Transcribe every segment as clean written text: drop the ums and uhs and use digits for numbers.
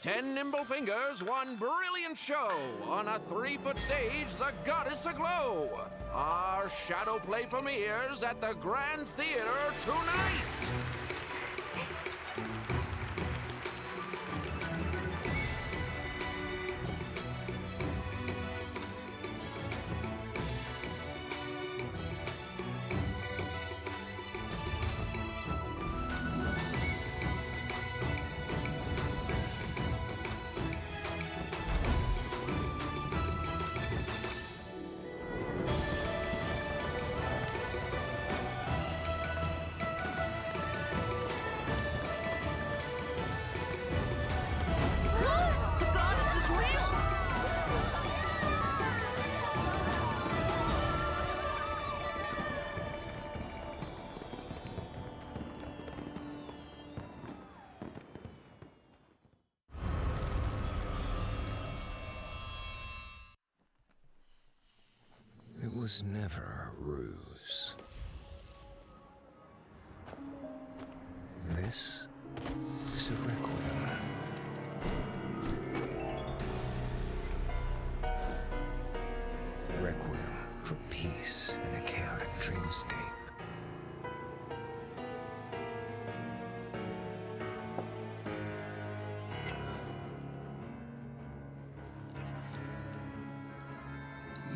10 nimble fingers, one brilliant show. On a 3-foot stage, the goddess aglow. Our shadow play premieres at the Grand Theater tonight. It was never a ruse. This is a requiem. Requiem for peace in a chaotic dreamscape.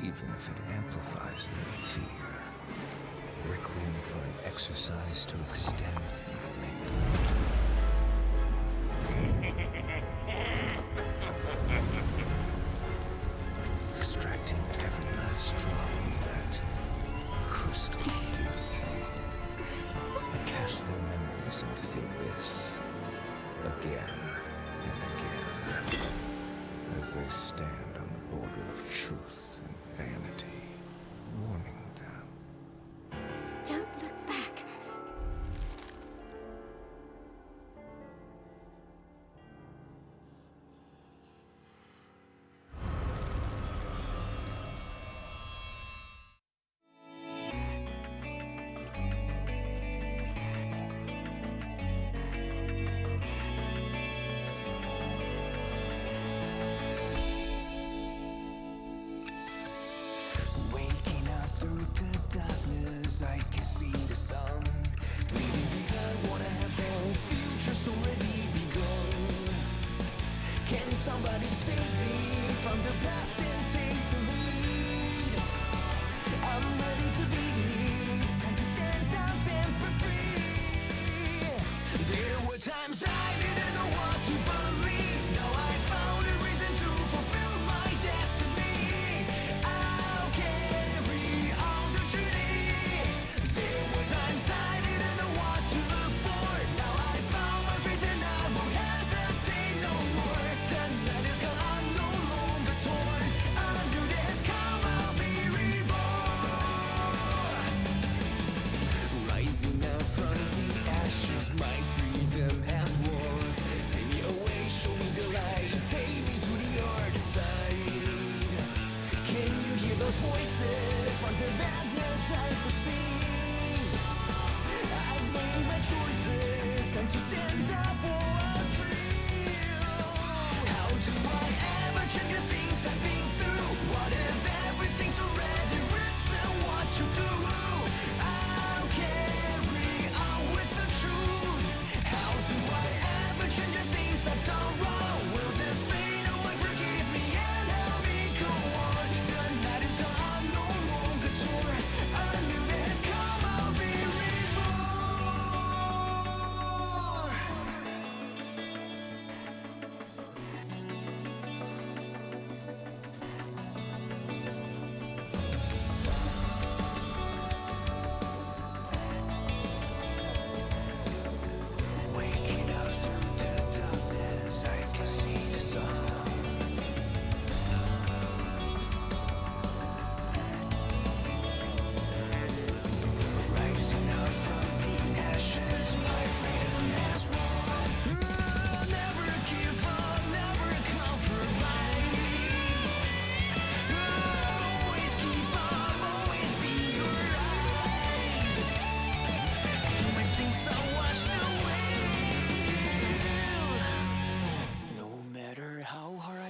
Even if it amplifies their fear. Requiem for an exercise to extend the amygdala. Extracting every last drop of that crystal dew. And cast their memories into the abyss. Again and again. As they stand on the border of truth and vanity, warning them. Don't look back.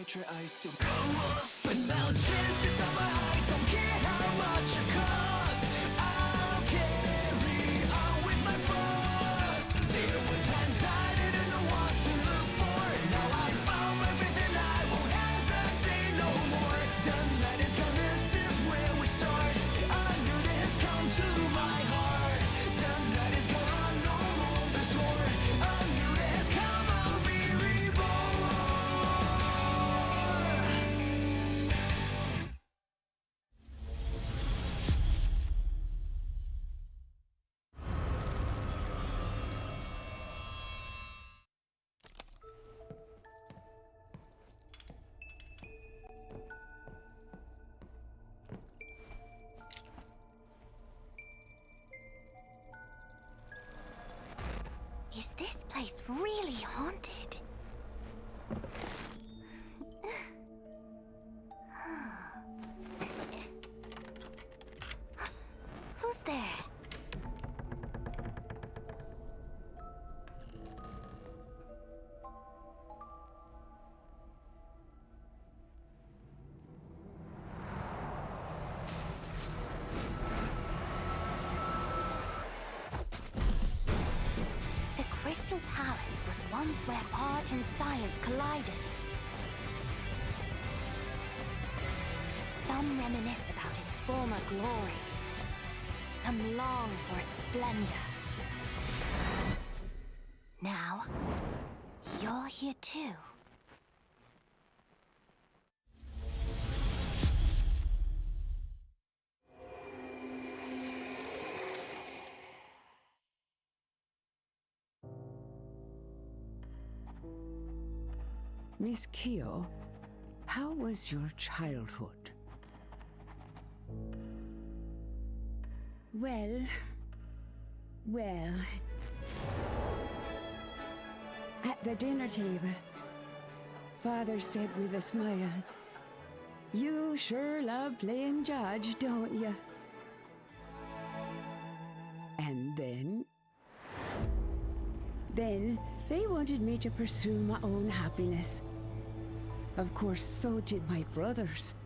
portrait I still without chances of my height, don't care how much it costs. I'll carry on with my flaws. There were times I didn't know what to look for. Now I found everything, I won't hesitate no more. Done that is gone, this is where we start. A new day has come to my heart. Done that is gone, no more detour. A new day has come, I'll be reborn. Is this place really haunted? Who's there? The Crystal Palace was once where art and science collided. Some reminisce about its former glory. Some long for its splendor. Now, you're here too. Miss Keo, how was your childhood? Well, at the dinner table, Father said with a smile, "You sure love playing judge, don't you?" And then they wanted me to pursue my own happiness. Of course, so did my brothers.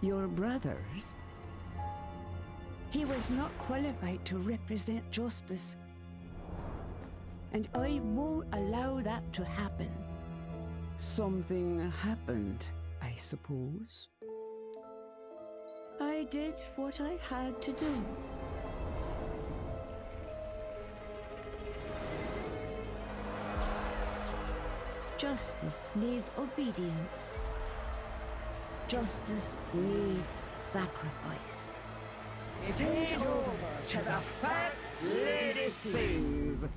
Your brothers? He was not qualified to represent justice. And I won't allow that to happen. Something happened, I suppose. I did what I had to do. Justice needs obedience. Justice needs sacrifice. It ain't over till the fat lady sings.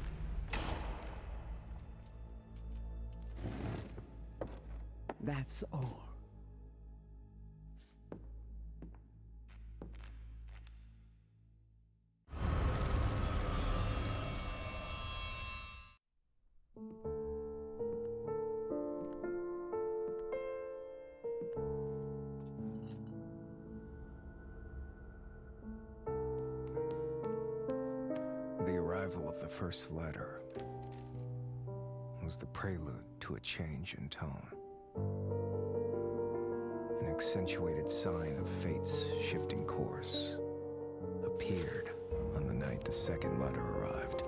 That's all. The arrival of the first letter was the prelude to a change in tone. An accentuated sign of fate's shifting course appeared on the night the second letter arrived.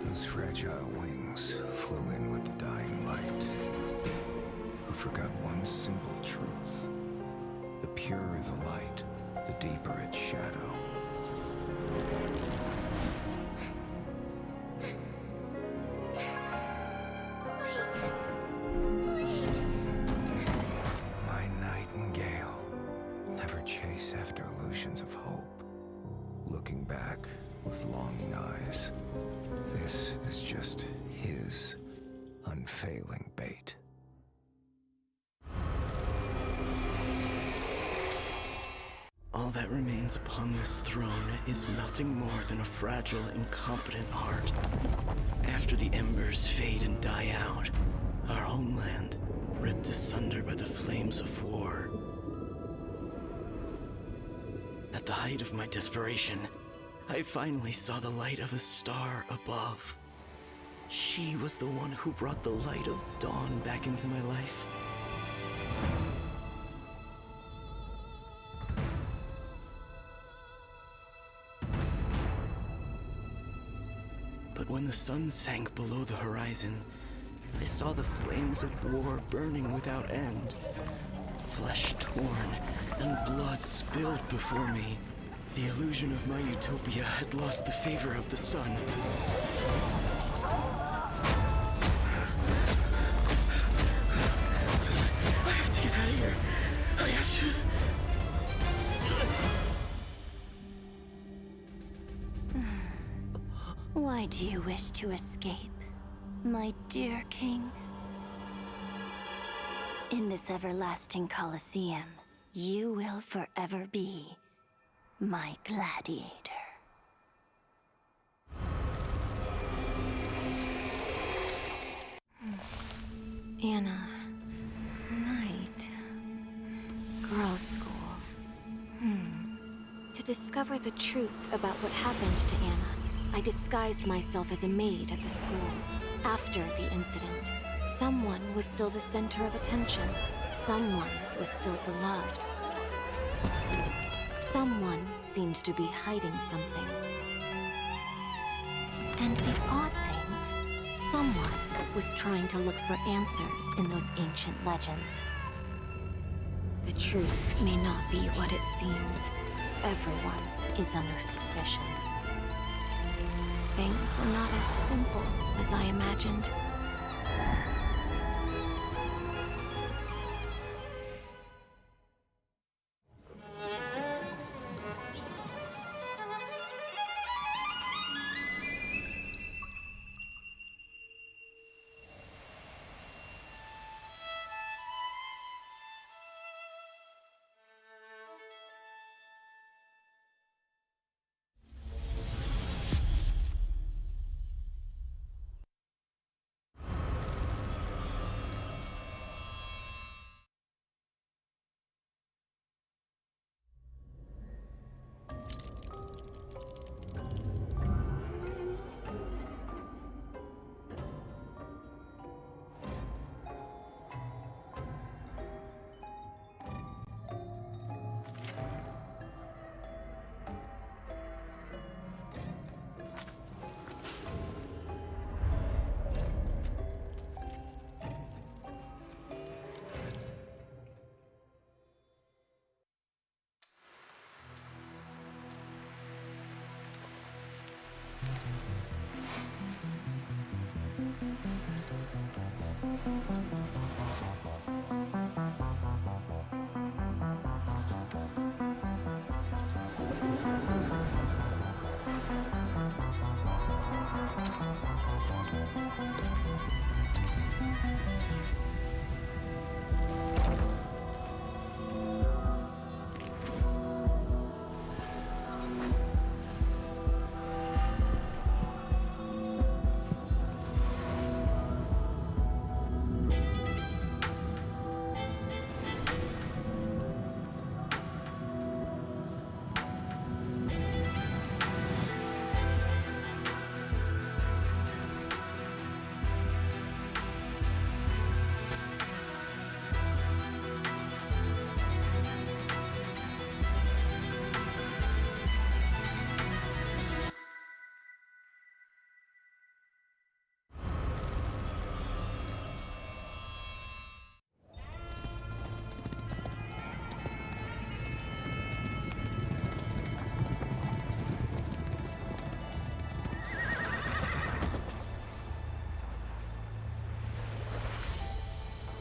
Those fragile wings flew in with the dying light, who forgot one simple truth. The purer the light, the deeper its shadow. Wait! My nightingale, never chase after illusions of hope. Looking back with longing eyes, this is just his unfailing bait. All that remains upon this throne is nothing more than a fragile, incompetent heart. After the embers fade and die out, our homeland, ripped asunder by the flames of war. At the height of my desperation, I finally saw the light of a star above. She was the one who brought the light of dawn back into my life. But when the sun sank below the horizon, I saw the flames of war burning without end. Flesh torn and blood spilled before me. The illusion of my utopia had lost the favor of the sun. I have to get out of here. I have to... Why do you wish to escape, my dear king? In this everlasting Colosseum, you will forever be my gladiator. Anna, night. Girls' school. To discover the truth about what happened to Anna, I disguised myself as a maid at the school. After the incident, someone was still the center of attention. Someone was still beloved. Someone seemed to be hiding something. And the odd thing, someone was trying to look for answers in those ancient legends. The truth may not be what it seems. Everyone is under suspicion. Things were not as simple as I imagined.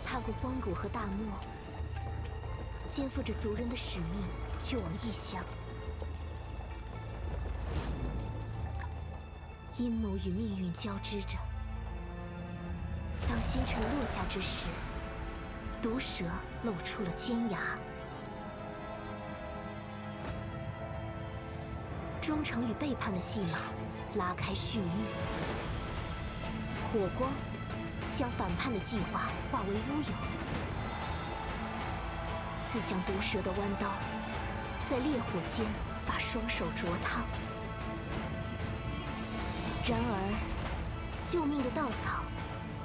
踏过荒谷和大漠，肩负着族人的使命，去往异乡。阴谋与命运交织着。当星辰落下之时，毒蛇露出了尖牙。忠诚与背叛的戏码拉开序幕。火光将反叛的计划化为乌有，刺向毒蛇的弯刀，在烈火间把双手灼烫。然而，救命的稻草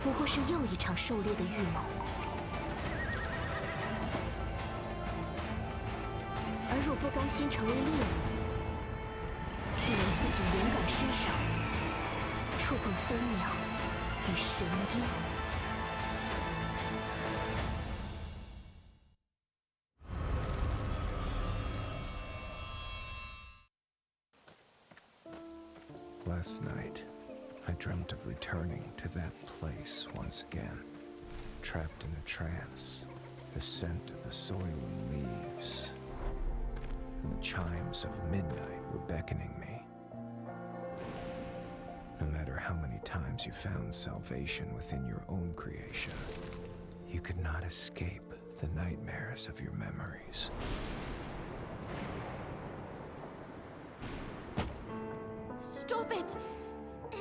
不过是又一场狩猎的预谋。而若不甘心成为猎物，只能自己勇敢伸手，触碰分秒与神鹰。Last night, I dreamt of returning to that place once again, trapped in a trance, the scent of the soil and leaves, and the chimes of midnight were beckoning me. No matter how many times you found salvation within your own creation, you could not escape the nightmares of your memories. Stop it!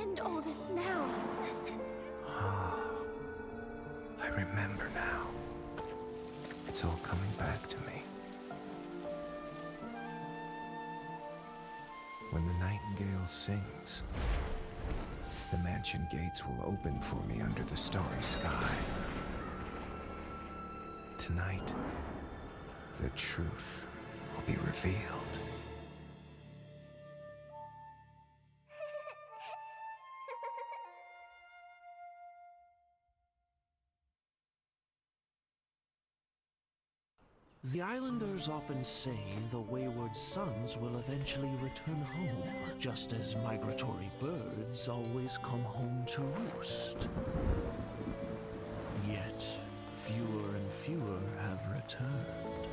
End all this now. I remember now. It's all coming back to me. When the nightingale sings, the mansion gates will open for me under the starry sky. Tonight, the truth will be revealed. The islanders often say the wayward sons will eventually return home, just as migratory birds always come home to roost. Yet, fewer and fewer have returned.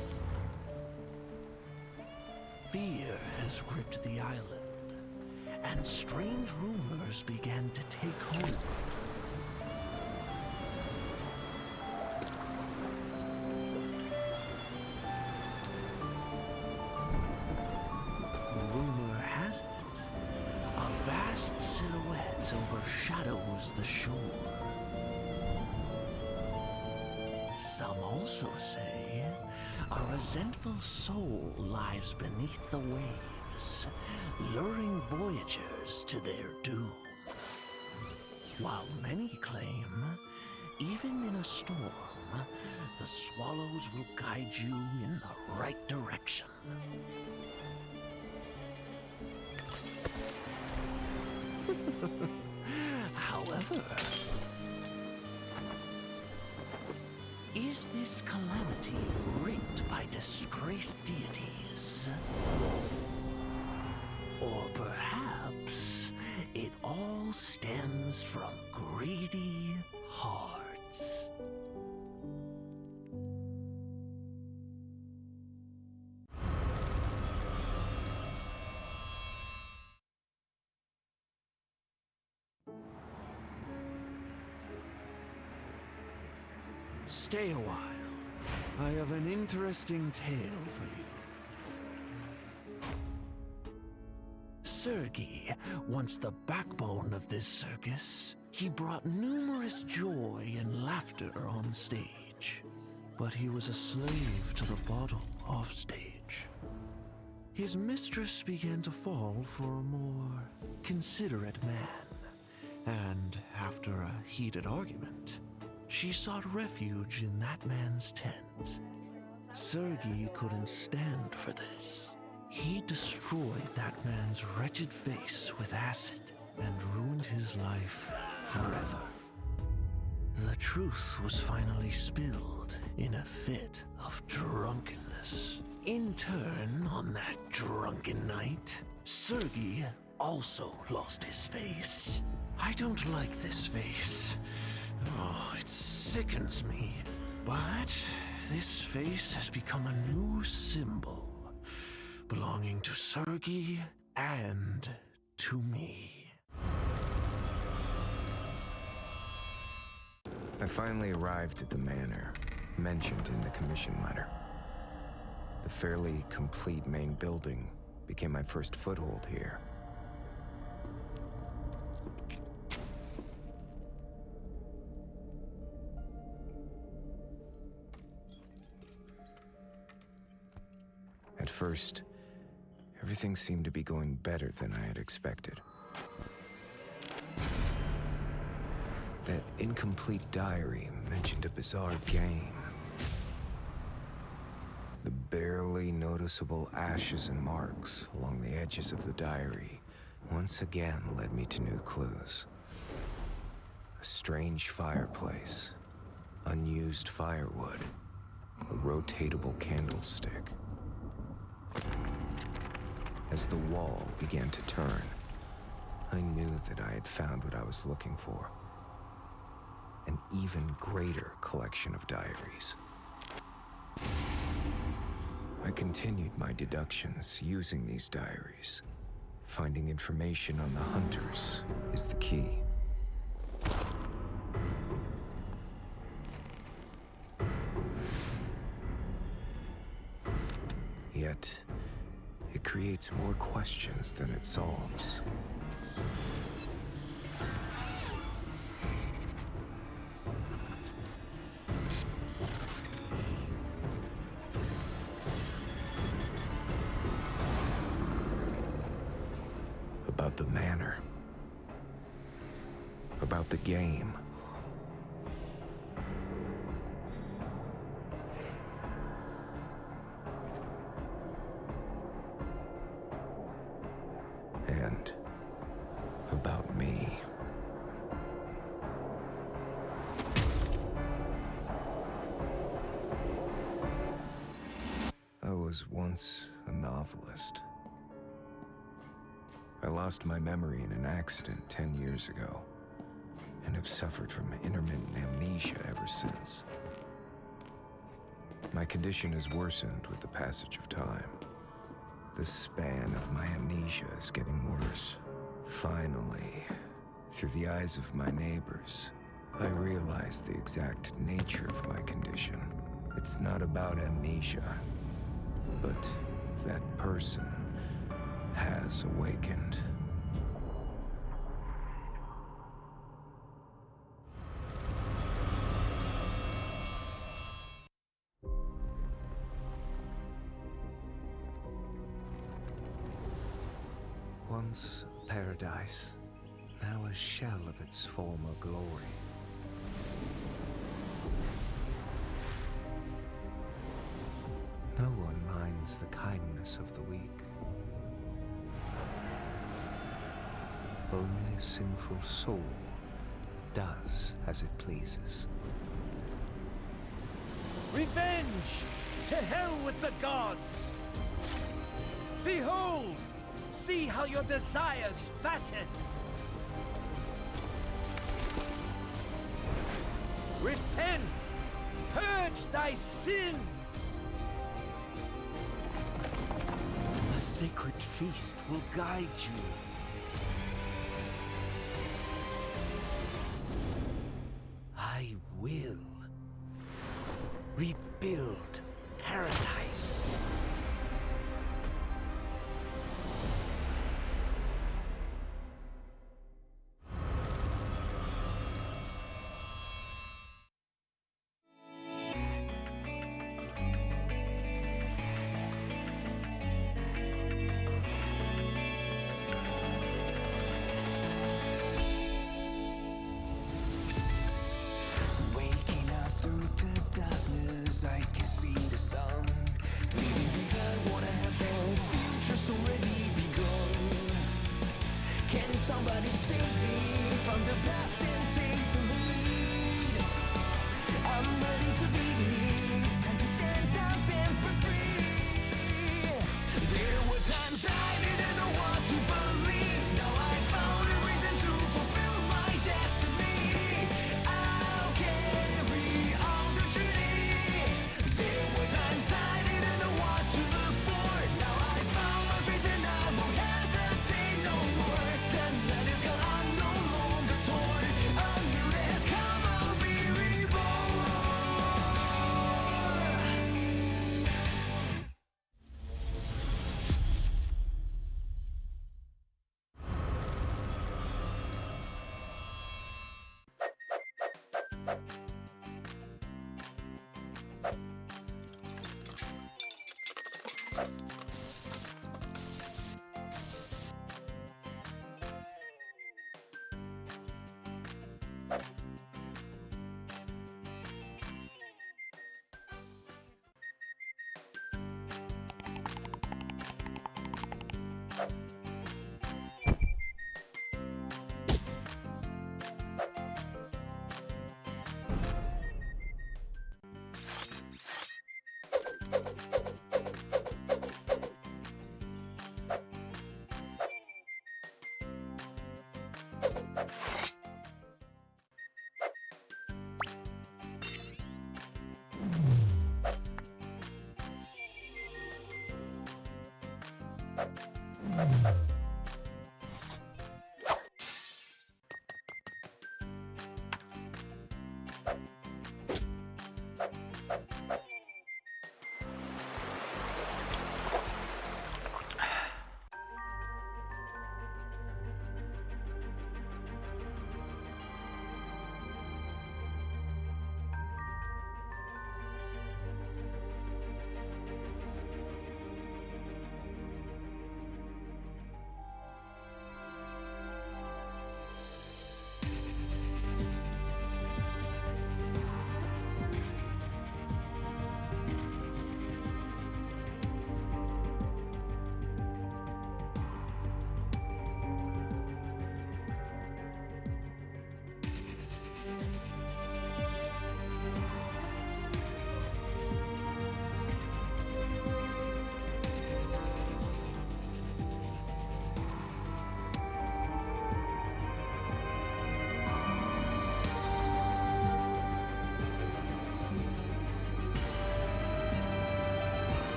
Fear has gripped the island, and strange rumors began to take hold. Rumor has it, a vast silhouette overshadows the shore. Some also say a resentful soul lies beneath the waves, luring voyagers to their doom. While many claim, even in a storm, the swallows will guide you in the right direction. However, is this calamity wreaked by disgraced deities? Or perhaps it all stems from greedy hearts? Stay a while. I have an interesting tale for you. Sergei, once the backbone of this circus, he brought numerous joy and laughter on stage. But he was a slave to the bottle off stage. His mistress began to fall for a more considerate man, and after a heated argument, she sought refuge in that man's tent. Sergei couldn't stand for this. He destroyed that man's wretched face with acid and ruined his life forever. The truth was finally spilled in a fit of drunkenness. In turn, on that drunken night, Sergei also lost his face. I don't like this face. Oh, it sickens me. But this face has become a new symbol, belonging to Sergei and to me. I finally arrived at the manor, mentioned in the commission letter. The fairly complete main building became my first foothold here. At first, Everything seemed to be going better than I had expected. That incomplete diary mentioned a bizarre game. The barely noticeable ashes and marks along the edges of the diary once again led me to new clues. A strange fireplace, unused firewood, a rotatable candlestick. As the wall began to turn, I knew that I had found what I was looking for. An even greater collection of diaries. I continued my deductions using these diaries. Finding information on the hunters is the key. Yet, it creates more questions than it solves. About the manor. About the game. And about me. I was once a novelist. I lost my memory in an accident 10 years ago, and have suffered from intermittent amnesia ever since. My condition has worsened with the passage of time. The span of my amnesia is getting worse. Finally, through the eyes of my neighbors, I realize the exact nature of my condition. It's not about amnesia, but that person has awakened. Once a paradise, now a shell of its former glory. No one minds the kindness of the weak. Only a sinful soul does as it pleases. Revenge! To hell with the gods! Behold! See how your desires fatten! Repent! Purge thy sins! A sacred feast will guide you. I will rebuild paradise. Waking up through the darkness, I can see the sun. Leaving behind what I have done, future's already begun. Can somebody save me from the past and take the lead? I'm ready to lead, time to stand up and be free. There were times I didn't know what to believe. Now I found a reason to fulfill my destiny. I'll carry on the journey. There were times I didn't know what to look for. Now I found my faith and I won't hesitate no more. The night is gone on.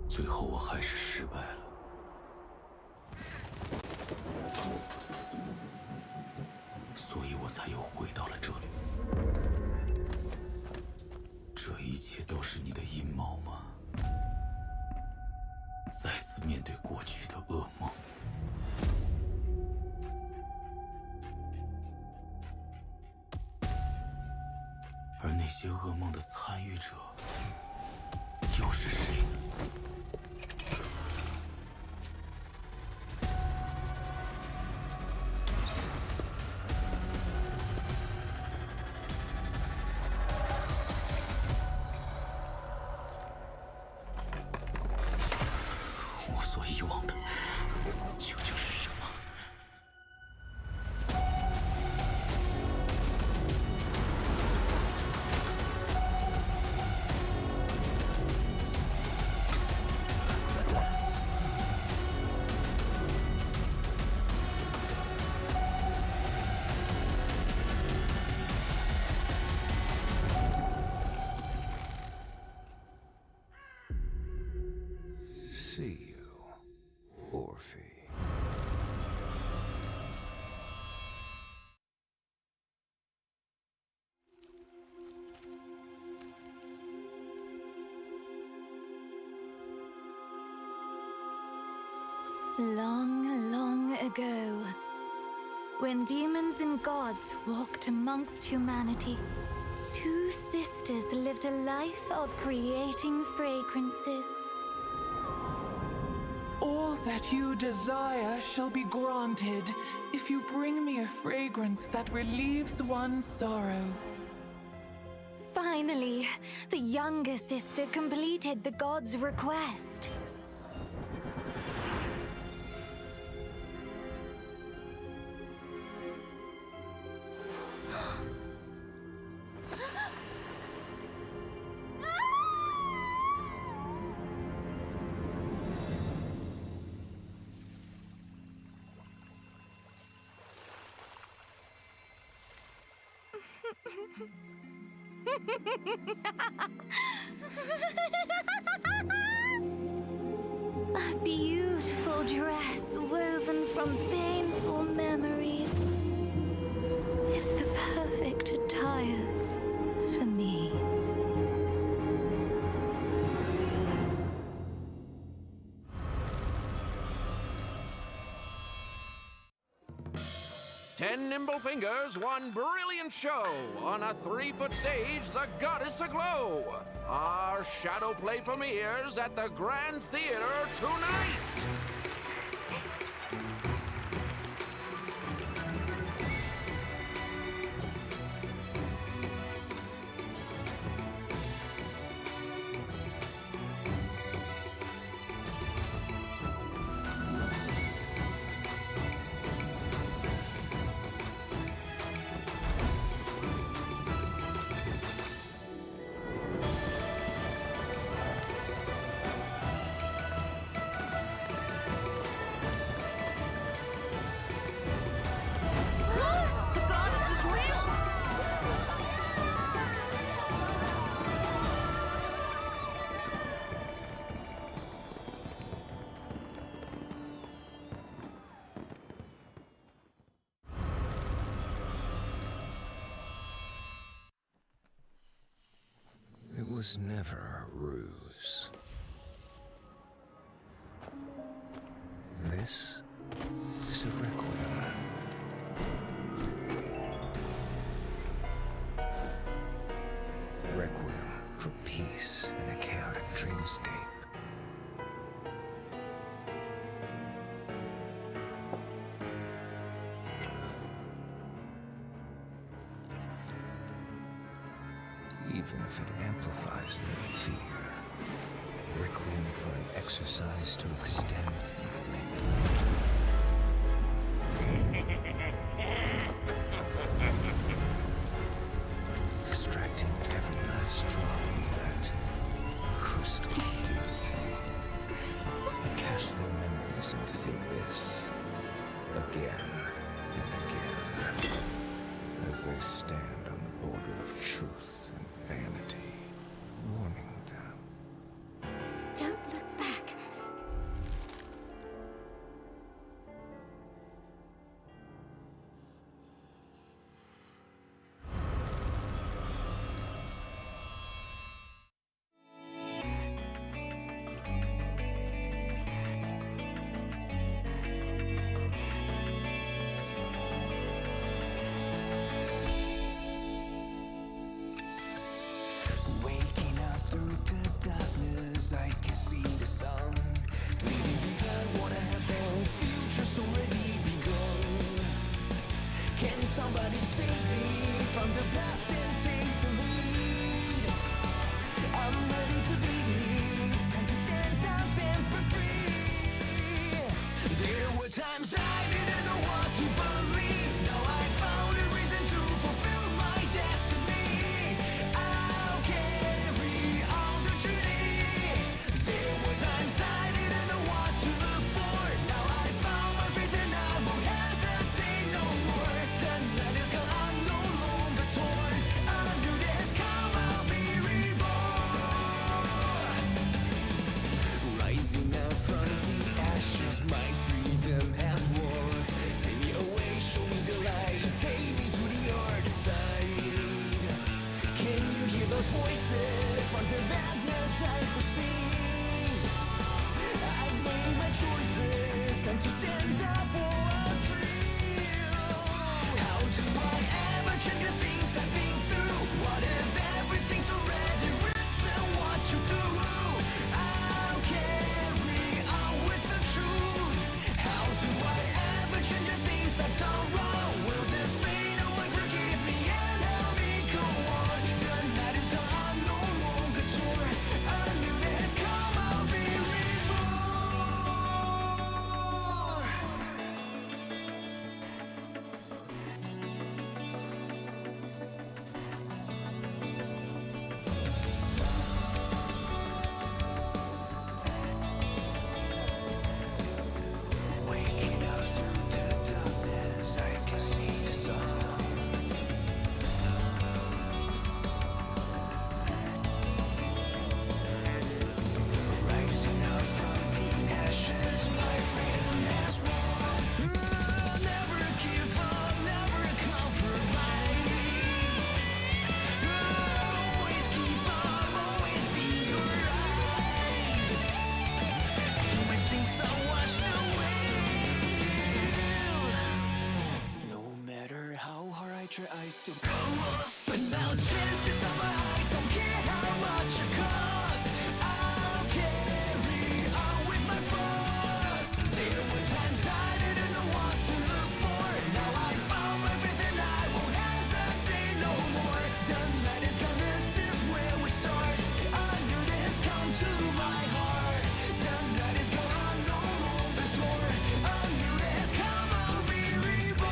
最后我还是失败了。所以我才又回到了这里。这一切都是你的阴谋吗？再次面对过去的噩梦。而那些噩梦的参与者又是谁呢？我所遗忘的究竟是什么？See you, Orphe. Long, long ago, when demons and gods walked amongst humanity, two sisters lived a life of creating fragrances. All that you desire shall be granted if you bring me a fragrance that relieves one's sorrow. Finally, the younger sister completed the god's request. A beautiful dress woven from painful memories is the perfect attire for me. Ten nimble fingers, one brilliant show. On a 3-foot stage, the goddess aglow. Our shadow play premieres at the Grand Theater tonight. was never a ruse. This is a requiem. Requiem for peace in a chaotic dreamscape. Even if it amplifies their fear. Requiem for an exercise to extend the amygdala. Extracting every last drop of that crystal dew. And cast their memories into the abyss. Again and again. As they stand on the border of truth and vanity, warning them. Don't look back. Waking up through the darkness, I can see the sun. Leaving behind what I have done, future's already begun. Can somebody save me from the past and take the lead? I'm ready to lead, time to stand up and be free. There were times I didn't know what to believe. Now I found a reason to fulfill my destiny. I'll carry on the journey. There were times I didn't know what to look for. Now I found my faith and I won't hesitate no more. The night is gone, I'm no longer torn. A new day has come, I'll be reborn. Rising up from the ashes, my freedom has won. Take me away, show me the light. Take me to the other side. Can you hear those voices from the madness I foresee? I've made my choices, time to stand up for a dream. How do I ever change the things I've been through? What if everything's already written? What you do? I'll carry on with the truth. How do I ever change the things I've done wrong? Will this fate away forgive me and help me go on? The night is gone, I'm no longer torn. A new day has come, I'll be reborn. Waking up through the darkness, I can see the sun. Rising up from the ashes, my freedom has won. Never give up, never compromise. Always keep on, always be your eyes. Till my sins are washed away. No matter how hard I try, I still come lost. But now chances are I don't care how much it costs. I'll carry on with my flaws. There were times I didn't know what to look for. Now I found my faith and I won't hesitate no more. The night is gone, this is where we start. A new day has come to my heart. The night is gone, I'm no longer torn. A new day has come, I'll be reborn.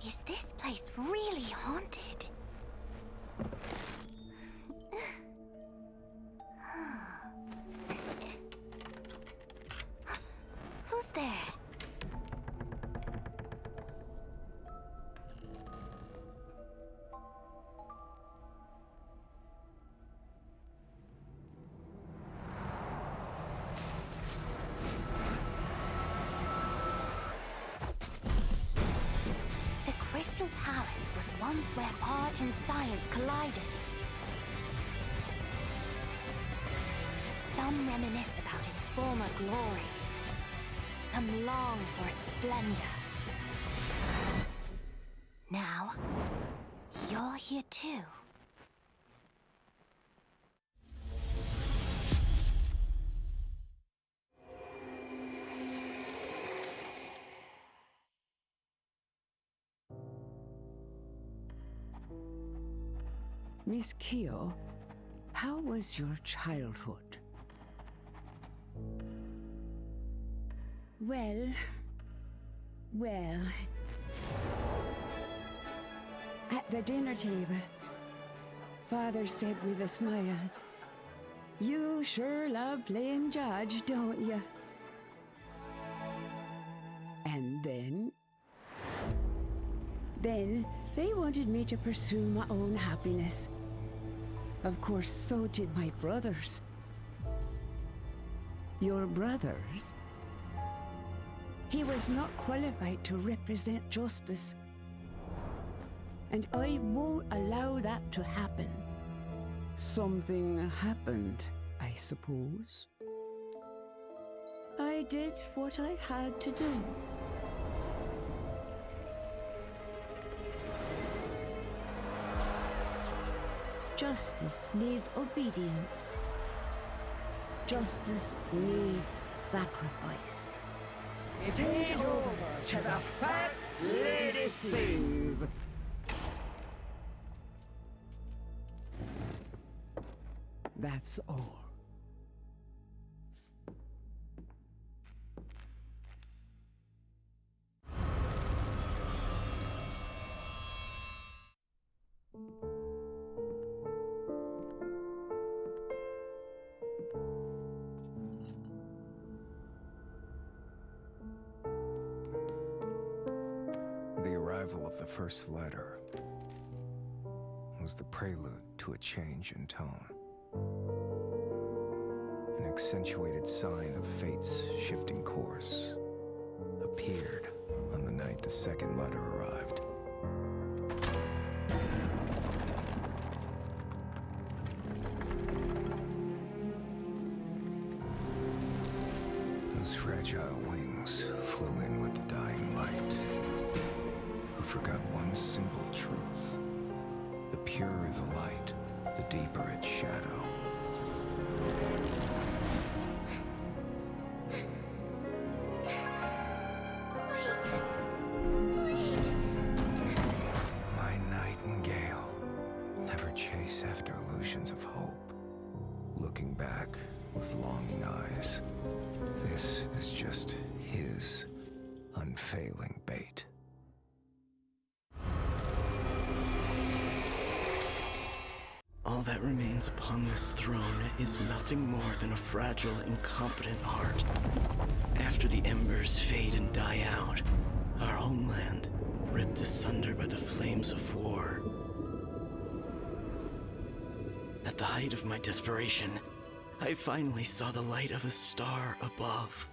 Is this place really haunted? Crystal Palace was once where art and science collided. Some reminisce about its former glory. Some long for its splendor. Now, you're here too. Miss Kyo, how was your childhood? Well... At the dinner table, Father said with a smile, "You sure love playing judge, don't you?" And then they wanted me to pursue my own happiness. Of course, so did my brothers. Your brothers? He was not qualified to represent justice. And I won't allow that to happen. Something happened, I suppose. I did what I had to do. Justice needs obedience. Justice needs sacrifice. Hand over to the fat lady sings. That's all. The arrival of the first letter was the prelude to a change in tone. An accentuated sign of fate's shifting course appeared on the night the second letter arrived. Those fragile wings flew in with the dying light. Who forgot one simple truth? The purer the light, the deeper its shadow. Wait. My nightingale, never chase after illusions of hope. Looking back with longing eyes, this is just his unfailing bait. All that remains upon this throne is nothing more than a fragile, incompetent heart. After the embers fade and die out, our homeland, ripped asunder by the flames of war. At the height of my desperation, I finally saw the light of a star above.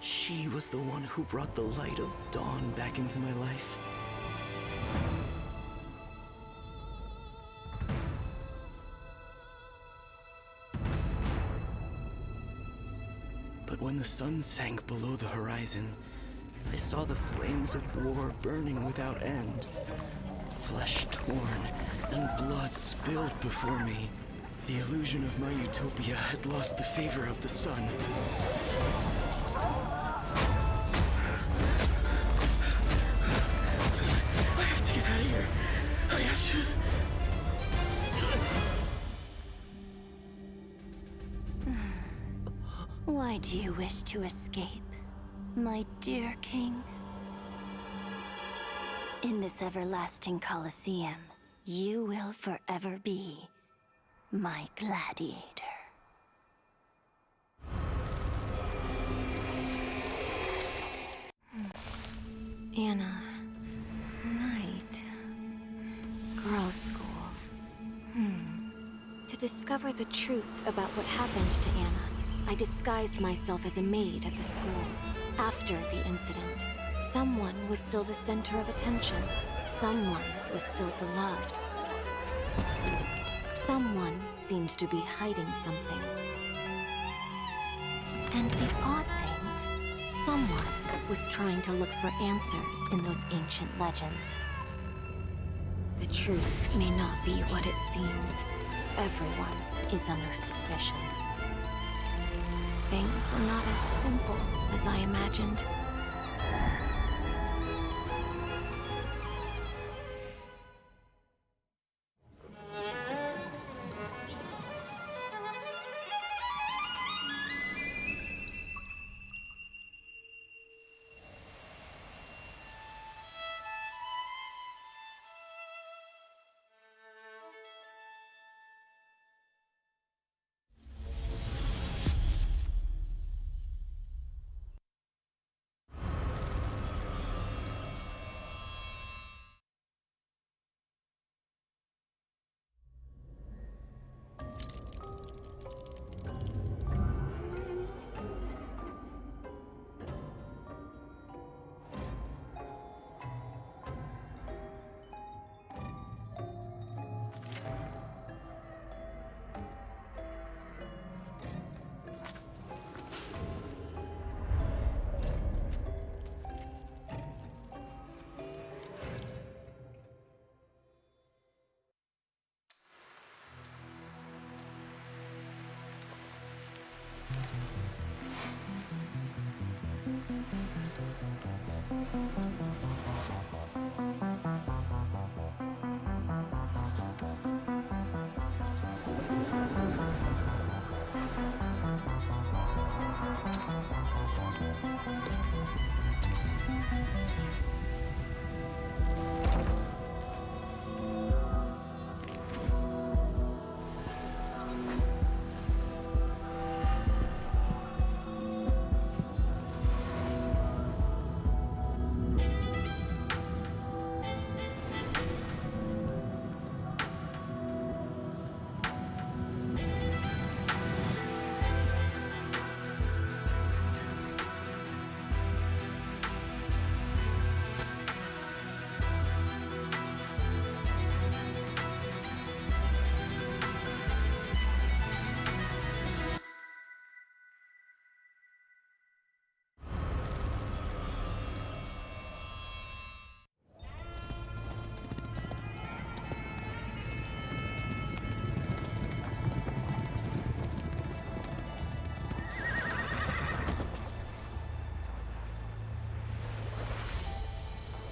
She was the one who brought the light of dawn back into my life. But when the sun sank below the horizon, I saw the flames of war burning without end. Flesh torn and blood spilled before me. The illusion of my utopia had lost the favor of the sun. I have to get out of here. I have to... Why do you wish to escape, my dear king? In this everlasting Colosseum, you will forever be my gladiator. Anna, night, girls' school. To discover the truth about what happened to Anna, I disguised myself as a maid at the school. After the incident, Someone was still the center of attention. Someone was still beloved. Someone seemed to be hiding something. And the odd thing, someone was trying to look for answers in those ancient legends. The truth may not be what it seems. Everyone is under suspicion. Things were not as simple as I imagined.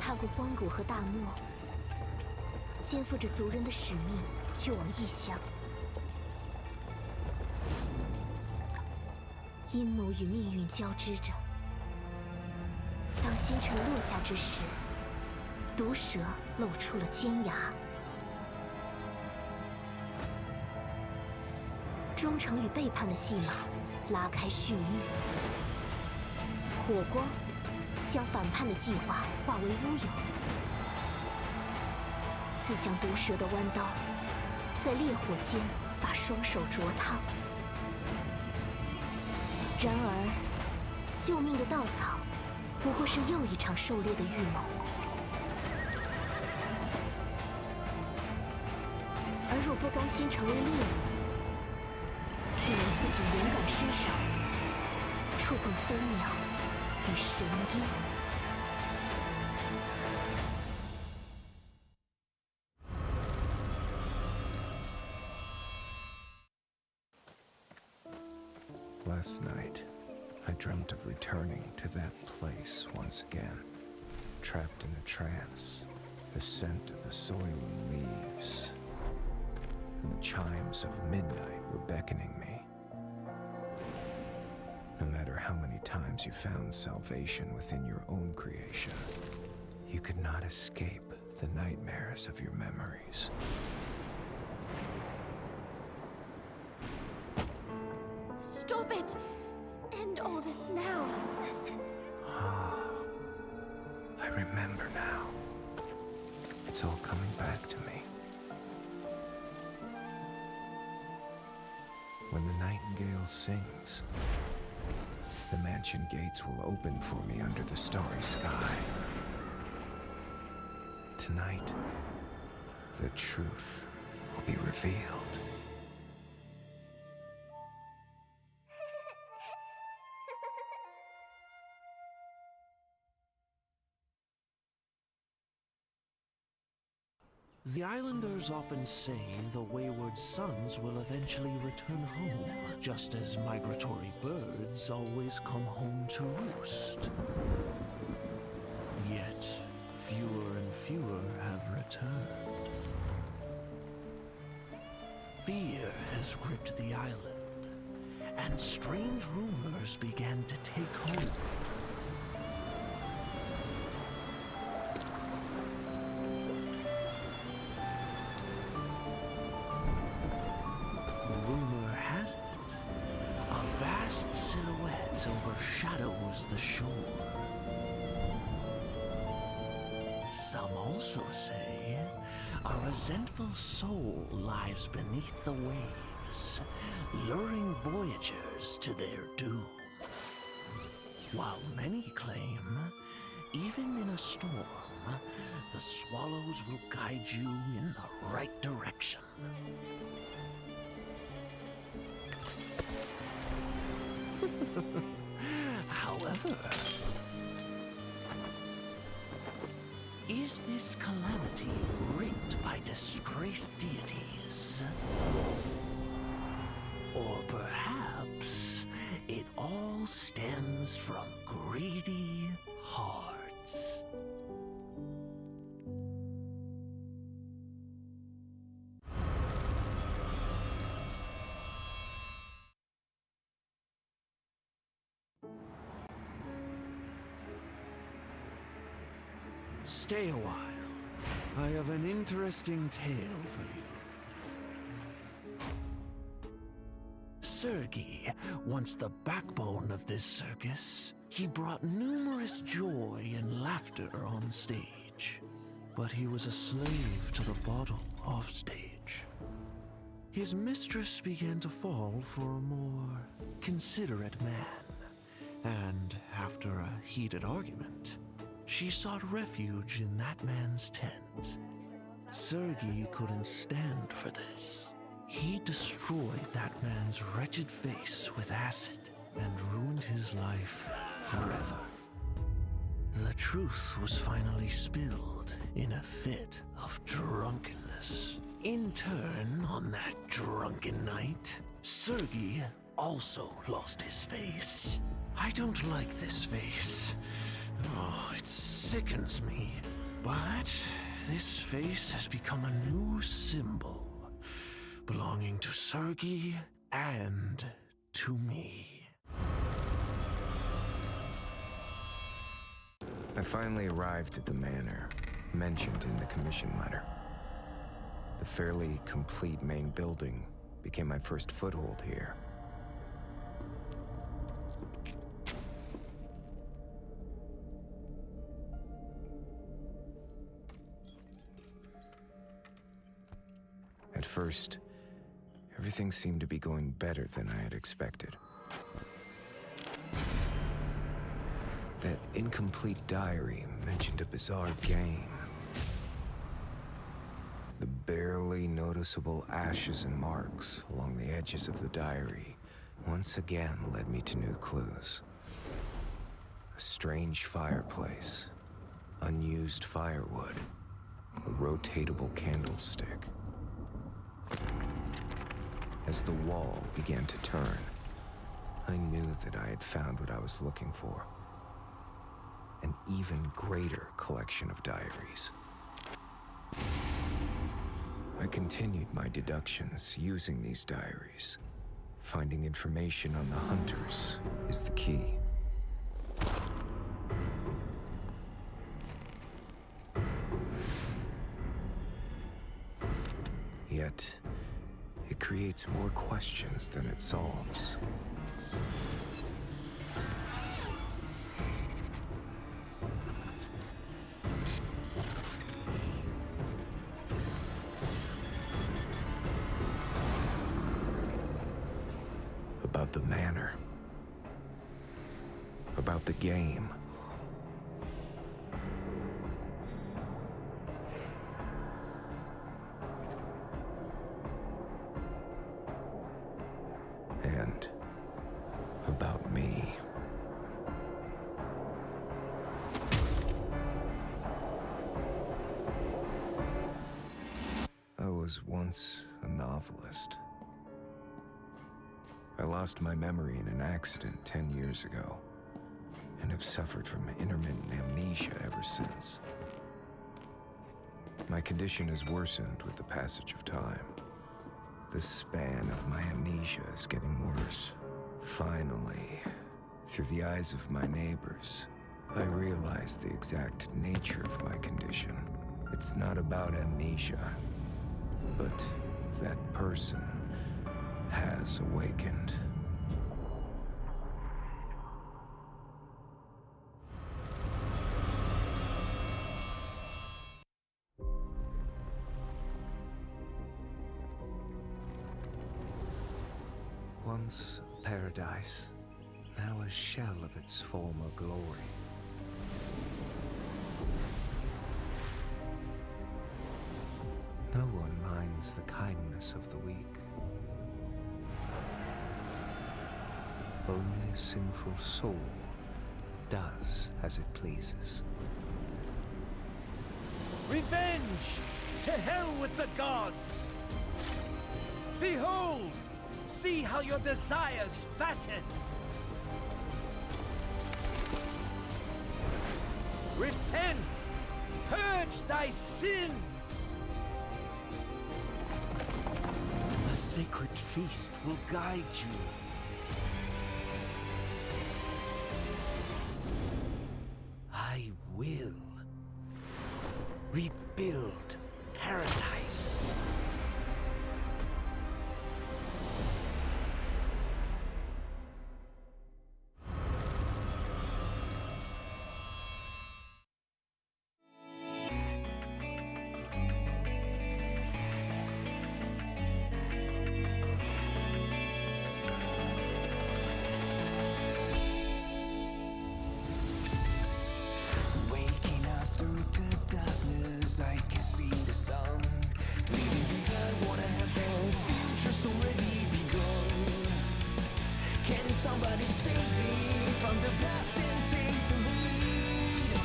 踏过荒谷和大漠，肩负着族人的使命，去往异乡。阴谋与命运交织着。当星辰落下之时，毒蛇露出了尖牙。忠诚与背叛的戏码拉开序幕。火光将反叛的计划化为乌有，刺向毒蛇的弯刀，在烈火间把双手灼烫。然而，救命的稻草不过是又一场狩猎的预谋。而若不甘心成为猎物，只能自己勇敢伸手，触碰飞鸟与神鹰。Last night, I dreamt of returning to that place once again, trapped in a trance, the scent of the soiling leaves, and the chimes of midnight were beckoning me. No matter how many times you found salvation within your own creation, you could not escape the nightmares of your memories. Stop it! End all this now! I remember now. It's all coming back to me. When the nightingale sings, the mansion gates will open for me under the starry sky. Tonight, the truth will be revealed. The islanders often say the wayward sons will eventually return home, just as migratory birds always come home to roost. Yet, fewer and fewer have returned. Fear has gripped the island, and strange rumors began to take hold. Rumor has it, a vast silhouette overshadows the shore. Some also say a resentful soul lies beneath the waves, luring voyagers to their doom. While many claim, even in a storm, the swallows will guide you in the right direction. However, is this calamity wreaked by disgraced deities? Or perhaps it all stems from greedy hearts? Stay a while. I have an interesting tale for you. Sergei, once the backbone of this circus, he brought numerous joy and laughter on stage. But he was a slave to the bottle off stage. His mistress began to fall for a more considerate man, and after a heated argument, she sought refuge in that man's tent. Sergei couldn't stand for this. He destroyed that man's wretched face with acid and ruined his life forever. The truth was finally spilled in a fit of drunkenness. In turn, on that drunken night, Sergei also lost his face. I don't like this face. Oh, it sickens me. But this face has become a new symbol, belonging to Sergei and to me. I finally arrived at the manor, mentioned in the commission letter. The fairly complete main building became my first foothold here. At first, everything seemed to be going better than I had expected. That incomplete diary mentioned a bizarre game. The barely noticeable ashes and marks along the edges of the diary once again led me to new clues. A strange fireplace, unused firewood, a rotatable candlestick. As the wall began to turn, I knew that I had found what I was looking for. An even greater collection of diaries. I continued my deductions using these diaries. Finding information on the hunters is the key. Yet, it creates more questions than it solves. About the manor. game. And about me. I was once a novelist. I lost my memory in an accident 10 years ago, and have suffered from intermittent amnesia ever since. My condition has worsened with the passage of time. The span of my amnesia is getting worse. Finally, through the eyes of my neighbors, I realize the exact nature of my condition. It's not about amnesia, but that person has awakened. Once paradise, now a shell of its former glory. No one minds the kindness of the weak. Only a sinful soul does as it pleases. Revenge! To hell with the gods! Behold! See how your desires fatten! Repent! Purge thy sins! A sacred feast will guide you. I will rebuild paradise. Waking up through the darkness, I can see the sun. Leaving behind what I have done, future's already begun. Can somebody save me from the past and take the lead?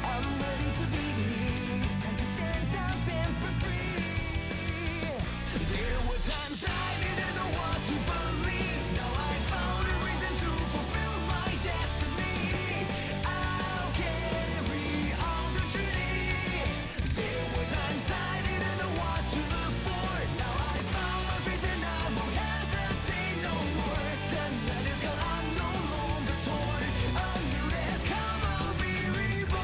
I'm ready to lead, time to stand up and be free. There were times I didn't know what to believe. Now I found a reason to fulfill my destiny. I'll carry on the journey. There were times I didn't know what to look for. Now I found my faith and I won't hesitate no more. The night is gone, I'm no longer torn. A new day has come, I'll be reborn.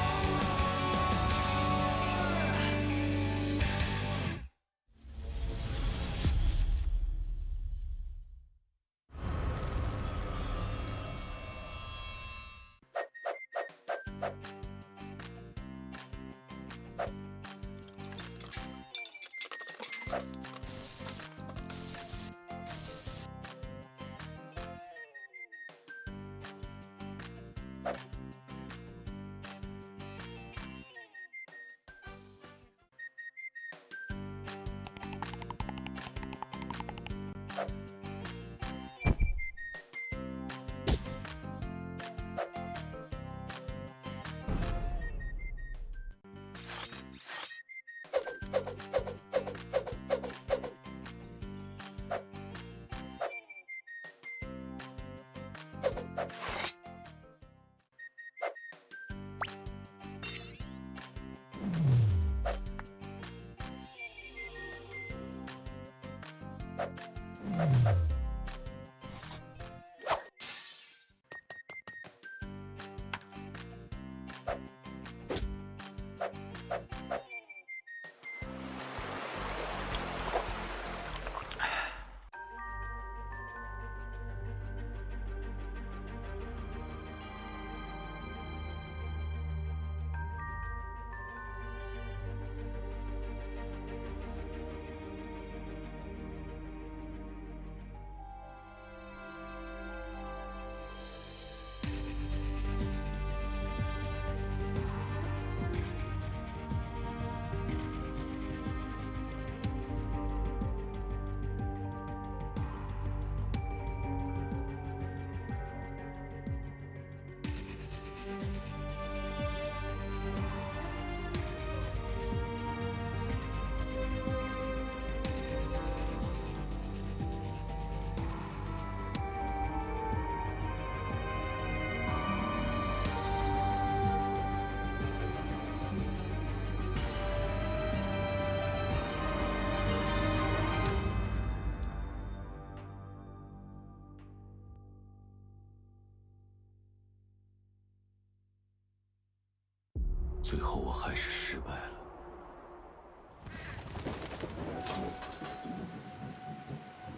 最后我还是失败了。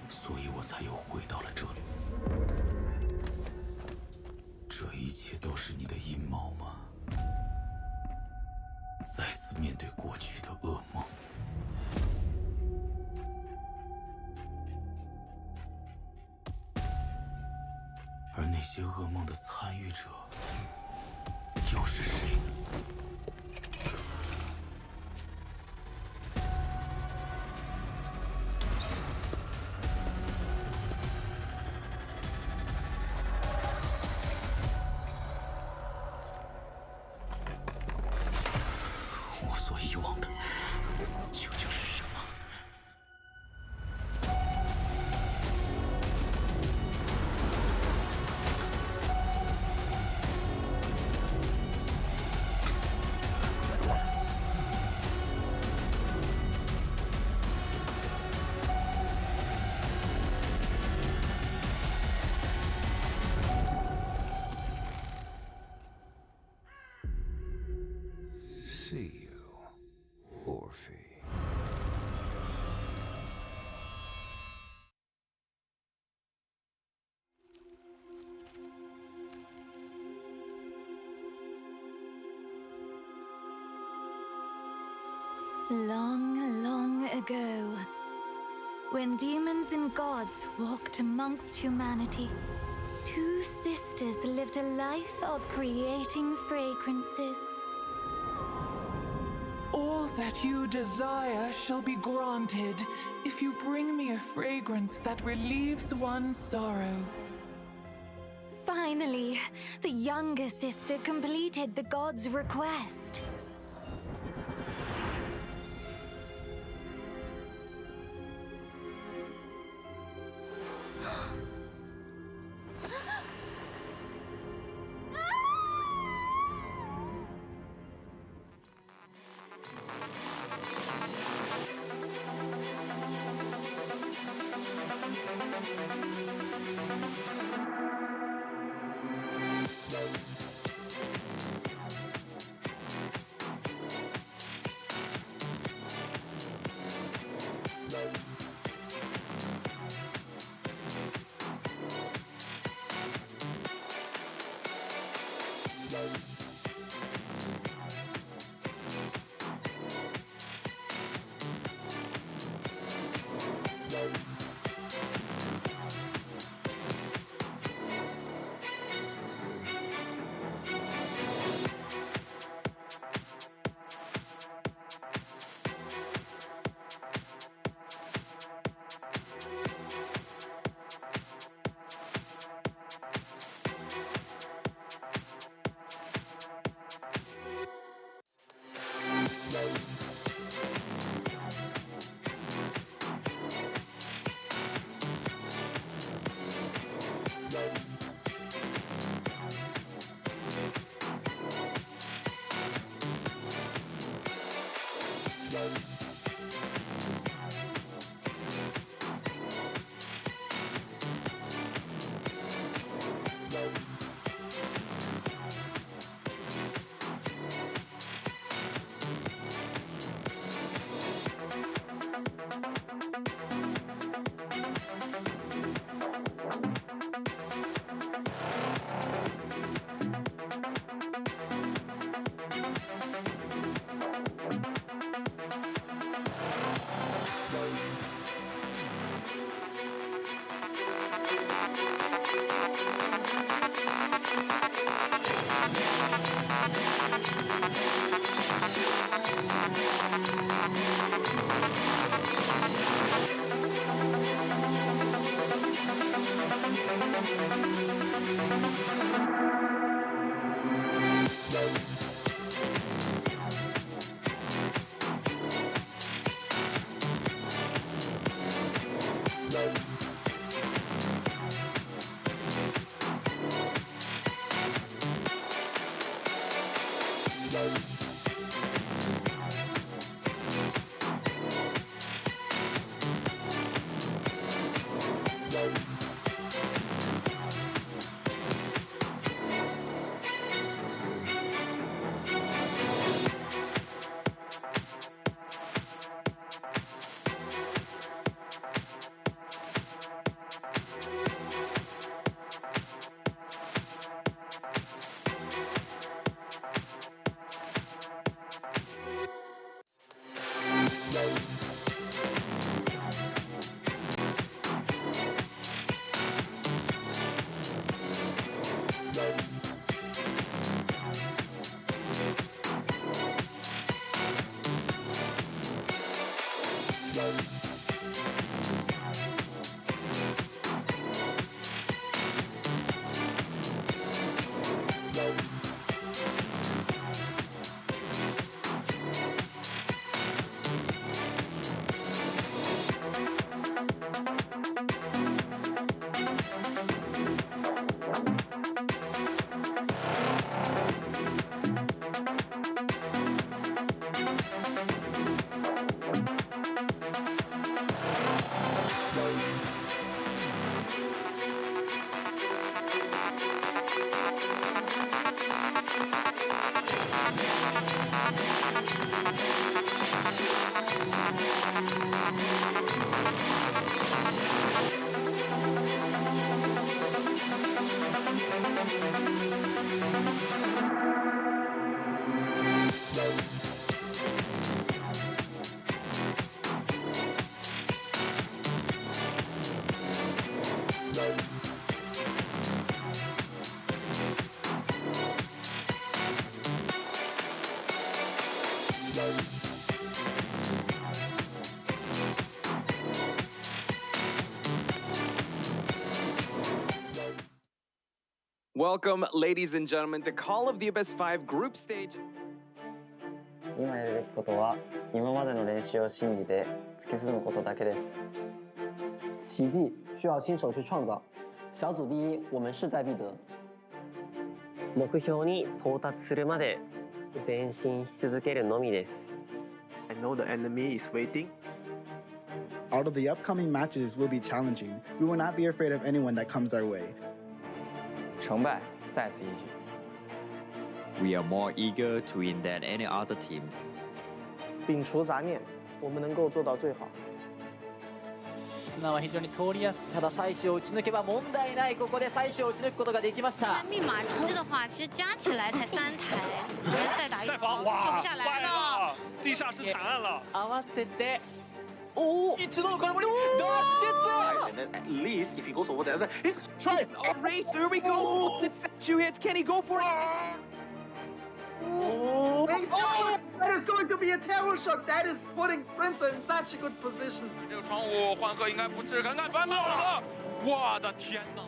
所以我才又回到了这里。这一切都是你的阴谋吗？再次面对过去的噩梦。而那些噩梦的参与者又是谁呢？我所遗忘的究竟是什么？See you, Orphe. Long, long ago, when demons and gods walked amongst humanity, two sisters lived a life of creating fragrances. All that you desire shall be granted if you bring me a fragrance that relieves one's sorrow. Finally, the younger sister completed the god's request. Welcome, ladies and gentlemen, to Call of the Abyss 5 Group Stage. 今やるべきことは今までの練習を信じて突き進むことだけです。奇迹需要亲手去创造。小组第一，我们势在必得。目標に到達するまで前進し続けるのみです。I know the enemy is waiting. Although the upcoming matches will be challenging, we will not be afraid of anyone that comes our way. 成败在此一举。 We are more eager to win than any other teams. 摒除杂念，我们能够做到最好。綱は非常に通りやすい。ただ最初を打ち抜けば問題ない。ここで最初を打ち抜くことができました。密码机的话，其实加起来才3台，我觉得再打一防救不下来了。地下室惨案了。合わせて。Oh, it's no good. And then at least if he goes over there, it's try. Oh, race, here we go. It's statue hits. Can he go for it? Oh, that is going to be a terror shock. That is putting Prince in such a good position. 这个窗户换贺应该不是敢翻到了。我的天哪！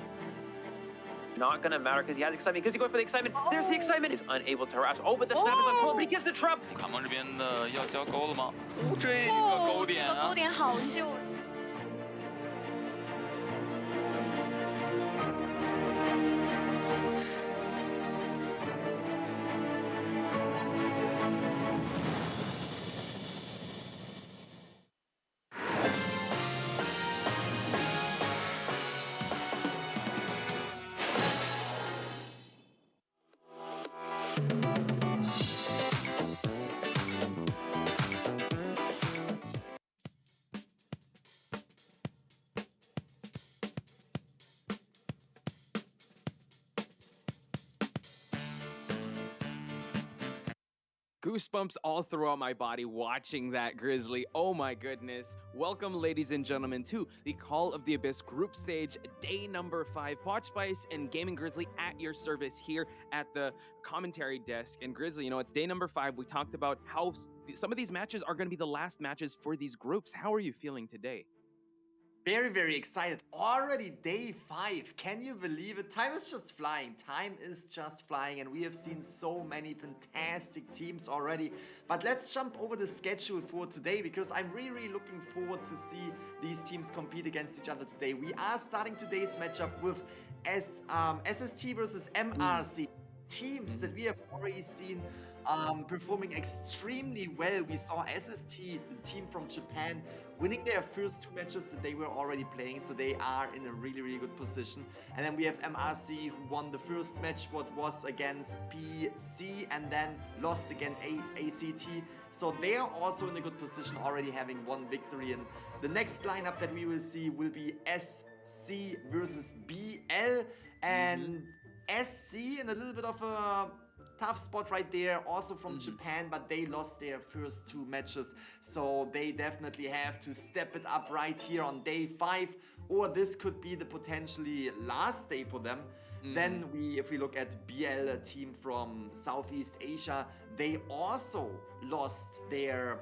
Not gonna matter because he has excitement. Because he going for the excitement. There's the excitement. He's unable to harass. Oh, but the snap is on hold. But he gets the trap. 卡蒙这边的要交钩了吗？这个钩点啊！钩点好秀。 Goosebumps all throughout my body watching that, Grizzly. Oh my goodness. Welcome, ladies and gentlemen, to the Call of the Abyss Group Stage, day number 5. Potch Spice and Gaming Grizzly at your service here at the commentary desk. And Grizzly, you know, it's day number 5. We talked about how some of these matches are going to be the last matches for these groups. How are you feeling today? Very, very excited. Already day 5. Can you believe it? Time is just flying. Time is just flying, and we have seen so many fantastic teams already. But let's jump over the schedule for today, because I'm really looking forward to see these teams compete against each other today. We are starting today's matchup with SST versus MRC. Teams that we have already seen performing extremely well. We saw SST, the team from Japan, winning their first 2 matches that they were already playing, so they are in a really good position. And then we have MRC, who won the first match, what was against PC, and then lost against ACT. So they are also in a good position, already having 1 victory. And the next lineup that we will see will be SC versus BL, and SC in a little bit of a tough spot right there, also from Japan, but they lost their first 2 matches, so they definitely have to step it up right here on day 5, or this could be the potentially last day for them. Then if we look at BL, a team from Southeast Asia, they also lost their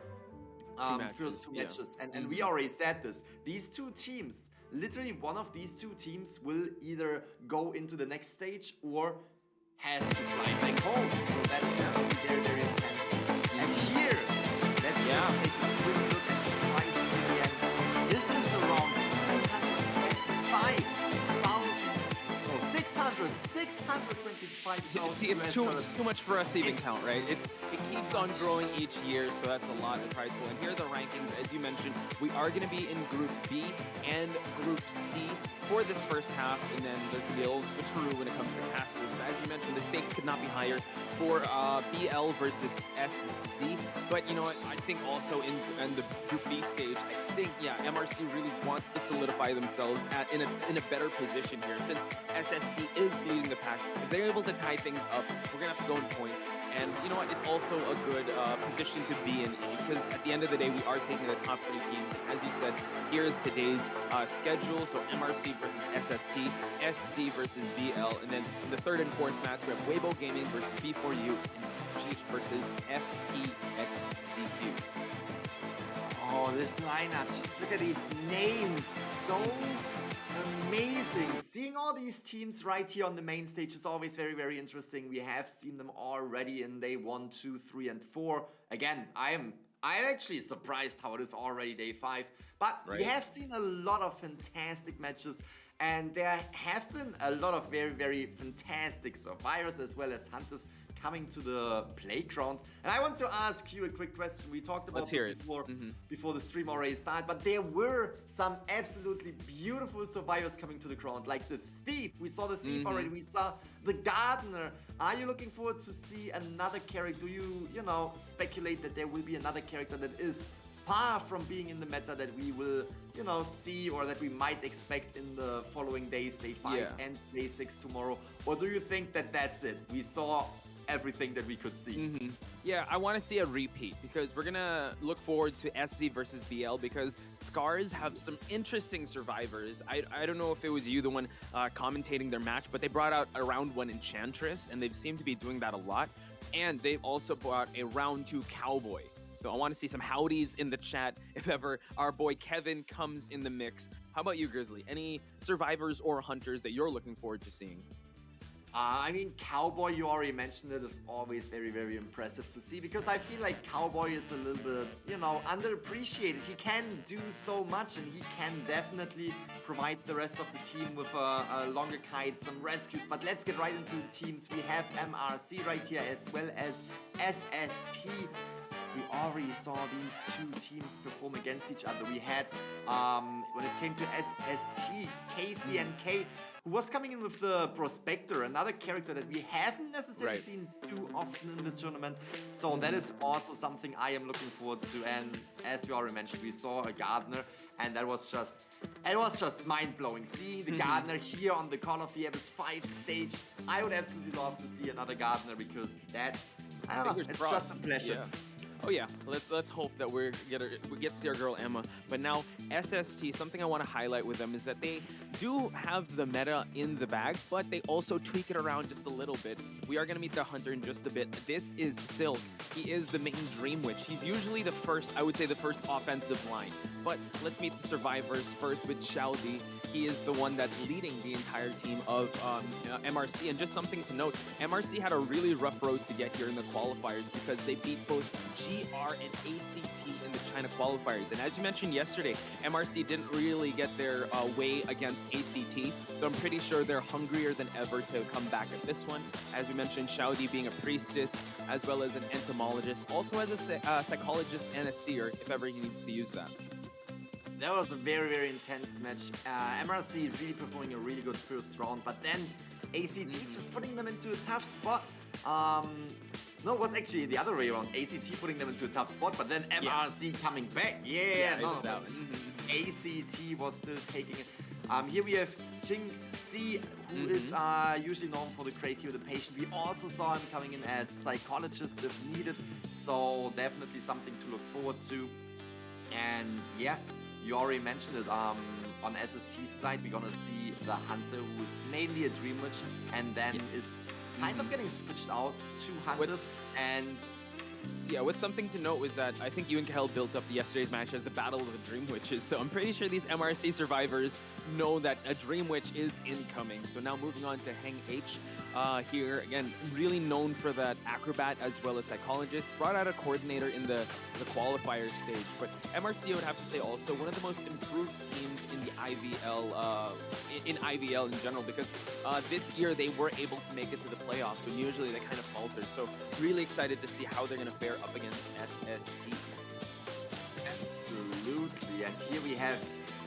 first two yeah. matches. And we already said this. These two teams, literally one of these two teams will either go into the next stage or has to fly back home. So that is going to be very, very intense. And here, let's just take a quick look at the price again. This is around 625,000. See, it's too much for us to even count, right? It keeps on growing each year, so that's a lot of prize pool. And here are the rankings. As you mentioned, we are going to be in Group B and Group C for this first half, and then there's going to be a little switcheroo when it comes to casters. But as you mentioned, the stakes could not be higher for BL versus SC. But you know what? I think also in the Group B stage, I think MRC really wants to solidify themselves in a better position here, since SST is leading the pack. If they're able to tie things up, we're gonna have to go in points. And you know what? It's also a good position to be in, because at the end of the day, we are taking the top 3 teams. As you said, here is today's schedule. So MRC versus SST, SC versus BL, and then in the third and fourth match, we have Weibo Gaming versus B4U, and Cheech versus FPX.ZQ. Oh, this lineup, just look at these names. So amazing. Seeing all these teams right here on the main stage is always very, very interesting. We have seen them already in day 1, 2, 3, and 4. Again, I'm actually surprised how it is already day 5. But we have seen a lot of fantastic matches, and there have been a lot of very, very fantastic survivors as well as hunters coming to the playground. And I want to ask you a quick question. We talked about this before the stream already started, but there were some absolutely beautiful survivors coming to the ground, like the Thief. We saw the Thief already. We saw the Gardener. Are you looking forward to see another character? Do you speculate that there will be another character that is far from being in the meta that we will, see, or that we might expect in the following days, day 5 and day 6 tomorrow? Or do you think that that's it? We saw everything that we could see. Yeah, I want to see a repeat, because we're gonna look forward to SC versus BL, because Scars have some interesting survivors. I don't know if it was you, the one commentating their match, but they brought out a round 1 Enchantress, and they seem to be doing that a lot. And they've also brought a round 2 Cowboy. So I want to see some howdies in the chat if ever our boy Kevin comes in the mix. How about you, Grizzly? Any survivors or hunters that you're looking forward to seeing? I mean, Cowboy, you already mentioned it, is always very, very impressive to see, because I feel like Cowboy is a little bit, underappreciated. He can do so much, and he can definitely provide the rest of the team with a longer kite, some rescues. But let's get right into the teams. We have MRC right here, as well as SST. We already saw these two teams perform against each other. We had, when it came to SST, KCNK, who was coming in with the Prospector, another character that we haven't necessarily seen too often in the tournament. So that is also something I am looking forward to. And as we already mentioned, we saw a Gardener, and it was just mind-blowing. Seeing the Gardener here on the Call of the Abyss 5 stage, I would absolutely love to see another Gardener, because that, I don't know, it's just a pleasure. Yeah. Oh yeah, let's hope that we get to see our girl Emma. But now SST, something I want to highlight with them is that they do have the meta in the bag, but they also tweak it around just a little bit. We are going to meet the hunter in just a bit. This is Silk. He is the main Dream Witch. He's usually the first, I would say, the first offensive line. But let's meet the survivors first with Xiaodi. He is the one that's leading the entire team of MRC. And just something to note, MRC had a really rough road to get here in the qualifiers, because they beat both GR and ACT in the China qualifiers. And as you mentioned yesterday, MRC didn't really get their way against ACT. So I'm pretty sure they're hungrier than ever to come back at this one. As we mentioned, Xiaodi being a priestess, as well as an entomologist, also as a psychologist and a seer, if ever he needs to use that. That was a very, very intense match. MRC really performing a really good first round, but then ACT just putting them into a tough spot. No, it was actually the other way around. ACT putting them into a tough spot, but then MRC coming back. ACT was still taking it. Here we have Jing Si, who is usually known for the Great Cure the Patient. We also saw him coming in as psychologist if needed, so definitely something to look forward to. And yeah, you already mentioned it. On SST's side, we're gonna see the Hunter, who is mainly a Dream Witch, and then is kind of getting switched out to Hunters. And Yeah, what's something to note was that I think you and Kahel built up yesterday's match as the Battle of the Dream Witches, so I'm pretty sure these MRC survivors know that a Dream Witch is incoming. So now moving on to Heng H. Here, again, really known for that acrobat as well as psychologist. Brought out a coordinator in the qualifier stage. But MRC, I would have to say also, one of the most improved teams in the IVL, in IVL in general, because this year they were able to make it to the playoffs, when usually they kind of falter. So really excited to see how they're going to fare up against SST. Absolutely, and here we have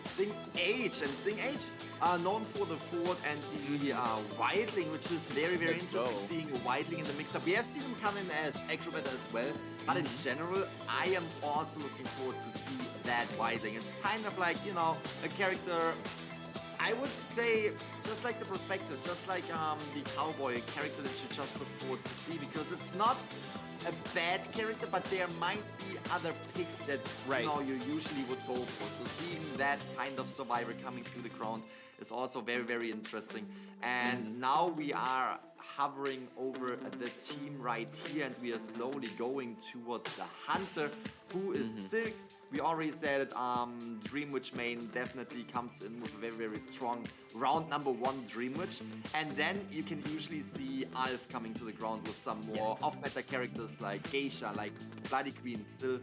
Sing H, and Sing H are known for the Ford and the Wildling, which is very, very interesting seeing a Wildling in the mix-up. We have seen him come in as Acrobat as well, but in general, I am also looking forward to see that Wildling. It's kind of like, you know, a character, I would say, just like the Prospector, just like the Cowboy, a character that you just look forward to see, because it's not a bad character, but there might be other picks that you know you usually would go for. So seeing that kind of survivor coming through the ground is also very, very interesting. And now we are hovering over the team right here, and we are slowly going towards the Hunter, who is Silk. We already said it, Dream Witch main definitely comes in with a very, very strong round number 1 Dream Witch. And then you can usually see Alf coming to the ground with some more off-meta characters like Geisha, like Bloody Queen, still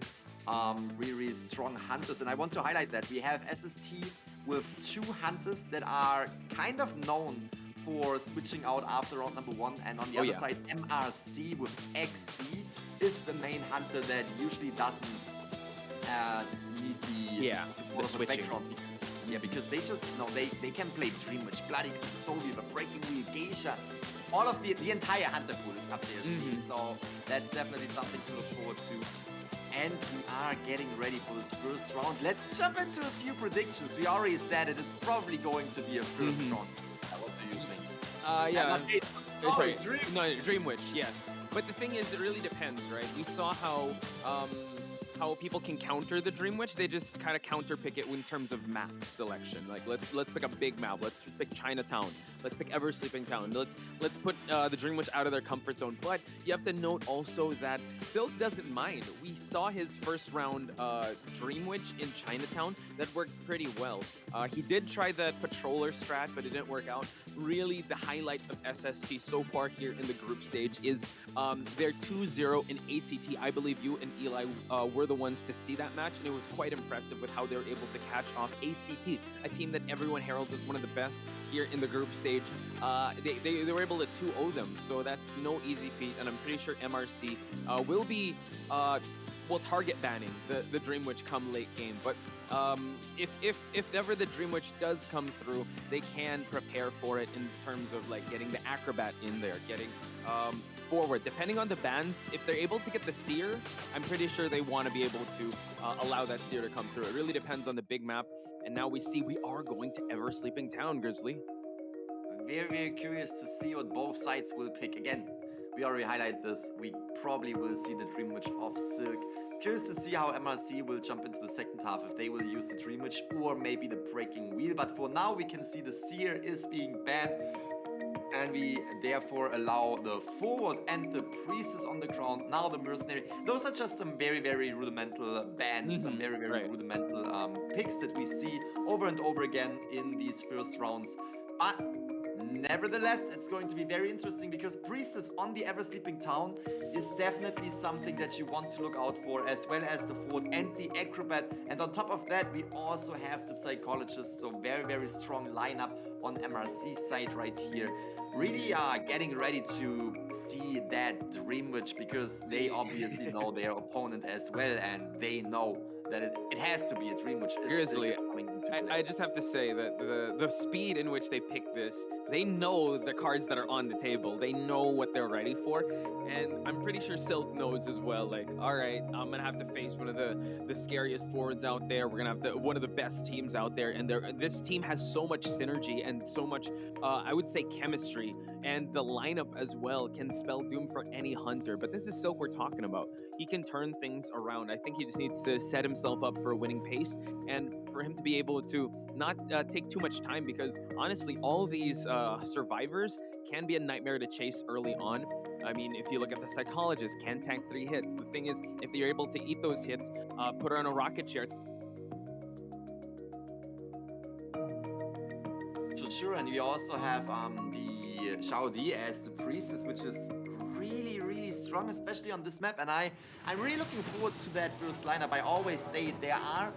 really, really strong hunters. And I want to highlight that we have SST with 2 hunters that are kind of known for switching out after round number 1, and on the other side, MRC with XC is the main hunter that usually doesn't need the support of the background. Because they just, you know, they can play Dream Witch, Bloody Queen, Soul Weaver, Breaking Wheel, Geisha. All of the entire hunter pool is up there, Steve. So that's definitely something to look forward to. And we are getting ready for this first round. Let's jump into a few predictions. We already said it, it's probably going to be a first round. What do you think? Dream Witch, yes. But the thing is, it really depends, right? We saw how people can counter the Dream Witch. They just kind of counter pick it in terms of map selection. Like let's pick a big map. Let's pick Chinatown. Let's pick Ever Sleeping Town. Let's put the Dream Witch out of their comfort zone. But you have to note also that Silk doesn't mind. We saw his first round Dream Witch in Chinatown. That worked pretty well. He did try the Patroller strat, but it didn't work out. Really, the highlight of SST so far here in the group stage is their 2-0 in ACT. I believe you and Eli were the ones to see that match, and it was quite impressive with how they were able to catch off ACT, a team that everyone heralds as one of the best here in the group stage. They were able to 2-0 them, so that's no easy feat, and I'm pretty sure MRC will be target banning the Dream Witch come late game. But if ever the Dream Witch does come through, they can prepare for it in terms of like getting the Acrobat in there, getting forward. Depending on the bans, if they're able to get the Seer, I'm pretty sure they want to be able to allow that Seer to come through. It really depends on the big map. And now we see we are going to Ever Sleeping Town, Grizzly. Very, very curious to see what both sides will pick. Again, we already highlighted this. We probably will see the Dream Witch of Silk. Curious to see how MRC will jump into the second half, if they will use the Dream Witch or maybe the Breaking Wheel. But for now, we can see the Seer is being banned, and we therefore allow the Forward and the Priestess on the ground. Now the Mercenary. Those are just some very, very rudimental bans, some very, very rudimental picks that we see over and over again in these first rounds. But nevertheless, it's going to be very interesting, because Priestess on the Ever Sleeping Town is definitely something that you want to look out for, as well as the Ford and the Acrobat. And on top of that, we also have the Psychologist, so very, very strong lineup on MRC side right here. Really getting ready to see that Dream Witch, because they obviously know their opponent as well, and they know that it has to be a Dream Witch. Seriously, I just have to say that the speed in which they pick this, they know the cards that are on the table. They know what they're ready for, and I'm pretty sure Silk knows as well. Like, all right, I'm gonna have to face one of the scariest forwards out there. We're gonna have one of the best teams out there, and this team has so much synergy, and so much, I would say, chemistry, and the lineup as well can spell doom for any hunter. But this is Silk we're talking about. He can turn things around. I think he just needs to set himself up for a winning pace, and for him to be able to not take too much time, because honestly, all these survivors can be a nightmare to chase early on. I mean, if you look at the psychologist, can tank 3 hits. The thing is, if you're able to eat those hits, put her on a rocket chair. So sure, and we also have the Xiao Di as the priestess, which is really strong, especially on this map. And I'm really looking forward to that first lineup. I always say there are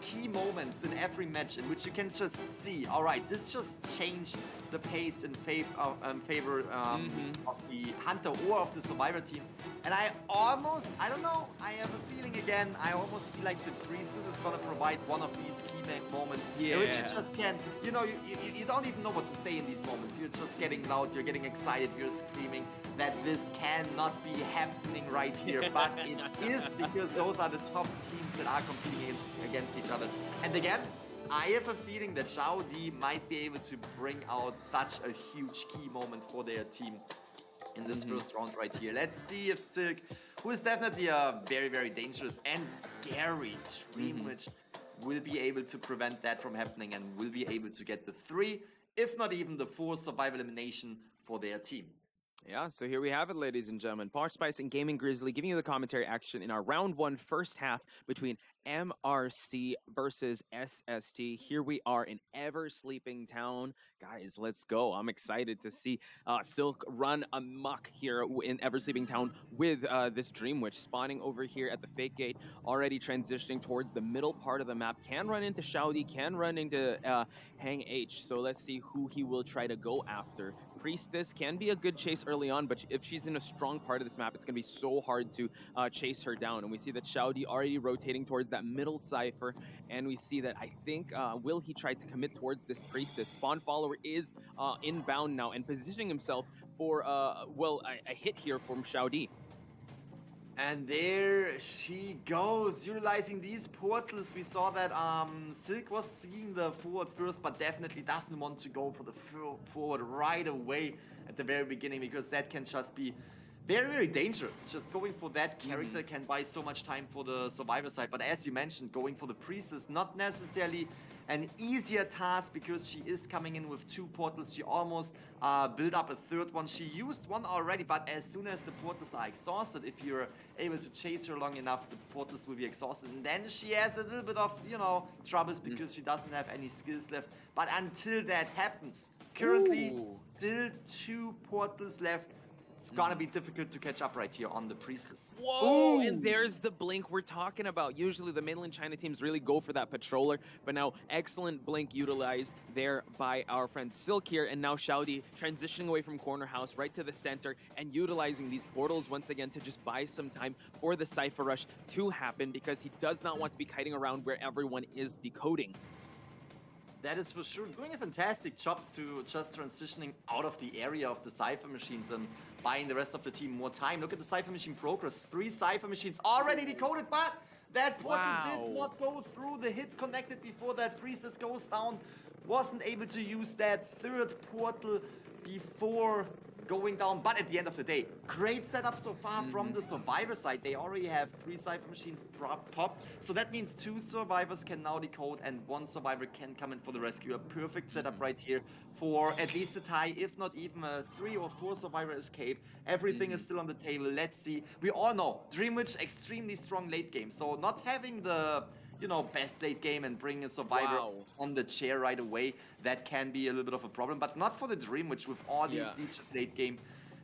key moments in every match in which you can just see, all right, this just changed the pace in favor of the hunter or of the survivor team. And I don't know, I have a feeling again, I almost feel like the priestess is gonna provide one of these key moments in which you just can, you know, you don't even know what to say in these moments. You're just getting loud, you're getting excited, you're screaming that this cannot be happening right here. But it is, because those are the top teams that are competing against each other. And again, I have a feeling that Xiao Di might be able to bring out such a huge key moment for their team in this first round right here. Let's see if Silk, who is definitely a very dangerous and scary Dream Witch, will be able to prevent that from happening and will be able to get the 3, if not even the 4 survival elimination for their team. Yeah, so here we have it, ladies and gentlemen. Posh Spice and Gaming Grizzly giving you the commentary action in our round 1 first half between MRC versus SST. Here we are in Ever Sleeping Town. Guys, let's go. I'm excited to see Silk run amok here in Ever Sleeping Town with this Dream Witch spawning over here at the fake gate, already transitioning towards the middle part of the map. Can run into Xiao Di, can run into Hang H. So let's see who he will try to go after. Priestess can be a good chase early on, but if she's in a strong part of this map, it's going to be so hard to chase her down. And we see that Xiao Di already rotating towards that middle cipher, and we see that, I think, will he try to commit towards this Priestess? Spawn Follower is inbound now and positioning himself for, well, a hit here from Xiao Di. And there she goes, utilizing these portals. We saw that Silk was seeing the forward first, but definitely doesn't want to go for the forward right away at the very beginning, because that can just be very dangerous. Just going for that character can buy so much time for the survivor side. But as you mentioned, going for the priestess, not necessarily an easier task, because she is coming in with 2 portals. She almost built up a 3rd one. She used 1 already, but as soon as the portals are exhausted, if you're able to chase her long enough, the portals will be exhausted. And then she has a little bit of, you know, troubles, because she doesn't have any skills left. But until that happens, currently still 2 portals left. It's gonna be difficult to catch up right here on the Priestess. Whoa! And there's the blink we're talking about. Usually the mainland China teams really go for that patroller, but now excellent blink utilized there by our friend Silk here, and now Xiao Di transitioning away from corner house right to the center and utilizing these portals once again to just buy some time for the Cypher Rush to happen, because he does not want to be kiting around where everyone is decoding. That is for sure. Doing a fantastic job to just transitioning out of the area of the Cypher Machines and buying the rest of the team more time. Look at the Cypher Machine progress. 3 Cypher Machines already decoded, but that portal did not go through. The hit connected before that Priestess goes down. Wasn't able to use that 3rd portal before going down, but at the end of the day, great setup so far from the survivor side. They already have 3 Cypher Machines popped, so that means 2 survivors can now decode and 1 survivor can come in for the rescue. A perfect setup right here for at least a tie, if not even a 3 or 4 survivor escape. Everything is still on the table. Let's see. We all know Dream Witch extremely strong late game, so not having the, you know, best late game and bring a survivor on the chair right away, that can be a little bit of a problem, but not for the Dream Witch with all these leeches late game.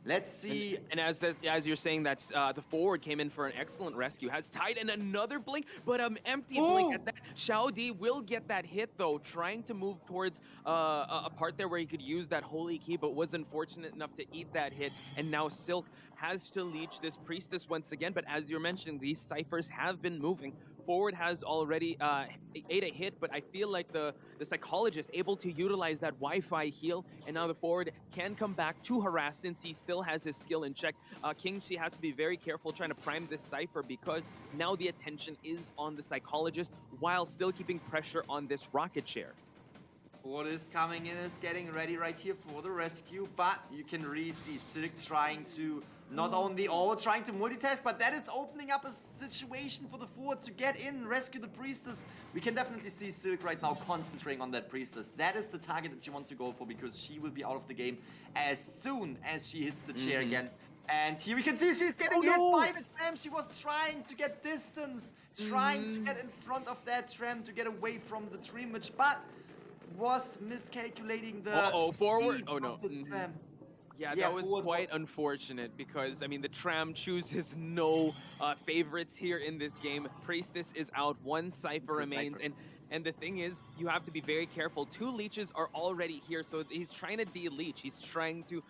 Let's see. And as you're saying, that's the forward came in for an excellent rescue, has tied and another blink, but empty blink at that. Xiao Di will get that hit though, trying to move towards a part there where he could use that holy key, but was unfortunate enough to eat that hit. And now Silk has to leech this Priestess once again, but as you're mentioning, these ciphers have been moving. Forward has already ate a hit, but I feel like the psychologist able to utilize that Wi-Fi heal, and now the forward can come back to harass since he still has his skill in check. King, she has to be very careful trying to prime this cipher, because now the attention is on the psychologist while still keeping pressure on this rocket chair. Ford is coming in, is getting ready right here for the rescue, but you can really see Silk trying to not only trying to multitask, but that is opening up a situation for the Ford to get in, rescue the Priestess. We can definitely see Silk right now concentrating on that Priestess. That is the target that you want to go for, because she will be out of the game as soon as she hits the chair again. And here we can see she's getting hit by the tram. She was trying to get distance, trying to get in front of that tram to get away from the Dreamwitch, but was miscalculating the forward. speed of the tram. Yeah, that was quite unfortunate because, I mean, the tram chooses no favorites here in this game. Priestess is out, one Cypher remains, and the thing is, you have to be very careful. 2 leeches are already here, so he's trying to de-leech. He's trying to,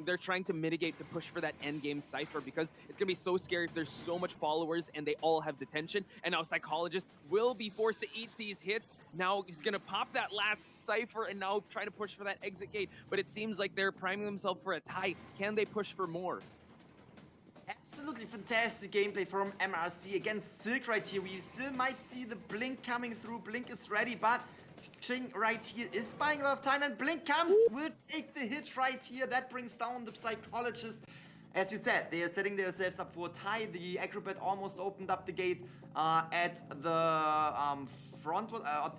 they're trying to mitigate the push for that endgame Cypher because it's gonna be so scary if there's so much followers and they all have detention. And now Psychologist will be forced to eat these hits. Now he's gonna pop that last Cypher and now try to push for that exit gate. But it seems like they're priming themselves for a tie. Can they push for more? Absolutely fantastic gameplay from MRC against Silk right here. We still might see the Blink coming through. Blink is ready, but Ching right here is buying a lot of time, and Blink comes, will take the hit right here. That brings down the Psychologist. As you said, they are setting themselves up for a tie. The Acrobat almost opened up the gate at the front,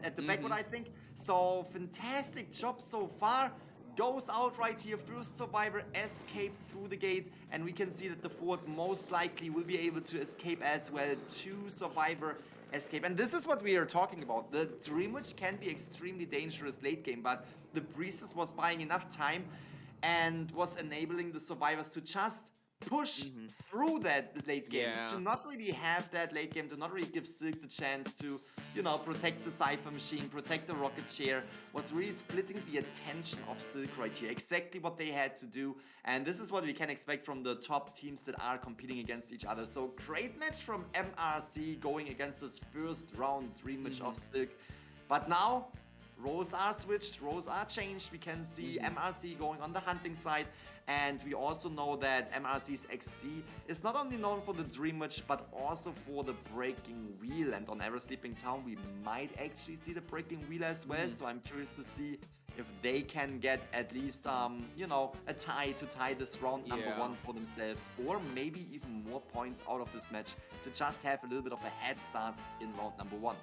at the backwood, I think. So fantastic job so far. Goes out right here. First survivor escaped through the gate, and we can see that the Ford most likely will be able to escape as well. 2 survivor escape, and this is what we are talking about. The Dreamwitch can be extremely dangerous late game, but the Priestess was buying enough time and was enabling the survivors to just push through that late game, to not really have that late game, to not really give Silk the chance to, you know, protect the Cypher machine, protect the rocket chair, was really splitting the attention of Silk right here. Exactly what they had to do, and this is what we can expect from the top teams that are competing against each other. So great match from MRC going against this first round Dreamwitch of Silk. But now, roles are switched, roles are changed. We can see MRC going on the hunting side, and we also know that MRC's XC is not only known for the Dreamwitch, but also for the Breaking Wheel. And on Ever Sleeping Town, we might actually see the Breaking Wheel as well. So I'm curious to see if they can get at least, you know, a tie to tie this round number 1 for themselves, or maybe even more points out of this match to just have a little bit of a head start in round number 1.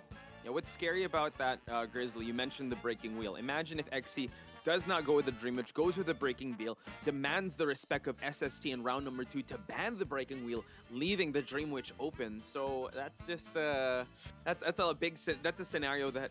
Yeah, what's scary about that, Grizzly, you mentioned the Breaking Wheel. Imagine if XC does not go with the Dreamwitch, goes with the Breaking Wheel, demands the respect of SST in round number 2 to ban the Breaking Wheel, leaving the Dreamwitch open. So that's just that's a scenario that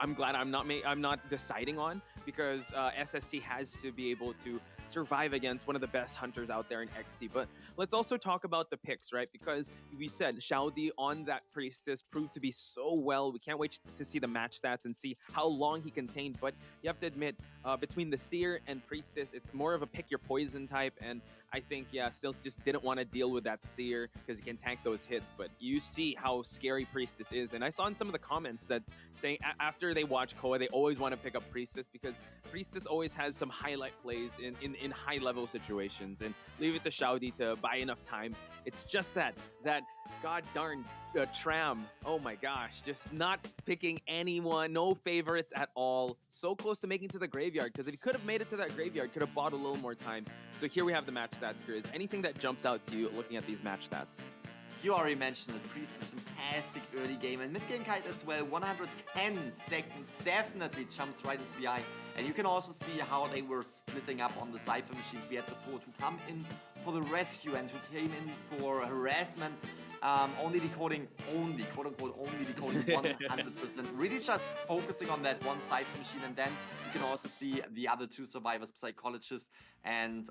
I'm glad I'm not deciding on, because SST has to be able to survive against one of the best hunters out there in XC. But let's also talk about the picks, right? Because we said Xiaodi on that Priestess proved to be so well. We can't wait to see the match stats and see how long he contained. But you have to admit, between the Seer and Priestess, it's more of a pick your poison type. And I think, yeah, Silk just didn't want to deal with that Seer because he can tank those hits. But you see how scary Priestess is. And I saw in some of the comments that saying after they watch COA, they always want to pick up Priestess because Priestess always has some highlight plays in high-level situations. And leave it to Xiaodi to buy enough time. It's just that god darn tram. Oh my gosh, just not picking anyone, no favorites at all. So close to making it to the graveyard, because if he could have made it to that graveyard, could have bought a little more time. So here we have the match stats, Grizz. Anything that jumps out to you looking at these match stats? You already mentioned it. Priestess, fantastic early game, and mid-game kite as well. 110 seconds definitely jumps right into the eye. And you can also see how they were splitting up on the Cypher machines. We had the Ford who come in for the rescue and who came in for harassment. Only decoding 100%. Really just focusing on that one Cypher machine, and then you can also see the other 2 survivors, Psychologist and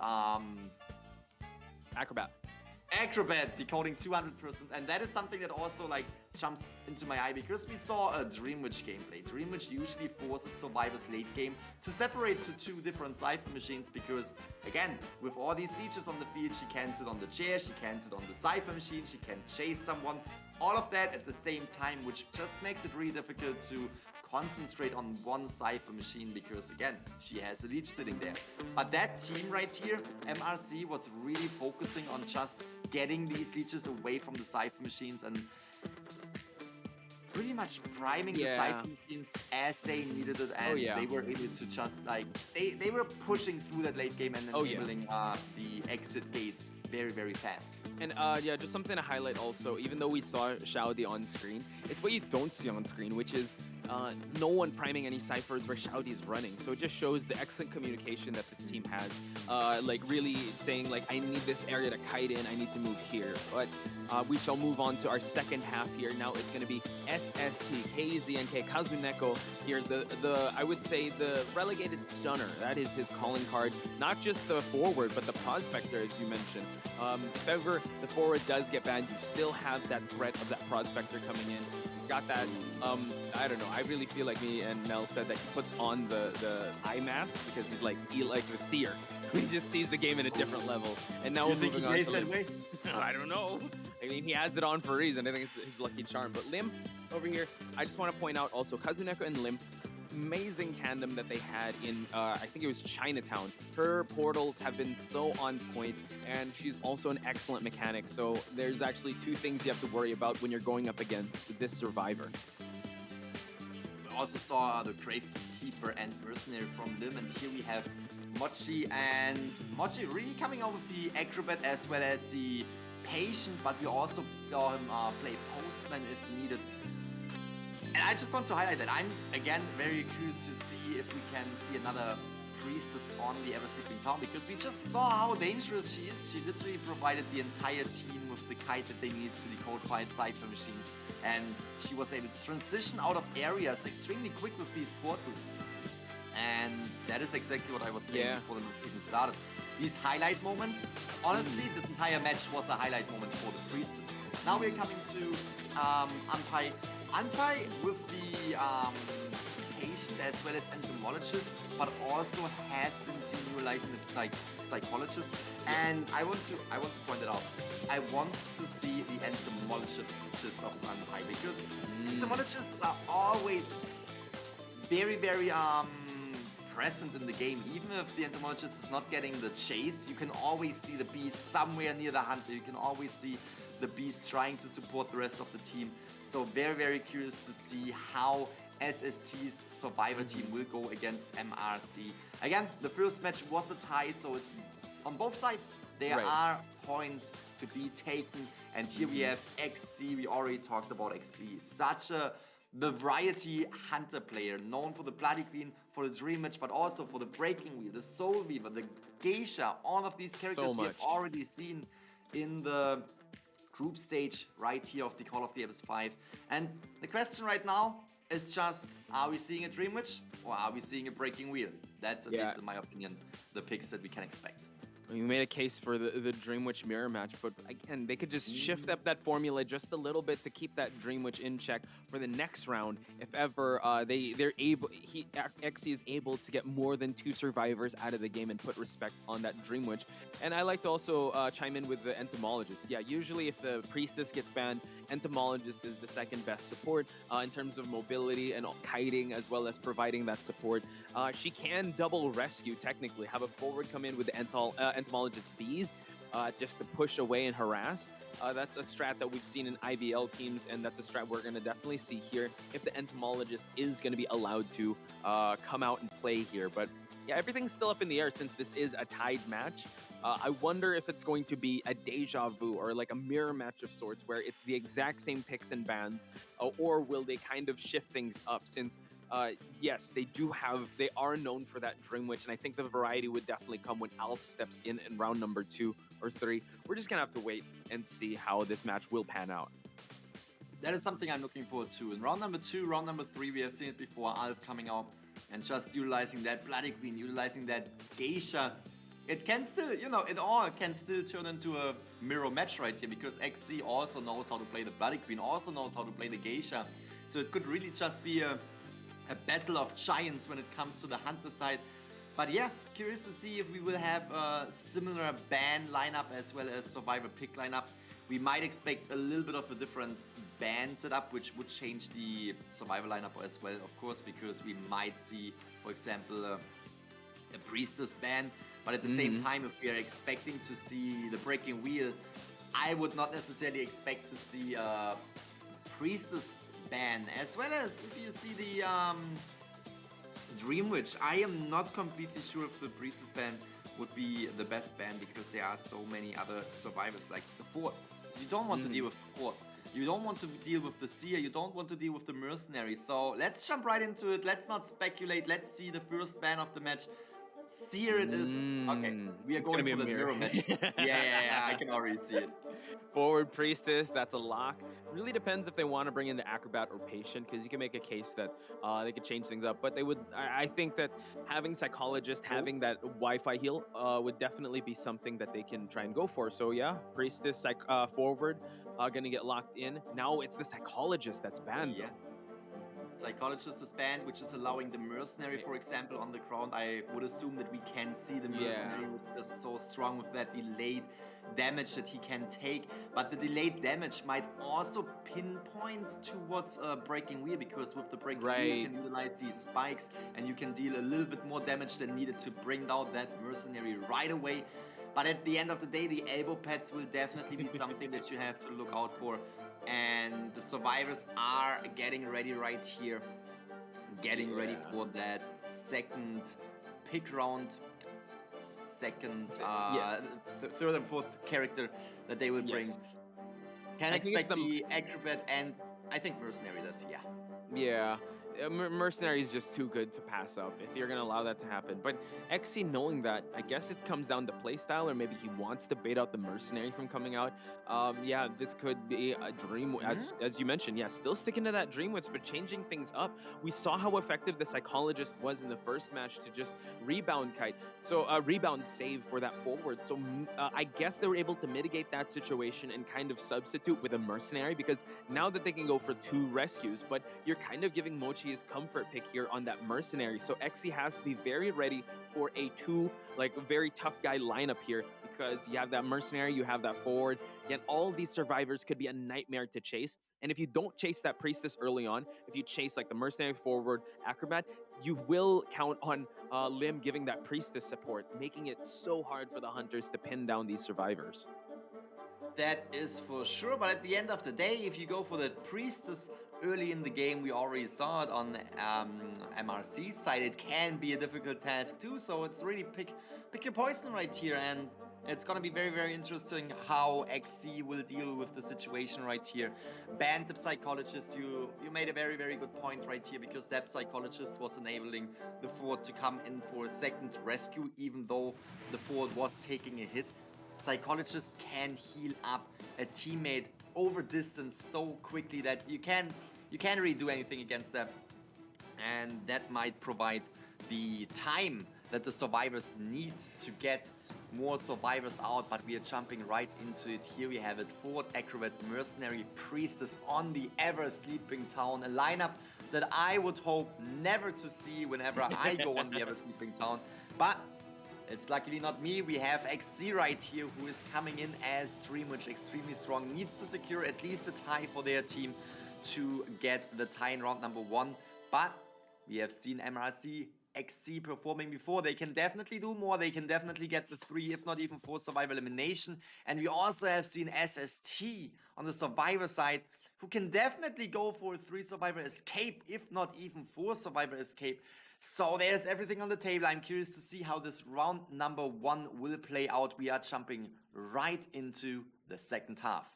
Acrobat decoding 200%, and that is something that also like jumps into my eye, because we saw a Dreamwitch gameplay. Dreamwitch usually forces survivors late game to separate to 2 different Cypher machines, because again, with all these leeches on the field, she can sit on the chair, she can sit on the Cypher machine, she can chase someone, all of that at the same time, which just makes it really difficult to concentrate on one Cypher machine, because again, she has a leech sitting there. But that team right here, MRC, was really focusing on just getting these leeches away from the Cypher machines, and pretty much priming the Cypher machines as they needed it, and they were able to just like they were pushing through that late game and enabling the exit gates very, very fast. And yeah, just something to highlight also, even though we saw Xiaodi on screen, it's what you don't see on screen, which is no one priming any ciphers where Xiaodi is running. So it just shows the excellent communication that this team has, like really saying like, I need this area to kite in, I need to move here. But we shall move on to our second half here. Now it's going to be SST, KZNK, Kazuneko here. The I would say the relegated stunner. That is his calling card. Not just the forward, but the prospector, as you mentioned. If ever the forward does get banned, you still have that threat of that prospector coming in. He's got that, I don't know, I really feel like me and Mel said that he puts on the eye mask because he's like the seer. He just sees the game in a different level. And now we're moving on to Lim. I don't know. I mean, he has it on for a reason. I think it's his lucky charm. But Lim over here, I just want to point out also Kazuneko and Lim, amazing tandem that they had in, I think it was Chinatown. Her portals have been so on point, and she's also an excellent mechanic. So there's actually two things you have to worry about when you're going up against this survivor. We also saw the Gravekeeper and Mercenary from Lim, and here we have Mochi, and Mochi really coming out with the Acrobat as well as the Patient, but we also saw him play Postman if needed. And I just want to highlight that I'm, again, very curious to see if we can see another Priestess on the Ever-Sleeping Town, because we just saw how dangerous she is. She literally provided the entire team with the kite that they needed to the Code 5 Cypher machines, and she was able to transition out of areas extremely quick with these portals. And that is exactly what I was saying before the match even started. These highlight moments, honestly, this entire match was a highlight moment for the Priestess. Now we're coming to Anpai. Anpai with the Patient as well as Entomologist, but also has been seen utilizing the Psychologist. And I want to point it out. I want to see the Entomologist of Anpai, because Entomologists are always very, very present in the game. Even if the Entomologist is not getting the chase, you can always see the beast somewhere near the hunter. You can always see the beast trying to support the rest of the team. So very, very curious to see how SST's Survivor team will go against MRC. Again, the first match was a tie, so it's on both sides. There are points to be taken. And here we have XC. We already talked about XC. Such a variety hunter player, known for the Bloody Queen, for the Dream Match, but also for the Breaking Wheel, the Soul Weaver, the Geisha. All of these characters we have already seen in the group stage right here of the Call of the Abyss 5. And the question right now is just, are we seeing a Dream Witch or are we seeing a Breaking Wheel? That's at least, in my opinion, the picks that we can expect. You made a case for the Dream Witch mirror match, but again, they could just shift up that formula just a little bit to keep that Dream Witch in check for the next round. If ever XC is able to get more than 2 survivors out of the game and put respect on that Dream Witch. And I like to also chime in with the Entomologist. Yeah, usually if the Priestess gets banned, Entomologist is the second best support in terms of mobility and kiting, as well as providing that support. She can double rescue, technically, have a forward come in with the Entomologist Bees just to push away and harass. That's a strat that we've seen in IVL teams, and that's a strat we're going to definitely see here if the Entomologist is going to be allowed to come out and play here. But yeah, everything's still up in the air since this is a tied match. I wonder if it's going to be a deja vu or like a mirror match of sorts where it's the exact same picks and bans, or will they kind of shift things up since yes, they are known for that Dream Witch, and I think the variety would definitely come when Alf steps in round number 2 or 3. We're just gonna have to wait and see how this match will pan out. That is something I'm looking forward to. In round number 2, round number 3, we have seen it before, Alf coming out and just utilizing that Bloody Queen, utilizing that Geisha. It can still, it all can still turn into a mirror match right here, because XC also knows how to play the Bloody Queen, also knows how to play the Geisha. So it could really just be a battle of giants when it comes to the Hunter side. But yeah, curious to see if we will have a similar ban lineup as well as Survivor pick lineup. We might expect a little bit of a different ban setup, which would change the Survivor lineup as well, of course, because we might see, for example, a Priestess ban. But at the same time, if we are expecting to see the Breaking Wheel, I would not necessarily expect to see a Priestess ban, as well as if you see the Dream Witch. I am not completely sure if the Priestess ban would be the best ban because there are so many other survivors like the Fort. You don't want to deal with the Fort. You don't want to deal with the Seer. You don't want to deal with the Mercenary. So let's jump right into it. Let's not speculate. Let's see the first ban of the match. Seer it is. Okay, we are going for the mirror match. Yeah, I can already see it. Forward Priestess, that's a lock. Really depends if they want to bring in the Acrobat or Patient, because you can make a case that they could change things up. But they would, I think that having Psychologist, having that Wi-Fi heal would definitely be something that they can try and go for. So yeah, Priestess, Forward, gonna get locked in. Now it's the Psychologist that's banned. Yeah. Psychologist is banned, which is allowing the Mercenary, for example, on the ground. I would assume that we can see the Mercenary was just so strong with that delayed damage that he can take. But the delayed damage might also pinpoint towards Breaking Wheel, because with the Breaking Wheel you can utilize these spikes and you can deal a little bit more damage than needed to bring down that Mercenary right away. But at the end of the day, the elbow pads will definitely be something that you have to look out for. And the survivors are getting ready right here. Getting ready for that second pick round. Second, third and fourth character that they will bring. Can expect the Acrobat and I think Mercenary does, yeah. Yeah. Mercenary is just too good to pass up if you're going to allow that to happen. But XC knowing that, I guess it comes down to playstyle, or maybe he wants to bait out the Mercenary from coming out. Yeah, this could be a Dream, as you mentioned. Yeah, still sticking to that Dream Witch, but changing things up. We saw how effective the Psychologist was in the first match to just rebound kite. So rebound save for that Forward. So I guess they were able to mitigate that situation and kind of substitute with a Mercenary, because now that they can go for 2 rescues, but you're kind of giving Mochi his comfort pick here on that Mercenary. So XC has to be very ready for a very tough guy lineup here, because you have that Mercenary, you have that Forward, and all these survivors could be a nightmare to chase. And if you don't chase that Priestess early on, if you chase like the Mercenary, Forward, Acrobat, you will count on Lim giving that Priestess support, making it so hard for the Hunters to pin down these survivors. That is for sure, but at the end of the day, if you go for the Priestess early in the game, we already saw it on MRC side, it can be a difficult task too, so it's really pick your poison right here, and it's gonna be very, very interesting how XC will deal with the situation right here. Ban the Psychologist, you made a very, very good point right here, because that Psychologist was enabling the Ford to come in for a second rescue, even though the Ford was taking a hit. Psychologists can heal up a teammate over distance so quickly that you can't really do anything against them, and that might provide the time that the survivors need to get more survivors out. But we are jumping right into it. Here we have it: Ford, Acrobat, Mercenary, Priestess on the ever sleeping town, a lineup that I would hope never to see whenever I go on the ever sleeping town, but it's luckily not me. We have XC right here, who is coming in as Dream Witch, extremely strong, needs to secure at least a tie for their team to get the tie in round number 1. But we have seen MRC XC performing before. They can definitely do more. They can definitely get the 3, if not even 4 survivor elimination. And we also have seen SST on the survivor side, who can definitely go for a 3 survivor escape, if not even 4 survivor escape. So there's everything on the table. I'm curious to see how this round number 1 will play out. We are jumping right into the second half.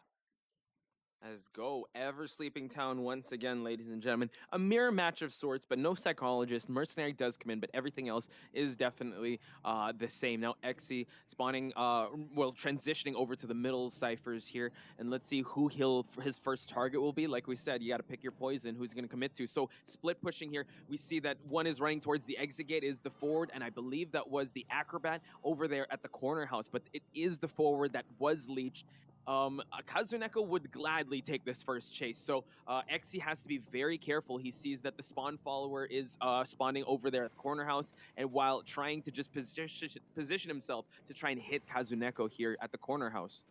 Let's go. Ever Sleeping Town once again, ladies and gentlemen. A mirror match of sorts, but no Psychologist. Mercenary does come in, but everything else is definitely the same. Now, XC spawning, transitioning over to the middle ciphers here, and let's see who his first target will be. Like we said, you got to pick your poison, who's going to commit to. So, split pushing here. We see that one is running towards the exit gate, is the Forward, and I believe that was the Acrobat over there at the corner house, but it is the Forward that was leeched. Kazuneko would gladly take this first chase, so XC has to be very careful. He sees that the spawn follower is spawning over there at the corner house, and while trying to just position himself to try and hit Kazuneko here at the corner house.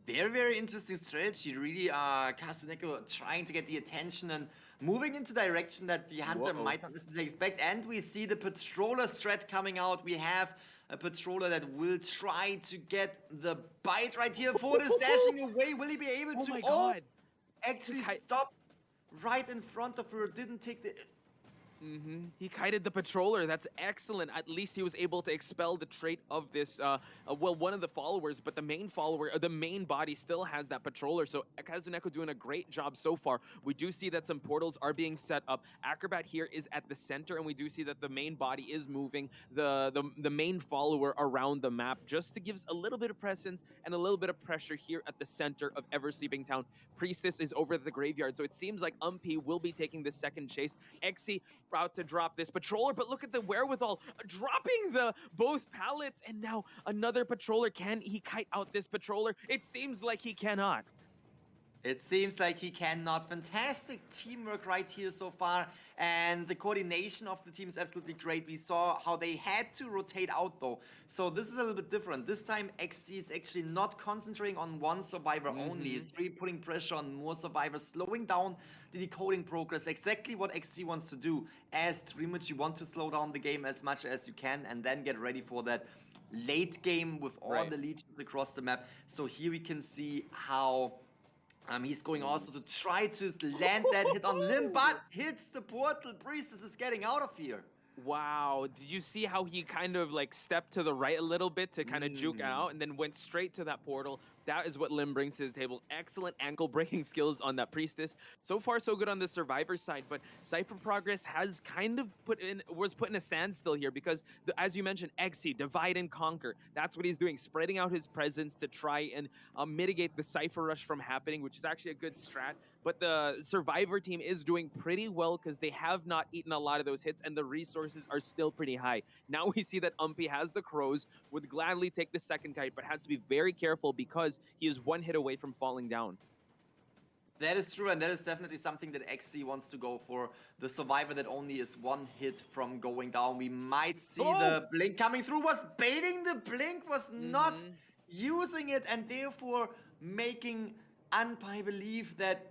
Very, very interesting strategy. Really, Kazuneko trying to get the attention and moving into direction that the Hunter might not necessarily expect. And we see the Patroller strat coming out. We have a Patroller that will try to get the bite right here. Ford is dashing away. Will he be able to? Oh my god! Actually stop right in front of her, didn't take the... He kited the patroller. That's excellent. At least he was able to expel the trait of this, well, one of the followers, but the main follower, the main body still has that patroller. So Kazuneko doing a great job so far. We do see that some portals are being set up. Acrobat here is at the center, and we do see that the main body is moving the main follower around the map, just to give a little bit of presence and a little bit of pressure here at the center of Ever Sleeping Town. Priestess is over at the graveyard, so it seems like Umpi will be taking the second chase. Exi about to drop this patroller, but look at the wherewithal, dropping the both pallets, and now another patroller. Can he kite out this patroller? It seems like he cannot. It seems like he cannot. Fantastic teamwork right here so far, and the coordination of the team is absolutely great. We saw how they had to rotate out though, so this is a little bit different. This time XC is actually not concentrating on one survivor only. It's really putting pressure on more survivors, slowing down the decoding progress. Exactly what XC wants to do. As Dreamwitch, you want to slow down the game as much as you can and then get ready for that late game with all the legions across the map. So here we can see how he's going also to try to land that hit on Lim, but hits the portal. Priestess is getting out of here. Wow, did you see how he kind of like stepped to the right a little bit to kind of juke out and then went straight to that portal? That is what Lim brings to the table. Excellent ankle breaking skills on that Priestess. So far, so good on the survivor side, but Cypher Progress has kind of was put in a standstill here because, as you mentioned, Exi, divide and conquer. That's what he's doing, spreading out his presence to try and mitigate the Cypher Rush from happening, which is actually a good strat. But the survivor team is doing pretty well because they have not eaten a lot of those hits and the resources are still pretty high. Now we see that Umpi has the crows, would gladly take the second kite, but has to be very careful because he is one hit away from falling down. That is true, and that is definitely something that XC wants to go for. The survivor that only is one hit from going down. We might see the blink coming through. Was baiting the blink, was not using it, and therefore making Unpi believe that,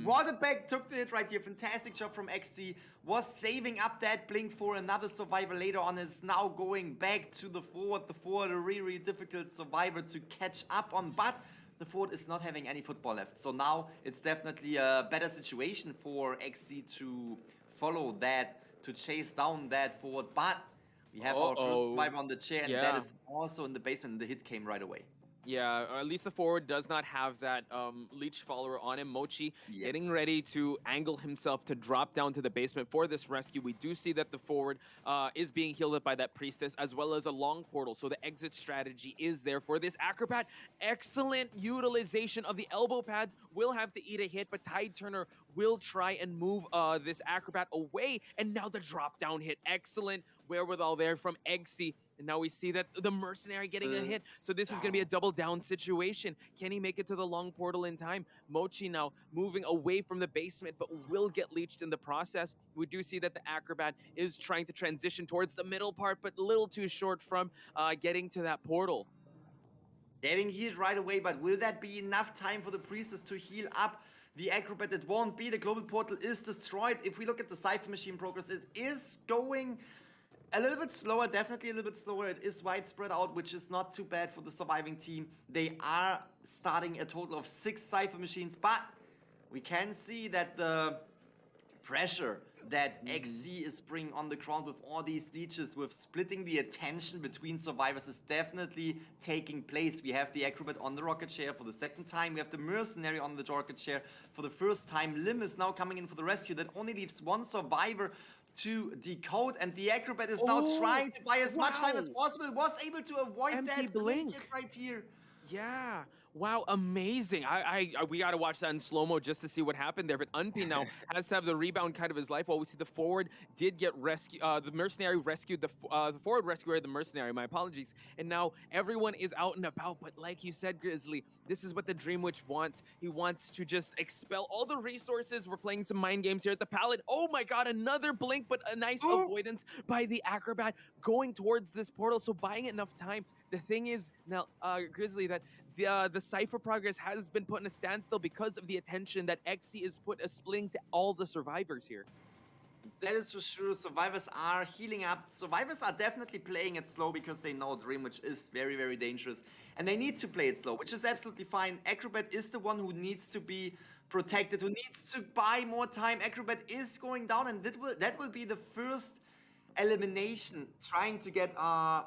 Waterback took the hit right here. Fantastic job from XC. Was saving up that blink for another survivor later on. Is now going back to the forward. The forward, a really, really difficult survivor to catch up on. But the forward is not having any football left. So now it's definitely a better situation for XC to follow that, to chase down that forward. But we have our first survivor on the chair. And that is also in the basement. The hit came right away. Yeah, or at least the forward does not have that leech follower on him. Mochi getting ready to angle himself to drop down to the basement for this rescue. We do see that the forward is being healed up by that Priestess, as well as a long portal. So the exit strategy is there for this Acrobat. Excellent utilization of the elbow pads. Will have to eat a hit, but Tide Turner will try and move this Acrobat away. And now the drop down hit. Excellent wherewithal there from Eggsy. And now we see that the mercenary getting a hit. So this is going to be a double down situation. Can he make it to the long portal in time? Mochi now moving away from the basement, but will get leeched in the process. We do see that the Acrobat is trying to transition towards the middle part, but a little too short from getting to that portal. Getting healed right away, but will that be enough time for the Priestess to heal up the Acrobat? It won't be. The global portal is destroyed. If we look at the Cypher Machine progress, it is going a little bit slower, definitely a little bit slower. It is widespread out, which is not too bad for the surviving team. They are starting a total of 6 Cypher Machines, but we can see that the pressure that XC is bringing on the ground with all these leeches, with splitting the attention between survivors, is definitely taking place. We have the Acrobat on the rocket chair for the second time. We have the mercenary on the rocket chair for the first time. Lim is now coming in for the rescue. That only leaves one survivor to decode, and the Acrobat is now trying to buy as much time as possible. Was able to avoid that blink right here. Yeah. Wow, amazing. We got to watch that in slow-mo just to see what happened there. But Unpi now has to have the rebound kind of his life. While we see the forward did get rescued. The mercenary rescued the forward rescued the mercenary. My apologies. And now everyone is out and about. But like you said, Grizzly, this is what the Dream Witch wants. He wants to just expel all the resources. We're playing some mind games here at the pallet. Oh my god, another blink, but a nice avoidance by the Acrobat going towards this portal. So buying enough time. The thing is, now, Grizzly, that the Cypher progress has been put in a standstill because of the attention that XC is splitting to all the survivors here. That is for sure. Survivors are healing up. Survivors are definitely playing it slow because they know Dream Witch is very, very dangerous. And they need to play it slow, which is absolutely fine. Acrobat is the one who needs to be protected, who needs to buy more time. Acrobat is going down, and that will be the first elimination, trying to get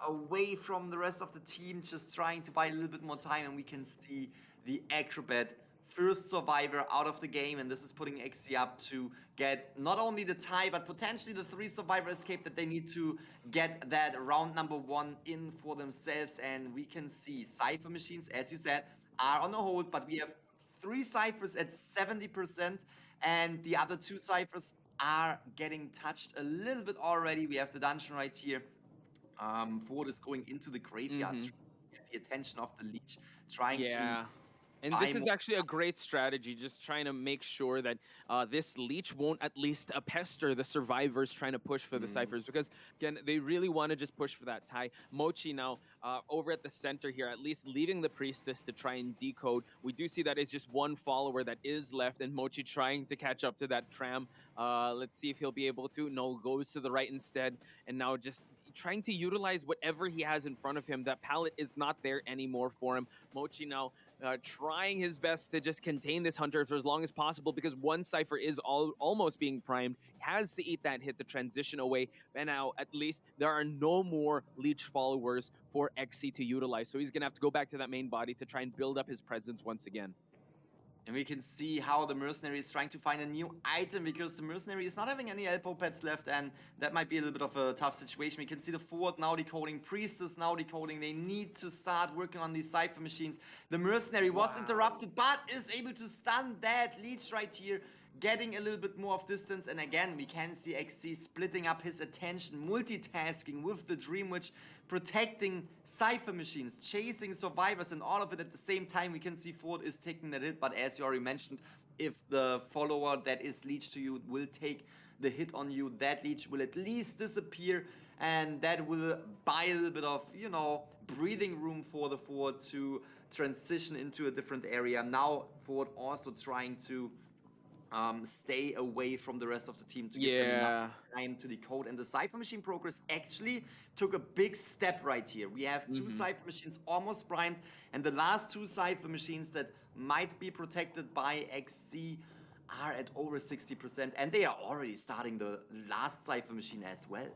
away from the rest of the team, just trying to buy a little bit more time, and we can see the Acrobat first survivor out of the game, and this is putting XC up to get not only the tie, but potentially the 3 survivor escape that they need to get that round number 1 in for themselves. And we can see Cypher machines, as you said, are on a hold, but we have 3 ciphers at 70%, and the other 2 ciphers are getting touched a little bit already. We have the dungeon right here. Ford is going into the graveyard, trying to get the attention of the leech, trying to... And this is actually a great strategy, just trying to make sure that this leech won't at least pester the survivors trying to push for the ciphers, because again, they really want to just push for that tie. Mochi now over at the center here, at least leaving the priestess to try and decode. We do see that it's just 1 follower that is left, and Mochi trying to catch up to that tram. Let's see if he'll be able to. No, goes to the right instead, and now just trying to utilize whatever he has in front of him. That pallet is not there anymore for him. Mochi now trying his best to just contain this hunter for as long as possible, because 1 cipher is almost being primed. Has to eat that hit to transition away, and now at least there are no more leech followers for XC to utilize, so he's gonna have to go back to that main body to try and build up his presence once again. And we can see how the mercenary is trying to find a new item, because the mercenary is not having any elbow pads left, and that might be a little bit of a tough situation. We can see the Ford now decoding, priestess now decoding. They need to start working on these cipher machines. The mercenary was interrupted, but is able to stun that leech right here, getting a little bit more of distance. And again, we can see XC splitting up his attention, multitasking with the Dream Witch, protecting cipher machines, chasing survivors, and all of it at the same time. We can see Ford is taking that hit, but as you already mentioned, if the follower that is leech to you will take the hit on you, that leech will at least disappear, and that will buy a little bit of, you know, breathing room for the Ford to transition into a different area. Now Ford also trying to stay away from the rest of the team to give them enough time to decode. And the cipher machine progress actually took a big step right here. We have 2 cipher machines almost primed, and the last 2 cipher machines that might be protected by XC are at over 60%, and they are already starting the last cipher machine as well.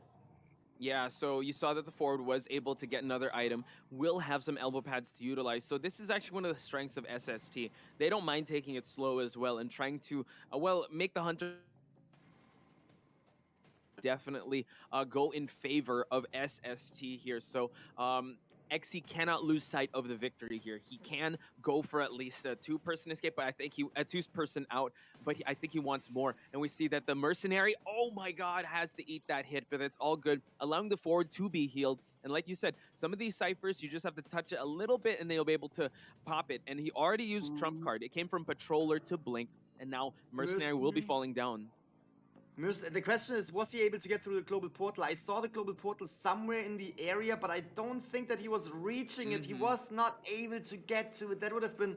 Yeah, so you saw that the forward was able to get another item, will have some elbow pads to utilize. So this is actually one of the strengths of SST. They don't mind taking it slow as well and trying to, well, make the hunter definitely go in favor of SST here. So XC cannot lose sight of the victory here. He can go for at least a 2-person escape, but I think he a 2-person out, but I think he wants more. And we see that the mercenary, oh my god, has to eat that hit, but it's all good, allowing the forward to be healed. And like you said, some of these ciphers, you just have to touch it a little bit and they'll be able to pop it. And he already used trump card. It came from patroller to blink, and now mercenary will be falling down. The question is, was he able to get through the global portal? I saw the global portal somewhere in the area, but I don't think that he was reaching it. He was not able to get to it. That would have been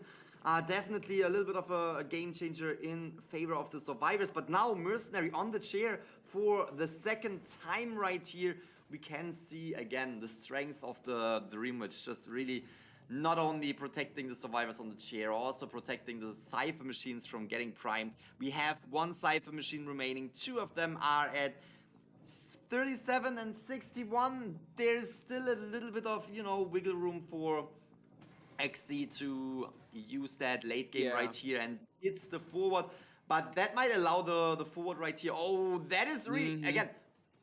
definitely a little bit of a game changer in favor of the survivors. But now mercenary on the chair for the 2nd time right here. We can see again the strength of the Dream Witch, just really not only protecting the survivors on the chair, also protecting the cipher machines from getting primed. We have 1 cipher machine remaining. 2 of them are at 37 and 61. There's still a little bit of, you know, wiggle room for XC to use that late game right here, and it's the forward. But that might allow the forward right here. Oh, that is really, again,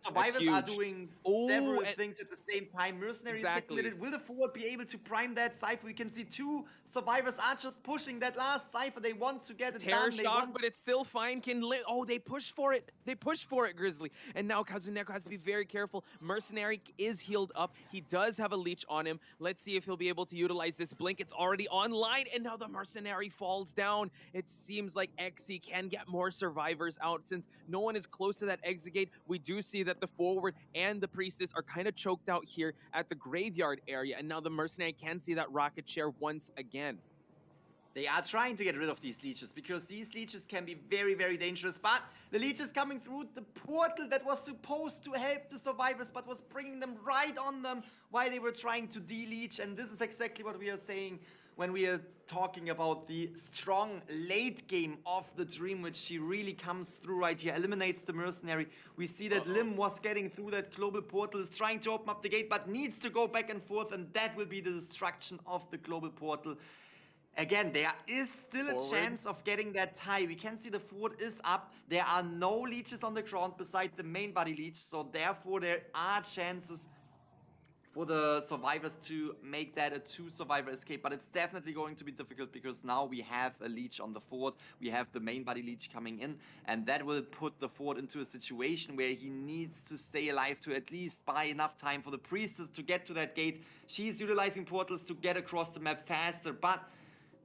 survivors are doing several things at the same time. Mercenary is taking it. Will the forward be able to prime that cipher? We can see 2 survivors are just pushing that last cipher. They want to get it Terror done. shock, but it's still fine. Oh, they push for it. They push for it, Grizzly. And now Kazuneko has to be very careful. Mercenary is healed up. He does have a leech on him. Let's see if he'll be able to utilize this blink. It's already online, and now the mercenary falls down. It seems like XC can get more survivors out. Since no one is close to that exit gate, we do see that the forward and the priestess are kind of choked out here at the graveyard area, and now the mercenary can see that rocket chair once again. They are trying to get rid of these leeches, because these leeches can be very, very dangerous. But the leech is coming through the portal that was supposed to help the survivors, but was bringing them right on them while they were trying to de-leech. And this is exactly what we are saying. when we are talking about the strong late game of the Dream, which she really comes through right here, eliminates the Mercenary. We see that Lim was getting through that global portal, is trying to open up the gate, but needs to go back and forth, and that will be the destruction of the global portal. Again, there is still a chance of getting that tie. We can see the forward is up. There are no leeches on the ground beside the main body leech, so therefore there are chances for the survivors to make that a 2-survivor escape, but it's definitely going to be difficult because now we have a leech on the forward, we have the main body leech coming in, and that will put the forward into a situation where he needs to stay alive to at least buy enough time for the priestess to get to that gate. She's utilizing portals to get across the map faster, but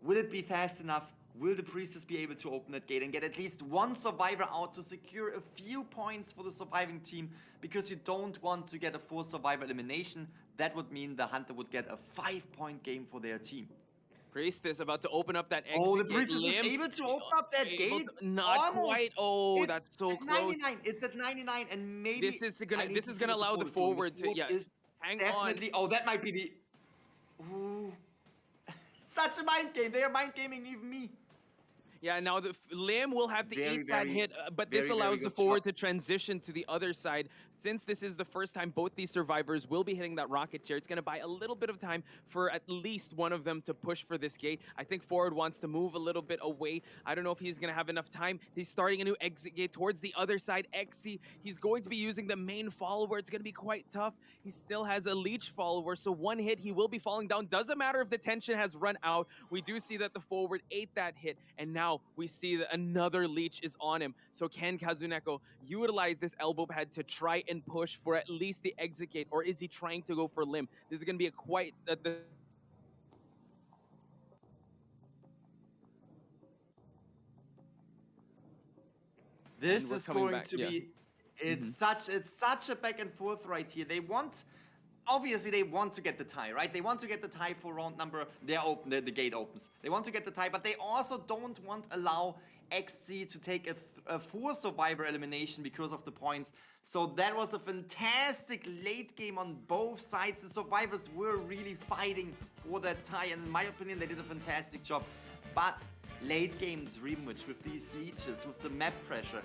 will it be fast enough? Will the priestess be able to open that gate and get at least one survivor out to secure a few points for the surviving team? Because you don't want to get a 4-survivor elimination. That would mean the hunter would get a 5-point game for their team. Priestess about to open up that exit. Oh, the priestess is able to open up that gate. Not quite. Oh, that's so close. 99. It's at 99, and maybe this is gonna allow the forward to hang on. Oh, that might be the. Ooh. Such a mind game. They are mind gaming even me. Yeah, now the Lim will have to eat that hit, but this allows the forward to transition to the other side. Since this is the first time both these survivors will be hitting that rocket chair, it's going to buy a little bit of time for at least one of them to push for this gate. I think forward wants to move a little bit away. I don't know if he's going to have enough time. He's starting a new exit gate towards the other side. Xe, he's going to be using the main follower. It's going to be quite tough. He still has a leech follower, so one hit, he will be falling down. Doesn't matter if the tension has run out. We do see that the forward ate that hit, and now we see that another leech is on him. So can Kazuneko utilize this elbow pad to try and push for at least the exit gate, or is he trying to go for Lim? This is going to be a quite... This is going to be... It's such a back and forth right here. They want... Obviously, they want to get the tie, right? They want to get the tie for round number. They're open. The gate opens. They want to get the tie, but they also don't want to allow XC to take a 4-survivor elimination because of the points. So that was a fantastic late game on both sides. The survivors were really fighting for that tie, and in my opinion, they did a fantastic job. But late game Dream Witch with these leeches, with the map pressure,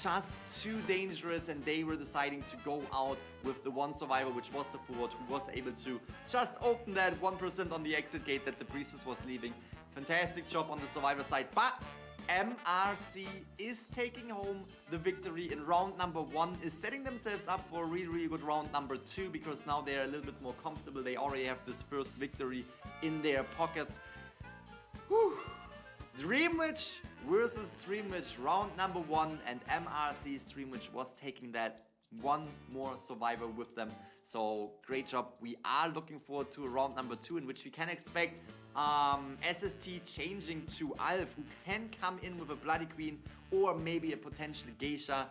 just too dangerous, and they were deciding to go out with the 1 survivor, which was the forward, who was able to just open that 1% on the exit gate that the priestess was leaving. Fantastic job on the survivor side, but MRC is taking home the victory in round number 1, is setting themselves up for a really, really good round number 2, because now they're a little bit more comfortable. They already have this first victory in their pockets. Whew. Dream Witch versus Dream Witch, round number 1, and MRC's Dream Witch was taking that one more survivor with them. So great job. We are looking forward to round number 2, in which we can expect SST changing to Alf, who can come in with a Bloody Queen or maybe a potential Geisha.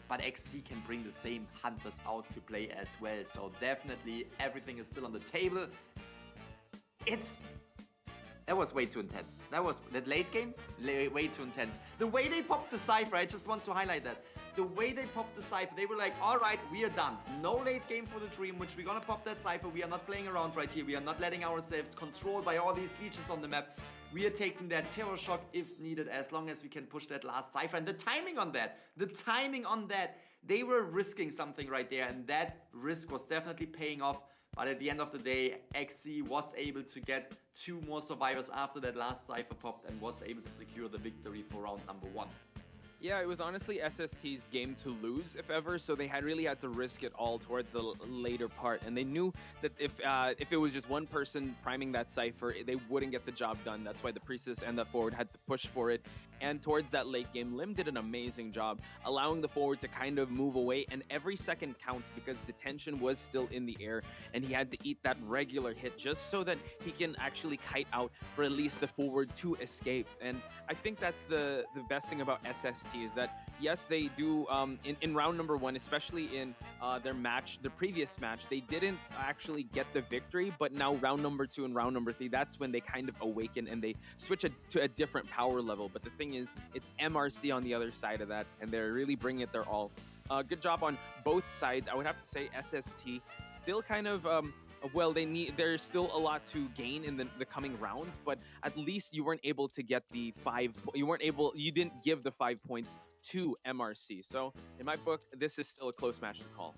But XC can bring the same hunters out to play as well. So definitely everything is still on the table. That was way too intense. That late game, way too intense. The way they popped the Cypher, I just want to highlight that. The way they popped the Cypher, they were like, all right, we are done. No late game for the Dream Witch. We're gonna pop that Cypher. We are not playing around right here. We are not letting ourselves controlled by all these leeches on the map. We are taking that terror shock if needed, as long as we can push that last Cypher. And the timing on that, they were risking something right there, and that risk was definitely paying off. But at the end of the day, XC was able to get 2 more survivors after that last Cypher popped and was able to secure the victory for round number 1. Yeah, it was honestly SST's game to lose, if ever, so they really had to risk it all towards the later part, and they knew that if it was just one person priming that Cypher, they wouldn't get the job done. That's why the Priestess and the forward had to push for it, and towards that late game, Lim did an amazing job, allowing the forward to kind of move away, and every second counts because the tension was still in the air, and he had to eat that regular hit just so that he can actually kite out for at least the forward to escape. And I think that's the best thing about SST, is that yes, they do in round number 1, especially in their previous match, they didn't actually get the victory, but now round number 2 and round number 3, that's when they kind of awaken and they switch to a different power level. But the thing is, it's MRC on the other side of that, and they're really bringing it their all. Good job on both sides. I would have to say SST still kind of well, there's still a lot to gain in the coming rounds, but at least you weren't able to get the you didn't give the 5 points to MRC. So in my book, this is still a close match to call.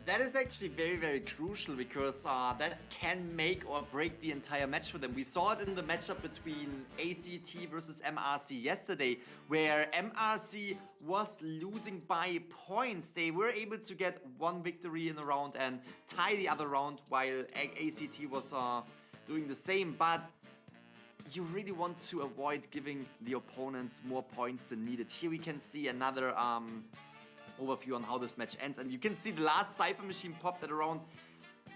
That is actually very, very crucial because that can make or break the entire match for them. We saw it in the matchup between ACT versus MRC yesterday, where MRC was losing by points. They were able to get one victory in a round and tie the other round, while ACT was doing the same. But you really want to avoid giving the opponents more points than needed. Here we can see another overview on how this match ends, and you can see the last Cypher Machine popped at around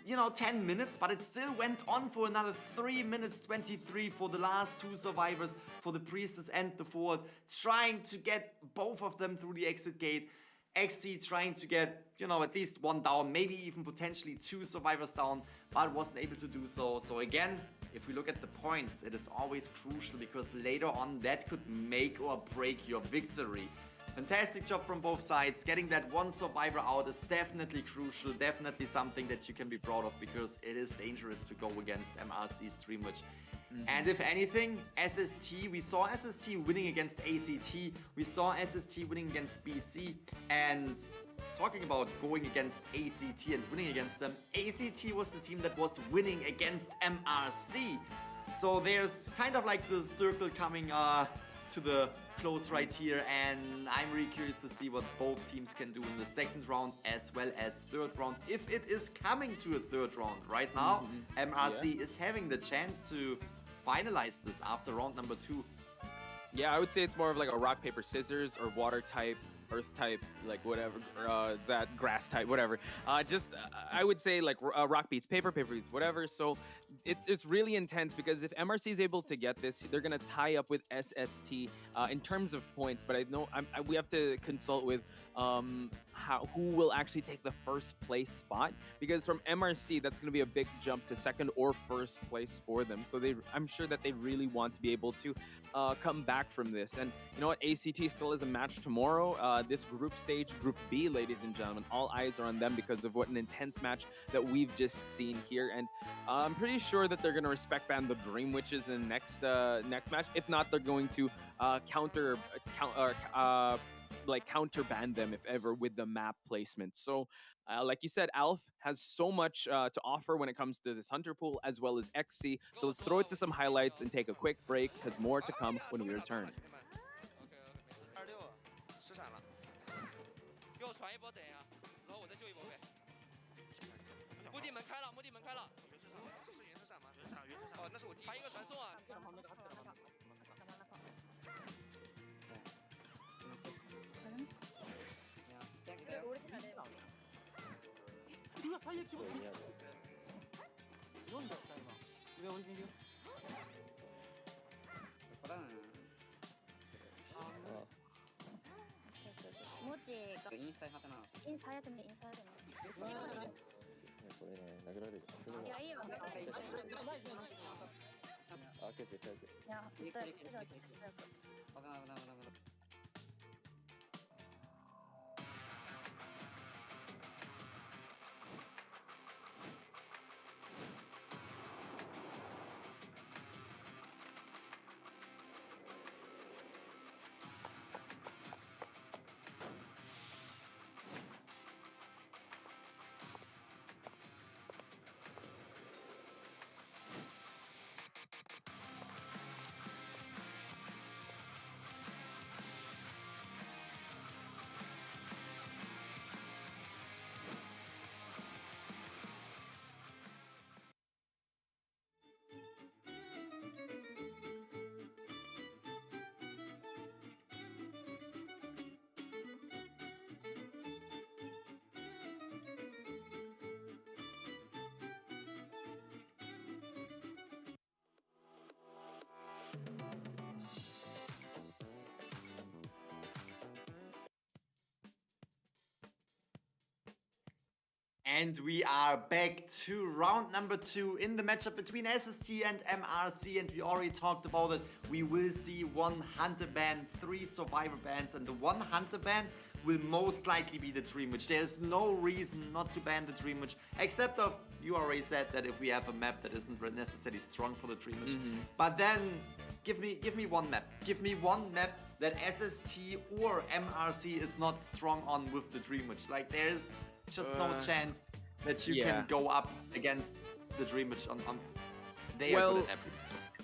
10 minutes, but it still went on for another 3 minutes 23 for the last two survivors, for the Priestess and the Forward, trying to get both of them through the exit gate. XC trying to get, at least one down, maybe even potentially two survivors down, but wasn't able to do so. So again, if we look at the points, it is always crucial because later on that could make or break your victory. Fantastic job from both sides. Getting that one survivor out is definitely crucial, definitely something that you can be proud of because it is dangerous to go against MRC's Dreamwitch. And if anything, SST, we saw SST winning against ACT, we saw SST winning against BC, and talking about going against ACT and winning against them, ACT was the team that was winning against MRC. So there's kind of like the circle coming to the close right here, and I'm really curious to see what both teams can do in the second round as well as third round, if it is coming to a third round. Right now, MRC is having the chance to finalize this after round number 2. Yeah, I would say it's more of like a rock, paper, scissors, or water type, earth type, like whatever, is that grass type, whatever. I would say like rock beats paper, paper beats whatever. So it's really intense because if MRC is able to get this, they're gonna tie up with SST in terms of points. But I know we have to consult with who will actually take the first place spot, because from MRC that's going to be a big jump to second or first place for them. So I'm sure that they really want to be able to come back from this. And you know what, ACT still is a match tomorrow. This group stage, Group B, ladies and gentlemen, all eyes are on them because of what an intense match that we've just seen here. And I'm pretty sure that they're going to respect ban the Dream Witches in next match. If not, they're going to counter ban them if ever with the map placement. So like you said, Alf has so much to offer when it comes to this Hunter pool as well as XC. So let's throw it to some highlights and take a quick break because more to come when we return. And we are back to round number 2 in the matchup between SST and MRC, and we already talked about it. We will see one Hunter ban, 3 survivor bans, and the one Hunter ban will most likely be the Dreamwitch. There's no reason not to ban the Dreamwitch, except of, You already said that if we have a map that isn't necessarily strong for the Dream Witch. Mm-hmm. But then, give me one map. Give me one map that SST or MRC is not strong on with the Dream Witch. Like, there's just no chance that you can go up against the Dream Witch on they are good at everything.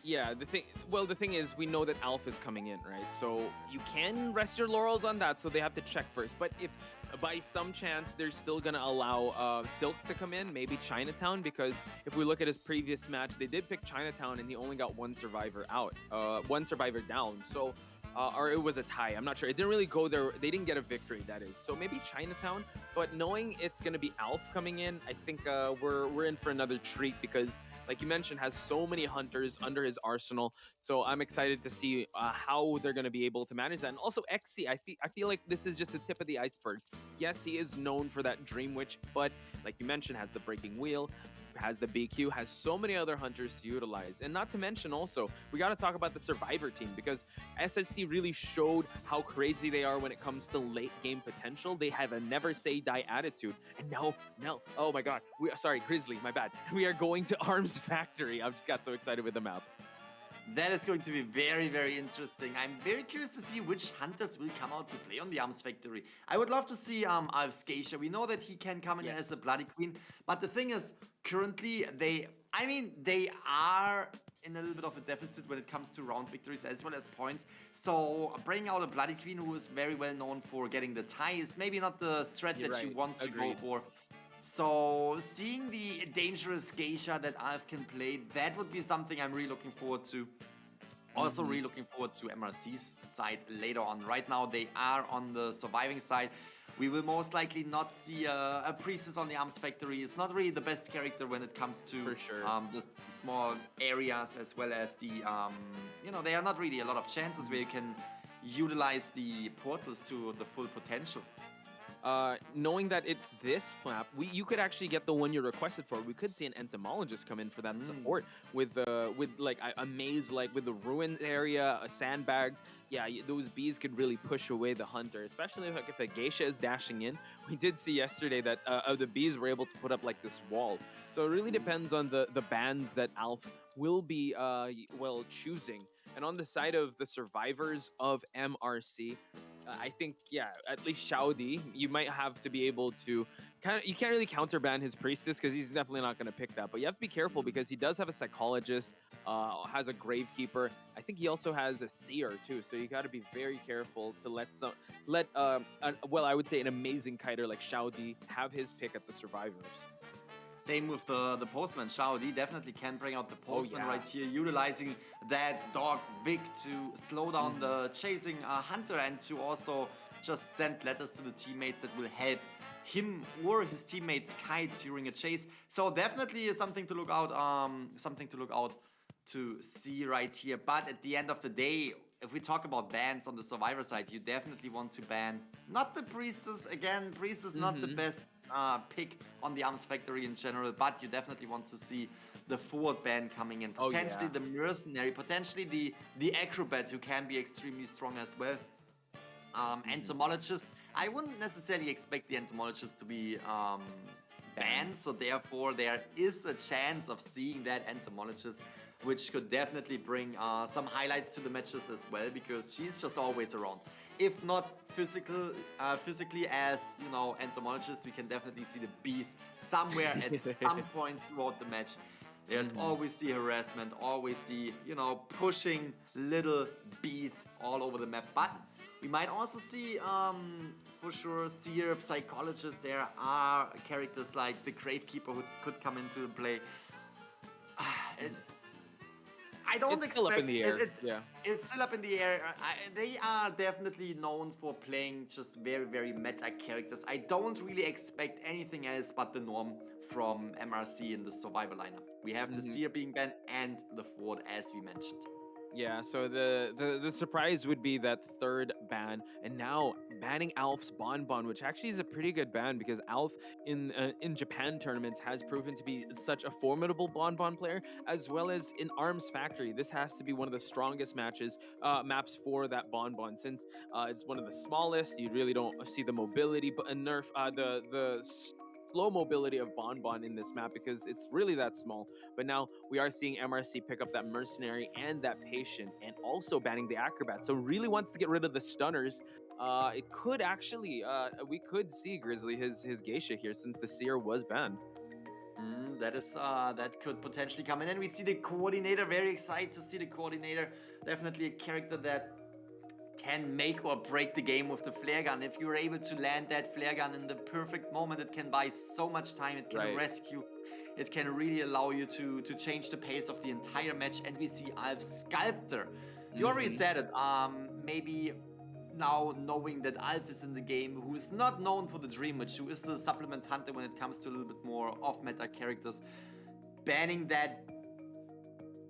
Yeah, the thing is, we know that Alf is coming in, right? So you can rest your laurels on that, so they have to check first. But if by some chance they're still gonna allow Silk to come in, maybe Chinatown, because if we look at his previous match, they did pick Chinatown and he only got one survivor down. So or it was a tie, I'm not sure. It didn't really go there. They didn't get a victory, that is. So maybe Chinatown, but knowing it's gonna be Alf coming in, I think we're in for another treat, because like you mentioned, has so many hunters under his arsenal. So I'm excited to see how they're going to be able to manage that. And also XC, I feel like this is just the tip of the iceberg. Yes, he is known for that Dream Witch, but like you mentioned, has the breaking wheel, has the BQ, has so many other hunters to utilize. And not to mention also, we got to talk about the Survivor team, because SST really showed how crazy they are when it comes to late game potential. They have a never say die attitude. And now, oh my God, sorry, Grizzly, my bad. We are going to Arms Factory. I've just got so excited with the map. That is going to be very, very interesting. I'm very curious to see which hunters will come out to play on the Arms Factory. I would love to see Alfscacia. We know that he can come in as a Bloody Queen, but the thing is, currently they are in a little bit of a deficit when it comes to round victories as well as points. So bringing out a Bloody Queen who is very well known for getting the tie is maybe not the strat that you want to go for. So seeing the dangerous geisha that Alf can play, that would be something I'm really looking forward to. Also really looking forward to MRC's side later on. Right now they are on the surviving side. We will most likely not see a priestess on the Arms Factory. It's not really the best character when it comes to the small areas, as well as the, there are not really a lot of chances where you can utilize the portals to the full potential. Knowing that it's this map, you could actually get the one you requested for. We could see an entomologist come in for that support with like a maze, like with the ruined area, sandbags. Yeah, those bees could really push away the hunter, especially if a geisha is dashing in. We did see yesterday that the bees were able to put up like this wall. So it really depends on the bans that Alf will be choosing. And on the side of the survivors of MRC, I think, at least Shaudi, you might have to be able to you can't really counterban his priestess, because he's definitely not going to pick that. But you have to be careful, because he does have a psychologist, has a gravekeeper. I think he also has a seer too. So you got to be very careful to I would say an amazing kiter like Shaudi have his pick at the survivors. Same with the postman. Shaodi definitely can bring out the postman right here, utilizing that dog Vic to slow down the chasing hunter, and to also just send letters to the teammates that will help him or his teammates kite during a chase. So definitely something to look out to see right here. But at the end of the day, if we talk about bans on the survivor side, you definitely want to ban not the priestess. Again, priestess not the best pick on the Arms Factory in general, but you definitely want to see the forward ban coming in. Potentially the mercenary, potentially the acrobat, who can be extremely strong as well. Entomologist, I wouldn't necessarily expect the entomologist to be banned, so therefore there is a chance of seeing that entomologist, which could definitely bring some highlights to the matches as well, because she's just always around. If not physically as, entomologists, we can definitely see the bees somewhere at some point throughout the match. There's always the harassment, always the, pushing little bees all over the map. But we might also see, for sure, seer, psychologist. There are characters like the Gravekeeper who could come into play. I don't expect. Still up in the air. It's still up in the air. They are definitely known for playing just very, very meta characters. I don't really expect anything else but the norm from MRC in the survivor lineup. We have the Seer being banned and the Ford, as we mentioned. Yeah, so the surprise would be that third ban, and now banning Alf's Bonbon, which actually is a pretty good ban, because Alf in Japan tournaments has proven to be such a formidable Bonbon player, as well as in Arms Factory. This has to be one of the strongest maps for that Bonbon, since it's one of the smallest. You really don't see the mobility, but nerf the slow mobility of Bonbon in this map because it's really that small. But now we are seeing MRC pick up that Mercenary and that Patient, and also banning the Acrobat. So really wants to get rid of the stunners. It could actually, we could see Grizzly his Geisha here since the Seer was banned. That could potentially come. And then we see the Coordinator. Very excited to see the Coordinator. Definitely a character that can make or break the game with the flare gun. If you're able to land that flare gun in the perfect moment, it can buy so much time. It can rescue. It can really allow you to change the pace of the entire match. And we see Alf's Sculptor. You already said it. Maybe now knowing that Alf is in the game, who is not known for the Dream Witch, who is the supplement hunter when it comes to a little bit more off-meta characters, banning that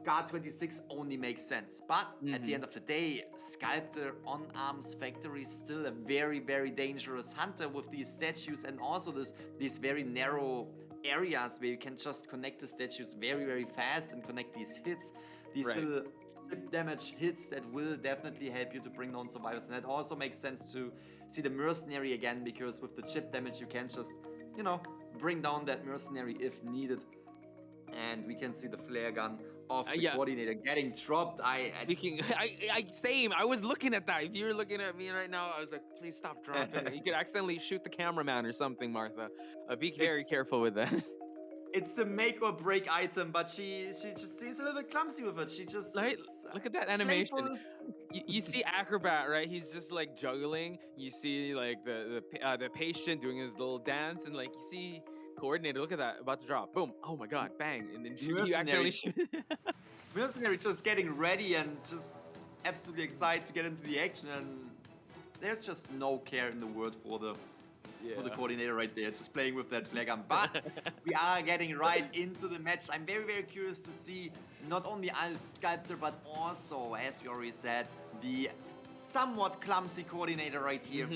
Guard 26 only makes sense. But at the end of the day, Sculptor on Arms Factory is still a very, very dangerous hunter with these statues and also these very narrow areas where you can just connect the statues very, very fast and connect these hits, these little chip damage hits that will definitely help you to bring down survivors. And that also makes sense to see the Mercenary again, because with the chip damage you can just, you know, bring down that Mercenary if needed. And we can see the flare gun of the Coordinator getting dropped. Same. I was looking at that. If you were looking at me right now, I was like, please stop dropping it. You could accidentally shoot the cameraman or something, Martha. Be very careful with that. It's the make or break item, but she just seems a little bit clumsy with it. She just look at that animation. You see Acrobat, right? He's just like juggling. You see like the Patient doing his little dance, and like you see Coordinator. Look at that, about to drop. Boom! Oh my God! Bang! And then you accidentally shoot. Mercenary just getting ready and just absolutely excited to get into the action, and there's just no care in the world for the Coordinator right there, just playing with that flare gun. But we are getting right into the match. I'm very, very curious to see not only Alf's Sculptor, but also, as we already said, the somewhat clumsy Coordinator right here.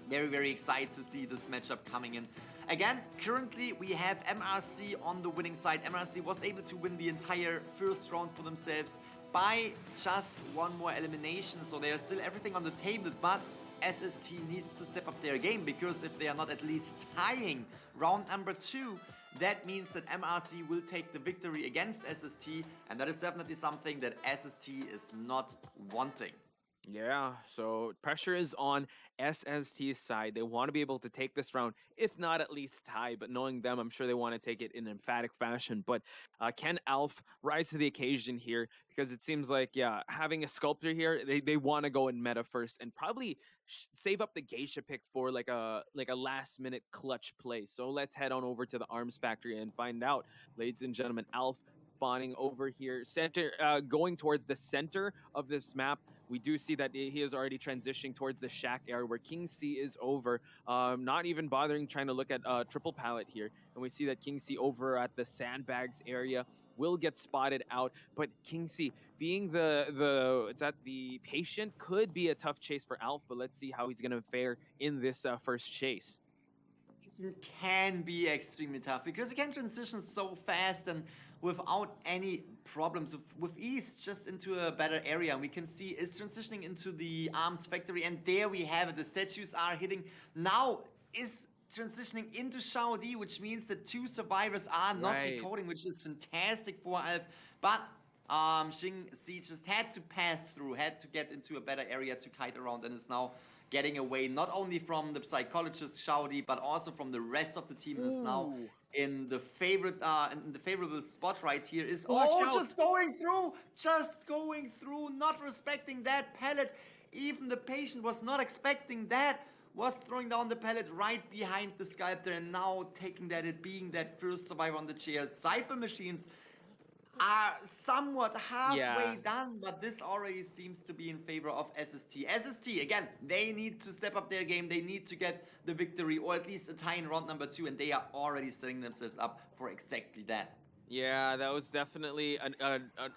Very, very excited to see this matchup coming in. Again, currently we have MRC on the winning side. MRC was able to win the entire first round for themselves by just one more elimination, so there's still everything on the table, but SST needs to step up their game, because if they are not at least tying round number 2, that means that MRC will take the victory against SST, and that is definitely something that SST is not wanting. Yeah, so pressure is on SST's side. They want to be able to take this round, if not at least tie, but knowing them, I'm sure they want to take it in emphatic fashion. But can Alf rise to the occasion here? Because it seems like, having a Sculptor here, they want to go in meta first and probably save up the Geisha pick for like a last minute clutch play. So let's head on over to the Arms Factory and find out, ladies and gentlemen. Alf spawning over here, going towards the center of this map. We do see that he is already transitioning towards the shack area where King C is over, not even bothering trying to look at triple pallet here. And we see that King C over at the sandbags area will get spotted out. But King C, being the Patient, could be a tough chase for Alf, but let's see how he's going to fare in this first chase. It can be extremely tough because he can transition so fast and without any problems, with ease, just into a better area. And we can see is transitioning into the Arms Factory, and there we have it. The statues are hitting. Now is transitioning into Shao Di, which means that 2 survivors are not decoding, which is fantastic for Alf. But Xing Si just had to pass through, had to get into a better area to kite around, and is now getting away not only from the psychologist Shao Di, but also from the rest of the team. And is now in the favorable spot right here. Is just going through, not respecting that pallet. Even the Patient was not expecting that, was throwing down the pallet right behind the Sculptor, and now taking that hit, being that first survivor on the chair. Cypher machines are somewhat halfway done, but this already seems to be in favor of SST. SST, again, they need to step up their game. They need to get the victory, or at least a tie in round number 2, and they are already setting themselves up for exactly that. Yeah, that was definitely an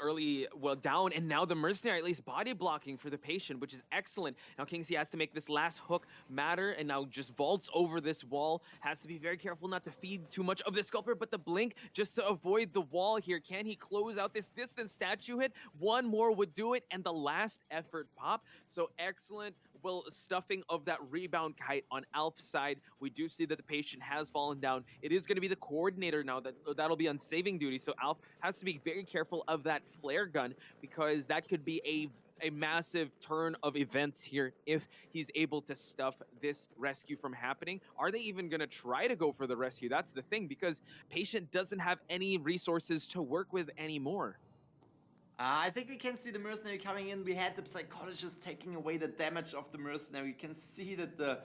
early down, and now the Mercenary at least body blocking for the Patient, which is excellent. Now King C has to make this last hook matter, and now just vaults over this wall. Has to be very careful not to feed too much of the Sculptor, but the blink just to avoid the wall here. Can he close out this distant statue hit? One more would do it, and the last effort pop. So excellent well, stuffing of that rebound kite on Alf's side. We do see that the patient has fallen down. It is going to be the coordinator now that'll be on saving duty. So Alf has to be very careful of that flare gun, because that could be a massive turn of events here if he's able to stuff this rescue from happening. Are they even going to try to go for the rescue? That's the thing, because Patient doesn't have any resources to work with anymore. I think we can see the mercenary coming in. We had the psychologist taking away the damage of the mercenary. You can see that the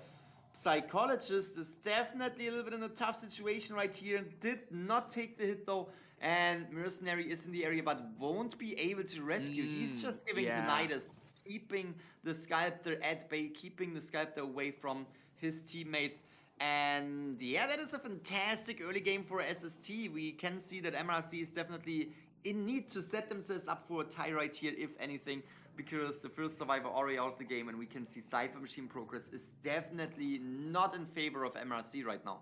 psychologist is definitely a little bit in a tough situation right here and did not take the hit though. And mercenary is in the area but won't be able to rescue. He's just giving tinnitus, keeping the sculptor at bay, keeping the sculptor away from his teammates. And yeah, that is a fantastic early game for SST. We can see that MRC is definitely in need to set themselves up for a tie right here, if anything, because the first survivor already out of the game, and we can see Cypher Machine progress is definitely not in favor of MRC right now.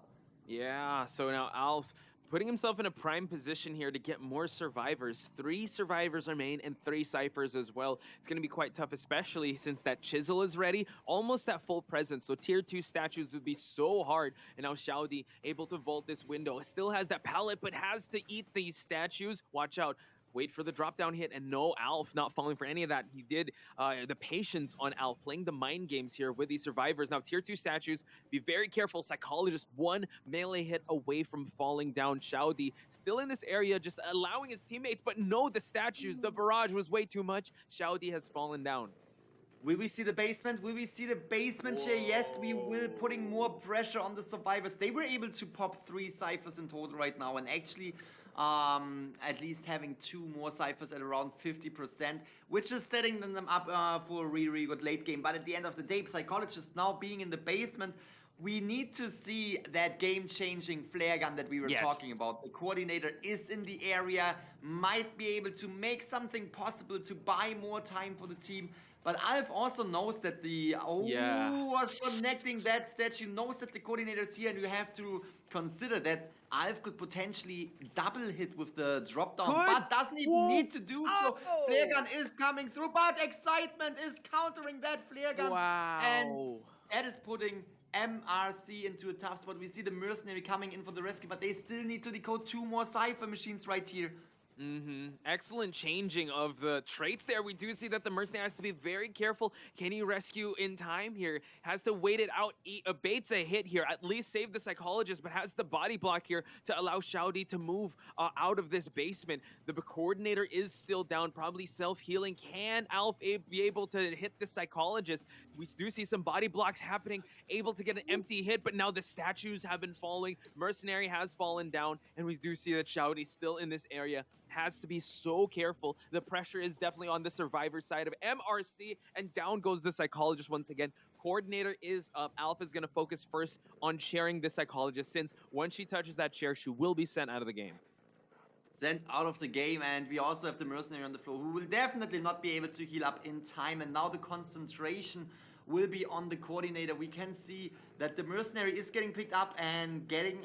Yeah, so now Alf putting himself in a prime position here to get more survivors. 3 survivors remain and 3 ciphers as well. It's going to be quite tough, especially since that chisel is ready, almost at full presence. So tier 2 statues would be so hard. And now Shaudi able to vault this window. Still has that pallet, but has to eat these statues. Watch out. Wait for the drop down hit, and no, Alf not falling for any of that. He did the patience on Alf, playing the mind games here with these survivors. Now, tier 2 statues, be very careful. Psychologist 1 melee hit away from falling down. Shaudi still in this area, just allowing his teammates, but no, the statues, the barrage was way too much. Shaudi has fallen down. Will we see the basement? Will we see the basement here? Yes, we will, putting more pressure on the survivors. They were able to pop 3 ciphers in total right now, and actually at least having 2 more ciphers at around 50%, which is setting them up for a really good late game. But at the end of the day, Psychologist now being in the basement, we need to see that game-changing flare gun that we were talking about. The coordinator is in the area, might be able to make something possible to buy more time for the team. But Alf also knows that the was connecting that statue, knows that the coordinator is here, and you have to consider that Alf could potentially double hit with the drop down, but doesn't even need to do so. Flare gun is coming through, but Excitement is countering that flare gun. And that is putting MRC into a tough spot. We see the mercenary coming in for the rescue, but they still need to decode 2 more Cypher machines right here. Excellent changing of the traits there. We do see that the mercenary has to be very careful. Can he rescue in time here? Has to wait it out, baits a hit here, at least save the psychologist, but has the body block here to allow Shaudi to move out of this basement. The coordinator is still down, probably self-healing. Can Alf be able to hit the psychologist? We do see some body blocks happening, able to get an empty hit, but now the statues have been falling. Mercenary has fallen down, and we do see that Shaudi still in this area. Has to be so careful. The pressure is definitely on the survivor side of MRC, and down goes the psychologist once again. Coordinator is up. Alpha is going to focus first on sharing the psychologist, since once she touches that chair, she will be sent out of the game. Sent out of the game, and we also have the mercenary on the floor, who will definitely not be able to heal up in time, and now the concentration will be on the coordinator. We can see that the mercenary is getting picked up and getting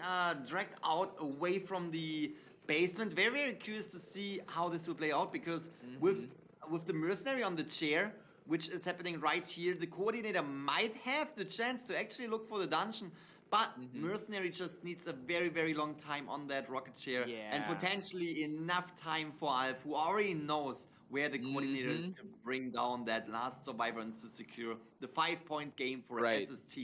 dragged out away from the basement. Very curious to see how this will play out, because with the mercenary on the chair, which is happening right here, the coordinator might have the chance to actually look for the dungeon, but mercenary just needs a very long time on that rocket chair, and potentially enough time for Alf, who already knows where the coordinator is, to bring down that last survivor and to secure the 5-point game for SST.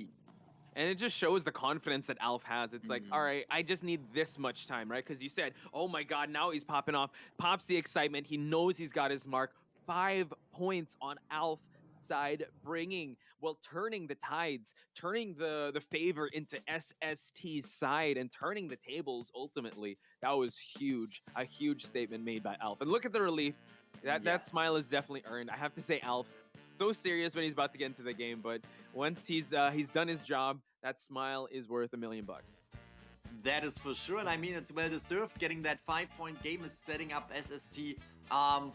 And it just shows the confidence that Alf has. It's like, all right, I just need this much time, right? Because you said, oh my God, now he's popping off. Pops the excitement. He knows he's got his mark. 5 points on Alf's side, turning the tides, turning the favor into SST's side, and turning the tables ultimately. That was huge. A huge statement made by Alf. And look at the relief. That smile is definitely earned. I have to say, Alf, so serious when he's about to get into the game, but once he's done his job, that smile is worth $1 million. That is for sure, and I mean, it's well deserved. Getting that 5-point game is setting up SST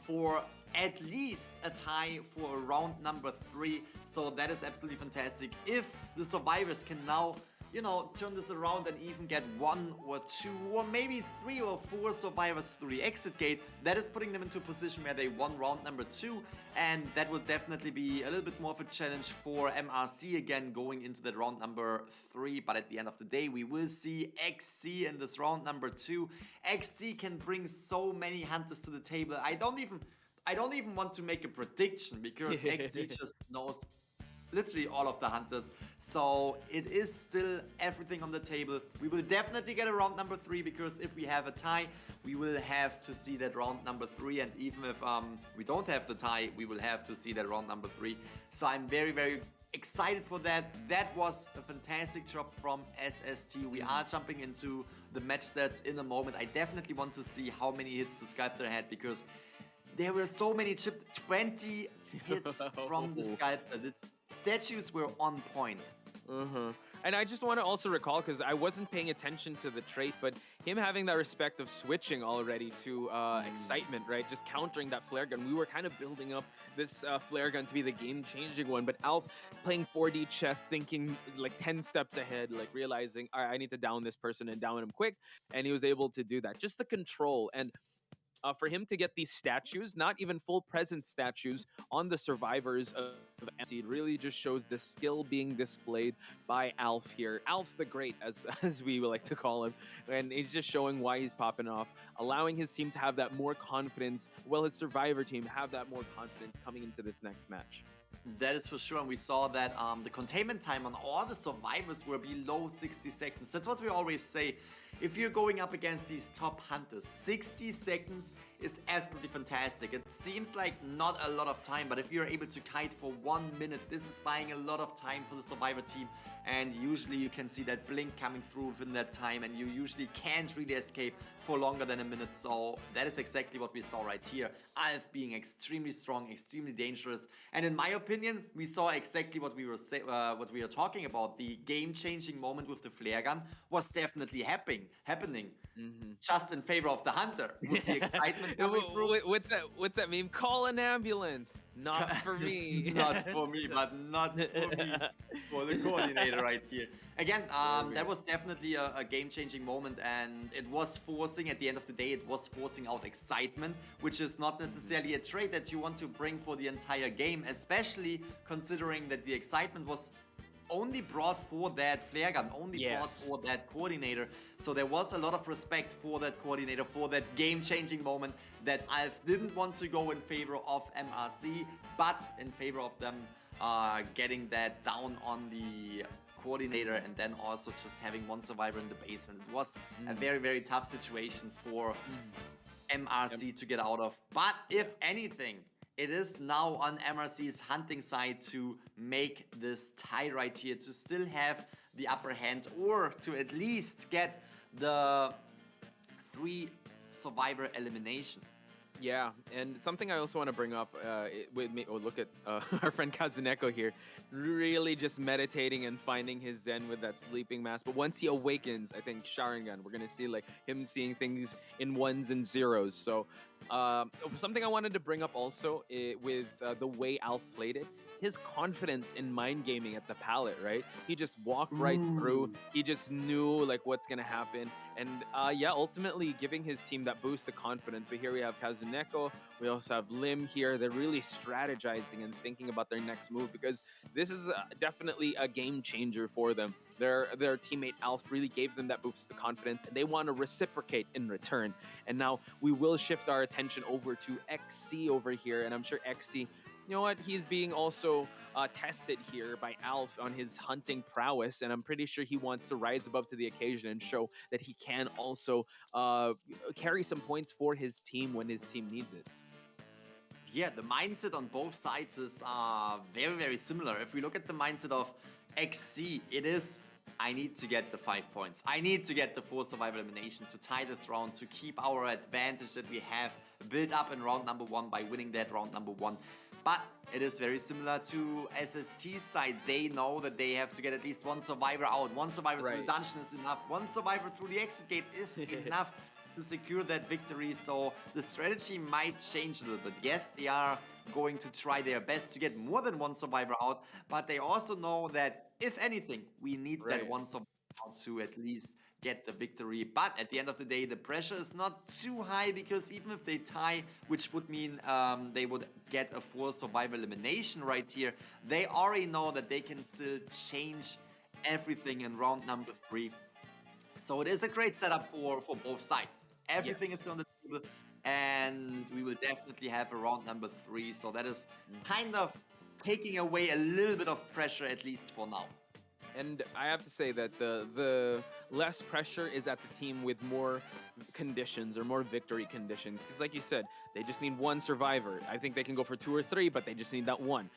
for at least a tie for round number 3. So that is absolutely fantastic. If the survivors can now you know, turn this around and even get 1 or 2 or maybe 3 or 4 survivors through the exit gate, that is putting them into a position where they won round number 2, and that will definitely be a little bit more of a challenge for MRC again going into that round number 3. But at the end of the day, we will see XC in this round number 2. XC can bring so many hunters to the table. I don't even want to make a prediction because XC just knows literally all of the hunters. So it is still everything on the table. We will definitely get a round number 3 because if we have a tie, we will have to see that round number 3. And even if we don't have the tie, we will have to see that round number 3. So I'm very, very excited for that. That was a fantastic job from SST. We are jumping into the match stats in a moment. I definitely want to see how many hits the Sculptor had because there were so many chipped. 20 hits from the Sculptor. The statues were on point. And I just want to also recall, because I wasn't paying attention to the trait, but him having that respect of switching already to excitement, right? Just countering that flare gun. We were kind of building up this flare gun to be the game-changing one, but Alf playing 4D chess, thinking like 10 steps ahead, like realizing, all right, I need to down this person and down him quick, and he was able to do that. Just the control, and for him to get these statues, not even full presence statues, on the survivors of MC, it really just shows the skill being displayed by Alf here. Alf the Great, as we would like to call him. And he's just showing why he's popping off, allowing his team to have that more confidence, while his survivor team have that more confidence coming into this next match. That is for sure, and we saw that the containment time on all the survivors were below 60 seconds. That's what we always say. If you're going up against these top hunters, 60 seconds is absolutely fantastic. It seems like not a lot of time, but if you're able to kite for 1 minute, this is buying a lot of time for the survivor team, and usually you can see that blink coming through within that time, and you usually can't really escape for longer than a minute. So that is exactly what we saw right here. Alf being extremely strong, extremely dangerous, and in my opinion, we saw exactly what we were talking about. The game-changing moment with the flare gun was definitely happening. Just in favor of the hunter. With the excitement coming through. What's that meme? Call an ambulance. Not for me. Not for me, but not for me. For the coordinator right here. Again, that was definitely a game-changing moment, and it was forcing, at the end of the day, it was forcing out excitement, which is not necessarily a trait that you want to bring for the entire game, especially considering that the excitement was only brought for that flare gun, brought for that coordinator. So there was a lot of respect for that coordinator, for that game-changing moment that Alf didn't want to go in favor of MRC, but in favor of them getting that down on the coordinator, and then also just having one survivor in the base. And it was a very, very tough situation for MRC to get out of. But if anything, it is now on MRC's hunting side to make this tie right here, to still have the upper hand, or to at least get the 3 survivor elimination. Yeah, and something I also want to bring up look at our friend Kazuneko here, really just meditating and finding his zen with that sleeping mask. But once he awakens, I think Sharingan, we're gonna see like him seeing things in 1s and 0s. So something I wanted to bring up also with the way Alf played it, his confidence in mind gaming at the pallet, right? He just walked right through. He just knew like what's gonna happen, and yeah, ultimately giving his team that boost of confidence. But here we have Kazuneko. We also have Lim here. They're really strategizing and thinking about their next move, because this is definitely a game changer for them. Their teammate Alf really gave them that boost of confidence, and they want to reciprocate in return. And now we will shift our attention over to XC over here, and I'm sure XC, you know what, he's being also tested here by Alf on his hunting prowess, and I'm pretty sure he wants to rise above to the occasion and show that he can also carry some points for his team when his team needs it. Yeah, the mindset on both sides is very, very similar. If we look at the mindset of XC, it is, I need to get the 5 points. I need to get the 4 survival elimination to tie this round, to keep our advantage that we have built up in round number 1 by winning that round number 1. But it is very similar to SST's side. They know that they have to get at least 1 survivor out. 1 survivor through the dungeon is enough. 1 survivor through the exit gate is enough to secure that victory. So the strategy might change a little bit. Yes, they are going to try their best to get more than 1 survivor out, but they also know that if anything, we need that 1 survivor how to at least get the victory. But at the end of the day, the pressure is not too high because even if they tie, which would mean they would get a 4 survival elimination right here, they already know that they can still change everything in round number 3. So it is a great setup for both sides. Everything is still on the table, and we will definitely have a round number 3. So that is kind of taking away a little bit of pressure, at least for now. And I have to say that the less pressure is at the team with more conditions or more victory conditions. Because like you said, they just need 1 survivor. I think they can go for 2 or 3, but they just need that 1.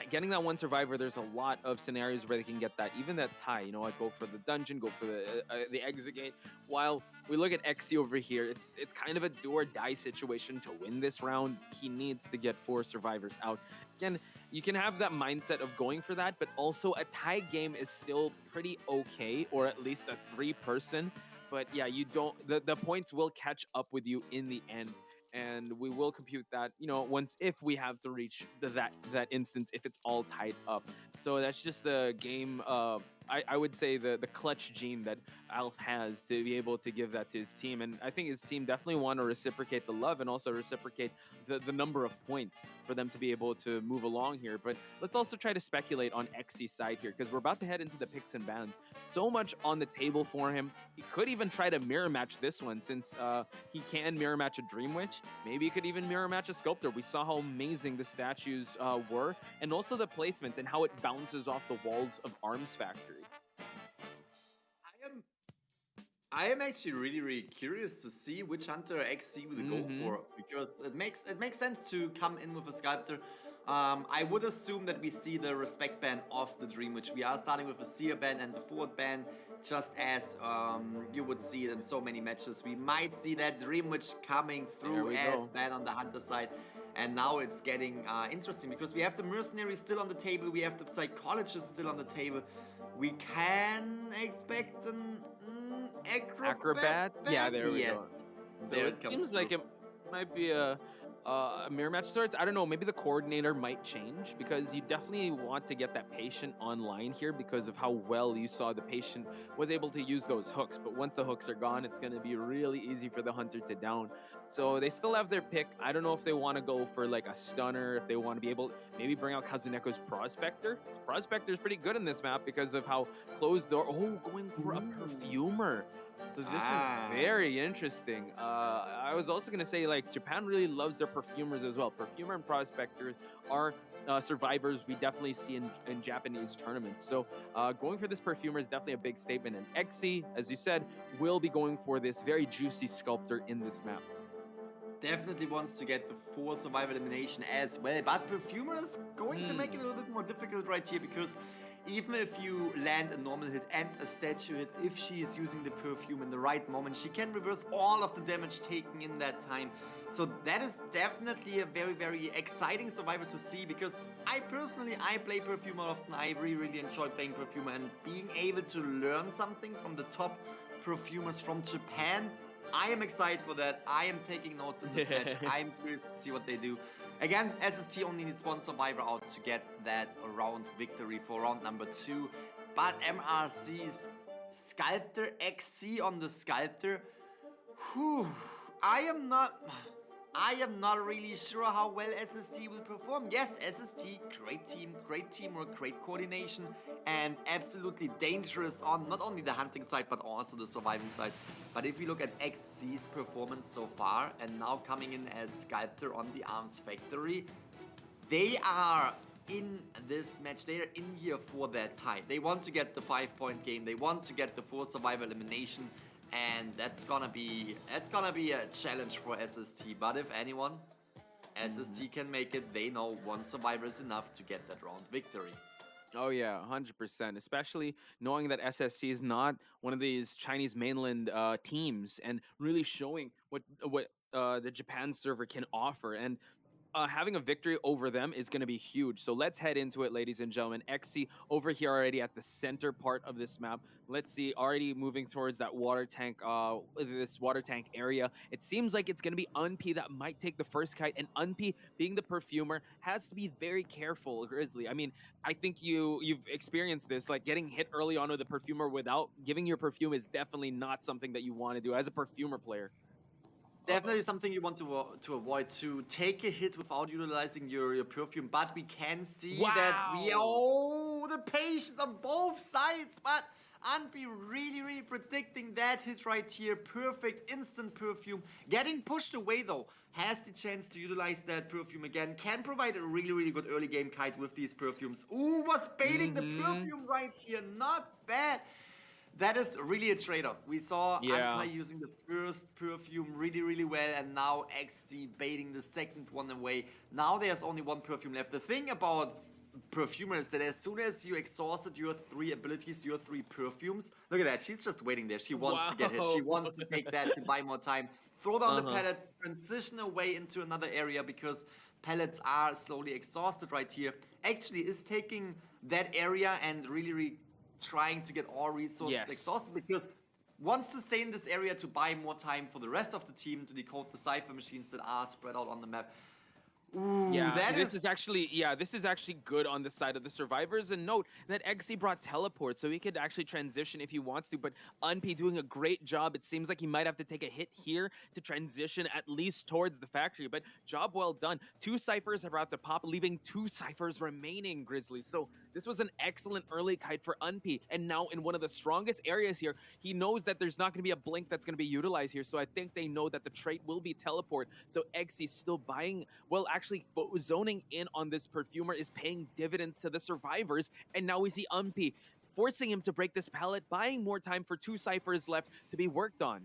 Getting that 1 survivor, there's a lot of scenarios where they can get that. Even that tie, you know, like go for the dungeon, go for the exit gate. While we look at XC over here, it's kind of a do or die situation to win this round. He needs to get 4 survivors out. Again, you can have that mindset of going for that, but also a tie game is still pretty okay, or at least a 3-person. But yeah, you don't, the points will catch up with you in the end. And we will compute that, you know, once if we have to reach that instance, if it's all tied up. So that's just the game. I would say the clutch gene that Alf has to be able to give that to his team. And I think his team definitely want to reciprocate the love and also reciprocate the number of points for them to be able to move along here. But let's also try to speculate on XC's side here, because we're about to head into the picks and bans. So much on the table for him. He could even try to mirror match this one, since he can mirror match a Dream Witch. Maybe he could even mirror match a Sculptor. We saw how amazing the statues were, and also the placement and how it bounces off the walls of Arms Factory. I am actually really curious to see which hunter XC will go for, because it makes sense to come in with a Sculptor. I would assume that we see the respect ban of the Dream Witch. We are starting with the Seer ban and the forward ban, just as you would see it in so many matches. We might see that Dream Witch coming through as ban on the hunter side. And now it's getting interesting, because we have the Mercenary still on the table, we have the Psychologist still on the table. We can expect an acrobat. Yeah, there we go. There it seems like it might be a mirror match sorts. I don't know, maybe the coordinator might change, because you definitely want to get that patient online here because of how well you saw the patient was able to use those hooks. But once the hooks are gone, it's going to be really easy for the hunter to down. So they still have their pick. I don't know if they want to go for like a stunner, if they want to be able to maybe bring out Kazuneko's Prospector. Prospector is pretty good in this map because of how closed door. Oh, going for a Perfumer. So this is very interesting. I was also going to say, like, Japan really loves their perfumers as well. Perfumer and Prospectors are survivors we definitely see in Japanese tournaments. So going for this Perfumer is definitely a big statement. And XC, as you said, will be going for this very juicy Sculptor in this map. Definitely wants to get the 4 survival elimination as well. But Perfumer is going to make it a little bit more difficult right here, because even if you land a normal hit and a statue hit, if she is using the perfume in the right moment, she can reverse all of the damage taken in that time. So that is definitely a very exciting survivor to see, because I play Perfumer often. I really enjoy playing Perfumer, and being able to learn something from the top perfumers from Japan, I am excited for that. I am taking notes in this match. I'm curious to see what they do. Again, SST only needs 1 survivor out to get that round victory for round number 2. But MRC's Sculptor XC on the Sculptor. Whew, I am not really sure how well SST will perform. Yes, SST, great team, great teamwork, great coordination, and absolutely dangerous on not only the hunting side, but also the surviving side. But if we look at XC's performance so far, and now coming in as Sculptor on the Arms Factory, they are in this match, they are in here for that tie. They want to get the 5-point game, they want to get the 4 survivor elimination, and that's gonna be a challenge for SST. But if anyone, SST can make it. They know 1 survivor is enough to get that round victory. Oh yeah, 100%. Especially knowing that SSC is not one of these Chinese mainland teams, and really showing what the Japan server can offer. And having a victory over them is going to be huge. So let's head into it, ladies and gentlemen. XC over here already at the center part of this map. Let's see, already moving towards that water tank, this water tank area. It seems like it's going to be Unp that might take the first kite, and Unp, being the perfumer, has to be very careful, Grizzly. I mean, I think you've experienced this, like getting hit early on with the perfumer without giving your perfume is definitely not something that you want to do as a perfumer player. Definitely something you want to avoid, to take a hit without utilizing your perfume. But we can see that the patience on both sides. But Unpi really predicting that hit right here. Perfect instant perfume. Getting pushed away though. Has the chance to utilize that perfume again. Can provide a really good early game kite with these perfumes. Ooh, was baiting the perfume right here. Not bad. That is really a trade-off. We saw Anpai using the first perfume really well, and now XC baiting the second one away. Now there's only one perfume left. The thing about perfumer is that as soon as you exhausted your 3 abilities, your 3 perfumes, look at that, she's just waiting there. She wants to get hit. She wants to take that to buy more time. Throw down the pallet, transition away into another area because pellets are slowly exhausted right here. Actually is taking that area and really trying to get all resources exhausted, because wants to stay in this area to buy more time for the rest of the team to decode the cipher machines that are spread out on the map. Ooh, this is actually good on the side of the survivors. And note that XC brought teleport, so he could actually transition if he wants to. But Unp doing a great job. It seems like he might have to take a hit here to transition at least towards the factory. But job well done. 2 ciphers are about to pop, leaving 2 ciphers remaining, Grizzly. So this was an excellent early kite for Unp. And now in one of the strongest areas here, he knows that there's not going to be a blink that's going to be utilized here. So I think they know that the trait will be teleport. So XC still buying, well, actually zoning in on this perfumer is paying dividends to the survivors, and now we see Unp forcing him to break this pallet, buying more time for 2 ciphers left to be worked on.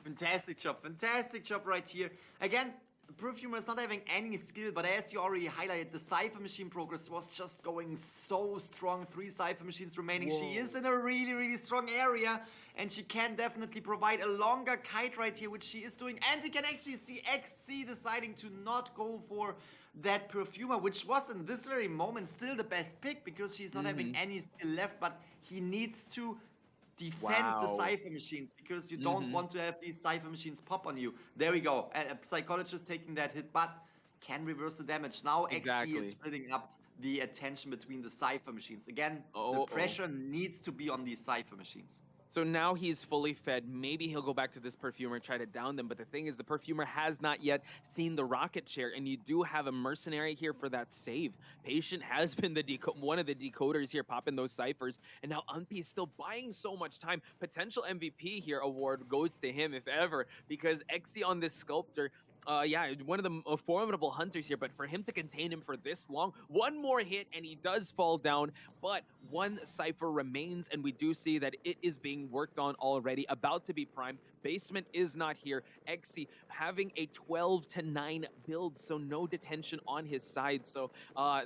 Fantastic job right here. Again, Perfumer is not having any skill, but as you already highlighted, the cipher machine progress was just going so strong. 3 cipher machines remaining. Whoa. She is in a really strong area, and she can definitely provide a longer kite right here, which she is doing. And we can actually see XC deciding to not go for that perfumer, which was in this very moment still the best pick, because she's not having any skill left, but he needs to defend the cipher machines, because you don't want to have these cipher machines pop on you. There we go. A psychologist taking that hit, but can reverse the damage. Now XC is splitting up the attention between the cipher machines. Again, the pressure needs to be on these cipher machines. So now he's fully fed. Maybe he'll go back to this perfumer and try to down them. But the thing is, the perfumer has not yet seen the rocket chair, and you do have a mercenary here for that save. Patient has been the one of the decoders here, popping those ciphers. And now Unp is still buying so much time. Potential MVP here award goes to him, if ever, because XC on this sculptor, one of the formidable hunters here, but for him to contain him for this long, one more hit and he does fall down, but 1 cipher remains, and we do see that it is being worked on already, about to be primed. Basement is not here. XC having a 12-9 build, so no detention on his side, so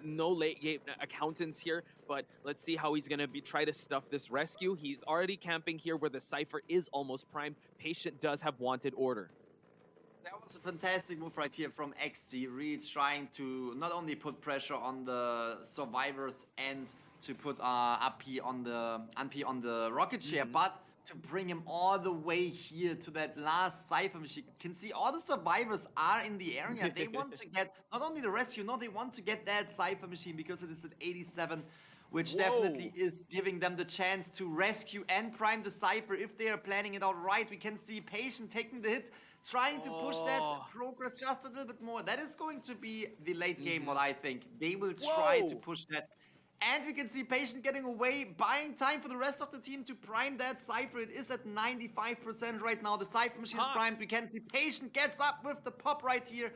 no late game accountants here, but let's see how he's gonna try to stuff this rescue. He's already camping here where the cipher is almost primed. Patient does have wanted order. That was a fantastic move right here from XC, really trying to not only put pressure on the survivors and to put Unp on the rocket chair, but to bring him all the way here to that last cipher machine. You can see all the survivors are in the area. They want to get not only the rescue, no, they want to get that cipher machine because it is at 87. Which definitely is giving them the chance to rescue and prime the cipher if they are planning it out right. We can see Patient taking the hit, trying to push that progress just a little bit more. That is going to be the late game, what I think. They will try to push that. And we can see Patient getting away, buying time for the rest of the team to prime that cipher. It is at 95% right now. The cipher machine is primed. We can see Patient gets up with the pop right here.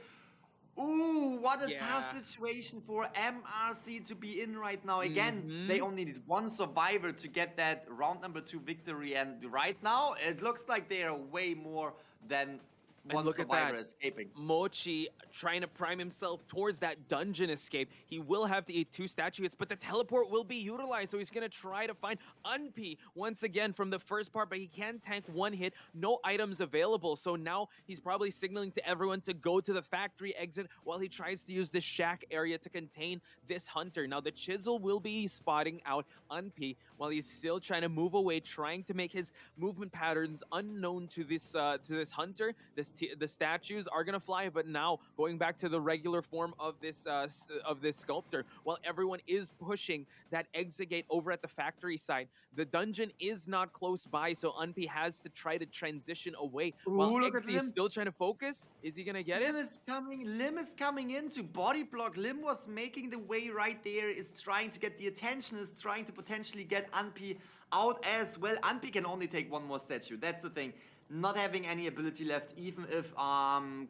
Ooh, what a tough situation for MRC to be in right now. Again, they only need 1 survivor to get that round number 2 victory. And right now, it looks like they are way more than one look at survivor that. escaping. Mochi trying to prime himself towards that dungeon escape. He will have to eat 2 statue hits, but the teleport will be utilized. So he's going to try to find Unpi once again from the first part, but he can tank 1 hit. No items available. So now he's probably signaling to everyone to go to the factory exit while he tries to use this shack area to contain this hunter. Now the chisel will be spotting out Unpi while he's still trying to move away, trying to make his movement patterns unknown to this hunter. The statues are gonna fly, but now going back to the regular form of this sculptor, while everyone is pushing that exit gate over at the factory side. The dungeon is not close by, so Unpi has to try to transition away. While look at XD is Lim. still trying to focus. Is he gonna get it? Lim is coming in to body block. Lim was making the way right there, is trying to get the attention, is trying to potentially get Unpi out as well. Unpi can only take 1 more statue. That's the thing. Not having any ability left, even if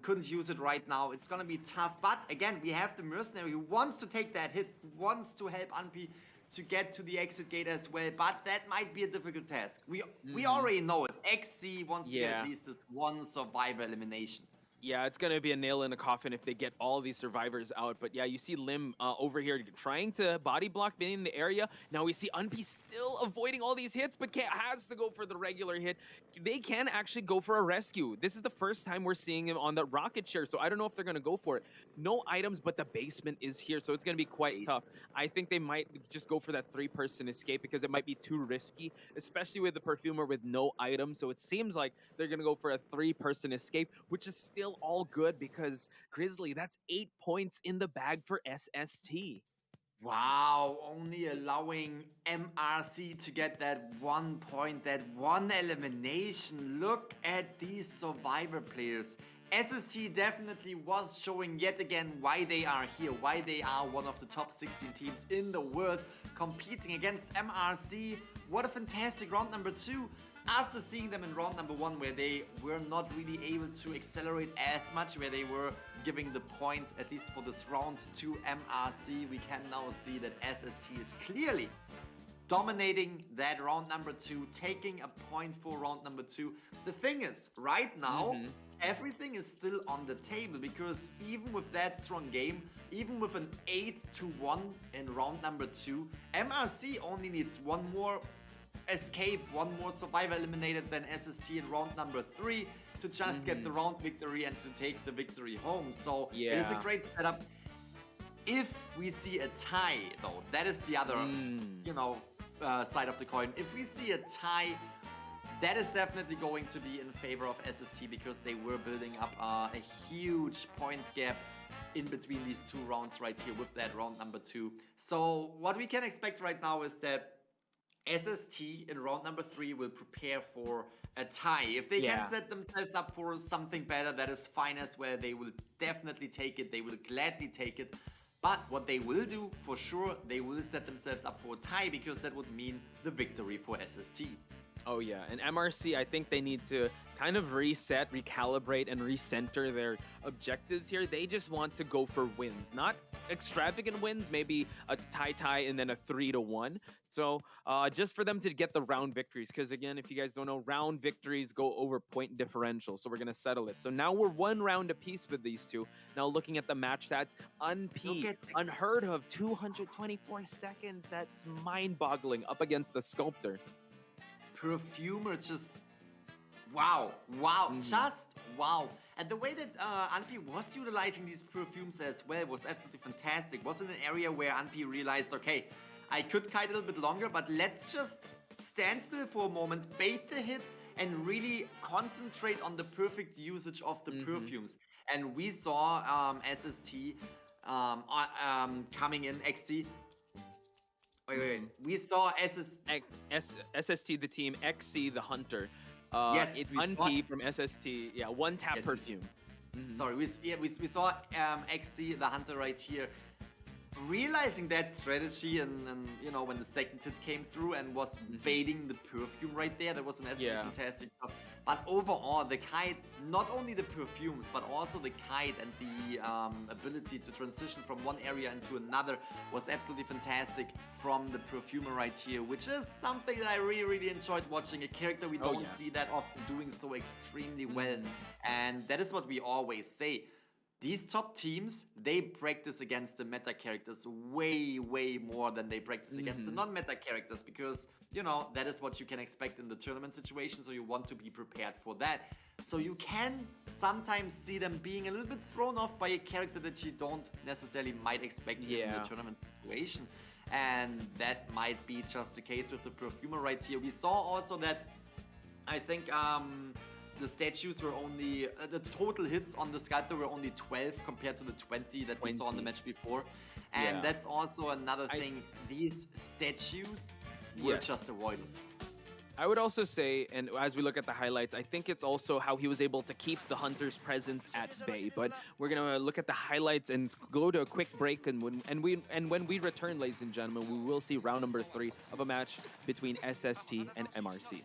couldn't use it right now, it's gonna be tough. But again, we have the mercenary who wants to take that hit, wants to help Unpi to get to the exit gate as well. But that might be a difficult task. We already know it. XC wants to get at least this 1 survivor elimination. Yeah, it's going to be a nail in the coffin if they get all these survivors out. But yeah, you see Lim over here trying to body block, being in the area. Now we see Unpi still avoiding all these hits, but has to go for the regular hit. They can actually go for a rescue. This is the first time we're seeing him on the rocket chair, so I don't know if they're going to go for it. No items, but the basement is here, so it's going to be quite tough. I think they might just go for that 3-person escape because it might be too risky, especially with the perfumer with no items. So it seems like they're going to go for a 3-person escape, which is still all good because Grizzly, that's 8 points in the bag for SST. Wow, only allowing MRC to get that 1 point, that 1 elimination. Look at these survivor players. SST definitely was showing yet again why they are here, why they are one of the top 16 teams in the world, competing against MRC. What a fantastic round number 2. After seeing them in round number 1, where they were not really able to accelerate as much, where they were giving the point, at least for this round, to MRC, we can now see that SST is clearly dominating that round number 2, taking a point for round number 2. The thing is, right now, everything is still on the table, because even with that strong game, even with an 8-1 in round number 2, MRC only needs 1 more escape, 1 more survivor eliminated than SST in round number 3 to just get the round victory and to take the victory home. So it is a great setup. If we see a tie, though, that is the other, side of the coin. If we see a tie, that is definitely going to be in favor of SST, because they were building up a huge point gap in between these 2 rounds right here with that round number 2. So what we can expect right now is that SST in round number 3 will prepare for a tie. If they can set themselves up for something better, that is fine as well. They will definitely take it. They will gladly take it. But what they will do, for sure, they will set themselves up for a tie, because that would mean the victory for SST. Oh yeah, and MRC, I think they need to kind of reset, recalibrate, and recenter their objectives here. They just want to go for wins, not extravagant wins, maybe a tie and then a 3-1. So just for them to get the round victories, because again, if you guys don't know, round victories go over point differential, so we're going to settle it. So now we're 1 round apiece with these 2. Now looking at the match stats, Unp, unheard of, 224 seconds. That's mind-boggling up against the Sculptor. Perfumer just wow, just wow. And the way that Unpi was utilizing these perfumes as well was absolutely fantastic. Was in an area where Unpi realized, okay, I could kite a little bit longer, but let's just stand still for a moment, bait the hit, and really concentrate on the perfect usage of the perfumes. And we saw SST coming in, XC. Wait. We saw SST, the team, XC, the hunter. Yes, it's Unp from SST. Yeah, 1 tap perfume. Sorry, we saw XC, the hunter, right here, realizing that strategy, and when the second hit came through and was baiting the perfume right there. That was an absolutely fantastic stuff. But overall, the kite, not only the perfumes, but also the kite and the ability to transition from one area into another was absolutely fantastic from the perfumer right here, which is something that I really enjoyed watching. A character we don't see that often doing so extremely well. And that is what we always say. These top teams, they practice against the meta characters way more than they practice against the non-meta characters, because, you know, that is what you can expect in the tournament situation, so you want to be prepared for that. So you can sometimes see them being a little bit thrown off by a character that you don't necessarily might expect in the tournament situation. And that might be just the case with the perfumer right here. We saw also that, I think, the statues were only, the total hits on the sculptor were only 12 compared to the 20 that we saw in the match before. And that's also another thing, these statues were just avoided. I would also say, and as we look at the highlights, I think it's also how he was able to keep the Hunter's presence at bay. But we're gonna look at the highlights and go to a quick break, and when we return, ladies and gentlemen, we will see round number 3 of a match between SST and MRC.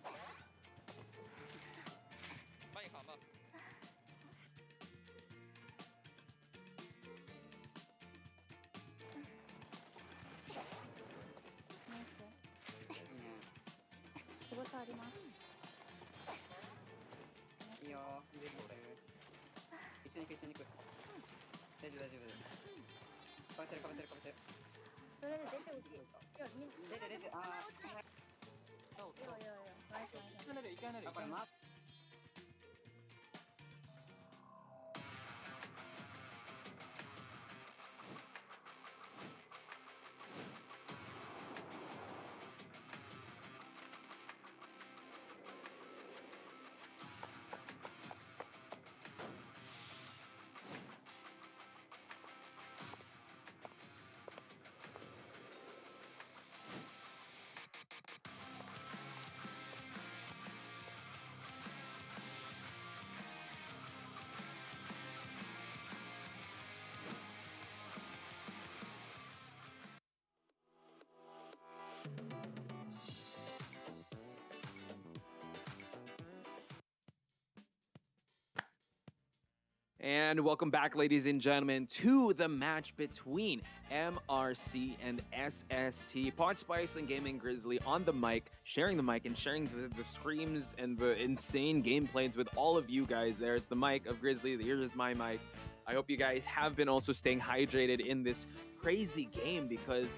And welcome back, ladies and gentlemen, to the match between MRC and SST. Pod Spice and Gaming Grizzly on the mic, sharing the mic and sharing the screams and the insane gameplays with all of you guys. There's the mic of Grizzly, here's my mic. I hope you guys have been also staying hydrated in this crazy game, because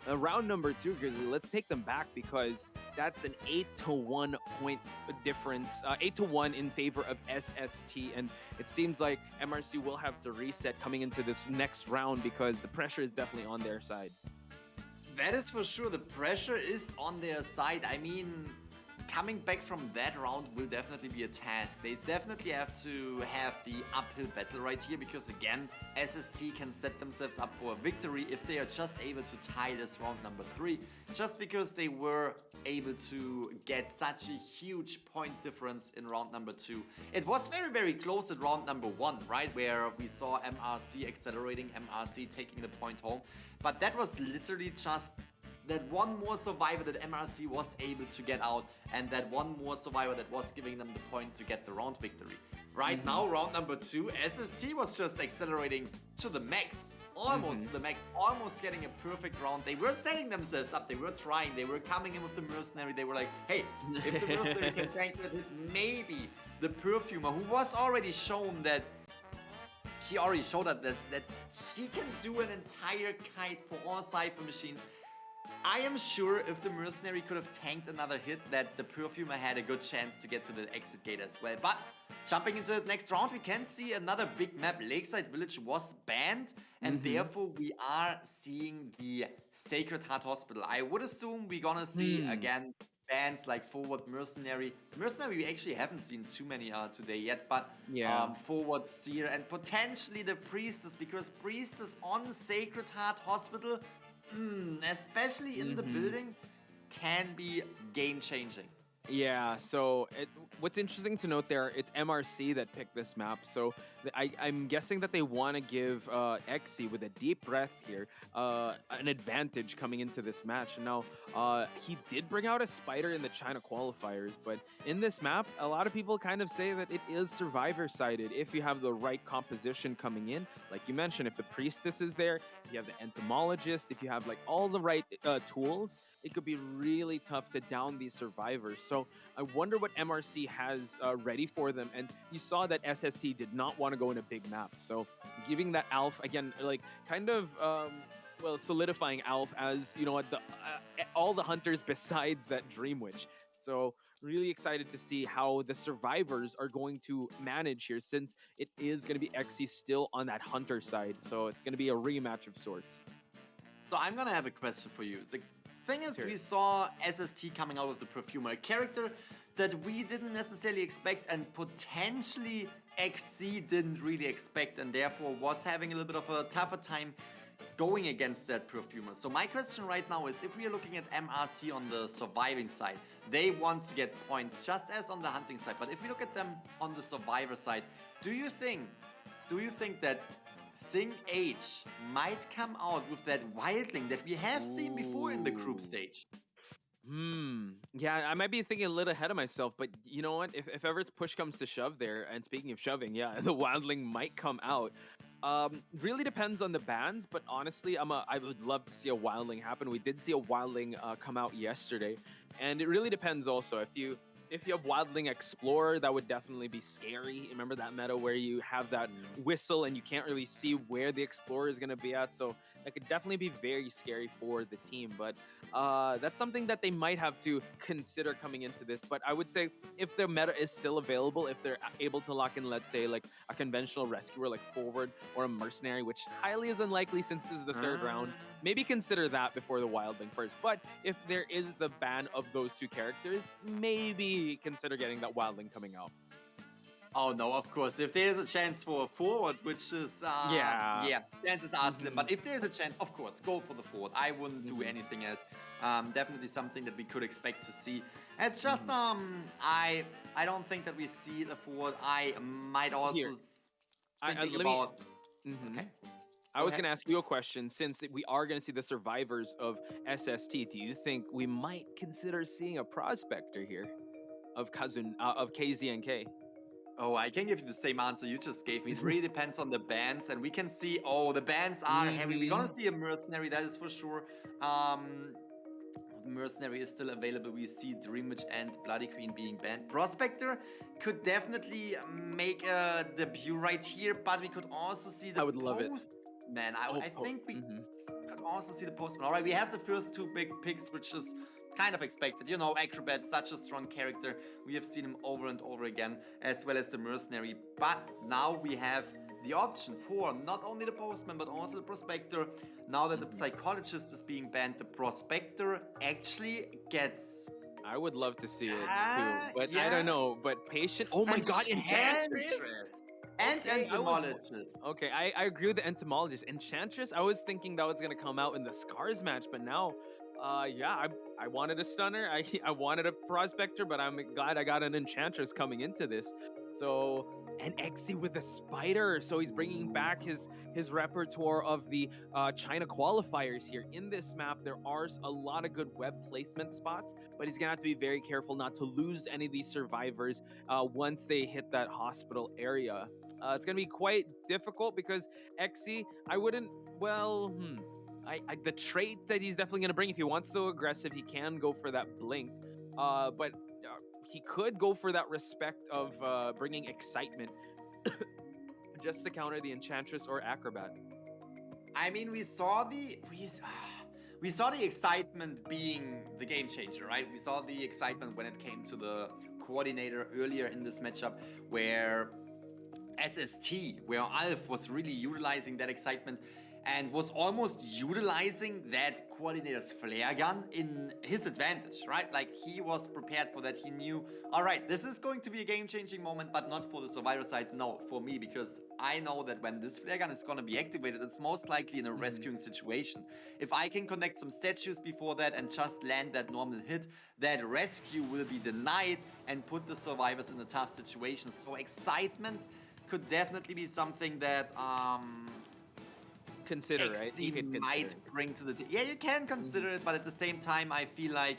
round number 2, Grizzly, let's take them back, because that's an 8-to-1 point difference, 8-to-1 in favor of SST, and it seems like MRC will have to reset coming into this next round, because the pressure is definitely on their side. That is for sure. The pressure is on their side. I mean, coming back from that round will definitely be a task. They definitely have to have the uphill battle right here, because again, SST can set themselves up for a victory if they are just able to tie this round number 3, just because they were able to get such a huge point difference in round number 2. It was very close at round number 1, right, where we saw MRC accelerating, MRC taking the point home, but that was literally just that one more survivor that MRC was able to get out, and that one more survivor that was giving them the point to get the round victory. Right now, round number 2, SST was just accelerating to the max. Almost to the max, almost getting a perfect round. They were setting themselves up, they were trying, they were coming in with the Mercenary. They were like, hey, if the Mercenary can tank that hit, maybe the Perfumer, who was already shown that she already showed that she can do an entire kite for all Cypher machines. I am sure if the Mercenary could have tanked another hit, that the Perfumer had a good chance to get to the exit gate as well. But jumping into the next round, we can see another big map. Lakeside Village was banned, and therefore we are seeing the Sacred Heart Hospital. I would assume we're gonna see, again, bans like Forward Mercenary. Mercenary we actually haven't seen too many today yet, but Forward Seer and potentially the Priestess, because Priestess on Sacred Heart Hospital, especially in the building, can be game-changing. Yeah, so what's interesting to note there, it's MRC that picked this map, so I'm guessing that they want to give Xe with a deep breath here an advantage coming into this match. Now, he did bring out a spider in the China qualifiers, but in this map, a lot of people kind of say that it is survivor-sided if you have the right composition coming in. Like you mentioned, if the priestess is there, if you have the entomologist, if you have like all the right tools, it could be really tough to down these survivors. So I wonder what MRC has ready for them. And you saw that SSC did not want to go in a big map. So giving that Alf, again, like kind of, well, solidifying Alf as, you know, all the hunters besides that Dream Witch. So really excited to see how the survivors are going to manage here, since it is going to be Xe still on that hunter side. So it's going to be a rematch of sorts. So I'm going to have a question for you. The thing is, we saw SST coming out with the Perfumer, a character that we didn't necessarily expect, and potentially XC didn't really expect, and therefore was having a little bit of a tougher time going against that Perfumer. So my question right now is, if we are looking at MRC on the surviving side, they want to get points just as on the hunting side. But if we look at them on the survivor side, do you think that Sing H might come out with that wildling that we have seen before in the group stage? Yeah, I might be thinking a little ahead of myself, but you know what? If ever it's push comes to shove there, and speaking of shoving, yeah, the wildling might come out. Really depends on the bans, but honestly, I would love to see a wildling happen. We did see a wildling come out yesterday, and it really depends also. If you have Wildling Explorer, that would definitely be scary. Remember that meta where you have that whistle and you can't really see where the Explorer is going to be at? So that could definitely be very scary for the team. But that's something that they might have to consider coming into this. But I would say if the meta is still available, if they're able to lock in, let's say, like a conventional rescuer like Forward or a Mercenary, which highly is unlikely since this is the third round, maybe consider that before the Wildling first. But if there is the ban of those two characters, maybe consider getting that Wildling coming out. Oh no, of course. If there's a chance for a Forward, which is yeah, chances are slim. But if there's a chance, of course, go for the Forward. I wouldn't do anything else. Definitely something that we could expect to see. It's just I don't think that we see the Forward. I might also thinking about. Okay. I was going to ask you a question. Since we are going to see the survivors of SST, do you think we might consider seeing a prospector here of KZNK? Oh, I can give you the same answer you just gave me. It really depends on the bans, and we can see, the bans are heavy. We're gonna see a Mercenary, that is for sure. Mercenary is still available. We see Dreamwitch and Bloody Queen being banned. Prospector could definitely make a debut right here, but we could also see the Postman. I think we could also see the Postman. All right, we have the first two big picks, which is kind of expected. You know, Acrobat, such a strong character. We have seen him over and over again, as well as the Mercenary. But now we have the option for not only the Postman, but also the Prospector. Now that the Psychologist is being banned, the Prospector actually gets... I would love to see it too, but I don't know. But Patient... Oh my god, Enchantress! And Entomologist. Okay, I agree with the Entomologist. Enchantress, I was thinking that was going to come out in the Scars match, but now... yeah, I wanted a Stunner, I wanted a Prospector, but I'm glad I got an Enchantress coming into this. So, and Xe with a Spider, so he's bringing back his repertoire of the China qualifiers here. In this map, there are a lot of good web placement spots, but he's gonna have to be very careful not to lose any of these survivors once they hit that hospital area. It's gonna be quite difficult because Xe, I wouldn't, well, the trait that he's definitely going to bring, if he wants to go aggressive, he can go for that blink. But he could go for that respect of bringing excitement just to counter the Enchantress or Acrobat. I mean, we saw the excitement being the game changer, right? We saw the excitement when it came to the Coordinator earlier in this matchup, where Alf was really utilizing that excitement and was almost utilizing that Coordinator's flare gun in his advantage, right? Like, he was prepared for that. He knew, all right, this is going to be a game-changing moment, but not for the Survivor side, no, for me, because I know that when this flare gun is going to be activated, it's most likely in a rescuing situation. If I can connect some statues before that and just land that normal hit, that rescue will be denied and put the survivors in a tough situation. So excitement could definitely be something that consider, right? XC You could might consider. bring to the team. Yeah, you can consider it, but at the same time, I feel like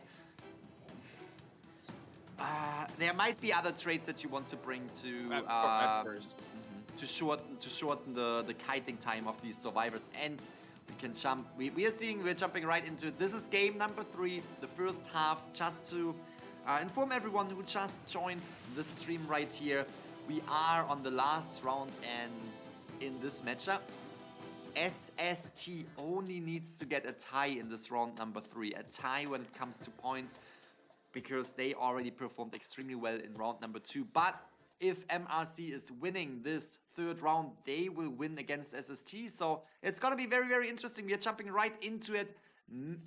there might be other traits that you want to bring to at first. to shorten the kiting time of these survivors. And we can jump. We're jumping right into it. This is game number 3, the first half. Just to inform everyone who just joined the stream right here, we are on the last round, and in this matchup, SST only needs to get a tie in this round number 3. A tie when it comes to points, because they already performed extremely well in round number 2. But if MRC is winning this 3rd round, they will win against SST. So it's going to be very, very interesting. We are jumping right into it.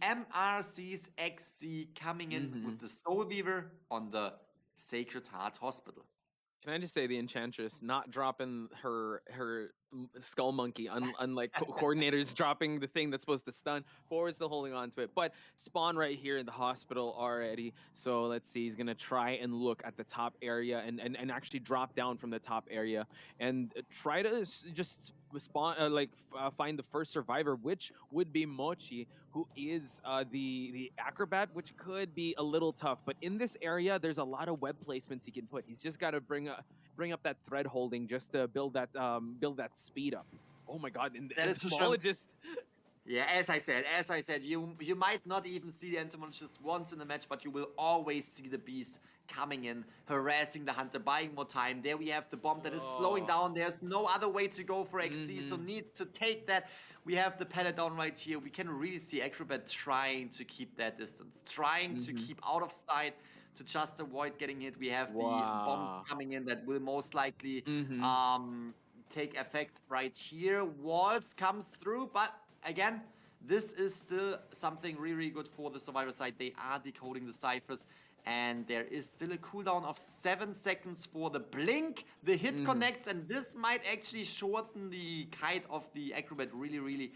MRC's XC coming in with the Soul Beaver on the Sacred Heart Hospital. Can I just say the Enchantress not dropping her skull monkey, unlike coordinators dropping the thing that's supposed to stun. Forward still holding on to it, but Spawn right here in the hospital already. So let's see, he's gonna try and look at the top area and actually drop down from the top area and try to just spawn find the first survivor, which would be Mochi, who is the acrobat, which could be a little tough. But in this area, there's a lot of web placements he can put. He's just got to bring up that thread holding just to build that speed up. Oh my god, and That is for sure. entomologist. Yeah, as I said, you might not even see the entomologist once in the match, but you will always see the beast coming in, harassing the hunter, buying more time. There we have the bomb that is slowing down. There's no other way to go for XC, so needs to take that. We have the pallet down right here. We can really see Acrobat trying to keep that distance, trying to keep out of sight, to just avoid getting hit. We have the bombs coming in that will most likely take effect right here. Waltz comes through, but again, this is still something really, really good for the survivor side. They are decoding the ciphers, and there is still a cooldown of 7 seconds for the blink. The hit connects, and this might actually shorten the kite of the acrobat really, really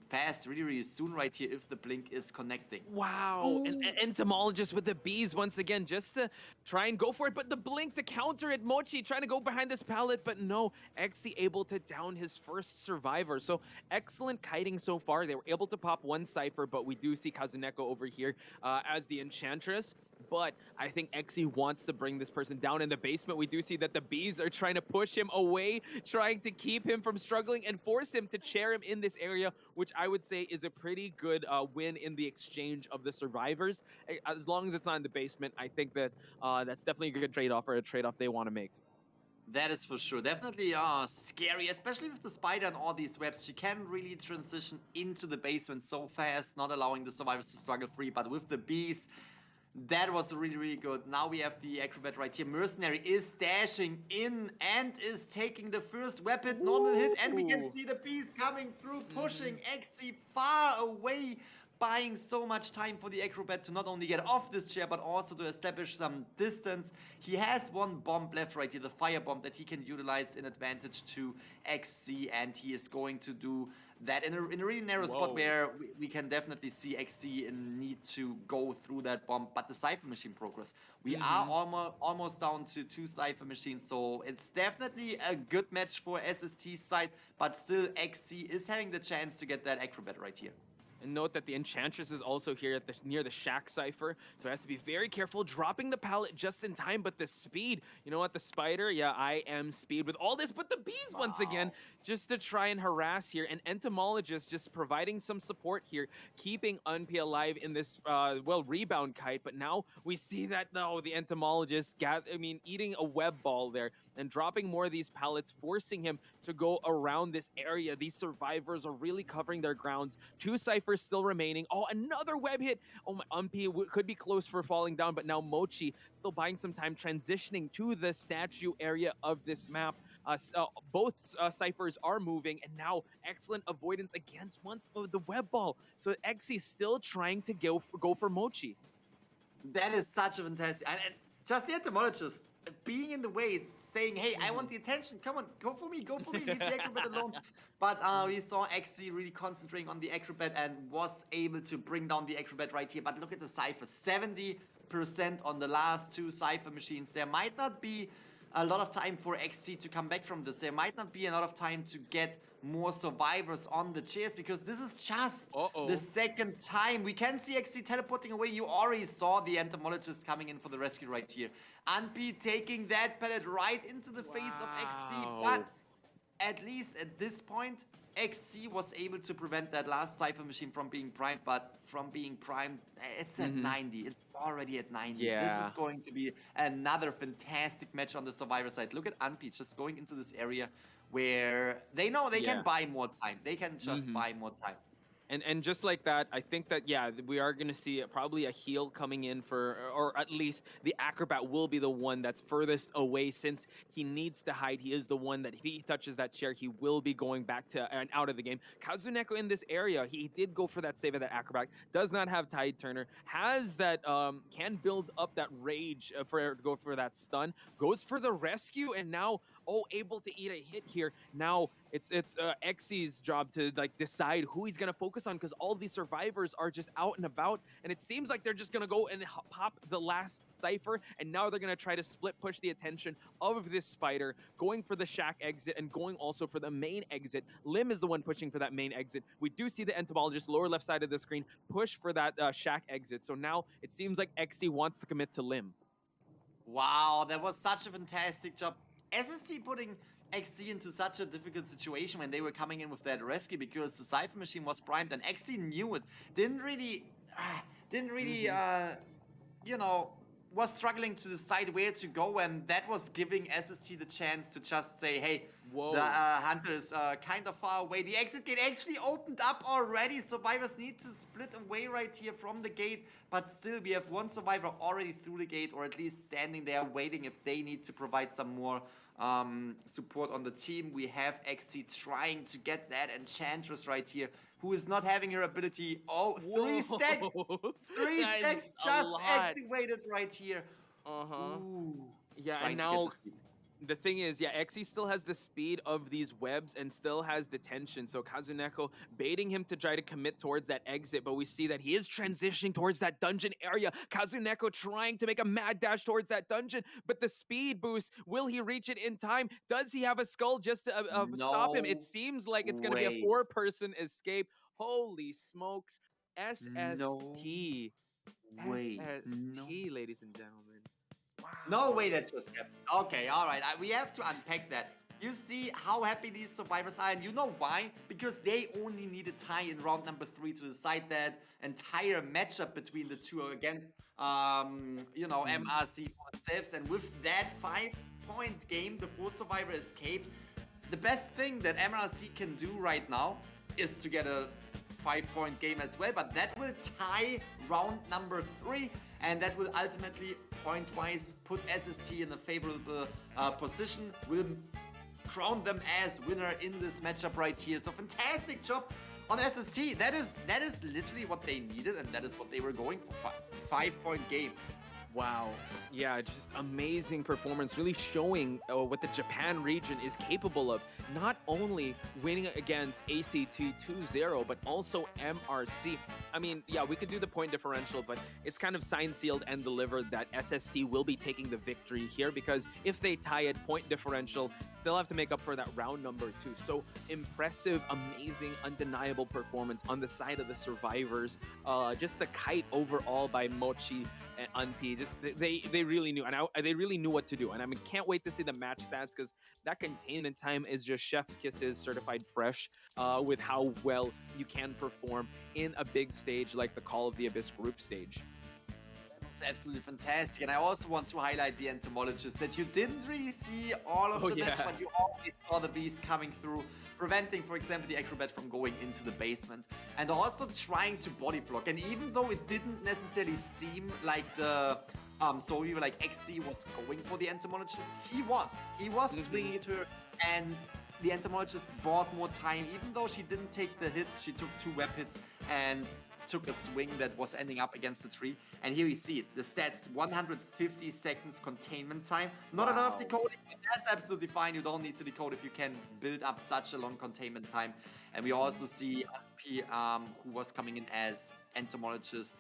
fast, really, really soon right here if the blink is connecting. Wow, an entomologist with the bees once again, just to try and go for it, but the blink to counter it. Mochi trying to go behind this pallet, but no, XC able to down his first survivor. So excellent kiting so far. They were able to pop one cipher, but we do see Kazuneko over here as the Enchantress. But I think XC wants to bring this person down in the basement. We do see that the bees are trying to push him away, trying to keep him from struggling and force him to chair him in this area, which I would say is a pretty good win in the exchange of the survivors. As long as it's not in the basement, I think that that's definitely a good trade-off, or a trade-off they want to make. That is for sure. Definitely scary, especially with the spider and all these webs. She can really transition into the basement so fast, not allowing the survivors to struggle free. But with the bees, that was really, really good. Now we have the acrobat right here. Mercenary is dashing in and is taking the first weapon, normal hit, and we can see the bees coming through, pushing XC far away, buying so much time for the acrobat to not only get off this chair, but also to establish some distance. He has one bomb left right here, the fire bomb, that he can utilize in advantage to XC, and he is going to do that in a really narrow spot where we can definitely see XC in need to go through that bomb. But the Cypher Machine progress. We are almost down to 2 Cypher Machines, so it's definitely a good match for SST's side, but still XC is having the chance to get that acrobat right here. And note that the Enchantress is also here at near the Shack Cipher, so it has to be very careful, dropping the pallet just in time. But the speed, you know what, the spider, yeah, I am speed with all this, but the bees once again, just to try and harass here. And Entomologist just providing some support here, keeping Unpi alive in this, rebound kite. But now we see that, no, the Entomologist, eating a web ball there and dropping more of these pallets, forcing him to go around this area. These survivors are really covering their grounds. 2 ciphers still remaining. Oh, another web hit. Oh, my Unpi could be close for falling down, but now Mochi still buying some time, transitioning to the statue area of this map. Both ciphers are moving, and now excellent avoidance against once of the web ball. So XC still trying to go for Mochi. That is such a fantastic, and just the entomologist being in the way, saying, hey, I want the attention, come on, go for me, leave the acrobat alone. But we saw XC really concentrating on the acrobat and was able to bring down the acrobat right here. But look at the cipher, 70% on the last 2 cipher machines. There might not be a lot of time for XC to come back from this. There might not be a lot of time to get more survivors on the chairs because this is just the second time. We can see XC teleporting away. You already saw the entomologist coming in for the rescue right here. Unpi taking that pellet right into the face of XC, but at least at this point, XC was able to prevent that last Cypher machine from being primed, but from being primed, it's at 90. It's already at 90. This is going to be another fantastic match on the survivor side. Look at Unpi just going into this area where they know they can buy more time. They can just buy more time. And just like that, I think that, yeah, we are going to see probably a heal coming in for, or at least the Acrobat will be the one that's furthest away since he needs to hide. He is the one that if he touches that chair, he will be going back to and out of the game. Kazuneko in this area, he did go for that save of that Acrobat, does not have Tide Turner, has that, can build up that rage to go for that stun, goes for the rescue, and now, able to eat a hit here. Now it's XC's job to like decide who he's gonna focus on because all these survivors are just out and about, and it seems like they're just gonna go and pop the last Cypher, and now they're gonna try to split push the attention of this Spider, going for the shack exit and going also for the main exit. Lim is the one pushing for that main exit. We do see the entomologist lower left side of the screen push for that shack exit. So now it seems like XC wants to commit to Lim. Wow, that was such a fantastic job. SST putting XC into such a difficult situation when they were coming in with that rescue because the Cypher machine was primed and XC knew it. Didn't really, you know, was struggling to decide where to go, and that was giving SST the chance to just say, hey, the hunter is kind of far away. The exit gate actually opened up already. Survivors need to split away right here from the gate, but still we have one survivor already through the gate, or at least standing there waiting if they need to provide some more support on the team. We have XC trying to get that Enchantress right here, who is not having her ability. Three stacks! Three stacks just activated right here. Ooh. Yeah, and now the thing is, yeah, XE still has the speed of these webs and still has the tension. So Kazuneko baiting him to try to commit towards that exit, but we see that he is transitioning towards that dungeon area. Kazuneko trying to make a mad dash towards that dungeon, but the speed boost, will he reach it in time? Does he have a skull just to stop him? It seems like it's going to be a four-person escape. Holy smokes. SST. SST, ladies and gentlemen. No way that just happened. Okay, all right. We have to unpack that. You see how happy these survivors are, and you know why? Because they only need a tie in round number 3 to decide that entire matchup between the two against, you know, MRC for themselves. And with that 5-point game, the 4th survivor escaped. The best thing that MRC can do right now is to get a 5-point game as well, but that will tie round number 3, and that will ultimately, point-wise, put SST in a favorable position, will crown them as winner in this matchup right here. So fantastic job on SST. That is literally what they needed, and that is what they were going for. 5-point game. Wow. Yeah, just amazing performance, really showing what the Japan region is capable of. Not only winning against ACT 2-0, but also MRC. I mean, yeah, we could do the point differential, but it's kind of signed, sealed, and delivered that SST will be taking the victory here, because if they tie it, point differential, they'll have to make up for that round number 2. So impressive, amazing, undeniable performance on the side of the survivors. Just a kite overall by Mochi and Unti. Just they really knew, and they really knew what to do. And I mean, can't wait to see the match stats, because that containment time is just chef's kisses, certified fresh, with how well you can perform in a big stage like the Call of the Abyss group stage. That's absolutely fantastic. And I also want to highlight the entomologist, that you didn't really see all of the match, but you always saw the beast coming through, preventing, for example, the acrobat from going into the basement, and also trying to body block. And even though it didn't necessarily seem like the so we were like XC was going for the entomologist, he was swinging at her, and the entomologist bought more time. Even though she didn't take the hits, she took 2 web hits and took a swing that was ending up against the tree. And here we see it, the stats: 150 seconds containment time. Not a lot of decoding, but that's absolutely fine. You don't need to decode if you can build up such a long containment time. And we also see P, who was coming in as entomologist,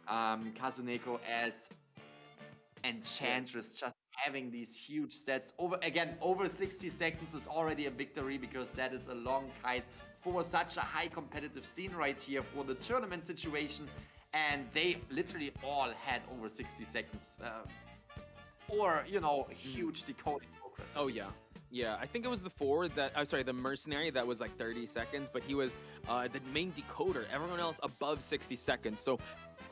Kazuneko as Enchantress, just having these huge stats. Over 60 seconds is already a victory because that is a long kite for such a high competitive scene right here for the tournament situation. And they literally all had over 60 seconds or, you know, huge decoding progress. Oh, yeah. Yeah, I think it was the forward that, I'm sorry, the mercenary that was like 30 seconds, but he was the main decoder. Everyone else above 60 seconds. So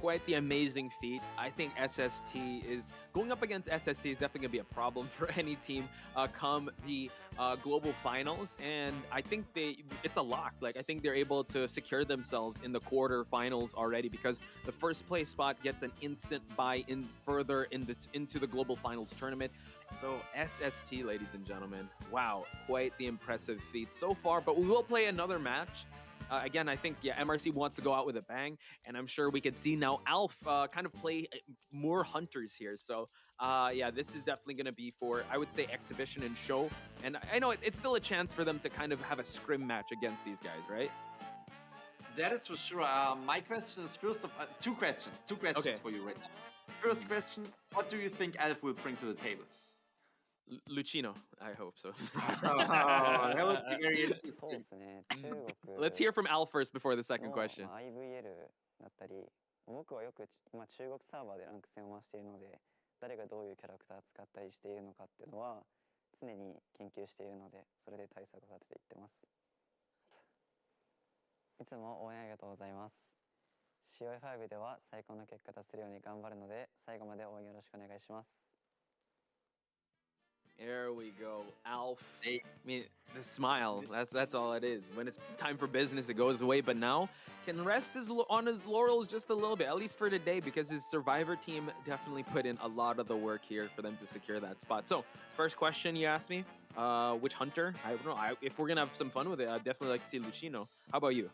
quite the amazing feat. I think SST is going up against SST is definitely gonna be a problem for any team come the global finals, and I think it's a lock. Like I think they're able to secure themselves in the quarterfinals already because the first place spot gets an instant buy in further into the global finals tournament. So SST, ladies and gentlemen, wow, quite the impressive feat so far. But we will play another match. Again, I think, yeah, MRC wants to go out with a bang, and I'm sure we could see now Alf kind of play more hunters here. So, yeah, this is definitely going to be for, I would say, exhibition and show. And I know it's still a chance for them to kind of have a scrim match against these guys, right? That is for sure. My question is two questions okay. For you right now. First question, what do you think Alf will bring to the table? Lucino, I hope so. That would be very interesting. Let's hear from Al first before the second question. だったり、僕はよく今中国サーバーでランク戦を回しているので、誰がどういうキャラクターを使ったりしているのかっていうのは常に研究しているので、それで対策を立てていってます。いつも応援ありがとうございます。COA V では最高の結果出せるように頑張るので、最後まで応援よろしくお願いします。 There we go, Alf. I mean, the smile, that's all it is. When it's time for business, it goes away. But now, can rest on his laurels just a little bit, at least for today, because his Survivor team definitely put in a lot of the work here for them to secure that spot. So, first question you asked me, which hunter? I don't know. If we're going to have some fun with it, I'd definitely like to see Lucino. How about you?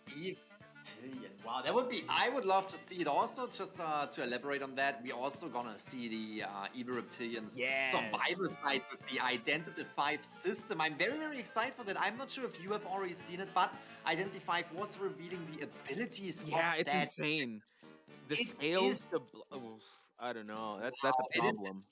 Wow, that would be, I would love to see it also. Just to elaborate on that, we also gonna see the Evil Reptilians survival side with the Identity 5 system. I'm very, very excited for that. I'm not sure if you have already seen it, but Identity 5 was revealing the abilities. Yeah, of it's that. insane. The scales, I don't know. That's a problem.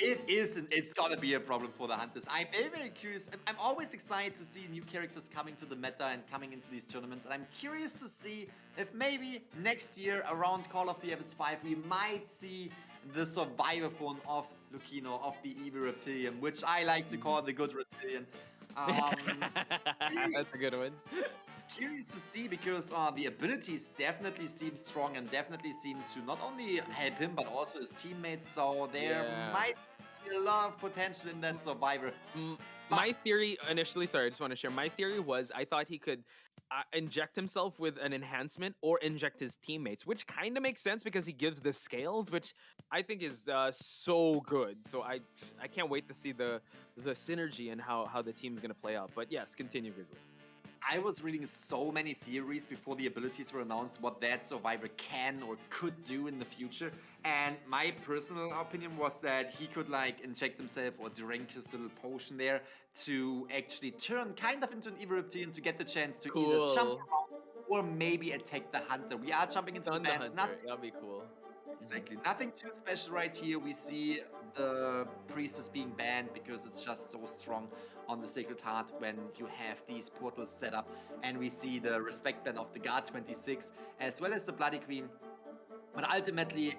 It is, and it's gonna be a problem for the hunters. I'm very, very curious. I'm always excited to see new characters coming to the meta and coming into these tournaments, and I'm curious to see if maybe next year around Call of the Abyss 5 we might see the survivor form of Lucino, of the Evil Reptilian, which I like to call the good reptilian. That's a good one. Curious to see because the abilities definitely seem strong and definitely seem to not only help him but also his teammates. So there might be a lot of potential in that survivor. My theory initially, sorry, I just want to share. My theory was I thought he could inject himself with an enhancement or inject his teammates, which kind of makes sense because he gives the scales, which I think is so good. So I can't wait to see the synergy and how the team's going to play out. But yes, continue, Grizzly. I was reading so many theories before the abilities were announced what that survivor can or could do in the future, and my personal opinion was that he could like inject himself or drink his little potion there to actually turn kind of into an evil reptilian to get the chance to either jump around or maybe attack the hunter. We are jumping into the bans. That'd be cool. Exactly. Nothing too special right here. We see the priestess being banned because it's just so strong on the Sacred Heart when you have these portals set up. And we see the respect ban of the Guard 26 as well as the Bloody Queen. But ultimately,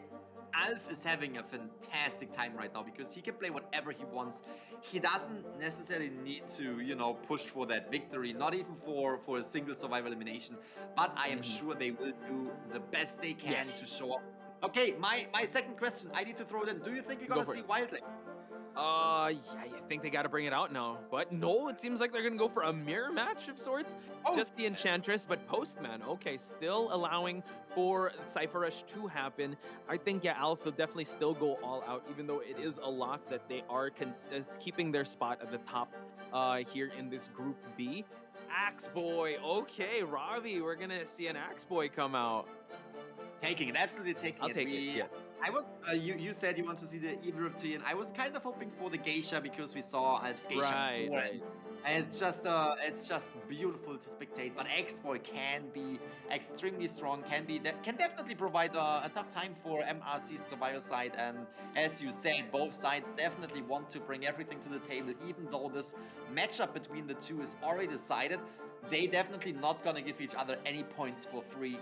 Alf is having a fantastic time right now because he can play whatever he wants. He doesn't necessarily need to, you know, push for that victory, not even for a single survival elimination. But I am sure they will do the best they can to show up. Okay, my second question, I need to throw it in. Do you think you're gonna see Wildling? Yeah, I think they got to bring it out now. But no, it seems like they're going to go for a mirror match of sorts. Just the Enchantress, but Postman. Okay, still allowing for Cypher Rush to happen. I think, yeah, Alf will definitely still go all out, even though it is a lock that they are keeping their spot at the top here in this Group B. Axe Boy. Okay, Robbie, we're going to see an Axe Boy come out. Taking it, absolutely taking I'll it. take it, yes. I was. You said you want to see the evil reptilian. I was kind of hoping for the geisha because we saw Alf's geisha Right, before, right. and it's just beautiful to spectate. But X-Boy can be extremely strong. Can definitely provide a tough time for MRC's survivor side. And as you said, both sides definitely want to bring everything to the table, even though this matchup between the two is already decided. They definitely not gonna give each other any points for free.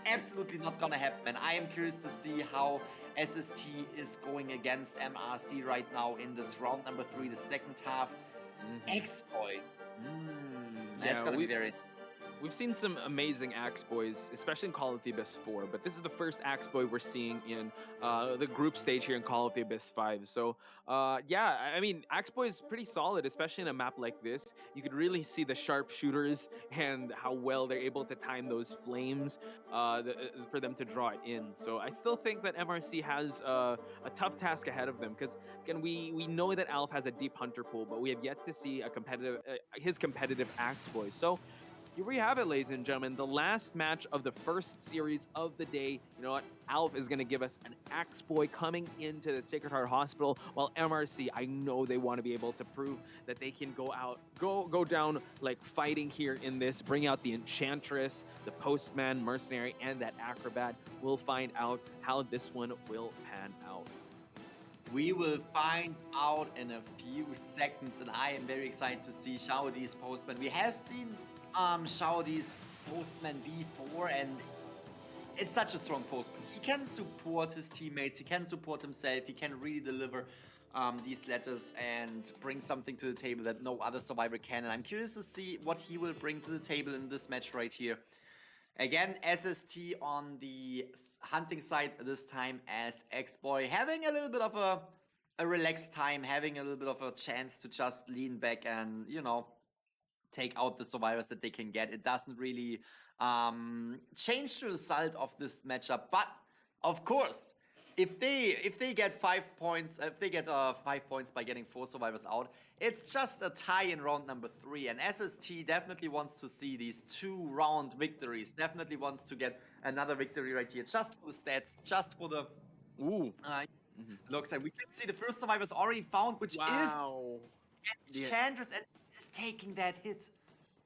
Absolutely not gonna happen, and I am curious to see how SST is going against MRC right now in this round number 3, the second half. X-Boy. That's gonna be very... We've seen some amazing Axe Boys, especially in Call of the Abyss 4, but this is the first Axe Boy we're seeing in the group stage here in Call of the Abyss 5. So, yeah, I mean, Axe Boy is pretty solid, especially in a map like this. You could really see the sharpshooters and how well they're able to time those flames for them to draw it in. So I still think that MRC has a tough task ahead of them, because, again, we know that Alf has a deep hunter pool, but we have yet to see his competitive Axe Boy. So, here we have it, ladies and gentlemen. The last match of the first series of the day. You know what? Alf is going to give us an Axe Boy coming into the Sacred Heart Hospital, while MRC, I know they want to be able to prove that they can go down like fighting here in this, bring out the Enchantress, the Postman, Mercenary, and that Acrobat. We'll find out how this one will pan out. We will find out in a few seconds, and I am very excited to see Shaodi's Postman. We have seen Shaodi's Postman before, and it's such a strong Postman. He can support his teammates, he can support himself, he can really deliver these letters and bring something to the table that no other survivor can. And I'm curious to see what he will bring to the table in this match right here. Again, SST on the hunting side this time as X-Boy, having a little bit of a relaxed time, having a little bit of a chance to just lean back and, you know, take out the survivors that they can get. It doesn't really change the result of this matchup, but of course, if they get 5 points, if they get 5 points by getting 4 survivors out, it's just a tie in round number 3. And SST definitely wants to see these 2-round victories. Definitely wants to get another victory right here, just for the stats, just for the looks. And we can see the first survivors already found, which is Enchantress, and is taking that hit.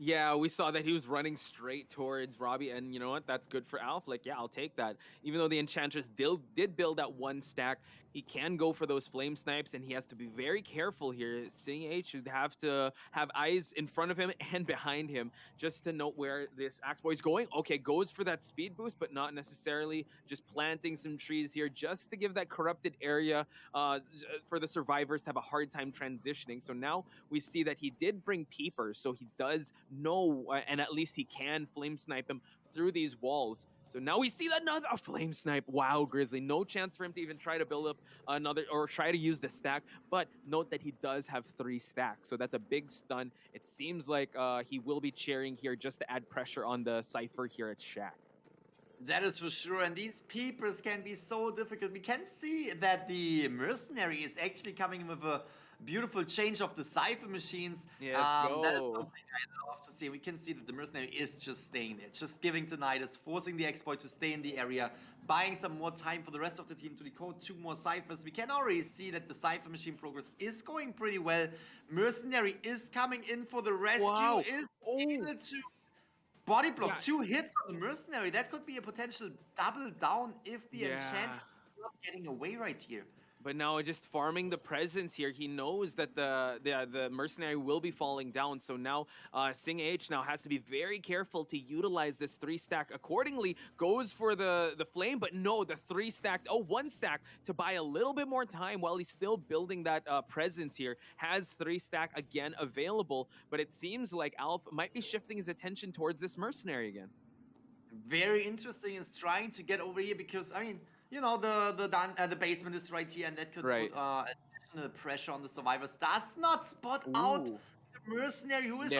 Yeah, we saw that he was running straight towards Robbie, and you know what? That's good for Alf. Like, yeah, I'll take that. Even though the Enchantress did build that 1 stack, he can go for those flame snipes, and he has to be very careful here. Sing H should have to have eyes in front of him and behind him just to note where this Axe Boy is going. Okay, goes for that speed boost, but not necessarily. Just planting some trees here just to give that corrupted area for the survivors to have a hard time transitioning. So now we see that he did bring peepers, so he does know, and at least he can flame snipe him through these walls. So now we see another flame snipe. Wow, Grizzly, no chance for him to even try to build up another or try to use the stack, but note that he does have 3 stacks, so that's a big stun. It seems like he will be cheering here just to add pressure on the Cypher here at Shack. That is for sure, and these peepers can be so difficult. We can see that the Mercenary is actually coming in with a beautiful change of the Cypher machines. Yes, that is something I love to see. We can see that the Mercenary is just staying there, just giving to Nidus, forcing the X-Boy to stay in the area, buying some more time for the rest of the team to decode 2 more Cyphers. We can already see that the Cypher machine progress is going pretty well. Mercenary is coming in for the rescue, is able to body block 2 hits on the Mercenary. That could be a potential double down if the Enchantress is not getting away right here. But now just farming the presence here, he knows that the Mercenary will be falling down. So now Sing H now has to be very careful to utilize this 3 stack accordingly. Goes for the flame, but no, the 3 stack, 1 stack to buy a little bit more time while he's still building that presence here. Has 3 stack again available, but it seems like Alf might be shifting his attention towards this Mercenary again. Very interesting, is trying to get over here because, I mean, you know, the basement is right here, and that could put additional pressure on the survivors. Does not spot out the Mercenary, who is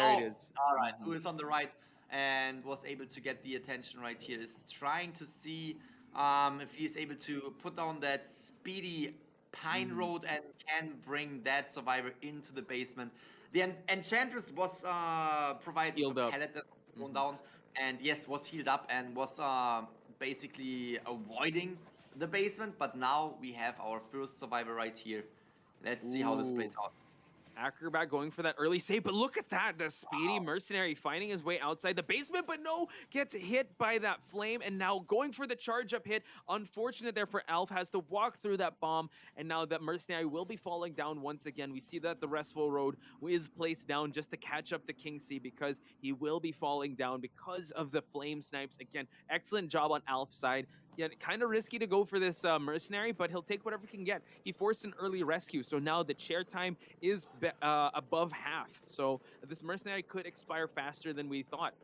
who is on the right and was able to get the attention right here. Is trying to see if he's able to put down that speedy Pine Road and can bring that survivor into the basement. The Enchantress was provided with a pallet that was thrown down, and yes, was healed up and was basically avoiding the basement, but now we have our first survivor right here. Let's see how this plays out. Acrobat going for that early save, but look at that. The speedy mercenary finding his way outside the basement, but no, gets hit by that flame, and now going for the charge up hit. Unfortunate there for Alf, has to walk through that bomb, and now that mercenary will be falling down once again. We see that the restful road is placed down just to catch up to King C, because he will be falling down because of the flame snipes. Again, excellent job on Alf's side. Yeah, kind of risky to go for this mercenary, but he'll take whatever he can get. He forced an early rescue, so now the chair time is above half. So this mercenary could expire faster than we thought.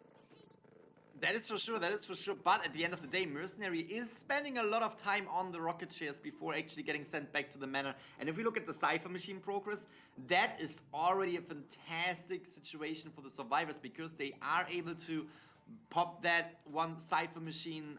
That is for sure, that is for sure. But at the end of the day, Mercenary is spending a lot of time on the rocket chairs before actually getting sent back to the manor. And if we look at the Cypher Machine progress, that is already a fantastic situation for the survivors, because they are able to pop that one Cypher Machine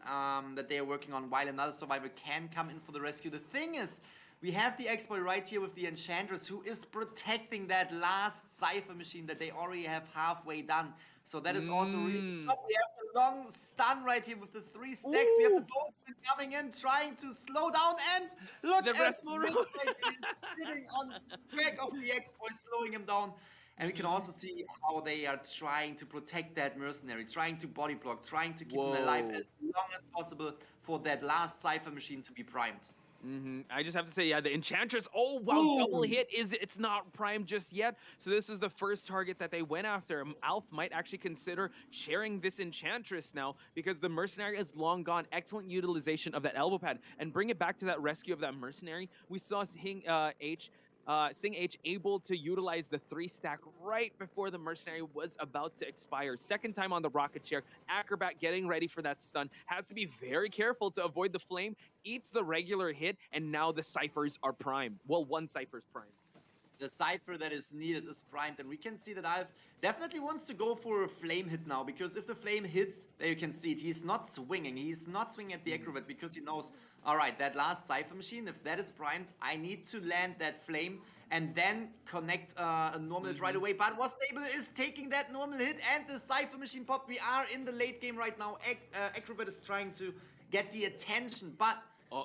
that they are working on, while another survivor can come in for the rescue. The thing is, we have the exploit right here with the Enchantress, who is protecting that last Cypher Machine that they already have halfway done. So that is also really good job. We have the long stun right here with the 3 stacks. We have the Boatman coming in, trying to slow down, and look at restful road right here, sitting on the back of the exploit, slowing him down. And we can also see how they are trying to protect that mercenary, trying to body block, trying to keep him alive as long as possible for that last Cypher Machine to be primed. I just have to say, yeah, the Enchantress, oh wow, double hit, it's not primed just yet. So this is the first target that they went after. Alf might actually consider sharing this Enchantress now, because the mercenary is long gone. Excellent utilization of that elbow pad. And bring it back to that rescue of that mercenary. We saw Sing H able to utilize the 3 stack right before the mercenary was about to expire. Second time on the rocket chair. Acrobat getting ready for that stun. Has to be very careful to avoid the flame. Eats the regular hit, and now the ciphers are primed. Well, one cipher's primed. The Cypher that is needed is primed, and we can see that Alf definitely wants to go for a flame hit now, because if the flame hits, there you can see it, he's not swinging. He's not swinging at the Acrobat, because he knows, all right, that last Cypher Machine, if that is primed, I need to land that flame and then connect a normal hit right away. But what Stable is taking that normal hit, and the Cypher Machine pop. We are in the late game right now. Acrobat is trying to get the attention, but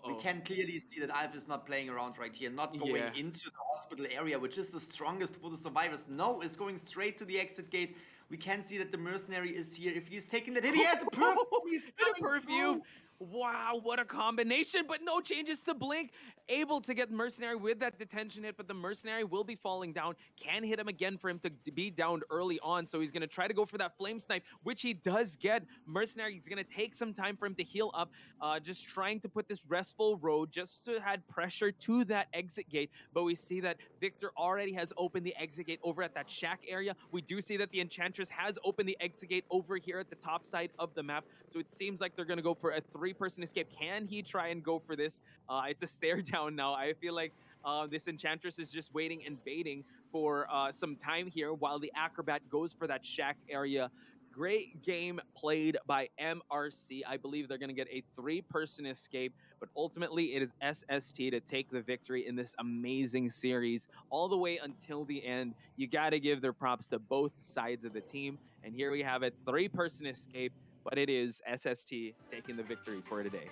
we can clearly see that Alf is not playing around right here, not going into the hospital area, which is the strongest for the survivors. No, is going straight to the exit gate. We can see that the mercenary is here. If he's taking that hit, he has a perfume. He's perfume. Wow, what a combination, but no changes to Blink. Able to get Mercenary with that detention hit, but the Mercenary will be falling down. Can hit him again for him to be downed early on, so he's going to try to go for that Flame Snipe, which he does get. Mercenary is going to take some time for him to heal up, just trying to put this restful road just to add pressure to that exit gate, but we see that Victor already has opened the exit gate over at that shack area. We do see that the Enchantress has opened the exit gate over here at the top side of the map, so it seems like they're going to go for a 3-person escape. Can he try and go for this? It's a stare down now. I feel like this Enchantress is just waiting and baiting for some time here while the Acrobat goes for that shack area. Great game played by MRC. I believe they're going to get a 3-person escape, but ultimately it is SST to take the victory in this amazing series all the way until the end. You got to give their props to both sides of the team. And here we have it, 3-person escape, but it is SST taking the victory for today.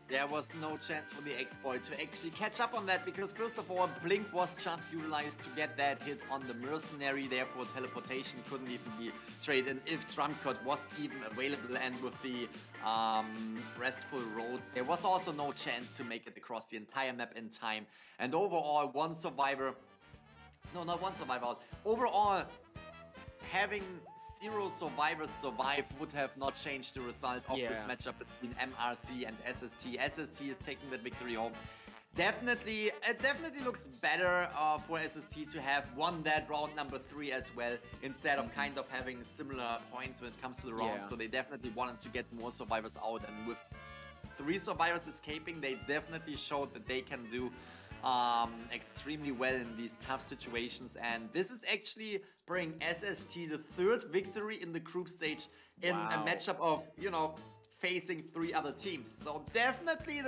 There was no chance for the exploit to actually catch up on that, because first of all, Blink was just utilized to get that hit on the mercenary, therefore teleportation couldn't even be traded in if Drumcut was even available, and with the restful road, there was also no chance to make it across the entire map in time. And overall, overall, having 0 survivors survive would have not changed the result of this matchup between MRC and SST. SST is taking that victory home. It definitely looks better for SST to have won that round number 3 as well, instead of kind of having similar points when it comes to the round. So they definitely wanted to get more survivors out, and with 3 survivors escaping, they definitely showed that they can do extremely well in these tough situations. And this is actually bring SST the 3rd victory in the group stage in a matchup of, you know, facing 3 other teams. So definitely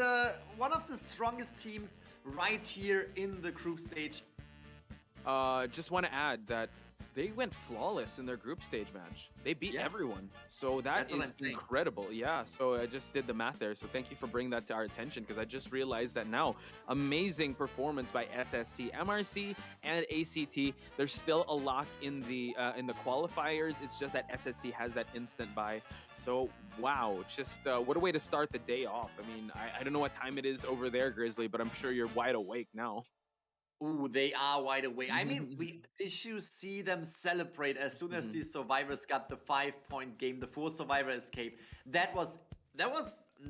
one of the strongest teams right here in the group stage. Just want to add that they went flawless in their group stage match. They beat everyone. So That's what is I'm saying. incredible. Yeah. So I just did the math there. So thank you for bringing that to our attention because I just realized that now. Amazing performance by SST, MRC, and ACT. There's still a lock in the qualifiers. It's just that SST has that instant buy. So wow, just what a way to start the day off. I mean, I don't know what time it is over there, Grizzly, but I'm sure you're wide awake now. Ooh, they are wide awake. I mean, did you see them celebrate as soon as these survivors got the 5-point game, the 4 survivor escape? That was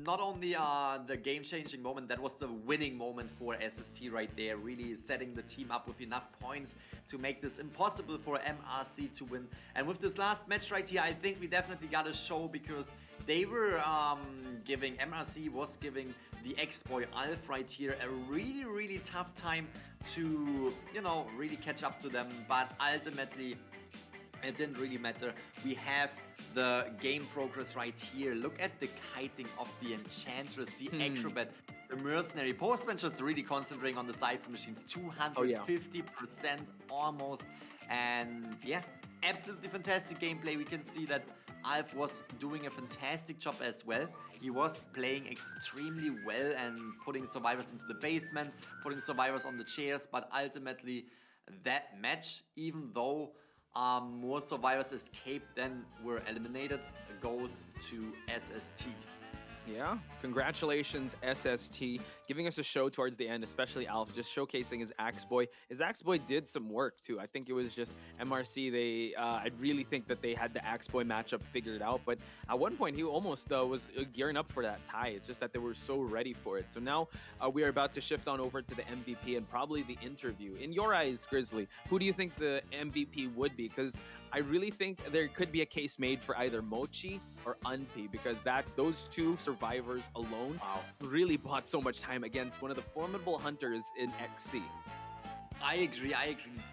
not only the game-changing moment, that was the winning moment for SST right there, really setting the team up with enough points to make this impossible for MRC to win. And with this last match right here, I think we definitely got a show because they were MRC was giving the ex-boy Alf right here a really, really tough time to, you know, really catch up to them. But ultimately, it didn't really matter. We have the game progress right here. Look at the kiting of the Enchantress, the Acrobat, the Mercenary. Postman just really concentrating on the Cypher machines. 250% almost. And yeah, absolutely fantastic gameplay. We can see that Alf was doing a fantastic job as well. He was playing extremely well and putting survivors into the basement, putting survivors on the chairs, but ultimately that match, even though more survivors escaped than were eliminated, goes to SST. Yeah, congratulations, SST, giving us a show towards the end, especially Alf, just showcasing his Axe Boy. His Axe Boy did some work too. I think it was just MRC. I really think that they had the Axe Boy matchup figured out, but at one point he almost was gearing up for that tie. It's just that they were so ready for it. So now we are about to shift on over to the MVP and probably the interview. In your eyes, Grizzly, who do you think the MVP would be? Because I really think there could be a case made for either Mochi or Unpi because those two survivors alone really bought so much time against one of the formidable hunters in XC. I agree.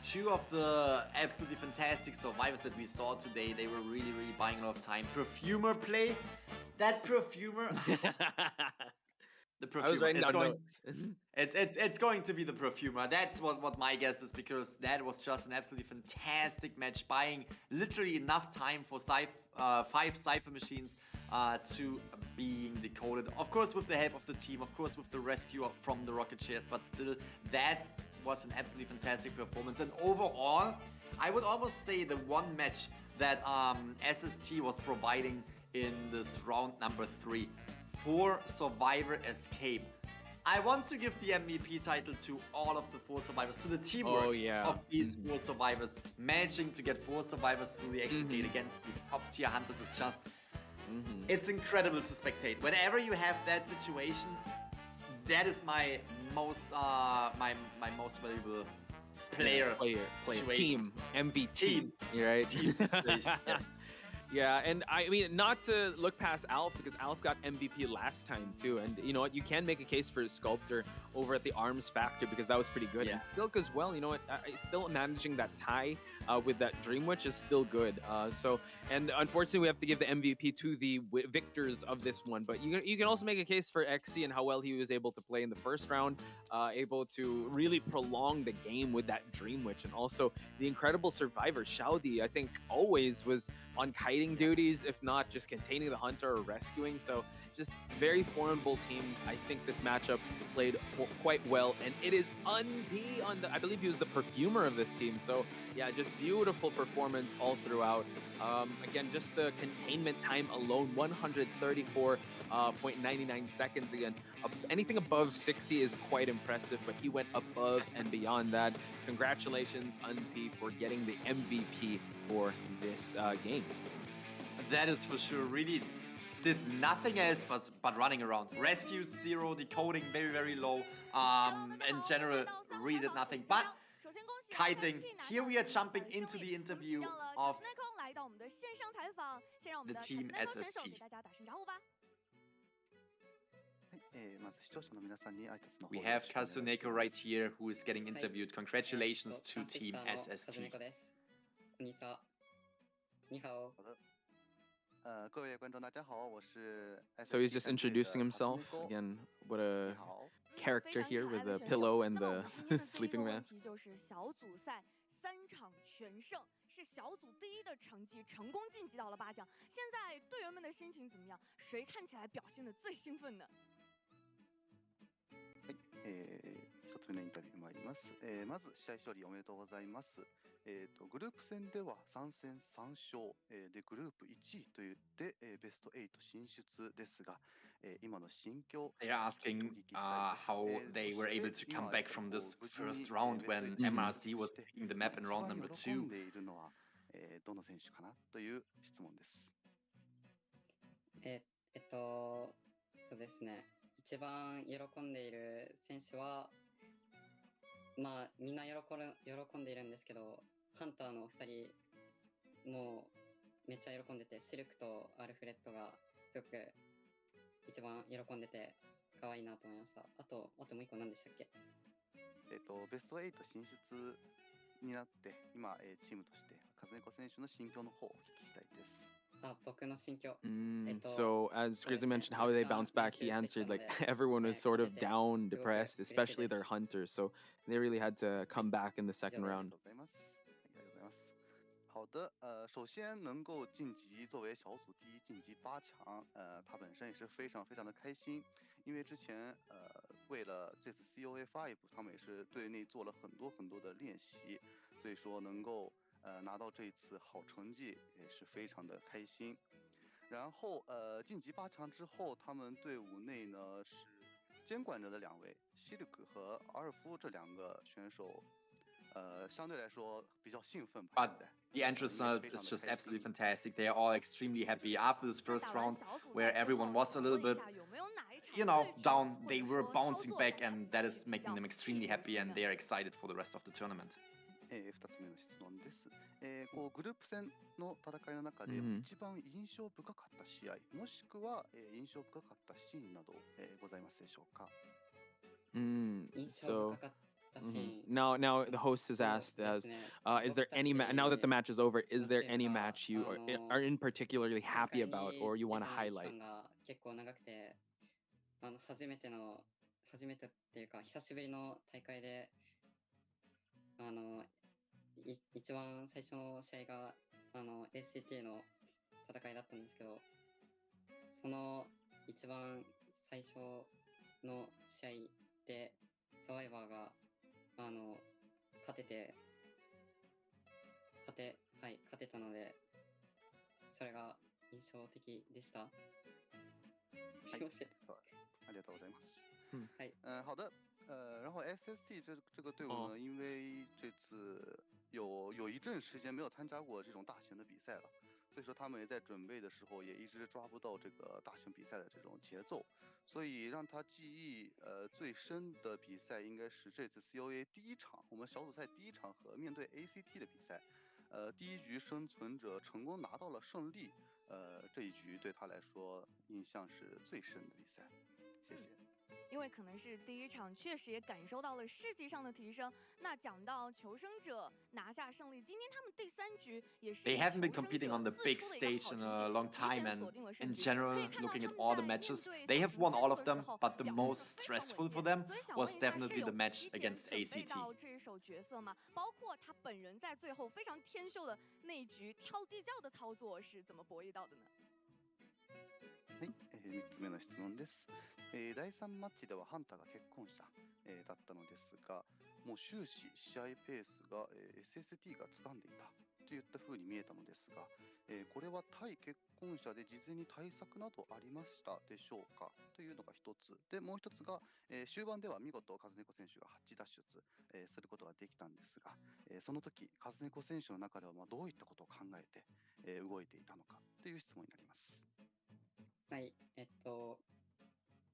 Two of the absolutely fantastic survivors that we saw today, they were really, really buying a lot of time. Perfumer play, that Perfumer... The Perfumer. I was writing down notes. It's going to be the Perfumer. That's what my guess is, because that was just an absolutely fantastic match, buying literally enough time for 5 Cypher machines to being decoded. Of course, with the help of the team, of course, with the rescue from the rocket chairs, but still, that was an absolutely fantastic performance. And overall, I would almost say the one match that SST was providing in this round number 3 for Survivor Escape. I want to give the MVP title to all of the 4 survivors, to the teamwork of these 4 survivors. Managing to get 4 survivors through the exit gate against these top tier hunters is just, it's incredible to spectate. Whenever you have that situation, that is my most most valuable player situation. Team, MVP. Team. You're right. Team situation, yes. Yeah, and I mean, not to look past Alf, because Alf got MVP last time too, and you know what, you can make a case for Sculptor over at the Arms Factor because that was pretty good. And Silk as well, you know what, still managing that tie with that Dream Witch is still good. And unfortunately we have to give the MVP to the victors of this one, but you can also make a case for XC and how well he was able to play in the first round, able to really prolong the game with that Dream Witch, and also the incredible survivor Shaudi, I think always was on kiting duties, if not just containing the hunter or rescuing. So just very formidable teams. I think this matchup played quite well, and it is Unpi on the, I believe he was the perfumer of this team. So yeah, just beautiful performance all throughout. Again, just the containment time alone, 134.99 seconds. Again, anything above 60 is quite impressive, but he went above and beyond that. Congratulations, Unpi, for getting the MVP for this game. That is for sure. Really did nothing else but running around. Rescue 0, decoding very, very low. In general, really did nothing but kiting. Here we are jumping into the interview of the team SST. We have Kasuneko right here, who is getting interviewed. Congratulations to Team SST. So he's just introducing himself again. What a character here with the pillow and the sleeping mask. 就是小组赛3场全胜，是小组第1的成绩，成功晋级到了8强。现在队员们的心情怎么样？谁看起来表现的最兴奋呢？はい、1つ目のインタビュー参ります。まず試合勝利おめでとうございます。グループ戦では3戦3勝、でグループ1位といって、ベスト8進出ですが、今の心境 They're asking how they were able to come back from this first round when MRC was picking the map in round number 2. どの選手かなという質問です。そうですね。一番喜んでいる選手は、まあみんな喜んでいるんですけど、ハンターの2人もめっちゃ喜んでて、シルクとアルフレッドがすごく一番喜んでて可愛いなと思いました。あともう一個何でしたっけ？ベスト8進出になって今、チームとして風猫選手の心境の方をお聞きしたいです。So as Grizzly mentioned how they bounced back, he answered like everyone was sort of down, depressed, especially their hunters. So they really had to come back in the second round. 好的，首先能够晋级作为小组第1晋级8强，他本身也是非常的开心，因为之前为了这次 COA V 他们也是队内做了很多的练习，所以说能够拿到这一次好成绩也是非常的开心。然后晋级8强之后，他们队伍内呢是监管着的2位西里克和阿尔夫这2个选手，相对来说比较兴奋吧。But the end result is just absolutely fantastic. They are all extremely happy after this first round, where everyone was a little bit, down. They were bouncing back, and that is making them extremely happy, and they are excited for the rest of the tournament. 2つ目の質問です。グループ戦の戦いの中で一番印象深かった試合、もしくは印象深かったシーンなどございますでしょうか？ So now the host has asked is there any now that the match is over, is there any match you are in particularly happy about or you want to highlight? 結構長くて、初めてっていうか久しぶりの大会で、一番最初の試合がACT の戦いだったんですけど、その一番最初の試合でサバイバーが勝てたので、それが印象的でした。すいません。ありがとうございます。はい。好的。然后 SST 这个队伍呢，因为这次有一阵时间没有参加过这种大型的比赛了，所以说他们也在准备的时候也一直抓不到这个大型比赛的这种节奏，所以让他记忆最深的比赛应该是这次 COA 第1场，我们小组赛第1场和面对 ACT 的比赛，第1局生存者成功拿到了胜利，这一局对他来说印象是最深的比赛。谢谢。因为可能是第1场，确实也感受到了士气上的提升。那讲到求生者拿下胜利，今天他们第3局也是 They haven't been competing on the big stage in a long time, and in general, looking at all the matches, they have won all of them, but the most stressful for them was definitely the match against ACT. 这一手角色吗？包括他本人在最后非常天秀的那一局跳地窖的操作是怎么博弈到的呢？はい、3つ目の質問です。第3マッチではハンターが結婚者、だったのですが、もう終始試合ペースが、SST が掴んでいたといった風に見えたのですが、これは対結婚者で事前に対策などありましたでしょうかというのが一つで、もう一つが、終盤では見事風猫選手が8脱出、することができたんですが、その時風猫選手の中ではどういったことを考えて、動いていたのかという質問になります。はい、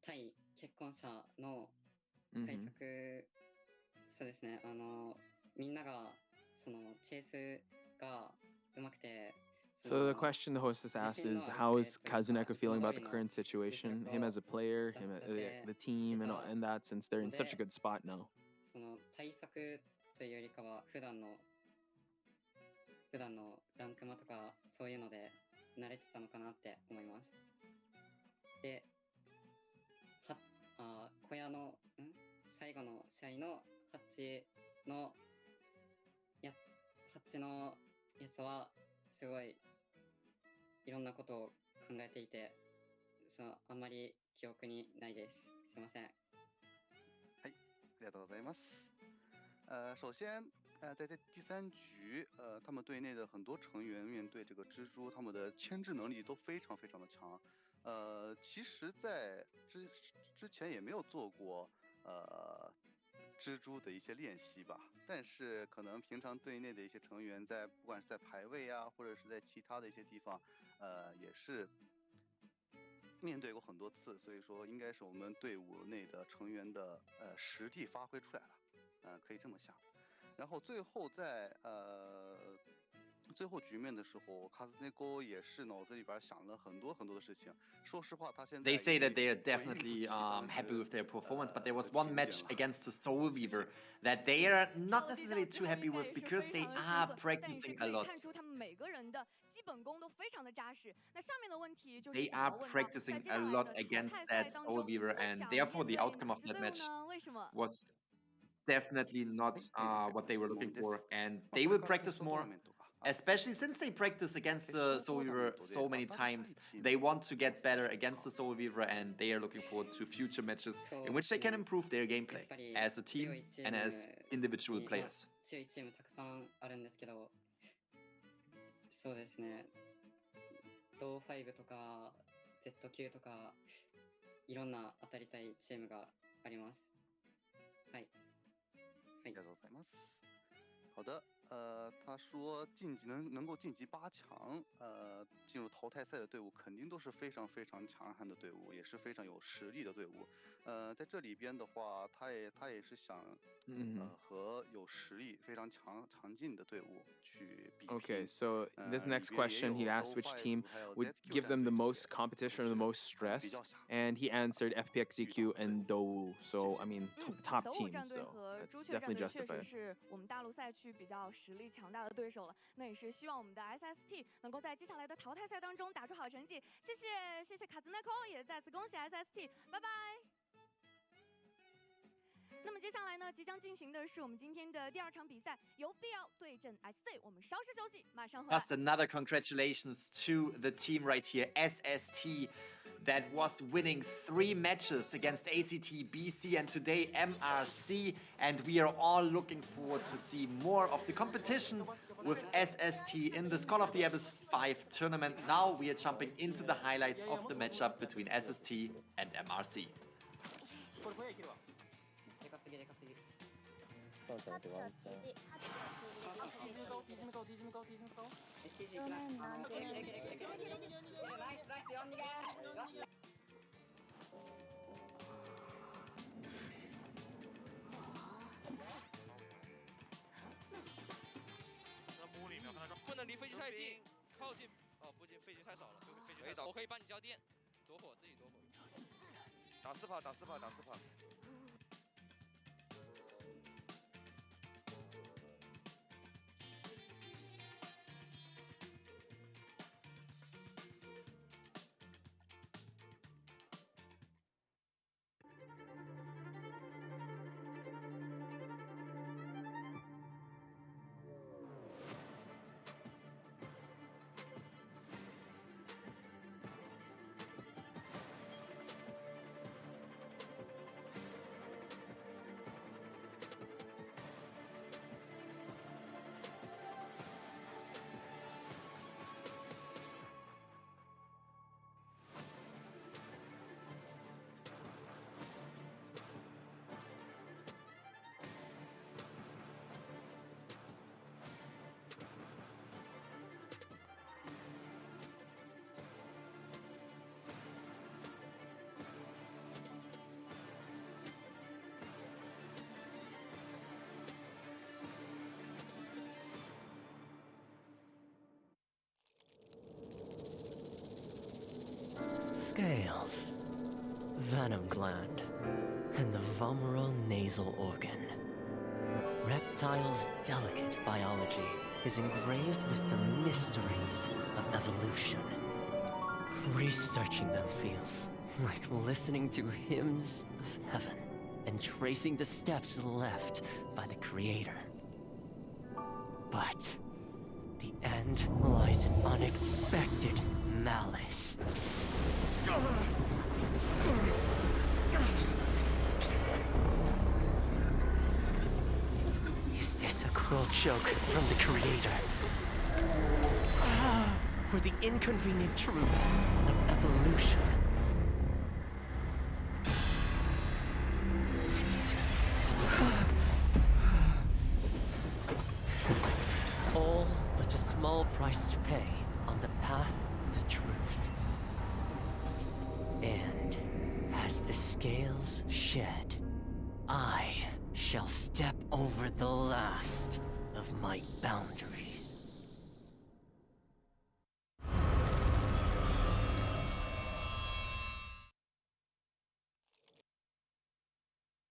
対結婚者の対策、そうですね、みんながそのチェイスがうまくて。So the question the hostess asked is, how is Kazuneko feeling about the current situation? Him as a player, him the team, and that since they're in such a good spot now. その対策というよりかは普段のランクマとかそういうので慣れてたのかなって思います。で、小屋の最後の試合のハッチのやつはすごいいろんなことを考えていて、あんまり記憶にないです。すいません。はい、ありがとうございます。首先，在这第3局，他们队内的很多成员面对这个蜘蛛，他们的牵制能力都非常非常的强。其实，在之前也没有做过蜘蛛的一些练习吧，但是可能平常队内的一些成员在不管是在排位啊，或者是在其他的一些地方，也是面对过很多次，所以说应该是我们队伍内的成员的实力发挥出来了，可以这么想。然后最后在最后局面的时候，卡斯内沟也是脑子里边想了很多很多的事情。说实话，他现在 They say that they are definitely happy with their performance, but there was one match against the Soul Weaver that they are not necessarily too happy with because they are practicing a lot. 看出他们每个人的基本功都非常的扎实。那上面的问题就是 They are practicing a lot against that Soul Weaver, and therefore the outcome of that match was definitely not what they were looking for, and they will practice more. Especially since they practice against the Soul Weaver so many times, they want to get better against the Soul Weaver, and they are looking forward to future matches in which they can improve their gameplay as a team and as individual players. 強いチームたくさんあるんですけど、そうですね。COA V とか ZQ とかいろんな当たりたいチームがあります。はい。ありがとうございます。好的。他说能够晋级8强，进入淘汰赛的队伍肯定都是非常非常强悍的队伍，也是非常有实力的队伍。在这里边的话，他也是想和有实力非常强劲的队伍去比拼。Okay, so this next question he asked which team would give them the most competition or the most stress, and he answered FPX.ZQ and DOU. So I mean top team, so that's definitely justified. 是我们大陆赛区比较实力强大的对手了，那也是希望我们的 SST 能够在接下来的淘汰赛当中打出好成绩。谢谢卡兹奈科，也再次恭喜 SST， 拜拜。那么接下来呢，即将进行的是我们今天的第2场比赛，由 BL 对阵 SC。我们稍事休息，马上回来。Just another congratulations to the team right here, SST, that was winning 3 matches against ACT, BC, and today MRC. And we are all looking forward to see more of the competition with SST in this Call of the Abyss 5 tournament. Now we are jumping into the highlights of the matchup between SST and MRC. 木里面看到不能离飞机太近，靠近不近，飞机太少了，飞机太少。我可以帮你交电，躲火自己躲火。打4炮，打4炮，打4炮。Scales, venom gland, and the vomeral nasal organ. Reptiles' delicate biology is engraved with the mysteries of evolution. Researching them feels like listening to hymns of heaven. and tracing the steps left by the creator. But the end lies in unexpected malice. Is this a cruel joke from the creator? Or the inconvenient truth of evolution? All but a small price to pay on the path to truth. And as the scales shed, I shall step over the last of my boundaries.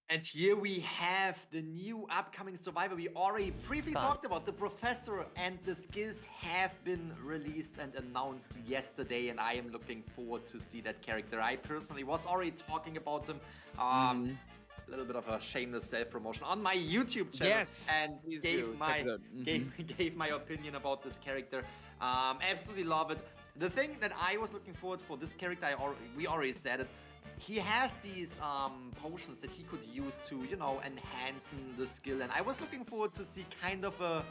And here we have the new upcoming survivor. We already briefly talked about the professor, and the skills have been released and announced yesterday, and I am looking forward to see that character. I personally was already talking about him. A little bit of a shameless self-promotion on my YouTube channel, and gave my opinion about this character. Absolutely love it. The thing that I was looking forward for this character, we already said it. He has these potions that he could use to, you know, enhance the skill, and I was looking forward to see kind of a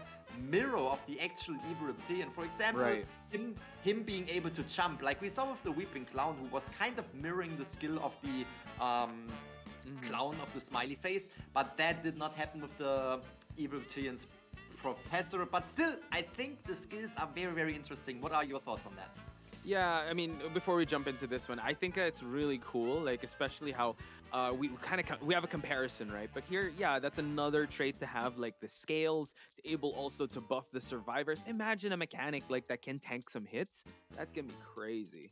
mirror of the actual evil reptilian. For example, him being able to jump, like we saw with the Weeping Clown, who was kind of mirroring the skill of the clown of the smiley face, but that did not happen with the evil reptilian's professor. But still, I think the skills are very, very interesting. What are your thoughts on that? Yeah, I mean, before we jump into this one, I think it's really cool, like especially how we have a comparison, right? But here, yeah, that's another trait to have, like the scales, to able also to buff the survivors. Imagine a mechanic like that can tank some hits. That's gonna be crazy.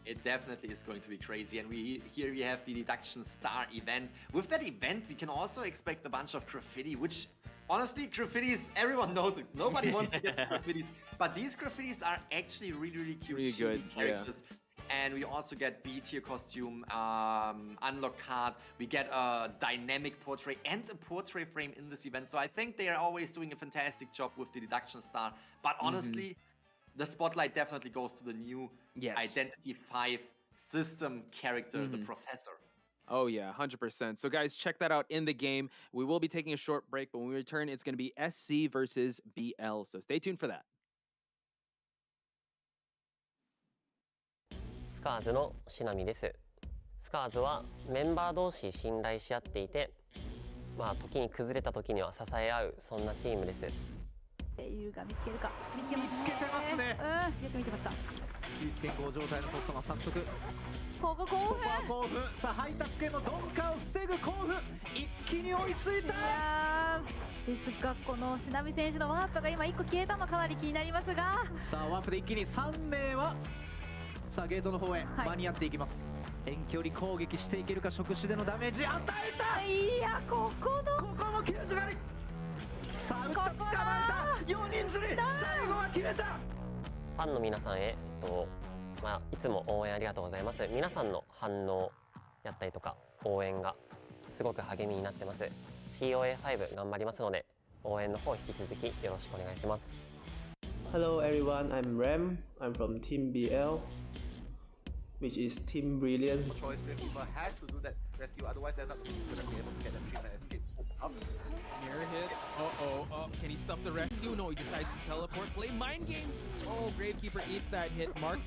It definitely is going to be crazy, and here we have the Deduction Star event. With that event, we can also expect a bunch of graffiti, which honestly, graffitis, everyone knows it. Nobody wants to get graffitis, but these graffitis are actually really, really cute, really good characters. Yeah. And we also get B-tier costume, unlock card. We get a dynamic portrait and a portrait frame in this event. So I think they are always doing a fantastic job with the Deduction Star. But honestly, the spotlight definitely goes to the new Identity 5 system character, the Professor. Oh yeah, 100%. So guys, check that out in the game. We will be taking a short break, but when we return, it's going to be SC versus BL. So stay tuned for that. スカーズのしなみです。スカーズはメンバー同士信頼し合っていて、まあ時に崩れた時には支え合うそんなチームです。いるか見つけるか見つけてますね。よく見てました。唯一健康状態のポストが早速。ここ興奮。さあ配達系の鈍化を防ぐ興奮。一気に追いついた。いやですがこのしなみ選手のワープが今1個消えたのかなり気になりますが。さあワープで一気に3名は。さあゲートの方へ間に合っていきます、遠距離攻撃していけるか、触手でのダメージ与えた。いやここも救助狩り。さあ打った捕まえた、4人釣り、最後は決めた。ファンの皆さんへ、いつも応援ありがとうございます。皆さんの反応やったりとか応援がすごく励みになってます。 COA V 頑張りますので応援の方引き続きよろしくお願いします。 Hello everyone, I'm Ram. I'm from Team BL, which is Team Brilliant. Choice Gravekeeper has to do that rescue, otherwise they're not going to be able to get that treatment and escape. Up. Mirror hit. Can he stuff the rescue? No, he decides to teleport. Play mind games. Oh, Gravekeeper eats that hit. Mark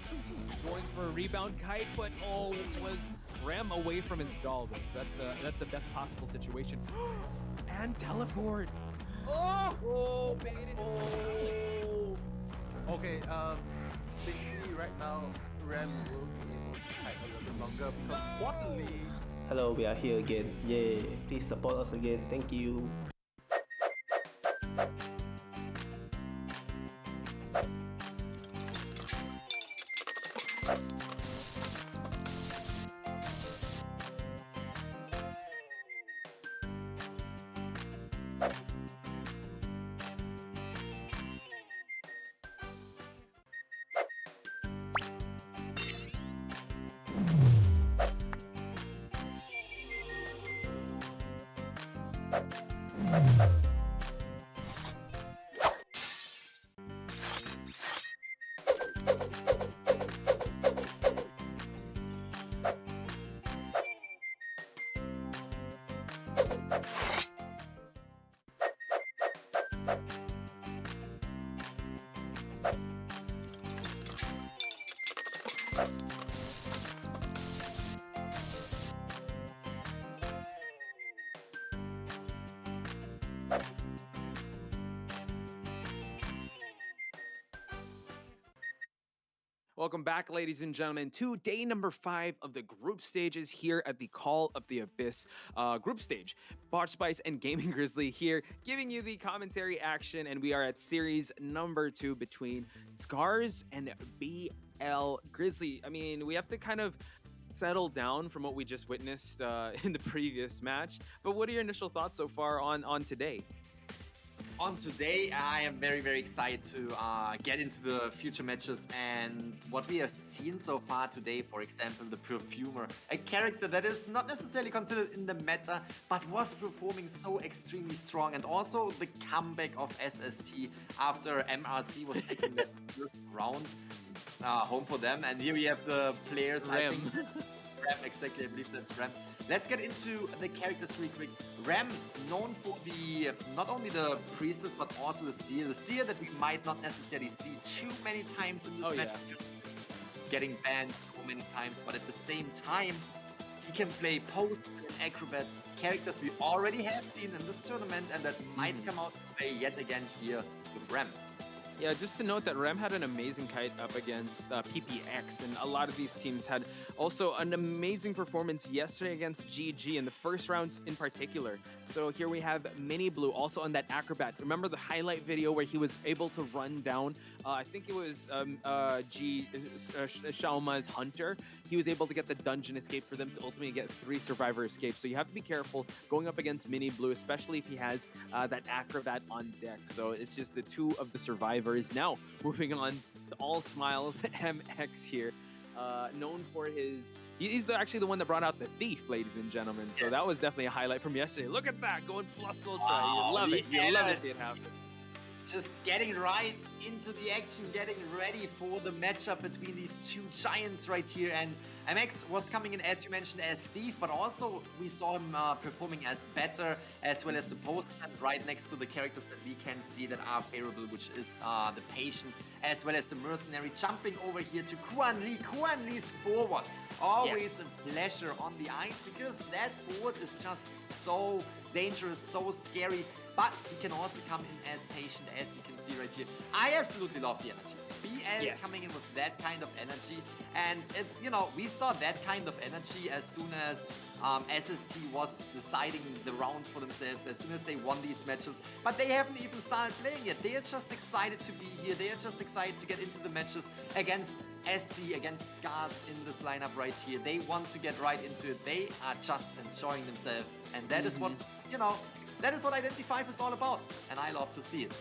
going for a rebound kite, but was Rem away from his doll. So that's the best possible situation. And teleport. Oh, baited. Okay, basically right now Rem will be able to fight a little bit longer because quarterly. Hello, we are here again. Yay! Please support us again. Thank you. Welcome back, ladies and gentlemen, to day number 5 of the group stages here at the Call of the Abyss group stage. Botch Spice and Gaming Grizzly here, giving you the commentary action, and we are at series number 2 between Scars and BL Grizzly. I mean, we have to kind of settle down from what we just witnessed in the previous match, but what are your initial thoughts so far on today? On today, I am very, very excited to get into the future matches, and what we have seen so far today, for example, the Perfumer, a character that is not necessarily considered in the meta, but was performing so extremely strong, and also the comeback of SST after MRC was taking that first round home for them, and here we have the players, Rem. I think. Rem, exactly, I believe that's Rem. Let's get into the characters real quick. Rem, known for the not only the Priestess, but also the Seer. The Seer that we might not necessarily see too many times in this match. Yeah. Getting banned so many times, but at the same time, he can play Post and Acrobat, characters we already have seen in this tournament and that might come out to play yet again here with Rem. Yeah, just to note that Rem had an amazing kite up against PPX, and a lot of these teams had also an amazing performance yesterday against GG in the first rounds in particular. So here we have Mini Blue also on that Acrobat. Remember the highlight video where he was able to run down, I think it was Xiaoma's Hunter. He was able to get the dungeon escape for them to ultimately get 3 survivor escapes. So you have to be careful going up against Mini Blue, especially if he has that Acrobat on deck. So it's just the 2 of the survivors. Now, moving on to All Smiles, MX here, known for his... He's actually the one that brought out the Thief, ladies and gentlemen. So that was definitely a highlight from yesterday. Look at that, going plus ultra. You love it. You love to see it happen. Just getting right into the action, getting ready for the matchup between these 2 giants right here. And MX was coming in, as you mentioned, as Thief, but also we saw him performing as Better, as well as the Postman right next to the characters that we can see that are favorable, which is the Patient, as well as the Mercenary. Jumping over here to Kuan Lee. Kuan Lee's forward. Always a pleasure on the ice, because that forward is just so dangerous, so scary. But he can also come in as Patient, as you can see right here. I absolutely love the energy. BL coming in with that kind of energy, and it, you know, we saw that kind of energy as soon as SST was deciding the rounds for themselves, as soon as they won these matches. But they haven't even started playing yet. They are just excited to be here. They are just excited to get into the matches against SC, against Scars in this lineup right here. They want to get right into it. They are just enjoying themselves, and that is what, you know, that is what Identity 5 is all about, and I love to see it.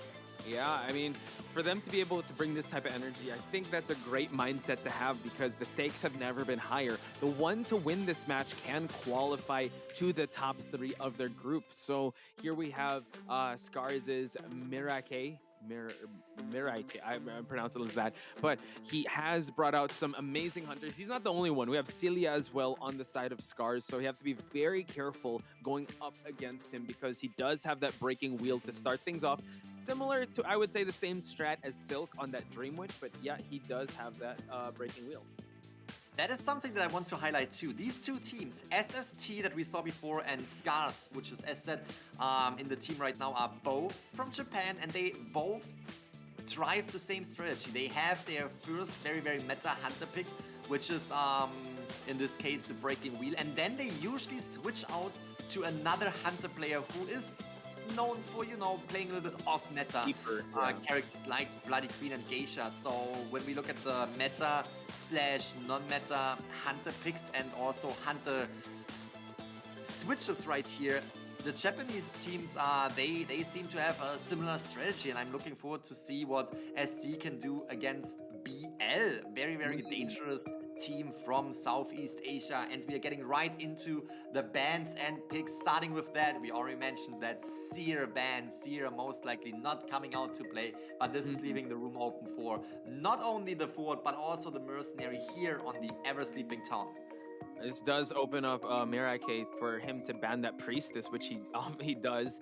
Yeah, I mean, for them to be able to bring this type of energy, I think that's a great mindset to have, because the stakes have never been higher. The one to win this match can qualify to the top 3 of their group. So here we have Scars' Mirake. I pronounce it as that, but he has brought out some amazing hunters. He's not the only one. We have Celia as well on the side of Scars, so you have to be very careful going up against him, because he does have that breaking wheel to start things off. Similar to, I would say, the same strat as Silk on that Dream Witch, but yeah, he does have that breaking wheel. That is something that I want to highlight too. These 2 teams, SST that we saw before and Scars, which is, as said, in the team right now, are both from Japan, and they both drive the same strategy. They have their first very, very meta hunter pick, which is, in this case, the breaking wheel, and then they usually switch out to another hunter player who is known for, you know, playing a little bit off meta characters like Bloody Queen and Geisha. So when we look at the meta / non-meta hunter picks and also hunter switches right here, the Japanese teams they seem to have a similar strategy, and I'm looking forward to see what SC can do against BL. Very, very dangerous team from Southeast Asia, and we are getting right into the bans and picks. Starting with that, we already mentioned that Seer ban. Seer most likely not coming out to play, but this is leaving the room open for not only the forward, but also the mercenary here on the ever-sleeping town. This does open up Mirake for him to ban that Priestess, which he does.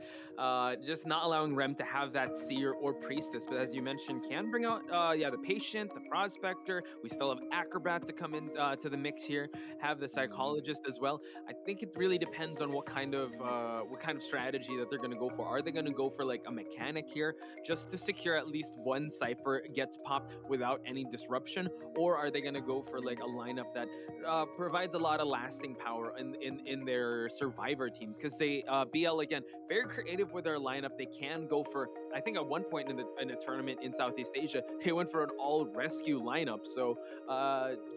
Just not allowing Rem to have that Seer or Priestess, but as you mentioned, can bring out the Patient, the Prospector. We still have Acrobat to come in to the mix here. Have the Psychologist as well. I think it really depends on what kind of strategy that they're going to go for. Are they going to go for like a mechanic here, just to secure at least one Cypher gets popped without any disruption, or are they going to go for like a lineup that provides a lot of lasting power in their survivor teams? Because they BL, again, very creative with their lineup. They can go for, I think at one point in a tournament in Southeast Asia, they went for an all rescue lineup. So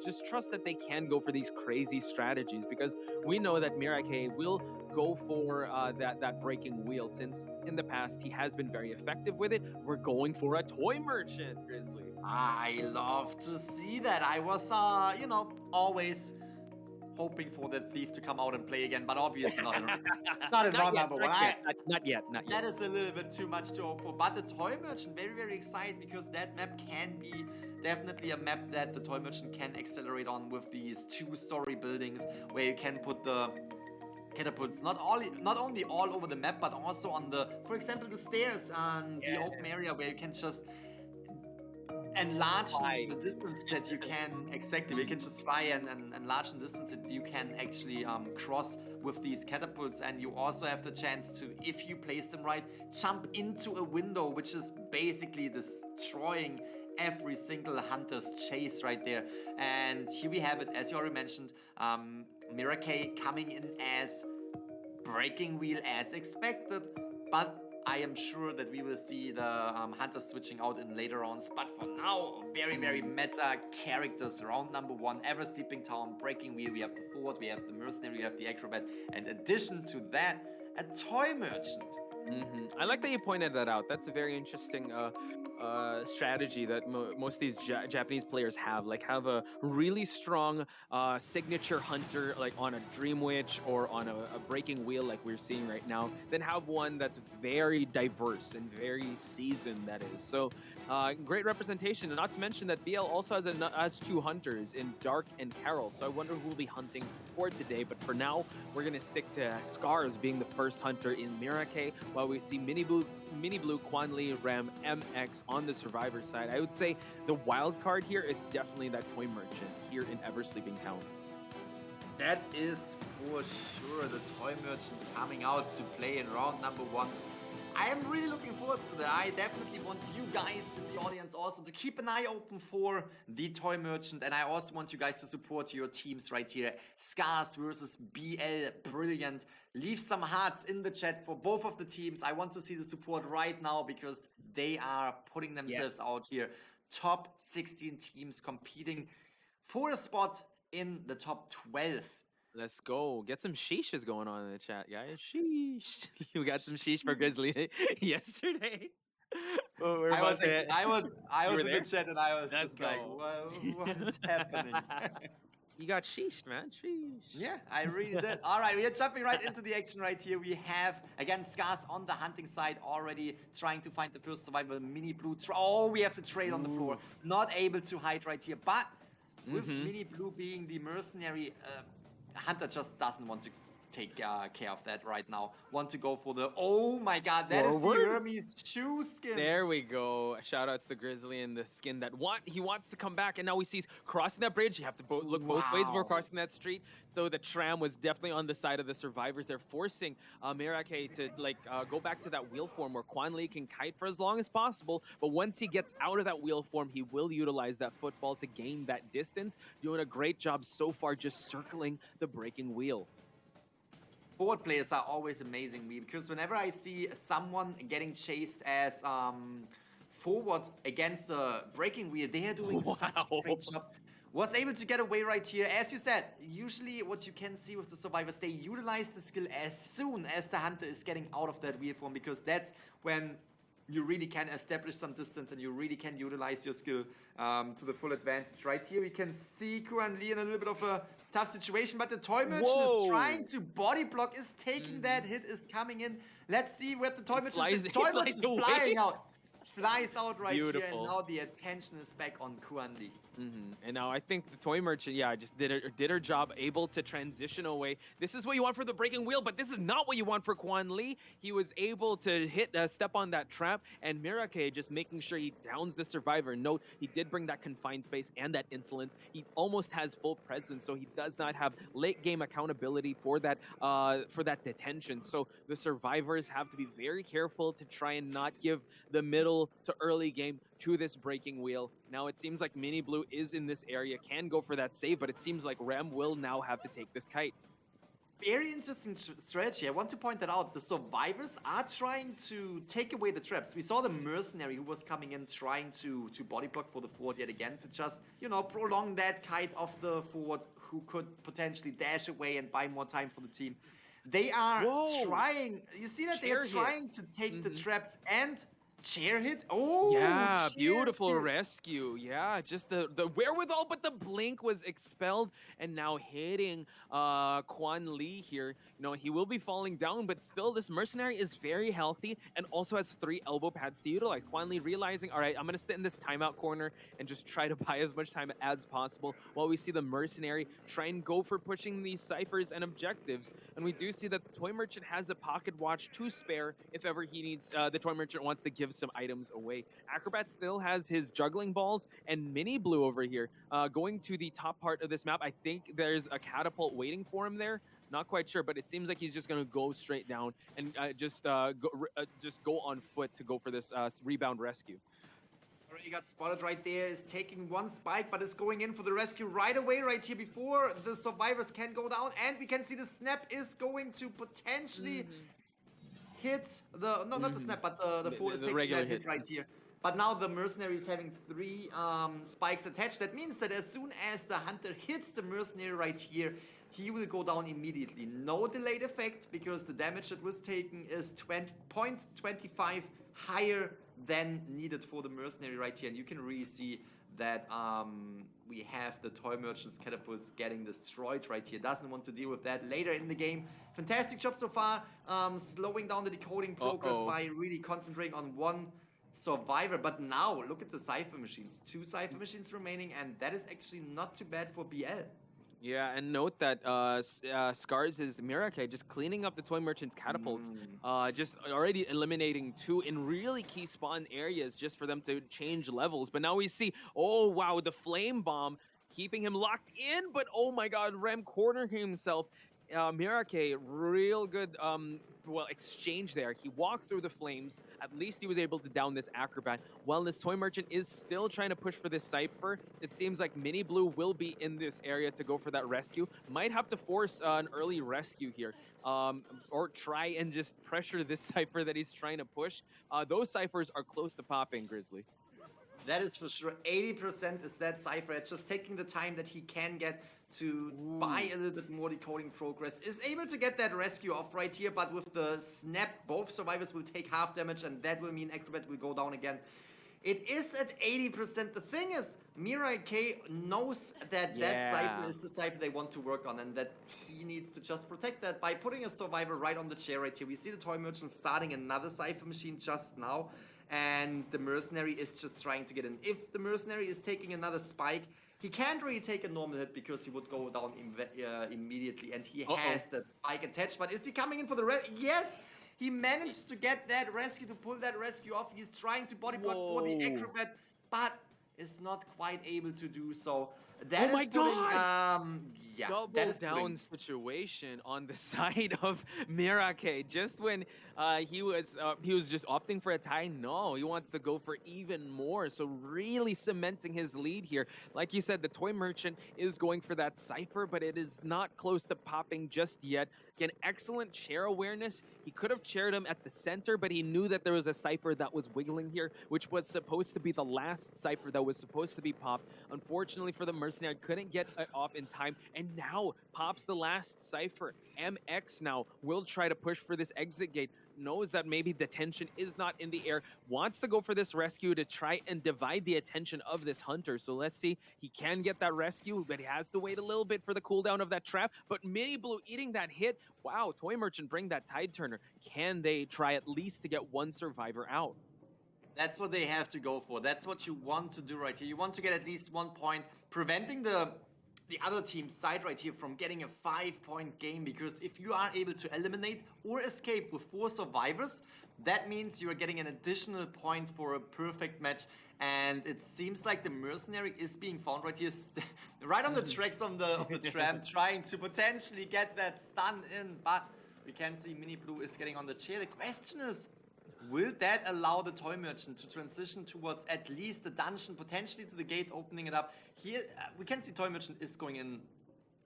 just trust that they can go for these crazy strategies, because we know that Mirake will go for that breaking wheel, since in the past he has been very effective with it. We're going for a toy merchant, Grizzly. I love to see that. I was, always hoping for that thief to come out and play again, but obviously not in round number one. Not yet. That is a little bit too much to hope for. But the Toy Merchant, very, very excited, because that map can be definitely a map that the Toy Merchant can accelerate on, with these 2-story buildings where you can put the catapults not only all over the map, but also on for example, the stairs and the open area, where you can just enlarge the distance that you can you can just fly and enlarge the distance that you can actually cross with these catapults. And you also have the chance to, if you place them right, jump into a window, which is basically destroying every single hunter's chase right there. And here we have it, as you already mentioned, Mirake coming in as breaking wheel as expected, but I am sure that we will see the hunters switching out in later rounds. But for now, very, very meta characters. Round number one, Ever Sleeping Town, breaking wheel. We have the forward, we have the mercenary, we have the acrobat, and in addition to that, a toy merchant. I like that you pointed that out. That's a very interesting strategy that most of these Japanese players have. Like, have a really strong signature hunter, like on a Dream Witch or on a breaking wheel, like we're seeing right now. Then have one that's very diverse and very seasoned, that is. So great representation. And not to mention that BL also has 2 hunters in Dark and Carol. So I wonder who will be hunting for today. But for now, we're going to stick to Scars being the first hunter in Mirake, while we see Mini Blue, Quan Lee, Rem, MX on the survivor side. I would say the wild card here is definitely that toy merchant here in Ever Sleeping Town. That is for sure the toy merchant coming out to play in round number one. I am really looking forward to that. I definitely want you guys in the audience also to keep an eye open for the toy merchant, and I also want you guys to support your teams right here. Scars versus BL, brilliant. Leave some hearts in the chat for both of the teams. I want to see the support right now, because they are putting themselves out here. Top 16 teams competing for a spot in the top 12. Let's go. Get some sheeshes going on in the chat, guys. Sheesh. We got some sheesh for Grizzly yesterday. I was in the chat and I was just like, what is happening? You got sheeshed, man. Sheesh. Yeah, I really did. All right, we are jumping right into the action right here. We have, again, Scars on the hunting side already trying to find the first survivor. Mini Blue. We have to trade on the floor. Not able to hide right here. But with Mini Blue being the mercenary, Hunter just doesn't want to take care of that right now. Want to go for the, oh my god, that is the Hermes shoe skin. There we go. Shout outs to Grizzly and the skin that he wants to come back, and now he sees crossing that bridge. You have to look both ways before crossing that street. So the tram was definitely on the side of the survivors. They're forcing Mirake to go back to that wheel form where Quan Lee can kite for as long as possible. But once he gets out of that wheel form, he will utilize that football to gain that distance. Doing a great job so far, just circling the breaking wheel. Forward players are always amazing me, because whenever I see someone getting chased as forward against the breaking wheel, they are doing such a great job. Was able to get away right here. As you said, usually what you can see with the survivors, they utilize the skill as soon as the hunter is getting out of that wheel form, because that's when you really can establish some distance and you really can utilize your skill to the full advantage. Right here, we can see Kuan Lee in a little bit of a tough situation, but the Toy Merchant is trying to body block, is taking that hit, is coming in. Let's see where the Toy Merchant is. The Toy Merchant is flying out. Flies out right here, and now the attention is back on Kuan Lee. And now I think the Toy Merchant, just did her job, able to transition away. This is what you want for the breaking wheel, but this is not what you want for Kuan Lee. He was able to step on that trap, and Mirake just making sure he downs the survivor. Note, he did bring that confined space and that insolence. He almost has full presence, so he does not have late game accountability for that detention. So the survivors have to be very careful to try and not give the middle to early game to this breaking wheel. Now it seems like Mini Blue is in this area, can go for that save, but it seems like Rem will now have to take this kite. Very interesting strategy. I want to point that out. The survivors are trying to take away the traps. We saw the mercenary who was coming in trying to body block for the forward yet again to just, prolong that kite of the forward who could potentially dash away and buy more time for the team. They are trying, you see that they are trying to take the traps and chair hit. Oh, yeah, beautiful rescue. Yeah, just the wherewithal, but the blink was expelled, and now hitting Kuan Lee here. He will be falling down, but still this mercenary is very healthy and also has 3 elbow pads to utilize. Kuan Lee realizing, all right, I'm gonna sit in this timeout corner and just try to buy as much time as possible while we see the mercenary try and go for pushing these ciphers and objectives. And we do see that the Toy Merchant has a pocket watch to spare if ever he needs, the Toy Merchant wants to give some items away. Acrobat still has his juggling balls, and Mini Blue over here going to the top part of this map. I think there's a catapult waiting for him there. Not quite sure, but it seems like he's just going to go straight down and just go on foot to go for this rebound rescue. Already got spotted right there, is taking 1 spike, but is going in for the rescue right away right here before the survivors can go down. And we can see the snap is going to potentially hit the, not the snap, but the forward is taking regular that hit right here. But now the mercenary is having 3 spikes attached. That means that as soon as the hunter hits the mercenary right here, he will go down immediately. No delayed effect, because the damage that was taken is 0.25 higher than needed for the mercenary right here. And you can really see that we have the Toy Merchant's catapults getting destroyed right here. Doesn't want to deal with that later in the game. Fantastic job so far, slowing down the decoding progress by really concentrating on 1 survivor. But now, look at the Cypher machines. 2 Cypher machines remaining, and that is actually not too bad for BL. Yeah, and note that Scars is Mirake just cleaning up the Toy Merchant's catapults, just already eliminating 2 in really key spawn areas just for them to change levels. But now we see, oh wow, the Flame Bomb keeping him locked in, but oh my god, Rem cornered himself. Mirake, real good exchange there. He walked through the flames. At least he was able to down this Acrobat. While this Toy Merchant is still trying to push for this Cypher, it seems like Mini Blue will be in this area to go for that rescue. Might have to force an early rescue here. Or try and just pressure this Cypher that he's trying to push. Those Cyphers are close to popping, Grizzly. That is for sure. 80% is that Cypher. It's just taking the time that he can get to buy a little bit more decoding progress. Is able to get that rescue off right here, but with the snap, both survivors will take half damage, and that will mean Acrobat will go down again. It is at 80%. The thing is, Mirake knows that that Cypher is the Cypher they want to work on, and that he needs to just protect that by putting a survivor right on the chair right here. We see the Toy Merchant starting another Cypher machine just now, and the mercenary is just trying to get in. If the mercenary is taking another spike, he can't really take a normal hit because he would go down immediately, and he has that spike attached. But is he coming in for the yes? He managed to get that rescue, to pull that rescue off. He's trying to body block for the Acrobat, but is not quite able to do so. That my god! Double that down situation on the side of Mirake. Just when he was just opting for a tie. No, he wants to go for even more. So really cementing his lead here. Like you said, the Toy Merchant is going for that Cypher, but it is not close to popping just yet. Again, excellent chair awareness. He could have chaired him at the center, but he knew that there was a Cypher that was wiggling here, which was supposed to be the last Cypher that was supposed to be popped. Unfortunately for the mercenary, couldn't get it off in time, and now pops the last Cypher. MX now will try to push for this exit gate. knows that maybe the tension is not in the air, wants to go for this rescue to try and divide the attention of this hunter. So let's see, he can get that rescue, but he has to wait a little bit for the cooldown of that trap. But Mini Blue eating that hit. Wow, Toy Merchant bring that Tide Turner. Can they try at least to get one survivor out? That's what they have to go for. That's what you want to do right here. You want to get at least 1 point, preventing the other team's side right here from getting a 5-point game, because if you are able to eliminate or escape with 4 survivors, that means you are getting an additional point for a perfect match. And it seems like the mercenary is being found right here, right on the tracks of the tram, trying to potentially get that stun in, but we can see Mini Blue is getting on the chair. The question is, will that allow the Toy Merchant to transition towards at least the dungeon, potentially to the gate, opening it up? Here, we can see Toy Merchant is going in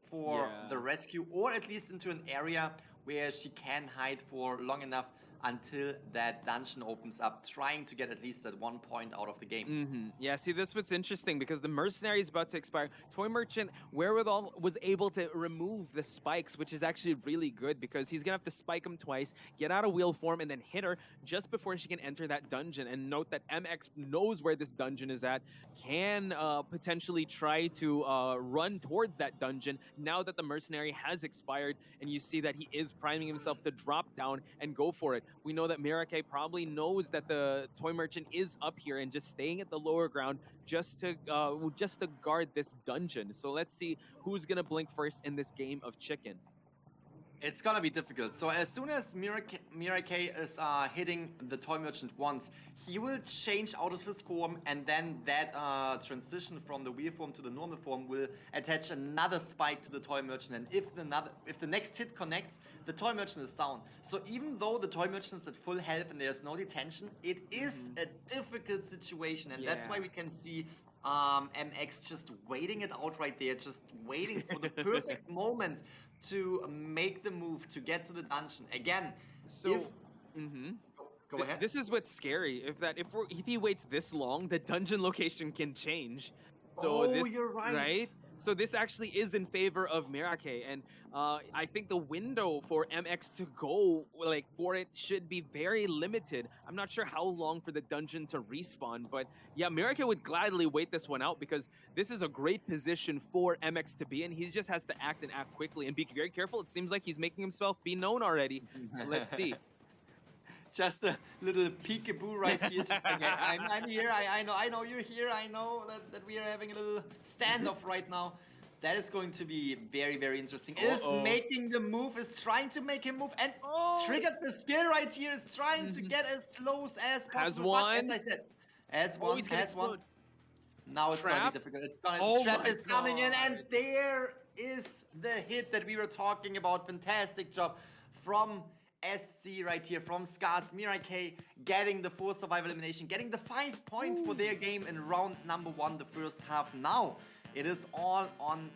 for the rescue, or at least into an area where she can hide for long enough until that dungeon opens up, trying to get at least that 1 point out of the game. Yeah, see, that's what's interesting, because the mercenary is about to expire. Toy Merchant, wherewithal, was able to remove the spikes, which is actually really good, because he's gonna have to spike him twice, get out of wheel form, and then hit her just before she can enter that dungeon. And note that MX knows where this dungeon is at, can potentially try to run towards that dungeon now that the mercenary has expired, and you see that he is priming himself to drop down and go for it. We know that Mirake probably knows that the Toy Merchant is up here and just staying at the lower ground just to guard this dungeon. So let's see who's gonna blink first in this game of chicken. It's gonna be difficult. So as soon as Mirake is hitting the Toy Merchant once, he will change out of his form, and then that transition from the wheel form to the normal form will attach another spike to the Toy Merchant. And if the next hit connects, the Toy Merchant is down. So even though the Toy Merchant is at full health and there's no detention, it is a difficult situation, and that's why we can see MX just waiting it out right there, just waiting for the perfect moment to make the move to get to the dungeon again. So, go ahead. This is what's scary. If he waits this long, the dungeon location can change. So you're right. Right? So this actually is in favor of Mirake, and I think the window for MX to go for it should be very limited. I'm not sure how long for the dungeon to respawn, but yeah, Mirake would gladly wait this one out, because this is a great position for MX to be in. He just has to act and act quickly and be very careful. It seems like he's making himself be known already. Let's see. Just a little peekaboo right here. Just like, I'm here. I know you're here. I know that we are having a little standoff right now. That is going to be very, very interesting. Is making the move, is trying to make him move, and triggered the skill right here. Is trying to get as close as possible. Has one. But as I said, has one. Now it's going to be difficult. Trap is coming in, and there is the hit that we were talking about. Fantastic job from SC right here, from Scars. Mirake getting the 4 survival elimination, getting the 5 points for their game in round number 1, the first half. Now it is all on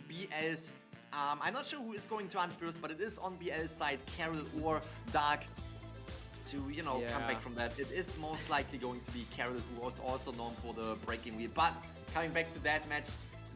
BL's. I'm not sure who is going to run first, but it is on BL's side, Carol or Dark, to come back from that. It is most likely going to be Carol, who was also known for the breaking wheel. But coming back to that match,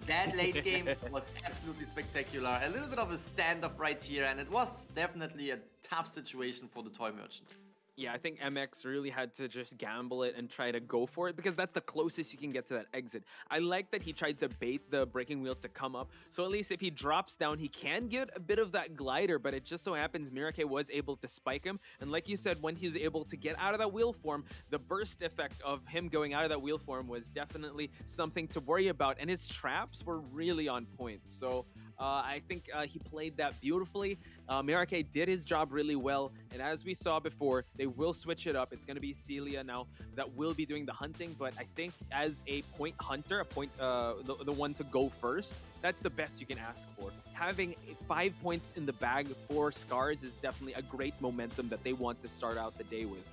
that late game was absolutely spectacular. A little bit of a stand-up right here, and it was definitely a tough situation for the Toy Merchant. Yeah, I think MX really had to just gamble it and try to go for it, because that's the closest you can get to that exit. I like that he tried to bait the breaking wheel to come up, so at least if he drops down, he can get a bit of that glider, but it just so happens Mirake was able to spike him, and like you said, when he was able to get out of that wheel form, the burst effect of him going out of that wheel form was definitely something to worry about, and his traps were really on point. So I think he played that beautifully. Mirake did his job really well, and as we saw before, they will switch it up. It's going to be Celia now that will be doing the hunting, but I think as a point hunter, the one to go first, that's the best you can ask for. Having 5 points in the bag for Scars is definitely a great momentum that they want to start out the day with.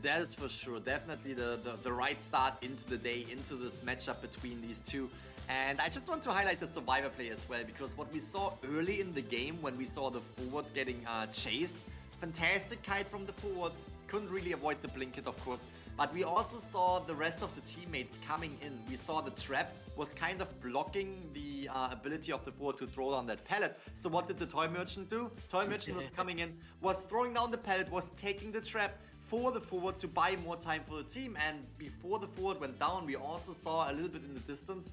That is for sure. Definitely the right start into the day, into this matchup between these two. And I just want to highlight the survivor play as well, because what we saw early in the game when we saw the forward getting chased, fantastic kite from the forward, couldn't really avoid the blink hit, of course. But we also saw the rest of the teammates coming in. We saw the trap was kind of blocking the ability of the forward to throw down that pallet. So what did the toy merchant do? Toy merchant was coming in, was throwing down the pallet, was taking the trap for the forward to buy more time for the team. And before the forward went down, we also saw a little bit in the distance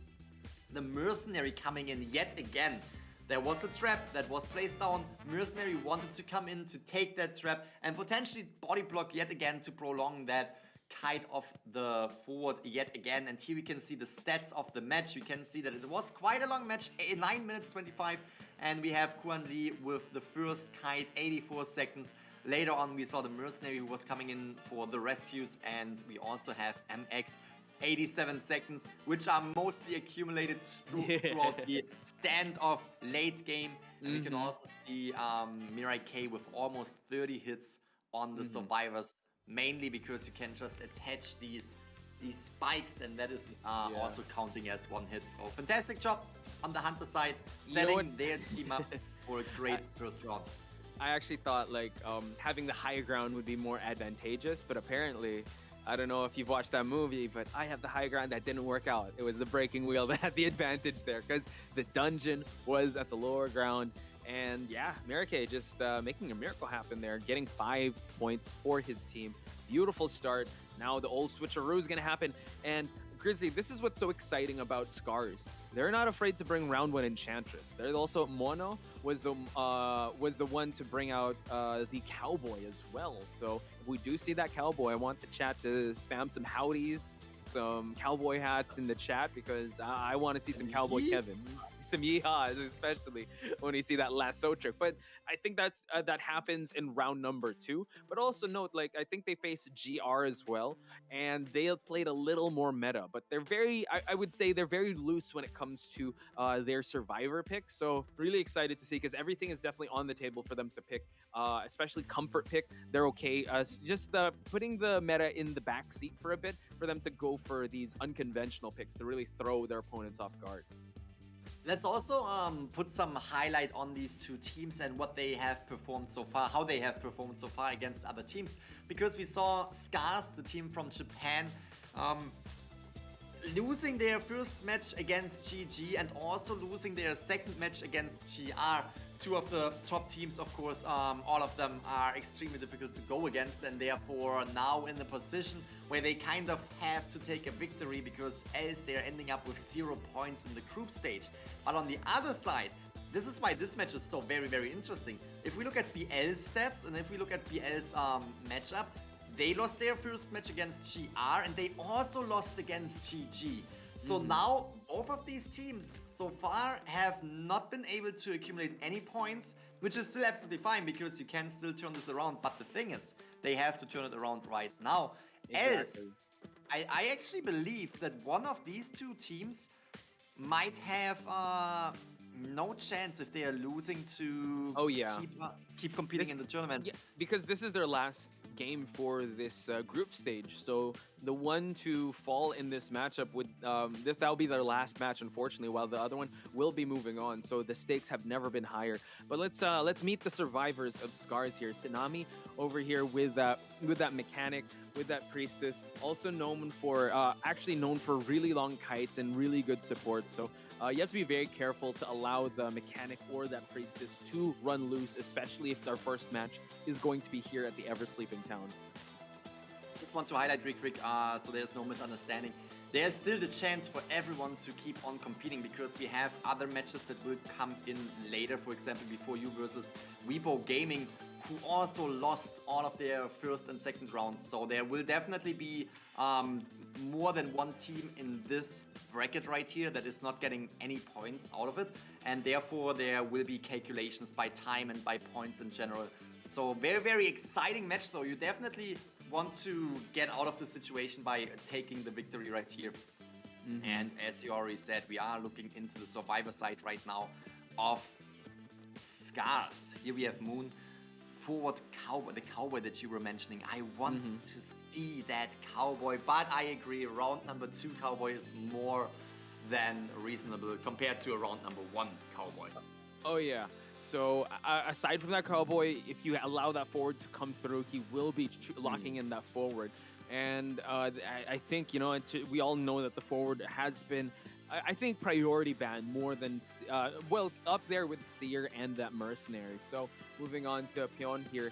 the mercenary coming in yet again. There was a trap that was placed down. Mercenary wanted to come in to take that trap and potentially body block yet again to prolong that kite of the forward yet again. And here we can see the stats of the match. You can see that it was quite a long match, 9 minutes 25, and we have Kuan Lee with the first kite, 84 seconds. Later on we saw the mercenary who was coming in for the rescues, and we also have MX 87 seconds, which are mostly accumulated throughout the standoff late game. And we can also see Mirai K with almost 30 hits on the survivors, mainly because you can just attach these spikes, and that is also counting as one hit. So fantastic job on the Hunter side, setting their team up for a great first round. I actually thought like having the high ground would be more advantageous, but apparently, I don't know if you've watched that movie, but I have the high ground. That didn't work out. It was the breaking wheel that had the advantage there, because the dungeon was at the lower ground. And yeah, Mirake just making a miracle happen there, getting 5 points for his team. Beautiful start. Now the old switcheroo is going to happen. And Grizzly, this is what's so exciting about Scars. They're not afraid to bring round 1 Enchantress. There's also Mono was the one to bring out the Cowboy as well. So if we do see that Cowboy, I want the chat to spam some howdies, some cowboy hats in the chat, because I want to see some Cowboy Kevin. Some yeehaws, especially when you see that lasso trick. But I think that's that happens in round number 2. But also note, like, I think they faced GR as well, and they played a little more meta. But they're very, I would say they're very loose when it comes to their survivor picks. So really excited to see, because everything is definitely on the table for them to pick, especially comfort pick. They're okay. Just putting the meta in the back seat for a bit for them to go for these unconventional picks to really throw their opponents off guard. Let's also put some highlight on these two teams and what they have performed so far, how they have performed so far against other teams. Because we saw Scars, the team from Japan, losing their first match against GG and also losing their second match against GR. Two of the top teams, of course, all of them are extremely difficult to go against, and therefore now in the position where they kind of have to take a victory, because else they're ending up with 0 points in the group stage. But on the other side, this is why this match is so very, very interesting. If we look at BL's stats and if we look at BL's matchup, they lost their first match against GR and they also lost against GG. So now both of these teams so far have not been able to accumulate any points, which is still absolutely fine because you can still turn this around. But the thing is, they have to turn it around right now. Else, I actually believe that one of these two teams might have no chance if they are losing to keep competing in the tournament. Yeah, because this is their last game for this group stage. So the one to fall in this matchup would that'll be their last match, unfortunately, while the other one will be moving on. So the stakes have never been higher. But let's meet the survivors of Scars here. Tsunami over here with that mechanic, with that priestess, also known for actually known for really long kites and really good support. So you have to be very careful to allow the mechanic or that priestess to run loose, especially if their first match is going to be here at the Ever Sleeping Town. Just want to highlight real quick, so there's no misunderstanding. There's still the chance for everyone to keep on competing, because we have other matches that will come in later. For example, Before You versus Weibo Gaming, who also lost all of their first and second rounds. So there will definitely be more than one team in this bracket right here that is not getting any points out of it. And therefore there will be calculations by time and by points in general. So very, very exciting match though. You definitely want to get out of the situation by taking the victory right here. And as you already said, we are looking into the survivor side right now of Scars. Here we have Moon. Forward Cowboy, the Cowboy that you were mentioning. I want to see that Cowboy, but I agree, round number 2 Cowboy is more than reasonable compared to a round number 1 Cowboy. Oh yeah, So aside from that cowboy, if you allow that forward to come through, he will be locking in that forward. And I think, you know, we all know that the forward has been, I think, priority banned more than, well, up there with Seer and that Mercenary. So moving on to Pyeon here,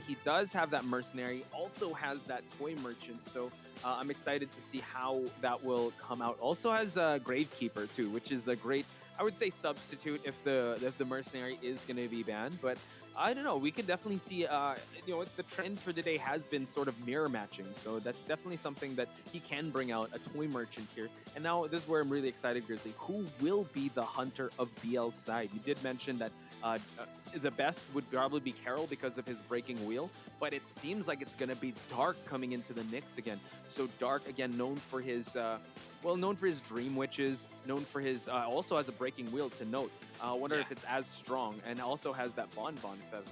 he does have that Mercenary, also has that Toy Merchant. So I'm excited to see how that will come out. Also has a Gravekeeper too, which is a great, I would say, substitute if the Mercenary is going to be banned. But I don't know. We could definitely see, you know, the trend for today has been sort of mirror matching. So that's definitely something that he can bring out, a Toy Merchant here. And now this is where I'm really excited, Grizzly. Who will be the hunter of BL's side? You did mention that the best would probably be Carol because of his breaking wheel, but it seems like it's going to be Dark coming into the mix again. So Dark, again, known for his... well, known for his Dream Witches, known for his, also has a breaking wheel to note. I wonder if it's as strong, and also has that Bonbon feather.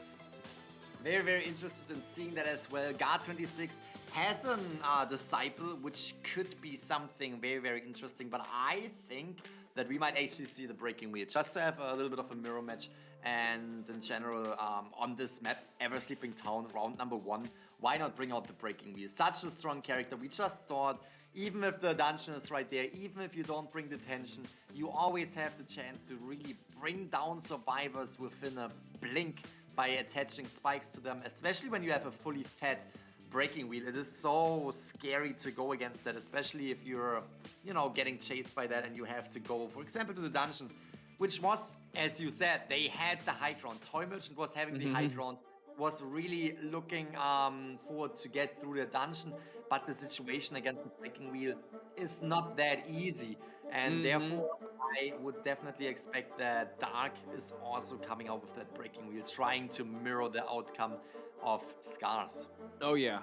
Very, very interested in seeing that as well. Guard26 has a Disciple, which could be something very, very interesting, but I think that we might actually see the breaking wheel, just to have a little bit of a mirror match. And in general, on this map, Ever Sleeping Town, round number 1, why not bring out the breaking wheel? Such a strong character, we just saw it. Even if the dungeon is right there, even if you don't bring the tension, you always have the chance to really bring down survivors within a blink by attaching spikes to them, especially when you have a fully fed breaking wheel. It is so scary to go against that, especially if you're, you know, getting chased by that and you have to go, for example, to the dungeon, which was, as you said, they had the high ground. Toy Merchant was having the high ground, was really looking forward to get through the dungeon, but the situation against the breaking wheel is not that easy, and therefore I would definitely expect that Dark is also coming out with that breaking wheel, trying to mirror the outcome of Scars. Oh yeah,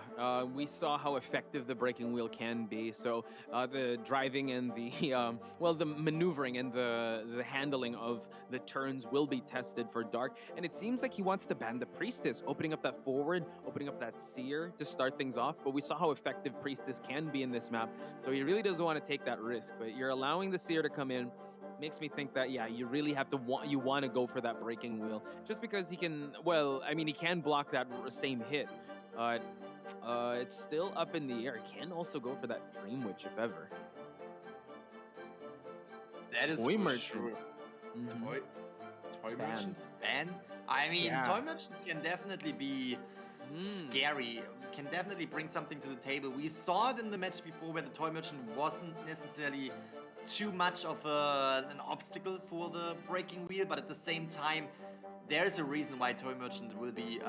we saw how effective the breaking wheel can be. So the driving and the well, the maneuvering and the handling of the turns will be tested for Dark. And it seems like he wants to ban the Priestess, opening up that forward, opening up that Seer to start things off. But we saw how effective Priestess can be in this map, so he really doesn't want to take that risk. But you're allowing the Seer to come in. Makes me think that, yeah, you really have to want to go for that breaking wheel, just because he can, well, I mean, he can block that same hit. It's still up in the air. Can also go for that Dream Witch if ever. That is Toy for Merchant. sure. Toy Merchant ban. I mean, Toy Merchant can definitely be scary. Can definitely bring something to the table. We saw it in the match before where the Toy Merchant wasn't necessarily too much of an obstacle for the breaking wheel, but at the same time, there's a reason why Toy Merchant will be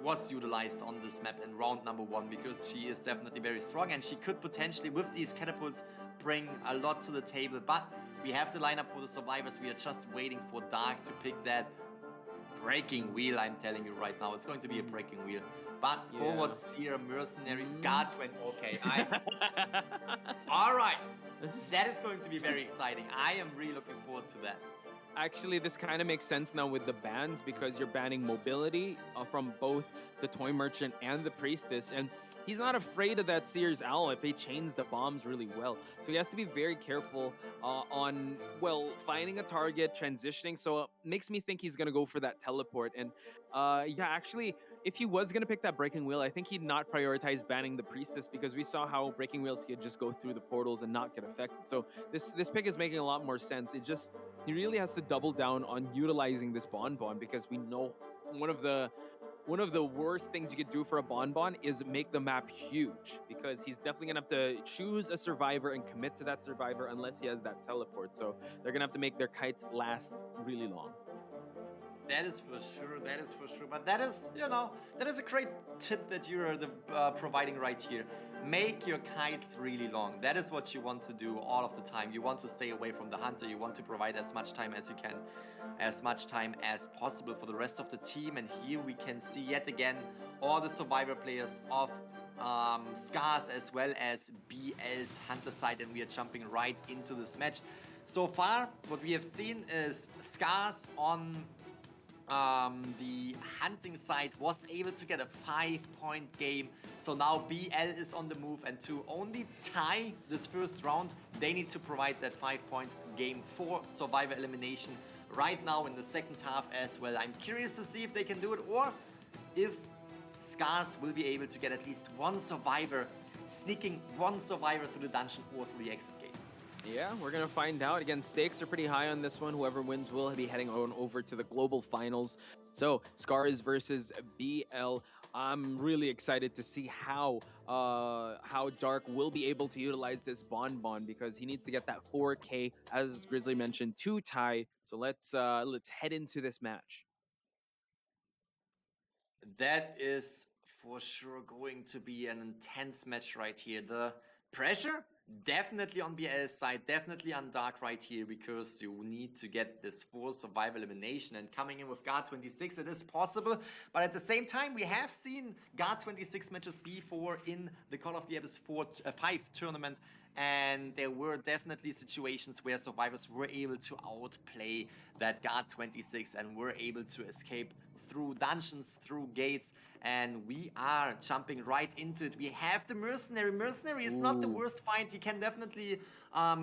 was utilized on this map in round number 1, because she is definitely very strong and she could potentially, with these catapults, bring a lot to the table. But we have the lineup for the survivors. We are just waiting for Dark to pick that breaking wheel. I'm telling you right now, it's going to be a breaking wheel. But forward Seer, Mercenary, Guard went okay. All right. That is going to be very exciting. I am really looking forward to that. Actually, this kind of makes sense now with the bans, because you're banning mobility from both the Toy Merchant and the Priestess, and he's not afraid of that Seer's Owl if he chains the bombs really well. So he has to be very careful on, well, finding a target, transitioning. So it makes me think he's going to go for that teleport. And yeah, actually, if he was going to pick that breaking wheel, I think he'd not prioritize banning the Priestess, because we saw how breaking wheels could just go through the portals and not get affected. So this pick is making a lot more sense. It just, he really has to double down on utilizing this Bonbon, because we know one of the worst things you could do for a Bonbon is make the map huge, because he's definitely gonna have to choose a survivor and commit to that survivor unless he has that teleport. So they're gonna have to make their kites last really long. That is for sure. That is for sure. But that is, you know, that is a great tip that you're providing right here. Make your kites really long. That is what you want to do all of the time. You want to stay away from the hunter. You want to provide as much time as you can, as much time as possible for the rest of the team. And here we can see yet again all the survivor players of Scars as well as BL's hunter side, and we are jumping right into this match. So far, what we have seen is Scars on the hunting side was able to get a 5-point game. So now BL is on the move, and to only tie this first round, they need to provide that 5-point game for survivor elimination right now in the second half as well. I'm curious to see if they can do it, or if Scars will be able to get at least one survivor, sneaking one survivor through the dungeon or through the exit gate. Yeah, we're going to find out. Again, stakes are pretty high on this one. Whoever wins will be heading on over to the global finals. So, Scars versus BL. I'm really excited to see how Dark will be able to utilize this Bonbon, because he needs to get that 4K, as Grizzly mentioned, to tie. So let's head into this match. That is for sure going to be an intense match right here. The pressure definitely on BL's side, definitely on Dark right here, because you need to get this 4 survival elimination, and coming in with GuARD26, it is possible. But at the same time, we have seen GuARD26 matches before in the Call of the Abyss 5 tournament, and there were definitely situations where survivors were able to outplay that GuARD26 and were able to escape through dungeons, through gates, and we are jumping right into it. We have the Mercenary. Mercenary is not the worst find. He can definitely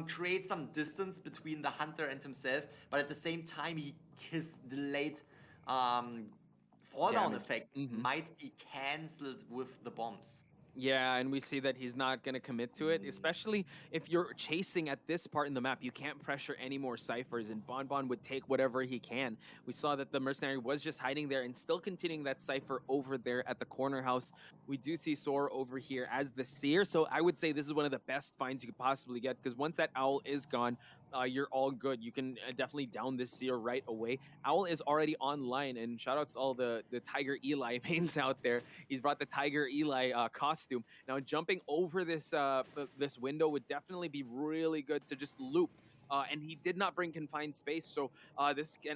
create some distance between the Hunter and himself, but at the same time, his delayed fall down effect might be cancelled with the bombs. Yeah, and we see that he's not going to commit to it, especially if you're chasing at this part in the map. You can't pressure any more ciphers, and Bonbon would take whatever he can. We saw that the Mercenary was just hiding there and still continuing that cipher over there at the corner house. We do see Soar over here as the Seer, so I would say this is one of the best finds you could possibly get, because once that Owl is gone, you're all good. You can definitely down this Seer right away. Owl is already online, and shoutouts to all the Tiger Eli mains out there. He's brought the Tiger Eli costume. Now, jumping over this this window would definitely be really good to just loop. And he did not bring confined space, so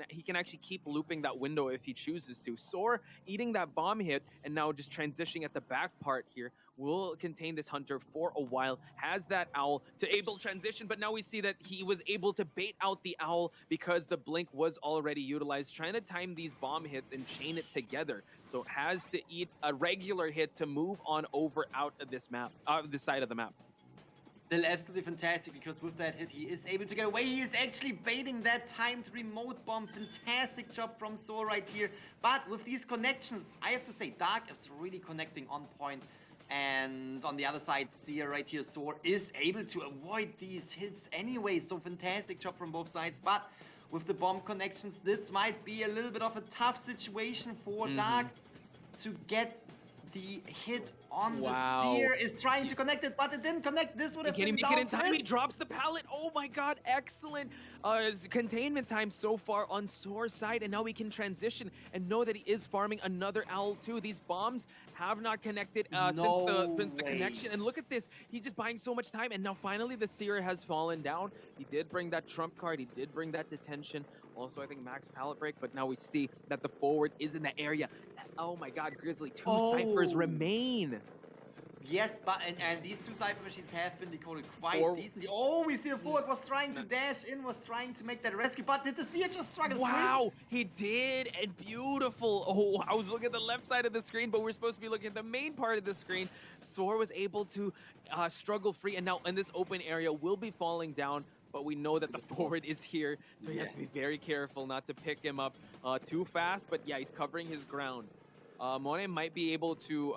he can actually keep looping that window if he chooses to. Soar eating that bomb hit, and now just transitioning at the back part here will contain this Hunter for a while. Has that Owl to able transition, but now we see that he was able to bait out the Owl because the blink was already utilized, trying to time these bomb hits and chain it together. So has to eat a regular hit to move on over out of this map, this side of the map. Still absolutely fantastic, because with that hit he is able to get away. He is actually baiting that timed remote bomb. Fantastic job from Soar right here. But with these connections, I have to say Dark is really connecting on point. And on the other side, Seer right here, Soar is able to avoid these hits anyway. So fantastic job from both sides. But with the bomb connections, this might be a little bit of a tough situation for Dark to get the hit on the Seer. Is trying to connect it, but it didn't connect. This would have been Can he make it in time? He drops the pallet. Oh my god, excellent containment time so far on Soar's side, and now we can transition and know that he is farming another Owl too. These bombs have not connected since the connection, and look at this. He's just buying so much time, and now finally the Seer has fallen down. He did bring that trump card. He did bring that detention. Also, I think max pallet break, but now we see that the forward is in the area. Oh my god, Grizzly, 2 ciphers remain. Yes, but and these 2 cipher machines have been decoded quite decently. Oh, we see the forward was trying to dash in, was trying to make that rescue, but did the Seer just struggle? Wow, he did, and beautiful. Oh, I was looking at the left side of the screen, but we're supposed to be looking at the main part of the screen. Soar was able to struggle free, and now in this open area will be falling down. But we know that the forward is here, so he has to be very careful not to pick him up too fast. But yeah, he's covering his ground. Monet might be able to,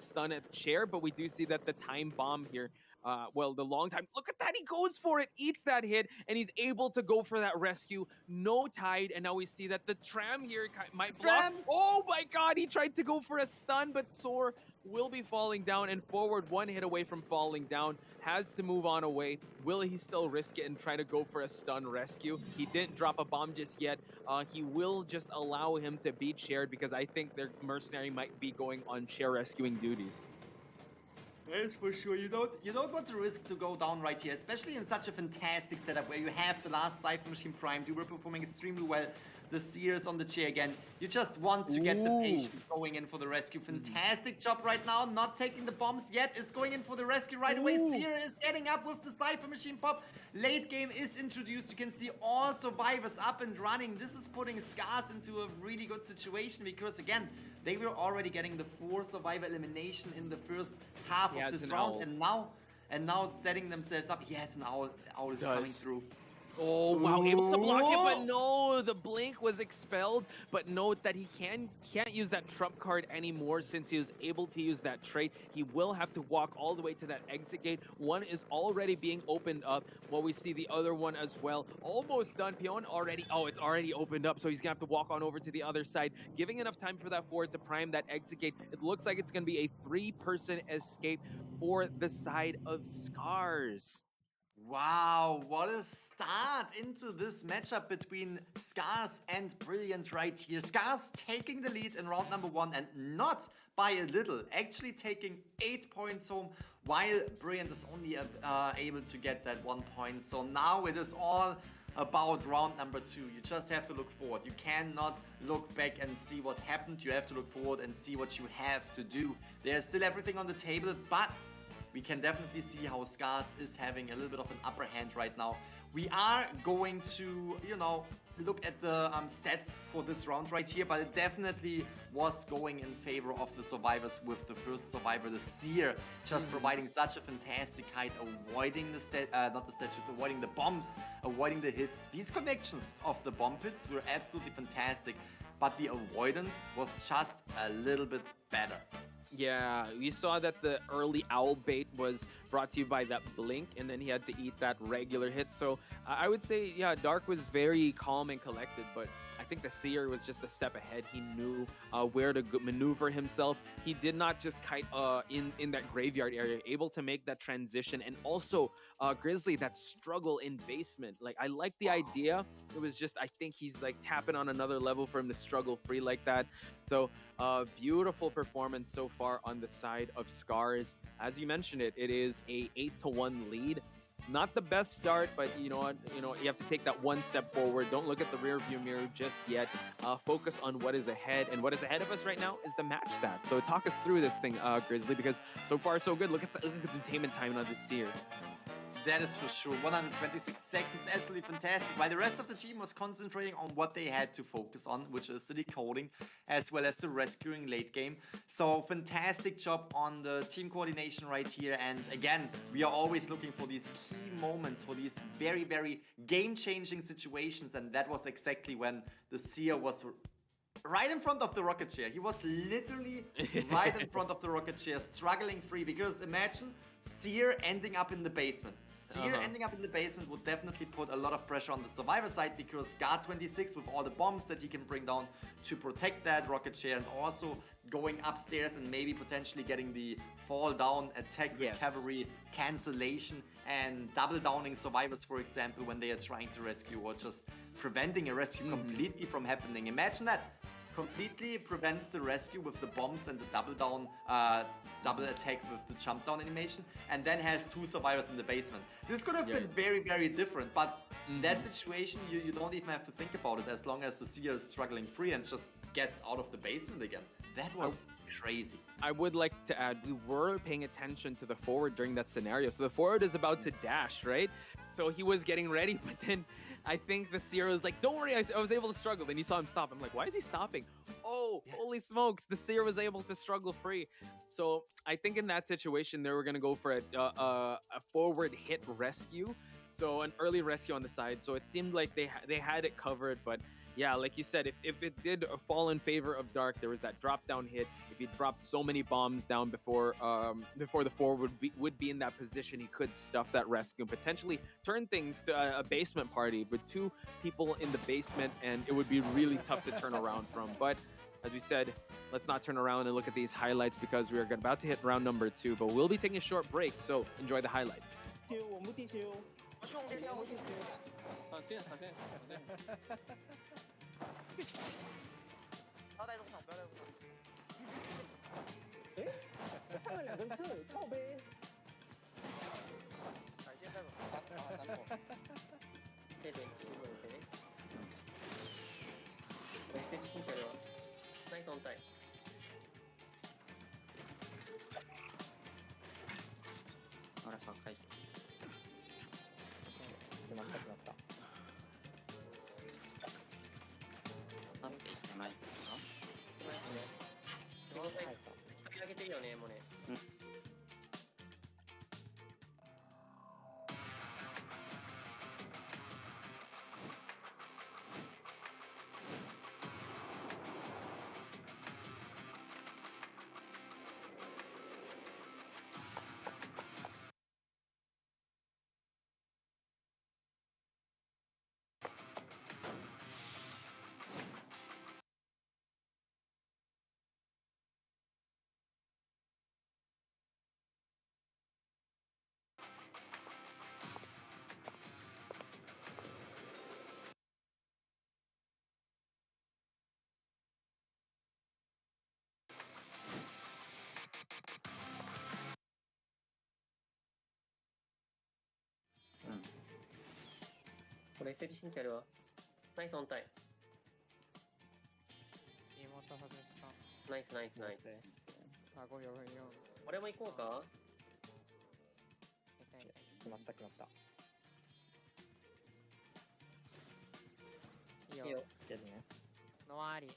stun at Chair, but we do see that the time bomb here, the long time. Look at that, he goes for it, eats that hit, and he's able to go for that rescue. No tide, and now we see that the Tram here might block. Oh my god, he tried to go for a stun, but Soar will be falling down, and forward 1 hit away from falling down. Has to move on away. Will he still risk it and try to go for a stun rescue? He didn't drop a bomb just yet. He will just allow him to be Chaired, because I think their Mercenary might be going on Chair rescuing duties. That's for sure. You don't want to risk to go down right here, especially in such a fantastic setup where you have the last Cypher Machine primed. You were performing extremely well. The Seer's on the Chair again. You just want to get the patient going in for the rescue. Fantastic job right now, not taking the bombs yet, is going in for the rescue right away. Seer is getting up with the Cypher Machine pop. Late game is introduced. You can see all survivors up and running. This is putting Scars into a really good situation, because again, they were already getting the 4 survivor elimination in the first half of this round, and now setting themselves up. Yes, an Owl is coming through. Oh, wow, able to block it, but no, the blink was expelled. But note that he can't use that trump card anymore since he was able to use that trait. He will have to walk all the way to that exit gate. One is already being opened up, while we see the other one as well. Almost done. Pion already, it's already opened up, so he's gonna have to walk on over to the other side, giving enough time for that forward to prime that exit gate. It looks like it's gonna be a 3-person escape for the side of Scars. Wow, what a start into this matchup between Scars and Brilliant right here. Scars taking the lead in round number 1 and not by a little, actually taking 8 points home, while Brilliant is only able to get that 1 point. So now it is all about round number 2. You just have to look forward. You cannot look back and see what happened. You have to look forward and see what you have to do. There's still everything on the table, but we can definitely see how Scars is having a little bit of an upper hand right now. We are going to, look at the stats for this round right here, but it definitely was going in favor of the survivors, with the first survivor, the Seer, just providing such a fantastic height, avoiding avoiding the bombs, avoiding the hits. These connections of the bomb hits were absolutely fantastic, but the avoidance was just a little bit better. Yeah, we saw that the early owl bait was brought to you by that blink, and then he had to eat that regular hit. So I would say, yeah, Dark was very calm and collected, but I think the Seer was just a step ahead. He knew where to maneuver himself. He did not just kite in that graveyard area, able to make that transition. And also, Grizzly, that struggle in basement. Like, I like the idea. It was just, I think he's like tapping on another level for him to struggle free like that. So, beautiful performance so far on the side of Scars. As you mentioned it is a 8-1 lead. Not the best start, but you know what? You have to take that one step forward. Don't look at the rear view mirror just yet. Focus on what is ahead, and what is ahead of us right now is the match stats. So talk us through this thing, Grizzly, because so far so good. Look at the containment time on this Seer. That is for sure. 126 seconds, absolutely fantastic. While the rest of the team was concentrating on what they had to focus on, which is the decoding, as well as the rescuing late game. So fantastic job on the team coordination right here. And again, we are always looking for these key moments, for these very, very game-changing situations. And that was exactly when the Seer was right in front of the rocket chair. He was literally right in front of the rocket chair, struggling free. Because imagine Seer ending up in the basement. Seer ending up in the basement would definitely put a lot of pressure on the survivor side, because Guard 26, with all the bombs that he can bring down to protect that rocket chair, and also going upstairs and maybe potentially getting the fall down, attack, recovery, cancellation, and double downing survivors, for example, when they are trying to rescue, or just preventing a rescue completely from happening. Imagine that. Completely prevents the rescue with the bombs and the double attack with the jump down animation, and then has 2 survivors in the basement. This could have been very, very different, but in that situation, you don't even have to think about it, as long as the Seer is struggling free and just gets out of the basement again. That was crazy. I would like to add, we were paying attention to the forward during that scenario. So the forward is about to dash, right? So he was getting ready, but then I think the Seer was like, don't worry, I was able to struggle. Then you saw him stop. I'm like, why is he stopping? Oh, holy smokes. The Seer was able to struggle free. So I think in that situation, they were going to go for a forward hit rescue. So an early rescue on the side. So it seemed like they had it covered. But yeah, like you said, if it did fall in favor of Dark, there was that drop down hit. If he dropped so many bombs down before the forward would be in that position, he could stuff that rescue and potentially turn things to a basement party with 2 people in the basement, and it would be really tough to turn around from. But as we said, let's not turn around and look at these highlights, because we are about to hit round number 2, but we'll be taking a short break, so enjoy the highlights. メッセージ新規あるわ。ナイスオンタイ。妹外した。ナイスナイスナイス。あ、5秒4。俺も行こうか。決まった決まった。いいよ。いいよ。やるね。のあり。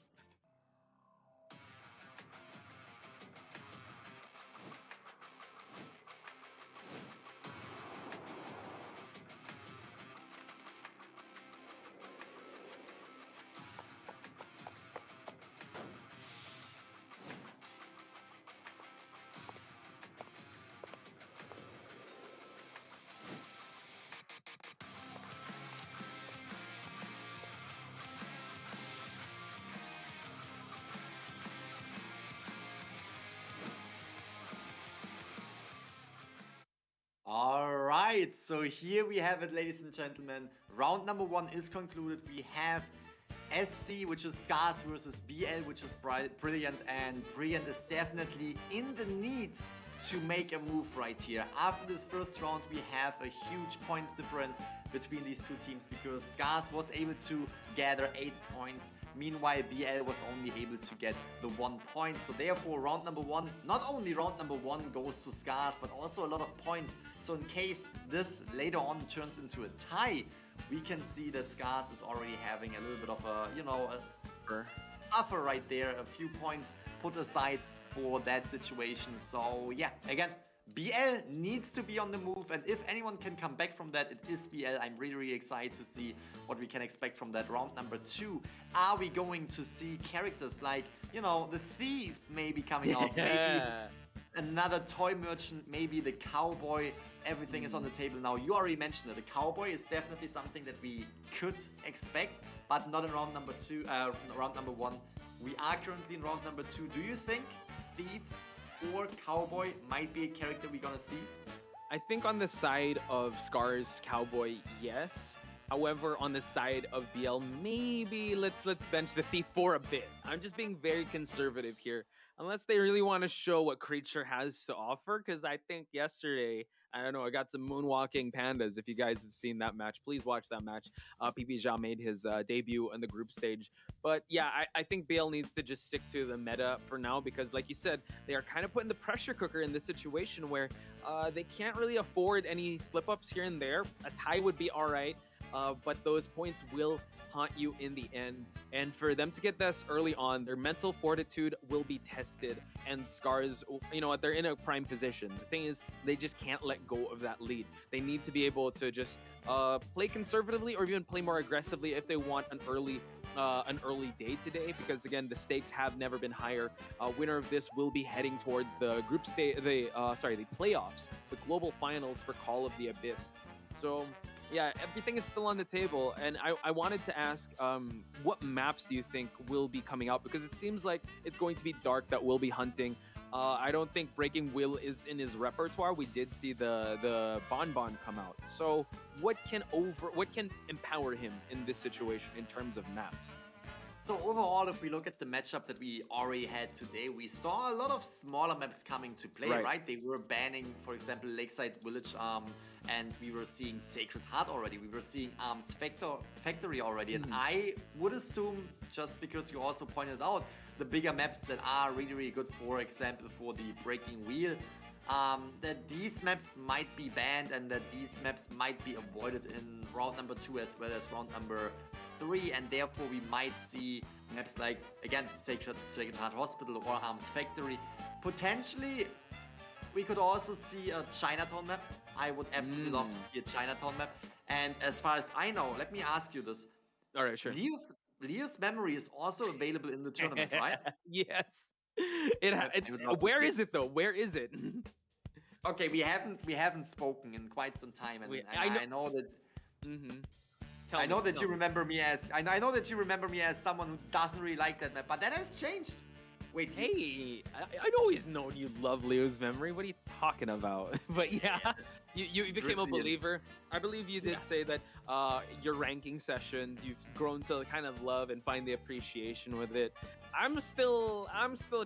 All right, so here we have it, ladies and gentlemen. Round number 1 is concluded. We have SC, which is Scars, versus BL, which is Brilliant, and Brilliant is definitely in the need to make a move right here. After this first round, we have a huge points difference between these two teams because Scars was able to gather 8 points. Meanwhile, BL was only able to get the 1 point. So therefore, round number 1, not only round number 1 goes to Scars, but also a lot of points. So in case this later on turns into a tie, we can see that Scars is already having a little bit of a, you know, a buffer right there. A few points put aside for that situation. So yeah, again, BL needs to be on the move, and if anyone can come back from that, it is BL. I'm really, really excited to see what we can expect from that round number 2. Are we going to see characters like, you know, the Thief maybe coming out, maybe another toy merchant, maybe the Cowboy? Everything is on the table now. You already mentioned it. The Cowboy is definitely something that we could expect, but not in round number 2, round number 1. We are currently in round number 2. Do you think Thief or Cowboy might be a character we're gonna see? I think on the side of Scars Cowboy, yes. However, on the side of BL, maybe let's bench the Thief for a bit. I'm just being very conservative here. Unless they really want to show what Creature has to offer, because I think yesterday, I don't know, I got some moonwalking pandas. If you guys have seen that match, please watch that match. PP Zhao made his debut on the group stage. But yeah, I think BL needs to just stick to the meta for now, because like you said, they are kind of put in the pressure cooker in this situation where they can't really afford any slip-ups here and there. A tie would be all right. But those points will haunt you in the end. And for them to get this early on, their mental fortitude will be tested. And Scars, you know what, they're in a prime position. The thing is, they just can't let go of that lead. They need to be able to just play conservatively or even play more aggressively if they want an early day today, because again, the stakes have never been higher. Winner of this will be heading towards the group stage, the playoffs, the global finals for Call of the Abyss. So yeah, everything is still on the table, and I wanted to ask, what maps do you think will be coming out? Because it seems like it's going to be Dark that will be hunting. I don't think Breaking Will is in his repertoire. We did see the Bonbon come out. So what can empower him in this situation in terms of maps? So overall, if we look at the matchup that we already had today, we saw a lot of smaller maps coming to play, right? They were banning, for example, Lakeside Village, and we were seeing Sacred Heart already. We were seeing Arms Factory already. And I would assume, just because you also pointed out, the bigger maps that are really, really good, for example, for the Breaking Wheel, that these maps might be banned and that these maps might be avoided in round number 2 as well as round number 3, and therefore we might see maps like, again, Sacred Heart Hospital or Arms Factory. Potentially, we could also see a Chinatown map. I would absolutely love to see a Chinatown map. And as far as I know, let me ask you this. All right, sure. Leo's memory is also available in the tournament, right? Yes. Where is it though? Where is it? Okay, we haven't spoken in quite some time, and I know that. I know that you remember me as I know that you remember me as someone who doesn't really like that map, but that has changed. Wait, hey, I'd always known you love Leo's memory. What are you talking about? But yeah, you became a believer. I believe you did say that your ranking sessions, you've grown to kind of love and find the appreciation with it. I'm still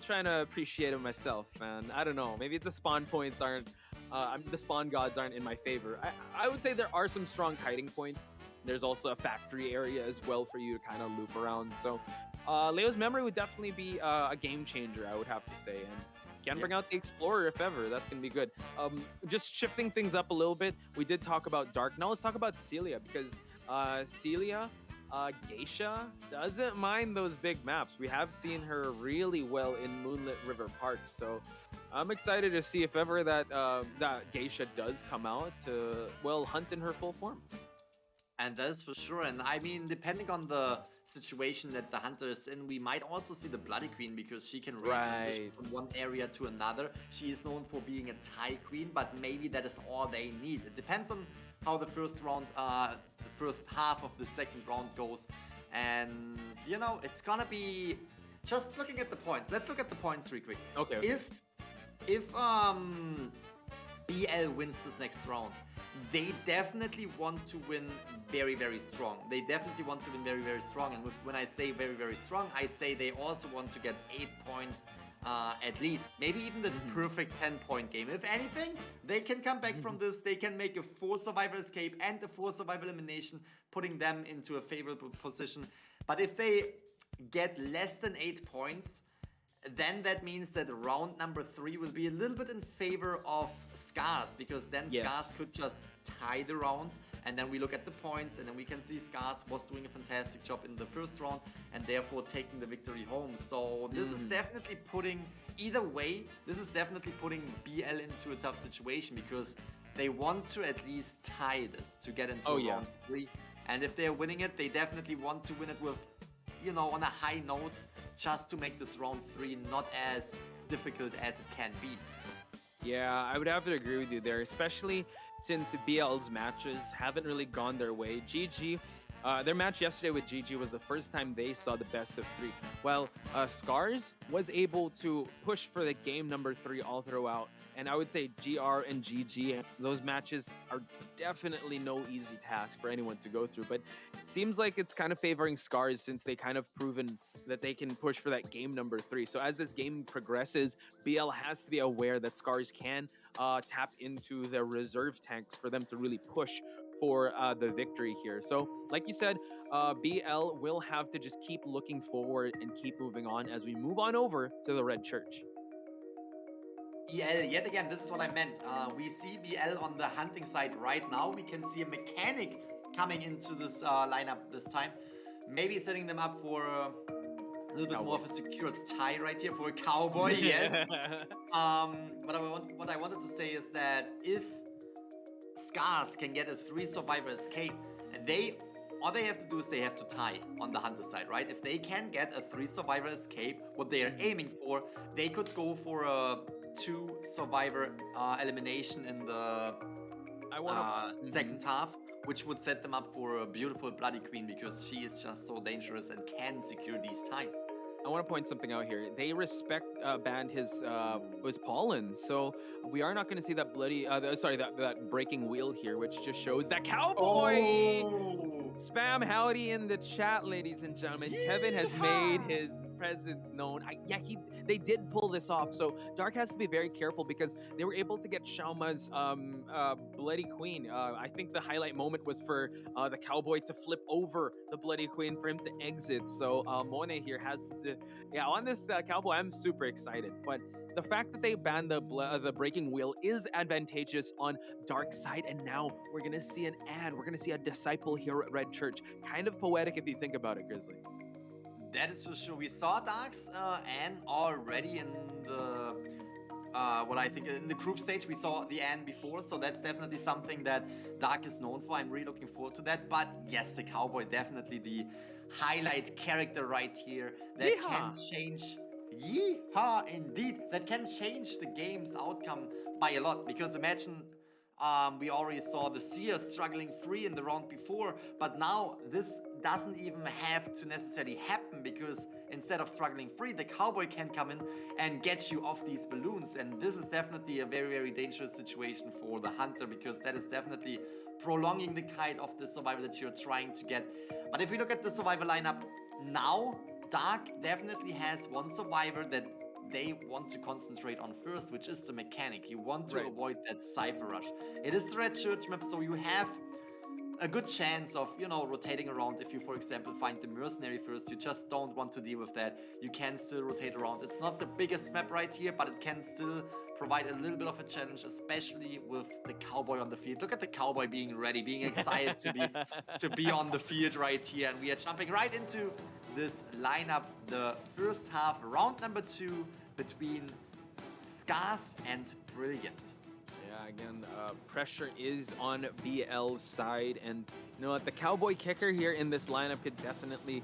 trying to appreciate it myself, man. I don't know. Maybe the spawn points aren't, the spawn gods aren't in my favor. I would say there are some strong kiting points. There's also a factory area as well for you to kind of loop around. So Leo's Memory would definitely be a game changer, I would have to say. And can bring out the Explorer if ever. That's going to be good. Just shifting things up a little bit, we did talk about Dark. Now let's talk about Celia, because Celia, Geisha, doesn't mind those big maps. We have seen her really well in Moonlit River Park. So I'm excited to see if ever that Geisha does come out to, well, hunt in her full form. And that is for sure. And I mean, depending on the situation that the hunter is in, we might also see the Bloody Queen, because she can really transition from one area to another. She is known for being a tie queen, but maybe that is all they need. It depends on how the first round, the first half of the second round goes. And, you know, it's gonna be just looking at the points. Let's look at the points real quick. Okay. If BL wins this next round, they definitely want to win very, very strong. They definitely want to win very, very strong. And when I say very, very strong, I say they also want to get 8 points at least. Maybe even the perfect 10-point game. If anything, they can come back from this. They can make a 4 survivor escape and a 4 survivor elimination, putting them into a favorable position. But if they get less than 8 points, then that means that round number 3 will be a little bit in favor of Scars, because then Scars could just tie the round, and then we look at the points, and then we can see Scars was doing a fantastic job in the first round, and therefore taking the victory home. So this is definitely putting, either way, this is definitely putting BL into a tough situation, because they want to at least tie this to get into round 3. And if they're winning it, they definitely want to win it with, you know, on a high note, just to make this round 3 not as difficult as it can be. Yeah, I would have to agree with you there, especially since BL's matches haven't really gone their way. GG, their match yesterday with GG was the first time they saw the best of 3. While Scars was able to push for the game number 3 all throughout. And I would say GR and GG, those matches are definitely no easy task for anyone to go through. But it seems like it's kind of favoring Scars, since they kind of proven that they can push for that game number 3. So as this game progresses, BL has to be aware that Scars can tap into their reserve tanks for them to really push for the victory here. So like you said, BL will have to just keep looking forward and keep moving on as we move on over to the Red Church. BL, yet again, this is what I meant. We see BL on the hunting side right now. We can see a mechanic coming into this lineup this time. Maybe setting them up for a little bit more of a secure tie right here for a cowboy, yes. What I wanted to say is that if Scars can get a 3 survivor escape, and all they have to do is they have to tie on the hunter side, right? If they can get a 3 survivor escape, what they are aiming for, they could go for a 2 survivor elimination in the second half, which would set them up for a beautiful Bloody Queen, because she is just so dangerous and can secure these ties. I want to point something out here. They respect banned his pollen, so we are not going to see that that breaking wheel here, which just shows that cowboy. Spam howdy in the chat, ladies and gentlemen. Kevin has made his presence known. They did pull this off, so Dark has to be very careful, because they were able to get Xiaoma's Bloody Queen. I think the highlight moment was for the cowboy to flip over the Bloody Queen for him to exit. So Mone here has to, on this cowboy, I'm super excited. But the fact that they banned the breaking wheel is advantageous on Dark side, and now we're gonna see an ad. We're gonna see a disciple here at Red Church. Kind of poetic if you think about it, Grizzly. That is for sure. We saw Dark's Anne already in the what I think in the group stage. We saw the Anne before, so that's definitely something that Dark is known for. I'm really looking forward to that. But yes, the cowboy, definitely the highlight character right here that can change. Yeehaw, indeed, that can change the game's outcome by a lot. Because imagine, we already saw the Seer struggling free in the round before, but now this doesn't even have to necessarily happen, because instead of struggling free, the cowboy can come in and get you off these balloons. And this is definitely a very, very dangerous situation for the hunter, because that is definitely prolonging the kite of the survivor that you're trying to get. But if we look at the survivor lineup now, Dark definitely has one survivor that they want to concentrate on first, which is the mechanic. You want to avoid that Cypher Rush. It is the Red Church map, so you have a good chance of, you know, rotating around. If you, for example, find the mercenary first, you just don't want to deal with that. You can still rotate around. It's not the biggest map right here, but it can still provide a little bit of a challenge, especially with the cowboy on the field. Look at the cowboy being ready, being excited to be on the field right here. And we are jumping right into this lineup, the first half, round number 2 between Scarce and Brilliant. Yeah, again, pressure is on BL's side, and you know what, the cowboy kicker here in this lineup could definitely,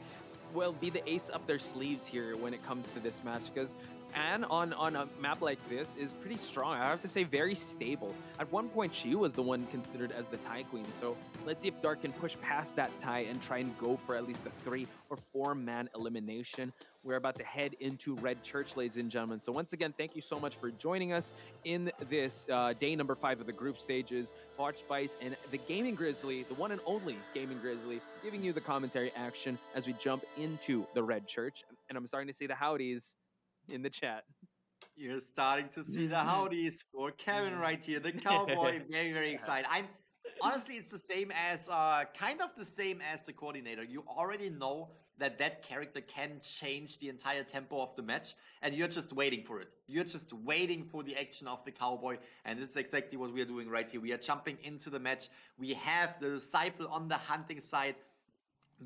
well, be the ace up their sleeves here when it comes to this match, because Anne on a map like this is pretty strong. I have to say, very stable. At one point, she was the one considered as the tie queen. So let's see if Dark can push past that tie and try and go for at least a 3 or 4 man elimination. We're about to head into Red Church, ladies and gentlemen. So once again, thank you so much for joining us in this day number 5 of the group stages. Watch Spice and the Gaming Grizzly, the one and only Gaming Grizzly, giving you the commentary action as we jump into the Red Church. And I'm starting to see the howdies in the chat. You're starting to see the howdies for Kevin right here, the cowboy. Very, very excited. Honestly, it's the same as, kind of the same as the coordinator. You already know that that character can change the entire tempo of the match, and you're just waiting for it. You're just waiting for the action of the cowboy, and this is exactly what we are doing right here. We are jumping into the match. We have the disciple on the hunting side.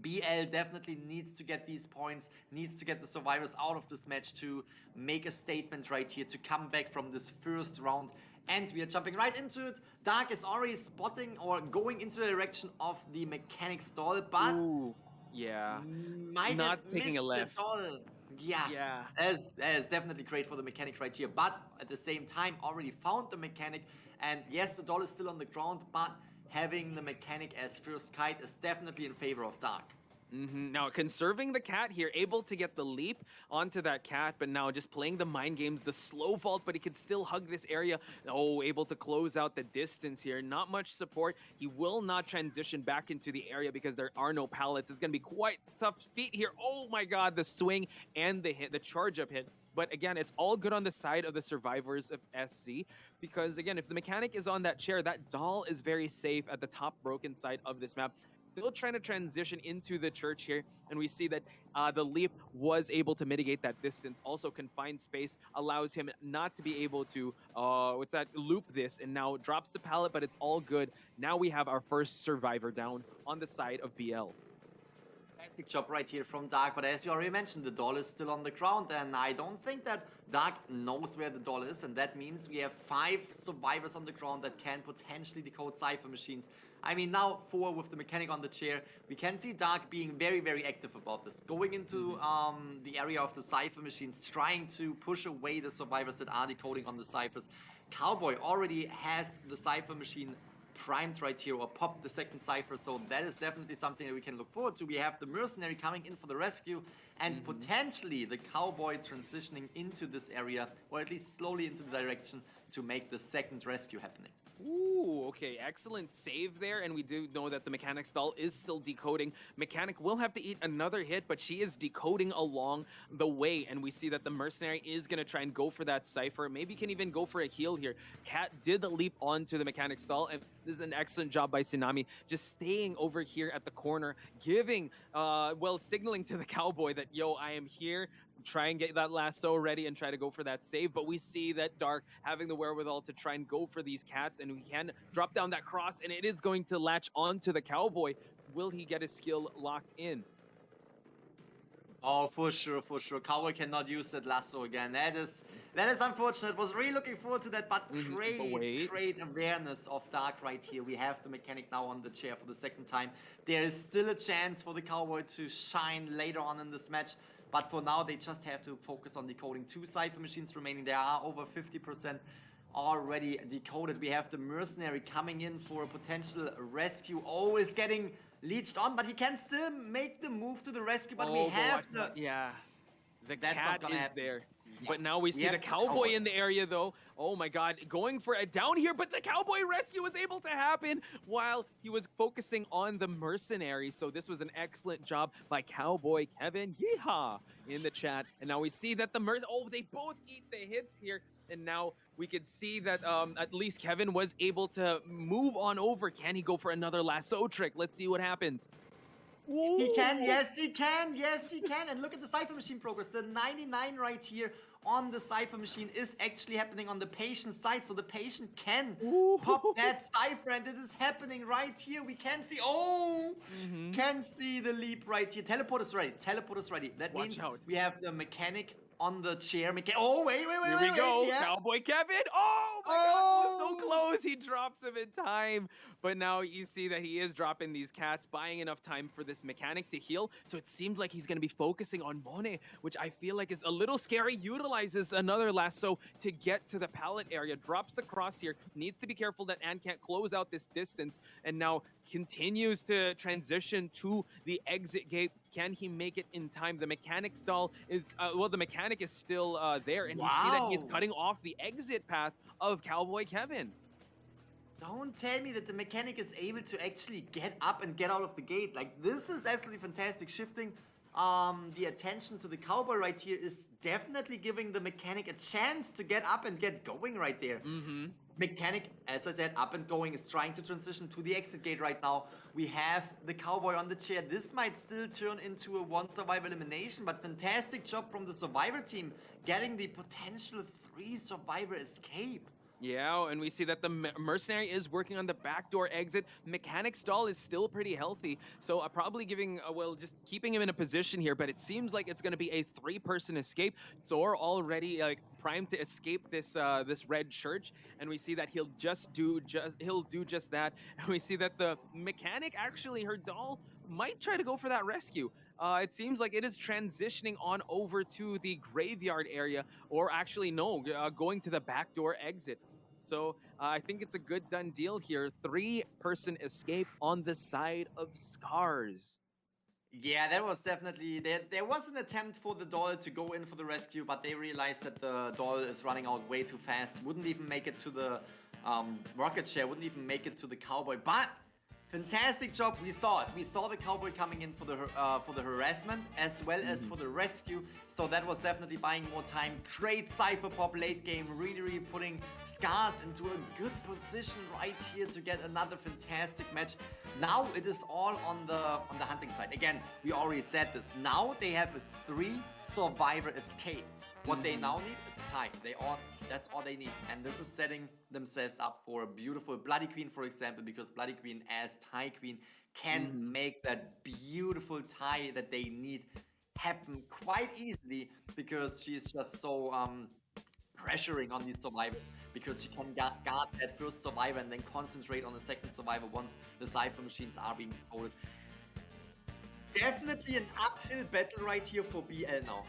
BL definitely needs to get these points, needs to get the survivors out of this match to make a statement right here, to come back from this first round. And we are jumping right into it. Dark is already spotting or going into the direction of the mechanic stall, but ooh, yeah, might not have taking missed a left. the stall. Yeah, that is definitely great for the mechanic right here, but at the same time already found the mechanic. And yes, the doll is still on the ground, but having the mechanic as first kite is definitely in favor of Dark. Now, conserving the cat here, able to get the leap onto that cat, but now just playing the mind games, the slow vault, but he can still hug this area. Oh, able to close out the distance here. Not much support. He will not transition back into the area because there are no pallets. It's going to be quite tough feat here. Oh my god, the swing and the hit, the charge up hit. But again, it's all good on the side of the survivors of SC, because again, if the mechanic is on that chair, that doll is very safe at the top broken side of this map. Still trying to transition into the church here, and we see that the leap was able to mitigate that distance. Also, confined space allows him not to be able to, loop this, and now drops the pallet, but it's all good. Now we have our first survivor down on the side of BL. Fantastic job right here from Dark, but as you already mentioned, the doll is still on the ground, and I don't think that Dark knows where the doll is, and that means we have 5 survivors on the ground that can potentially decode cipher machines. I mean, now 4 with the mechanic on the chair. We can see Dark being very, very active about this, going into the area of the cipher machines, trying to push away the survivors that are decoding on the ciphers. Cowboy already has the cipher machine primed right here, or popped the second cipher, so that is definitely something that we can look forward to. We have the mercenary coming in for the rescue, and potentially the cowboy transitioning into this area, or at least slowly into the direction to make the second rescue happening. Ooh, okay, excellent save there, and we do know that the mechanic's doll is still decoding. Mechanic will have to eat another hit, but she is decoding along the way, and we see that the mercenary is going to try and go for that cipher. Maybe can even go for a heal here. Cat did the leap onto the mechanic's doll, and this is an excellent job by Tsunami, just staying over here at the corner, giving, signaling to the cowboy that, yo, I am here. Try and get that lasso ready and try to go for that save, but we see that Dark having the wherewithal to try and go for these cats, and we can drop down that cross, and it is going to latch onto the cowboy. Will he get his skill locked in? Oh, for sure, for sure. Cowboy cannot use that lasso again. That is unfortunate. Was really looking forward to that, but great awareness of Dark right here. We have the mechanic now on the chair for the second time. There is still a chance for the cowboy to shine later on in this match. But for now, they just have to focus on decoding 2 cipher machines remaining. There are over 50% already decoded. We have the mercenary coming in for a potential rescue. Always getting leeched on, but he can still make the move to the rescue. But we have the cat is there. Yeah. But now we see the cowboy in the area, though. Oh my god, going for a down here, but the cowboy rescue was able to happen while he was focusing on the mercenary. So this was an excellent job by Cowboy Kevin. Yeehaw! In the chat. And now we see that the they both eat the hits here. And now we could see that at least Kevin was able to move on over. Can he go for another lasso trick? Let's see what happens. He can, yes he can, yes he can. And look at the Cypher Machine progress. The 99 right here on the Cypher Machine is actually happening on the patient side. So the patient can pop that Cypher, and it is happening right here. We can see, can see the leap right here. Teleport is ready, teleport is ready. That means we have the mechanic on the chair. Oh, wait. Here we go. Yeah. Cowboy Kevin. Oh my God, it was so close. He drops him in time. But now you see that he is dropping these cats, buying enough time for this mechanic to heal. So it seems like he's going to be focusing on Monet, which I feel like is a little scary. Utilizes another lasso to get to the pallet area. Drops the cross here. Needs to be careful that Anne can't close out this distance. And now continues to transition to the exit gate. Can he make it in time? The mechanic stall is, the mechanic is still there. And you see that he's cutting off the exit path of Cowboy Kevin. Don't tell me that the mechanic is able to actually get up and get out of the gate. Like, this is absolutely fantastic. Shifting the attention to the Cowboy right here is definitely giving the mechanic a chance to get up and get going right there. Mechanic, as I said, up and going, is trying to transition to the exit gate right now. We have the Cowboy on the chair. This might still turn into a one survivor elimination, but fantastic job from the survivor team getting the potential 3 survivor escape. Yeah, and we see that the mercenary is working on the backdoor exit. Mechanic stall is still pretty healthy, so probably giving, just keeping him in a position here, but it seems like it's going to be a 3-person escape. Zor already primed to escape this this red church, and we see that he'll do just that. And we see that the mechanic, actually, her doll might try to go for that rescue. It seems like it is transitioning on over to the graveyard area, or actually no, going to the backdoor exit. So I think it's a good done deal here. 3-person escape on the side of Scars. Yeah, that was definitely, there was an attempt for the doll to go in for the rescue, but they realized that the doll is running out way too fast. Wouldn't even make it to the rocket chair, wouldn't even make it to the Cowboy, but fantastic job. We saw it. We saw the Cowboy coming in for the harassment as well as for the rescue. So that was definitely buying more time. Great Cypher pop late game. Really putting Scars into a good position right here to get another fantastic match. Now it is all on the hunting side. Again, we already said this. Now they have a 3 survivor escape. What they now need is the time. That's all they need. And this is setting themselves up for a beautiful Bloody Queen, for example, because Bloody Queen as tie queen can make that beautiful tie that they need happen quite easily, because she's just so pressuring on these survivors, because she can guard that first survivor and then concentrate on the second survivor once the Cypher machines are being folded. Definitely an uphill battle right here for BL now.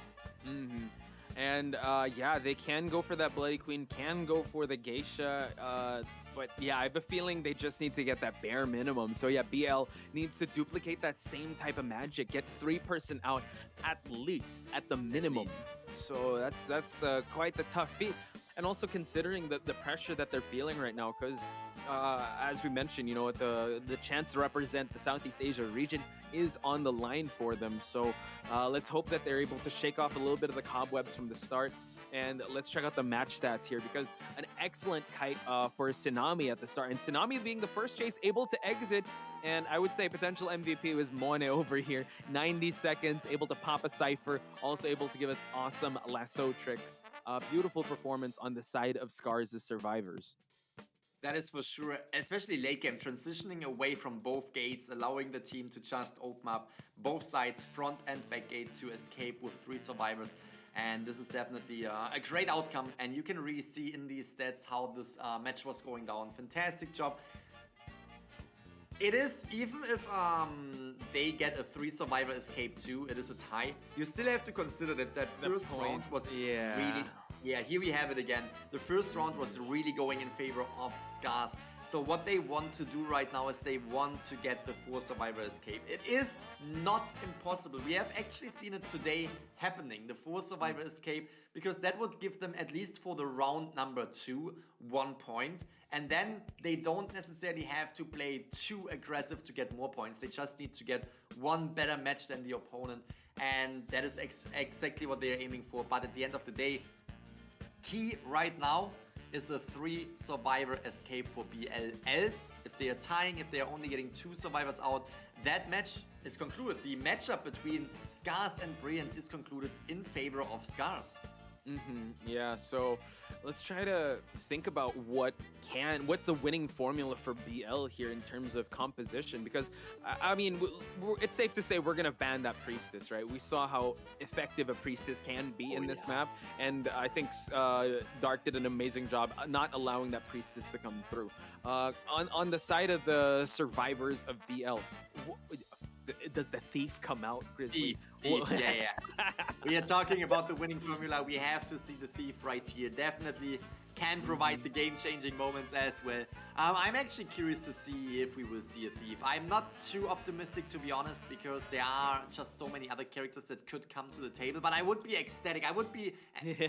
And yeah, they can go for that Bloody Queen, can go for the Geisha, but yeah, I have a feeling they just need to get that bare minimum. So yeah, BL needs to duplicate that same type of magic, get 3-person out at least, at the minimum. So that's quite the tough feat. And also considering the pressure that they're feeling right now, because as we mentioned, you know, the chance to represent the Southeast Asia region is on the line for them. So let's hope that they're able to shake off a little bit of the cobwebs from the start. And let's check out the match stats here, because an excellent kite for Tsunami at the start. And Tsunami being the first chase, able to exit. And I would say potential MVP was Monet over here. 90 seconds, able to pop a Cypher. Also able to give us awesome lasso tricks. Beautiful performance on the side of Scars' survivors. That is for sure, especially late game, transitioning away from both gates, allowing the team to just open up both sides, front and back gate, to escape with 3 survivors. And this is definitely a great outcome, and you can really see in these stats how this match was going down. Fantastic job. It is, even if they get a 3 survivor escape too, it is a tie. You still have to consider that first round was really... Yeah, here we have it again. The first round was really going in favor of Scars. So what they want to do right now is they want to get the 4 survivor escape. It is not impossible. We have actually seen it today happening, the 4 survivor escape, because that would give them, at least for the round number 2, 1 point. And then they don't necessarily have to play too aggressive to get more points. They just need to get 1 better match than the opponent. And that is exactly what they are aiming for. But at the end of the day, Key right now is a 3 survivor escape for BL. Else, if they are tying, if they are only getting 2 survivors out, that match is concluded. The matchup between Scars and Brilliant is concluded in favor of Scars. Yeah, so let's try to think about what's the winning formula for BL here in terms of composition, because I mean, it's safe to say we're gonna ban that priestess, right? We saw how effective a priestess can be in this map, and I think Dark did an amazing job not allowing that priestess to come through. On the side of the survivors of BL, does the thief come out, Grizzly? Thief, yeah. We are talking about the winning formula. We have to see the thief right here. Definitely can provide the game-changing moments as well. I'm actually curious to see if we will see a thief. I'm not too optimistic, to be honest, because there are just so many other characters that could come to the table. But I would be ecstatic. I would be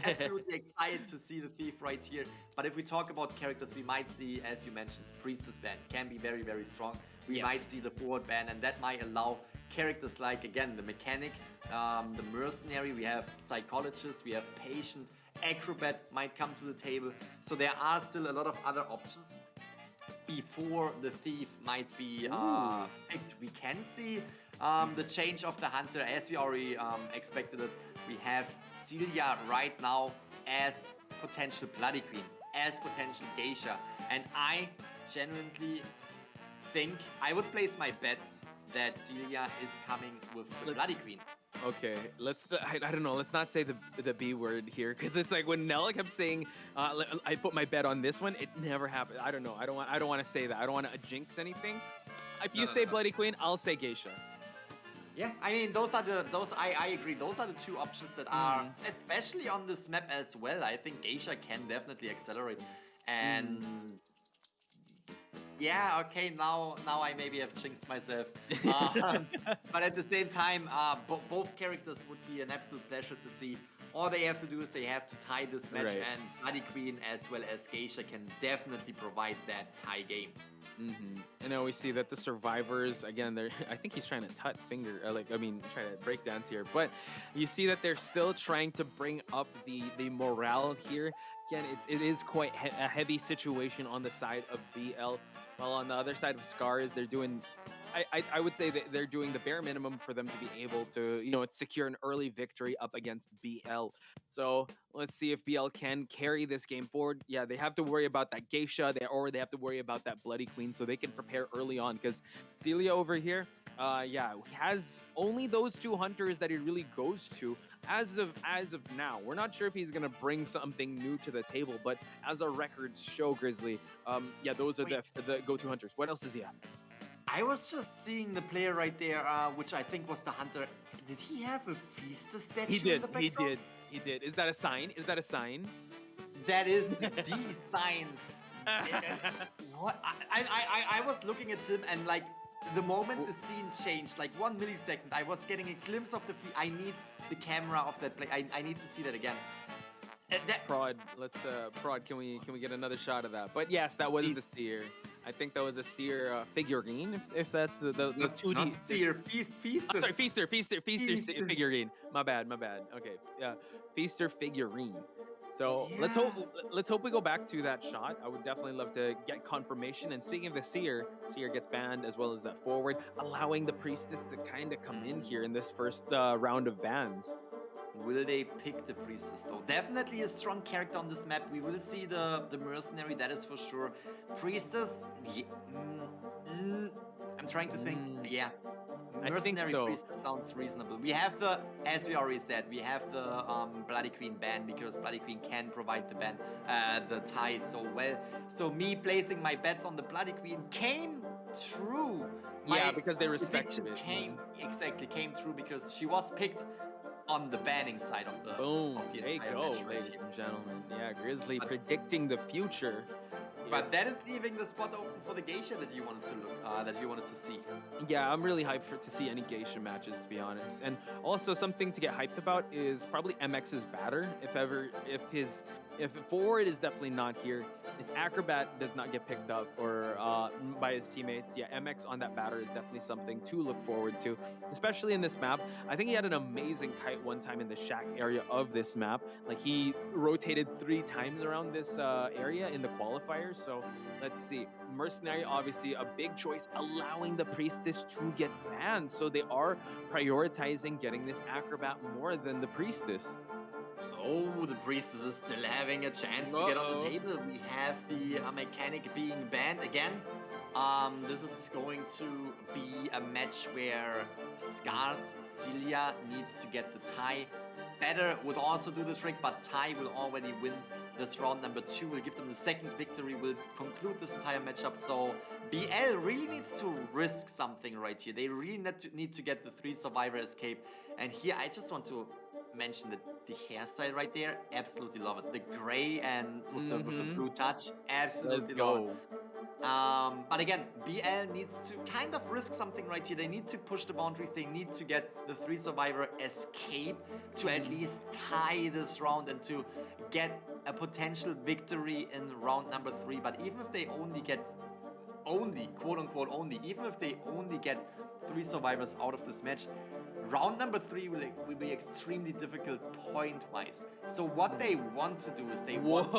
absolutely excited to see the thief right here. But if we talk about characters, we might see, as you mentioned, Priestess ban can be very, very strong. We might see the forward ban, and that might allow characters like, again, the mechanic, the mercenary, we have psychologist, we have patient, acrobat might come to the table. So there are still a lot of other options before the thief might be picked. We can see the change of the hunter as we already expected it. We have Celia right now as potential Bloody Queen, as potential Geisha, and I genuinely think I would place my bets that Celia is coming with the Bloody Queen. Okay, I don't know. Let's not say the B word here, because it's like when Nella kept saying, "I put my bet on this one," it never happened. I don't know. I don't want to say that. I don't want to jinx anything. If you say Bloody Queen, I'll say Geisha. Yeah, I mean I agree. Those are the two options that are, especially on this map as well. I think Geisha can definitely accelerate, and. Yeah, okay, now I maybe have jinxed myself. But at the same time, both characters would be an absolute pleasure to see. All they have to do is they have to tie this match, and Bloody Queen as well as Geisha can definitely provide that tie game. And now we see that the survivors, again, I think he's trying to try to break dance here, but you see that they're still trying to bring up the morale here. Again, it is quite a heavy situation on the side of BL, while on the other side of Scars, they're doing, I would say that they're doing the bare minimum for them to be able to, secure an early victory up against BL. So let's see if BL can carry this game forward. Yeah, they have to worry about that Geisha, or they have to worry about that Bloody Queen, so they can prepare early on, because Celia over here, he has only those 2 hunters that he really goes to as of now. We're not sure if he's gonna bring something new to the table, but as our records show, Grizzly, those are the go-to hunters. What else does he have? I was just seeing the player right there, which I think was the hunter. Did he have a Feaster statue? He did. In the background? He did. Is that a sign? That is the sign. What? I was looking at him, and like the moment the scene changed, like 1 millisecond, I was getting a glimpse of the. I need the camera of that play. I need to see that again. Prod, Prod, can we get another shot of that? But yes, that wasn't the seer. I think that was a seer figurine, if that's the 2D. Not seer, feaster. I'm sorry, feaster figurine. My bad. Okay, yeah, feaster figurine. So let's hope we go back to that shot. I would definitely love to get confirmation. And speaking of the seer gets banned as well as that forward, allowing the priestess to kind of come in here in this first round of bans. Will they pick the priestess though? Definitely a strong character on this map. We will see the mercenary, that is for sure. Priestess, I'm trying to think. Yeah, mercenary priestess sounds reasonable. We have the, as we already said, we have the Bloody Queen ban, because Bloody Queen can provide the ban, the tie so well. So me placing my bets on the Bloody Queen came true. Because they respected it. Came true because she was picked on the banning side of the there you go, ladies and gentlemen. Yeah, Grizzly predicting the future. But that is leaving the spot open for the Geisha that you wanted to see. Yeah, I'm really hyped to see any Geisha matches, to be honest. And also something to get hyped about is probably MX's batter. If If forward is definitely not here, if Acrobat does not get picked up or by his teammates, yeah, MX on that batter is definitely something to look forward to, especially in this map. I think he had an amazing kite one time in the shack area of this map. Like he rotated 3 times around this area in the qualifiers. So let's see. Mercenary, obviously a big choice, allowing the Priestess to get banned. So they are prioritizing getting this Acrobat more than the Priestess. Oh, the Priestess is still having a chance to get on the table. We have the mechanic being banned again. This is going to be a match where Scars Celia needs to get the tie. Better would also do the trick, but tie will already win this round. Number 2 will give them the second victory, will conclude this entire matchup. So BL really needs to risk something right here. They really need to get the 3 survivor escape. And here I just want to mention that the hairstyle right there, absolutely love it. The gray and with the blue touch, absolutely love it. But again, BL needs to kind of risk something right here. They need to push the boundaries. They need to get the 3 survivor escape to at least tie this round and to get a potential victory in round number 3. But even if they only get quote unquote even if they only get 3 survivors out of this match, round number 3 will be extremely difficult point-wise. So what they want to do is they want to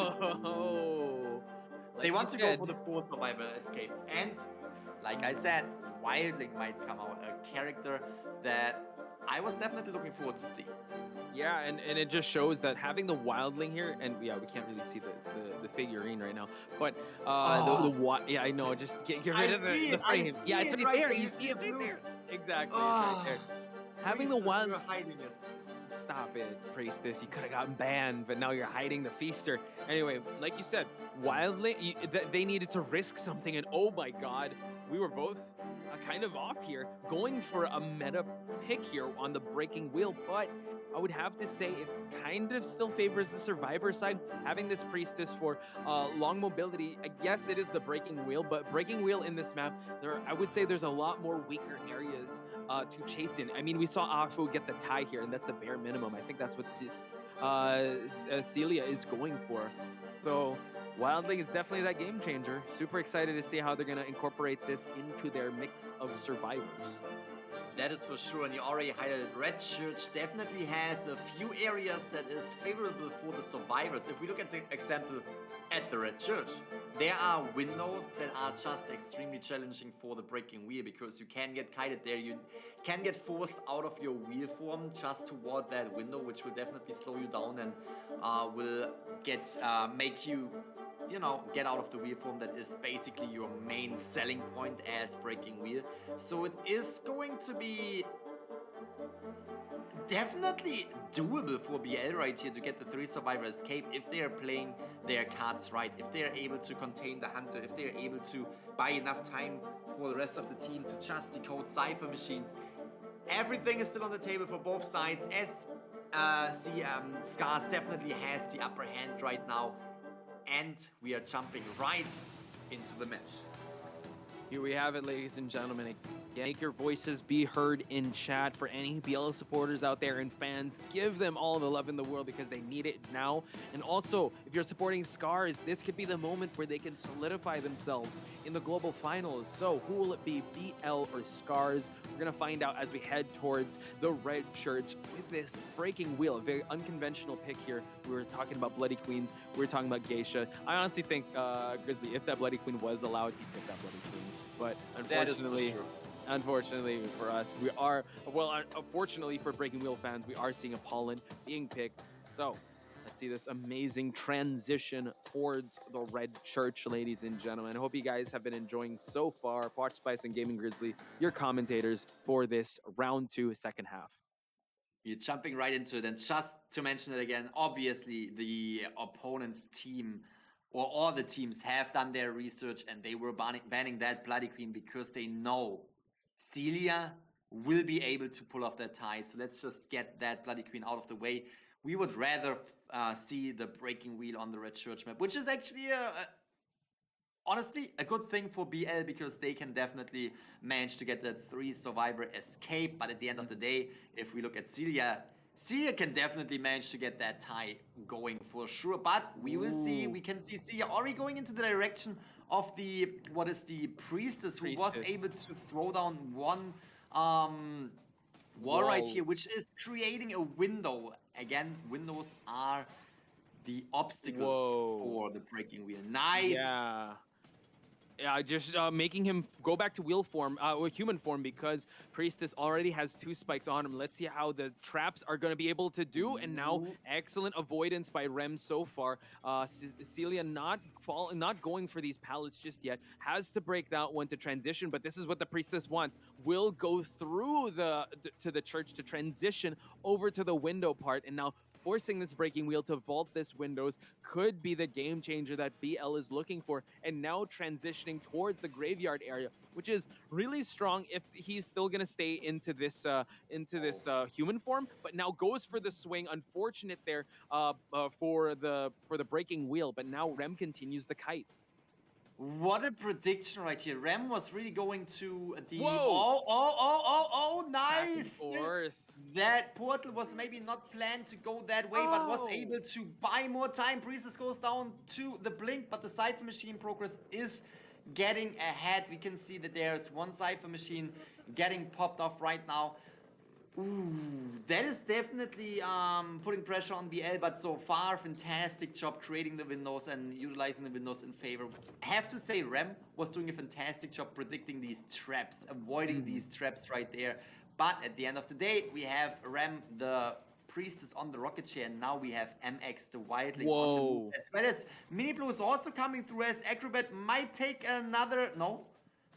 go for the 4 survivor escape. And like I said, Wildling might come out, a character that I was definitely looking forward to see. Yeah, and it just shows that having the Wildling here, and yeah, we can't really see the figurine right now, but yeah, I know, just get rid of the frame. Yeah, it's right there. You see it's right there. Exactly, it's right there. Having the Wild, hiding it. Stop it, Priestess. You could have gotten banned, but now you're hiding the Feaster. Anyway, like you said, Wildling, they needed to risk something, and oh my god, we were both kind of off here, going for a meta pick here on the breaking wheel, but I would have to say it kind of still favors the survivor side. Having this Priestess for long mobility, yes, it is the breaking wheel, but breaking wheel in this map, I would say there's a lot more weaker areas to chase in. I mean, we saw Afu get the tie here, and that's the bare minimum. I think that's what Celia is going for. So Wildling is definitely that game changer. Super excited to see how they're going to incorporate this into their mix of survivors. That is for sure, and you already highlighted Red Church definitely has a few areas that is favorable for the survivors. If we look at the example at the Red Church, there are windows that are just extremely challenging for the breaking wheel because you can get kited there, you can get forced out of your wheel form just toward that window, which will definitely slow you down and will make you get out of the wheel form that is basically your main selling point as breaking wheel. So it is going to be definitely doable for BL right here to get the 3 survivor escape if they are playing their cards right, if they are able to contain the hunter, if they are able to buy enough time for the rest of the team to just decode cipher machines. Everything is still on the table for both sides, as Scars definitely has the upper hand right now. And we are jumping right into the match. Here we have it, ladies and gentlemen. Make your voices be heard in chat. For any BL supporters out there and fans, give them all the love in the world because they need it now. And also, if you're supporting Scars, this could be the moment where they can solidify themselves in the global finals. So who will it be, BL or Scars? We're going to find out as we head towards the Red Church with this breaking wheel. A very unconventional pick here. We were talking about Bloody Queens. We were talking about Geisha. I honestly think Grizzly, if that Bloody Queen was allowed, he'd pick that Bloody Queen. But unfortunately for us, we are, unfortunately for Breaking Wheel fans, we are seeing Apollon being picked. So let's see this amazing transition towards the Red Church, ladies and gentlemen. I hope you guys have been enjoying so far. Watch Spice and Gaming Grizzly, your commentators for this round 2, second half. We're jumping right into it, and just to mention it again, obviously the opponent's team or all the teams have done their research and they were banning that Bloody Queen because they know Celia will be able to pull off that tie. So let's just get that Bloody Queen out of the way. We would rather see the breaking wheel on the Red Church map, which is actually honestly a good thing for BL because they can definitely manage to get that 3 survivor escape. But at the end of the day, if we look at Celia, Sia can definitely manage to get that tie going for sure, but we will see. We can see Sia already going into the direction of the, what is the Priestess, who was able to throw down one wall right here, which is creating a window. Again, windows are the obstacles for the breaking wheel. Nice. Yeah, just making him go back to wheel form, or human form, because Priestess already has 2 spikes on him. Let's see how the traps are going to be able to do. And now, excellent avoidance by Rem so far. Celia not going for these pallets just yet. Has to break that one to transition, but this is what the Priestess wants. Will go through to the church to transition over to the window part, and now forcing this breaking wheel to vault this windows could be the game changer that BL is looking for. And now transitioning towards the graveyard area, which is really strong if he's still going to stay into this human form, but now goes for the swing. Unfortunate there for the breaking wheel, but now Rem continues the kite. What a prediction right here. Rem was really going to the... Oh, nice! That portal was maybe not planned to go that way, but was able to buy more time. Priestess goes down to the blink, but the Cypher Machine progress is getting ahead. We can see that there's one Cypher Machine getting popped off right now. Ooh, that is definitely putting pressure on BL, but so far, fantastic job creating the windows and utilizing the windows in favor. I have to say, Rem was doing a fantastic job predicting these traps, avoiding these traps right there. But at the end of the day, we have Rem, the Priestess, on the rocket chair, and now we have MX, the Wildling, on the move, as well as Mini Blue is also coming through, as Acrobat might take another... No,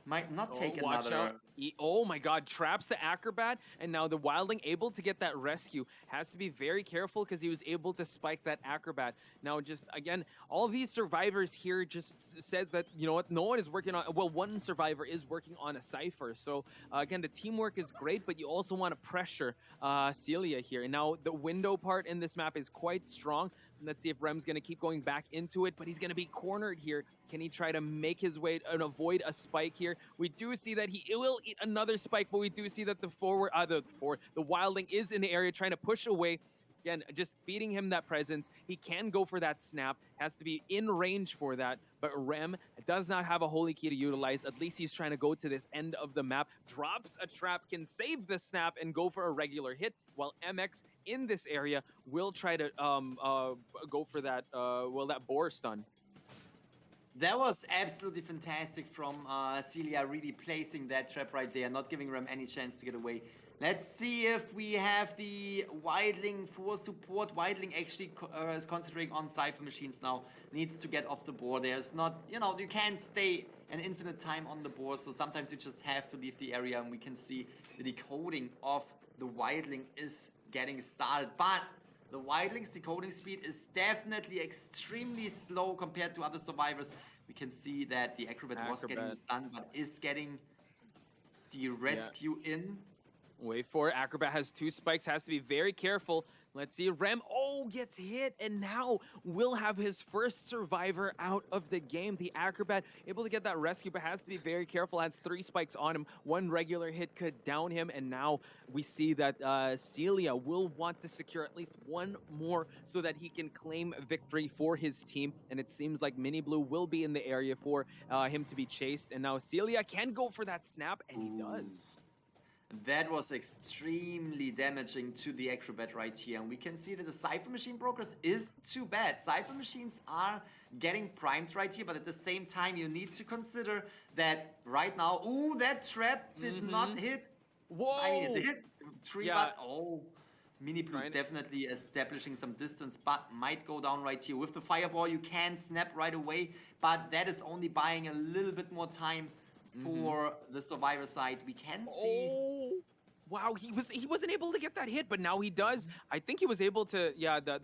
might not take another... Watch out. Oh my god, traps the Acrobat, and now the Wildling able to get that rescue. Has to be very careful because he was able to spike that Acrobat. Now just, again, all these survivors here just says that, you know what, no one is working on... Well, one survivor is working on a Cypher. So, again, the teamwork is great, but you also want to pressure Celia here. And now the window part in this map is quite strong. Let's see if Rem's going to keep going back into it, but he's going to be cornered here. Can he try to make his way and avoid a spike here? We do see that he will eat another spike, but we do see that the Wildling is in the area trying to push away. Again, just feeding him that presence. He can go for that snap. Has to be in range for that. But Rem does not have a holy key to utilize. At least he's trying to go to this end of the map. Drops a trap, can save the snap and go for a regular hit. While MX in this area will try to go for that, that boar stun. That was absolutely fantastic from Celia, really placing that trap right there, not giving Rem any chance to get away. Let's see if we have the Wildling for support. Wildling actually is concentrating on Cypher Machines now. Needs to get off the board. There's not, you know, you can't stay an infinite time on the board, so sometimes you just have to leave the area, and we can see the decoding of the Wildling is getting started. But the Wildling's decoding speed is definitely extremely slow compared to other survivors. We can see that the Acrobat was getting stunned, but is getting the rescue in. Wait for it. Acrobat has 2 spikes, has to be very careful. Let's see, Rem, gets hit, and now will have his first survivor out of the game. The Acrobat able to get that rescue, but has to be very careful, has 3 spikes on him. 1 regular hit could down him, and now we see that Celia will want to secure at least 1 more so that he can claim victory for his team, and it seems like Mini Blue will be in the area for him to be chased, and now Celia can go for that snap, and he does. That was extremely damaging to the Acrobat right here. And we can see that the Cypher Machine progress is too bad. Cypher Machines are getting primed right here, but at the same time, you need to consider that right now... Ooh, that trap did not hit. Whoa! I mean, it hit 3, but... Mini Blue definitely establishing some distance, but might go down right here. With the Fireball, you can snap right away, but that is only buying a little bit more time for the survivor side. We can see... Wow, he wasn't able to get that hit, but now he does. I think he was able to,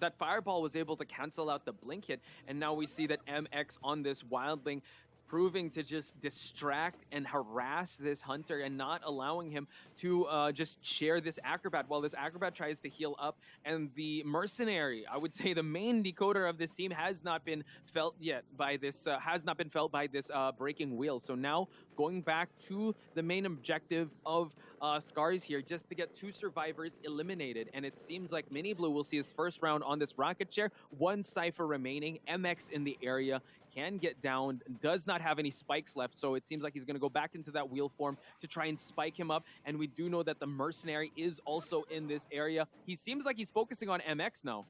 that Fireball was able to cancel out the blink hit, and now we see that MX on this Wildling proving to just distract and harass this hunter and not allowing him to just share this acrobat while this acrobat tries to heal up. And the mercenary, I would say the main decoder of this team, has not been felt yet by this breaking wheel. So now going back to the main objective of Scars here, just to get 2 survivors eliminated. And it seems like Mini Blue will see his first round on this rocket chair. 1 Cypher remaining. MX in the area, can get down, does not have any spikes left, so it seems like he's going to go back into that wheel form to try and spike him up. And we do know that the mercenary is also in this area. He seems like he's focusing on MX now.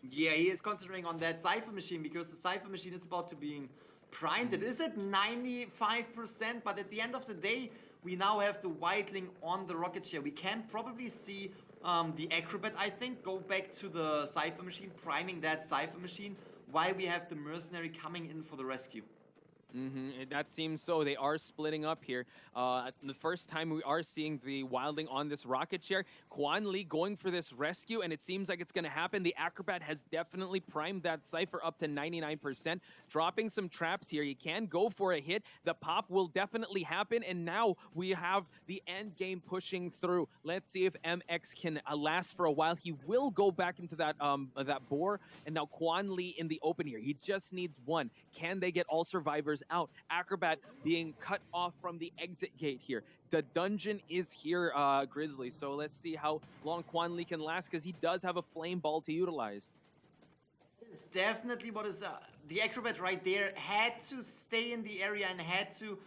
Yeah, he is concentrating on that Cypher machine because the Cypher machine is about to being primed. It is at 95%, but at the end of the day, we now have the Wildling on the rocket chair. We can probably see the Acrobat, I think, go back to the Cypher machine, priming that Cypher machine, while we have the mercenary coming in for the rescue. That seems so. They are splitting up here. The first time we are seeing the Wildling on this rocket chair. Quan Lee going for this rescue, and it seems like it's going to happen. The Acrobat has definitely primed that Cypher up to 99%. Dropping some traps here. He can go for a hit. The pop will definitely happen, and now we have the end game pushing through. Let's see if MX can last for a while. He will go back into that boar, and now Quan Lee in the open here. He just needs 1. Can they get all survivors out? Acrobat being cut off from the exit gate here. The dungeon is here, Grizzly. So let's see how long Quan Lee can last, because he does have a flame ball to utilize. It's definitely what is the Acrobat right there had to stay in the area and had to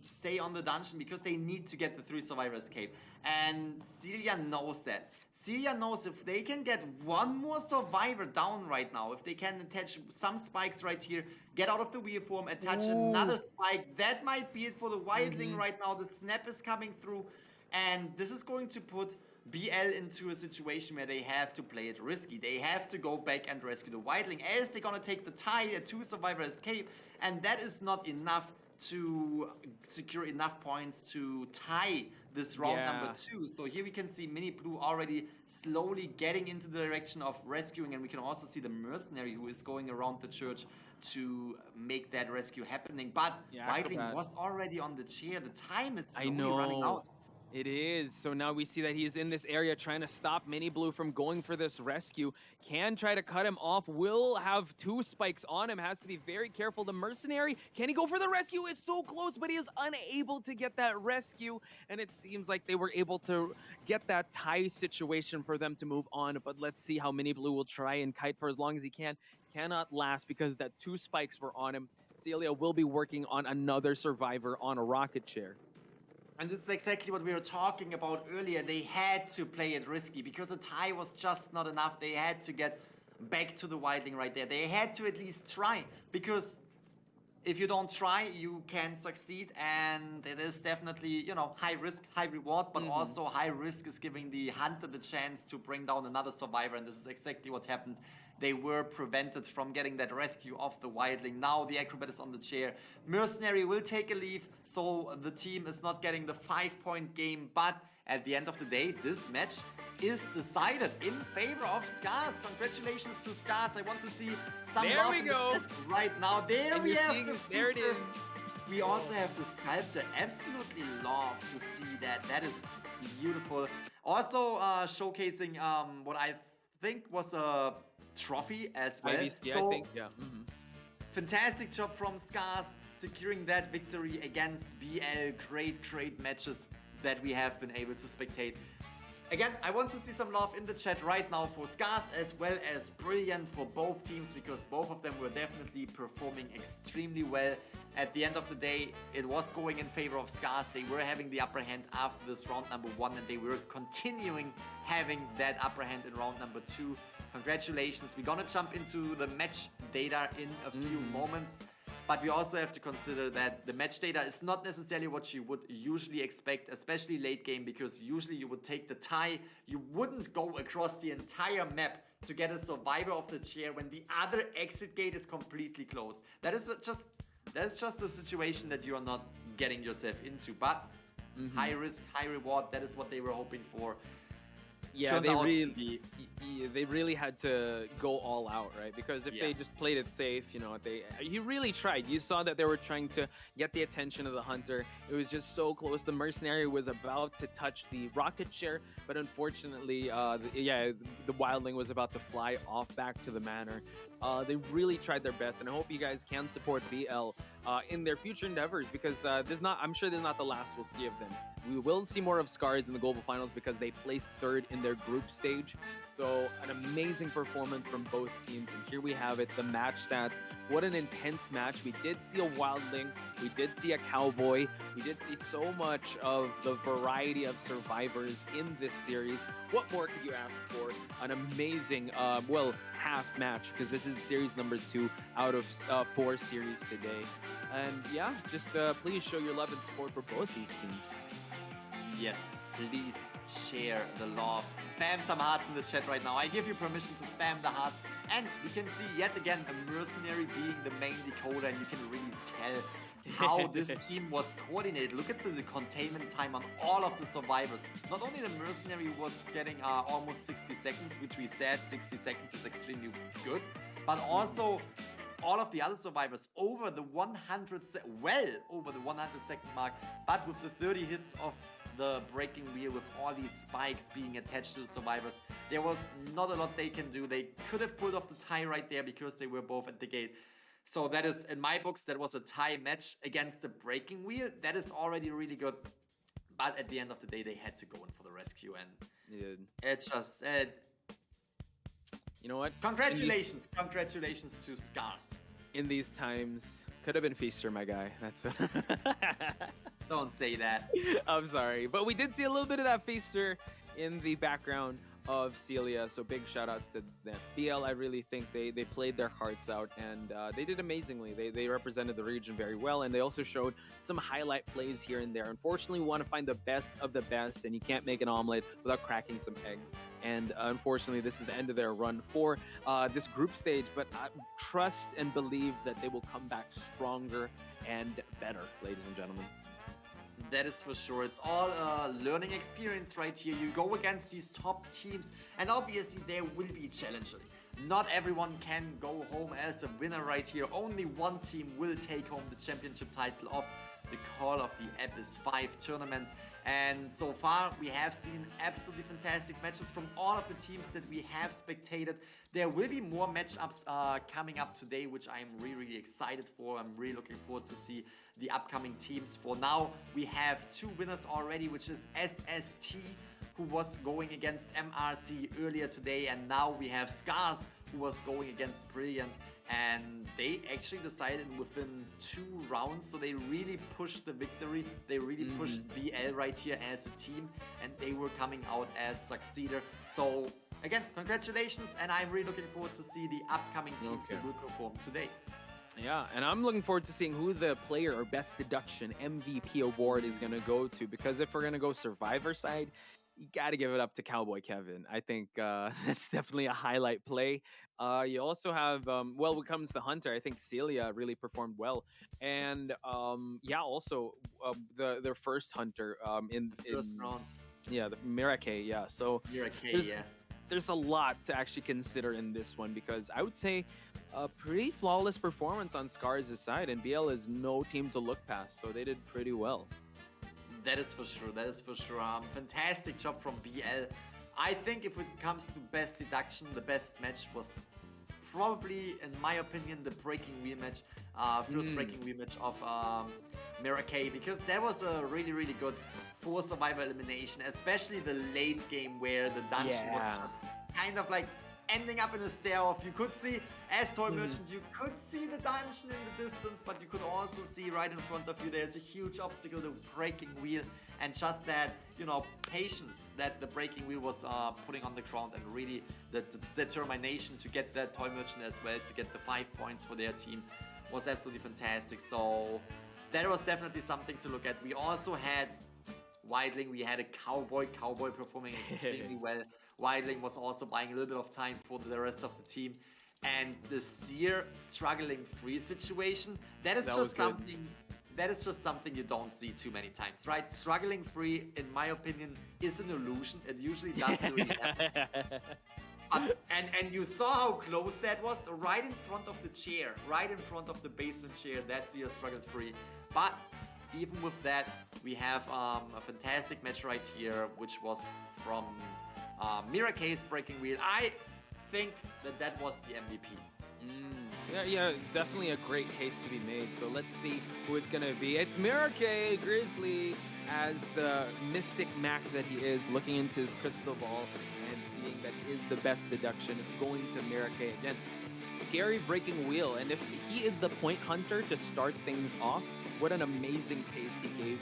stay on the dungeon because they need to get the 3 survivor escape. And Celia knows that. Celia knows if they can get 1 more survivor down right now, if they can attach some spikes right here, get out of the wheel form, attach another spike, that might be it for the Wildling right now. The snap is coming through, and this is going to put BL into a situation where they have to play it risky. They have to go back and rescue the Wildling, as they're gonna take the tie, a 2 survivor escape, and that is not enough to secure enough points to tie this round number 2. So here we can see Mini Blue already slowly getting into the direction of rescuing, and we can also see the mercenary who is going around the church to make that rescue happening. But Wildling was already on the chair. The time is slowly running out. It is. So now we see that he is in this area trying to stop Mini Blue from going for this rescue. Can try to cut him off. Will have 2 spikes on him. Has to be very careful. The mercenary, can he go for the rescue? Is so close, but he is unable to get that rescue. And it seems like they were able to get that tie situation for them to move on. But let's see how Mini Blue will try and kite for as long as he can. Cannot last because that 2 spikes were on him. Celia will be working on another survivor on a rocket chair. And this is exactly what we were talking about earlier. They had to play it risky because a tie was just not enough. They had to get back to the Wildling right there. They had to at least try, because if you don't try, you can succeed. And it is definitely, you know, high risk, high reward, but also high risk is giving the hunter the chance to bring down another survivor. And this is exactly what happened. They were prevented from getting that rescue of the Wildling. Now the Acrobat is on the chair. Mercenary will take a leave, so the team is not getting the 5-point game. But at the end of the day, this match is decided in favor of Scars. Congratulations to Scars. I want to see some love in the chat right now. There we have the there it is. We also have the sculptor. Absolutely love to see that. That is beautiful. Also showcasing what I think was a trophy as well. So, I think, fantastic job from Scars securing that victory against BL. Great matches that we have been able to spectate. Again, I want to see some love in the chat right now for Scars, as well as brilliant for both teams, because both of them were definitely performing extremely well. At the end of the day, it was going in favor of Scars. They were having the upper hand after this round number 1, and they were continuing having that upper hand in round number 2. Congratulations. We're gonna jump into the match data in a few moments, but we also have to consider that the match data is not necessarily what you would usually expect, especially late game, because usually you would take the tie. You wouldn't go across the entire map to get a survivor of the chair when the other exit gate is completely closed. That's just a situation that you are not getting yourself into. But high risk, high reward, that is what they were hoping for. Yeah, turned they out really, to be. they really had to go all out, right? Because if they just played it safe, you know, he really tried. You saw that they were trying to get the attention of the hunter. It was just so close. The mercenary was about to touch the rocket share, but unfortunately, the wildling was about to fly off back to the manor. They really tried their best, and I hope you guys can support BL in their future endeavors, because I'm sure this is not the last we'll see of them. We will see more of Scars in the global finals because they placed third in their group stage. So an amazing performance from both teams. And here we have it, the match stats. What an intense match. We did see a wildling. We did see a cowboy. We did see so much of the variety of survivors in this series. What more could you ask for? An amazing, half match, because this is series number 2 out of 4 series today. And yeah, just please show your love and support for both these teams. Yes, please share the love. Spam some hearts in the chat right now. I give you permission to spam the hearts. And we can see yet again a mercenary being the main decoder, and you can really tell how this team was coordinated. Look at the containment time on all of the survivors. Not only the mercenary was getting almost 60 seconds, which we said 60 seconds is extremely good, but also all of the other survivors over the 100 second mark, but with the 30 hits of the breaking wheel, with all these spikes being attached to the survivors, there was not a lot they can do. They could have pulled off the tie right there because they were both at the gate. So that is, in my books, that was a tie match against the breaking wheel. That is already really good. But at the end of the day, they had to go in for the rescue, and it's just... you know what? Congratulations to Scars. In these times, could have been Feaster, my guy. That's Don't say that. I'm sorry, but we did see a little bit of that Feaster in the background of Celia, so big shout outs to them. BL, I really think they played their hearts out, and they did amazingly. They represented the region very well, and they also showed some highlight plays here and there. Unfortunately, we want to find the best of the best, and you can't make an omelet without cracking some eggs. And unfortunately, this is the end of their run for this group stage, but I trust and believe that they will come back stronger and better, ladies and gentlemen. That is for sure. It's all a learning experience right here. You go against these top teams, and obviously there will be challenges. Not everyone can go home as a winner right here. Only one team will take home the championship title of the Call of the Abyss 5 tournament. And so far, we have seen absolutely fantastic matches from all of the teams that we have spectated. There will be more matchups coming up today, which I'm really excited for. I'm really looking forward to see the upcoming teams. For now, we have 2 winners already, which is SST, who was going against MRC earlier today, and now we have Scars, who was going against Brilliant, and they actually decided within 2 rounds, so they really pushed the victory. They really pushed BL right here as a team, and they were coming out as succeeder. So again, congratulations, and I'm really looking forward to see the upcoming teams that will perform today. Yeah, and I'm looking forward to seeing who the player or best deduction MVP award is going to go to, because if we're going to go survivor side, you got to give it up to Cowboy Kevin. I think that's definitely a highlight play. You also have, when it comes to Hunter, I think Celia really performed well. And also their first Hunter in first round. Yeah, the Mirake, yeah. So there's a lot to actually consider in this one, because I would say a pretty flawless performance on Scars' side, and BL is no team to look past, so they did pretty well. That is for sure. Fantastic job from BL. I think if it comes to best deduction, the best match was probably, in my opinion, the breaking wheel match. First breaking wheel match of Mirake, because that was a really good 4 survivor elimination, especially the late game where the dungeon was just kind of like ending up in a stare-off. You could see, as Toy Merchant, you could see the dungeon in the distance, but you could also see right in front of you there's a huge obstacle, the breaking wheel, and just that, patience that the breaking wheel was putting on the ground, and really the determination to get that Toy Merchant as well, to get the 5 points for their team, was absolutely fantastic. So that was definitely something to look at. We also had Wildling, we had a Cowboy performing extremely well. Wildling was also buying a little bit of time for the rest of the team. And the Seer struggling free situation, that is just something that is just something you don't see too many times, right? Struggling free, in my opinion, is an illusion. It usually doesn't really happen. And you saw how close that was, right in front of the chair, right in front of the basement chair. That's your struggled free. But even with that, we have a fantastic match right here, which was from Mira K's breaking wheel. I think that was the MVP. Yeah, definitely a great case to be made. So let's see who it's gonna be. It's Mira K Grizzly, as the mystic Mac that he is, looking into his crystal ball and seeing that is the best deduction, going to Mira K again. Gary breaking wheel, and if he is the point hunter to start things off, what an amazing pace he gave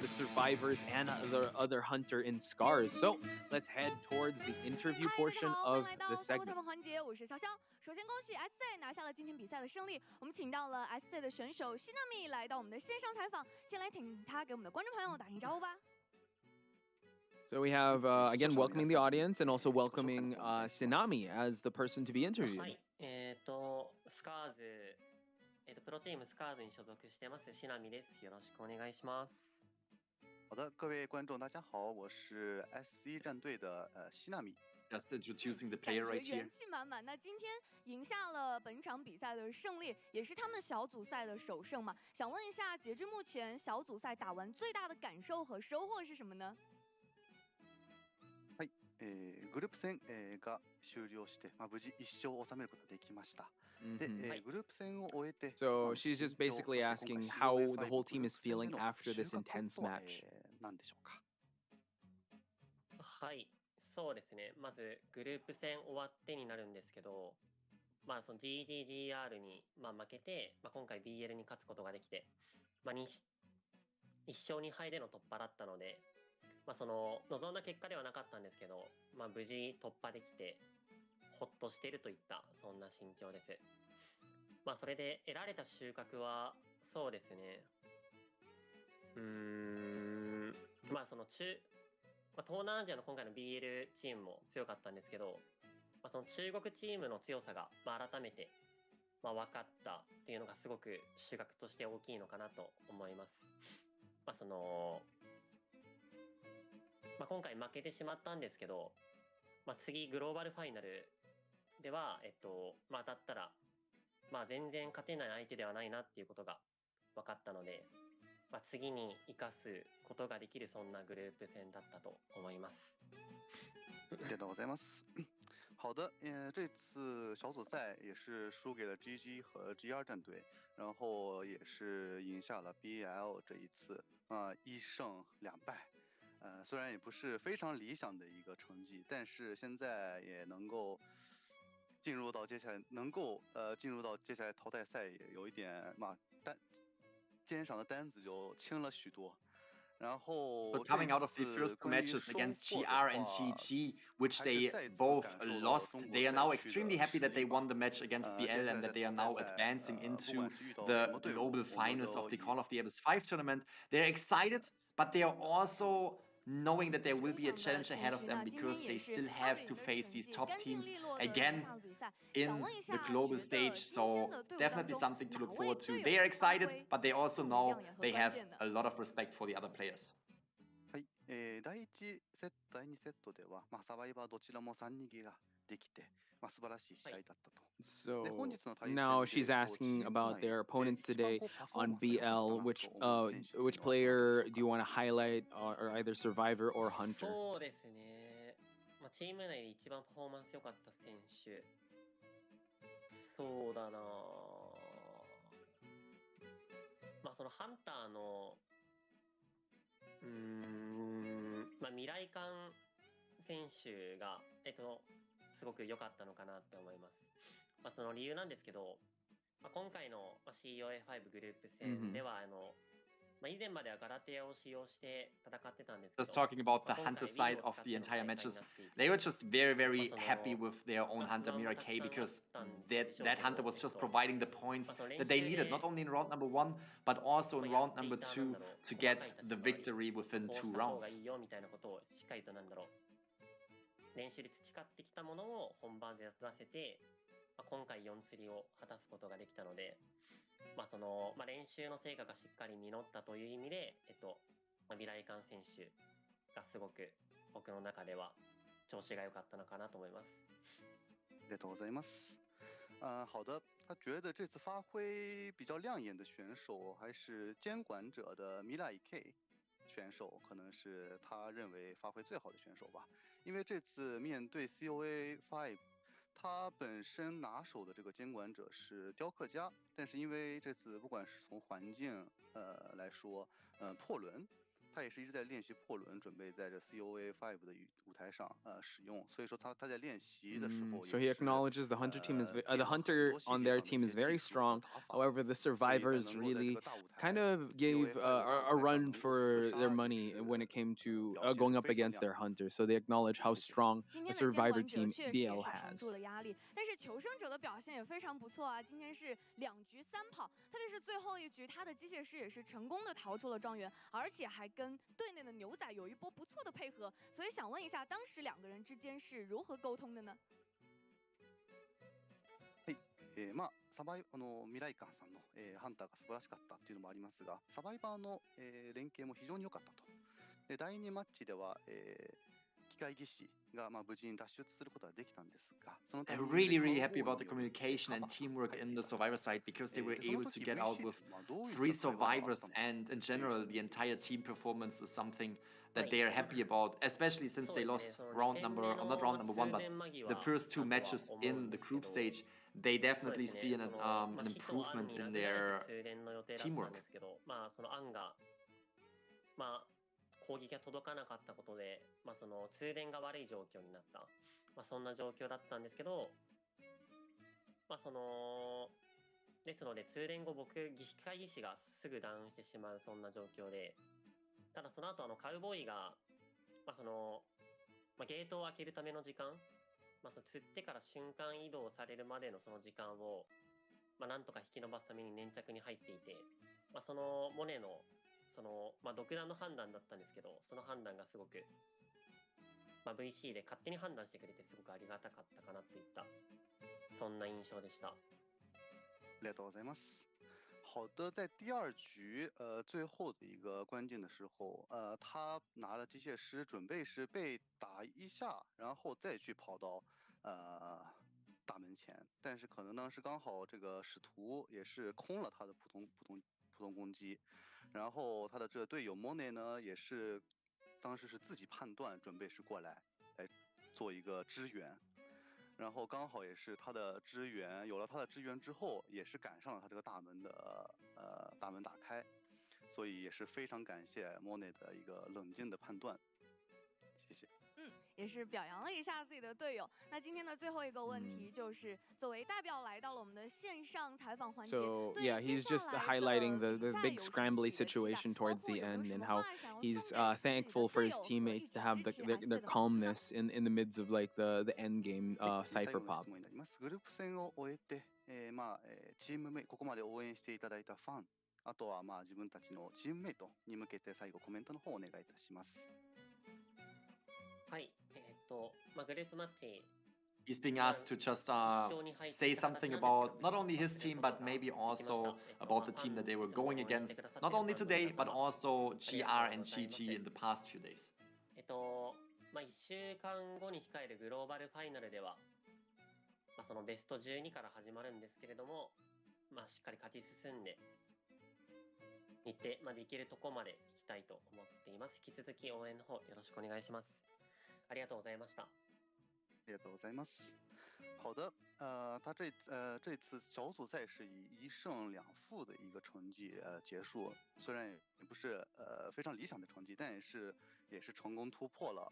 the survivors and the other hunter in Scars. So let's head towards the interview portion of the segment. 环节，我是潇潇。首先恭喜 SZ 拿下了今天比赛的胜利。我们请到了 SZ 的选手西纳米来到我们的线上采访，先来请他给我们的观众朋友打声招呼吧。So we have, again, welcoming the audience and also welcoming Sinami as the person to be interviewed. はい、スカーズ、プロチームスカーズに所属してますシナミです。よろしくお願いします。好的，各位观众，大家好，我是 SC 战队的西纳米。Just introducing the player right here. 元气满满。那今天赢下了本场比赛的胜利，也是他们小组赛的首胜嘛。想问一下，截至目前小组赛打完最大的感受和收获是什么呢？はい、グループ戦が終了して、無事1勝を収めることができました。で、グループ戦を終えて、So she's just basically asking how the whole team is feeling after this intense match. なんでしょうか。はい、そうですね。まずグループ戦終わってになるんですけど、その GGGR に負けて、今回 BL に勝つことができて、1勝2敗での突破だったので、その望んだ結果ではなかったんですけど、無事突破できてほっとしているといったそんな心境です。それで得られた収穫はそうですね。その東南アジアの今回の BL チームも強かったんですけど、その中国チームの強さが改めて分かったっていうのがすごく収穫として大きいのかなと思います。その今回負けてしまったんですけど、次グローバルファイナルでは当たったら全然勝てない相手ではないなっていうことが分かったので、次に生かすことができるそんなグループ戦だったと思います。ありがとうございます。好的，这次小组赛也是输给了 GG 和 GR 战队，然后也是赢下了 BL 这一次，1胜2败。虽然也不是非常理想的一个成绩，但是现在也能够进入到接下来，进入到接下来淘汰赛，也有一点肩上的担子就轻了许多。然后 So coming out of the first matches against GR and GG, which they both lost, they are now extremely happy that they won the match against BL and that they are now advancing into the global finals of the Call of the Abyss 5 tournament. They're excited, but they are also knowing that there will be a challenge ahead of them because they still have to face these top teams again in the global stage. So definitely something to look forward to. They are excited, but they also know they have a lot of respect for the other players. はい、第1セット、第2セットでは、サバイバーどちらも3逃げができて、素晴らしい試合だったと。So now she's asking about their opponents today on BL. Which player do you want to highlight, or either Survivor or Hunter? そうですね。チーム内で一番パフォーマンス良かった選手。そうだな。そのハンターの未来館選手がすごく良かったのかなって思います。その理由なんですけど、今回の COA V グループ戦では以前まではガラテアを使用して戦ってたんですけど、 Just talking about the Hunter side of the entire matches, they were just very, very happy with their own Hunter Mira K because that Hunter was just providing the points that they needed, not only in round number 1, but also in round number 2 to get the victory within 2 rounds. 練習で培ってきたものを本番で出せて、今回4釣りを果たすことができたので、その、練習の成果がしっかり実ったという意味で、未来館選手がすごく僕の中では调子が良かったのかなと思います。ありがとうございます。好的，他觉得这次发挥比较亮眼的选手还是监管者的米莱 K 选手，可能是他认为发挥最好的选手吧。因为这次面对 COA V，他本身拿手的这个监管者是雕刻家，但是因为这次不管是从环境来说，破轮。他也是一直在练习破轮，准备在这 COA V 的舞台上使用，所以说他在练习的时候， So he acknowledges the hunter team is the hunter on their team is very strong. However, the survivors really kind of gave a run for their money when it came to going up against their hunter. So they acknowledge how strong the survivor team BL has. 但是求生者的表现也非常不错啊！今天是2局3跑，特别是最后一局，他的机械师也是成功的逃出了庄园，而且还跟队内的牛仔有一波不错的配合。所以想问一下，当时2个人之間是如何溝通的呢？はい、サバイ未来館さんの、ハンターが素晴らしかったっていうのもありますが、サバイバーの、連携も非常に良かったと。で第2マッチでは、機械技師が無事に脱出することができたんですが、その I'm really, really happy about the communication and teamwork in the survivor side because they were able to get out with 3 survivors, and in general the entire team performance is something that they are happy about, especially since they lost round number, or not round number 1, but the first 2 matches in the group stage. They definitely see an improvement in their teamwork. 攻撃が届かなかったことで、その通電が悪い状況になった、そんな状況だったんですけど、ですので通電後僕機械技師がすぐダウンしてしまうそんな状況で、ただその後カウボーイが、ゲートを開けるための時間、釣ってから瞬間移動されるまでのその時間を、なんとか引き延ばすために粘着に入っていて、そのモネのその独断の判断だったんですけど、その判断がすごく、VC で勝手に判断してくれてすごくありがたかったかなといったそんな印象でした。ありがとうございます。好的，在第2局最后的一个关键的时候，他拿了机械师，准备是被打一下，然后再去跑到大门前，但是可能当时刚好这个使徒也是空了他的普通攻击。然后他的这队友 Monet 呢，也是当时是自己判断准备是过来做一个支援，然后刚好也是他的支援，有了他的支援之后，也是赶上了他这个大门的大门打开，所以也是非常感谢 Monet 的一个冷静的判断，谢谢。也是表扬了一下自己的队友。那今天的最后一个问题就是，作为代表来到了我们的线上采访环节。So yeah, he's just highlighting the big scrambly situation towards the end and how he's thankful for his teammates to have their calmness in the midst of like the end game cipher pop. グループ戦を終えて、チームメイトここまで応援していただいたファン、あとは自分たちのチームメイトに向けて最後コメントの方をお願いいたします。はい、グループマッチ。He's being asked to just say something about not only his team, but maybe also about the team that they were going against, not only today, but also GR and GG in the past few days. 1週間後に控えるグローバルファイナルでは、そのベスト12から始まるんですけれども、しっかり勝ち進んで日程までいけるところまで行きたいと思っています。引き続き応援の方よろしくお願いします。ありがとうございました。ありがとうございます。好的，他这次小组赛是以1胜2负的一个成绩结束，虽然也不是非常理想的成绩，但也是成功突破了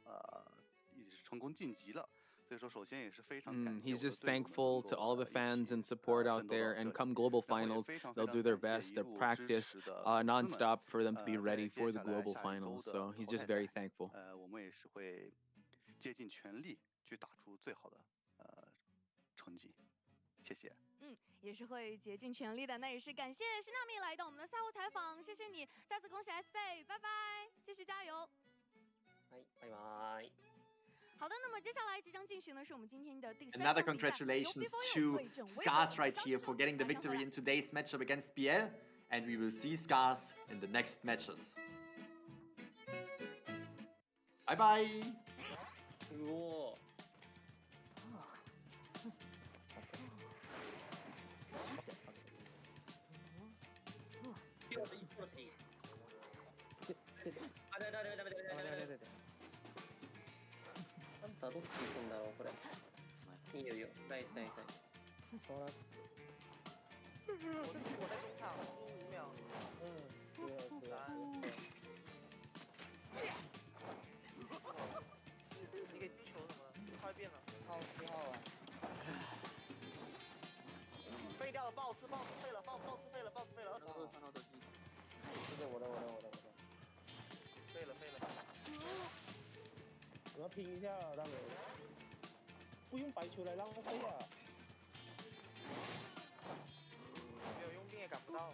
也是成功晋级了。所以说首先也是非常感谢。He's just thankful to all the fans and support out there, and come global finals, they'll do their best, they'll practice nonstop for them to be ready for the global finals. So he's just very thankful. 我们也是会竭尽全力去打出最好的成绩，谢谢。也是会竭尽全力的。那也是感谢辛纳米来到我们的赛后采访，谢谢你，再次恭喜 SA， 拜拜，继续加油。はい、バイバイ。好的，那么接下来即将进行的是我们今天的第3 Another congratulations to Scars right here for getting the victory in today's matchup against BL, and we will see Scars in the next matches. Bye bye. 우와. 한타どっち行くんだろうこれ。いいよいいよ。ナイスナイスナイス。そら。我在中场15秒。你给丢球什么的，快变了。好10号啊。废掉了 ，boss 废了 ，boss 废了 ，boss 废了。23号的机。这是我的。废了。我要拼一下了，大哥。不用白球来浪费啊。没有用兵也赶不到。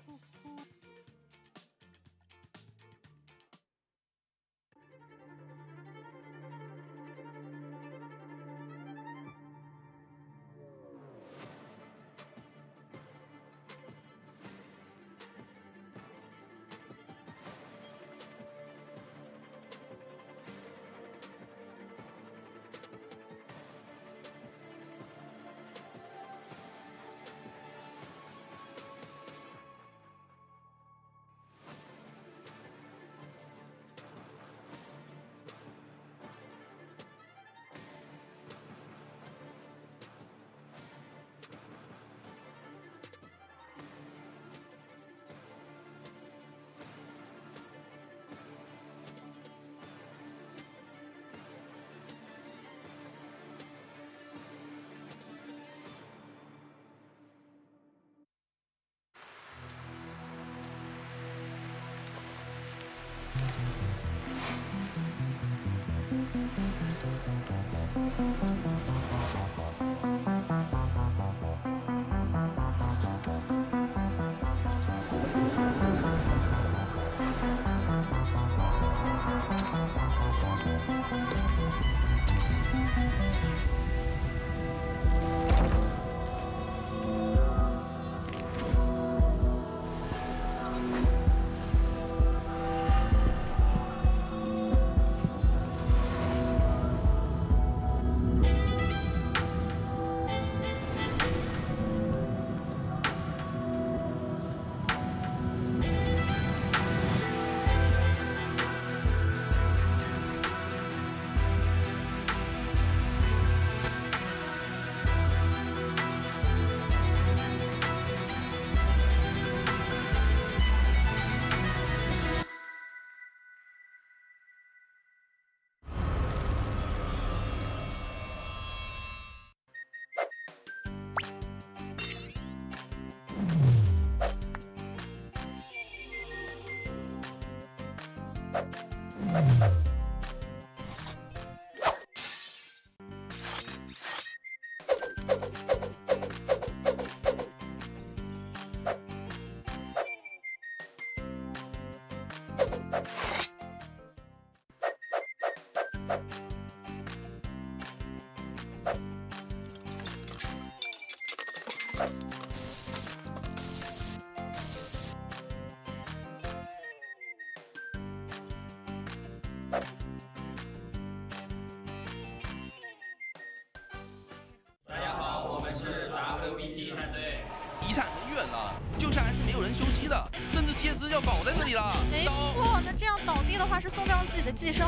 大家好，我们是 WBT 战队。遗产很远了，救下来是没有人修机的，甚至接师要倒在这里了。没错，那这样倒地的话是送掉自己的寄生。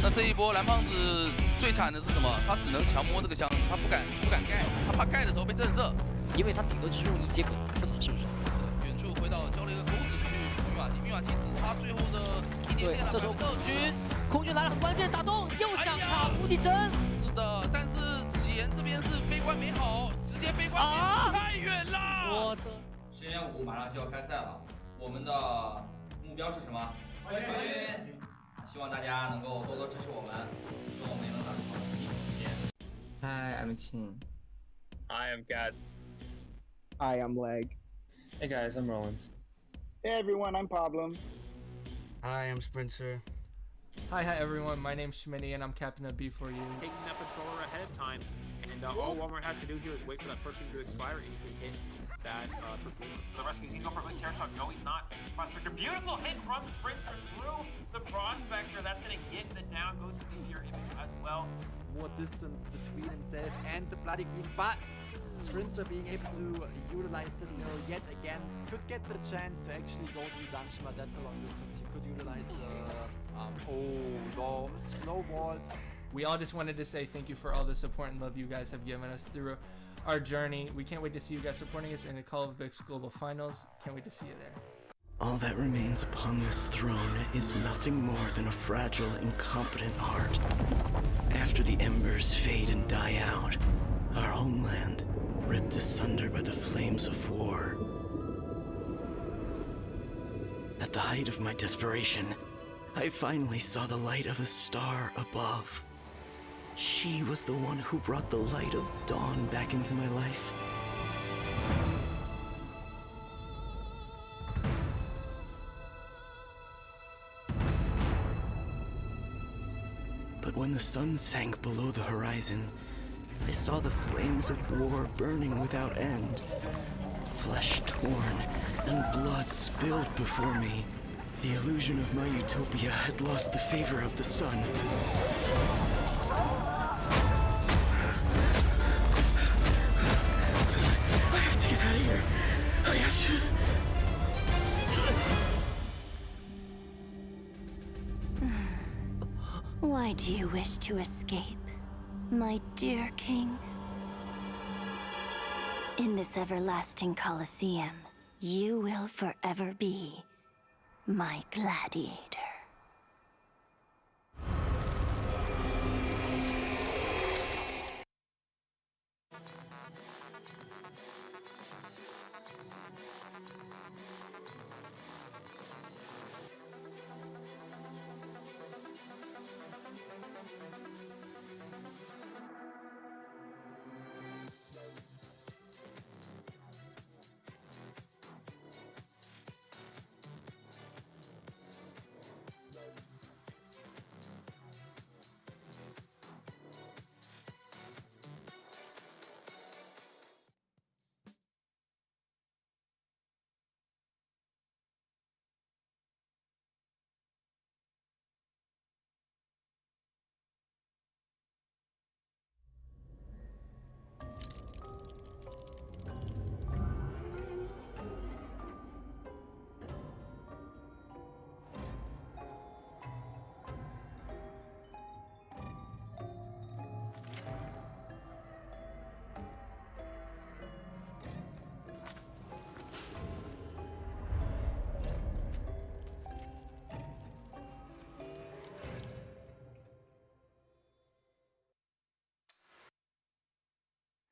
那这一波蓝胖子最惨的是什么？他只能强摸这个箱，他不敢盖，他怕盖的时候被震慑。因为他顶多就是用一阶本次嘛，是不是？远处回到交了一个钩子去密码机只差最后的一点点了。这时候空军来了，很关键，打洞又想卡无敌针。是的，但是前这边是飞官没好，直接飞官太远了。我的10点5马上就要开赛了，我们的目标是什么？冠军。希望大家能够多多支持我们，希望我们也能打出好成绩。谢谢。Hi, I'm Qin. I am Gats. Hi, I'm Leg. Hey guys, I'm Roland. Hey everyone, I'm Problem. Hi, I'm Spencer. Hi everyone, my name's Schmitty and I'm captain of B4U. Taking that controller ahead of time, and all Walmart has to do here is wait for that perfume to expire, and you can hit that perfume. The rescue, he's going to go for a quick chair shot. No, he's not. Prospector, beautiful hit from Sprinter through the Prospector. That's going to get the down, goes to the mirror image as well. More distance between himself and the Bloody Green, but Sprinter being able to utilize the mirror yet again, could get the chance to actually go to the dungeon, but that's a long distance. He could utilize the slow vault. We all just wanted to say thank you for all the support and love you guys have given us through our journey. We can't wait to see you guys supporting us in the Call of Bix Global Finals. Can't wait to see you there. All that remains upon this throne is nothing more than a fragile, incompetent heart. After the embers fade and die out, our homeland, ripped asunder by the flames of war. At the height of my desperation, I finally saw the light of a star above. She was the one who brought the light of dawn back into my life. But when the sun sank below the horizon, I saw the flames of war burning without end. Flesh torn and blood spilled before me. The illusion of my utopia had lost the favor of the sun. I have to get out of here. I have to... Why do you wish to escape, my dear king? In this everlasting Colosseum, you will forever be my gladiator.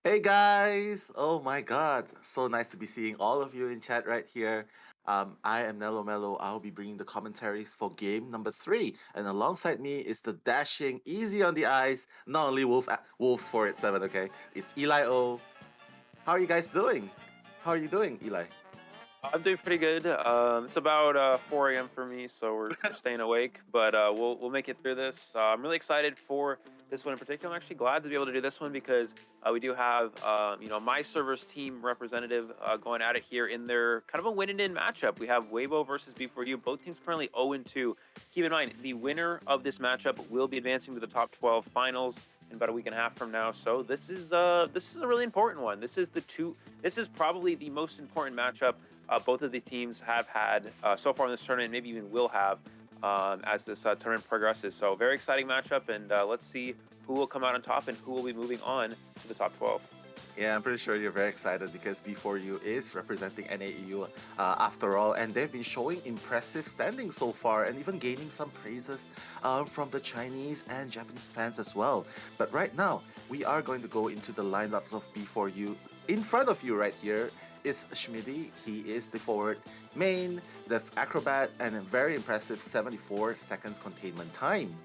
Hey guys! Oh my god, so nice to be seeing all of you in chat right here. I am Nello Mello. I'll be bringing the commentaries for game number 3, and alongside me is the dashing, easy on the eyes, not only Wolves 487, okay? It's Eli O. How are you guys doing? How are you doing, Eli? I'm doing pretty good. It's about 4 a.m. for me, so we're staying awake, but we'll make it through this. I'm really excited for this one in particular. I'm actually glad to be able to do this one because we do have my server's team representative going at it here in their kind of a win-and-in matchup. We have Weibo versus B4U. Both teams currently 0-2. Keep in mind, the winner of this matchup will be advancing to the top 12 finals in about a week and a half from now. So this is a really important one. This is probably the most important matchup both of the teams have had so far in this tournament, maybe even will have as this tournament progresses. So very exciting matchup, and let's see who will come out on top and who will be moving on to the top 12. Yeah, I'm pretty sure you're very excited because B4U is representing NAEU after all, and they've been showing impressive standing so far and even gaining some praises from the Chinese and Japanese fans as well. But right now, we are going to go into the lineups of B4U. In front of you right here is Schmitty. He is the forward main, the acrobat, and a very impressive 74 seconds containment time.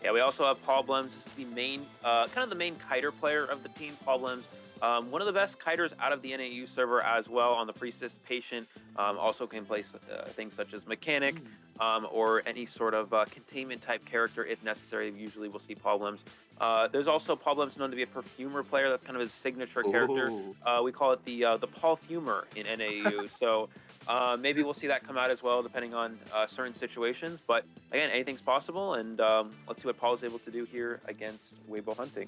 Yeah, we also have Paul Blems, the main, kind of the main kiter player of the team. Paul Blems One of the best kiters out of the NAU server as well on the Priestess Patient. Also can play things such as Mechanic or any sort of containment type character if necessary. Usually we'll see Problems. There's also Problems known to be a perfumer player. That's kind of his signature character. We call it the Parfumer in NAU. So maybe we'll see that come out as well depending on certain situations. But again, anything's possible. And let's see what Paul is able to do here against Weibo Hunting.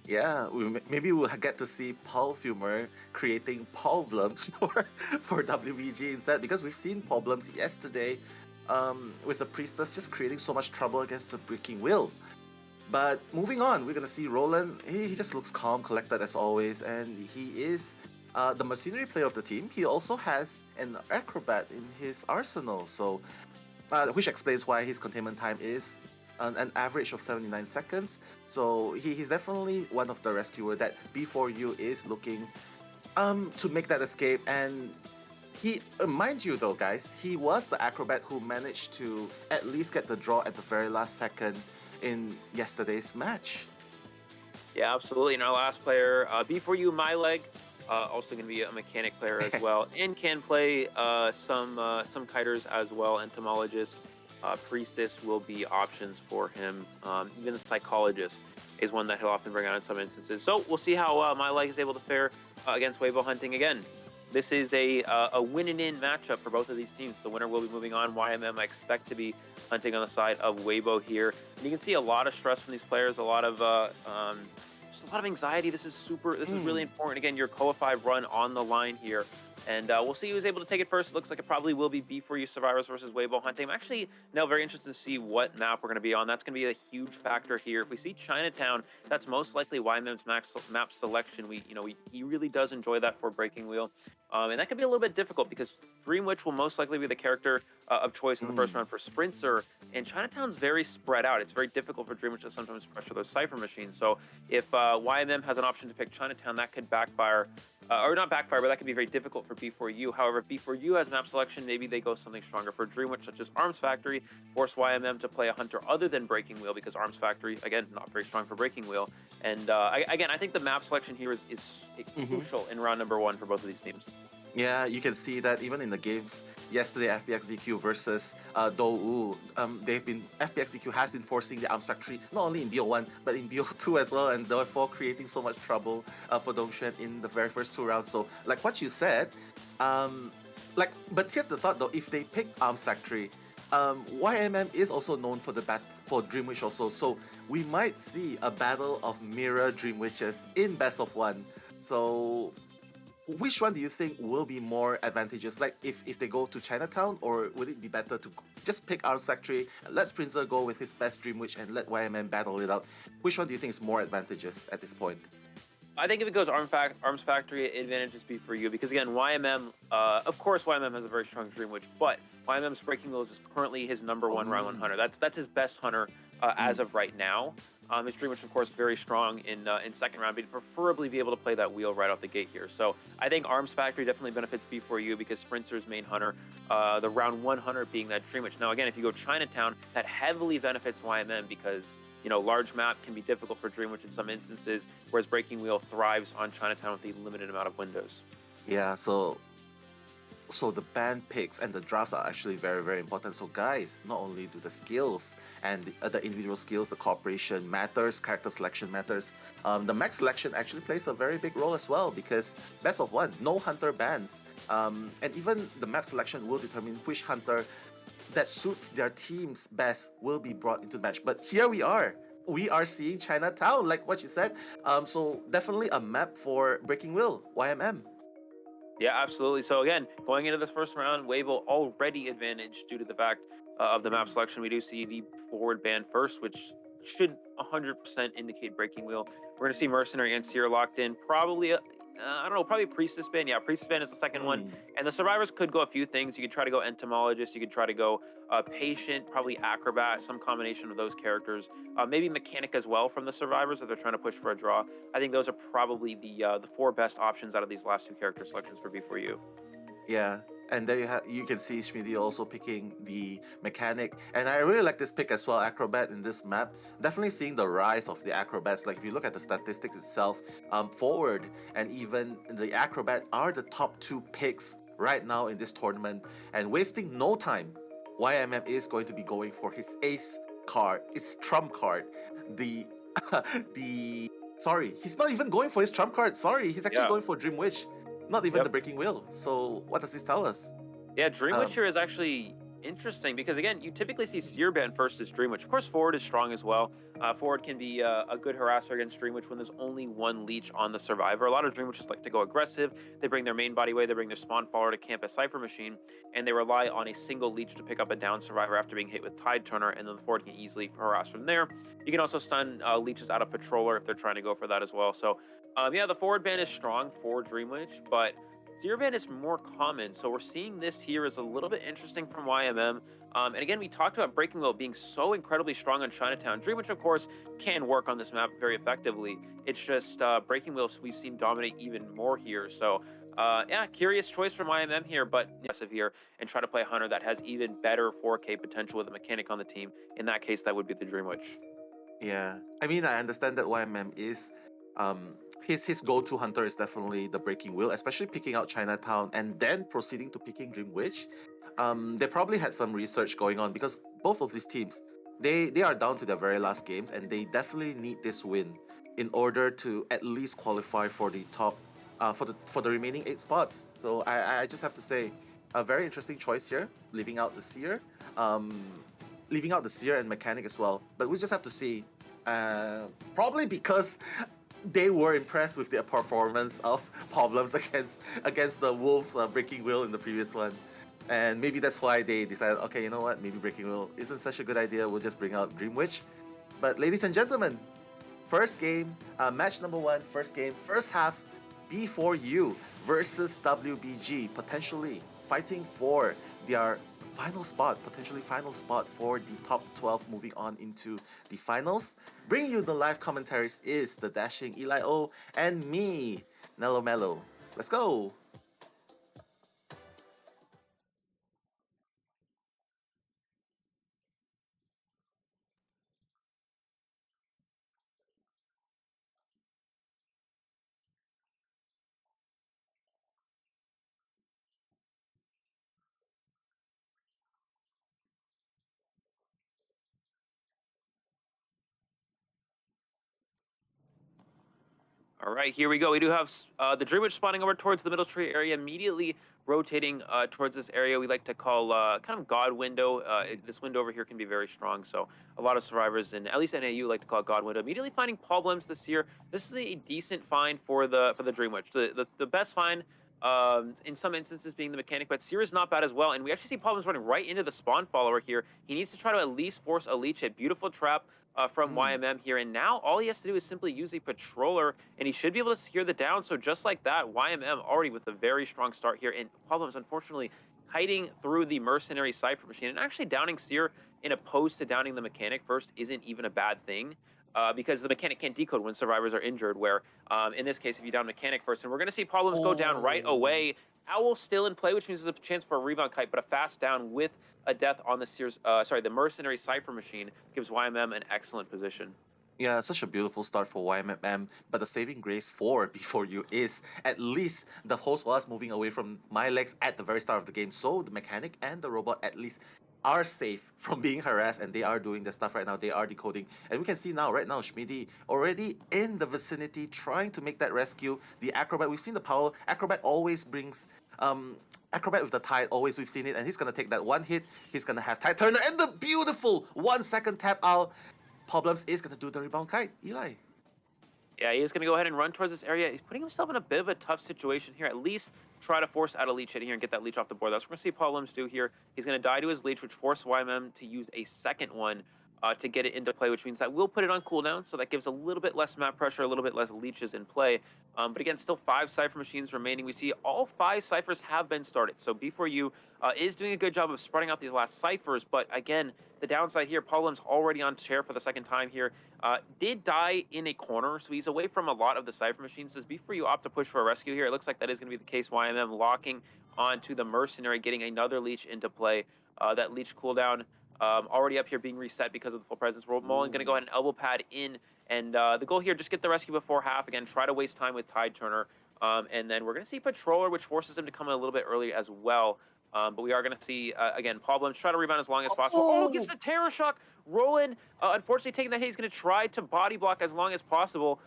Yeah, maybe we'll get to see Parfumer creating problems for WBG instead, because we've seen problems yesterday with the Priestess just creating so much trouble against the Breaking Wheel. But moving on, we're going to see Roland. He just looks calm, collected as always, and he is the mercenary player of the team. He also has an acrobat in his arsenal, so which explains why his containment time is an average of 79 seconds. So he's definitely one of the rescuer that B4U is looking to make that escape. And he, mind you though guys, he was the acrobat who managed to at least get the draw at the very last second in yesterday's match. Yeah, absolutely. And our last player, B4U My Leg, also going to be a mechanic player as well, and can play some kiters as well, entomologist. Priestess will be options for him. Even the Psychologist is one that he'll often bring out in some instances. So we'll see how My Leg is able to fare against Weibo Hunting. Again, this is a win-and-in matchup for both of these teams. The winner will be moving on. YMM, I expect to be hunting on the side of Weibo here. And you can see a lot of stress from these players, a lot of just a lot of anxiety. This is really important. Again, your COA 5 run on the line here. And we'll see who's able to take it first. It looks like it probably will be B4U Survivors versus Weibo Hunting. I'm actually now very interested to see what map we're going to be on. That's going to be a huge factor here. If we see Chinatown, that's most likely YMM's map selection. He really does enjoy that for Breaking Wheel. And that could be a little bit difficult because Dream Witch will most likely be the character of choice in the first round for Sprinter. And Chinatown's very spread out. It's very difficult for Dream Witch to sometimes pressure those Cypher machines. So if YMM has an option to pick Chinatown, that could backfire. Or not backfire, but that could be very difficult for B4U. However, if B4U has map selection, maybe they go something stronger for Dream Witch, such as Arms Factory, force YMM to play a hunter other than Breaking Wheel, because Arms Factory, again, not very strong for Breaking Wheel. And again, I think the map selection here is crucial in round number 1 for both of these teams. Yeah, you can see that even in the games yesterday, FPX.ZQ versus Dou. FPX.ZQ has been forcing the Arms Factory not only in BO1 but in BO2 as well, and therefore creating so much trouble for Dongshan in the very first 2 rounds. So, like what you said, but here's the thought though: if they pick Arms Factory, YMM is also known for Dream Witch also. So we might see a battle of mirror Dream Witches in best of 1. So, which one do you think will be more advantageous? Like if they go to Chinatown, or would it be better to just pick Arms Factory and let Sprinter go with his best Dream Witch and let YMM battle it out? Which one do you think is more advantageous at this point? I think if it goes Arms Factory, advantage is B4U, because again, YMM, of course YMM has a very strong Dream Witch, but YMM's Breaking Wheels is currently his number 1 round 1 hunter. That's his best hunter as of right now. His Dream Witch, of course, very strong in second round, but he'd preferably be able to play that wheel right off the gate here. So I think Arms Factory definitely benefits B4U because Sprinter's main hunter, the round 1 hunter being that Dream Witch. Now again, if you go Chinatown, that heavily benefits YMM because large map can be difficult for Dream Witch in some instances, whereas Breaking Wheel thrives on Chinatown with a limited amount of windows. Yeah, so the band picks and the drafts are actually very, very important. So guys, not only do the skills and the individual skills, the cooperation matters, character selection matters. The mech selection actually plays a very big role as well, because best of 1, no hunter bans. And even the map selection will determine which hunter that suits their teams best will be brought into the match. But here we are seeing Chinatown, like what you said. So definitely a map for Breaking Wheel, YMM. Yeah, absolutely. So again, going into this first round, Weibo already advantaged due to the fact of the map selection. We do see the forward ban first, which should 100% indicate Breaking Wheel. We're going to see Mercenary and Seer locked in. Probably, probably Priestess ban. Yeah, Priestess ban is the second one. And the Survivors could go a few things. You could try to go Entomologist. You could try to go Patient, probably Acrobat, some combination of those characters. Maybe Mechanic as well from the Survivors if they're trying to push for a draw. I think those are probably the 4 best options out of these last 2 character selections for B4U. Yeah, And there you can see Schmidi also picking the mechanic. And I really like this pick as well, Acrobat in this map. Definitely seeing the rise of the Acrobats. Like if you look at the statistics itself, Forward and even the Acrobat are the top 2 picks right now in this tournament. And wasting no time, YMM is going to be going for his ace card, his trump card. Sorry, he's not even going for his trump card. Sorry, he's actually going for Dream Witch. Not even the Breaking Wheel. So what does this tell us? Yeah, Dream Witch here is actually interesting because, again, you typically see Seer ban first as Dream Witch. Of course, Forward is strong as well. Forward can be a good harasser against Dream Witch when there's only one leech on the Survivor. A lot of Dream Witches like to go aggressive. They bring their main body away, they bring their spawn follower to camp a Cypher Machine, and they rely on a single leech to pick up a down Survivor after being hit with Tide Turner, and then the Forward can easily harass from there. You can also stun leeches out of Patroller if they're trying to go for that as well. So, yeah, the Forward ban is strong for Dream Witch, but Seer ban is more common, so we're seeing this here is a little bit interesting from YMM. And again, we talked about Breaking Wheel being so incredibly strong on Chinatown. Dream Witch, of course, can work on this map very effectively. It's just Breaking Wheel we've seen dominate even more here. So, yeah, curious choice from YMM here, but aggressive here and try to play a Hunter that has even better 4K potential with a mechanic on the team. In that case, that would be the Dream Witch. Yeah, I mean, I understand that YMM is his go-to hunter is definitely the Breaking Wheel, especially picking out Chinatown and then proceeding to picking Dream Witch. They probably had some research going on because both of these teams, they are down to their very last games and they definitely need this win in order to at least qualify for the top for the remaining 8 spots. So I just have to say, a very interesting choice here, leaving out the Seer, and mechanic as well. But we just have to see. Probably because they were impressed with their performance of Problems against the Wolves Breaking Wheel in the previous one. And maybe that's why they decided, okay, you know what, maybe Breaking Wheel isn't such a good idea, we'll just bring out Dream Witch. But ladies and gentlemen, first game, match number 1, first game, first half, B4U versus WBG, potentially fighting for their potentially final spot for the top 12 moving on into the finals. Bringing you the live commentaries is the dashing Eli O and me, Nello Mello. Let's go! All right, here we go. We do have the Dream Witch spawning over towards the middle tree area, immediately rotating towards this area we like to call kind of God window. This window over here can be very strong, so a lot of survivors, and at least NAU like to call it God window. Immediately finding Problems this year. This is a decent find for the Dream Witch. The best find in some instances being the mechanic, but Seer is not bad as well. And we actually see Problems running right into the spawn follower here. He needs to try to at least force a leech hit. Beautiful trap from YMM here, and now all he has to do is simply use a Patroller, and he should be able to secure the down. So just like that, YMM already with a very strong start here, and Problems unfortunately hiding through the Mercenary Cypher Machine, and actually downing Seer in opposed to downing the mechanic first isn't even a bad thing. Because the mechanic can't decode when survivors are injured, where in this case, if you down mechanic first, and we're going to see Problems go down right away. Owl still in play, which means there's a chance for a rebound kite, but a fast down with a death on the Mercenary Cypher Machine gives YMM an excellent position. Yeah, such a beautiful start for YMM, but the saving grace for B4U is at least the host was moving away from my legs at the very start of the game, so the mechanic and the robot at least are safe from being harassed, and they are doing their stuff right now. They are decoding, and we can see now, right now, Schmidi already in the vicinity trying to make that rescue. The Acrobat, we've seen the power. Acrobat always brings Acrobat with the Tide, always we've seen it, and he's gonna take that one hit. He's gonna have Tide Turner and the beautiful 1 second tap out. Problems is gonna do the rebound kite. Eli. Yeah, he is going to go ahead and run towards this area. He's putting himself in a bit of a tough situation here. At least try to force out a leech hit here and get that leech off the board. That's what we're going to see Problems do here. He's going to die to his leech, which forced YMM to use a second one to get it into play, which means that we'll put it on cooldown, so that gives a little bit less map pressure, a little bit less leeches in play. But again, still 5 Cypher Machines remaining. We see all 5 Cyphers have been started, so B4U is doing a good job of spreading out these last Cyphers, but again, the downside here, Problems already on chair for the second time here. Did die in a corner, so he's away from a lot of the Cypher Machines. Does B4U opt to push for a rescue here? It looks like that is going to be the case. YMM locking onto the Mercenary, getting another leech into play. That leech cooldown already up here being reset because of the full presence. Mullen going to go ahead and elbow pad in, and the goal here, just get the rescue before half. Again, try to waste time with Tide Turner, and then we're going to see Patroller, which forces him to come in a little bit early as well. But we are going to see, again, Problems try to rebound as long as possible. Oh, gets the Terror Shock. Roland, unfortunately, taking that hit, he's going to try to body block as long as possible.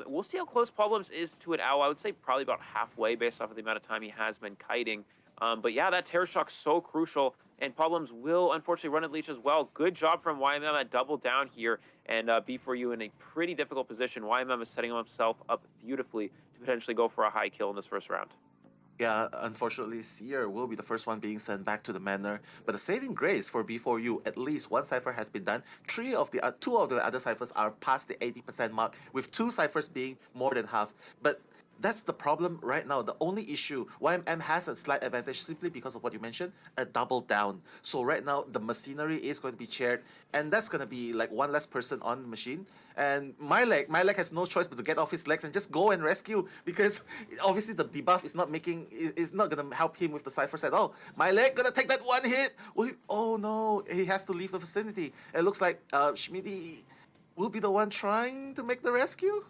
We'll see how close Problems is to an owl. I would say probably about halfway based off of the amount of time he has been kiting. But yeah, that Terror Shock's so crucial, and Problems will unfortunately run at leech as well. Good job from YMM at double down here, and B4U in a pretty difficult position. YMM is setting himself up beautifully to potentially go for a high kill in this first round. Yeah, unfortunately, Seer will be the first one being sent back to the manor. But the saving grace for B4U, at least one cipher has been done. Two of the other ciphers are past the 80% mark, with 2 ciphers being more than half. But that's the problem right now. The only issue, YMM has a slight advantage simply because of what you mentioned, a double down. So right now, the machinery is going to be chaired, and that's going to be like one less person on the machine. And my leg has no choice but to get off his legs and just go and rescue, because obviously the debuff is not going to help him with the ciphers at all. My leg going to take that one hit. Oh no, he has to leave the vicinity. It looks like Schmitty will be the one trying to make the rescue.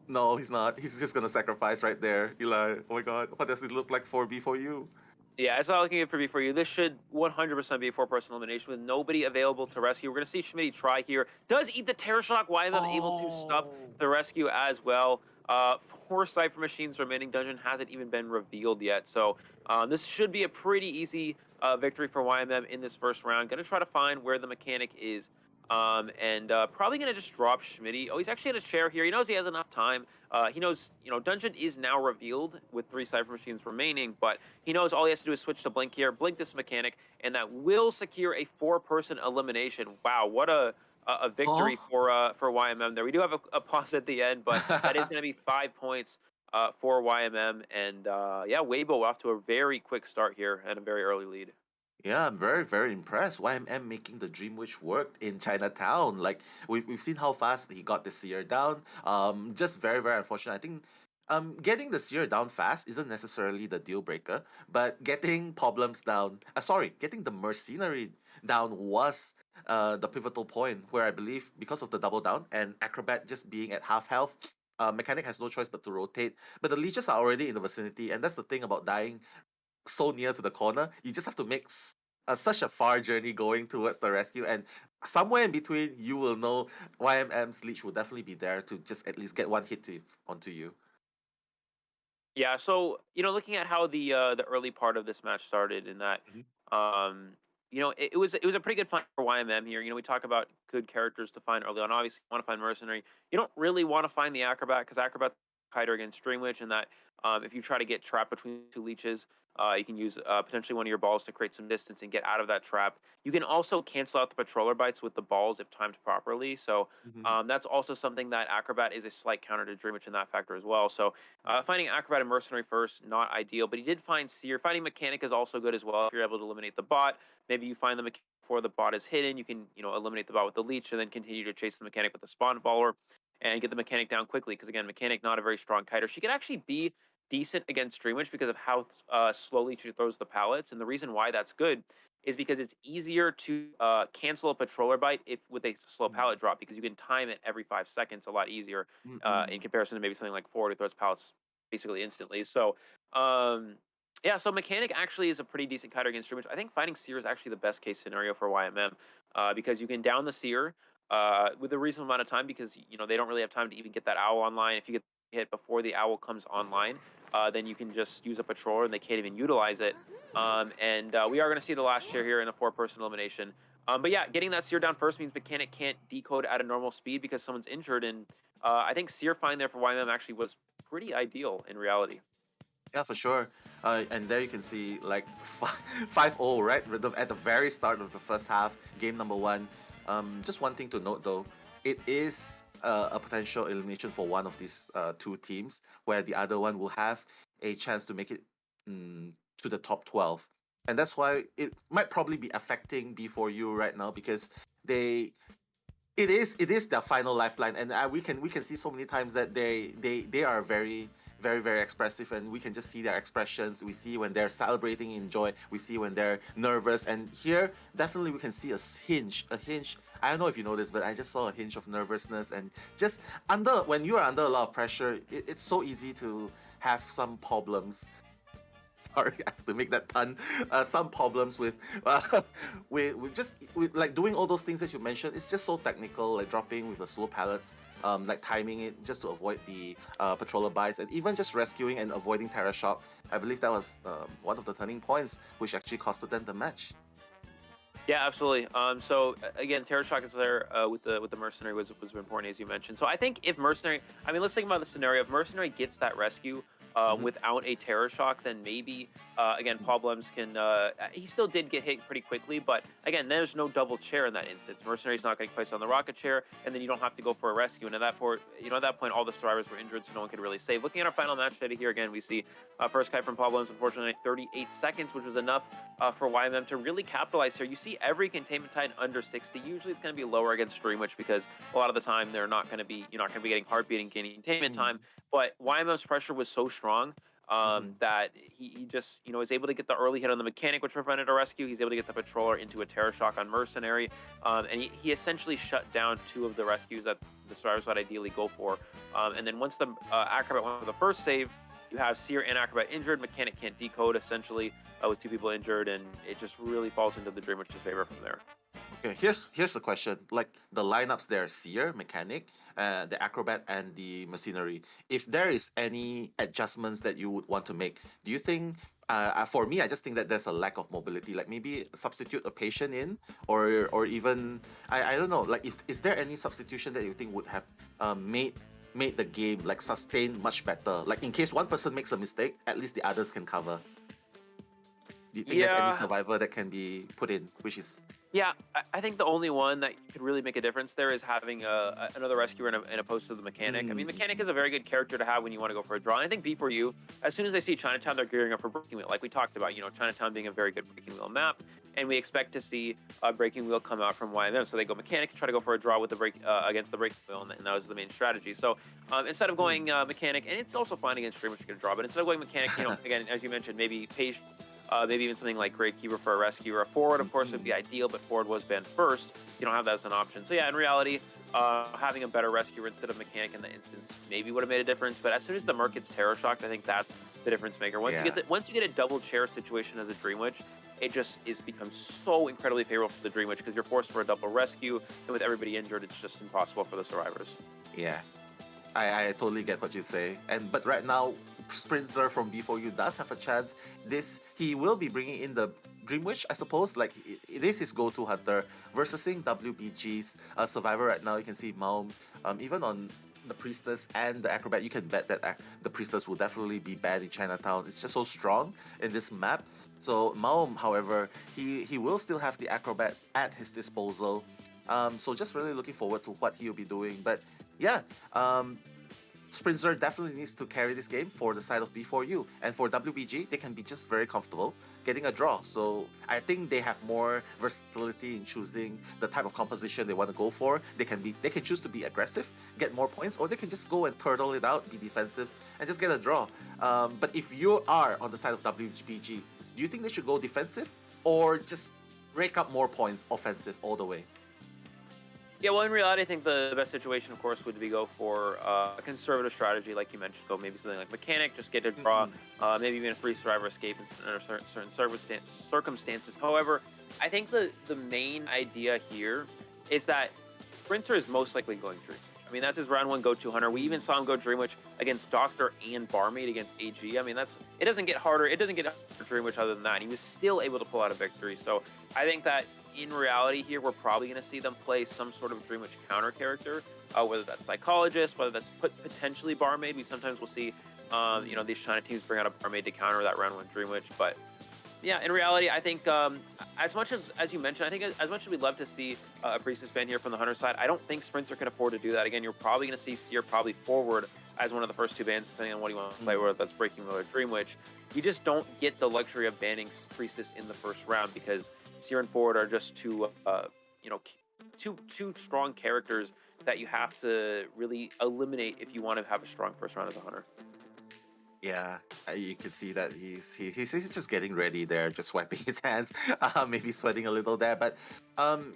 No, he's not. He's just gonna sacrifice right there. Eli, oh my god, what does it look like for B4U? Yeah, it's not looking good for B4U. This should 100% be a 4-person elimination with nobody available to rescue. We're going to see Schmitty try here. Does eat the Terror Shock. YMM able to stop the rescue as well. 4 Cypher Machines remaining. Dungeon hasn't even been revealed yet. So this should be a pretty easy victory for YMM in this first round. Going to try to find where the mechanic is. And probably going to just drop Schmitty. Oh, he's actually in a chair here. He knows he has enough time. He knows, Dungeon is now revealed with 3 Cypher Machines remaining, but he knows all he has to do is switch to Blink here, blink this mechanic, and that will secure a 4-person elimination. Wow, what a victory for YMM there. We do have a pause at the end, but that is going to be 5 points for YMM. And yeah, Weibo off to a very quick start here and a very early lead. Yeah, I'm very, very impressed. YMM making the Dream Witch work in Chinatown. Like, we've seen how fast he got the Seer down. Just very, very unfortunate. I think getting the Seer down fast isn't necessarily the deal breaker, but getting Problems down, getting the Mercenary down was the pivotal point, where I believe because of the double down and Acrobat just being at half health, Mechanic has no choice but to rotate. But the leeches are already in the vicinity, and that's the thing about dying so near to the corner. You just have to make such a far journey going towards the rescue, and somewhere in between you will know YMM's leech will definitely be there to just at least get one hit onto you. Yeah, so looking at how the early part of this match started, in that it was a pretty good find for YMM here. We talk about good characters to find early on. Obviously, you want to find Mercenary. You don't really want to find the Acrobat, because Acrobat's tighter against Dream Witch, and that if you try to get trapped between 2 leeches, you can use potentially one of your balls to create some distance and get out of that trap. You can also cancel out the Patroller bites with the balls if timed properly. So that's also something that Acrobat is a slight counter to Dream Witch in that factor as well. So finding Acrobat and Mercenary first, not ideal, but he did find Seer. Finding Mechanic is also good as well. If you're able to eliminate the bot, maybe you find the Mechanic before the bot is hidden. You can eliminate the bot with the leech and then continue to chase the Mechanic with the Spawn Follower and get the Mechanic down quickly, because again, Mechanic not a very strong kiter. She could actually be decent against Dream Witch because of how slowly she throws the pallets, and the reason why that's good is because it's easier to cancel a Patroller bite with a slow pallet drop, because you can time it every 5 seconds a lot easier in comparison to maybe something like Forward, who throws pallets basically instantly. So yeah, so Mechanic actually is a pretty decent kiter against Dream Witch. I think finding Seer is actually the best case scenario for YMM, because you can down the Seer with a reasonable amount of time, because they don't really have time to even get that owl online. If you get hit before the owl comes online, then you can just use a Patroller and they can't even utilize it. And we are going to see the last share here in a 4-person elimination. But yeah, getting that Seer down first means Mechanic can't decode at a normal speed because someone's injured, and I think Seer find there for YMM actually was pretty ideal in reality. Yeah, for sure. And there you can see like 5-0, right? At the very start of the first half, game number 1. Just one thing to note though, it is a potential elimination for one of these 2 teams, where the other one will have a chance to make it to the top 12. And that's why it might probably be affecting B4U right now, because it is their final lifeline, and we can see so many times that they are very very, very expressive, and we can just see their expressions. We see when they're celebrating in joy. We see when they're nervous, and here definitely we can see a hinge. I don't know if you know this, but I just saw a hinge of nervousness, and just when you are under a lot of pressure, it's so easy to have some problems. Sorry, I have to make that pun. Some problems with like doing all those things that you mentioned. It's just so technical, like dropping with the slow pallets, like timing it just to avoid the patroller buys, and even just rescuing and avoiding Terra Shock. I believe that was one of the turning points, which actually costed them the match. Yeah, absolutely. So again, Terra Shock is there with the Mercenary was important, as you mentioned. So I think if Mercenary, I mean, let's think about the scenario. If Mercenary gets that rescue without a Terra Shock, then maybe again Problems can. He still did get hit pretty quickly, but again, there's no double chair in that instance. Mercenary's not getting placed on the rocket chair, and then you don't have to go for a rescue. And at that point, at that point, all the survivors were injured, so no one could really save. Looking at our final match data here again, we see first kite from Problems, unfortunately 38 seconds, which was enough for YMM to really capitalize here. You see every containment time under 60. Usually it's going to be lower against Dreamwitch because a lot of the time they're not going to be, you're not going to be getting heartbeat and gaining containment time. But YMM's pressure was so strong that he just, is able to get the early hit on the mechanic, which prevented a rescue. He's able to get the patroller into a Terra Shock on Mercenary, and he essentially shut down 2 of the rescues that the survivors would ideally go for. And then once the Acrobat went for the first save, you have Seer and Acrobat injured. Mechanic can't decode, essentially, with 2 people injured, and it just really falls into the Dreamwitch's favor from there. Okay, here's the question. Like the lineups there, Seer, Mechanic, the Acrobat, and the Mercenary. If there is any adjustments that you would want to make, do you think? For me, I just think that there's a lack of mobility. Like maybe substitute a patient in, or even I don't know. Like is there any substitution that you think would have made the game like sustain much better? Like in case one person makes a mistake, at least the others can cover. Do you think there's any survivor that can be put in, which is? Yeah, I think the only one that could really make a difference there is having another rescuer in opposed to the Mechanic. I mean, Mechanic is a very good character to have when you want to go for a draw. And I think B4U, as soon as they see Chinatown, they're gearing up for Breaking Wheel. Like we talked about, Chinatown being a very good Breaking Wheel map. And we expect to see a Breaking Wheel come out from YMM. So they go Mechanic, try to go for a draw with the against the Breaking Wheel, and that was the main strategy. So instead of going Mechanic, and it's also fine against Dreamwitch to get a draw, but instead of going Mechanic, again, as you mentioned, maybe Page. Maybe even something like Gravekeeper for a rescue or a forward, of course, would be ideal, but forward was banned first. You don't have that as an option. So yeah, in reality, having a better rescuer instead of Mechanic in the instance maybe would have made a difference. But as soon as the Merc gets Terra Shocked, I think that's the difference maker. Once you get a double chair situation as a Dreamwitch, it just becomes so incredibly favorable for the Dreamwitch because you're forced for a double rescue, and with everybody injured, it's just impossible for the survivors. Yeah, I totally get what you say. But right now, Sprinter from B4U does have a chance. He will be bringing in the Dreamwitch, I suppose. Like it is his go-to hunter versus WBG's survivor right now. You can see Maum, even on the Priestess and the Acrobat, you can bet that the Priestess will definitely be bad in Chinatown. It's just so strong in this map. So Maum, however, he will still have the Acrobat at his disposal. So just really looking forward to what he'll be doing. But yeah, Sprinter definitely needs to carry this game for the side of B4U. And for WBG, they can be just very comfortable getting a draw. So I think they have more versatility in choosing the type of composition they want to go for. They can choose to be aggressive, get more points, or they can just go and turtle it out, be defensive, and just get a draw. But if you are on the side of WBG, do you think they should go defensive or just rake up more points offensive all the way? Yeah, well, in reality, I think the best situation, of course, would be go for a conservative strategy, like you mentioned. Go maybe something like Mechanic, just get a draw, maybe even a free survivor escape under certain circumstances. However, I think the main idea here is that Sprinter is most likely going Dreamwitch. I mean, that's his round 1 go-to hunter. We even saw him go Dreamwitch against Doctor and Barmaid against AG. I mean, it doesn't get harder. It doesn't get harder for Dreamwitch other than that. He was still able to pull out a victory. So I think that in reality here, we're probably going to see them play some sort of Dreamwitch counter character, whether that's Psychologist, whether that's potentially Barmaid. We sometimes will see, these China teams bring out a Barmaid to counter that round 1 Dreamwitch. But yeah, in reality, I think as much as you mentioned, I think as much as we'd love to see a Priestess ban here from the Hunter side, I don't think Sprinter can afford to do that. Again, you're probably going to see Seer probably forward as one of the first 2 bans, depending on what you want to play, whether that's Breaking Wheel or Dreamwitch. You just don't get the luxury of banning Priestess in the first round because Seer and Forward are just two strong characters that you have to really eliminate if you want to have a strong first round as a hunter. Yeah, you can see that he's just getting ready there, just wiping his hands, maybe sweating a little there. But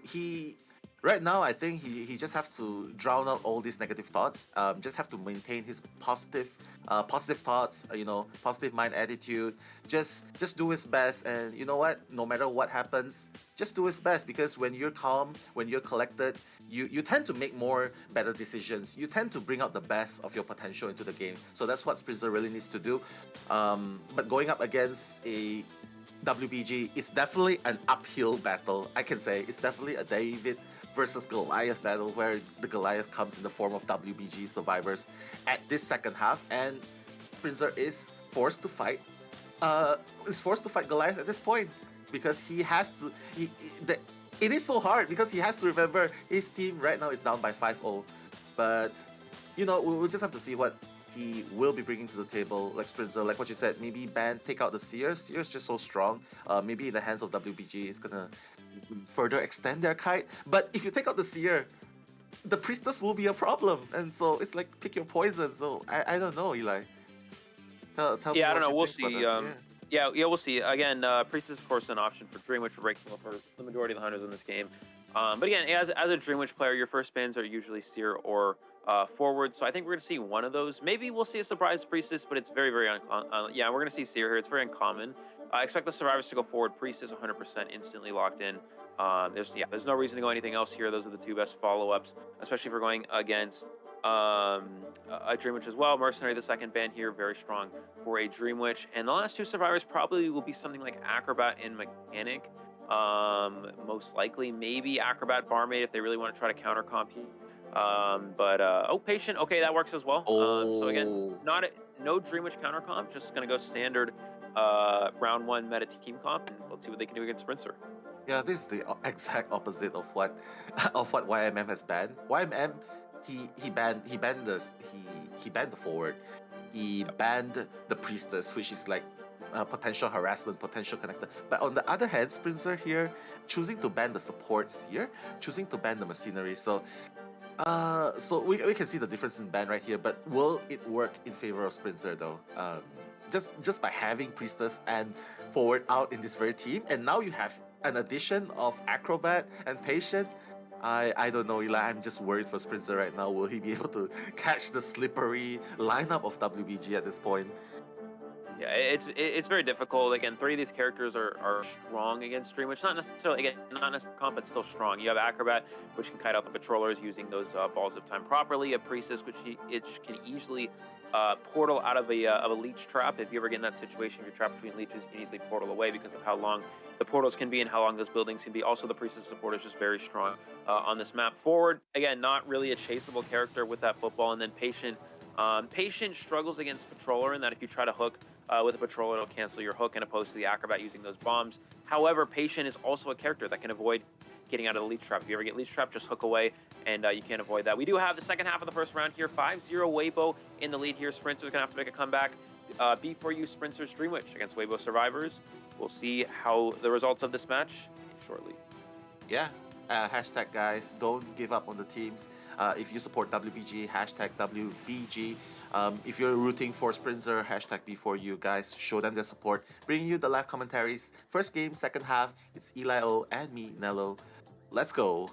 he right now I think he just have to drown out all these negative thoughts. Just have to maintain his positive thoughts. Positive mind attitude. Just do his best, and you know what? No matter what happens, just do his best because when you're calm, when you're collected, you tend to make more better decisions. You tend to bring out the best of your potential into the game. So that's what Sprinter really needs to do. But going up against a WBG is definitely an uphill battle. I can say it's definitely a David versus Goliath battle where the Goliath comes in the form of WBG survivors at this second half, and Sprinter is forced to fight. Goliath at this point because he has to. It is so hard because he has to remember his team right now is down by 5-0. But, we'll just have to see what he will be bringing to the table. Like Sprinter, like what you said, maybe take out the Seer. Seer's just so strong. Maybe in the hands of WBG, it's going to further extend their kite. But if you take out the Seer, the Priestess will be a problem. And so it's like pick your poison. So I don't know, Eli. Tell me I don't what know. you We'll think, see. brother. Yeah, we'll see. Again, Priestess, of course, an option for Dream Witch for breaking over the majority of the hunters in this game. But again, as a Dream Witch player, your first bans are usually Seer or forward. So I think we're going to see one of those. Maybe we'll see a surprise Priestess, but it's very, very yeah, we're going to see Seer here. It's very uncommon. I expect the survivors to go forward. Priestess 100% instantly locked in. There's no reason to go anything else here. Those are the two best follow-ups, especially if we're going against a Dream Witch as well. Mercenary, the second ban here, very strong for a Dream Witch. And the last two survivors probably will be something like Acrobat and Mechanic. Most likely, maybe Acrobat Barmaid if they really want to try to counter comp here. Patient. Okay, that works as well. So again, no Dream Witch counter comp, just gonna go standard round one meta team comp, and let's see what they can do against Sprinter. Yeah, this is the exact opposite of what YMM has banned. YMM, he banned the forward. He banned the Priestess, which is like potential harassment, potential connector. But on the other hand, Sprinter here choosing to ban the supports here, choosing to ban the machinery. So we can see the difference in ban right here. But will it work in favor of Sprinter though? Just by having Priestess and forward out in this very team, and now you have an addition of Acrobat and Patient. I don't know, Eli. I'm just worried for Sprinter right now. Will he be able to catch the slippery lineup of WBG at this point? Yeah, it's very difficult. Again, three of these characters are strong against Dream Witch. Not necessarily comp, but still strong. You have Acrobat, which can kite out the patrollers using those balls of time properly. A Priestess, which can easily portal out of a leech trap. If you ever get in that situation, if you're trapped between leeches, you can easily portal away because of how long the portals can be and how long those buildings can be. Also, the Priestess support is just very strong on this map. Forward, again, not really a chaseable character with that football. And then Patient. Patient struggles against Patroller in that if you try to hook with a Patroller, it'll cancel your hook, and opposed to the Acrobat using those bombs. However, Patient is also a character that can avoid getting out of the leech trap. If you ever get leech trap, just hook away, and you can't avoid that. We do have the second half of the first round here. 5-0 Weibo in the lead here. Sprinter's going to have to make a comeback. B4U Sprinter's Dream Witch against Weibo Survivors. We'll see how the results of this match shortly. Yeah. Hashtag guys, don't give up on the teams. If you support WBG, hashtag WBG. If you're rooting for Sprinter, hashtag B4U guys. Show them their support. Bringing you the live commentaries. First game, second half. It's Eli O and me, Nello. Let's go.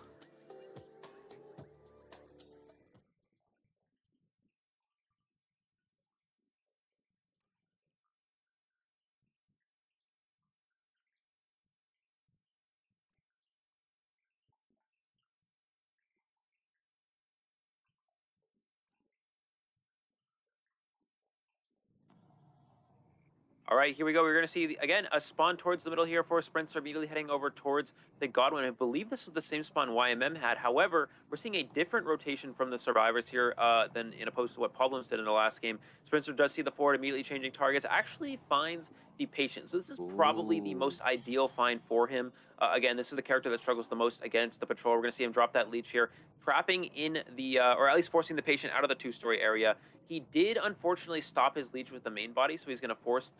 All right, here we go. We're going to see, again, a spawn towards the middle here for Sprinter, immediately heading over towards the Godwin. I believe this was the same spawn YMM had. However, we're seeing a different rotation from the survivors here than in opposed to what Problems did in the last game. Sprinter does see the forward immediately changing targets, actually finds the Patient. So this is probably the most ideal find for him. Again, this is the character that struggles the most against the Patrol. We're going to see him drop that leech here, trapping in the, or at least forcing the Patient out of the two-story area. He did, unfortunately, stop his leech with the main body, so he's going to force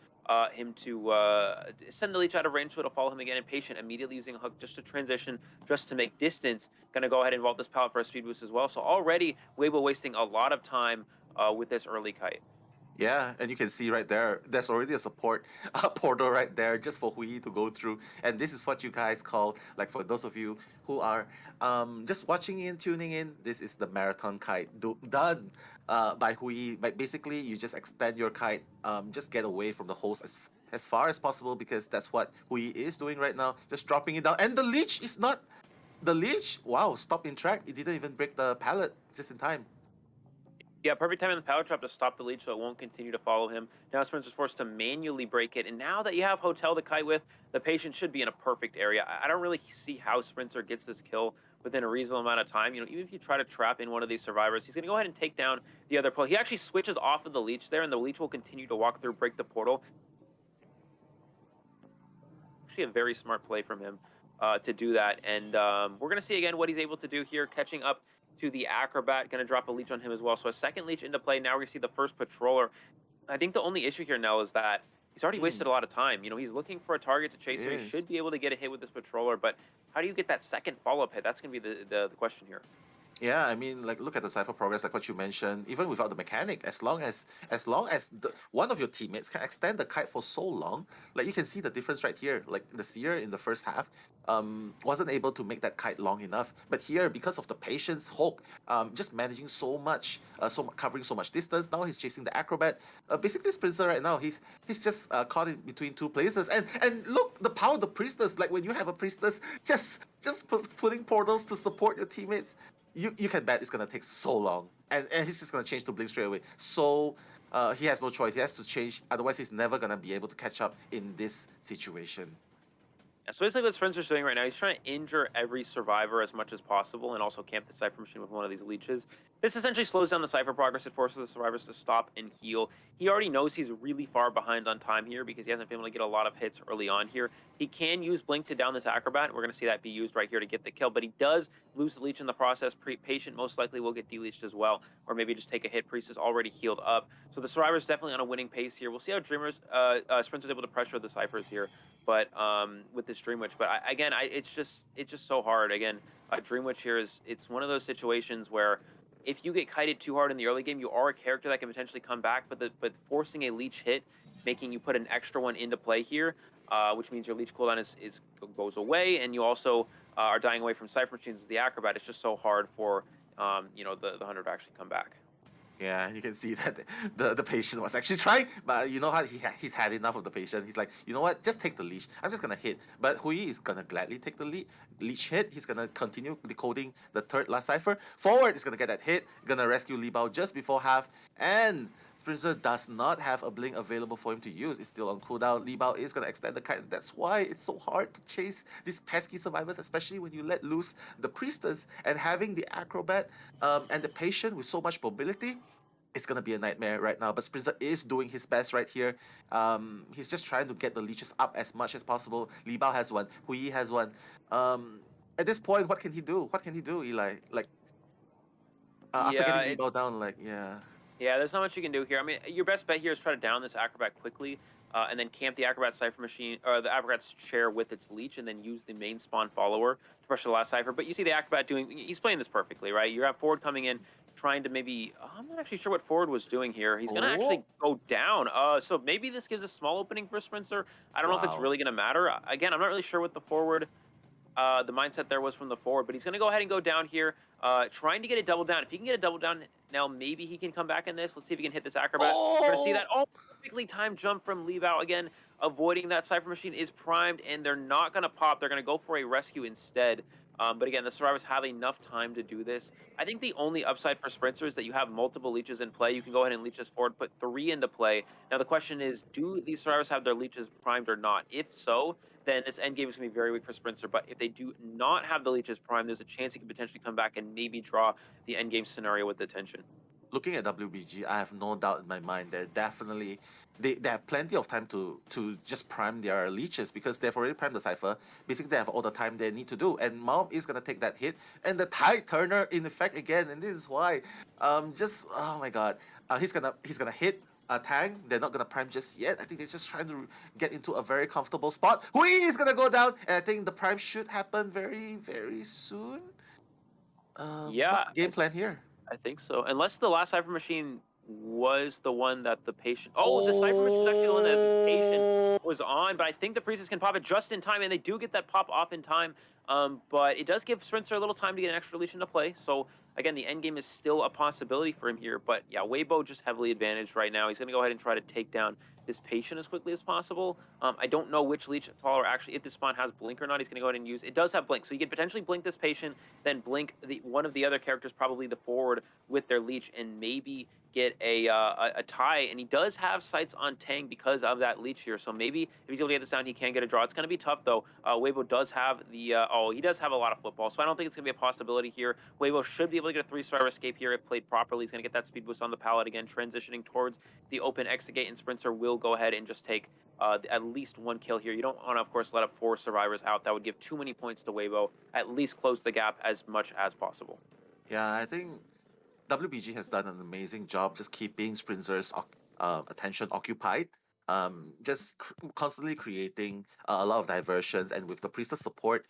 him to send the leech out of range, so it'll follow him again. And Patient immediately using a hook just to transition, just to make distance. Going to go ahead and vault this pallet for a speed boost as well. So already, Weibo wasting a lot of time with this early kite. Yeah, and you can see right there, there's already a support portal right there just for Hui to go through. And this is what you guys call, like for those of you who are just watching in, tuning in, this is the marathon kite done by Hui. But basically, you just extend your kite, just get away from the host as far as possible because that's what Hui is doing right now, just dropping it down. And the leech is not, the leech, wow, stopped in track. It didn't even break the pallet just in time. Yeah, perfect time in the power trap to stop the leech so it won't continue to follow him. Now Spencer's forced to manually break it, and now that you have Hotel to kite with, the patient should be in a perfect area. I don't really see how Spencer gets this kill within a reasonable amount of time. You know, even if you try to trap in one of these survivors, he's going to go ahead and take down the other player. He actually switches off of the leech there, and the leech will continue to walk through, break the portal. Actually a very smart play from him to do that. And we're going to see again what he's able to do here, catching up to the Acrobat. Going to drop a leech on him as well. So a second leech into play. Now we're going to see the first Patroller. I think the only issue here, Nell, is that he's already wasted a lot of time. You know, he's looking for a target to chase, so he should be able to get a hit with this Patroller. But how do you get that second follow-up hit? That's going to be the question here. Yeah, I mean, like look at the cipher progress, like what you mentioned. Even without the mechanic, as long as one of your teammates can extend the kite for so long, like you can see the difference right here. Like the Seer in the first half, wasn't able to make that kite long enough. But here, because of the patience, Hulk, just managing so much, covering so much distance. Now he's chasing the Acrobat. Basically, Sprinter right now, he's just caught in between two places. And look, the power of the Priestess. Like when you have a Priestess, just putting portals to support your teammates. You can bet it's gonna take so long, and he's just gonna change to blink straight away. So he has no choice. He has to change. Otherwise, he's never gonna be able to catch up in this situation. Yeah, so basically what Spencer's doing right now, he's trying to injure every survivor as much as possible and also camp the Cypher Machine with one of these leeches. This essentially slows down the Cypher progress. It forces the survivors to stop and heal. He already knows he's really far behind on time here because he hasn't been able to get a lot of hits early on here. He can use Blink to down this Acrobat. We're going to see that be used right here to get the kill, but he does lose the leech in the process. Patient most likely will get deleached as well, or maybe just take a hit. Priest is already healed up. So the survivor's definitely on a winning pace here. We'll see how Dreamers, Spencer's able to pressure the Cyphers here. But with this Dream Witch, but it's just so hard. Again, Dream Witch here it's one of those situations where if you get kited too hard in the early game, you are a character that can potentially come back. But forcing a leech hit, making you put an extra one into play here, which means your leech cooldown goes away, and you also are dying away from Cypher Machines as the Acrobat. It's just so hard for the Hunter to actually come back. Yeah, you can see that the patient was actually trying, but you know how he's had enough of the patient. He's like, you know what, just take the leash. I'm just gonna hit. But Hui is gonna gladly take the leech hit. He's gonna continue decoding the third last cipher. Forward is gonna get that hit, gonna rescue Li Bao just before half, and Sprinter does not have a blink available for him to use. It's still on cooldown. Li Bao is gonna extend the kite. That's why it's so hard to chase these pesky survivors, especially when you let loose the Priestess and having the Acrobat and the patient with so much mobility. It's gonna be a nightmare right now, but Sprinter is doing his best right here. He's just trying to get the leeches up as much as possible. Li Bao has one, Hui has one. At this point, what can he do? What can he do, Eli? Like after getting Li Bao down, like Yeah, there's not much you can do here. I mean, your best bet here is try to down this Acrobat quickly, and then camp the Acrobat Cypher Machine, or the Acrobat's chair with its leech, and then use the main spawn follower to pressure the last Cypher. But you see the Acrobat he's playing this perfectly, right? You have Forward coming in, trying to maybe, I'm not actually sure what Forward was doing here. He's going to actually go down. So maybe this gives a small opening for Sprinter. I don't know if it's really going to matter. Again, I'm not really sure what the Forward, the mindset there was from the Forward, but he's going to go ahead and go down here, trying to get a double down. If he can get a double down now, maybe he can come back in this. Let's see if he can hit this Acrobat. We're going to see that. Oh, perfectly timed jump from Li Bao again, avoiding that Cypher Machine is primed, and they're not going to pop. They're going to go for a rescue instead. But again, the survivors have enough time to do this. I think the only upside for Sprinter is that you have multiple leeches in play. You can go ahead and leech this forward, put 3 into play. Now the question is, do these survivors have their leeches primed or not? If so, then this endgame is going to be very weak for Sprinter. But if they do not have the leeches primed, there's a chance he can potentially come back and maybe draw the endgame scenario with attention. Looking at WBG, I have no doubt in my mind that definitely they have plenty of time to just prime their leeches because they've already primed the cipher. Basically, they have all the time they need to do. And Mom is gonna take that hit, and the Tide Turner in effect again. And this is why, oh my god, he's gonna hit a Tang. They're not gonna prime just yet. I think they're just trying to get into a very comfortable spot. Hui is gonna go down, and I think the prime should happen very very soon. Yeah, what's the game plan here? I think so. Unless the last Cypher Machine was the one that the patient. Oh, the Cypher Machine was actually the one that the patient was on, but I think the Priestess can pop it just in time, and they do get that pop off in time. But it does give Spencer a little time to get an extra leash into play. So again, the end game is still a possibility for him here. But yeah, Weibo just heavily advantaged right now. He's going to go ahead and try to take down this patient as quickly as possible. I don't know which leech follower actually, if this spawn has blink or not, he's going to go ahead and use. It does have blink, so you could potentially blink this patient, then blink one of the other characters, probably the forward, with their leech, and maybe get a tie. And he does have sights on Tang because of that leech here. So maybe if he's able to get this down, he can get a draw. It's going to be tough though. Weibo does have the he does have a lot of football, so I don't think it's going to be a possibility here. Weibo should be able to get a 3-star escape here if played properly. He's going to get that speed boost on the pallet again, transitioning towards the open exit gate, and Sprinter will go ahead and just take at least 1 kill here. You don't want to, of course, let up 4 survivors out. That would give too many points to Weibo. At least close the gap as much as possible. Yeah, I think WBG has done an amazing job just keeping Sprinter's attention occupied. Just constantly creating a lot of diversions, and with the Priestess support,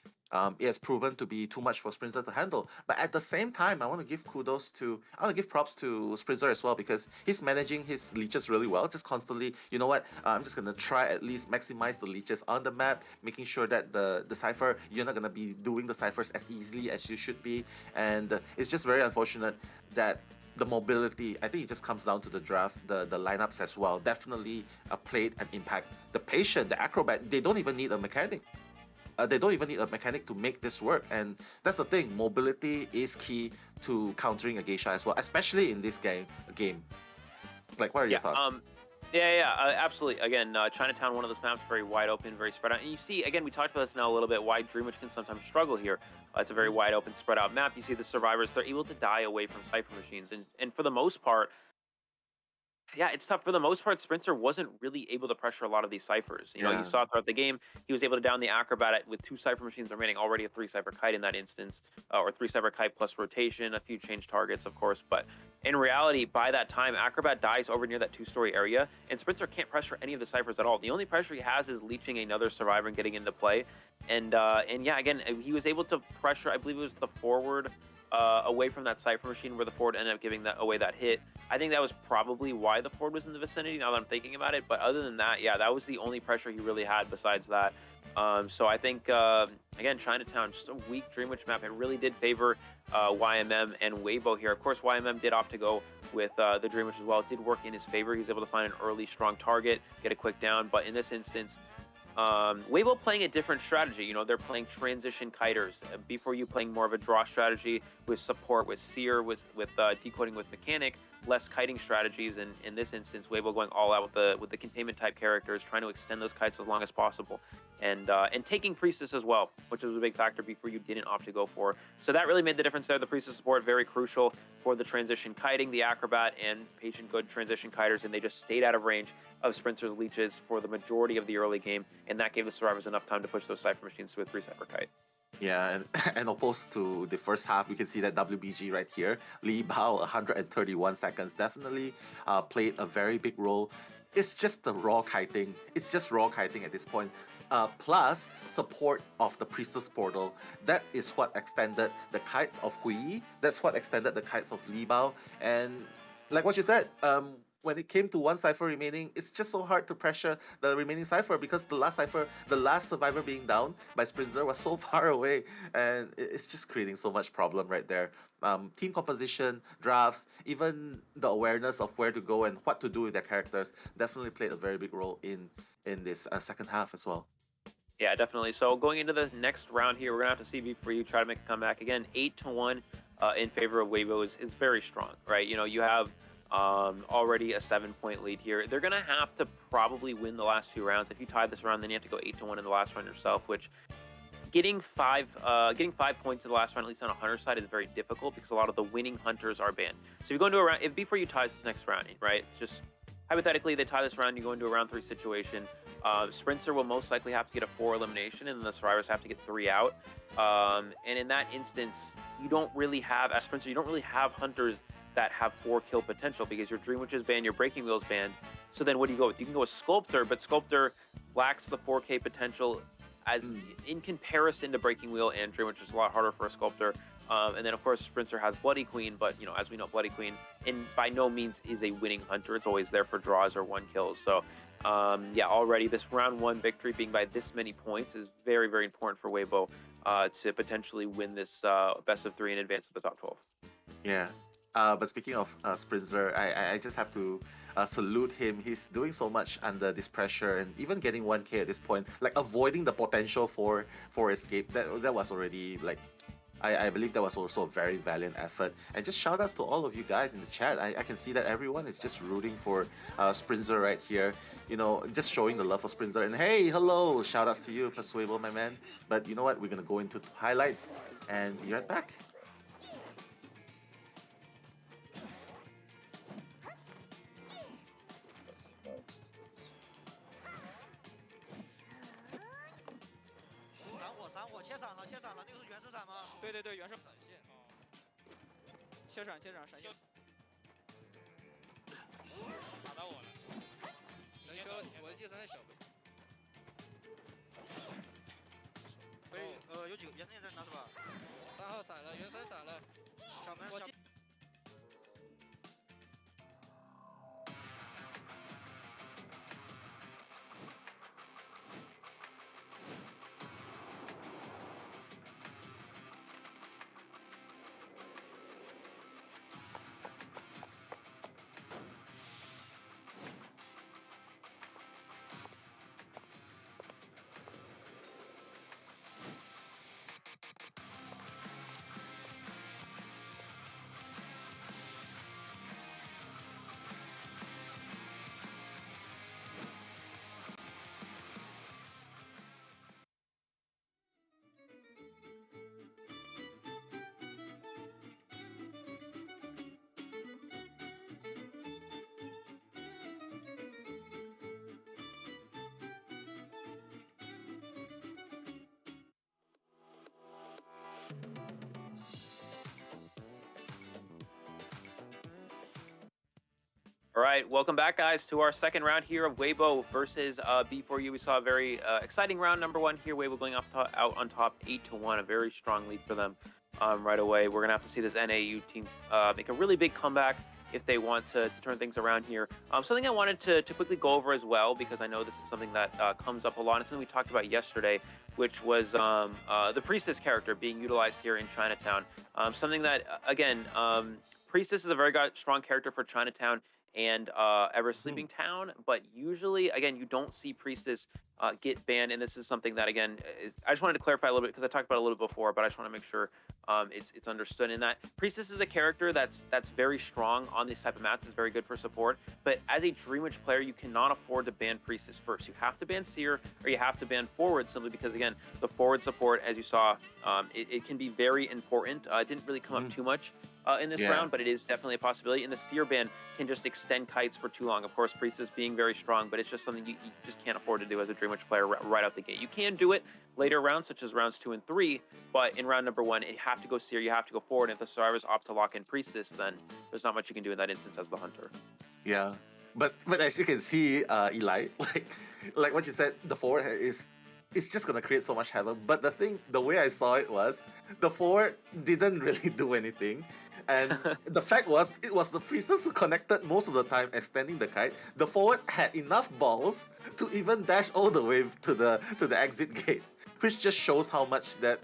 it has proven to be too much for Sprinter to handle. But at the same time, I want to give props to Sprinter as well, because he's managing his leeches really well. Just constantly, you know what, I'm just gonna try at least maximize the leeches on the map, making sure that the cipher, you're not gonna be doing the ciphers as easily as you should be. And it's just very unfortunate that the mobility, I think it just comes down to the draft, the lineups as well, definitely played an impact. The patient, the acrobat, they don't even need a mechanic. They don't even need a mechanic to make this work. And that's the thing, mobility is key to countering a geisha as well, especially in this game. Like, what are your thoughts? Absolutely. Again, Chinatown, one of those maps, very wide open, very spread out. And you see, again, we talked about this now a little bit, why Dreamwitch can sometimes struggle here. It's a very wide open, spread out map. You see the survivors, they're able to die away from Cypher Machines. And for the most part, yeah, it's tough. For the most part, Sprinter wasn't really able to pressure a lot of these ciphers. You know, you saw throughout the game, he was able to down the Acrobat with 2 Cypher Machines remaining, already a 3-Cypher Kite in that instance, or 3-Cypher Kite plus rotation, a few change targets, of course. But in reality, by that time, Acrobat dies over near that 2-story area, and Sprinter can't pressure any of the ciphers at all. The only pressure he has is leeching another survivor and getting into play. And yeah, again, he was able to pressure, I believe it was the forward, away from that Cypher Machine, where the forward ended up giving away that hit. I think that was probably why the forward was in the vicinity, now that I'm thinking about it. But other than that, yeah, that was the only pressure he really had besides that. So I think, again, Chinatown, just a weak Dreamwitch map. It really did favor YMM and Weibo here. Of course, YMM did opt to go with the Dreamwitch as well. It did work in his favor. He was able to find an early, strong target, get a quick down. But in this instance, Weibo playing a different strategy. You know, they're playing transition kiters. Before you playing more of a draw strategy with support, with Seer, with decoding with mechanic, less kiting strategies. And in this instance, Weibo going all out with the containment type characters, trying to extend those kites as long as possible, and taking Priestess as well, which was a big factor before you didn't opt to go for. So that really made the difference there. The Priestess support, very crucial for the transition kiting, the Acrobat and Patient good transition kiters, and they just stayed out of range of Sprinter's leeches for the majority of the early game, and that gave the survivors enough time to push those Cypher Machines to a 3-Cypher Kite. Yeah, and opposed to the first half, we can see that WBG right here, Li Bao, 131 seconds, definitely played a very big role. It's just the raw kiting. It's just raw kiting at this point. Plus support of the Priestess Portal. That is what extended the kites of Hui. That's what extended the kites of Li Bao. And like what you said, when it came to 1 cipher remaining, it's just so hard to pressure the remaining cipher, because the last survivor being down by Sprinter was so far away, and it's just creating so much problem right there. Team composition, drafts, even the awareness of where to go and what to do with their characters definitely played a very big role in this second half as well. Yeah, definitely. So going into the next round here, we're gonna have to see V4U try to make a comeback again. 8-1 in favor of Weibo is very strong, right? You know, you have already a 7-point lead here. They're gonna have to probably win the last 2 rounds. If you tie this round, then you have to go 8-1 in the last round yourself, which getting 5 points in the last round, at least on a hunter side, is very difficult, because a lot of the winning hunters are banned. So if you go into a round, if V4U ties this next round, right, just hypothetically they tie this round, you go into a round 3 situation, Sprinter will most likely have to get a 4 elimination, and the survivors have to get 3 out. And in that instance, you don't really have, as Sprinter, you don't really have hunters that have 4 kill potential, because your Dreamwitch is banned, your Breaking Wheel is banned. So then what do you go with? You can go with Sculptor, but Sculptor lacks the 4K potential as in comparison to Breaking Wheel and Dreamwitch. It's a lot harder for a Sculptor And then of course Sprinter has Bloody Queen, but you know, as we know, Bloody Queen by no means is a winning hunter. It's always there for draws or 1 kills. So yeah, already this round 1 victory being by this many points is very, very important for Weibo to potentially win this best of 3 and advance to the top 12. Yeah. But speaking of Sprinter, I just have to salute him. He's doing so much under this pressure and even getting 1K at this point, like avoiding the potential for escape. That was already like, I believe that was also a very valiant effort. And just shout outs to all of you guys in the chat. I can see that everyone is just rooting for Sprinter right here. You know, just showing the love for Sprinter. And hey, hello, shout outs to you, Persuable, my man. But you know what? We're gonna go into highlights and be right back.有几个原神在拿是吧？3号闪了，原神闪了，小门小。All right, welcome back, guys, to our second round here of Weibo versus B4U. We saw a very exciting round number 1 here. Weibo going out on top 8-1, a very strong lead for them right away. We're gonna have to see this NAU team make a really big comeback if they want to turn things around here. Something I wanted to quickly go over as well, because I know this is something that comes up a lot. It's something we talked about yesterday, which was the Priestess character being utilized here in Chinatown. Something that, again, Priestess is a very strong character for Chinatown and Ever Sleeping Town, but usually, again, you don't see Priestess get banned, and this is something that, again, I just wanted to clarify a little bit because I talked about it a little bit before, but I just want to make sure it's understood in that Priestess is a character that's very strong on these type of mats, is very good for support, but as a Dream Witch player, you cannot afford to ban Priestess first. You have to ban Seer, or you have to ban Forward, simply because, again, the forward support, as you saw, it can be very important. It didn't really come up too much in this round, but it is definitely a possibility. And the Seer ban can just extend kites for too long. Of course, Priestess being very strong, but it's just something you just can't afford to do as a Dream Witch player right out the gate. You can do it later rounds, such as rounds 2 and 3, but in round number 1, you have to go Seer, you have to go forward, and if the survivors opt to lock in Priestess, then there's not much you can do in that instance as the hunter. Yeah, but as you can see, Eli, like what you said, the forward it's just gonna create so much havoc. But the way I saw it was, the forward didn't really do anything. And the fact was, it was the Priestess who connected most of the time, extending the kite. The forward had enough balls to even dash all the way to the exit gate, which just shows how much that,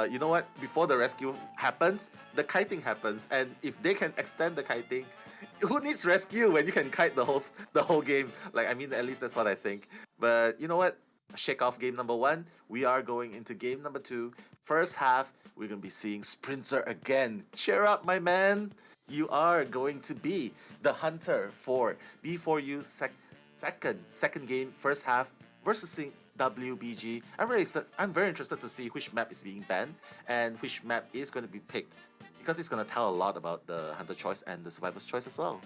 you know what, before the rescue happens, the kiting happens. And if they can extend the kiting, who needs rescue when you can kite the whole game? Like, I mean, at least that's what I think. But you know what? Shake off game number 1. We are going into game number 2. First half, we're going to be seeing Sprinter again. Cheer up, my man. You are going to be the hunter for B4U second game, first half, versus WBG. I'm very interested to see which map is being banned and which map is going to be picked, because it's going to tell a lot about the hunter choice and the survivor's choice as well.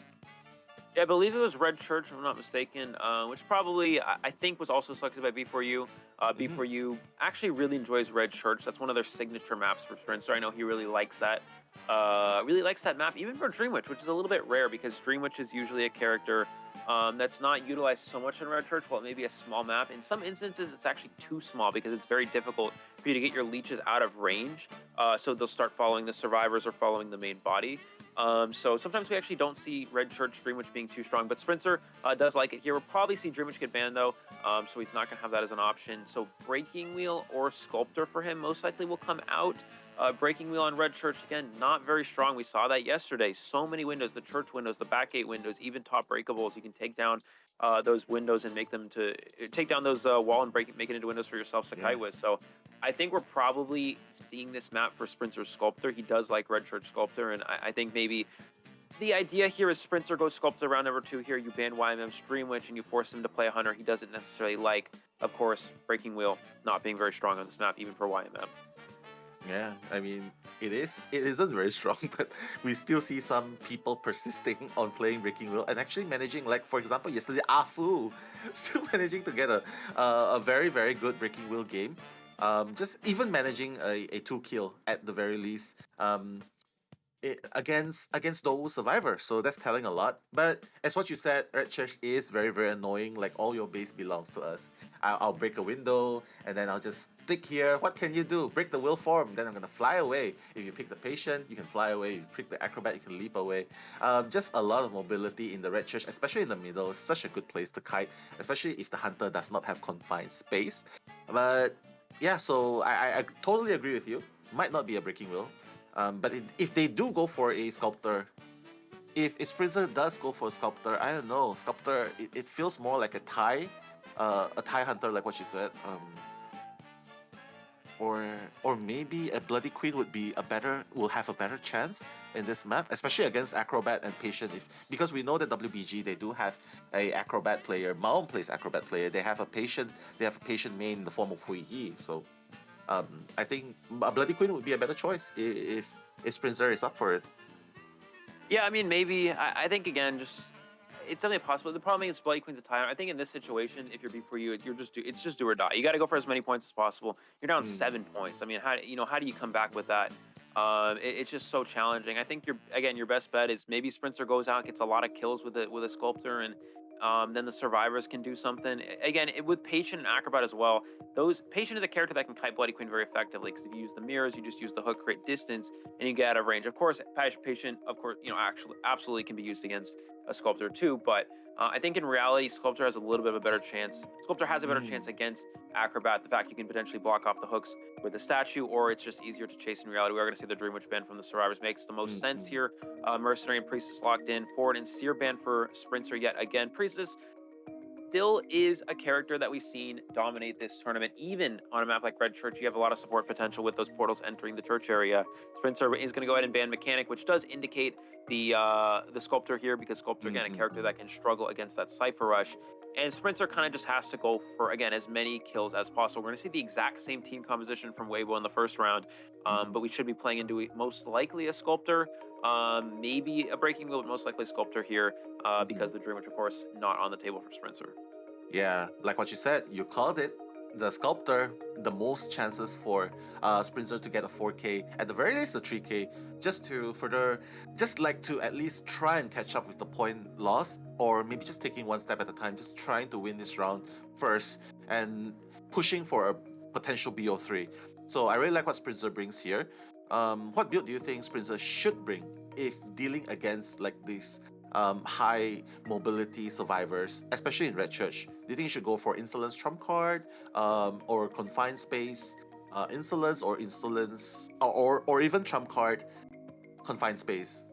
Yeah, I believe it was Red Church, if I'm not mistaken, which probably, I think, was also selected by B4U. B4U actually really enjoys Red Church. That's one of their signature maps for Sprinter. I know he really likes that. Map, even for Dream Witch, which is a little bit rare, because Dream Witch is usually a character that's not utilized so much in Red Church. Well, it may be a small map. In some instances, it's actually too small, because it's very difficult for you to get your leeches out of range. So they'll start following the survivors or following the main body. So sometimes we actually don't see Red Church Dream Witch being too strong, but Sprinter does like it here. We'll probably see Dream Witch get banned though, so he's not going to have that as an option. So Breaking Wheel or Sculptor for him most likely will come out. Breaking Wheel on Red Church, again, not very strong. We saw that yesterday. So many windows, the church windows, the back gate windows, even top breakables. You can take down those windows and make them to take down those wall and make it into windows for yourself to kite with. So I think we're probably seeing this map for Sprinter Sculptor. He does like Red Church Sculptor, and I think maybe the idea here is Sprinter goes Sculptor round number 2 here. You ban YMM's Dream Witch and you force him to play a Hunter he doesn't necessarily like. Of course, Breaking Wheel not being very strong on this map, even for YMM. Yeah, I mean, it isn't very strong, but we still see some people persisting on playing Breaking Wheel and actually managing, like, for example, yesterday, Afu, still managing to get a very, very good Breaking Wheel game. Just even managing a 2-kill at the very least. Against those survivors, so that's telling a lot. But as what you said, Red Church is very, very annoying. Like, all your base belongs to us. I'll break a window and then I'll just stick here. What can you do? Break the will form, then I'm gonna fly away. If you pick the patient, you can fly away. You pick the acrobat, you can leap away. Just a lot of mobility in the Red Church, especially in the middle. It's such a good place to kite, especially if the hunter does not have confined space. But yeah, so I totally agree with you. Might not be a Breaking Wheel. But if they do go for a Sculptor, if Sprinter does go for a Sculptor, I don't know, Sculptor, it feels more like a Thai hunter, like what you said. Or maybe a Bloody Queen will have a better chance in this map, especially against Acrobat and Patient. Because we know that WBG, they do have a Acrobat player. Maon plays Acrobat player. They have a Patient main in the form of Hui Yi. So I think a Bloody Queen would be a better choice if Sprinter is up for it. Yeah, I mean, maybe. I think, again, just it's definitely possible. The problem is Bloody Queen's a tie. I think in this situation, if you're B4U, it's just do or die. You got to go for as many points as possible. You're down 7 points. I mean, how do you come back with that? It's just so challenging. I think your best bet is maybe Sprinter goes out, gets a lot of kills with a Sculptor, and then the survivors can do something. Again, with Patient and Acrobat as well. Patient is a character that can kite Bloody Queen very effectively, because if you use the mirrors, you just use the hook, create distance, and you get out of range. Of course, Patient, actually absolutely can be used against a Sculptor too, but I think in reality, Sculptor has a little bit of a better chance. Sculptor has a better chance against Acrobat. The fact you can potentially block off the hooks with the statue, or it's just easier to chase in reality. We are going to see the Dream Witch ban from the survivors makes the most sense here. Mercenary and Priestess locked in. Forward and Seer ban for Sprinter yet again. Priestess still is a character that we've seen dominate this tournament. Even on a map like Red Church, you have a lot of support potential with those portals entering the church area. Sprinter is going to go ahead and ban Mechanic, which does indicate the Sculptor here, because Sculptor, again, a character that can struggle against that Cypher Rush. And Sprinter kind of just has to go for, again, as many kills as possible. We're going to see the exact same team composition from Weibo in the first round, but we should be playing into most likely a Sculptor, maybe a Breaking Wheel, but most likely Sculptor here, because the Dream Witch, of course, not on the table for Sprinter. Yeah, like what you said, you called it. The Sculptor, the most chances for Sprinter to get a 4K, at the very least a 3K, just to at least try and catch up with the point loss, or maybe just taking one step at a time, just trying to win this round first and pushing for a potential BO3. So I really like what Sprinter brings here. What build do you think Sprinter should bring if dealing against like these high mobility survivors, especially in Red Church? Do you think you should go for Insolence Trump card, or Confined Space, Insolence, or Insolence, or even Trump card, Confined Space?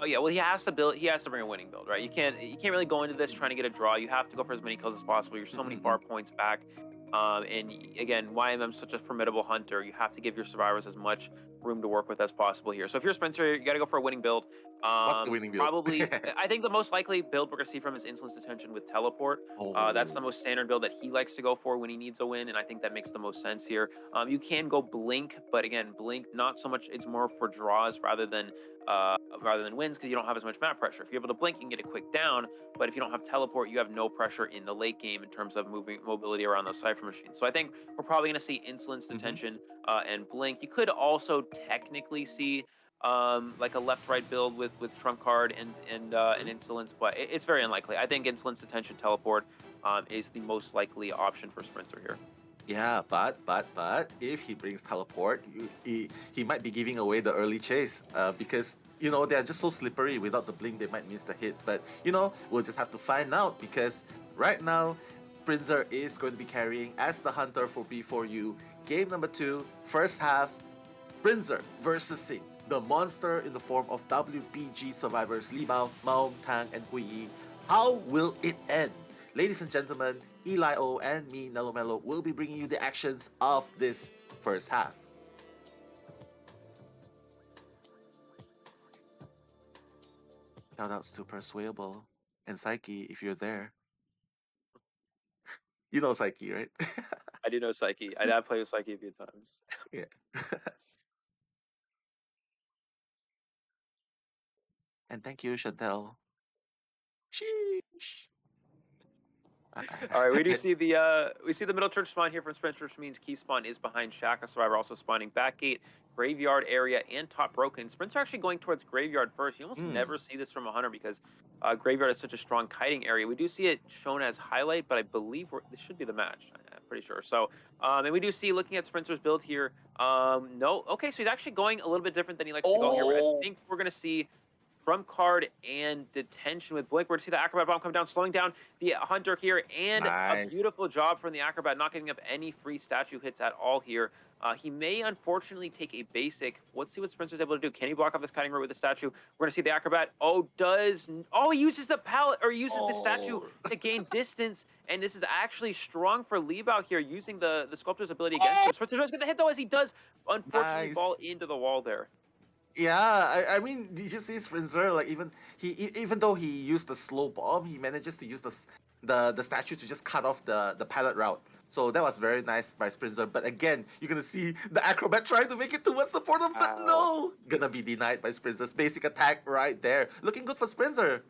Oh yeah, well he has to bring a winning build, right? You can't really go into this trying to get a draw. You have to go for as many kills as possible. You're so many far points back. And again, YMM's such a formidable hunter. You have to give your survivors as much room to work with as possible here. So if you're Sprinter, you got to go for a winning build. What's the winning build? Probably, I think the most likely build we're going to see from is Insolence Detention with Teleport. That's the most standard build that he likes to go for when he needs a win, and I think that makes the most sense here. You can go Blink, but again, Blink, not so much, it's more for draws rather than wins, because you don't have as much map pressure. If you're able to Blink, you can get a quick down, but if you don't have Teleport, you have no pressure in the late game in terms of mobility around those Cypher machines. So I think we're probably going to see Insolence Detention and Blink. You could also technically see like a left-right build with Trump card and Insolence, but it's very unlikely. I think Insolence Detention Teleport is the most likely option for Sprinter here. Yeah, but if he brings teleport, he might be giving away the early chase. Because they're just so slippery. Without the blink, they might miss the hit. But we'll just have to find out because right now, Sprinzer is going to be carrying as the hunter for B4U. Game number 2, first half, Sprinzer versus Sing. The monster in the form of WBG survivors Li Mao, Mao, Tang, and Hui Yi. How will it end? Ladies and gentlemen, Eli O and me, Nello Mello, will be bringing you the actions of this first half. Shoutouts to Persuadable and Psyche if you're there. You know Psyche, right? I do know Psyche. I played with Psyche a few times. Yeah. And thank you, Chantel. Sheesh. All right, we do see the middle church spawn here from Spencer, which means key spawn is behind Shaka Survivor, also spawning back gate, graveyard area, and top broken. Spencer actually going towards graveyard first. You almost never see this from a hunter because graveyard is such a strong kiting area. We do see it shown as highlight, but I believe this should be the match. I'm pretty sure. So, and we do see, looking at Spencer's build here, no, okay, so he's actually going a little bit different than he likes to go here. But I think we're gonna see Trump card and detention with Blink. We're to see the Acrobat bomb come down, slowing down the Hunter here, and a beautiful job from the Acrobat, not giving up any free statue hits at all here. He may unfortunately take a basic. Let's see what Spencer's able to do. Can he block off this kiting route with the statue? We're gonna see the Acrobat. He uses the pallet, or uses the statue to gain distance, and this is actually strong for Leebow here, using the sculptor's ability against him. Spencer does get the hit though, as he does unfortunately fall into the wall there. Yeah, I mean, did you see Sprinzer? Like even though he used the slow bomb, he manages to use the statue to just cut off the pallet route. So that was very nice by Sprinzer. But again, you're gonna see the Acrobat trying to make it towards the portal, but no, gonna be denied by Sprinzer's basic attack right there. Looking good for Sprinzer.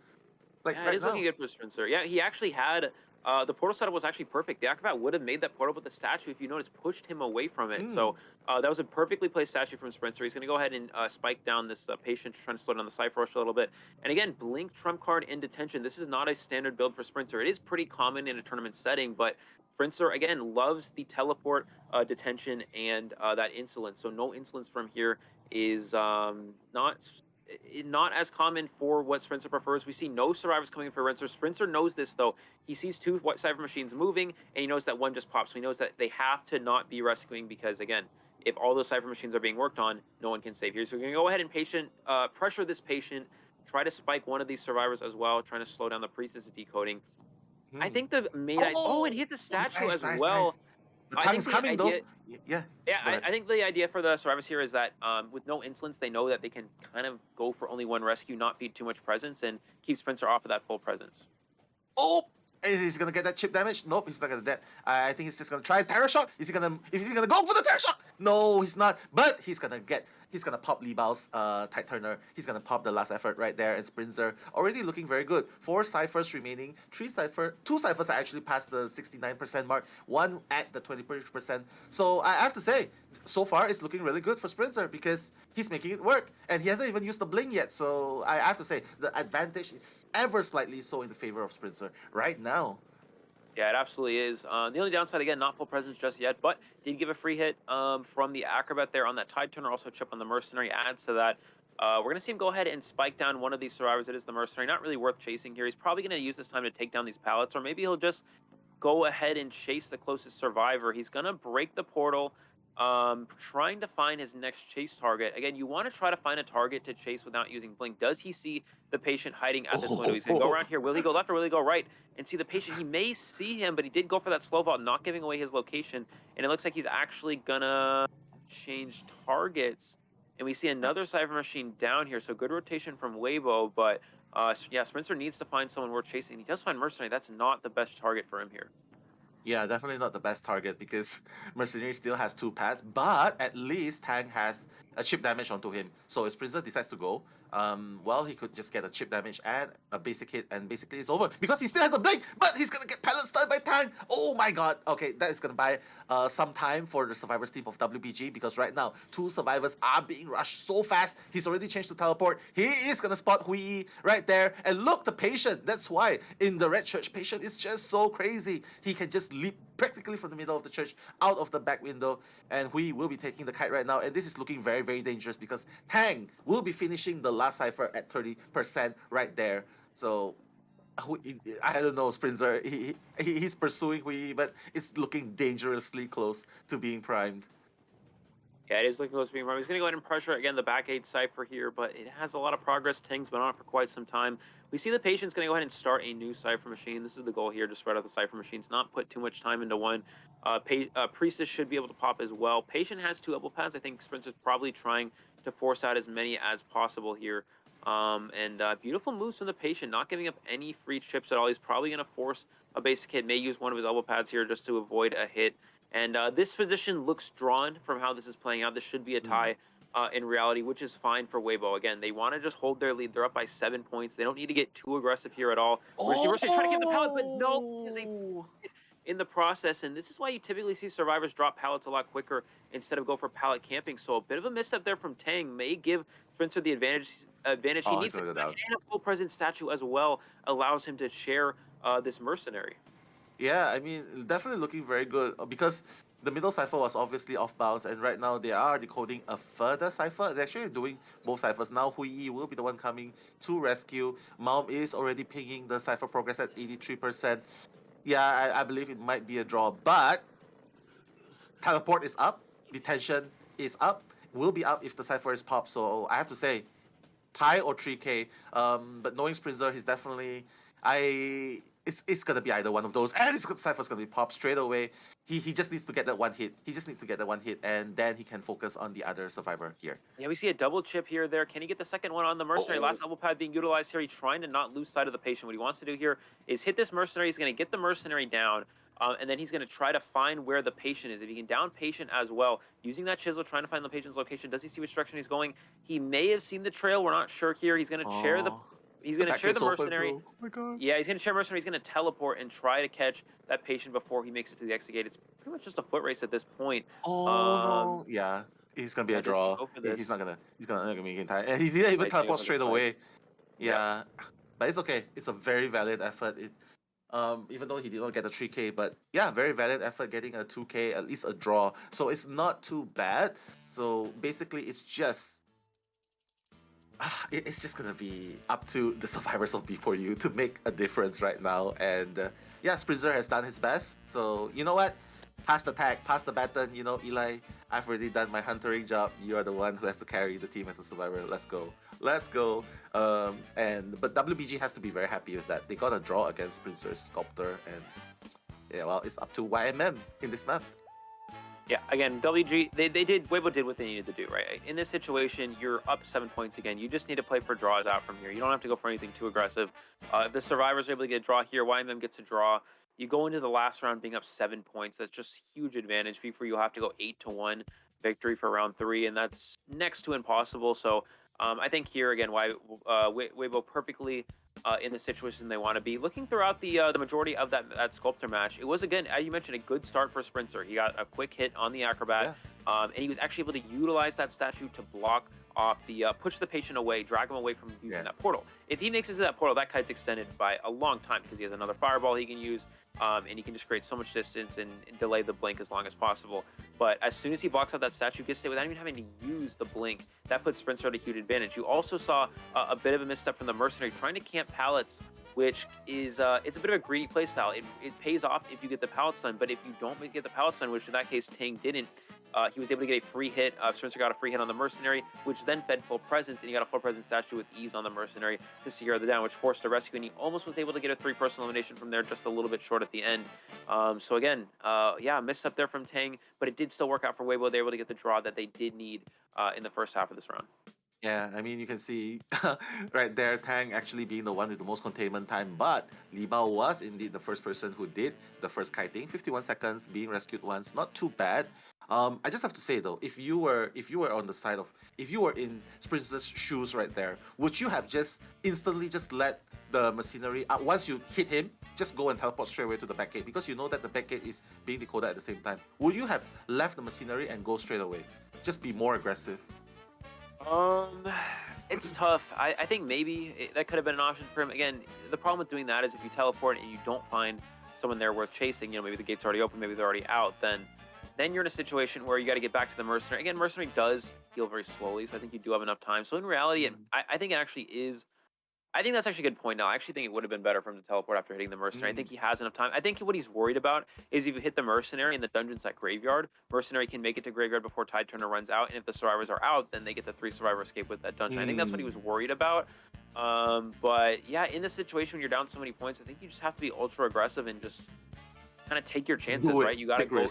Like yeah, right it is looking good for Sprinzer. Yeah, he actually had. The portal setup was actually perfect. The Acrobat would have made that portal, but the statue, if you notice, pushed him away from it. So that was a perfectly placed statue from Sprinzer. He's going to go ahead and spike down this patient, trying to slow down the Cypher Rush a little bit. And again, Blink Trump card in detention. This is not a standard build for Sprinzer. It is pretty common in a tournament setting, but Sprinzer, again, loves the teleport, detention, and that insolence. So no insolence from here is not as common for what Sprinzer prefers. We see no survivors coming in for Sprinzer. Sprinzer knows this, though. He sees 2 white Cypher machines moving, and he knows that one just pops. So he knows that they have to not be rescuing because, again, if all those Cypher machines are being worked on, no one can save here. So we're going to go ahead and pressure this patient, try to spike one of these survivors as well, trying to slow down the Priestess decoding. I think the main idea... Oh, and hits the statue as well. Nice. The time is coming, though. Yeah. I think the idea for the survivors here is that with no insolence, they know that they can kind of go for only one rescue, not feed too much presence, and keep Spencer off of that full presence. Oh! Is he gonna get that chip damage? Nope, he's not gonna that. I think he's just gonna try Terror Shot. Is he gonna go for the Terror Shot? No, he's not. But he's gonna pop Li Bao's Tide Turner. He's gonna pop the last effort right there, and Sprinzer already looking very good. 4 ciphers remaining. 2 ciphers are actually past the 69% mark. 1 at the 20%. So I have to say, so far it's looking really good for Sprinzer because he's making it work, and he hasn't even used the bling yet. So I have to say the advantage is ever slightly so in the favor of Sprinzer right now. Yeah, it absolutely is. The only downside, again, not full presence just yet, but did give a free hit from the Acrobat there on that Tide Turner, also chip on the Mercenary adds to that. We're going to see him go ahead and spike down one of these survivors. It is the Mercenary. Not really worth chasing here. He's probably going to use this time to take down these pallets, or maybe he'll just go ahead and chase the closest survivor. He's going to break the portal, trying to find his next chase target. Again, you want to try to find a target to chase without using Blink. Does he see the patient hiding at this window? He's going to go around here. Will he go left or will he go right and see the patient? He may see him, but he did go for that slow vault, not giving away his location. And it looks like he's actually going to change targets. And we see another Cypher machine down here. So good rotation from Weibo, but yeah, Spencer needs to find someone worth chasing. He does find Mercenary. That's not the best target for him here. Yeah, definitely not the best target because Mercenary still has 2 pads, but at least Tang has a chip damage onto him. So if Sprinzer decides to go, well, he could just get a chip damage and a basic hit, and basically it's over because he still has a blink, but he's gonna get pallet stunned by Tang. Oh my god. Okay, that is gonna buy some time for the survivors team of WBG, because right now 2 survivors are being rushed so fast. He's already changed to teleport. He is gonna spot Hui right there, and look, the patient. That's why in the red church, patient is just so crazy. He can just leap practically from the middle of the church out of the back window, and Hui will be taking the kite right now, and this is looking very, very dangerous because Tang will be finishing the last cipher at 30% right there. So I don't know, Sprinzer. He's pursuing Hui, but it's looking dangerously close to being primed. Yeah, it is looking close to being primed. He's going to go ahead and pressure again the back 8 cipher here, but it has a lot of progress. Tang's been on it for quite some time. We see the patient's going to go ahead and start a new cipher machine. This is the goal here, to spread out the cipher machines, not put too much time into one. Priestess should be able to pop as well. Patient has 2 elbow pads. I think Sprinzer's probably trying to force out as many as possible here. Beautiful moves from the patient, not giving up any free chips at all. He's probably going to force a basic hit, may use one of his elbow pads here just to avoid a hit. And this position looks drawn from how this is playing out. This should be a tie in reality, which is fine for Weibo. Again, they want to just hold their lead. They're up by 7 points. They don't need to get too aggressive here at all. We're trying to get the pallet, but no, because they in the process. And this is why you typically see survivors drop pallets a lot quicker instead of go for pallet camping. So a bit of a misstep there from Tang may give Spencer the advantage. He needs to, and a full presence statue as well allows him to share this mercenary. Yeah, I mean, definitely looking very good because the middle cipher was obviously off bounds, and right now they are decoding a further cipher. They're actually doing both ciphers. Now Hui will be the one coming to rescue. Malm is already pinging the cipher progress at 83%. Yeah, I believe it might be a draw, but teleport is up, detention is up, will be up if the cipher is popped. So I have to say, tie or 3K. But knowing Sprinzer, he's definitely it's gonna be either one of those, and Cypher's gonna be popped straight away. He just needs to get that one hit. He just needs to get that one hit, and then he can focus on the other survivor here. Yeah, we see a double chip here there. Can he get the second one on the mercenary? Last elbow pad being utilized here. He's trying to not lose sight of the patient. What he wants to do here is hit this mercenary. He's gonna get the mercenary down. And then he's going to try to find where the patient is. If he can down patient as well, using that chisel, trying to find the patient's location. Does he see which direction he's going? He may have seen the trail. We're not sure here. He's going to share the mercenary. Oh my god. Yeah, he's going to share mercenary. He's going to teleport and try to catch that patient before he makes it to the exit gate. It's pretty much just a foot race at this point. No. Yeah, he's going to be a draw. He's not going to make it in time. And he's even teleport straight away. Yeah. But it's okay. It's a very valid effort. Even though he did not get a 3K, but yeah, very valid effort getting a 2K, at least a draw. So it's not too bad. So basically, it's just gonna be up to the survivors of B4U to make a difference right now. And yeah, Sprinzer has done his best. So you know what? Pass the tag, pass the baton. You know, Eli, I've already done my huntering job. You are the one who has to carry the team as a survivor. Let's go. Let's go. But WBG has to be very happy with that. They got a draw against Sprinzer's Sculptor, and yeah, well, it's up to YMM in this map. Yeah, again, Weibo did what they needed to do, right? In this situation, you're up 7 points again. You just need to play for draws out from here. You don't have to go for anything too aggressive. If the survivors are able to get a draw here, YMM gets a draw. You go into the last round being up 7 points. That's just huge advantage. Before you'll have to go 8-1 victory for round 3, and that's next to impossible. So I think here again, Weibo perfectly in the situation they want to be. Looking throughout the majority of that Sculptor match, it was, again, as you mentioned, a good start for Sprinzer. He got a quick hit on the Acrobat, and he was actually able to utilize that statue to block off the push the patient away, drag him away from using that portal. If he makes it to that portal, that kite's extended by a long time because he has another fireball he can use. And he can just create so much distance and delay the blink as long as possible. But as soon as he blocks out that statue, gets it without even having to use the blink, that puts Sprinzer at a huge advantage. You also saw a bit of a misstep from the mercenary trying to camp pallets, which is it's a bit of a greedy playstyle. It pays off if you get the pallet stun, but if you don't get the pallet stun, which in that case Tang didn't, he was able to get a free hit. Sprinzer got a free hit on the mercenary, which then fed full presence, and he got a full presence statue with ease on the mercenary to secure the down, which forced a rescue, and he almost was able to get a 3-person elimination from there, just a little bit short at the end. So again, yeah, missed up there from Tang, but it did still work out for Weibo. They were able to get the draw that they did need in the first half of this round. Yeah, I mean, you can see right there, Tang actually being the one with the most containment time, but Li Bao was indeed the first person who did the first kiting. 51 seconds, being rescued once, not too bad. I just have to say though, if you were on the side of, if you were in Sprinter's shoes right there, would you have just instantly just let the mercenary once you hit him, just go and teleport straight away to the back gate, because you know that the back gate is being decoded at the same time? Would you have left the mercenary and go straight away? Just be more aggressive. It's tough. I think maybe that could have been an option for him. Again, the problem with doing that is if you teleport and you don't find someone there worth chasing, maybe the gate's already open, maybe they're already out, then you're in a situation where you got to get back to the mercenary. Again, mercenary does heal very slowly, so I think you do have enough time. So in reality, I think it actually is. I think that's actually a good point now. I actually think it would have been better for him to teleport after hitting the mercenary. I think he has enough time. I think what he's worried about is if you hit the mercenary and the dungeon's at graveyard, mercenary can make it to graveyard before Tide Turner runs out, and if the survivors are out, then they get the 3 survivor escape with that dungeon. I think that's what he was worried about. But yeah, in this situation when you're down so many points, I think you just have to be ultra aggressive and just kind of take your chances, right? You got to go.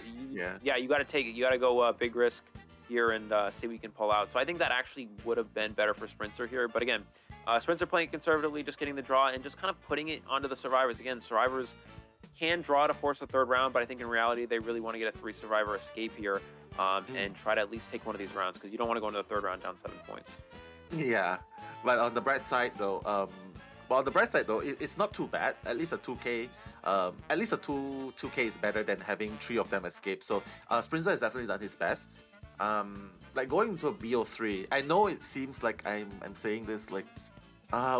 Yeah, you got to take it. You got to go big risk here and see what you can pull out. So I think that actually would have been better for Sprinter here. But again, Sprinter playing conservatively, just getting the draw and just kind of putting it onto the survivors. Again, survivors can draw to force a 3rd round, but I think in reality they really want to get a 3 survivor escape here and try to at least take one of these rounds, because you don't want to go into the 3rd round down 7 points. Yeah, but on the bright side though, it's not too bad. At least a 2K, at least a 2K is better than having 3 of them escape. So Sprinter has definitely done his best. Like going into a BO3, I know it seems like I'm saying this like,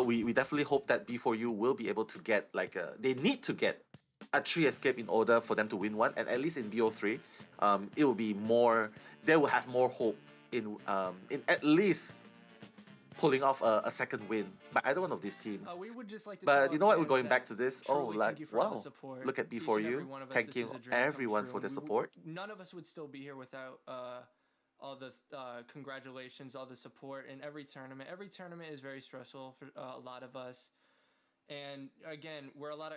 we definitely hope that B4U will be able to get like they need to get a 3 escape in order for them to win one, and at least in BO3, it will be more. They will have more hope in at least pulling off a 2nd win by either one of these teams. We would just like to but tell you know what? We're fans going that back to this. Oh, truly like thank you for all the wow! support. Look at Each and every B4U. one of us, Thank this you is a dream come everyone true, for and the we support. none of us would still be here without all the congratulations, all the support in every tournament. Every tournament is very stressful for a lot of us. And again, we're a lot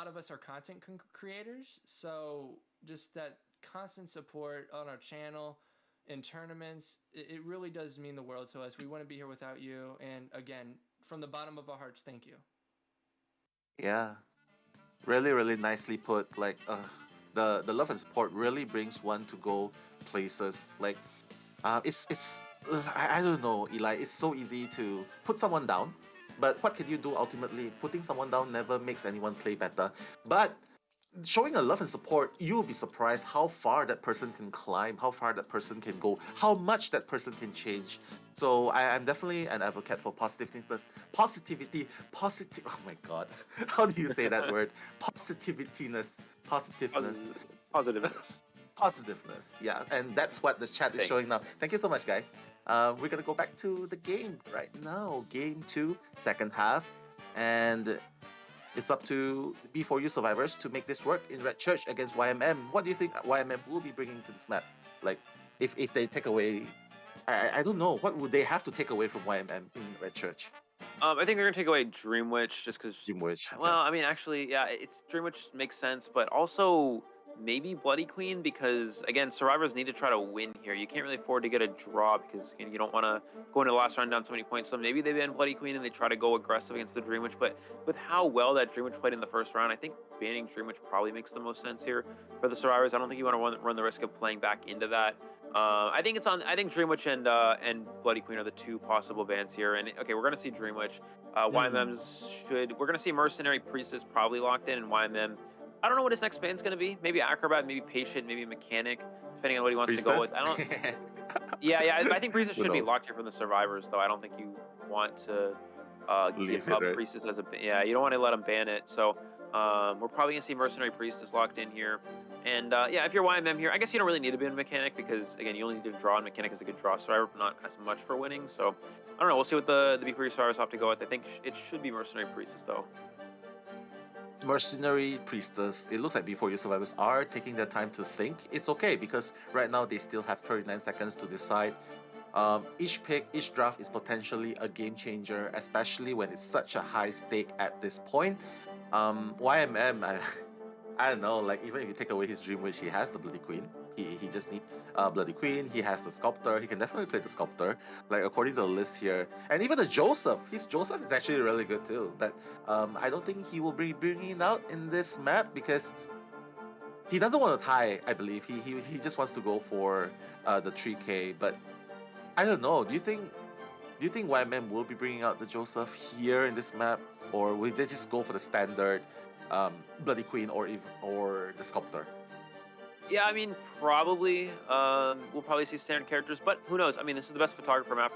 of us are content creators, so just that constant support on our channel in tournaments, it really does mean the world to us. We wouldn't be here without you. And again, from the bottom of our hearts, thank you. Yeah, really, really nicely put. Like the love and support really brings one to go places. Like it's I don't know, Eli. It's so easy to put someone down, but what can you do ultimately? Putting someone down never makes anyone play better. But showing a love and support, you'll be surprised how far that person can climb, how far that person can go, how much that person can change. So I'm definitely an advocate for positiveness. Positivity. Oh my god. How do you say that word? Positiveness. Positiveness. Yeah, and that's what the chat is showing now. Thank you so much, guys. We're gonna go back to the game right now. Game 2, 2nd half. And it's up to B4U survivors to make this work in Red Church against YMM. What do you think YMM will be bringing to this map? Like, if they take away, I don't know, what would they have to take away from YMM in Red Church? I think they're gonna take away Dream Witch just because. Dream Witch. Well, I mean, actually, yeah, it's Dream Witch makes sense, but also maybe Bloody Queen, because again, survivors need to try to win here. You can't really afford to get a draw because again, you don't want to go into the last round down so many points. So maybe they ban Bloody Queen and they try to go aggressive against the Dream Witch. But with how well that Dream Witch played in the 1st round, I think banning Dream Witch probably makes the most sense here for the survivors. I don't think you want to run the risk of playing back into that. I think Dream Witch and Bloody Queen are the 2 possible bans here. And okay, we're gonna see Dream Witch. YMM's we're gonna see Mercenary Priestess probably locked in, and YMM. I don't know what his next band's gonna be. Maybe Acrobat, maybe Patient, maybe Mechanic, depending on what he wants to go with. I don't. Yeah. I think Priestess should be locked here from the survivors, though. I don't think you want to give up Priestess as a. Yeah, you don't want to let him ban it. So we're probably gonna see Mercenary Priestess locked in here. And yeah, if you're YMM here, I guess you don't really need to be in Mechanic because again, you only need to draw, and Mechanic is a good draw survivor, but not as much for winning. So I don't know. We'll see what the B4U survivors have to go with. I think it should be Mercenary Priestess though. Mercenary Priestess, it looks like B4U survivors are taking their time to think. It's okay because right now they still have 39 seconds to decide. Each pick, each draft is potentially a game changer, especially when it's such a high stake at this point. YMM, I don't know, like even if you take away his Dream Witch, he has the Bloody Queen. He just needs Bloody Queen. He has the Sculptor. He can definitely play the Sculptor, like according to the list here. And even the Joseph. His Joseph is actually really good too. But I don't think he will be bringing it out in this map because he doesn't want to tie, I believe. He just wants to go for the 3K. But I don't know. Do you think YMM will be bringing out the Joseph here in this map, or will they just go for the standard Bloody Queen or the Sculptor? Yeah, I mean, probably. We'll probably see standard characters, but who knows? I mean, this is the best photographer map,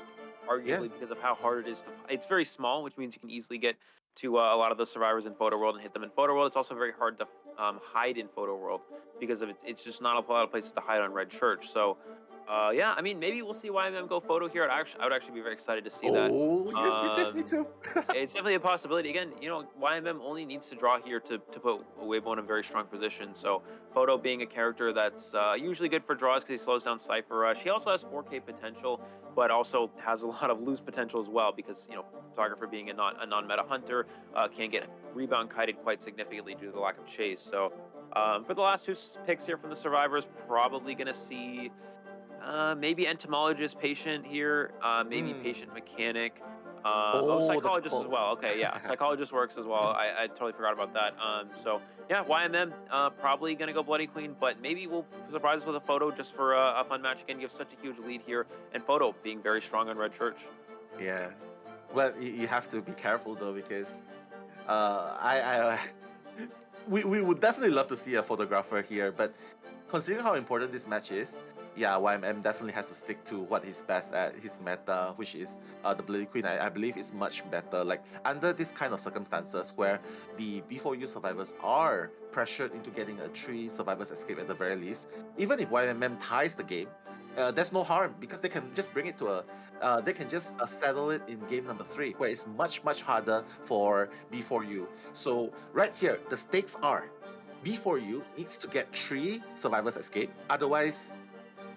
arguably, because of how hard it is to. It's very small, which means you can easily get to a lot of the survivors in Photo World and hit them in Photo World. It's also very hard to hide in Photo World because of it's just not a lot of places to hide on Red Church. So, yeah, I mean, maybe we'll see YMM go photo here. I would actually be very excited to see that. Oh, yes, me too. It's definitely a possibility. Again, you know, YMM only needs to draw here to put Weibo in a very strong position. So, Photo being a character that's usually good for draws because he slows down Cypher Rush. He also has 4K potential, but also has a lot of loose potential as well because, you know, photographer being a non-meta hunter can get rebound kited quite significantly due to the lack of chase. So, for the last two picks here from the survivors, probably going to see maybe Entomologist Patient here, maybe Patient Mechanic. Psychologist as well. Okay, yeah, Psychologist works as well. I totally forgot about that. So yeah, YMM probably gonna go Bloody Queen, but maybe we'll surprise us with a Photo just for a fun match again. You have such a huge lead here, and Photo being very strong on Red Church. Yeah, well, you have to be careful though because we would definitely love to see a photographer here, but considering how important this match is, yeah, YMM definitely has to stick to what he's best at, his meta, which is the Bloody Queen. I believe is much better. Like, under this kind of circumstances where the B4U survivors are pressured into getting a 3 survivors escape at the very least, even if YMM ties the game, there's no harm because they can just bring it to they can just settle it in game number 3, where it's much harder for B4U. So right here, the stakes are B4U needs to get 3 survivors escape, otherwise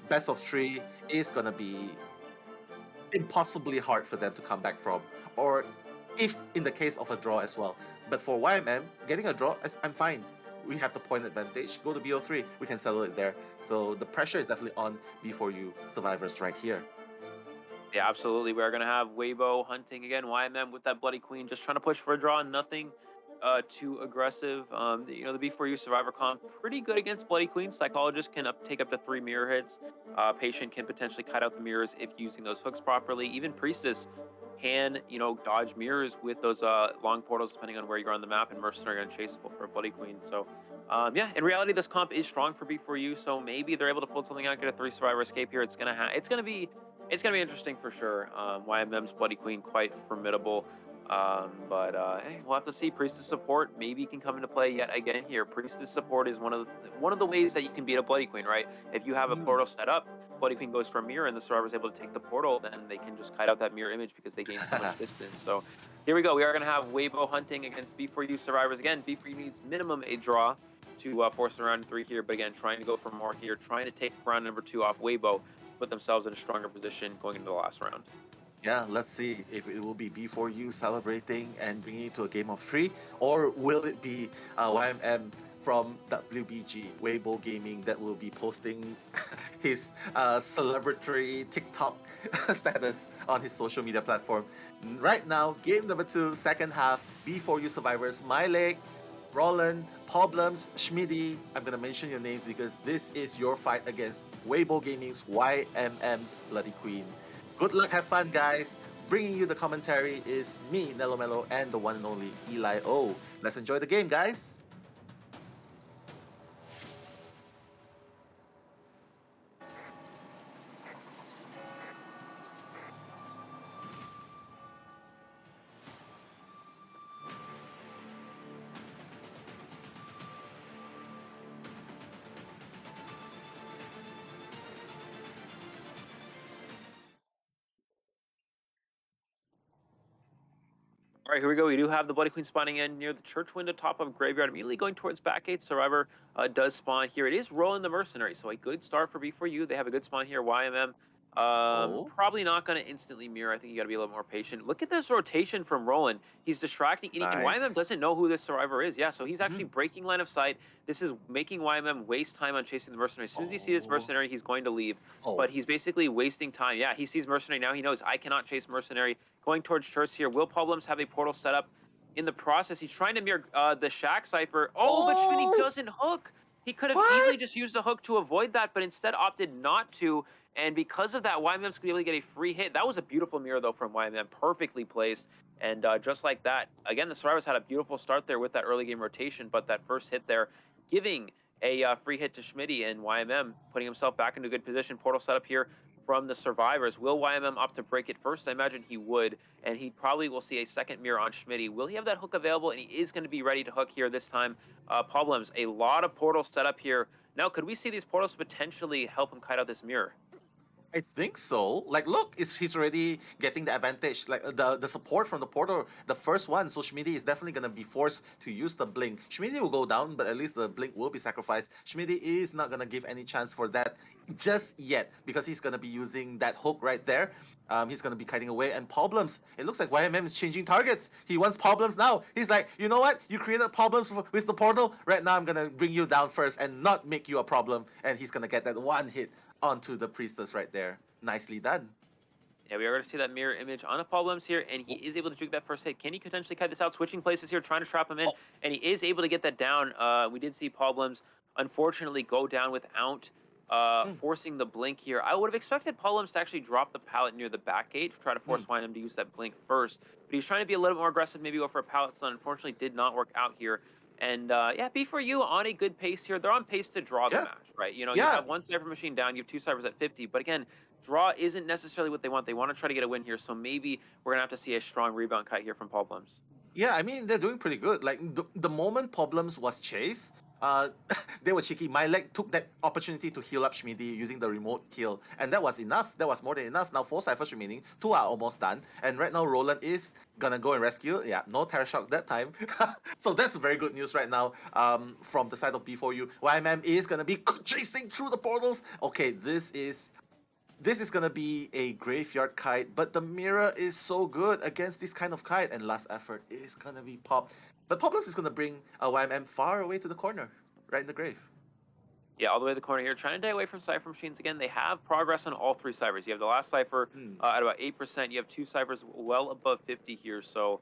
best of 3 is gonna be impossibly hard for them to come back from, or if in the case of a draw as well. But for YMM, getting a draw, I'm fine. We have the point advantage. Go to BO3, we can settle it there. So the pressure is definitely on B4U survivors right here. Yeah, absolutely. We're gonna have Weibo hunting again. YMM with that Bloody Queen, just trying to push for a draw. Nothing too aggressive. You know, the B4U survivor comp pretty good against Bloody Queen. Psychologist can take up to 3 mirror hits. Patient can potentially cut out the mirrors if using those hooks properly. Even Priestess can, you know, dodge mirrors with those long portals depending on where you're on the map, and Mercenary unchaseable for Bloody Queen. So yeah, in reality, this comp is strong for B4U. So maybe they're able to pull something out, get a 3 survivor escape here. It's gonna be interesting for sure. YMM's Bloody Queen quite formidable. But hey, we'll have to see. Priestess support maybe can come into play yet again here. Priestess support is one of the ways that you can beat a Bloody Queen, right? If you have a portal set up, Bloody Queen goes for a mirror, and the survivor is able to take the portal, then they can just kite out that mirror image because they gain so much distance. So here we go. We are going to have Weibo hunting against B4U survivors again. B4U needs minimum a draw to force a round 3 here, but again, trying to go for more here, trying to take round number 2 off Weibo, put themselves in a stronger position going into the last round. Yeah, let's see if it will be B4U celebrating and bringing it to a game of 3, or will it be YMM from WBG, Weibo Gaming, that will be posting his celebratory TikTok status on his social media platform. Right now, game number 2, second half, B4U survivors, Mylek, Roland, Problems, Schmidty. I'm going to mention your names because this is your fight against Weibo Gaming's YMM's Bloody Queen. Good luck, have fun, guys. Bringing you the commentary is me, Nello Mello, and the one and only Eli O. Let's enjoy the game, guys. All right, here we go. We do have the Bloody Queen spawning in near the church window, top of Graveyard, immediately going towards Backgate. Survivor does spawn here. It is rolling the Mercenary, so a good start for B4U. They have a good spawn here. YMM probably not going to instantly mirror. I think you got to be a little more patient. Look at this rotation from Roland. He's distracting, and YMM doesn't know who this survivor is. Yeah, so he's actually breaking line of sight. This is making YMM waste time on chasing the Mercenary. As soon as he sees this Mercenary, he's going to leave. But he's basically wasting time. Yeah, he sees Mercenary now. He knows I cannot chase Mercenary. Going towards church here. Will Problems have a portal set up? In the process, he's trying to mirror the Shack Cypher. But Schmitty doesn't hook. He could have easily just used the hook to avoid that, but instead opted not to. And because of that, YMM's going to be able to get a free hit. That was a beautiful mirror, though, from YMM. Perfectly placed. And just like that, again, the Survivors had a beautiful start there with that early game rotation, but that first hit there giving a free hit to Schmitty, and YMM putting himself back into a good position. Portal setup here from the Survivors. Will YMM opt to break it first? I imagine he would, and he probably will see a second mirror on Schmitty. Will he have that hook available? And he is going to be ready to hook here this time. Problems, a lot of portals set up here. Now, could we see these portals potentially help him kite out this mirror? I think so. Like, look, he's already getting the advantage. Like the support from the portal, the first one. So Schmitty is definitely gonna be forced to use the blink. Schmitty will go down, but at least the blink will be sacrificed. Schmitty is not gonna give any chance for that just yet because he's gonna be using that hook right there. He's gonna be kiting away, and Problems. It looks like YMM is changing targets. He wants Problems now. He's like, you know what? You created Problems with the portal. Right now, I'm gonna bring you down first and not make you a problem. And he's gonna get that one hit onto the Priestess right there. Nicely done. Yeah, we are going to see that mirror image on a Problems here, and he is able to juke that first hit. Can he potentially kite this out? Switching places here, trying to trap him in, and he is able to get that down. We did see Problems, unfortunately, go down without forcing the blink here. I would have expected Problems to actually drop the pallet near the back gate, try to force YMM to use that blink first. But he's trying to be a little bit more aggressive, maybe go for a pallet stun. Unfortunately, did not work out here. And yeah, B4U on a good pace here. They're on pace to draw the match, right? You know, you have one Cypher machine down, you have two Cyphers at 50. But again, draw isn't necessarily what they want. They want to try to get a win here. So maybe we're going to have to see a strong rebound kite here from Problems. Yeah, I mean, they're doing pretty good. Like, the moment Problems was chased, they were cheeky. My leg took that opportunity to heal up Schmitty using the remote heal, and that was enough. That was more than enough. Now 4 Cyphers remaining, 2 are almost done, and right now Roland is gonna go and rescue. Yeah, no Terror Shock that time. So that's very good news right now from the side of B4U. YMM is gonna be chasing through the portals. Okay, this is gonna be a graveyard kite, but the mirror is so good against this kind of kite, and last effort is gonna be popped. But Problems is gonna bring a YMM far away to the corner, right in the grave. Yeah, all the way to the corner here, trying to stay away from Cypher machines again. They have progress on all 3 Cyphers. You have the last Cypher at about 8%. You have 2 Cyphers well above 50 here, so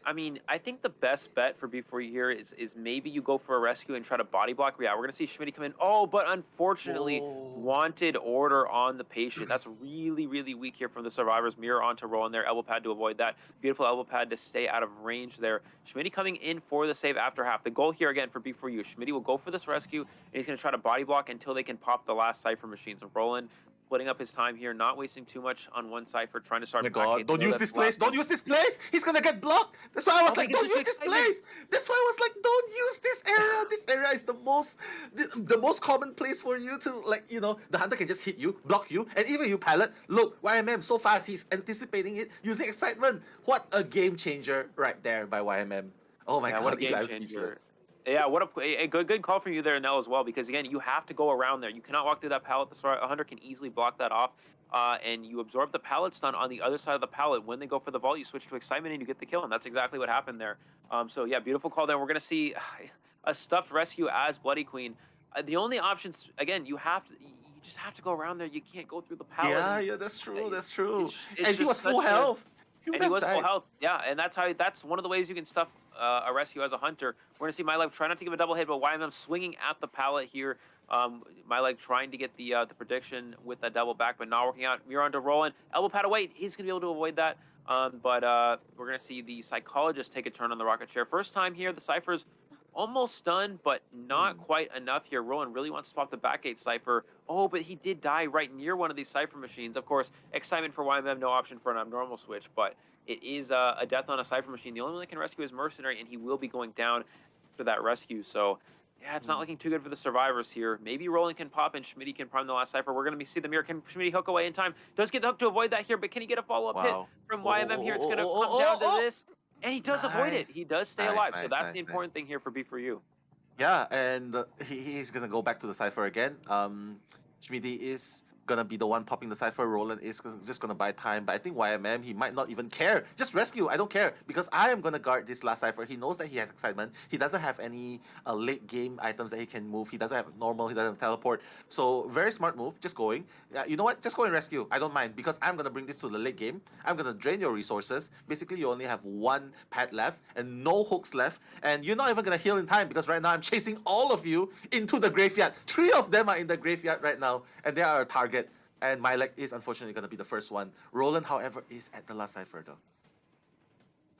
I mean, I think the best bet for B4U here is maybe you go for a rescue and try to body block. Yeah, we're going to see Schmitty come in. Oh, but unfortunately, wanted order on the patient. That's really, really weak here from the Survivors. Mirror onto roll in there. Elbow pad to avoid that. Beautiful elbow pad to stay out of range there. Schmitty coming in for the save after half. The goal here again for B4U, Schmitty will go for this rescue, and he's going to try to body block until they can pop the last Cypher machines. So Roland splitting up his time here, not wasting too much on one Cypher, trying to start. Oh my God, don't use this place, don't use this place! He's gonna get blocked! That's why I was like, don't use this place! That's why I was like, don't use this area! This area is the most common place for you to, like, you know, the hunter can just hit you, block you, and even you pallet. Look, YMM, so fast, he's anticipating it, using excitement. What a game changer right there by YMM. Oh my God, what a game changer. Yeah, what a good call from you there, Nell, as well, because, again, you have to go around there. You cannot walk through that pallet. A hunter can easily block that off, and you absorb the pallet stun on the other side of the pallet. When they go for the vault, you switch to excitement, and you get the kill, and that's exactly what happened there. So, yeah, beautiful call there. We're going to see a stuffed rescue as Bloody Queen. The only options, again, you just have to go around there. You can't go through the pallet. Yeah, that's true, that's true. And he was full health. And he was full health, yeah, and that's one of the ways you can stuff a rescue as a hunter. We're gonna see My Life try not to give a double hit, but YMM swinging at the pallet here. My Life trying to get the prediction with that double back, but not working out. Mirror onto Roland, elbow pad away. He's gonna be able to avoid that. But we're gonna see the Psychologist take a turn on the rocket chair. First time here, the Cypher's almost done, but not quite enough here. Roland really wants to swap the backgate Cypher. Oh, but he did die right near one of these Cypher machines. Of course, excitement for YMM, no option for an abnormal switch, but it is a death on a Cypher machine. The only one that can rescue is Mercenary, and he will be going down for that rescue. So, yeah, it's not looking too good for the Survivors here. Maybe Roland can pop and Schmitty can prime the last Cypher. We're going to see the mirror. Can Schmitty hook away in time? Does get the hook to avoid that here, but can he get a follow-up hit from YMM here? It's going to come down to this. And he does avoid it. He does stay alive. So that's the important thing here for B4U. Yeah, and he's gonna go back to the Cypher again. Schmitty is gonna be the one popping the cipher. Roland is just gonna buy time, but I think YMM, he might not even care. Just rescue, I don't care, because I am gonna guard this last cipher. He knows that he has excitement. He doesn't have any late game items that he can move. He doesn't have normal, he doesn't have teleport. So very smart move, just going. You know what, just go and rescue. I don't mind, because I'm gonna bring this to the late game. I'm gonna drain your resources. Basically, you only have one pet left and no hooks left, and you're not even gonna heal in time, because right now I'm chasing all of you into the graveyard. 3 of them are in the graveyard right now, and they are a target. And my leg is unfortunately going to be the first one. Roland, however, is at the last cipher though.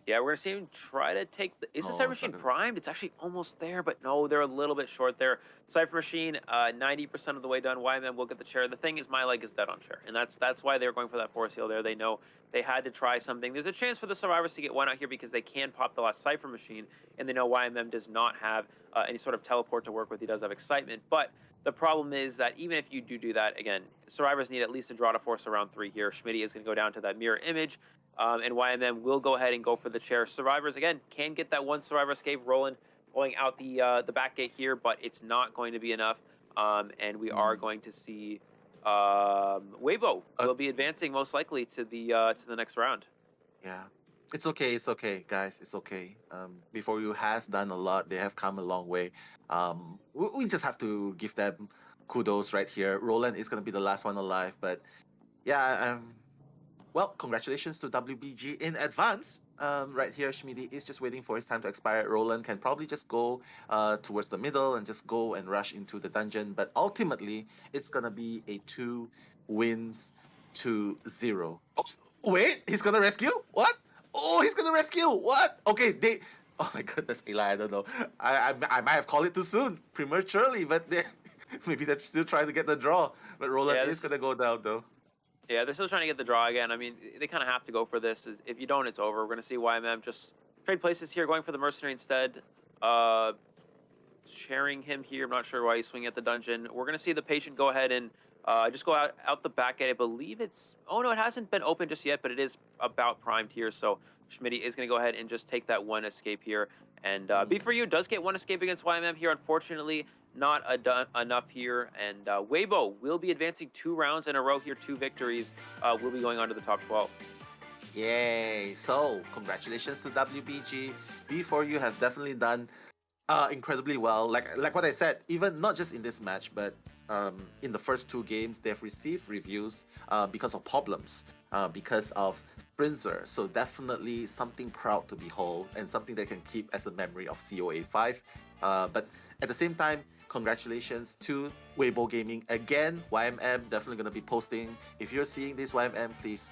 Yeah, we're going to see him try to take the... Is the Cypher Machine primed? It's actually almost there, but no, they're a little bit short there. Cypher Machine, 90% of the way done. YMM will get the chair. The thing is, my leg is dead on chair, and that's why they're going for that force heal there. They know they had to try something. There's a chance for the survivors to get one out here because they can pop the last Cypher Machine, and they know YMM does not have any sort of teleport to work with. He does have excitement, but the problem is that even if you do that, again, survivors need at least a draw to force around 3 here. Schmitty is going to go down to that mirror image, and YMM will go ahead and go for the chair. Survivors, again, can get that one survivor escape. Roland going out the back gate here, but it's not going to be enough, and we are going to see Weibo will be advancing most likely to the next round. Yeah. It's okay, guys. It's okay. Before you has done a lot. They have come a long way. We just have to give them kudos right here. Roland is going to be the last one alive, but yeah, well, congratulations to WBG in advance. Right here, Schmidi is just waiting for his time to expire. Roland can probably just go towards the middle and just go and rush into the dungeon, but ultimately, it's going to be a 2 wins to 0. Oh, wait, he's going to rescue? What? Oh, he's gonna rescue. What? Okay, they. Oh my goodness, Eli. I don't know. I might have called it too soon, prematurely, but they maybe they're still trying to get the draw. But Roland is gonna go down though. Yeah, they're still trying to get the draw again. I mean, they kind of have to go for this. If you don't, it's over. We're gonna see YMM just trade places here, going for the mercenary instead. Sharing him here. I'm not sure why he's swinging at the dungeon. We're gonna see the patient go ahead and just go out the back gate. I believe it's... Oh, no, it hasn't been open just yet, but it is about primed here. So Schmitty is going to go ahead and just take that one escape here. And B4U does get one escape against YMM here. Unfortunately, not enough here. And Weibo will be advancing 2 rounds in a row here. 2 victories. Will be going on to the top 12. Yay. So, congratulations to WBG. B4U has definitely done incredibly well. Like what I said, even not just in this match, but in the first 2 games, they've received reviews because of problems, because of Sprinzer. So definitely something proud to behold and something they can keep as a memory of COA 5. But at the same time, congratulations to Weibo Gaming. Again, YMM definitely going to be posting. If you're seeing this, YMM, please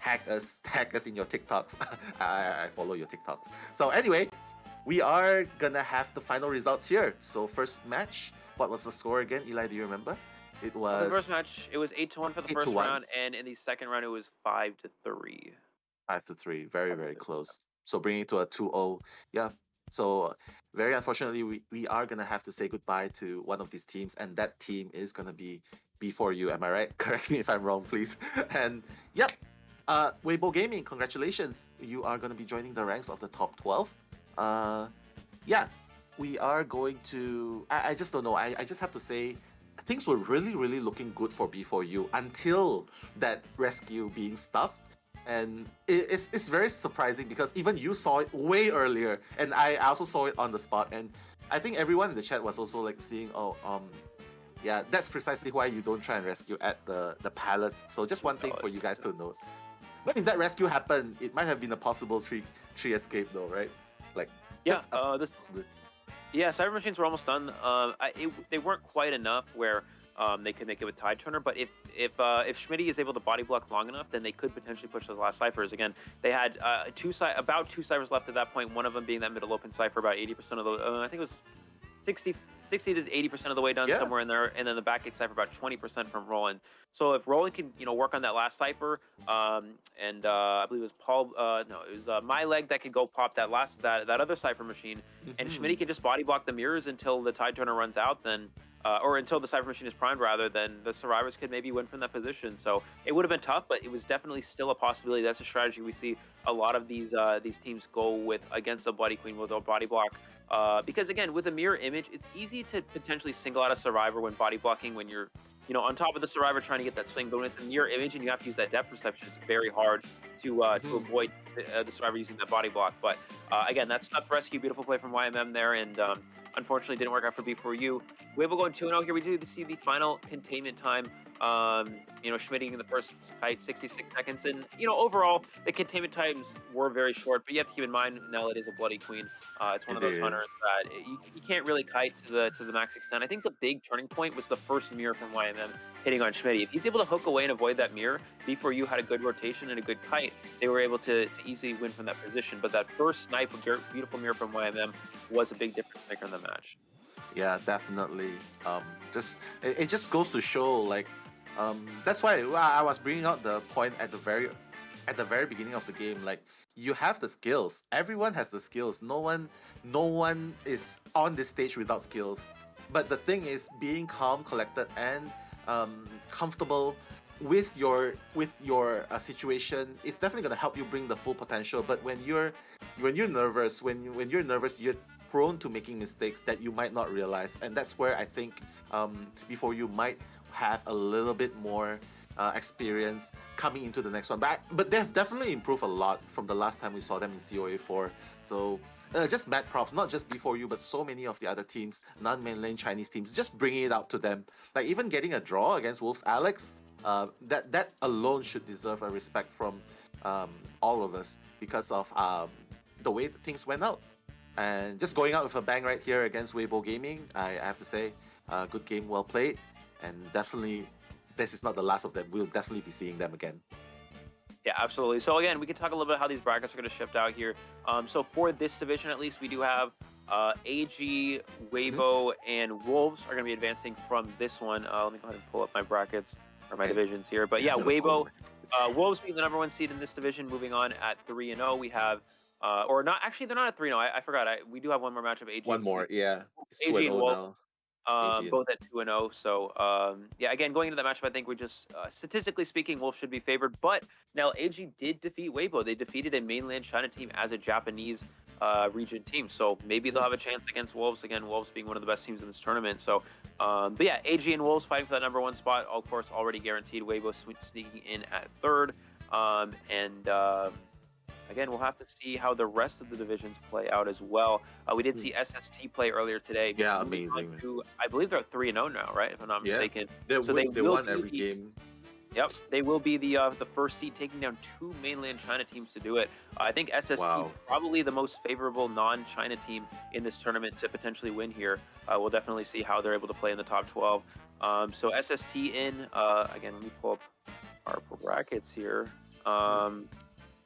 tag us in your TikToks. I follow your TikToks. So anyway, we are going to have the final results here. So first match. What was the score again? Eli, do you remember? It was... The first match, it was 8-1 for the first round, and in the second round, it was 5-3. 5-3. Very, very close. So bringing it to a 2-0. Yeah. So very unfortunately, we are going to have to say goodbye to one of these teams, and that team is going to be B4U. Am I right? Correct me if I'm wrong, please. And yep. Weibo Gaming, congratulations. You are going to be joining the ranks of the top 12. Yeah. We are going to... I just don't know. I just have to say, things were really, really looking good for B4U until that rescue being stuffed. And it's very surprising because even you saw it way earlier. And I also saw it on the spot. And I think everyone in the chat was also like seeing, yeah, that's precisely why you don't try and rescue at the pallets. So just one thing for you guys to note. But if that rescue happened, it might have been a possible tree escape though, right? Like, yeah, yeah, Cyber Machines were almost done. They weren't quite enough where they could make it with Tide Turner, but if Schmitty is able to body block long enough, then they could potentially push those last ciphers. Again, they had about 2 ciphers left at that point, one of them being that middle open cipher, about 80% of the... I think it was 60 to 80% of the way done, somewhere in there, and then the back gate cipher about 20% from Roland. So if Roland can, work on that last cipher, and I believe it was Paul, no, it was my leg that could go pop that other cipher machine, and Schmitty can just body block the mirrors until the Tide Turner runs out, then, or until the cipher machine is primed rather, then the survivors could maybe win from that position. So it would have been tough, but it was definitely still a possibility. That's a strategy we see a lot of these teams go with against the Bloody Queen with a body block. Because again, with a mirror image, it's easy to potentially single out a survivor when body blocking when you're on top of the survivor trying to get that swing, but when it's a mirror image and you have to use that depth perception, it's very hard to avoid the survivor using that body block. But again, that's enough rescue. Beautiful play from YMM there, and unfortunately didn't work out for B4U. Weibo going 2-0 here. We do see the final containment time. Schmidt in the first kite, 66 seconds. And, overall, the containment times were very short. But you have to keep in mind, Nell, it is a Bloody Queen. It's one of those hunters that you can't really kite to the max extent. I think the big turning point was the first mirror from YMM hitting on Schmidt. If he's able to hook away and avoid that mirror, B4U had a good rotation and a good kite. They were able to easily win from that position. But that first snipe, a beautiful mirror from YMM, was a big difference maker in the match. Yeah, definitely. It just goes to show, like, that's why I was bringing out the point at the very beginning of the game. Like, you have the skills. Everyone has the skills. No one is on this stage without skills. But the thing is, being calm, collected, and comfortable with your situation is definitely gonna help you bring the full potential. But when you're nervous, you're prone to making mistakes that you might not realize, and that's where I think before you might have a little bit more experience coming into the next one. But they've definitely improved a lot from the last time we saw them in COA 4. So just mad props, not just B4U, but so many of the other teams, non-mainland Chinese teams, just bringing it out to them. Like even getting a draw against Wolves Alex, that alone should deserve a respect from all of us because of the way that things went out. And just going out with a bang right here against Weibo Gaming, I have to say, good game, well played. And definitely, this is not the last of them. We'll definitely be seeing them again. Yeah, absolutely. So again, we can talk a little bit how these brackets are going to shift out here. So for this division, at least, we do have AG, Weibo, and Wolves are going to be advancing from this one. Let me go ahead and pull up my brackets or my divisions here. But yeah, Weibo, Wolves being the #1 seed in this division, moving on at 3-0. We have, or not, actually, they're not at 3-0. I forgot. We do have one more matchup. AG. One more, yeah. It's AG and Wolves. now. Both at 2-0. So, yeah, again, going into that matchup, I think we're just, statistically speaking, Wolves should be favored. But now AG did defeat Weibo. They defeated a mainland China team as a Japanese region team. So maybe they'll have a chance against Wolves. Again, Wolves being one of the best teams in this tournament. So, but yeah, AG and Wolves fighting for that #1 spot. Of course, already guaranteed. Weibo sneaking in at 3rd. Again, we'll have to see how the rest of the divisions play out as well. We did see SST play earlier today. Yeah, amazing. I believe they're 3-0 now, right? If I'm not mistaken. They won every game. Yep, they will be the first seed, taking down 2 mainland China teams to do it. I think SST is probably the most favorable non-China team in this tournament to potentially win here. We'll definitely see how they're able to play in the top 12. So SST in, again, let me pull up our brackets here.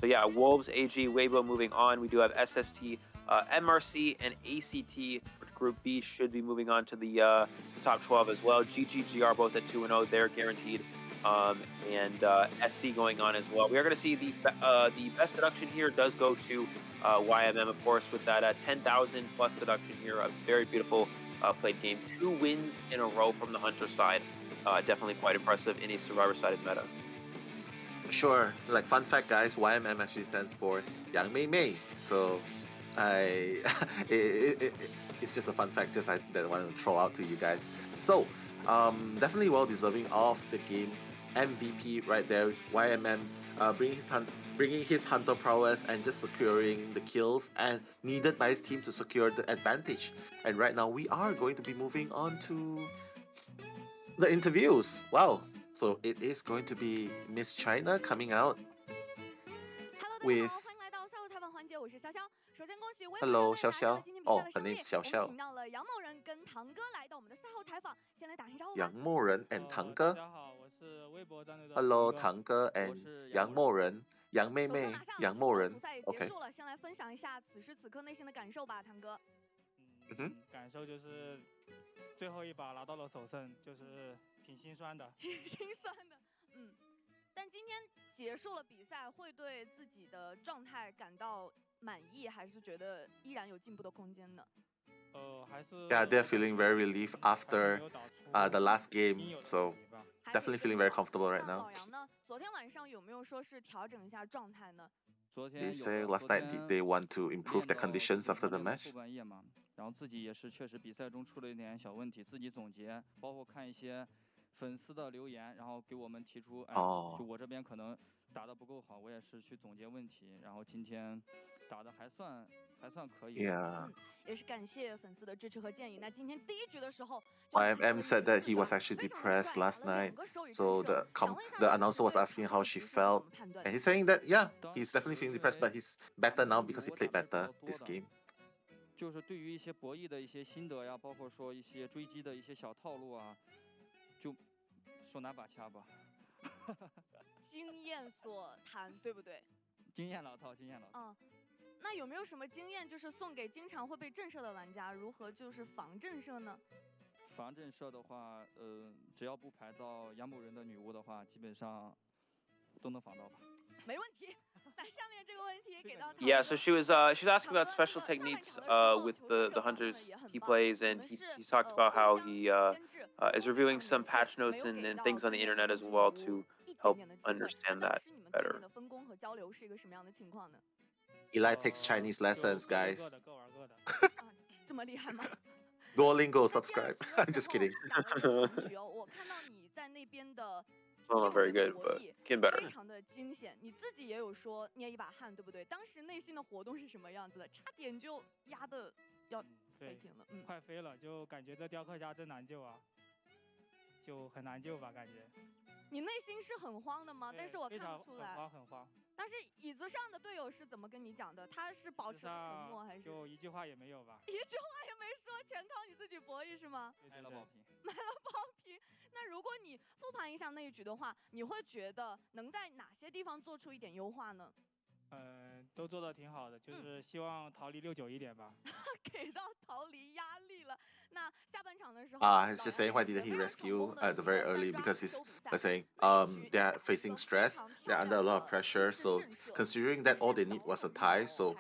So yeah, Wolves, AG, Weibo moving on. We do have SST, MRC, and ACT. Group B should be moving on to the top 12 as well. GGGR both at 2-0. They're guaranteed. And SC going on as well. We are going to see the best deduction here does go to YMM, of course, with that 10,000 plus deduction here. A very beautiful played game. 2 wins in a row from the Hunter side. Definitely quite impressive in a survivor-sided meta. Sure. Like, fun fact, guys, YMM actually stands for Yang Mei Mei. So, it's just a fun fact that I want to throw out to you guys. So, definitely well deserving of the game MVP right there. YMM bringing his hunter prowess and just securing the kills and needed by his team to secure the advantage. And right now, we are going to be moving on to the interviews. Wow. So it is going to be Miss China coming out with. Hello, Xiao Xiao. Oh, her name's Xiao Xiao. Yang Moren and Tang Ge. Hello, Tang Ge and Yang Moren. Yang Mei Mei, Yang Moren. Okay. 感受就是最后一把拿到了首胜，就是挺心酸的。挺心酸的，但今天结束了比赛，会对自己的状态感到满意，还是觉得依然有进步的空间呢？还是 Yeah, they're feeling very relieved after the last game, so definitely feeling very comfortable right now. 老杨呢？昨天晚上有没有说是调整一下状态呢？ They say last night did they want to improve the conditions after the match? 然后自己也是确实比赛中出了一点小问题，自己总结，包括看一些粉丝的留言，然后给我们提出，就我这边可能打得不够好，我也是去总结问题，然后今天打得还算可以。也是感谢粉丝的支持和建议。那今天第一局的时候 IMM said that he was actually depressed last night, so the announcer was asking how she felt, and he's saying that he's definitely feeling depressed, but he's better now because he played better this game. 就是对于一些博弈的一些心得呀，包括说一些追击的一些小套路啊，就手拿把掐吧。经验所谈，对不对？经验老套。那有没有什么经验，就是送给经常会被震慑的玩家，如何就是防震慑呢？防震慑的话，只要不排到养母人的女巫的话，基本上都能防到吧。没问题。那下面这个问题给到他。Yeah, so she was asking about special techniques with the hunters he plays, and he talked about how he is reviewing some patch notes and things on the internet as well to help understand that better. Eli takes Chinese lessons, guys. 这么厉害吗？ Duolingo subscribe. I'm just kidding. Not very good, but getting better. 非常的惊险，你自己也有说捏一把汗，对不对？当时内心的活动是什么样子的？差点就压的要飞停了，快飞了，就感觉这雕刻家真难救啊，就很难救吧，感觉。你内心是很慌的吗？但是我看不出来。很慌。但是椅子上的队友是怎么跟你讲的？他是保持沉默还是？就一句话也没有吧。一句话也没说，全靠你自己博弈是吗？买了爆屏。买了爆屏。那如果你复盘一下那一局的话，你会觉得能在哪些地方做出一点优化呢？都做得挺好的，就是希望逃离6-9一点吧。给到逃离压力了。那下半场的时候，he's just saying why didn't he rescue at the very early, because he's saying they're facing stress, they're under a lot of pressure. So considering that all they need was a tie, so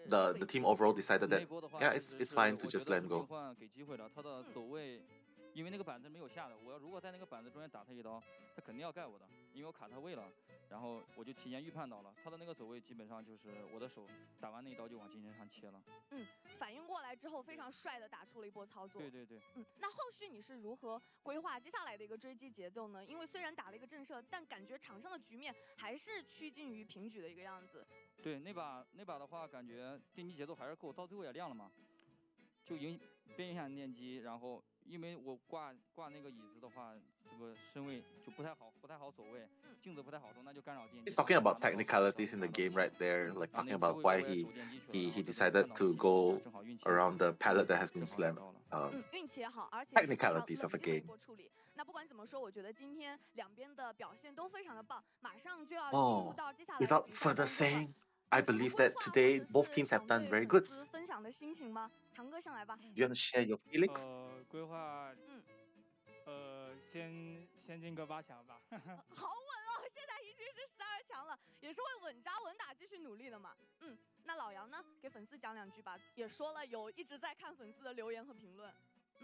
the team overall decided that it's fine to just let him go. 给机会了，他的走位，因为那个板子没有下的，我要如果在那个板子中间打他一刀，他肯定要盖我的，因为我卡他位了。然后我就提前预判到了他的那个走位，基本上就是我的手打完那一刀就往金身上切了。反应过来之后非常帅的打出了一波操作。对。那后续你是如何规划接下来的一个追击节奏呢？因为虽然打了一个震慑，但感觉场上的局面还是趋近于平局的一个样子。对，那把的话，感觉电击节奏还是够，到最后也亮了嘛，就边影响电击，然后因为我挂那个椅子的话，这个身位就不太好走位，镜子不太好动，那就干扰电击。He's talking about technicalities in the game right there, like talking about why he decided to go around the pallet that has been slammed. 运气也好，而且 technicalities of the game. 那不管怎么说，我觉得今天两边的表现都非常的棒，马上就要进入到接下来。Without further saying, I believe that today both teams have done very good. 分享的心情吗？唐哥先来吧。Do you want to share your feelings? 规划，先进个8强吧。好稳哦，现在已经是12强了，也是会稳扎稳打继续努力的嘛。那老杨呢？给粉丝讲2句吧。也说了有一直在看粉丝的留言和评论。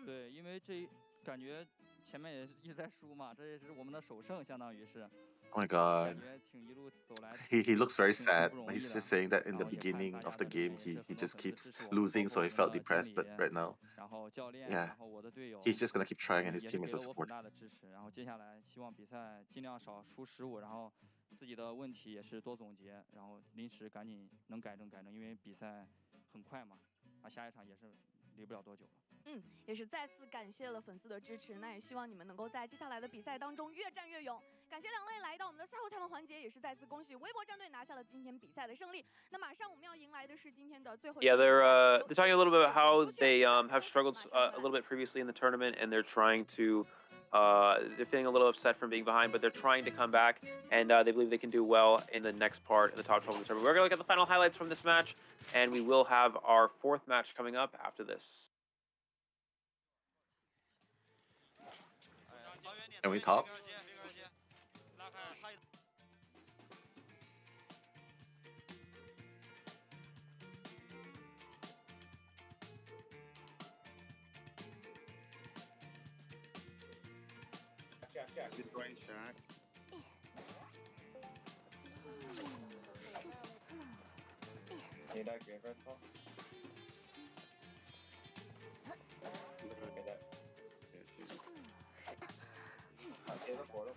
对，因为这感觉前面也一直在输嘛，这也是我们的首胜，相当于是。Oh my god. He looks very sad. He's just saying that in the beginning of the game he just keeps losing, so he felt depressed. But right now, he's just gonna keep trying, and his team is a support. 然后接下来希望比赛尽量少出失误，然后自己的问题也是多总结，然后临时赶紧能改正，因为比赛很快嘛，下一场也是离不了多久了。也是再次感谢了粉丝的支持，那也希望你们能够在接下来的比赛当中越战越勇。感谢2位来到我们的赛后采访环节，也是再次恭喜微博战队拿下了今天比赛的胜利。那马上我们要迎来的是今天的最后。Yeah, they're talking a little bit about how they have struggled a little bit previously in the tournament, and they're trying to. They're feeling a little upset from being behind, but they're trying to come back, and they believe they can do well in the next part of the top 12 of the tournament. We're going to look at the final highlights from this match, and we will have our 4th match coming up after this. Can we talk? Good range shot. Need that grave red top? 接着活动。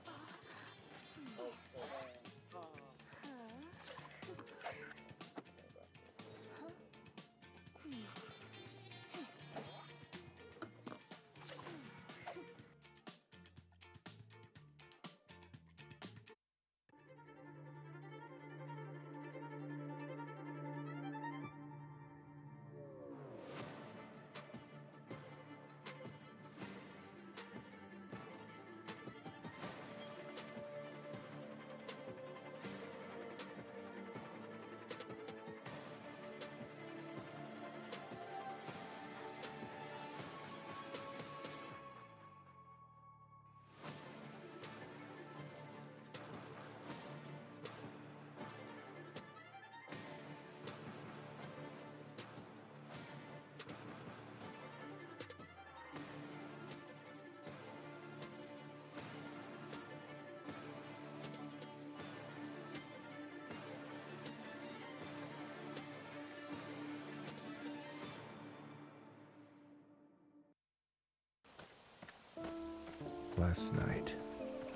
Last night,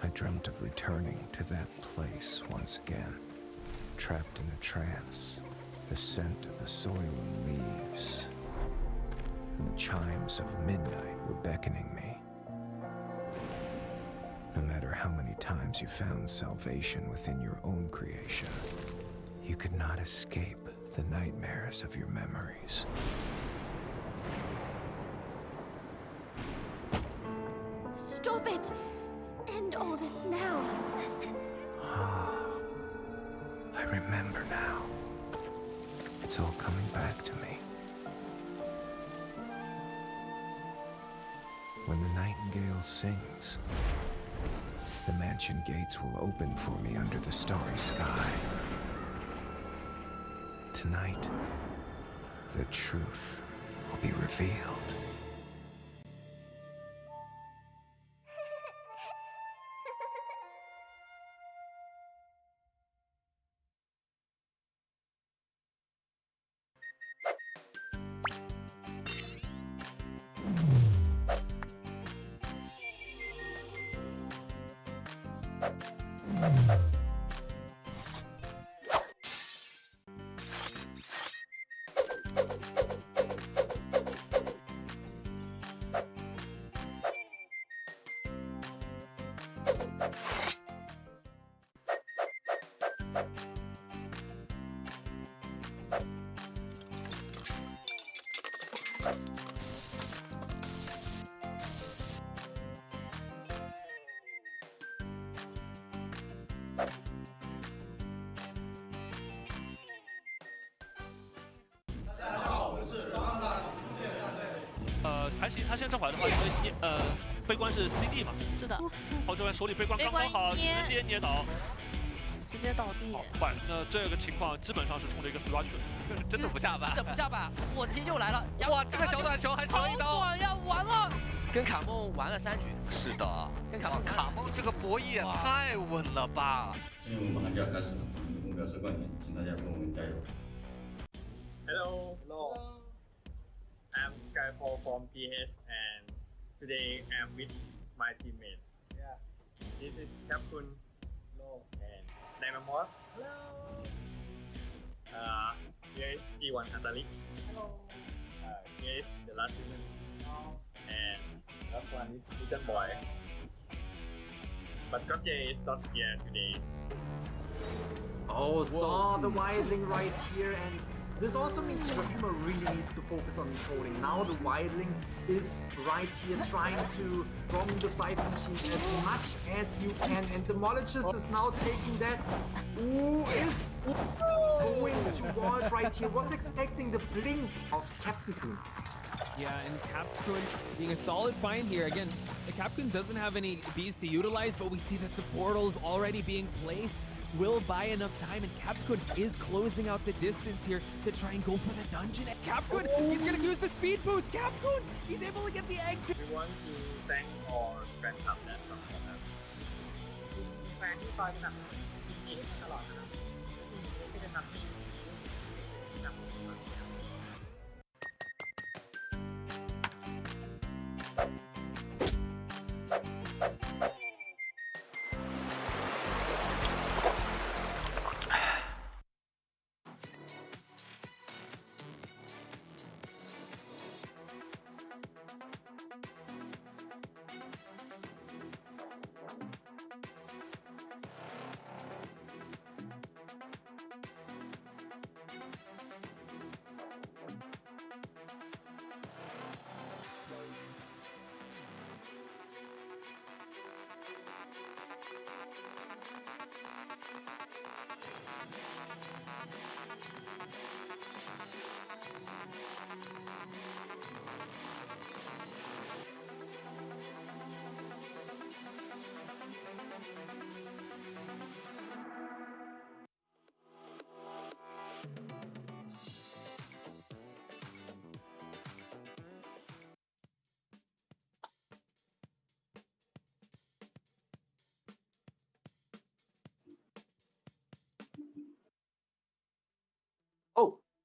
I dreamt of returning to that place once again, trapped in a trance, the scent of the soil and leaves, and the chimes of midnight were beckoning me. No matter how many times you found salvation within your own creation, you could not escape the nightmares of your memories. Stop it! End all this now. I remember now. It's all coming back to me. When the nightingale sings, the mansion gates will open for me under the starry sky. Tonight, the truth will be revealed.还行，他现在这会的话，因为悲观是 CD 嘛，是的。好，这边手里悲观刚刚好，直接捏倒，直接倒地。坏，那这个情况基本上是冲着一个死抓去了，真的不下吧？真的不下吧？我题就来了，哇，这个小短球还折一刀，好短呀，完了！跟卡梦玩了3局。是的，跟卡梦这个博弈也太稳了吧！进入马上就要开始了，我们的目标是冠军，请大家跟我们加油。Hello. I'm Skyfall from PS and today I'm with my teammate. Yeah. This is Captain. Hello. And Dynamo. Hello. Here is T1 Atali. Hello. Here is the last season. Hello. And last one is Little Boy. But Gokje is not here today. Oh, saw the wildling right here, and this also means Perfumer really needs to focus on encoding. Now the wildling is right here trying to bomb the Siphon Machine as much as you can, and Demologist is now taking that. Ooh, is going towards right here. Was expecting the blink of Captain Kun. Yeah, and Capcom being a solid find here. Again, the Capcom doesn't have any bees to utilize, but we see that the portal is already being placed. Will buy enough time, and Capcom is closing out the distance here to try and go for the dungeon. And Capcom, he's gonna use the speed boost. Capcom, he's able to get the exit. We want to thank our friends up there from us. แฟนที่คอยสนับสนุนทีมตลอดนะครับที่จะทำให้นำมา Oh,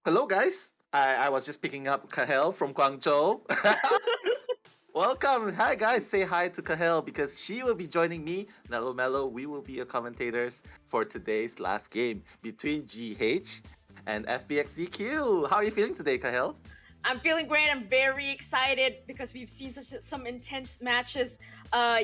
Hello, guys. I was just picking up Kahel from Guangzhou. Welcome. Hi, guys. Say hi to Kahel because she will be joining me. Mellow Mellow, we will be your commentators for today's last game between GH and FPX.ZQ. How are you feeling today, Kahel? I'm feeling great. I'm very excited because we've seen some intense matches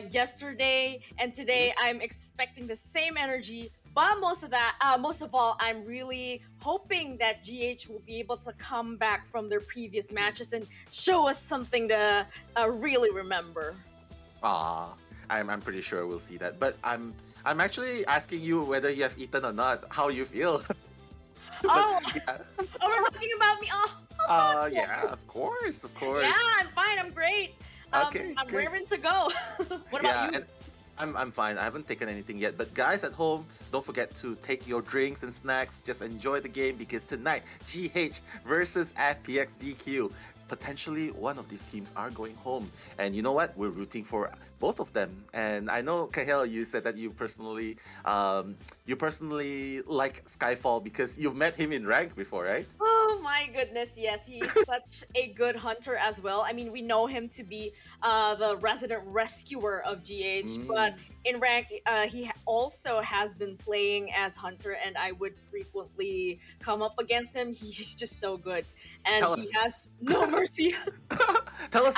yesterday, and today I'm expecting the same energy. But most of all, I'm really hoping that GH will be able to come back from their previous matches and show us something to really remember. I'm pretty sure we'll see that. But I'm actually asking you whether you have eaten or not. How you feel? Oh, yeah. Oh, we're talking about me. Yeah, of course. Yeah, I'm fine. I'm great. Okay, I'm great. raring to go. What about you? And I'm fine. I haven't taken anything yet. But guys at home, don't forget to take your drinks and snacks. Just enjoy the game because tonight, GH versus FPX.ZQ. Potentially one of these teams are going home. And you know what? We're rooting for both of them. And I know, Kahel, you said that you personally like Skyfall because you've met him in rank before, right? Oh my goodness, yes, he's such a good hunter as well. I mean, we know him to be the resident rescuer of GH, but in rank, he also has been playing as hunter, and I would frequently come up against him. He's just so good, and he has no mercy. Tell us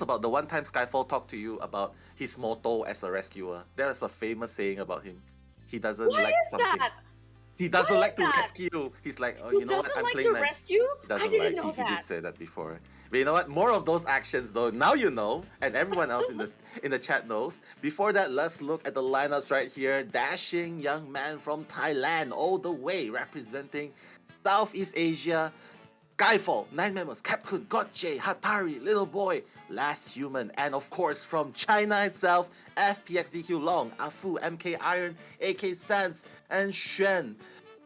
about the one time Skyfall talked to you about his motto as a rescuer. There's a famous saying about him. He doesn't like something. That? He doesn't like to rescue. He's like, oh, you know what? I'm playing like to rescue? He doesn't I didn't like. know He that. did say that before. But you know what? More of those actions, though. Now you know, and everyone else in the chat knows. Before that, let's look at the lineups right here. Dashing young man from Thailand, all the way representing Southeast Asia. Skyfall, 9 members, Capcom, Gotje, Hatari, Little Boy, Last Human, and of course from China itself, FPX.ZQ Long, Afu, MK Iron, AK Sans, and Xuan.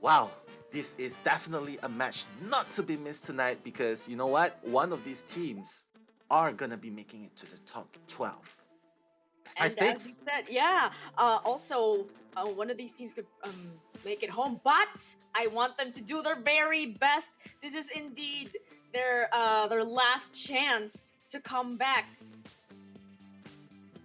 Wow, this is definitely a match not to be missed tonight because you know what? One of these teams are gonna be making it to the top 12. High stakes. As you said, yeah. Also, one of these teams could make it home, but I want them to do their very best. This is indeed their last chance to come back.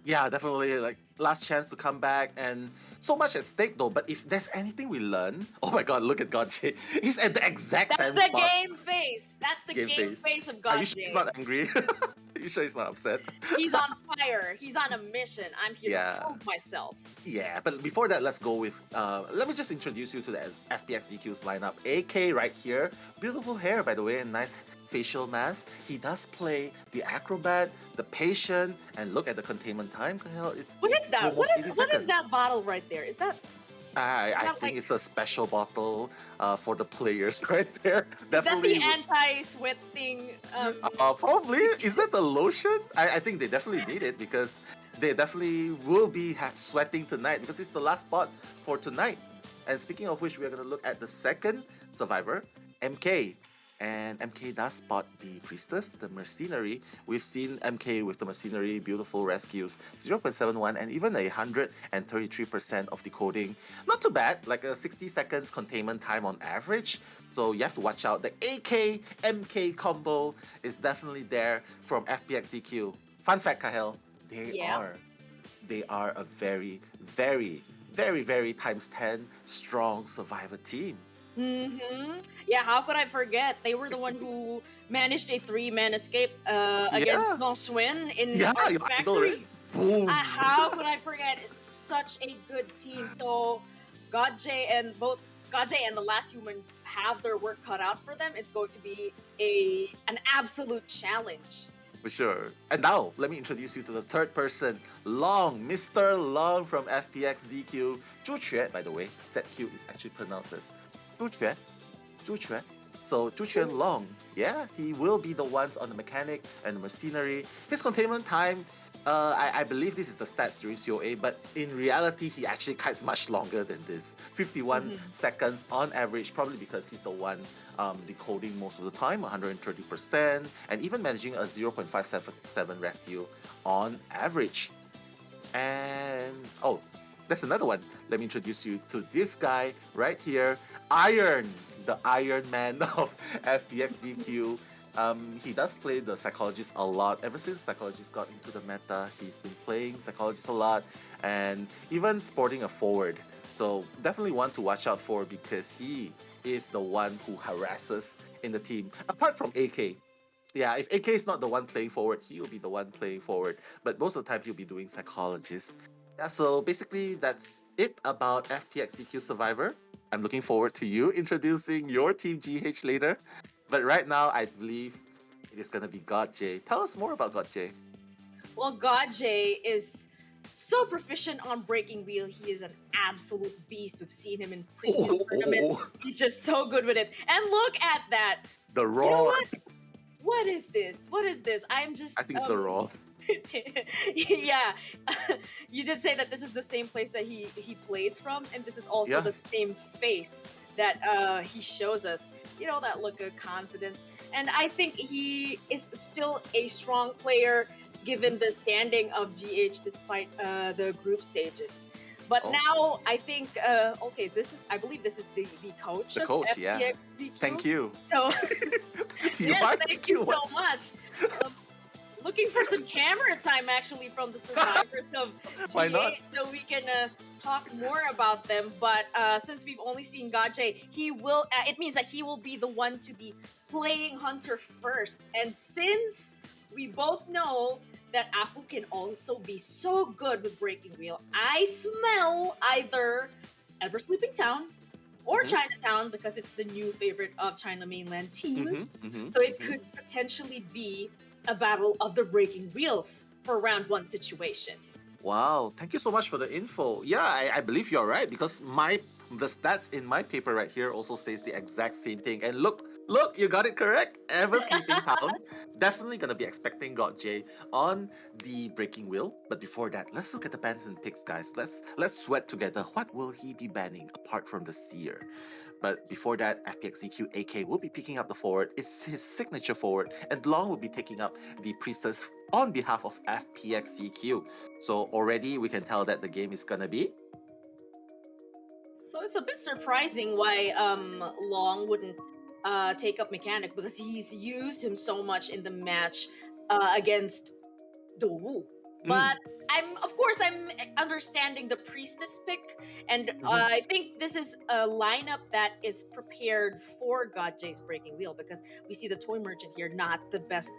Yeah, definitely, like last chance to come back, and so much at stake though. But if there's anything we learn, oh my god, look at Gotje. He's at the exact same spot. That's the game face. That's the game face of Gotje. Are you sure he's not angry? Are you sure he's not upset? He's on fire. He's on a mission. I'm here to prove myself. Yeah, but before that, let's go with, let me just introduce you to the FPX.ZQ's lineup. AK right here. Beautiful hair, by the way, and nice facial mask. He does play the Acrobat, the Patient, and look at the containment time. What is that? What is that bottle right there? Is that... I think it's a special bottle for the players right there. Definitely. Is that the anti-sweat thing? Probably. Is that the lotion? I think they definitely need it because they definitely will be sweating tonight because it's the last spot for tonight. And speaking of which, we're going to look at the second survivor, MK. And MK does spot the Priestess, the Mercenary. We've seen MK with the Mercenary, beautiful rescues, 0.71 and even 133% of decoding. Not too bad, like a 60 seconds containment time on average. So you have to watch out. The AK-MK combo is definitely there from FPX.ZQ. Fun fact, Kahel, they are a very, very, very, very times 10 strong survivor team. Yeah, how could I forget? They were the one who managed a 3-man escape against Swin in the factory. Boom. How could I forget? It's such a good team. So Gotje and the Last Human have their work cut out for them. It's going to be an absolute challenge. For sure. And now, let me introduce you to the third person, Long, Mr. Long from FPX.ZQ. Zhu Quan, by the way, ZQ is actually pronounced as Zhu Quan. So Zhu Quan Long, yeah, he will be the ones on the mechanic and the mercenary. His containment time, I believe this is the stats during COA, but in reality, he actually kites much longer than this. 51 seconds on average, probably because he's the one decoding most of the time, 130%, and even managing a 0.577 rescue on average. And, oh, that's another one. Let me introduce you to this guy right here, Iron. the Iron Man of FPX.ZQ. He does play the psychologist a lot. Ever since psychologist got into the meta, he's been playing psychologist a lot and even sporting a forward. So definitely one to watch out for because he is the one who harasses in the team. Apart from AK. Yeah, if AK is not the one playing forward, he will be the one playing forward. But most of the time, he'll be doing psychologist. Yeah, so basically, that's it about FPX.ZQ Survivor. I'm looking forward to you introducing your team GH later. But right now, I believe it is going to be God J. Tell us more about God J. Well, God J is so proficient on breaking wheel. He is an absolute beast. We've seen him in previous tournaments. He's just so good with it. And look at that. The roar. You know what? What is this? What is this? I'm just. I think it's the roar. Yeah, you did say that this is the same place that he plays from, and this is also the same face that he shows us. You know, that look of confidence. And I think he is still a strong player given the standing of GH despite the group stages. But now I think okay, I believe this is the coach. The coach, yeah. FPX.ZQ. Thank you. So thank you so much. Looking for some camera time actually from the survivors of Why not? GH so we can talk more about them. But since we've only seen God J, he will. It means that he will be the one to be playing Hunter first. And since we both know that Afu can also be so good with Breaking Wheel, I smell either Ever Sleeping Town or Chinatown because it's the new favorite of China mainland teams. So it could potentially be a battle of the breaking wheels for round one situation. Wow, thank you so much for the info. Yeah, I believe you're right because the stats in my paper right here also says the exact same thing. And look, you got it correct. Ever Sleeping Town. Definitely gonna be expecting God J on the breaking wheel. But before that, let's look at the bans and picks, guys. Let's sweat together. What will he be banning apart from the Seer? But before that, FPX.ZQ AK will be picking up the forward. It's his signature forward, and Long will be taking up the Priestess on behalf of FPX.ZQ. So already we can tell that the game is gonna be. So it's a bit surprising why Long wouldn't take up Mechanic because he's used him so much in the match against Dou. But I'm understanding the Priestess pick, and I think this is a lineup that is prepared for God J's breaking wheel because we see the Toy Merchant here not the best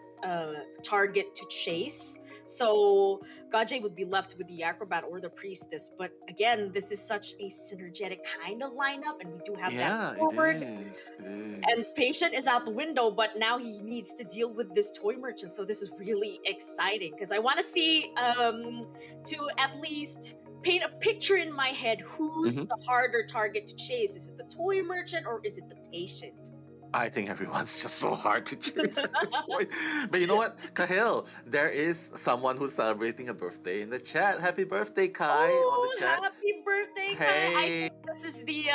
target to chase. So God J would be left with the Acrobat or the Priestess. But again, this is such a synergetic kind of lineup, and we do have that forward. It is. And Patient is out the window, but now he needs to deal with this Toy Merchant. So this is really exciting because I want to see to at least paint a picture in my head who's the harder target to chase. Is it the Toy Merchant or is it the Patient? I think everyone's just so hard to chase at this point. But you know what, Kahil, there is someone who's celebrating a birthday in the chat. Happy birthday, Kai, on the chat. Happy birthday, Kai. I think this is the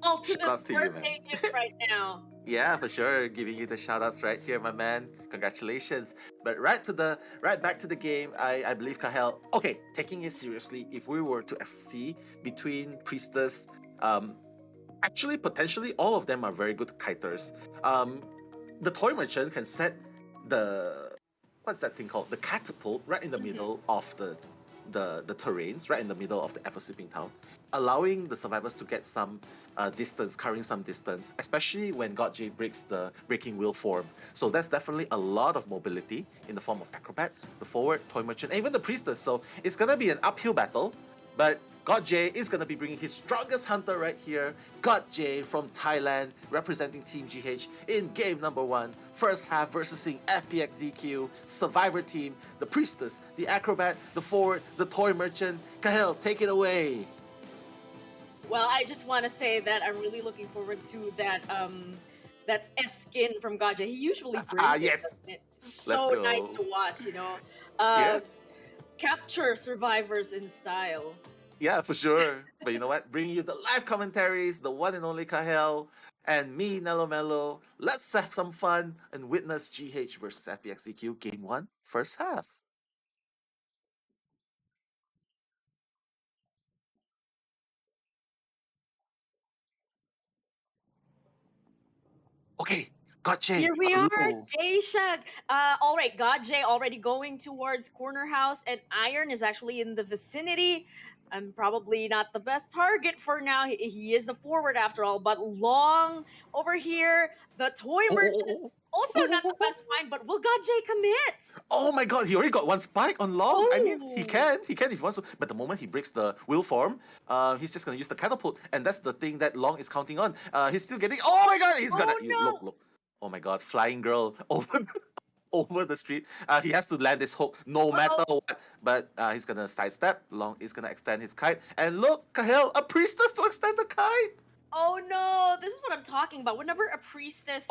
ultimate birthday gift right now. Yeah, for sure. Giving you the shoutouts right here, my man. Congratulations. But right back to the game, I believe Kahel. Okay, taking it seriously, if we were to see between Priestess, actually, potentially, all of them are very good kiters. The Toy Merchant can set what's that thing called? The catapult right in the middle of the terrains, right in the middle of the Ever Sleeping Town, allowing the survivors to get some distance, covering some distance, especially when God J breaks the breaking wheel form. So that's definitely a lot of mobility in the form of Acrobat, the forward, Toy Merchant, and even the Priestess. So it's gonna be an uphill battle, but God J is going to be bringing his strongest hunter right here, God J from Thailand, representing Team GH in game number 1, first half versus FPX.ZQ, Survivor team, the Priestess, the Acrobat, the Forward, the Toy Merchant. Kahel, take it away. Well, I just want to say that I'm really looking forward to that S skin from God J. He usually brings yes. it. It's so nice to watch, you know. Capture survivors in style. Yeah, for sure. But you know what? Bringing you the live commentaries, the one and only Kahel, and me, Nello Mello. Let's have some fun and witness GH versus FPX.ZQ Game 1, first half. Okay, gotcha. Here we are, Hello. Geisha. All right, God J already going towards corner house, and Iron is actually in the vicinity. I'm probably not the best target for now. He is the forward after all, but Long over here, the toy merchant, also not the best find. But will God J commit? Oh my god, he already got one spike on Long. I mean, he Oh. can if he wants to. But the moment he breaks the will form, he's just gonna use the catapult, and that's the thing that Long is counting on. He's still getting. Oh my god, he's gonna. Oh, no. Look. Oh my god, flying girl over the street. He has to land this hook no matter what. But he's gonna sidestep. Long is gonna extend his kite, and look, Kahel, a priestess to extend the kite. Oh no, this is what I'm talking about. Whenever a priestess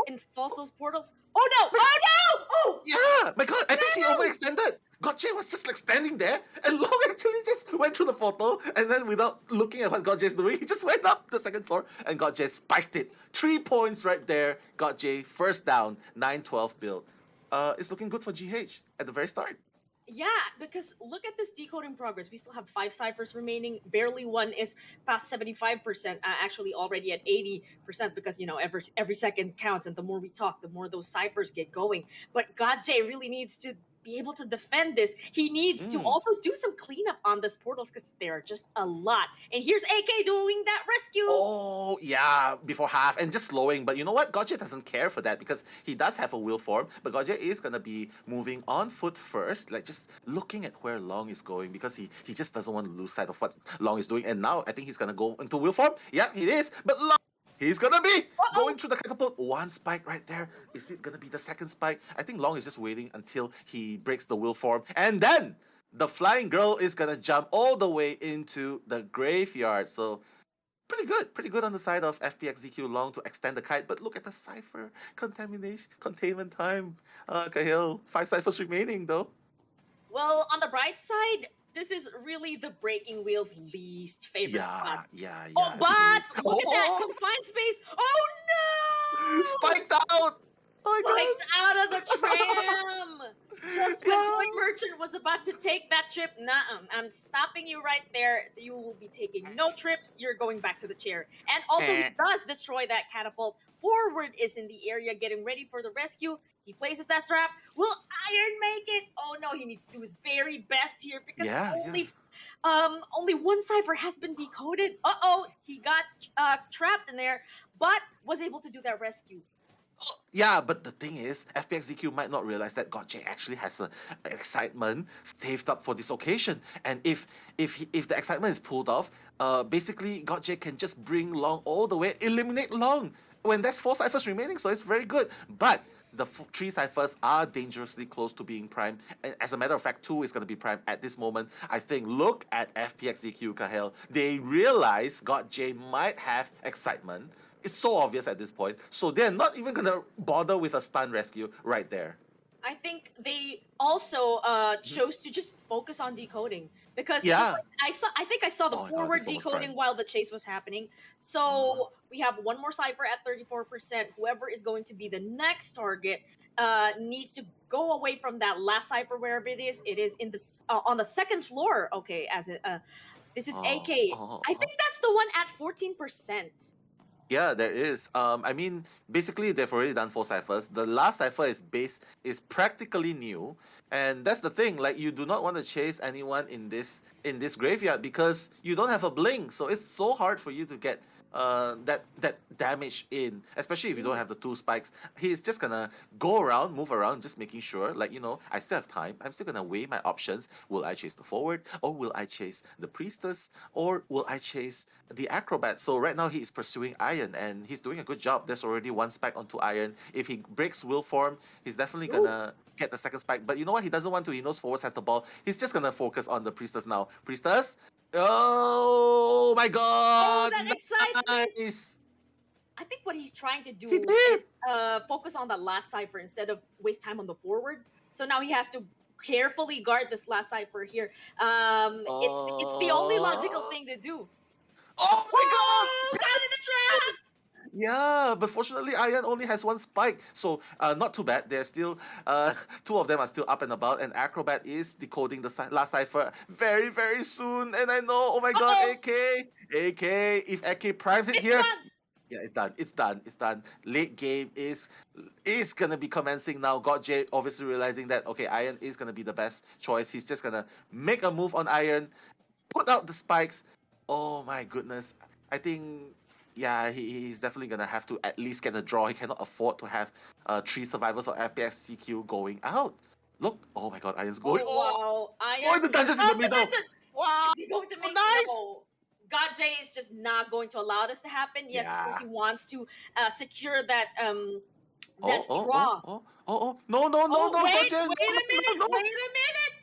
installs those portals. Oh no! Oh no! Oh! Yeah, my god, I think he overextended. Gotcha was just like standing there, and Long actually just went through the photo, and then without looking at what Gotcha is doing, he just went up the second floor, and Gotcha spiked it. 3 points right there. Gotcha first down, 9-12 build. It's looking good for GH at the very start. Yeah, because look at this decoding progress. We still have 5 ciphers remaining. Barely one is past 75%. Actually, already at 80% because every second counts, and the more we talk, the more those ciphers get going. But Godjay really needs to be able to defend this. He needs to also do some cleanup on this portals because there are just a lot. And here's AK doing that rescue. Oh, yeah, before half and just slowing. But you know what? Gotcha doesn't care for that because he does have a will form. But Gotcha is going to be moving on foot first, like just looking at where Long is going because he just doesn't want to lose sight of what Long is doing. And now I think he's going to go into will form. Yeah, he is. But Long, he's gonna be going through the catapult. One spike right there. Is it gonna be the second spike? I think Long is just waiting until he breaks the will form. And then the flying girl is gonna jump all the way into the graveyard. So pretty good on the side of FPX.ZQ Long to extend the kite. But look at the cipher containment time. Kahil, 5 ciphers remaining though. Well, on the bright side, this is really the Breaking Wheel's least favorite spot. Yeah. Oh, but look at that confined space. Oh no! Spiked out! Spiked out of the tram! Just when Toy Merchant was about to take that trip, I'm stopping you right there. You will be taking no trips. You're going back to the chair. And also, he does destroy that catapult. Forward is in the area getting ready for the rescue. He places that trap. Will Iron make it? Oh no, he needs to do his very best here because only one cipher has been decoded. He got trapped in there, but was able to do that rescue. Yeah, but the thing is, FPX.ZQ might not realize that Gotcha actually has an excitement saved up for this occasion. And if the excitement is pulled off, basically Gotcha can just bring Long all the way, eliminate Long when there's 4 ciphers remaining, so it's very good. But the 3 ciphers are dangerously close to being primed. And as a matter of fact, 2 is going to be primed at this moment. I think, look at FPX.ZQ, Kahel. They realize Gotcha might have excitement. It's so obvious at this point. So they're not even going to bother with a stun rescue right there. I think they also chose to just focus on decoding because just like I saw the forward decoding while the chase was happening. So we have one more cipher at 34%. Whoever is going to be the next target needs to go away from that last cipher wherever it is. It is in the on the second floor. Okay, this is AK. I think that's the one at 14%. Yeah, there is. I mean, basically, they've already done 4 ciphers. The last cipher is practically new, and that's the thing. Like, you do not want to chase anyone in this graveyard because you don't have a blink. So it's so hard for you to get that damage in, especially if you don't have the 2 spikes. He's just gonna go around, move around, just making sure, like, I still have time. I'm still gonna weigh my options. Will I chase the forward, or will I chase the priestess, or will I chase the acrobat? So right now he is pursuing Iron, and he's doing a good job. There's already 1 spike onto Iron. If he breaks will form, he's definitely gonna get the second spike. But you know what? He doesn't want to. He knows forwards has the ball. He's just gonna focus on the priestess now. Priestess. Oh my god! Oh, that excitement! Nice. I think what he's trying to do is focus on the last cipher instead of waste time on the forward. So now he has to carefully guard this last cipher here. It's the only logical thing to do. Oh my god! Got in the trap! Yeah, but fortunately Iron only has 1 spike, so not too bad. There's still 2 of them are still up and about, and Acrobat is decoding the last cipher very, very soon. And I know, oh my god, AK, if AK primes it here, Yeah, it's done. It's done. It's done. Late game is gonna be commencing now. God J obviously realizing that okay, Iron is gonna be the best choice. He's just gonna make a move on Iron, put out the spikes. Oh my goodness. I think yeah, he's definitely gonna have to at least get a draw. He cannot afford to have 3 survivors of FPX.ZQ going out. Look, oh my god, Iron's going. Oh, wow. Iron. The dungeon's in the middle. Wow. Is he going to make no? God J is just not going to allow this to happen. Yes, of course he wants to secure that draw. No, wait, God J. Wait a minute.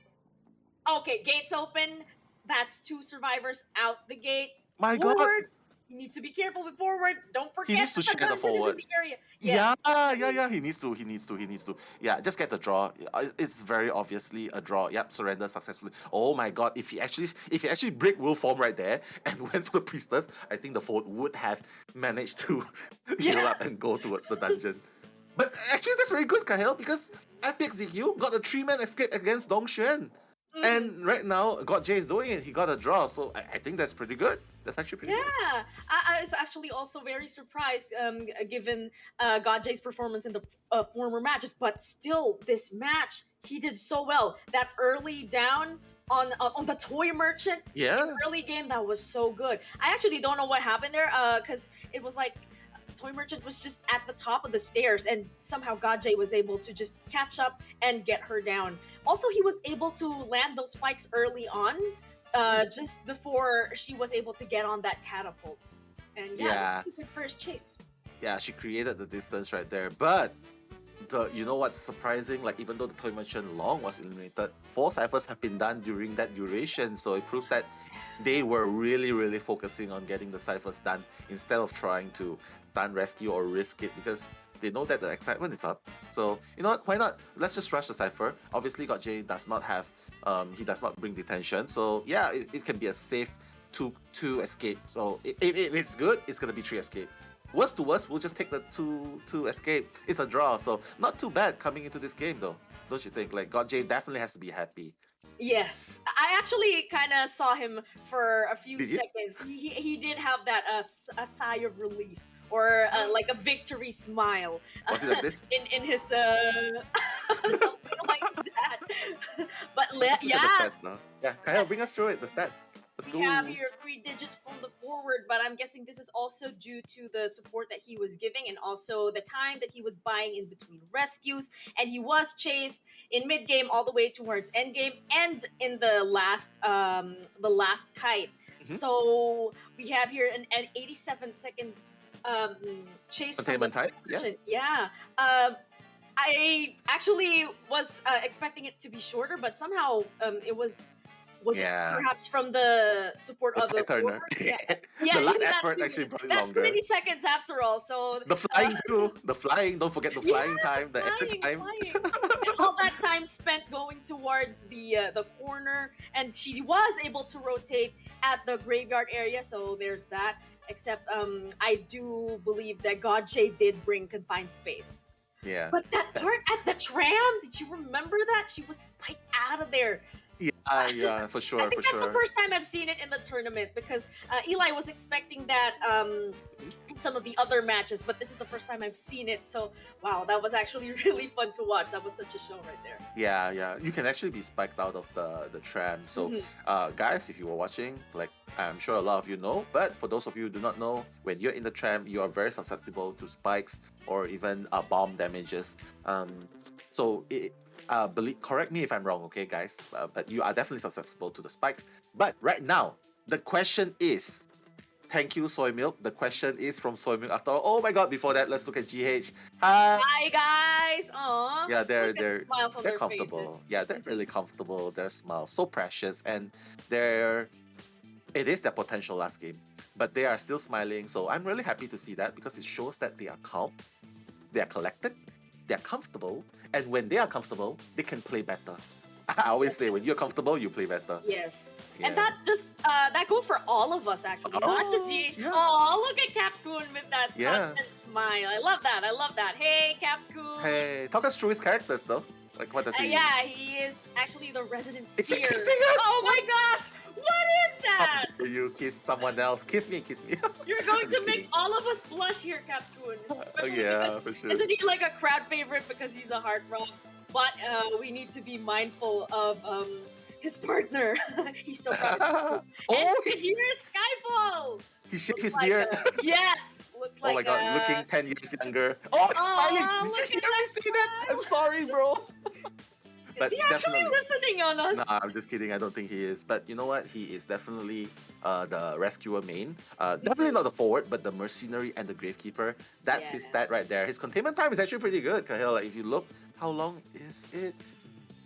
Okay, gates open. That's 2 survivors out the gate. My god. You need to be careful with forward. Don't forget He needs to share the forward. in the area. Yes. Yeah. He needs to. Yeah, just get the draw. It's very obviously a draw. Yep, surrender successfully. Oh my god! If he actually break will form right there and went for the priestess, I think the forward would have managed to heal up and go towards the dungeon. But actually, that's very good, Kahel, because FPX.ZQ got a 3-man escape against Dongxuan. And right now, God J is doing it. He got a draw, so I think that's pretty good. That's actually pretty good. Yeah, I was actually also very surprised, given God J's performance in the former matches. But still, this match, he did so well. That early down on the toy merchant, early game, that was so good. I actually don't know what happened there, because it was like Toy Merchant was just at the top of the stairs, and somehow God J was able to just catch up and get her down. Also, he was able to land those spikes early on, just before she was able to get on that catapult. And yeah, it was a first chase. Yeah, she created the distance right there. But you know what's surprising? Like, even though the Toy Merchant Long was eliminated, 4 ciphers have been done during that duration, so it proves that they were really focusing on getting the ciphers done instead of trying to stun rescue or risk it, because they know that the excitement is up. So you know what? Why not? Let's just rush the cipher. Obviously, God J does not have he does not bring detention. So yeah, it can be a safe 2 escape. So if it's good, it's gonna be 3 escape. Worst to worst, we'll just take the 2 escape. It's a draw, so not too bad coming into this game though. Don't you think? Like, God J definitely has to be happy. Yes, I actually kind of saw him for a few seconds. He did have that a sigh of relief, or like a victory smile. Was it like this? in his something like that. But Let's look at the stats now. Yeah, Kyle, bring us through it. The stats. Let's we go. have here 3 digits from the forward, but I'm guessing this is also due to the support that he was giving, and also the time that he was buying in between rescues. And he was chased in mid game all the way towards end game, and in the last kite. So we have here an 87-second chase. Containment time. Yeah. I actually was expecting it to be shorter, but somehow it was it perhaps from the support of the forward? Yeah, the last effort actually brought it longer. That's too many seconds after all. So the flying too. The flying. Don't forget the flying time. The extra time. And all that time spent going towards the corner, and she was able to rotate at the graveyard area. So there's that. Except I do believe that God J did bring confined space. Yeah. But that part at the tram, did you remember that? She was spiked out of there. Yeah, for sure. I think that's the first time I've seen it in the tournament, because Eli was expecting that in some of the other matches, but this is the first time I've seen it. So wow, that was actually really fun to watch. That was such a show right there. Yeah. You can actually be spiked out of the tram. So guys, if you were watching, like I'm sure a lot of you know, but for those of you who do not know, when you're in the tram, you are very susceptible to spikes or even bomb damages. Correct me if I'm wrong, okay, guys? But you are definitely susceptible to the spikes. But right now, the question is, thank you, Soy Milk. The question is from Soy Milk. After all, oh my God! Before that, let's look at GH. Hi guys. Aww. Yeah, they're comfortable. Faces. Yeah, they're really comfortable. Their smiles so precious, and it is their potential last game, but they are still smiling. So I'm really happy to see that, because it shows that they are calm, they are collected, they're comfortable, and when they are comfortable, they can play better. I always say, when you're comfortable, you play better. Yes. Yeah. And that goes for all of us, actually, not just you. Yeah. Oh, look at Capcoon with that confident smile. I love that. Hey, Capcoon. Hey, talk us through his characters, though. Like, what does he? Yeah, he is actually the resident seer. Is he kissing us? Oh my God! What is that? You kiss someone else. Kiss me, kiss me. You're going I'm to just make kidding. all of us blush here, Capcoon. Especially Yeah, because for sure. isn't he like a crowd favorite because he's a heartthrob? But we need to be mindful of his partner. He's so proud of him. And here's Skyfall. He shaved Looks his like beard. yes, looks Oh like my god, looking 10 years younger. Oh, he's smiling! Did you hear me say that? I'm sorry, bro. Is he actually listening on us? Nah, I'm just kidding. I don't think he is. But you know what? He is definitely the rescuer main. Definitely not the forward, but the mercenary and the gravekeeper. That's his stat right there. His containment time is actually pretty good, Kahil. Like, if you look, how long is it?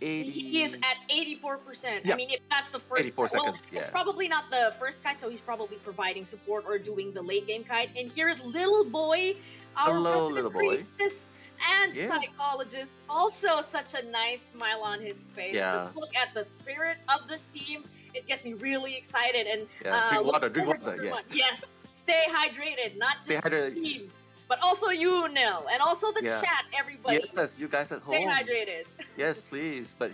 80. He is at 84%. Yeah. I mean, if that's the first 84 seconds, it's yeah. probably not the first kite, so he's probably providing support or doing the late game kite. And here's little boy, our Hello, resident little boy. priestess and Yeah. psychologist. Also, such a nice smile on his face. Yeah. Just look at the spirit of this team. It gets me really excited. And Yeah, drink look water, drink forward to water, yeah. everyone. Yes, stay hydrated, not Stay just hydrated. the teams, but also you, Nil, and also the Yeah. chat, everybody. Yes, you guys at Stay home. hydrated. Yes, please. But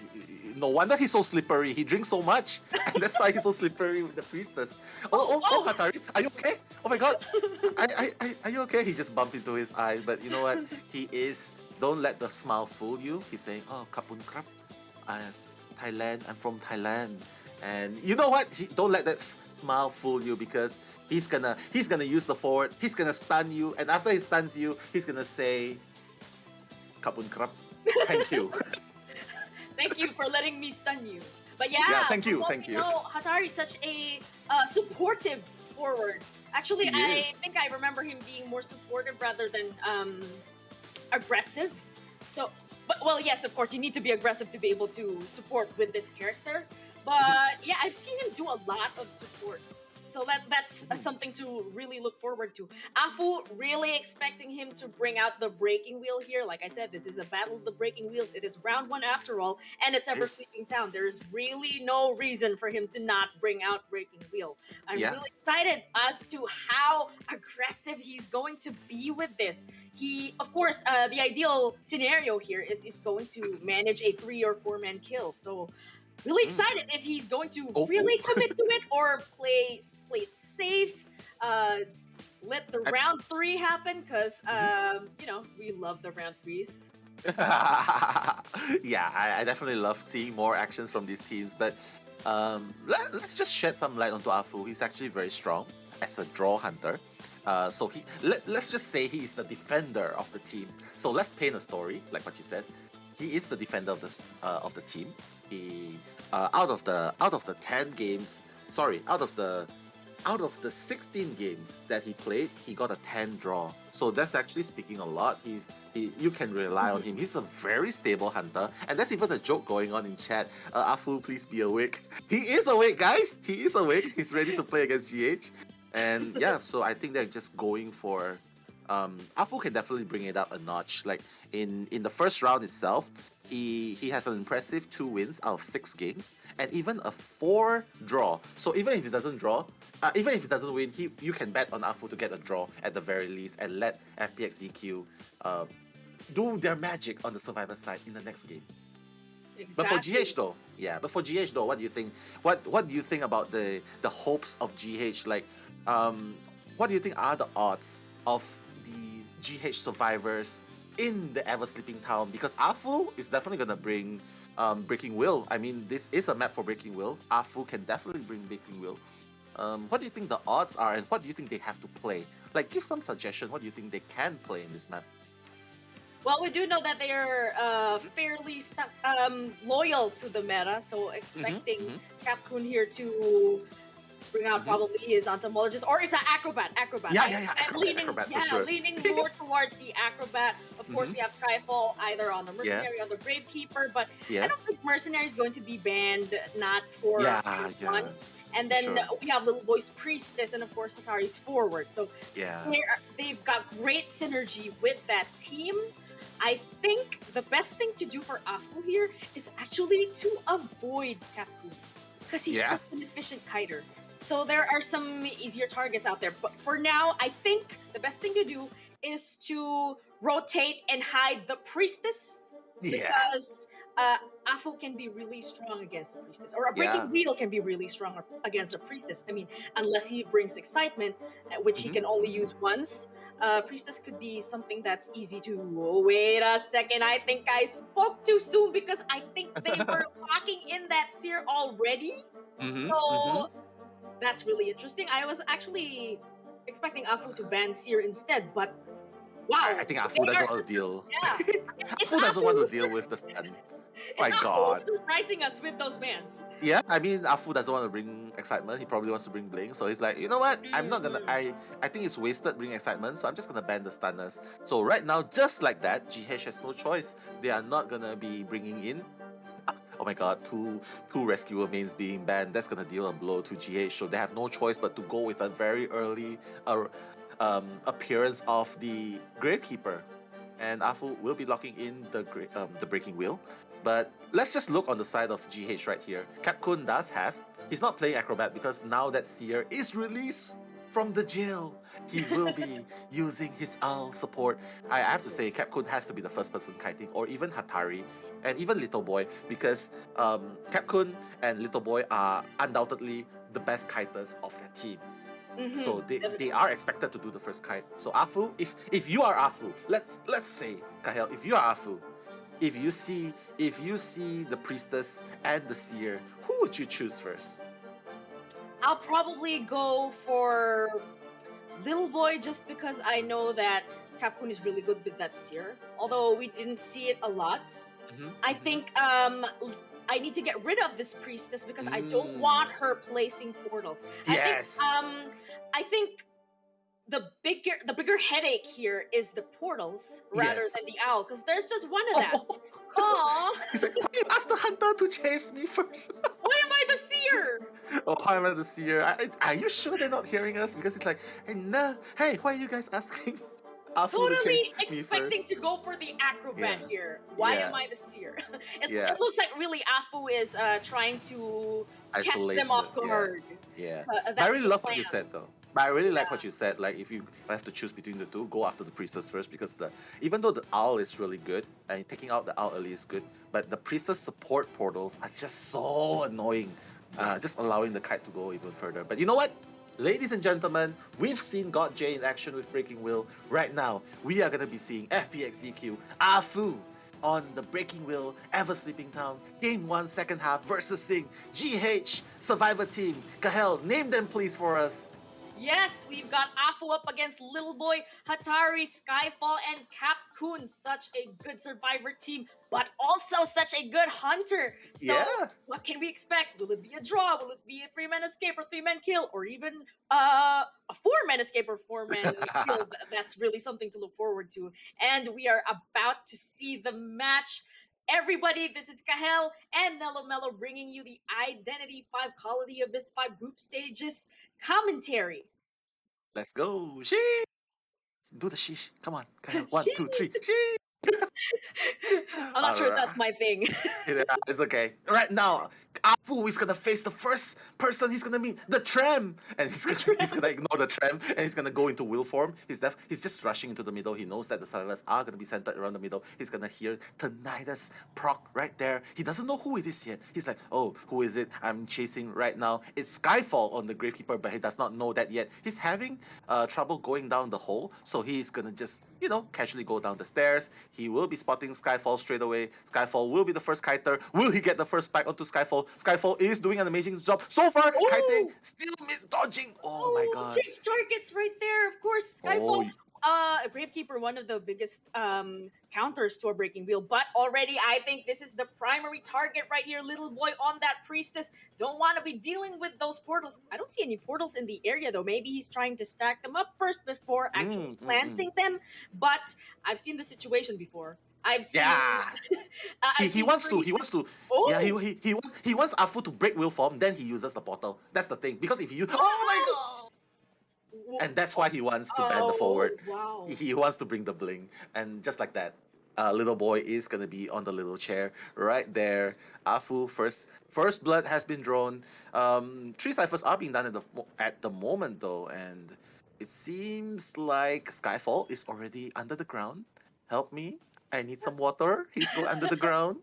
no wonder he's so slippery. He drinks so much. And that's why he's so slippery with the priestess. Oh, Hatari, are you okay? Oh my god. Are you okay? He just bumped into his eye. But you know what? He is. Don't let the smile fool you. He's saying, oh, Kapun Krap. Thailand. I'm from Thailand. And you know what? Don't let that smile fool you because he's gonna use the forward. He's gonna stun you. And after he stuns you, he's gonna say, Kapun Krap. Thank you. Thank you for letting me stun you. But yeah, thank you, from what thank we you. know, Hatari's such a supportive forward. Actually, He I is. think I remember him being more supportive rather than aggressive. So, but well, yes, of course, you need to be aggressive to be able to support with this character. But yeah, I've seen him do a lot of support. So that's something to really look forward to. Afu really expecting him to bring out the breaking wheel here. Like I said, this is a battle of the breaking wheels. It is round one after all, and it's Ever Sleeping Town. There is really no reason for him to not bring out breaking wheel. I'm really excited as to how aggressive he's going to be with this. He, of course, the ideal scenario here is going to manage a 3 or 4 man kill. So. Really excited if he's going to really commit to it or play it safe. Let the round 3 happen because you know we love the round 3s. Yeah, I definitely love seeing more actions from these teams. But let's just shed some light onto Afu. He's actually very strong as a draw hunter. So let's just say he is the defender of the team. So let's paint a story like what you said. He is the defender of the team. He out of the 10 games, out of the 16 games that he played, he got a 10 draw. So that's actually speaking a lot. You can rely on him. He's a very stable hunter, and there's even a joke going on in chat. Afu, please be awake. He is awake, guys. He is awake. He's ready to play against GH. And yeah, so I think they're just going for. Afu can definitely bring it up a notch. Like in the first round itself, he has an impressive 2 wins out of 6 games and even a 4 draw. So even if he doesn't draw, even if he doesn't win, you can bet on Afu to get a draw at the very least and let FPX.ZQ do their magic on the survivor side in the next game. Exactly. But for GH though, what do you think? What do you think about the hopes of GH? Like, what do you think are the odds of the GH survivors in the Ever Sleeping Town? Because Afu is definitely gonna bring Breaking Will. I mean, this is a map for Breaking Will. Afu can definitely bring Breaking Will. What do you think the odds are, and what do you think they have to play? Like, give some suggestion. What do you think they can play in this map? Well, we do know that they are fairly loyal to the meta, so expecting Capcoon here to bring out probably his entomologist, or it's an acrobat. I'm leaning more towards the acrobat. Of course, we have Skyfall either on the mercenary or the gravekeeper, but I don't think mercenary is going to be banned, not for one. And then we have Little Boy's priestess, and of course Hatari's forward. So they've got great synergy with that team. I think the best thing to do for Afu here is actually to avoid Capcoon, because he's such an efficient kiter. So there are some easier targets out there. But for now, I think the best thing to do is to rotate and hide the priestess. Because Afu can be really strong against a priestess, or a Yeah. breaking wheel can be really strong against a priestess. I mean, unless he brings excitement, which he can only use once. Priestess could be something that's easy to. Oh, wait a second, I think I spoke too soon because I think they were locking in that seer already. So that's really interesting. I was actually expecting Afu to ban seer instead, but wow, I think Afu they doesn't are want just- to deal. Yeah, it's Afu doesn't want to Afu's- deal with the stun. It's My Afu God. surprising us with those bans. Yeah, I mean, Afu doesn't want to bring excitement. He probably wants to bring bling. So he's like, you know what? I'm not gonna. I think it's wasted bringing excitement. So I'm just gonna ban the stunners. So right now, just like that, GH has no choice. They are not gonna be bringing in. Oh my God, two rescuer mains being banned. That's gonna deal a blow to GH. So they have no choice but to go with a very early appearance of the Gravekeeper, and Afu will be locking in the breaking wheel. But let's just look on the side of GH right here. Capcom does have. He's not playing Acrobat because now that Seer is released from the jail, he will be using his Owl support. I have to say, Capcom has to be the first person kiting, or even Hatari, and even Little Boy, because Capcom and Little Boy are undoubtedly the best kiters of their team. So they are expected to do the first kite. So Afu, if you are Afu, let's say, Kahel, if you are Afu, if you see the priestess and the seer, who would you choose first? I'll probably go for Little Boy just because I know that Capcom is really good with that seer. Although we didn't see it a lot. I think I need to get rid of this priestess because I don't want her placing portals. Yes. I think the bigger headache here is the portals rather than the owl, because there's just one of them. Aww. He's like, why you ask the hunter to chase me first? Why am I the seer? Oh, why am I the seer? Are you sure they're not hearing us? Because it's like, hey, nah, hey, why are you guys asking Afu to chase Totally me expecting first? to go for the acrobat Yeah. here. Why Yeah. am I the seer? Yeah. It looks like really Afu is trying to catch Isolate them off the- yeah. guard. Yeah. That's But I really the love what you plan. said though. But I really like what you said. Like if you have to choose between the two, go after the priestess first, because even though the owl is really good and taking out the owl early is good, but the priestess support portals are just so annoying. Just allowing the kite to go even further. But you know what? Ladies and gentlemen, we've seen God J in action with Breaking Wheel. Right now, we are gonna be seeing FPX.ZQ, Afu, on the Breaking Wheel, Ever Sleeping Town, Game 1, second half, versus Sing, GH, Survivor Team. Kahel, name them please for us. Yes, we've got Afu up against Little Boy, Hatari, Skyfall, and Capcoon. Such a good survivor team, but also such a good hunter. So, Yeah. what can we expect? Will it be a draw? Will it be a 3-man escape or 3-man kill? Or even a 4-man escape or 4-man kill? That's really something to look forward to. And we are about to see the match. Everybody, this is Kahel and Nello Mello bringing you the Identity 5 Call of the Abyss 5 Group Stages commentary. Let's go. Sheesh. Do the sheesh. Come on, Kahel. 1, 2, 3. Sheesh. I'm not sure if Alright. that's my thing. Yeah, it's okay. Right now, Apu is gonna face the first person he's gonna meet, the tram, and he's gonna ignore the tram and he's gonna go into wheel form. He's just rushing into the middle. He knows that the survivors are gonna be centered around the middle. He's gonna hear Tinnitus proc right there. He doesn't know who it is yet. He's like, oh, who is it? I'm chasing right now. It's Skyfall on the Gravekeeper, but he does not know that yet. He's having trouble going down the hole, so he's gonna just casually go down the stairs. He will be spotting Skyfall straight away. Skyfall will be the first kiter. Will he get the first spike onto Skyfall? Skyfall is doing an amazing job so far. Kiting, still mid-dodging. Oh my god. Change targets right there. Of course, Skyfall. A Gravekeeper, one of the biggest counters to a Breaking Wheel. But already, I think this is the primary target right here. Little Boy on that Priestess. Don't want to be dealing with those portals. I don't see any portals in the area, though. Maybe he's trying to stack them up first before actually planting them. But I've seen the situation before. I've seen. Yeah. He wants to. Oh. Yeah, he wants Afu to break wheel form, then he uses the portal. That's the thing. Because if you oh my god. And that's why he wants to ban the forward. Wow. He wants to bring the bling. And just like that, Little Boy is gonna be on the little chair right there. Afu first blood has been drawn. 3 ciphers are being done at the moment though, and it seems like Skyfall is already under the ground. Help me. I need some water. He's going under the ground.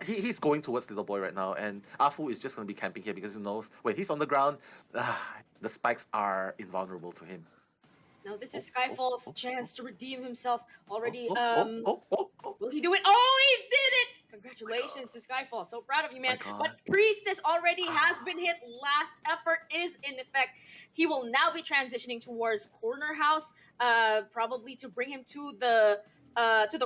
He's going towards Little Boy right now, and Afu is just gonna be camping here because he knows when he's on the ground, the spikes are invulnerable to him. Now this is Skyfall's chance to redeem himself already. Will he do it? Oh, he did it! Congratulations to Skyfall. So proud of you, man. But Priestess already has been hit. Last effort is in effect. He will now be transitioning towards Corner House, probably to bring him to the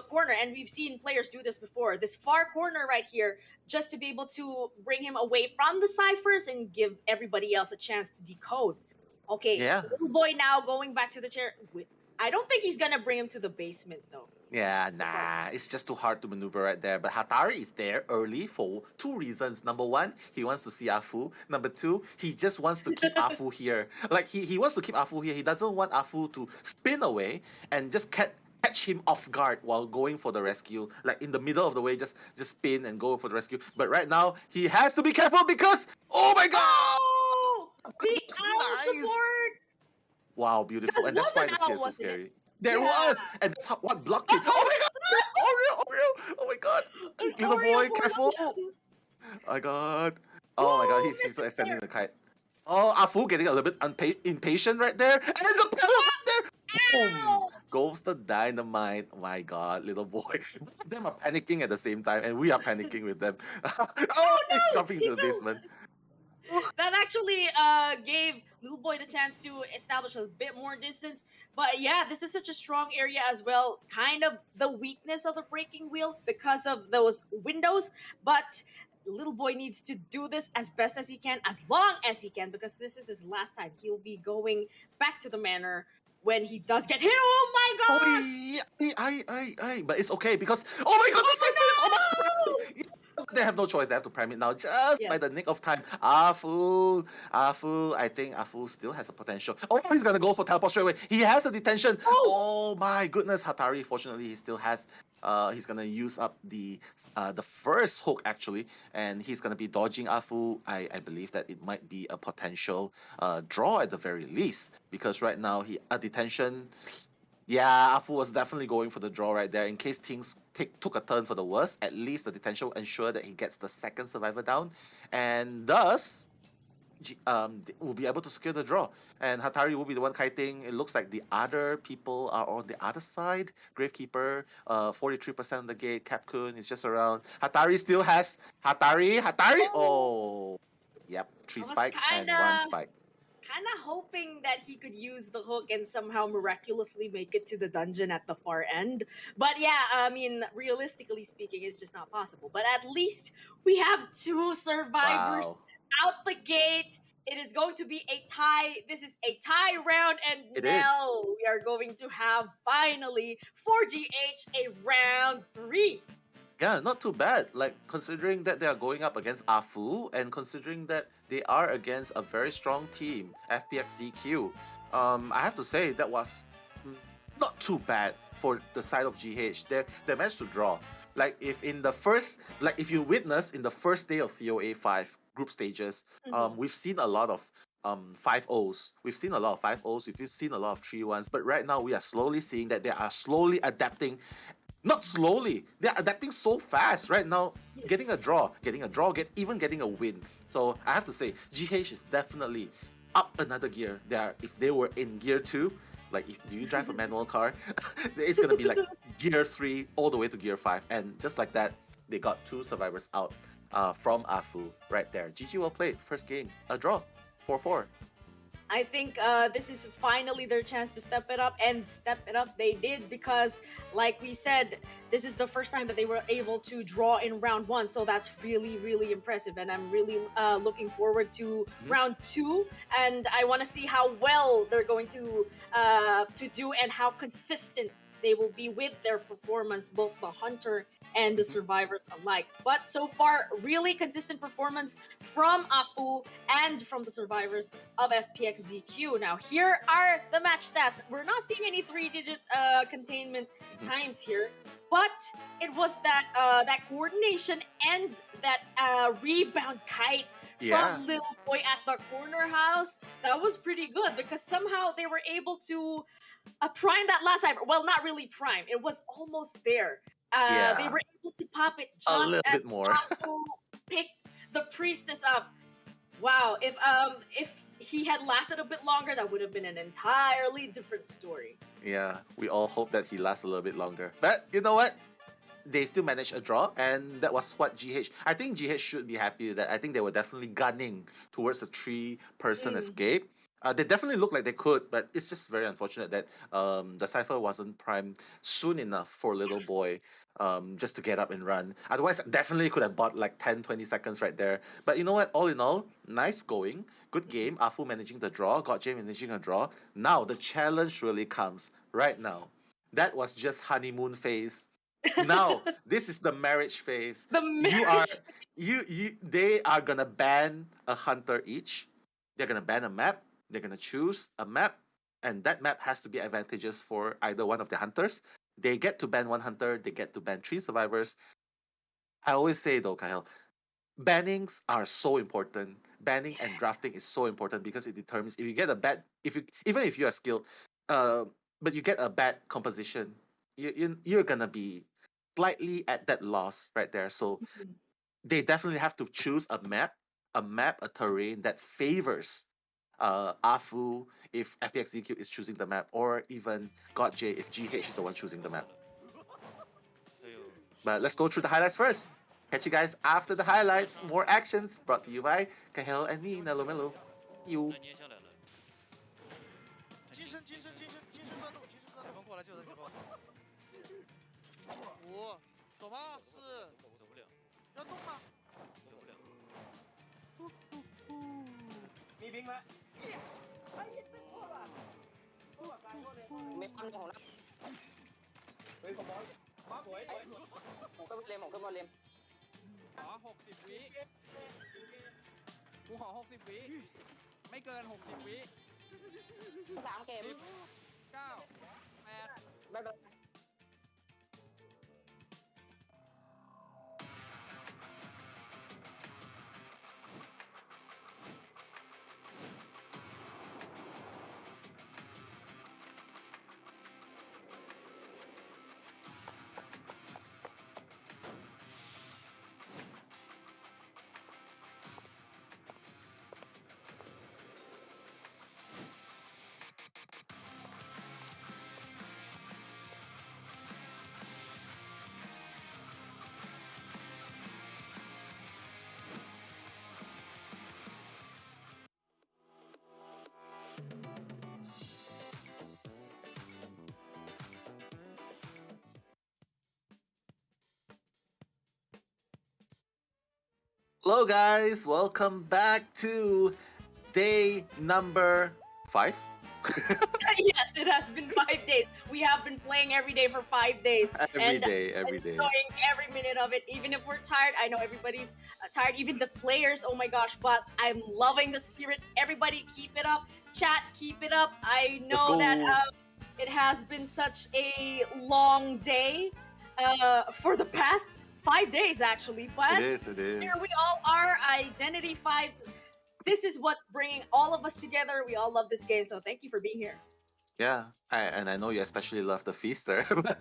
corner. And we've seen players do this before. This far corner right here, just to be able to bring him away from the ciphers and give everybody else a chance to decode. Okay, Little Boy now going back to the chair. I don't think he's gonna bring him to the basement though. Yeah, nah, it's just too hard to maneuver right there. But Hatari is there early for two reasons. Number one, he wants to see Afu. Number two, he just wants to keep Afu here. Like, he wants to keep Afu here. He doesn't want Afu to spin away and just catch him off guard while going for the rescue. Like, in the middle of the way, just spin and go for the rescue. But right now, he has to be careful because, oh my god! Oh! He out the board! Wow, beautiful. That and that's why the CS is so scary. There was! And that's what blocked it. Oh my god! Oreo! Oh my god! Little boy, careful! Oh my god. Oh my god, he's extending the kite. Oh, Afu getting a little bit impatient right there. And then the pillow right there! Boom! Goes the dynamite. My god, little boy. Them are panicking at the same time, and we are panicking with them. He's jumping into the basement. That actually gave Little Boy the chance to establish a bit more distance. But yeah, this is such a strong area as well. Kind of the weakness of the breaking wheel because of those windows. But Little Boy needs to do this as best as he can, as long as he can, because this is his last time. He'll be going back to the manor when he does get hit. Oh my god! But it's okay because, oh my god, the cipher is almost... They have no choice. They have to prime it now just by the nick of time. Afu, I think Afu still has a potential. Oh, he's going to go for teleport straight away. He has a detention. Oh my goodness. Hatari, fortunately, he still has... he's going to use up the first hook, actually. And he's going to be dodging Afu. I believe that it might be a potential draw at the very least. Because right now, a detention... Yeah, Afu was definitely going for the draw right there. In case things took a turn for the worse, at least the detention will ensure that he gets the second survivor down. And thus, will be able to secure the draw. And Hatari will be the one kiting. It looks like the other people are on the other side. Gravekeeper, 43% of the gate. Capcoon is just around. Hatari still has... Hatari! Oh! Yep, 3 spikes and 1 spike. Kind of hoping that he could use the hook and somehow miraculously make it to the dungeon at the far end. But yeah, I mean, realistically speaking, it's just not possible. But at least we have 2 survivors out the gate. It is going to be a tie. This is a tie round, and now we are going to have finally for GH a round 3. Yeah, not too bad. Like, considering that they are going up against Afu, and considering that they are against a very strong team, FPX.ZQ. I have to say that was not too bad for the side of GH. They managed to draw. Like, if you witness in the first day of COA 5 group stages, we've seen a lot of 5-0s. We've seen a lot of 5-0s. We've seen a lot of 3-1s. But right now, we are slowly seeing that they are slowly adapting. Not slowly. They're adapting so fast right now. Getting a draw, even getting a win. So I have to say, GH is definitely up another gear. If they were in gear 2, like, do you drive a manual car? It's gonna be like gear 3 all the way to gear 5. And just like that, they got 2 survivors out from Afu right there. GG, well played. First game, a draw, 4-4. I think this is finally their chance to step it up, and step it up they did, because like we said, this is the first time that they were able to draw in round 1, so that's really, really impressive, and I'm really looking forward to round 2, and I want to see how well they're going to do and how consistent they will be with their performance, both the hunter and the survivors alike. But so far, really consistent performance from Afu and from the survivors of FPX.ZQ. Now, here are the match stats. We're not seeing any 3-digit containment times here, but it was that coordination and that rebound kite from Little Boy at the corner house. That was pretty good, because somehow they were able to prime that last cyber. Well, not really prime. It was almost there. They were able to pop it A just little as bit more. Afu picked the priestess up. Wow, if he had lasted a bit longer, that would have been an entirely different story. Yeah, we all hope that he lasts a little bit longer. But you know what? They still managed a draw, and that was what GH. I think GH should be happy with that. I think they were definitely gunning towards a three-person escape. They definitely looked like they could, but it's just very unfortunate that the cipher wasn't primed soon enough for little boy just to get up and run. Otherwise, definitely could have bought like 10, 20 seconds right there. But you know what? All in all, nice going. Good game. Afu managing the draw. GotJ managing a draw. Now, the challenge really comes right now. That was just honeymoon phase. Now, this is the marriage phase. The marriage. They are gonna ban a hunter each. They're gonna ban a map. They're gonna choose a map, and that map has to be advantageous for either one of the hunters. They get to ban one hunter. They get to ban 3 survivors. I always say though, Kyle, bannings are so important. Banning and drafting is so important because it determines if you get a bad, even if you are skilled, but you get a bad composition, you're gonna be slightly at that loss right there. So they definitely have to choose a map, a terrain that favors Afu if FPX.ZQ is choosing the map, or even GotJ if GH is the one choosing the map. But let's go through the highlights first. Catch you guys after the highlights. More actions brought to you by Kahel and me, Nello Mello. You. 5、走吗？4，要动吗？มีบิงไหมไอ้ยิงไม่พอว่ะไม่พันของนะเฮ้ยผมบอลสวยผมก็เลมขอ60 วิกูขอ60 วิไม่เกิน60 วิ3 เกม 9 8ไม่เป็น Hello guys, welcome back to day number 5. Yes, it has been 5 days. We have been playing every day for 5 days. Every day. Enjoying every minute of it. Even if we're tired, I know everybody's tired. Even the players, oh my gosh. But I'm loving the spirit. Everybody keep it up. Chat, keep it up. I know that it has been such a long day for the past 5 days actually. But it is. Here we all are, Identity 5. This is what's bringing all of us together. We all love this game, so thank you for being here. Yeah, and I know you especially love the Feaster, but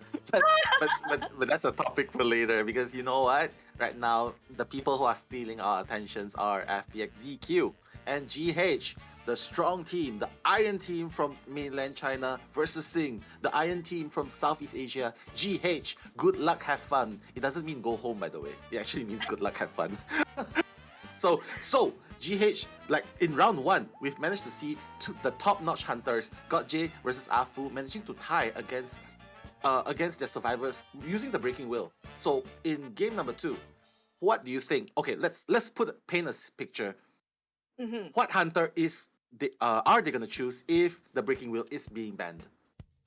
that's a topic for later, because you know what? Right now, the people who are stealing our attentions are FPX.ZQ and GH, the strong team, the Iron team from mainland China versus Sing, the Iron team from Southeast Asia. GH, good luck, have fun. It doesn't mean go home, by the way. It actually means good luck, have fun. So GH, like in round 1, we've managed to see the top-notch hunters, GotJ versus Afu, managing to tie against their survivors using the breaking will. So in game number 2, what do you think? Okay, let's paint a picture. What hunter are they gonna choose if the breaking will is being banned?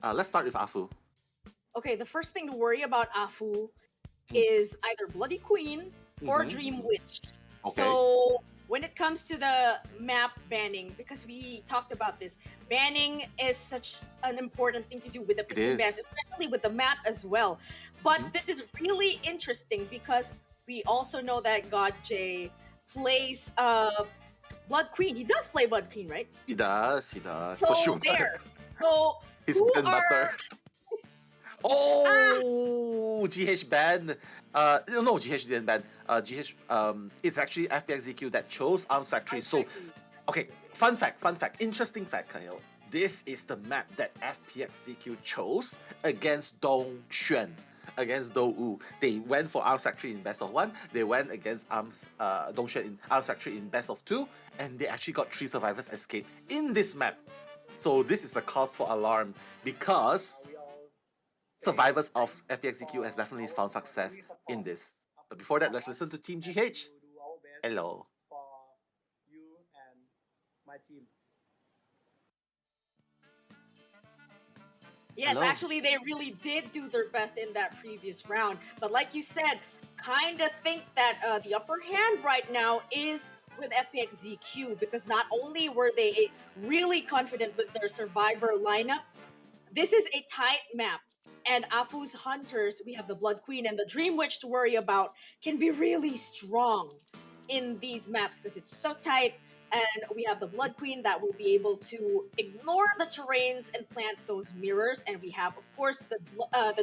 Let's start with Afu. Okay, the first thing to worry about Afu is either Bloody Queen or Dream Witch. Okay. So when it comes to the map banning, because we talked about this, banning is such an important thing to do with the picks and bans, especially with the map as well. But this is really interesting because we also know that GotJ plays Blood Queen. He does play Blood Queen, right? He does, So for sure. there. So His who bread and butter. Oh, GH banned. No, GH didn't ban. GH, it's actually FPX.ZQ that chose Arms Factory. So, okay, fun fact, interesting fact, Kyle. This is the map that FPX.ZQ chose against Dong Xuan, against Do Wu. They went for Arms Factory in best of 1. They went against Dong Xuan in Arms Factory in best of 2, and they actually got 3 survivors escape in this map. So this is a cause for alarm because survivors of FPX.ZQ has definitely found success in this. But before that, let's listen to Team GH. Hello. For you and my team. Yes, Hello. actually, they really did do their best in that previous round. But like you said, kind of think that the upper hand right now is with FPX.ZQ, because not only were they really confident with their survivor lineup, this is a tight map. And Afu's hunters, we have the Blood Queen and the Dream Witch to worry about, can be really strong in these maps because it's so tight. And we have the Blood Queen that will be able to ignore the terrains and plant those mirrors. And we have, of course, the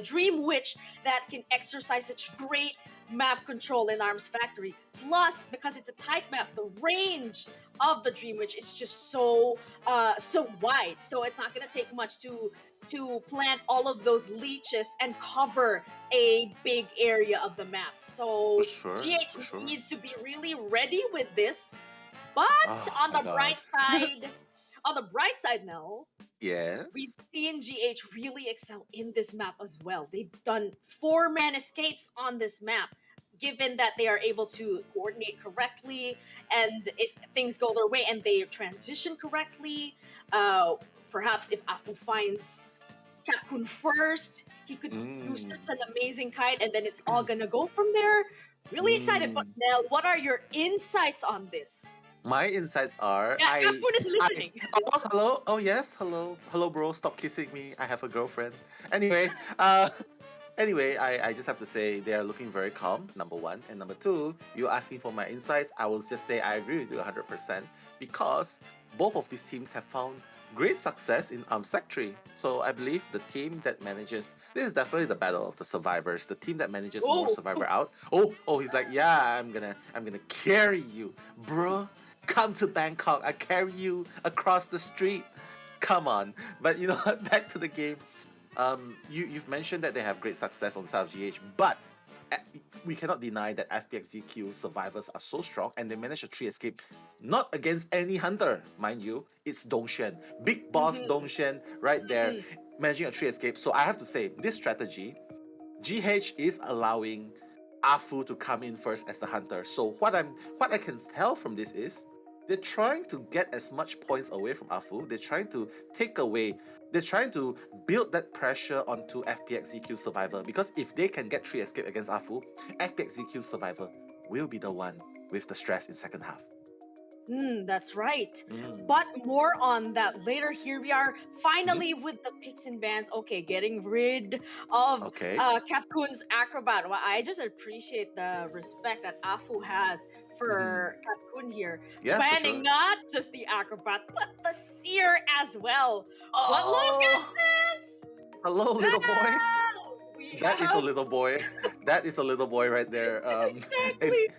Dream Witch that can exercise such great map control in Arms Factory. Plus, because it's a tight map, the range of the Dream Witch is just so wide. So it's not going to take much to plant all of those leeches and cover a big area of the map. So GH needs to be really ready with this. But on the bright side, now, yes, we've seen GH really excel in this map as well. They've done 4-man escapes on this map, given that they are able to coordinate correctly, and if things go their way and they transition correctly, perhaps if Afu finds Capcom first, he could do such an amazing kite, and then it's all gonna go from there. Really excited. But Nell, what are your insights on this? My insights are... Yeah, Capcom is listening. Hello? Oh, yes, hello. Hello, bro. Stop kissing me. I have a girlfriend. Anyway, I just have to say they are looking very calm, number 1. And number 2, you asking for my insights, I will just say I agree with you 100% because both of these teams have found great success in Arms Factory. So I believe the team that manages... This is definitely the battle of the survivors. The team that manages more survivor out. Oh, he's like, yeah, I'm gonna carry you, bro. Come to Bangkok. I carry you across the street. Come on. But you know what? Back to the game. You've mentioned that they have great success on the side of GH, but we cannot deny that FPX.ZQ survivors are so strong and they managed a 3 escape, not against any hunter, mind you. It's Dong Xuan, big boss Dong Xuan right there, managing a 3 escape. So I have to say, this strategy, GH is allowing Afu to come in first as the hunter. So what I can tell from this is they're trying to get as much points away from Afu. They're trying to they're trying to build that pressure onto FPX.ZQ survivor, because if they can get 3 escape against Afu, FPX.ZQ survivor will be the one with the stress in second half. That's right. But more on that later. Here we are, finally with the picks and bans. Okay, getting rid of Capcoon's Acrobat. Well, I just appreciate the respect that Afu has for Capcoon here. Yeah, banning not just the Acrobat, but the Seer as well. But look at this! Hello, little boy. That is a little boy. That is a little boy right there. Exactly.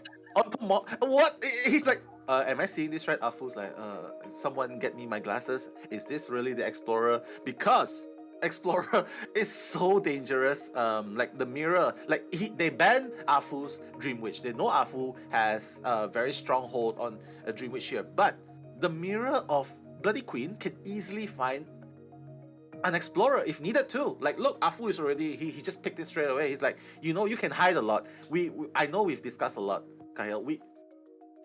What? He's like, am I seeing this right? Afu's like, someone get me my glasses. Is this really the Explorer? Because Explorer is so dangerous. Like the mirror, like they ban Afu's Dream Witch. They know Afu has a very strong hold on a Dream Witch here, but the mirror of Bloody Queen can easily find an Explorer if needed too. Like, look, Afu is already, he just picked it straight away. He's like, you know, you can hide a lot. I know we've discussed a lot, Kyle.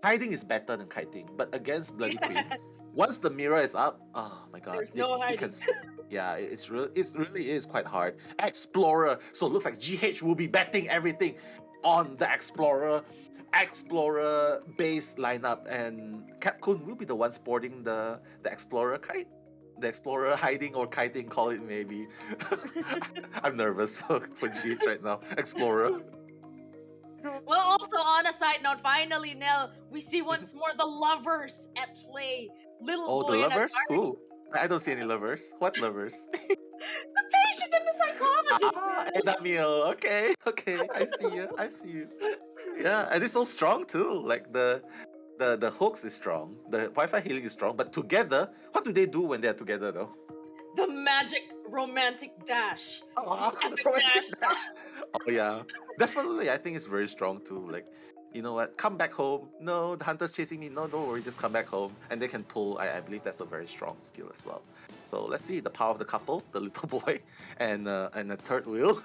Hiding is better than kiting, but against Bloody Queen, once the mirror is up, oh my god, there's no hiding. Yeah, it really is quite hard. Explorer, so it looks like GH will be betting everything on the Explorer based lineup, and Capcom will be the one sporting the Explorer kite. The Explorer hiding or kiting, call it maybe. I'm nervous for GH right now. Explorer. Well, also on a side note, finally, Nell, we see once more the lovers at play. Little boy the lovers? and Atari. Who? I don't see any lovers. What lovers? The should have been a psychologist, man. Hey, Daniel. Okay, okay. I see you. I see you. Yeah, and it's so strong too. Like the hooks is strong. The Wi-Fi healing is strong. But together, what do they do when they're together though? The magic romantic dash. Oh, The epic romantic dash. Oh yeah, definitely. I think it's very strong too. Like, you know what? Come back home. No, the hunter's chasing me. No, don't worry. Just come back home, and they can pull. I believe that's a very strong skill as well. So let's see the power of the couple, the little boy, and the third wheel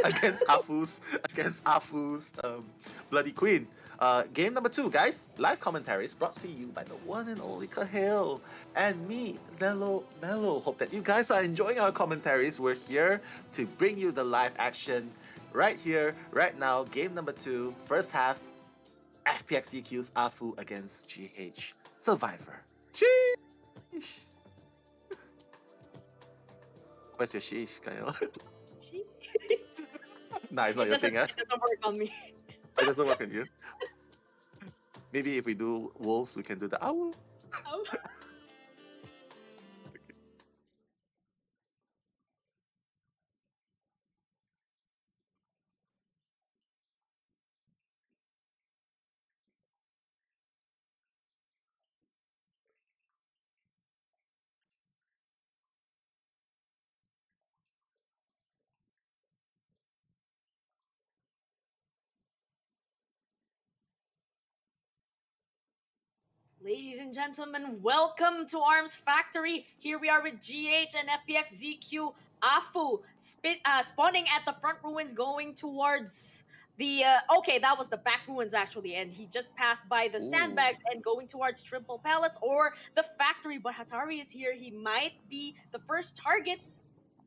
against Afu's bloody queen. Game number 2, guys. Live commentaries brought to you by the one and only Cahill and me, Lelo Mello. Hope that you guys are enjoying our commentaries. We're here to bring you the live action right here, right now. Game number 2, first half. FPX.ZQ's Afu against GH Survivor. Sheesh. Where's your sheesh, Kyle? Nah, it's not your thing, huh? It doesn't work on me. It doesn't work on you. Maybe if we do wolves, we can do the owl. Ladies and gentlemen, welcome to Arms Factory. Here we are with GH and FPX.ZQ. Afu spawning at the front ruins, going towards the okay, that was the back ruins actually, and he just passed by the sandbags and going towards triple pallets or the factory. But Hatari is here. He might be the first target.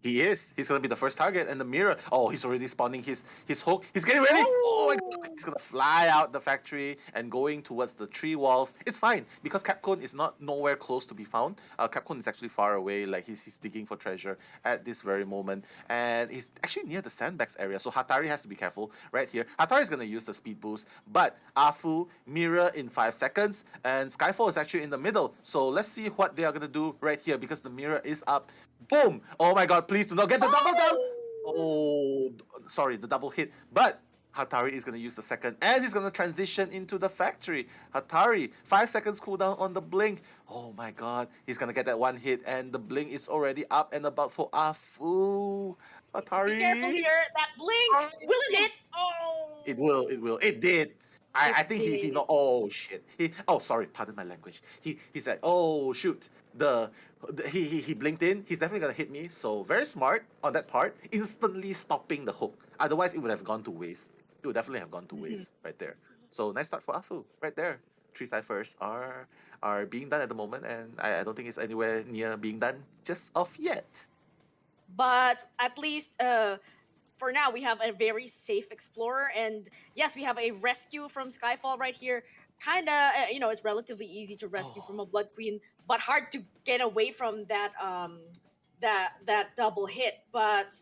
He is. He's gonna be the first target, and the mirror. Oh, he's already spawning his hook. He's getting ready. Oh my god! He's gonna fly out the factory and going towards the tree walls. It's fine because Capcom is not nowhere close to be found. Capcom is actually far away. Like he's digging for treasure at this very moment, and he's actually near the sandbags area. So Hatari has to be careful right here. Hatari is gonna use the speed boost, but Afu mirror in 5 seconds, and Skyfall is actually in the middle. So let's see what they are gonna do right here because the mirror is up. Boom! Oh my god, please do not get the double down! Oh, sorry, the double hit. But Hatari is going to use the second, and he's going to transition into the factory. Hatari, 5 seconds cooldown on the blink. Oh my god, he's going to get that one hit, and the blink is already up and about for Afu. Hatari. Be careful here. That blink, will it hit? Oh! It will. It did. I think he not. Oh shit. Sorry. Pardon my language. He said, oh shoot. He blinked in. He's definitely gonna hit me. So very smart on that part. Instantly stopping the hook. Otherwise, it would have gone to waste. It would definitely have gone to waste right there. So nice start for Afu right there. 3 ciphers are being done at the moment, and I don't think it's anywhere near being done just of yet. But at least for now, we have a very safe explorer, and yes, we have a rescue from Skyfall right here. Kinda, it's relatively easy to rescue from a Blood Queen, but hard to get away from that that double hit. But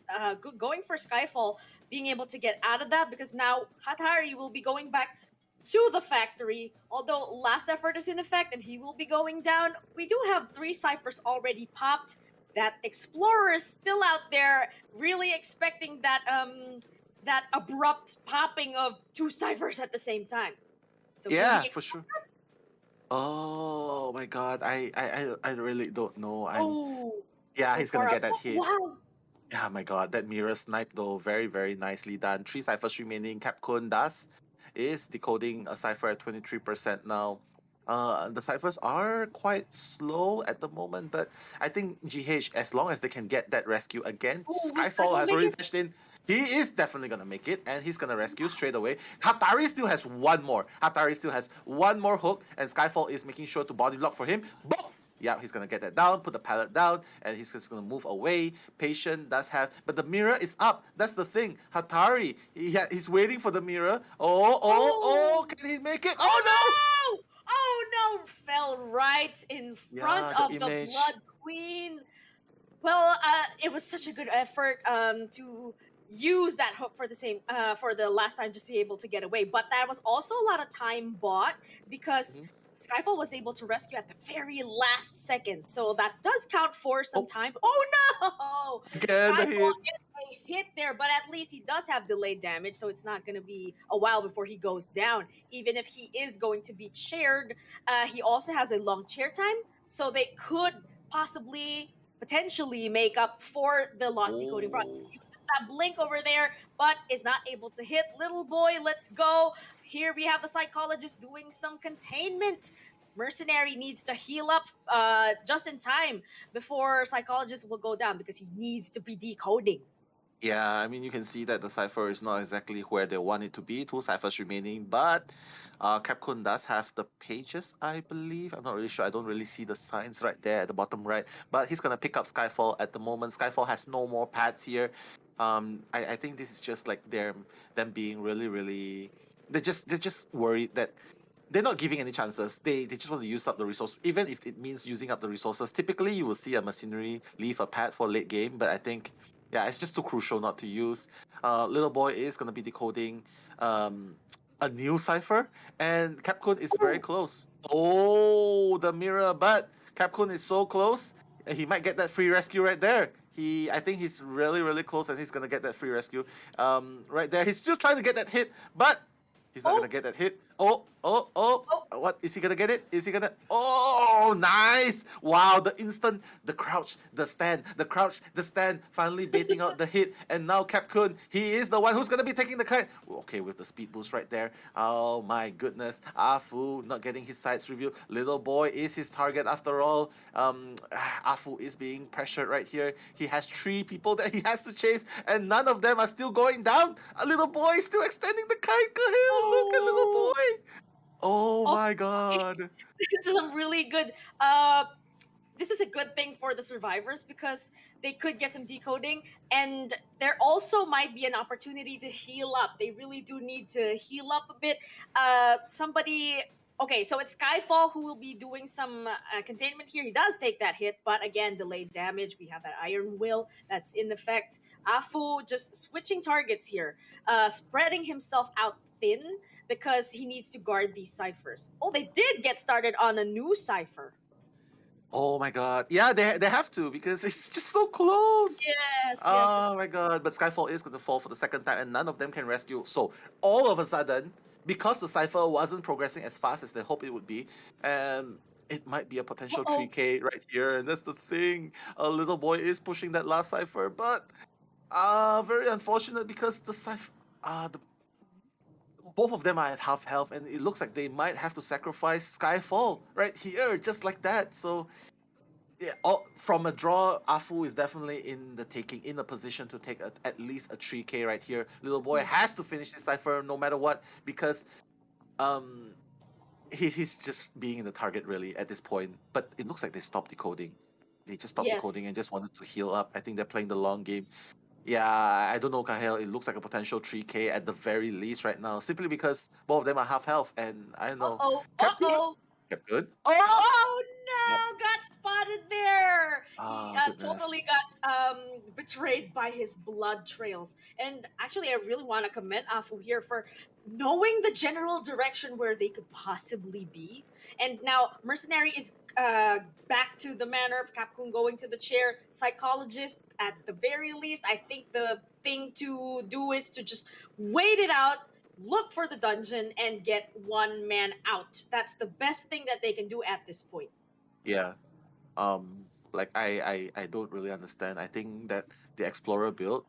going for Skyfall, being able to get out of that, because now Hatari will be going back to the factory. Although last effort is in effect, and he will be going down. We do have 3 ciphers already popped. That explorer is still out there, really expecting that that abrupt popping of 2 ciphers at the same time. So yeah, for sure. Oh my god, I really don't know. Yeah, so he's gonna get that hit. Wow. Yeah, my god, that mirror snipe though, very very nicely done. 3 ciphers remaining. Capcom is decoding a cipher at 23% now. The ciphers are quite slow at the moment, but I think GH, as long as they can get that rescue again, Skyfall has already dashed in. He is definitely gonna make it, and he's gonna rescue straight away. Hatari still has one more. Hatari still has one more hook, and Skyfall is making sure to body block for him. Boom! Yeah, he's gonna get that down, put the pallet down, and he's just gonna move away. Patient does have, but the mirror is up. That's the thing. Hatari, he's waiting for the mirror. Oh, can he make it? Oh no! Oh no! Fell right in front of the Blood Queen. Well, it was such a good effort to use that hook for the last time, just to be able to get away. But that was also a lot of time bought because Skyfall was able to rescue at the very last second, so that does count for some time. Oh no! Again, the Skyfall hit. is a hit there, but at least he does have delayed damage, so it's not going to be a while before he goes down. Even if he is going to be chaired, he also has a long chair time, so they could possibly potentially make up for the lost decoding bronze. Uses that blink over there, but is not able to hit. Little boy, let's go. Here we have the psychologist doing some containment. Mercenary needs to heal up just in time before psychologist will go down because he needs to be decoding. Yeah, I mean, you can see that the cipher is not exactly where they want it to be. 2 ciphers remaining, but Capcom does have the pages, I believe. I'm not really sure. I don't really see the signs right there at the bottom right. But he's gonna pick up Skyfall at the moment. Skyfall has no more pads here. I think this is just like them being really. They're just worried that they're not giving any chances. They just want to use up the resource, even if it means using up the resources. Typically, you will see a mercenary leave a pad for late game, but I think, yeah, it's just too crucial not to use. Little boy is gonna be decoding a new cipher, and Capcom is very close. Oh, the mirror, but Capcom is so close. He might get that free rescue right there. I think he's really close, and he's gonna get that free rescue. Right there, he's still trying to get that hit, but he's not gonna get that hit. Oh. What? Is he gonna get it? Is he gonna? Oh, nice! Wow, the crouch, the stand, the crouch, the stand, finally baiting out the hit. And now Capcom, he is the one who's gonna be taking the kite. Okay, with the speed boost right there. Oh my goodness. Afu not getting his sights revealed. Little boy is his target after all. Afu is being pressured right here. He has 3 people that he has to chase, and none of them are still going down. A little boy is still extending the kite. Look at little boy. Oh my god. This is some really good this is a good thing for the survivors because they could get some decoding, and there also might be an opportunity to heal up. They really do need to heal up a bit. Okay, so it's Skyfall who will be doing some containment here. He does take that hit, but again, delayed damage. We have that Iron Will that's in effect. Afu just switching targets here, spreading himself out thin because he needs to guard these ciphers. Oh, they did get started on a new cipher. Oh my god. Yeah, they have to because it's just so close. Yes. Oh my god. But Skyfall is going to fall for the second time, and none of them can rescue. So all of a sudden, because the cipher wasn't progressing as fast as they hoped it would be, and it might be a potential 3K right here. And that's the thing. A little boy is pushing that last cipher, but very unfortunate because the cipher, both of them are at half health, and it looks like they might have to sacrifice Skyfall right here, just like that. So, yeah, from a draw, Afu is definitely in a position to take at least a 3K right here. Little boy has to finish this cipher no matter what because he's just being in the target really at this point. But it looks like they stopped decoding. They just stopped decoding and just wanted to heal up. I think they're playing the long game. Yeah, I don't know, Kahel. It looks like a potential 3K at the very least right now, simply because both of them are half health, and I don't know. Kept good. Oh no! Got spotted there. He Goodness. totally got betrayed by his blood trails. And actually, I really want to commend Afu here for knowing the general direction where they could possibly be. And now Mercenary is back to the manner of Capcom going to the chair. Psychologist, at the very least, I think the thing to do is to just wait it out, look for the dungeon, and get one man out. That's the best thing that they can do at this point. Yeah. Like I don't really understand. I think that the Explorer build,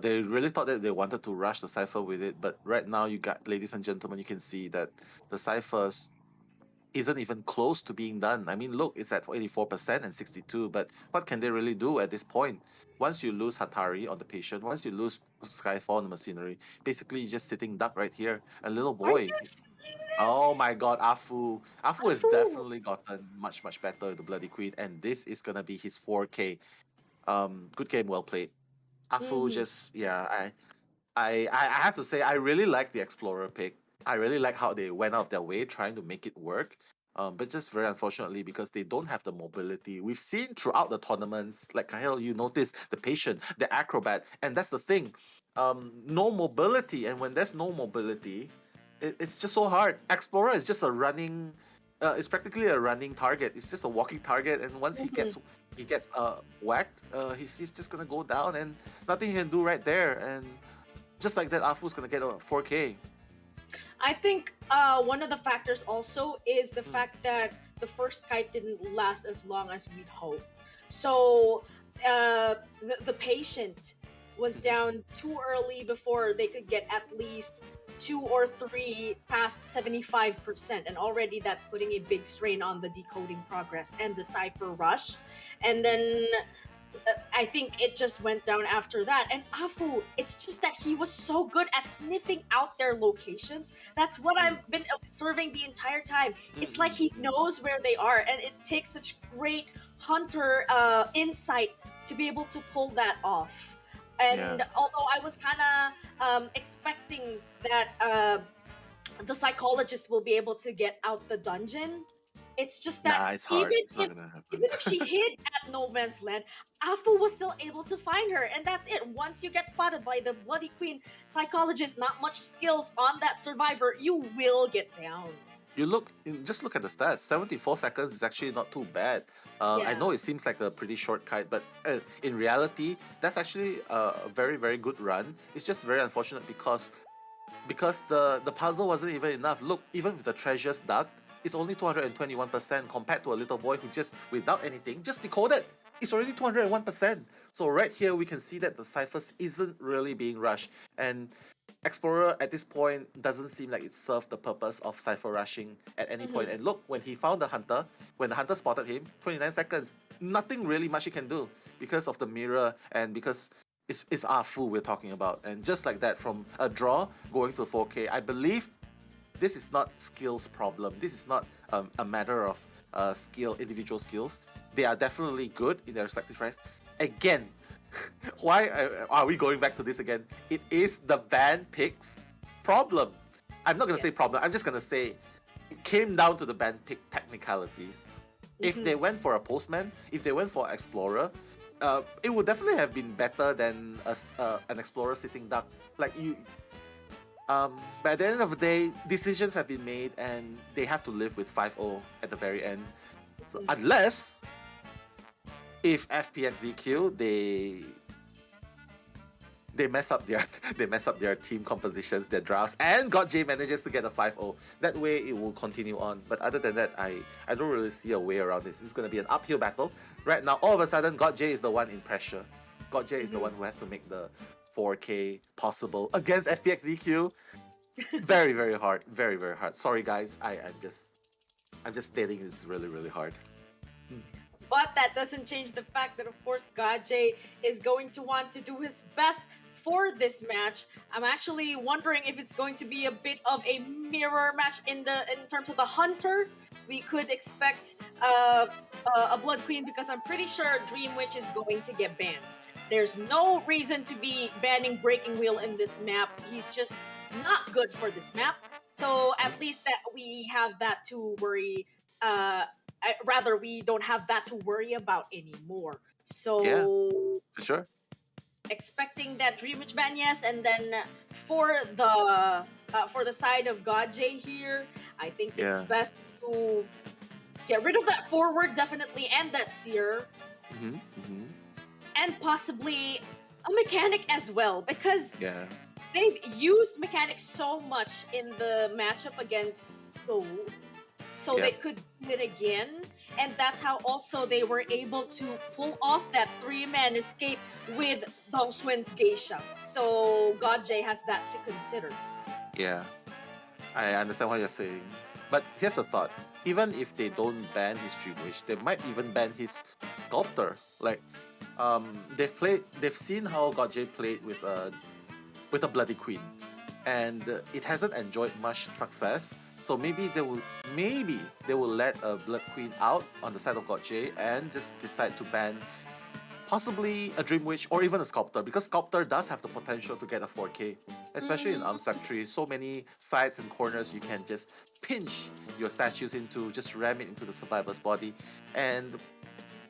they really thought that they wanted to rush the cipher with it, but right now you got, ladies and gentlemen, you can see that the ciphers isn't even close to being done. I mean, look, it's at 84% and 62, but what can they really do at this point? Once you lose Hatari on the patient, once you lose Skyfall on the machinery, basically you're just sitting duck right here. A little boy. Oh my god, Afu. Afu has definitely gotten much better, the Bloody Queen, and this is gonna be his 4K. Good game, well played. Afu just, yeah, I have to say, I really like the Explorer pick. I really like how they went out of their way trying to make it work. But just very unfortunately, because they don't have the mobility. We've seen throughout the tournaments, like Kahel, you notice the patient, the acrobat, and that's the thing. No mobility, and when there's no mobility, it's just so hard. Explorer is just a running it's practically a running target. It's just a walking target, and once he gets whacked, he's just gonna go down, and nothing he can do right there. And just like that, Afu's gonna get a 4K. I think one of the factors also is the fact that the first kite didn't last as long as we'd hoped. So the patient was down too early before they could get at least 2 or 3 past 75%, and already that's putting a big strain on the decoding progress and the cipher rush. And then I think it just went down after that. And Afu, it's just that he was so good at sniffing out their locations. That's what I've been observing the entire time. It's like he knows where they are, and it takes such great hunter insight to be able to pull that off. And although I was kind of expecting that the psychologist will be able to get out the dungeon, it's just that it's hard. even if she hid at no man's land, Afu was still able to find her, and that's it. Once you get spotted by the Bloody Queen psychologist, not much skills on that survivor, you will get down. Just look at the stats. 74 seconds is actually not too bad. I know it seems like a pretty short kite, but in reality, that's actually a very, very good run. It's just very unfortunate because the puzzle wasn't even enough. Look, even with the treasures dug, it's only 221% compared to a little boy who just, without anything, just decoded. It's already 201%. So right here, we can see that the ciphers isn't really being rushed. And Explorer at this point doesn't seem like it served the purpose of cipher rushing at any point. And look, when he found the hunter, when the hunter spotted him, 29 seconds, nothing really much he can do because of the mirror and because it's Afu we're talking about. And just like that, from a draw going to 4K, I believe this is not skills problem. This is not a matter of individual skills. They are definitely good in their respective ranks. Again, why are we going back to this again? It is the band picks problem. I'm not going to say problem. I'm just going to say it came down to the band pick technicalities. If they went for a postman, if they went for explorer, it would definitely have been better than an explorer sitting duck. But at the end of the day, decisions have been made and they have to live with 5-0 at the very end. So unless if FPX.ZQ they mess up their team compositions, their drafts, and GodJ manages to get a 5-0. That way it will continue on. But other than that, I don't really see a way around this. This is gonna be an uphill battle. Right now, all of a sudden, GodJ is the one in pressure. GodJ is the one who has to make the 4K possible against FPX.ZQ. Very, very hard. Very, very hard. Sorry guys, I'm just stating it's really, really hard. But that doesn't change the fact that, of course, GodJ is going to want to do his best for this match. I'm actually wondering if it's going to be a bit of a mirror match in terms of the hunter. We could expect a Blood Queen, because I'm pretty sure Dream Witch is going to get banned. There's no reason to be banning Breaking Wheel in this map. He's just not good for this map. So at least that we have that to worry. Rather, we don't have that to worry about anymore. So for sure. Expecting that Dream Witch ban, yes, and then for the side of GodJ here, I think it's best to get rid of that forward, definitely, and that seer. And possibly a mechanic as well, because they've used mechanics so much in the matchup against Go, so they could do it again. And that's how also they were able to pull off that 3-man escape with Dong Xuan's Geisha. So GodJ has that to consider. Yeah, I understand what you're saying. But here's a thought. Even if they don't ban his Dream Witch, they might even ban his Sculptor. Like, they've seen how GodJ played with a Bloody Queen, and it hasn't enjoyed much success. So maybe they will let a Blood Queen out on the side of GodJ and just decide to ban possibly a Dream Witch or even a Sculptor, because Sculptor does have the potential to get a 4K, especially in Unstuck 3. So many sides and corners you can just pinch your statues into, just ram it into the survivor's body. And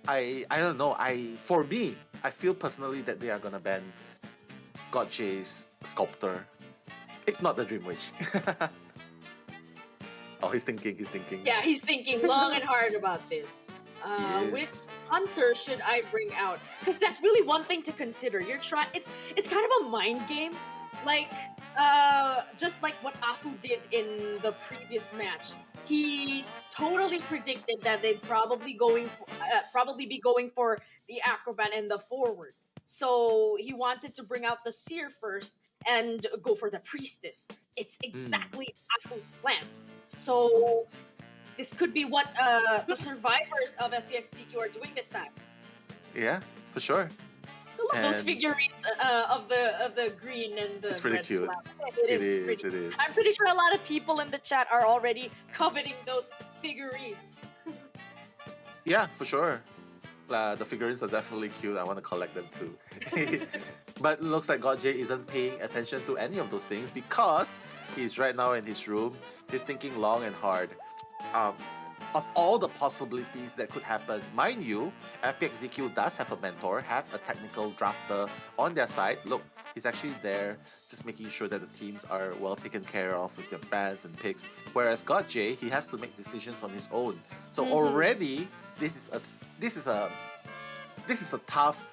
I don't know, for me, I feel personally that they are gonna ban GodJ's Sculptor. It's not the Dream Witch. Oh, he's thinking. He's thinking. Yeah, he's thinking long and hard about this. He Which is. hunter should I bring out? Because that's really one thing to consider. You're trying. It's kind of a mind game, like just like what Afu did in the previous match. He totally predicted that they'd probably be going for the acrobat and the forward. So he wanted to bring out the seer first and go for the priestess. It's exactly Afu's plan. So this could be what the survivors of FPX.ZQ are doing this time. Yeah, for sure. I love those figurines of the green and the It's pretty red cute. flower. It is. It is. I'm pretty sure a lot of people in the chat are already coveting those figurines. Yeah, for sure. The figurines are definitely cute. I want to collect them too. But it looks like GodJ isn't paying attention to any of those things because he's right now in his room. He's thinking long and hard. Of all the possibilities that could happen, mind you, FPX.ZQ does have a mentor, have a technical drafter on their side. Look, he's actually there, just making sure that the teams are well taken care of with their bans and picks. Whereas GodJ, he has to make decisions on his own. So already, this is a tough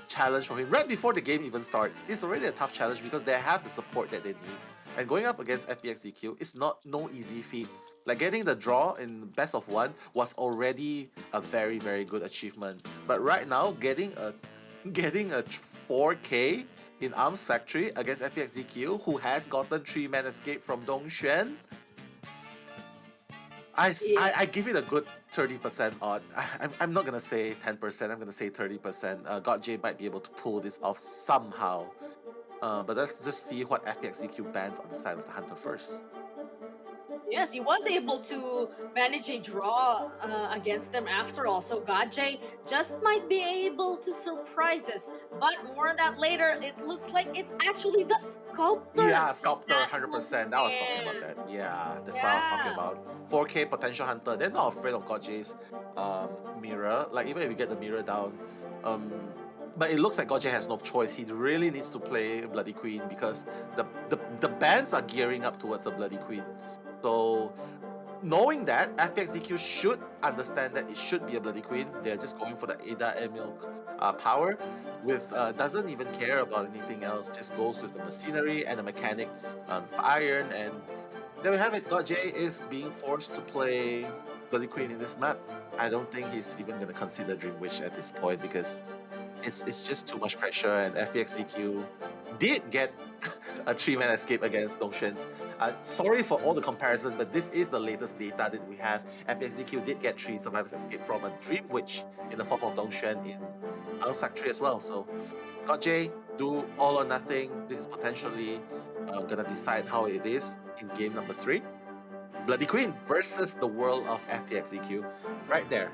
challenge for him. Right before the game even starts, it's already a tough challenge because they have the support that they need. And going up against FPX.ZQ is no easy feat. Like getting the draw in best of one was already a very, very good achievement. But right now, getting a 4K in Arms Factory against FPX.ZQ, who has gotten 3-man escape from Dongxuan, I give it a good 30% odd. I'm not gonna say 10%. I'm gonna say 30%. GodJ might be able to pull this off somehow. But let's just see what FPX.ZQ bans on the side of the hunter first. Yes, he was able to manage a draw against them after all. So GodJ just might be able to surprise us. But more on that later. It looks like it's actually the sculptor. Yeah, sculptor, 100%. I was talking about that. Yeah, that's what I was talking about. 4K potential hunter. They're not afraid of GodJ's mirror. Like even if you get the mirror down, but it looks like GodJ has no choice. He really needs to play Bloody Queen because the bands are gearing up towards a Bloody Queen. So, knowing that, FPX.ZQ should understand that it should be a Bloody Queen. They're just going for the Ada Emil power, with doesn't even care about anything else. Just goes with the machinery and the mechanic iron, and there we have it. GodJ is being forced to play Bloody Queen in this map. I don't think he's even gonna consider Dream Witch at this point because it's just too much pressure, and FPX.ZQ did get a 3-man escape against Dongxuan's. Sorry for all the comparison, but this is the latest data that we have. FPX.ZQ did get 3 survivors escape from a Dream Witch in the form of Dongxuan in House Factory as well. So, GodJ, do all or nothing. This is potentially gonna decide how it is in game number 3. Bloody Queen versus the world of FPX.ZQ. Right there,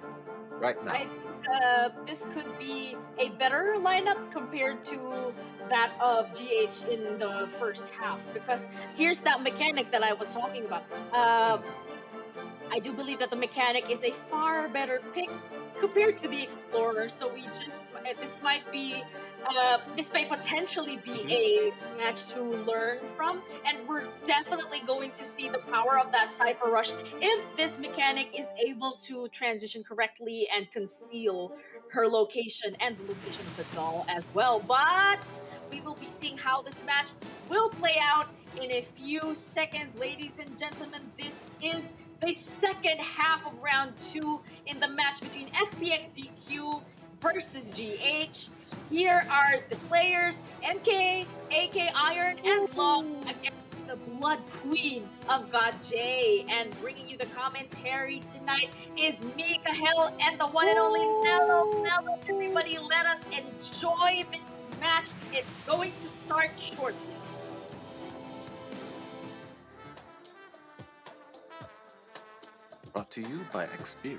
right now. I think this could be a better lineup compared to that of GH in the first half, because here's that mechanic that I was talking about. I do believe that the mechanic is a far better pick compared to the Explorer, so this may potentially be a match to learn from, and we're definitely going to see the power of that Cypher Rush if this mechanic is able to transition correctly and conceal her location and the location of the doll as well. But we will be seeing how this match will play out in a few seconds. Ladies and gentlemen, this is the second half of round 2 in the match between FPX.ZQ versus GH. Here are the players, MK, AK Iron, and Law against the Blood Queen of GodJ. And bringing you the commentary tonight is me, Kahel, and the one and only Mellow. Mellow, everybody, let us enjoy this match. It's going to start shortly. Brought to you by Xperia.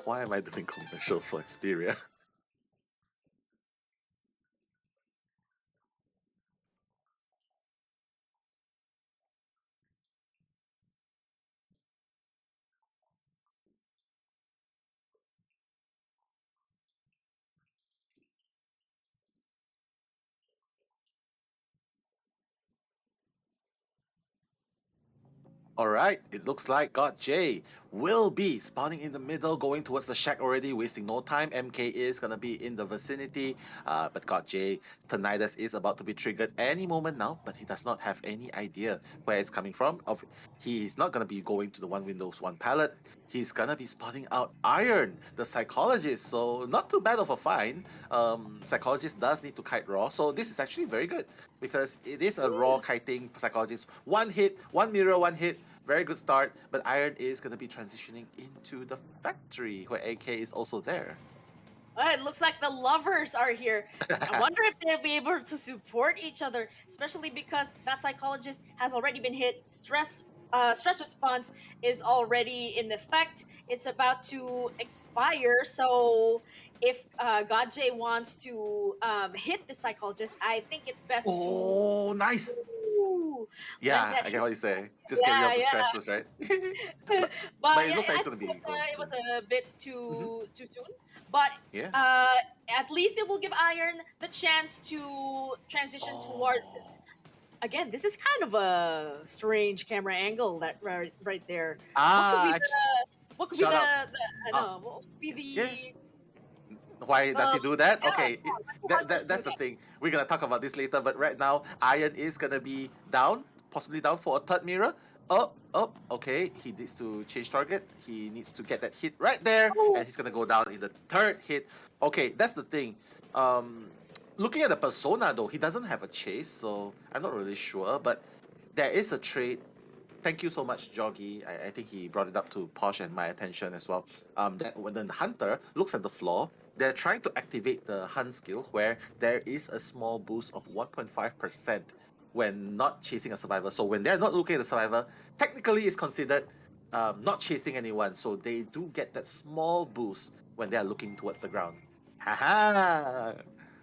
Why am I doing commercials for Xperia? All right, it looks like God J will be spawning in the middle, going towards the shack already, wasting no time. MK is gonna be in the vicinity, but God J, Tinnitus is about to be triggered any moment now, but he does not have any idea where it's coming from. He's not gonna be going to the one Windows, one pallet. He's gonna be spotting out Iron, the psychologist. So not too bad of a find. Psychologist does need to kite raw, so this is actually very good because it is a raw kiting psychologist. One hit, one mirror, one hit. Very good start, but Iron is going to be transitioning into the factory where AK is also there. It looks like the lovers are here. I wonder if they'll be able to support each other, especially because that psychologist has already been hit. Stress response is already in effect. It's about to expire. So if Godjay wants to hit the psychologist, I think it's best to. Oh, nice. Ooh, Yeah, I get what you say. Just get rid of the stress first, right? but it yeah, looks like I it's going to think be going it soon. was a bit too soon. But Yeah. at least it will give Iron the chance to transition towards. Again, this is kind of a strange camera angle that right there. What could be shout the, out. what could be the Why does he do that? Okay, why does that's do the that? thing. We're gonna talk about this later, but right now, Iron is gonna be down, possibly down for a third mirror. Up. Okay, he needs to change target. He needs to get that hit right there, and he's gonna go down in the third hit. Okay, that's the thing. Looking at the persona though, he doesn't have a chase, so I'm not really sure. But there is a trait. Thank you so much, Joggy. I think he brought it up to Posh and my attention as well. That when the hunter looks at the floor, they're trying to activate the hunt skill where there is a small boost of 1.5% when not chasing a survivor. So when they're not looking at the survivor, technically it's considered not chasing anyone. So they do get that small boost when they are looking towards the ground. Haha.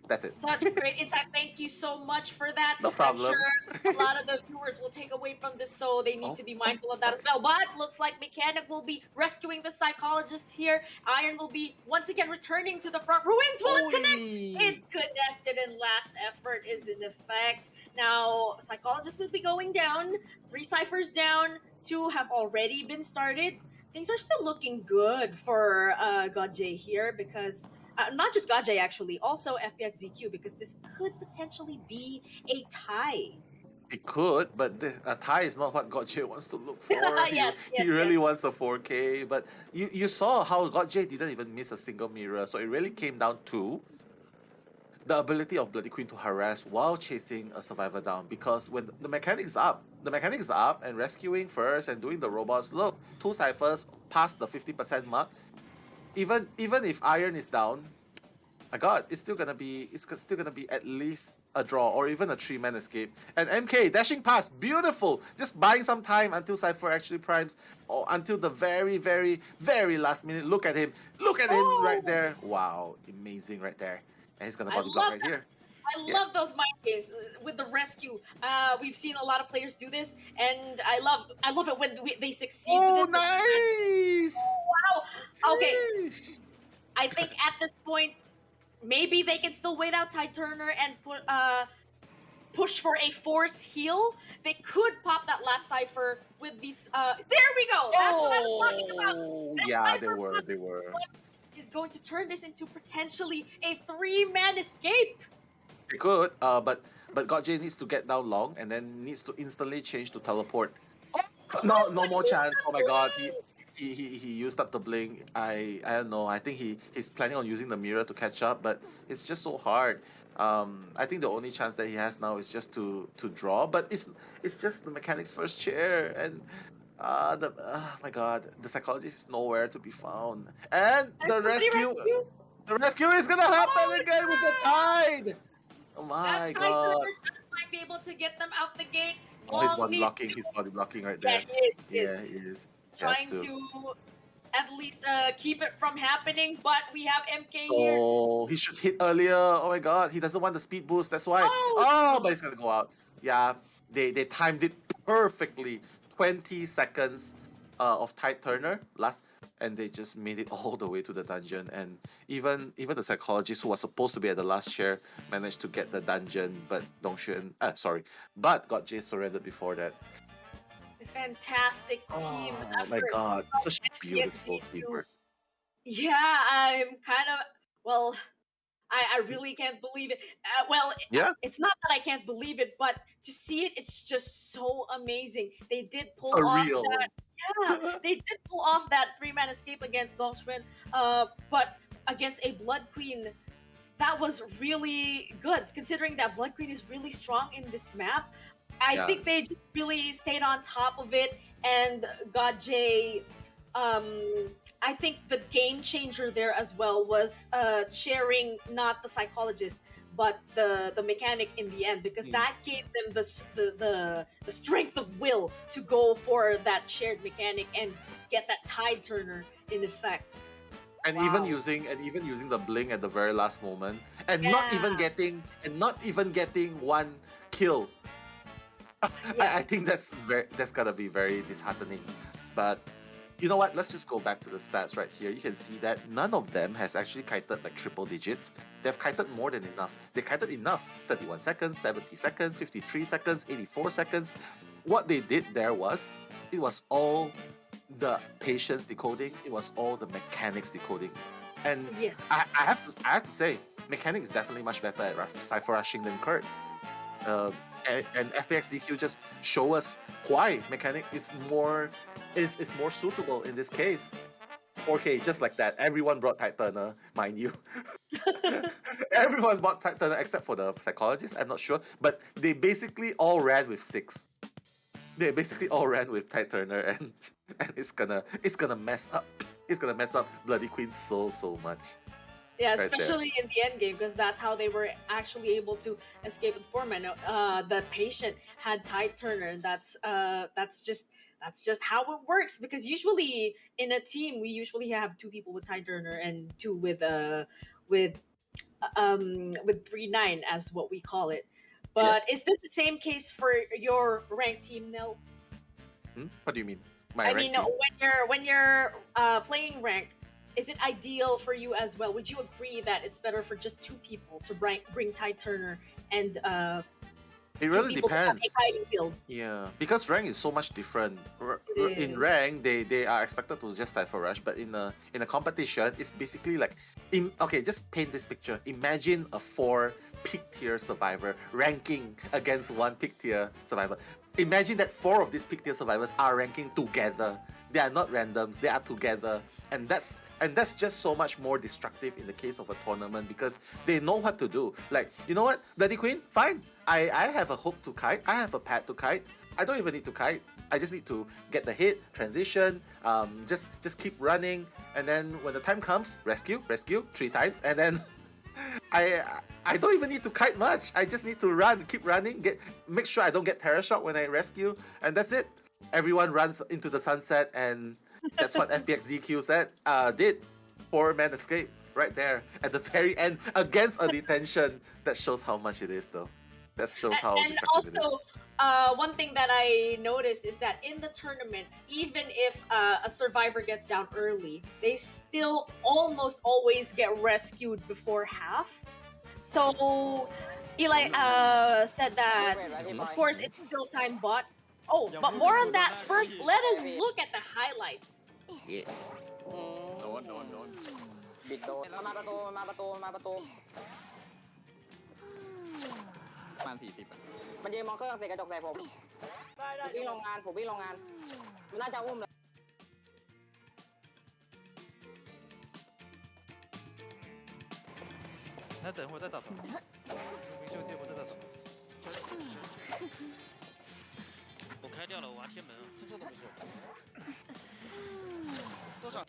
That's it. Such great insight. Thank you so much for that. No I'm problem. sure a lot of the viewers will take away from this, so they need to be mindful of that as well. But looks like Mechanic will be rescuing the psychologist here. Iron will be once again returning to the front. Ruins will it connect? It's connected, and last effort is in effect. Now, psychologist will be going down. 3 ciphers down. 2 have already been started. Things are still looking good for Godjay here because. Not just Gajay, actually, also FPX.ZQ, because this could potentially be a tie. It could, but a tie is not what Gotje wants to look for. Yes, he really wants a 4K. But you saw how Gotje didn't even miss a single mirror, so it really came down to the ability of Bloody Queen to harass while chasing a survivor down. Because when the mechanic is up, and rescuing first and doing the robots. Look, 2 ciphers past the 50% mark. Even if Iron is down, my God, it's still gonna be at least a draw or even a 3-man escape. And MK dashing past, beautiful, just buying some time until Cypher actually primes, or until the very, very, very last minute. Look at him right there. Wow, amazing right there. And he's gonna body block right here. I love those mind games with the rescue. We've seen a lot of players do this, and I love it when they succeed. Oh, nice! Oh, wow. Okay. I think at this point, maybe they can still wait out Ty Turner and push for a force heal. They could pop that last cipher with these. There we go. That's what I was talking about. That Yeah, cipher they were. Is going to turn this into potentially a 3-man escape. They could, but Gotje needs to get down long and then needs to instantly change to teleport. No more chance. Oh my God, he used up the blink. I don't know. I think he's planning on using the mirror to catch up, but it's just so hard. I think the only chance that he has now is just to draw, but it's just the mechanic's first chair, and my God, the psychologist is nowhere to be found, and the rescue is gonna happen again with the tide. Oh my God! Might be able to get them out the gate. Oh, he's body blocking. He's body blocking right there. Yeah, he is. Trying to at least keep it from happening, but we have MK here. Oh, he should hit earlier. Oh my God, he doesn't want the speed boost. That's why. But he's gonna go out. Yeah, they timed it perfectly. 20 seconds of Tide Turner last, and they just made it all the way to the dungeon. And even the psychologist who was supposed to be at the last chair managed to get the dungeon, but but got Jay surrendered before that. fantastic team Oh effort my god, from such beautiful FPX.ZQ. teamwork. Yeah, I'm kind of well. I really can't believe it. Yeah, It's not that I can't believe it, but to see it, it's just so amazing. They did pull off surreal. that. Yeah, they did pull off that three-man escape against Dongshuan. But against a Blood Queen, that was really good. Considering that Blood Queen is really strong in this map, I Yeah. think they just really stayed on top of it. And God J, I think the game changer there as well was sharing not the psychologist but the mechanic in the end, because that gave them the strength of will to go for that shared mechanic and get that tide turner in effect. And even using the blink at the very last moment, and not even getting one kill. I think that's gotta be very disheartening. But you know what? Let's just go back to the stats right here. You can see that none of them has actually kited like triple digits. They've kited more than enough. They kited enough. 31 seconds, 70 seconds, 53 seconds, 84 seconds. What they did there was, it was all the patience decoding. It was all the mechanics decoding. And yes, I have to say, mechanics is definitely much better at cipher rushing than Kurt. And FPX.ZQ just show us why mechanic is more suitable in this case. 4K, just like that. Everyone brought Tide Turner, mind you. Everyone brought Tide Turner except for the psychologist, I'm not sure. But they basically all ran with 6. They basically all ran with Tide Turner, and it's gonna mess up. It's gonna mess up Bloody Queen so much. Yeah, Right especially in the end game, because that's how they were actually able to escape with 4-man. The patient had Tide Turner, and that's just how it works. Because usually in a team, we usually have 2 people with Tide Turner and 2 with 3-9 as what we call it. But is this the same case for your ranked team, Nil? What do you mean? I mean, when you're playing ranked, is it ideal for you as well? Would you agree that it's better for just 2 people to bring Tide Turner and it really people depends. to have a hiding field? Yeah, because rank is so much different. In rank, they are expected to just cipher rush, but in a competition, it's basically like, just paint this picture. Imagine a 4 peak tier survivor ranking against 1 peak tier survivor. Imagine that 4 of these peak tier survivors are ranking together. They are not randoms. They are together. And that's just so much more destructive in the case of a tournament, because they know what to do. Like, you know what, Bloody Queen, fine. I have a hook to kite. I have a pad to kite. I don't even need to kite. I just need to get the hit, transition, just keep running, and then when the time comes, rescue 3 times, and then I don't even need to kite much. I just need to run, keep running, make sure I don't get terror shock when I rescue, and that's it. Everyone runs into the sunset, and that's what FPX.ZQ did. 4-man escape right there at the very end against a detention. That shows how much it is, though. That shows how destructive it is. And also, one thing that I noticed is that in the tournament, even if a survivor gets down early, they still almost always get rescued before half. So Eli said that, of course, it's still time bot. Oh, but more on that first. Let us look at the highlights. Yeah. No. บิดโดนมาประตูประมาณ40 มันยืนมองเครื่องเสร็จกระจกใส่ผมวิ่งโรงงานมันน่าจะอุ้มเลย 那等会儿再打怎么？明秀贴不再打怎么？我开掉了，我挖天门。这都没事。多少？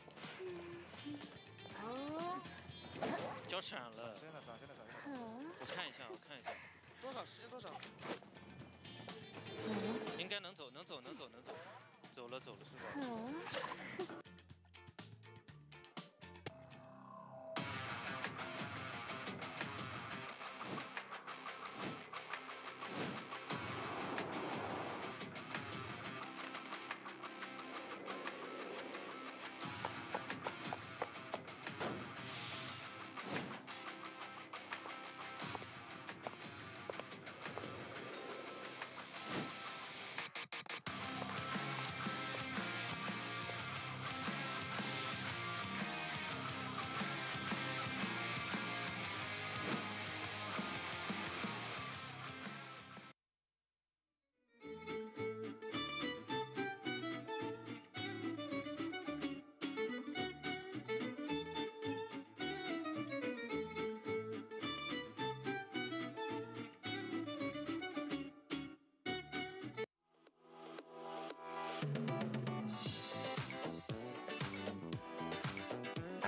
交闪了。现在闪。我看一下。多少？时间多少？应该能走。走了是吧？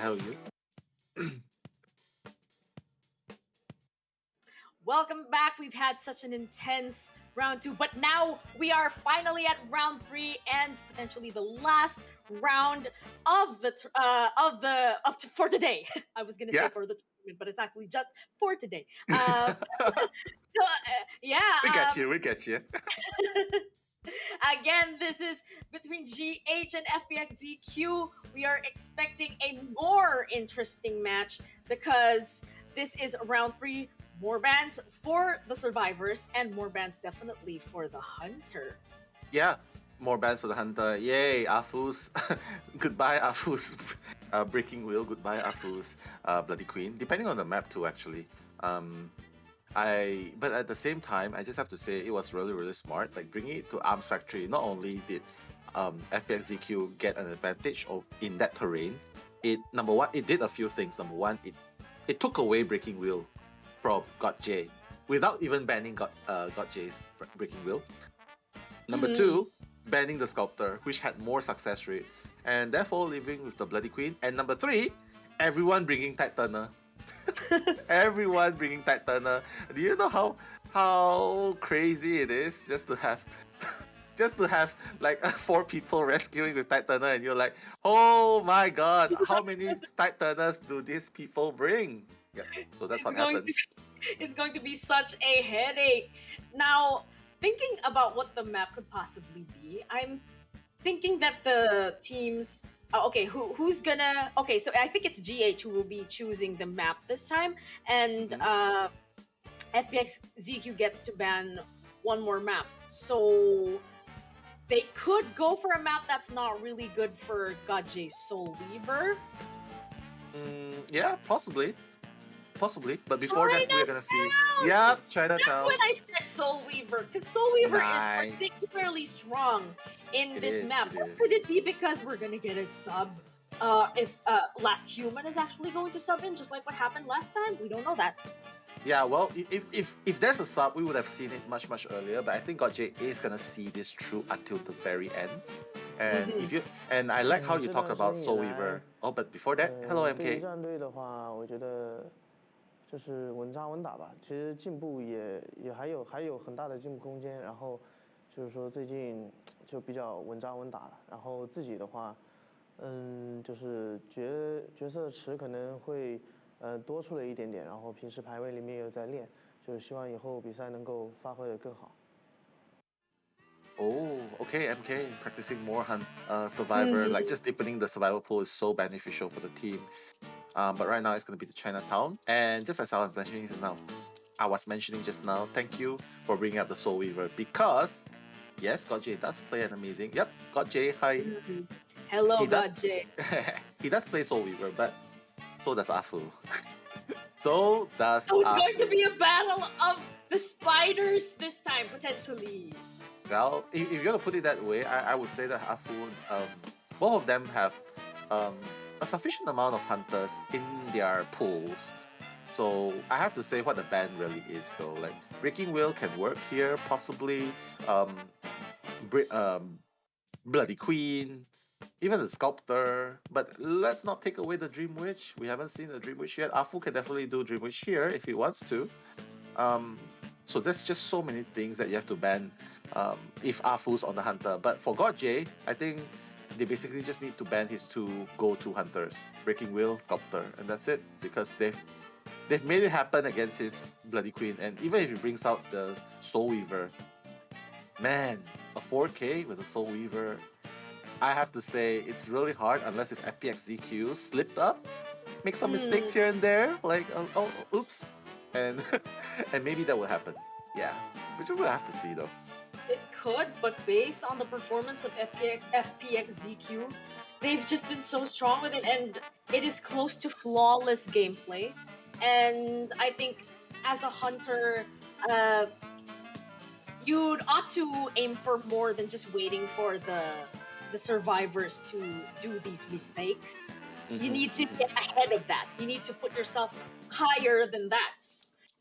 hell you. Welcome back. We've had such an intense round 2, but now we are finally at round 3 and potentially the last round of for today. I was gonna say for the tournament, but it's actually just for today. We get you. Again, this is between GH and FPX.ZQ. We are expecting a more interesting match because this is round 3. More bans for the survivors and more bans definitely for the hunter. Yeah, more bans for the hunter. Yay, Afus. Goodbye, Afus. Breaking Wheel. Goodbye, Afus. Bloody Queen. Depending on the map too, actually. But at the same time, I just have to say it was really, really smart. Like bringing it to Arms Factory. Not only did FPX.ZQ get an advantage in that terrain, number one, it did a few things. Number one, it took away Breaking Wheel from GOT-J without even banning GOT-J's Breaking Wheel. Number two, banning the Sculptor, which had more success rate, and therefore leaving with the Bloody Queen. And number three, everyone bringing Tide Turner. Everyone bringing Tide Turner. Do you know how crazy it is just to have like 4 people rescuing with Tide Turner, and you're like, oh my god, how many Tide Turners do these people bring? Yeah, so that's what happened. It's going to be such a headache. Now, thinking about what the map could possibly be, I'm thinking that the teams... who's gonna... Okay, so I think it's GH who will be choosing the map this time, and FPX.ZQ gets to ban one more map. So they could go for a map that's not really good for GOT-J's Soul Weaver. Yeah, possibly, but before that we're gonna see. Yeah, Chinatown. That's when I said Soul Weaver, because Soul Weaver is particularly strong in this map. Or could it be because we're gonna get a sub? If Last Human is actually going to sub in, just like what happened last time, we don't know that. Yeah, well, if there's a sub, we would have seen it much earlier. But I think GOT-J is gonna see this through until the very end. And I like how you talk about Soul Weaver. Oh, but before that, hello MK. 战队的话，我觉得就是稳扎稳打吧。其实进步也还有很大的进步空间。然后就是说最近就比较稳扎稳打了。然后自己的话，就是角色池可能会多出了一点点。然后平时排位里面也有在练，就希望以后比赛能够发挥得更好。 Oh, okay, MK practicing more Survivor, like just deepening the survival pool is so beneficial for the team. But right now it's going to be the Chinatown, and just as I was mentioning just now, thank you for bringing up the Soul Weaver, because yes, GOT-J does play an amazing. Yep, GOT-J, hi. Hello, GOT-J. He does play Soul Weaver, but so does Afu. So it's going to be a battle of the spiders this time, potentially. Well, if you're gonna put it that way, I would say that Afu, both of them have a sufficient amount of hunters in their pools. So I have to say what the ban really is though. Like Breaking Wheel can work here, possibly. Bloody Queen, even the Sculptor. But let's not take away the Dream Witch. We haven't seen the Dream Witch yet. Afu can definitely do Dream Witch here if he wants to. So there's just so many things that you have to ban if Afu's on the hunter. But for GOT-J, I think they basically just need to ban his 2 go-to hunters, Breaking Wheel, Sculptor, and that's it. Because they've made it happen against his Bloody Queen. And even if he brings out the Soul Weaver, man, a 4K with a Soul Weaver, I have to say it's really hard unless if FPX.ZQ slipped up, make some mistakes here and there, like oh oops, and and maybe that will happen. Yeah, which we'll have to see though. It could, but based on the performance of FPX.ZQ, they've just been so strong with it, and it is close to flawless gameplay. And I think as a hunter, you'd ought to aim for more than just waiting for the survivors to do these mistakes. You need to get ahead of that. You need to put yourself higher than that.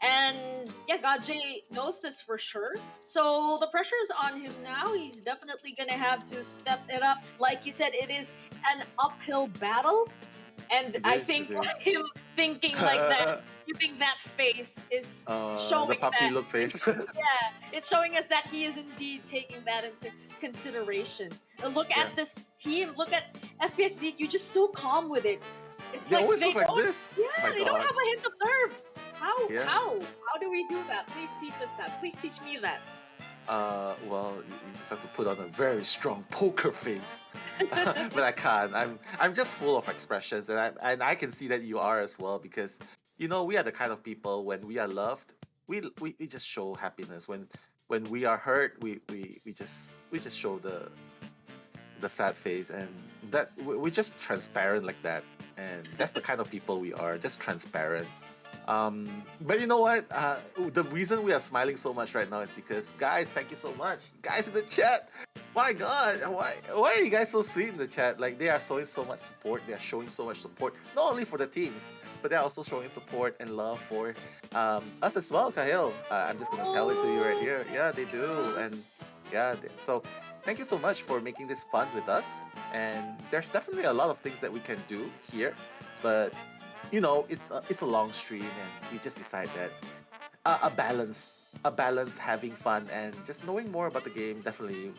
And yeah, GOT-J knows this for sure. So the pressure is on him now. He's definitely gonna have to step it up. Like you said, it is an uphill battle. And I think him thinking like that, giving that face is showing the puppy that look face. it's showing us that he is indeed taking that into consideration. And look at this team. Look at FPX.ZQ, just so calm with it. It's They like always they look like don't. this. Yeah, My they don't God. have a hint of nerves. How? Yeah. How do we do that? Please teach us that. Please teach me that. Well, you just have to put on a very strong poker face. But I can't. I'm just full of expressions, and I can see that you are as well, because you know we are the kind of people when we are loved, we just show happiness. When we are hurt, we just show the sad face, and we're just transparent like that, and that's the kind of people we are, just transparent. But you know what? The reason we are smiling so much right now is because, guys, thank you so much, guys in the chat. My God, why are you guys so sweet in the chat? Like, they are showing so much support. They are showing so much support, not only for the teams, but they're also showing support and love for us as well, Kahil. I'm just gonna tell it to you right here. Yeah, they do, and yeah, so thank you so much for making this fun with us. And there's definitely a lot of things that we can do here, but you know, it's a long stream, and we just decide that a balance, having fun and just knowing more about the game definitely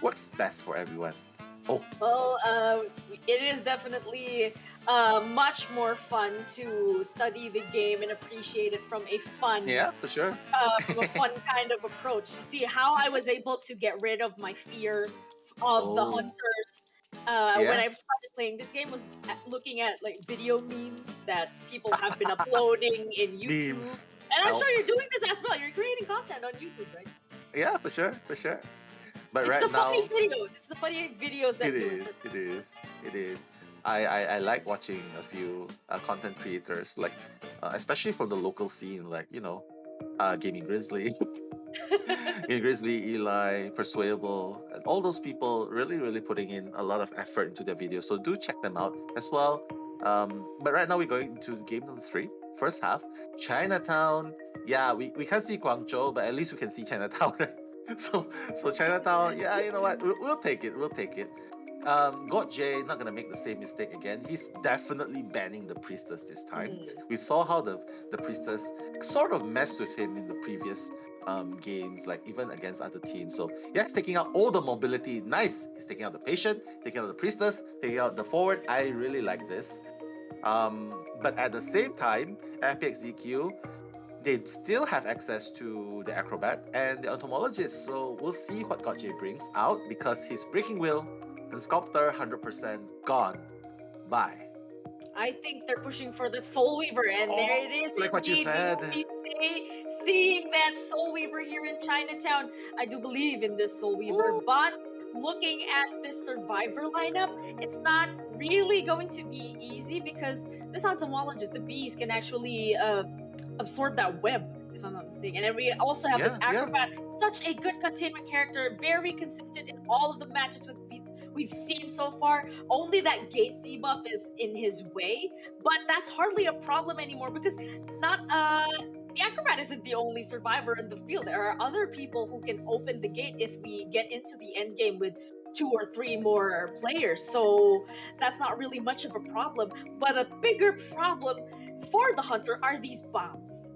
works best for everyone. Oh, well, it is definitely much more fun to study the game and appreciate it from a fun, yeah, for sure. From a fun kind of approach. You see how I was able to get rid of my fear of the hunters. When I started playing this game, was looking at like video memes that people have been uploading in YouTube. Memes. And I'm sure you're doing this as well. You're creating content on YouTube, right? Yeah, for sure. But it's right the now, funny videos. It's the funny videos that it is. I like watching a few content creators, like especially from the local scene, like you know, Gaming Grizzly. Grizzly, Eli, Persuadable, and all those people really putting in a lot of effort into their videos. So do check them out as well. But right now we're going to game number 3, first half. Chinatown. Yeah, we can't see Guangzhou, but at least we can see Chinatown, right? So Chinatown, yeah, you know what? We'll take it. God J not gonna make the same mistake again. He's definitely banning the priestess this time. We saw how the priestess sort of messed with him in the previous games, like even against other teams. So yeah, he's taking out all the mobility. Nice. He's taking out the patient, taking out the priestess, taking out the forward. I really like this. But at the same time, FPX.ZQ, they still have access to the acrobat and the entomologist. So we'll see what God J brings out, because his breaking will and sculptor 100% gone. Bye. I think they're pushing for the Soul Weaver, and there it is. Like what you said. Seeing that Soul Weaver here in Chinatown, I do believe in this Soul Weaver. But looking at this Survivor lineup, it's not really going to be easy, because this entomologist, the bees, can actually absorb that web, if I'm not mistaken. And we also have this acrobat, such a good containment character, very consistent in all of the matches we've seen so far. Only that gate debuff is in his way, but that's hardly a problem anymore, because the acrobat isn't the only survivor in the field. There are other people who can open the gate if we get into the end game with 2 or 3 more players. So that's not really much of a problem. But a bigger problem for the hunter are these bombs.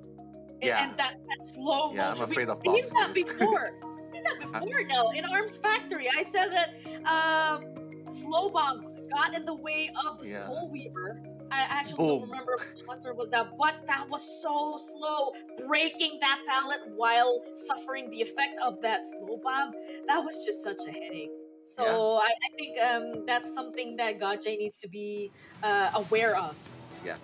Yeah. And that slow motion. Yeah, I'm afraid of We've bombs. seen that before. Nell, in Arms Factory. I said that slow bomb got in the way of the Soul Weaver. I actually don't remember which hunter was that, but that was so slow, breaking that pallet while suffering the effect of that slow bomb. That was just such a headache. So I think that's something that Gotcha needs to be aware of. Yeah.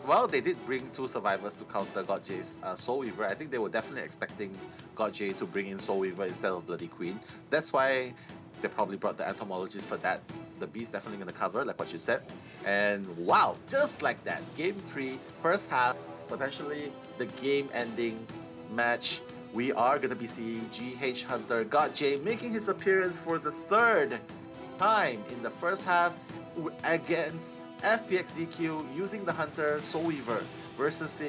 Well, they did bring 2 survivors to counter God J's Soul Weaver. I think they were definitely expecting God J to bring in Soul Weaver instead of Bloody Queen. That's why they probably brought the entomologist for that. The Bee's definitely going to cover, like what you said. And wow, just like that, Game 3, first half, potentially the game-ending match. We are going to be seeing GH Hunter God J making his appearance for the 3rd time in the first half against FPX.ZQ, using the Hunter Soul Weaver versus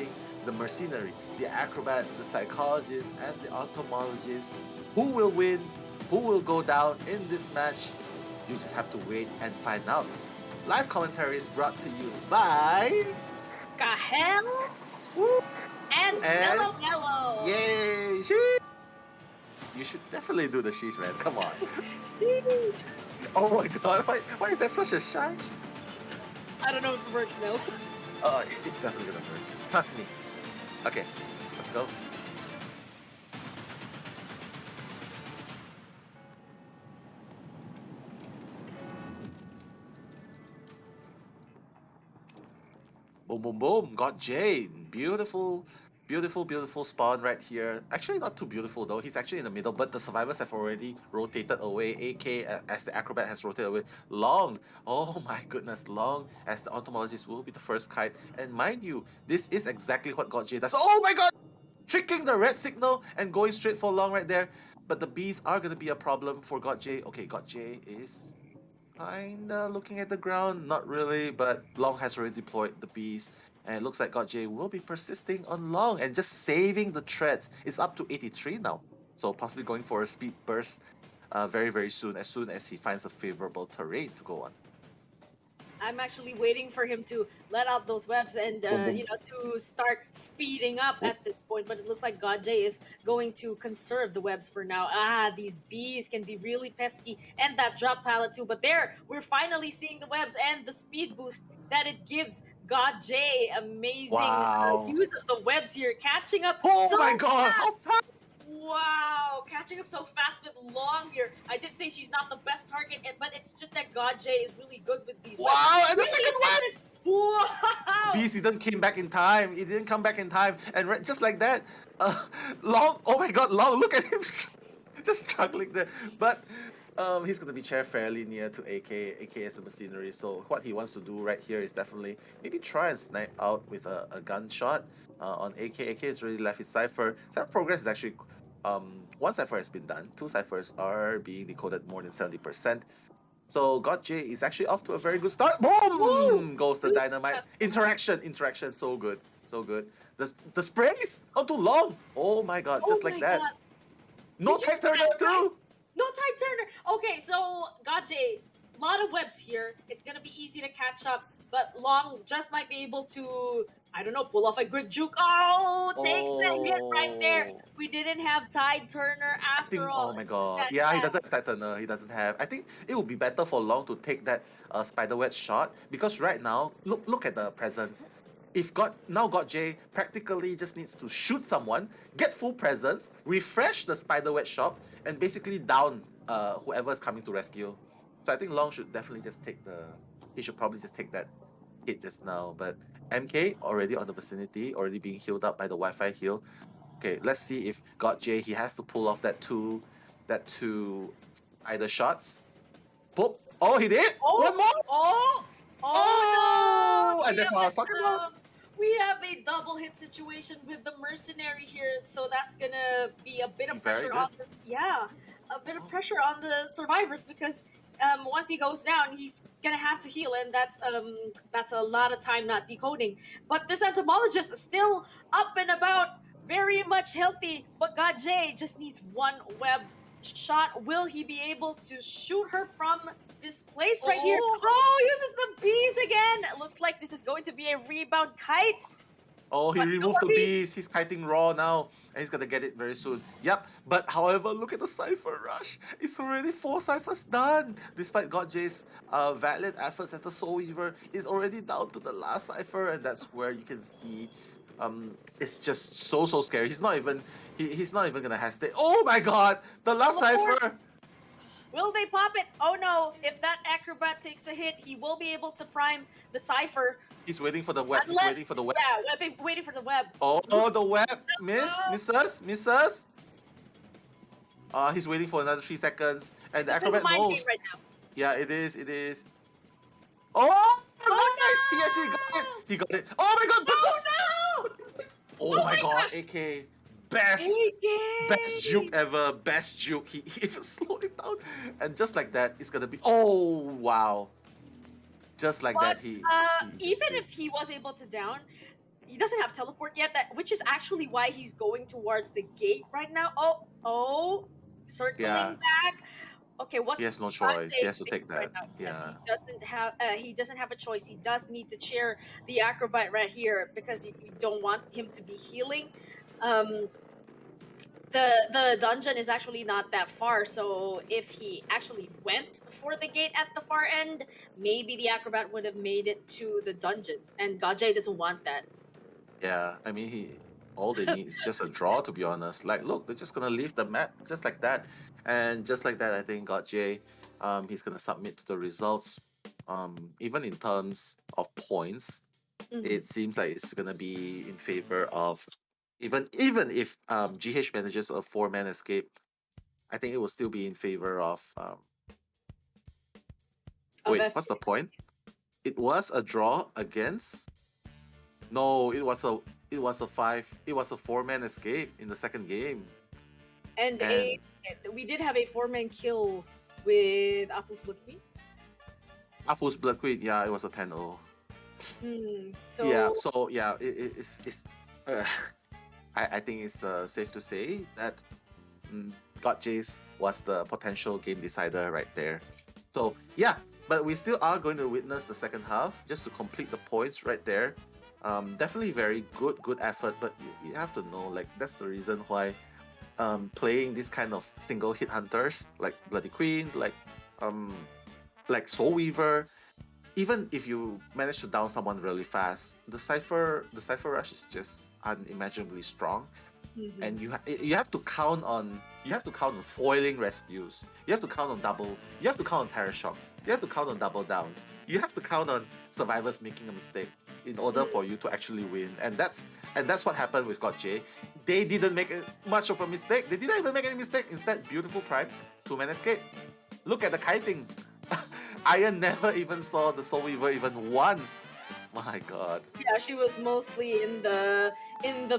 the Mercenary, the Acrobat, the Psychologist, and the Entomologist. Who will win? Who will go down in this match? You just have to wait and find out. live commentary is brought to you by Kahel and Mellow Mellow. Yay! Sheesh. You should definitely do the sheesh, man. Come on. Sheesh. Oh my god, why is that such a shy? I don't know if it works though. It's definitely gonna work. Trust me. Okay, let's go. Boom, boom, boom. Got Jade. Beautiful, beautiful, beautiful spawn right here. Actually, not too beautiful though. He's actually in the middle, but the survivors have already rotated away. AK as the acrobat has rotated away. Long. Oh my goodness. Long as the entomologist will be the first kite. And mind you, this is exactly what God Jade does. Oh my god! Tricking the red signal and going straight for Long right there. But the bees are going to be a problem for God J. Okay, God J is kinda looking at the ground, not really, but Long has already deployed the bees, and it looks like God J will be persisting on Long and just saving the threads. It's up to 83 now, so possibly going for a speed burst very, very soon as he finds a favorable terrain to go on. I'm actually waiting for him to let out those webs and to start speeding up at this point. But it looks like God J is going to conserve the webs for now. These bees can be really pesky, and that drop pallet too. But there, we're finally seeing the webs and the speed boost that it gives God J. Amazing use of the webs here, catching up. Oh so my god! fast. How fast! Wow, catching up so fast with Long here. I did say she's not the best target, but it's just that God J is really good with these webs. Wow, and the Wait second a second. Wow! Beast didn't came back in time. He didn't come back in time, and just like that, Long. Oh my god, Long! Look at him, just struggling there. But he's gonna be chair fairly near to AK. AK is the machinery. So what he wants to do right here is definitely maybe try and snipe out with a gunshot on AK. AK has really left his cipher. Cipher progress is actually one cipher has been done. 2 ciphers are being decoded more than 70%. So God J is actually off to a very good start. Boom! Woo! Goes the dynamite. Interaction, so good, so good. The sprays onto Long. Oh my god, just like that. God. No tide turner too. No tide turner. Okay, so God J, a lot of webs here. It's gonna be easy to catch up, but Long just might be able to, I don't know, pull off a good juke. Oh, takes that hit right there. We didn't have tide turner after all. Oh my god. Yeah, he doesn't have tide turner. He doesn't have. I think it would be better for Long to take that spiderweb shot, because right now, look at the presence. If God J practically just needs to shoot someone, get full presence, refresh the spiderweb shot, and basically down whoever is coming to rescue. So I think Long should definitely just take he should probably just take that hit just now. But MK already on the vicinity, already being healed up by the Wi-Fi heal. Okay, let's see if God J, he has to pull off that two spider shots. Boop. Oh, he did? Oh, one more? Oh no! And that's what I was talking about. We have a double hit situation with the mercenary here, so that's gonna be a bit of pressure on this. Yeah, a bit of pressure on the survivors, because once he goes down, he's gonna have to heal, and that's a lot of time not decoding. But this entomologist is still up and about, very much healthy. But God J just needs one web shot. Will he be able to shoot her from this place right here? Oh, uses the bees again. It looks like this is going to be a rebound kite. Oh, he removed the bees. He's kiting raw now, and he's gonna get it very soon. Yep, but however, look at the cipher rush. It's already 4 ciphers done. Despite God J's valiant efforts as the Soul Weaver, is already down to the last cipher, and that's where you can see it's just so scary. He's not even gonna hesitate. Oh my god, the last cipher. Will they pop it? Oh no, if that acrobat takes a hit, he will be able to prime the cipher. He's waiting for the web. Unless, he's waiting for the web. Yeah, waiting for the web. Oh, the web. Misses. He's waiting for another 3 seconds. And the acrobat knows. Right now. Yeah, it is. Oh, nice! He actually got it. He got it. Oh my god! Oh my god, AK. Best juke ever. Best juke. He even slowed it down. And just like that, it's gonna be. Oh, wow. Just like that, he even if he was able to down, he doesn't have teleport yet. Which is actually why he's going towards the gate right now. Oh, circling back. okay, what's He has no Gajay choice. He has to doing take right that. now? Yes, Yeah. he doesn't have a choice. He does need to cheer the acrobat right here because you don't want him to be healing. Um, the dungeon is actually not that far, so if he actually went for the gate at the far end, maybe the acrobat would have made it to the dungeon, and Gajay doesn't want that. Yeah, I mean, all they need is just a draw, to be honest. Like, look, they're just gonna leave the map just like that, and just like that, I think got Jay. He's gonna submit to the results. Even in terms of points, it seems like it's gonna be in favor of even if GH manages a 4-man escape, I think it will still be in favor of wait, what's the FPX. point? It was a draw against. No, it was a 4-man escape in the second game. And And we did have a 4-man kill with Afu's Blood Queen. Afu's Blood Queen, yeah, it was a 10-0. So Yeah, so yeah, it's I think it's safe to say that God Jace was the potential game decider right there. So yeah, but we still are going to witness the second half just to complete the points right there. Definitely very good effort, but you have to know, like, that's the reason why playing this kind of single hit hunters like Bloody Queen, like Soul Weaver, even if you manage to down someone really fast, the cipher rush is just unimaginably strong. And you have to count on foiling rescues. You have to count on terror shocks. You have to count on double downs. You have to count on survivors making a mistake in order for you to actually win. And that's what happened with God J. They didn't make much of a mistake. They didn't even make any mistake. Instead, beautiful Prime, 2-man escape. Look at the kiting. Iron never even saw the Soul Weaver even once. My God. Yeah, she was mostly in the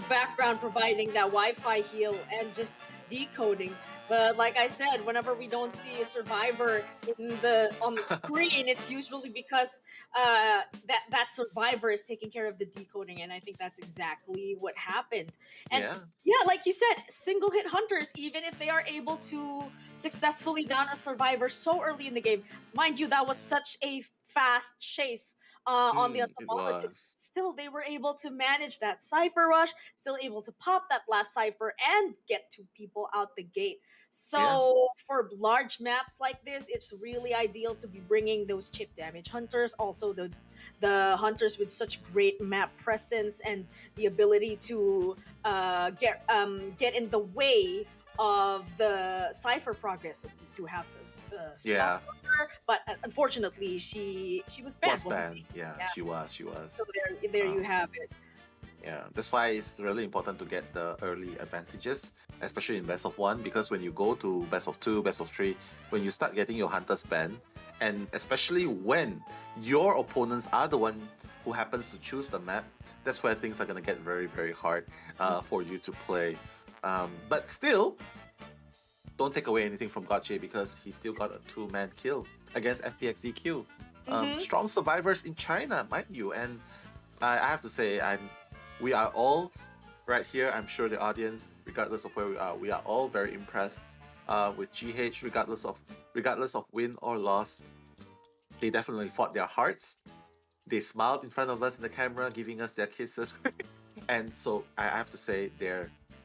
background providing that Wi-Fi heal and just decoding. But like I said, whenever we don't see a survivor on the screen, it's usually because that survivor is taking care of the decoding, and I think that's exactly what happened. And yeah, like you said, single hit hunters, even if they are able to successfully down a survivor so early in the game, mind you, that was such a fast chase on the entomologist. Still, they were able to manage that cipher rush, still able to pop that last cipher and get 2 people out the gate. So for large maps like this, it's really ideal to be bringing those chip damage hunters, also the hunters with such great map presence and the ability to get in the way of the cipher progress. To have this but unfortunately she was banned. She was. So there you have it. Yeah, that's why it's really important to get the early advantages, especially in best of 1, because when you go to best of 2, best of 3, when you start getting your hunters banned, and especially when your opponents are the one who happens to choose the map, that's where things are going to get very, very hard for you to play. But still, don't take away anything from Gotche, because he still got a 2-man kill against FPX.ZQ. Strong survivors in China, mind you. And I have to say, we are all right here. I'm sure the audience, regardless of where we are all very impressed with GH, regardless of win or loss. They definitely fought their hearts. They smiled in front of us in the camera, giving us their kisses. And so I have to say,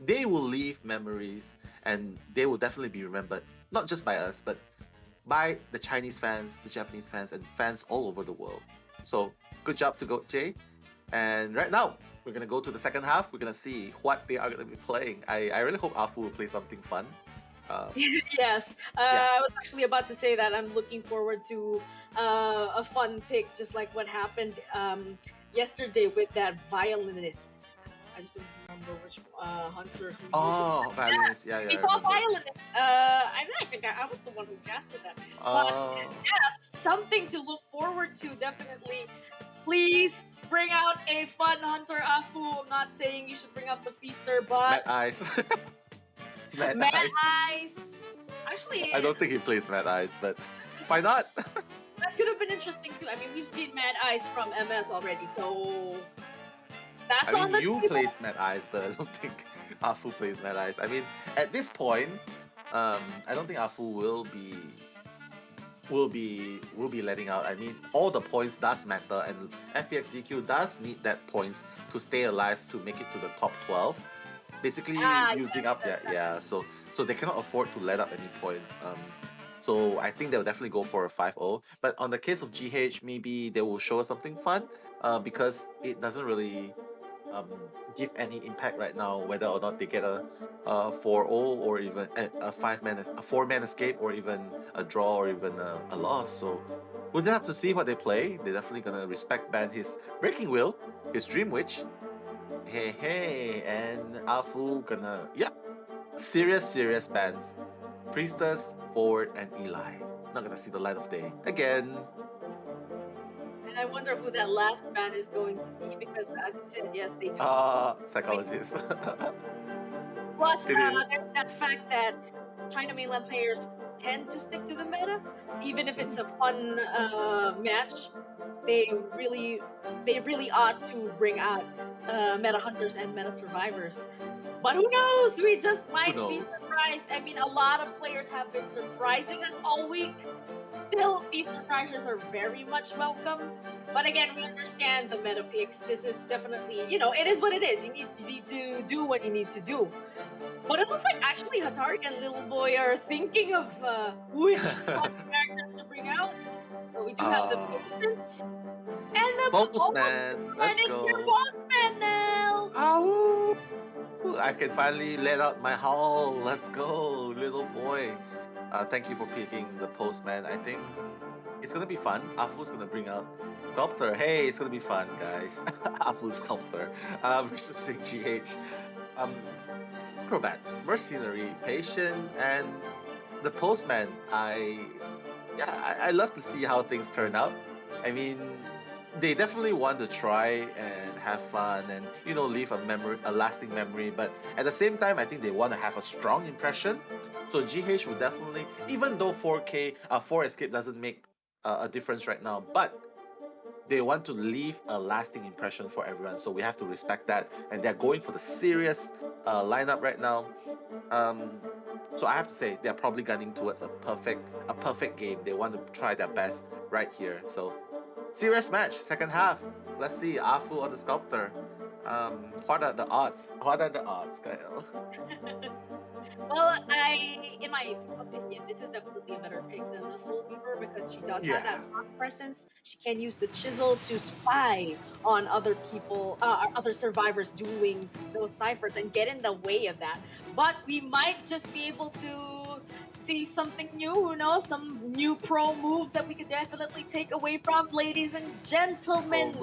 they will leave memories, and they will definitely be remembered, not just by us, but by the Chinese fans, the Japanese fans, and fans all over the world. So good job to Jay. And right now, we're going to go to the second half. We're going to see what they are going to be playing. I really hope Afu will play something fun. Yes, I was actually about to say that. I'm looking forward to a fun pick, just like what happened yesterday with that violinist. I just don't remember which hunter. Violinist. Yeah. We saw violinist. I think I was the one who casted that. But yeah, something to look forward to, definitely. Please bring out a fun hunter, Afu. I'm not saying you should bring up the feaster, but Mad Eyes. Mad Eyes. Actually, I don't think he plays Mad Eyes, but why not? That could have been interesting too. I mean, we've seen Mad Eyes from MS already, so that's on the you table. plays Mad Eyes, but I don't think Afu plays Mad Eyes. I mean, at this point, I don't think Afu will be letting out. I mean, all the points does matter, and FPX.ZQ does need that points to stay alive to make it to the top 12. Basically, using up their so they cannot afford to let up any points. So I think they'll definitely go for a 5-0. But on the case of GH, maybe they will show us something fun, because it doesn't really give any impact right now whether or not they get a 4-0 or even a 4-man escape or even a draw or even a loss. So we'll have to see what they play. They're definitely gonna respect ban his Breaking Will, his Dream Witch. Hey, and Afu gonna serious bans. Priestess, Forward, and Eli. Not gonna see the light of day again. And I wonder who that last ban is going to be because, as you said, yes, they do. Psychologist. Plus, there's that fact that China mainland players tend to stick to the meta, even if it's a fun match. They really ought to bring out meta hunters and meta survivors. But who knows? We just might be surprised. I mean, a lot of players have been surprising us all week. Still, these surprises are very much welcome. But again, we understand the meta picks. This is definitely, it is what it is. You need to do what you need to do. But it looks like actually Hatari and Little Boy are thinking of which fun characters to bring out. So we do have the patient and the Postman. Let's it's go. your postman now. Ow! I can finally let out my howl. Let's go, Little Boy. Thank you for picking the Postman. I think it's gonna be fun. Afu's gonna bring out Sculptor. Hey, it's gonna be fun, guys. Afu's Sculptor versus GH. Acrobat, Mercenary, Patient, and the Postman. I love to see how things turn out. I mean, they definitely want to try and have fun and leave a lasting memory. But at the same time, I think they want to have a strong impression. So GH would definitely, even though 4 escape doesn't make a difference right now, but they want to leave a lasting impression for everyone. So we have to respect that, and they're going for the serious lineup right now. So I have to say they're probably gunning towards a perfect game. They want to try their best right here. So serious match, second half. Let's see Afu or the Sculptor. What are the odds? Kyle? Well, in my opinion, this is definitely a better pick than the Soul Weaver because she does have that rock presence. She can use the chisel to spy on other people, other survivors doing those ciphers and get in the way of that. But we might just be able to see something new, some new pro moves that we could definitely take away from, ladies and gentlemen.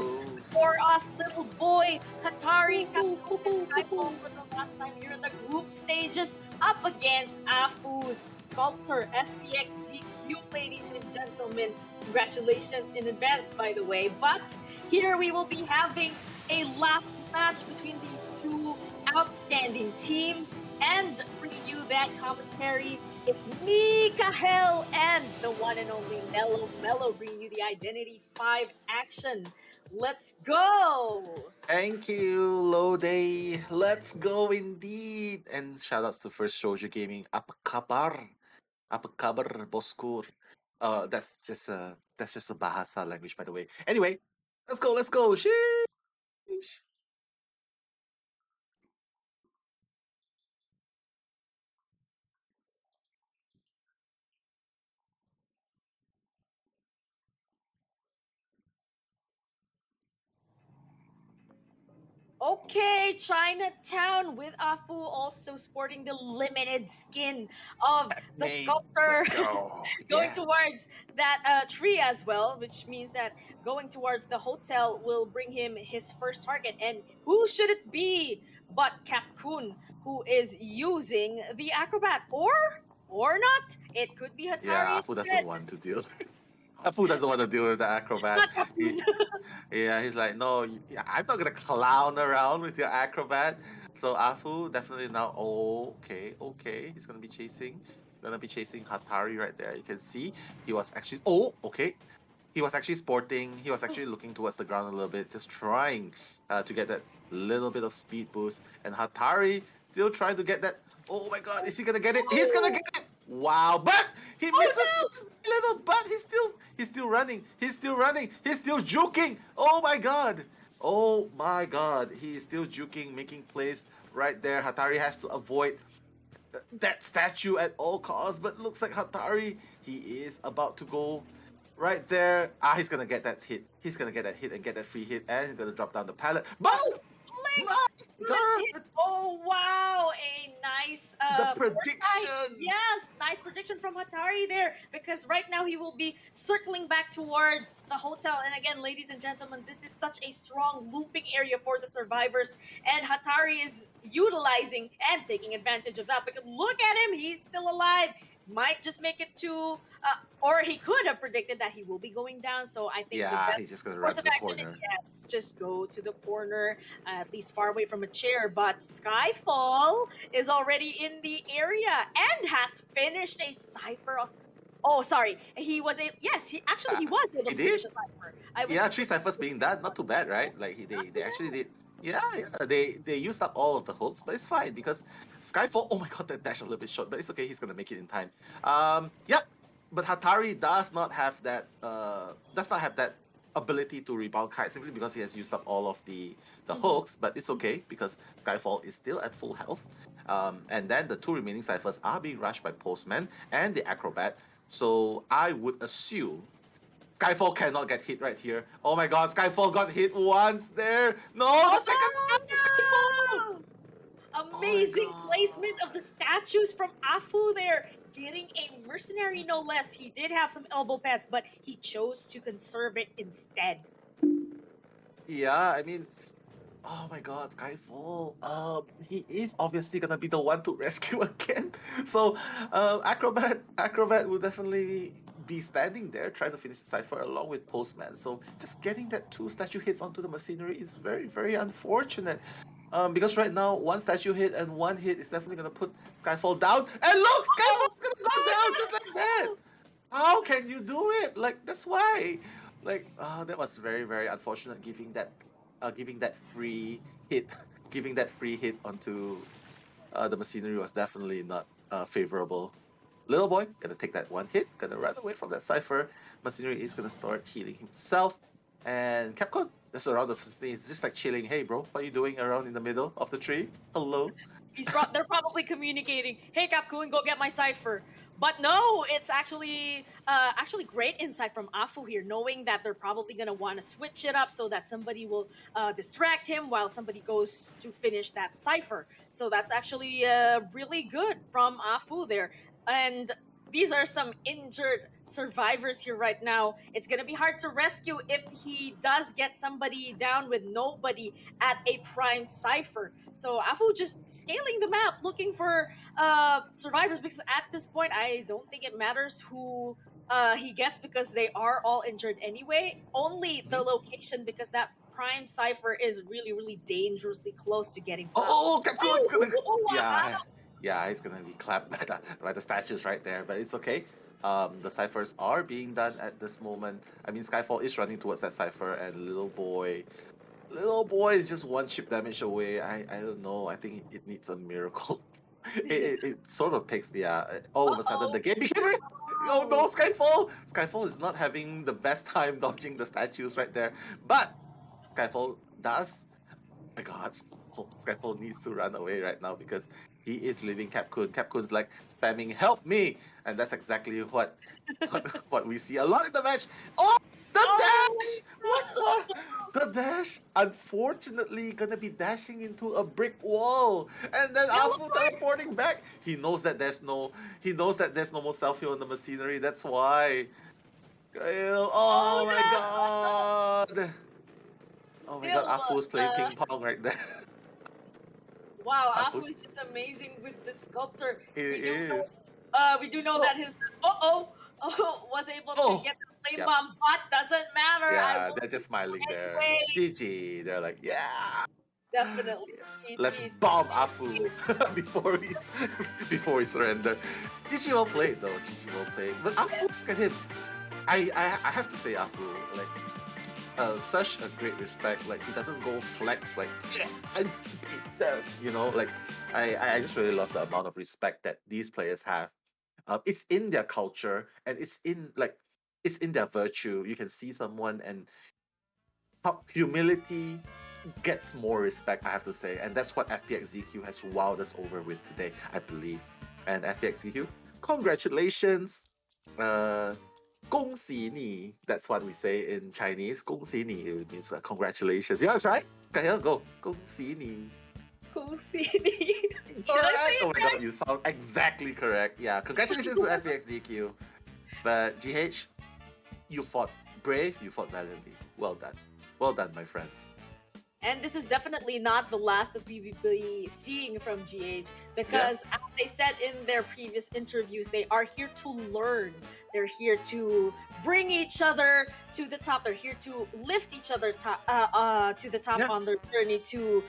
For us, Little Boy, Hatari, and Skyfall for the last time here in the group stages, up against Afu's Sculptor, FPX.ZQ, ladies and gentlemen. Congratulations in advance, by the way. But here we will be having a last match between these two outstanding teams, and bringing you that commentary, it's me, Kahel, and the one and only Mellow bringing you the Identity 5 action. Let's go! Thank you, Lode. Let's go indeed. And shoutouts to First Soldier Gaming. Apa kabar, boskur. That's just a Bahasa language, by the way. Anyway, let's go. Sheesh. Okay, Chinatown with Afu also sporting the limited skin of the Sculptor. Let's go. Going towards that tree as well, which means that going towards the hotel will bring him his first target. And who should it be but Cap Kun, who is using the Acrobat, or not? It could be Hatari. Yeah, Afu doesn't want to deal. Afu doesn't want to deal with the Acrobat. He's like, no, I'm not gonna clown around with your Acrobat. So Afu definitely now. Oh, okay. He's gonna be chasing Hatari right there. You can see he was actually. Oh, okay. He was actually sporting. He was actually looking towards the ground a little bit, just trying to get that little bit of speed boost. And Hatari still trying to get that. Oh my god, is he gonna get it? He's gonna get it! Wow, but he misses just a little, but he's still running. He's still running. He's still juking. Oh my god. Oh my god. He is still juking, making plays right there. Hatari has to avoid that statue at all costs, but looks like Hatari, he is about to go right there. Ah, he's gonna get that hit. He's gonna get that hit and get that free hit, and he's gonna drop down the pallet. But oh wow, a nice the foresight. prediction. Yes, nice prediction from Hatari there, because right now he will be circling back towards the hotel. And again, ladies and gentlemen, this is such a strong looping area for the survivors, and Hatari is utilizing and taking advantage of that, because look at him, he's still alive. Might just make it to, or he could have predicted that he will be going down. So I think the best he's just gonna run course to of the action corner. is, yes, just go to the corner, at least far away from a chair. But Skyfall is already in the area and has finished a cipher of. Oh, sorry. He was a yes. He was able to finish a cipher. Yeah, 3 ciphers being done, not too bad, right? Like they actually did. Yeah, they used up all of the hooks, but it's fine because Skyfall. Oh my god, that dash a little bit short, but it's okay. He's gonna make it in time. Yep. But Hatari does not have that ability to rebound kite simply because he has used up all of the hooks. But it's okay because Skyfall is still at full health. And then the 2 remaining ciphers are being rushed by Postman and the Acrobat. So I would assume Skyfall cannot get hit right here. Oh my god, Skyfall got hit once there. No, the second time, Skyfall! Amazing placement of the statues from Afu there. Getting a mercenary, no less. He did have some elbow pads, but he chose to conserve it instead. Yeah, I mean, oh my god, Skyfall. He is obviously gonna be the one to rescue again. So, Acrobat will definitely be standing there trying to finish the cipher along with Postman. So just getting that 2 statue hits onto the machinery is very, very unfortunate. Because right now 1 statue hit and 1 hit is definitely gonna put Skyfall down. And look, Skyfall's gonna go down just like that. How can you do it? Like that's why. Like that was very, very unfortunate giving that free hit onto the machinery was definitely not favorable. Little boy gonna take that 1 hit, gonna run away from that cipher. Machinery is gonna start healing himself, and Capcom just around the vicinity is just like chilling. Hey bro, what are you doing around in the middle of the tree? Hello. They're probably communicating. Hey Capcoon, go get my cipher. But no, it's actually great insight from Afu here, knowing that they're probably gonna want to switch it up so that somebody will distract him while somebody goes to finish that cipher. So that's actually really good from Afu there. And these are some injured survivors here right now. It's gonna be hard to rescue if he does get somebody down with nobody at a prime cipher. So Afu just scaling the map, looking for survivors, because at this point I don't think it matters who he gets, because they are all injured anyway. Only the location, because that prime cipher is really, really dangerously close to getting. Capcoon's gonna. Yeah, he's gonna be clapped by the statues right there, but it's okay. The ciphers are being done at this moment. I mean, Skyfall is running towards that cipher, and Little Boy is just 1 chip damage away. I don't know. I think it needs a miracle. it sort of takes all of a sudden the game became. Oh no, Skyfall is not having the best time dodging the statues right there, but Skyfall does. Oh my god, Skyfall needs to run away right now because he is leaving Capcoon. Capcoon's like spamming "Help me!" and that's exactly what we see a lot in the match. Oh, the dash! What? The dash, unfortunately, gonna be dashing into a brick wall, and then Afu teleporting back. He knows that there's no more self heal on the machinery. That's why. Oh my god! Oh my god, Afu's playing ping pong right there. Wow, Afu is just amazing with the sculptor. He is. We do know that his was able to get the flame bomb, but doesn't matter. Yeah, they're just smiling there. GG. They're like, yeah. Definitely. Let's bomb Afu before we surrender. GG well played though. GG well played. But Afu, look at him. I have to say Afu, like such a great respect. Like he doesn't go flex like "Yeah, I beat them," you know. Like I just really love the amount of respect that these players have. It's in their culture and it's in their virtue. You can see someone and how humility gets more respect, I have to say, and that's what FPX.ZQ has wowed us over with today, I believe. And FPX.ZQ, congratulations. 恭喜你. That's what we say in Chinese. 恭喜你 it means congratulations. You want to try? Okay, go. 恭喜你. 恭喜你. Correct. Oh my god, you sound exactly correct. Yeah, congratulations to FPX.ZQ. But GH, you fought brave, you fought valiantly. Well done. Well done, my friends. And this is definitely not the last that we will be seeing from GH because, as they said in their previous interviews, they are here to learn. They're here to bring each other to the top. They're here to lift each other to the top on their journey to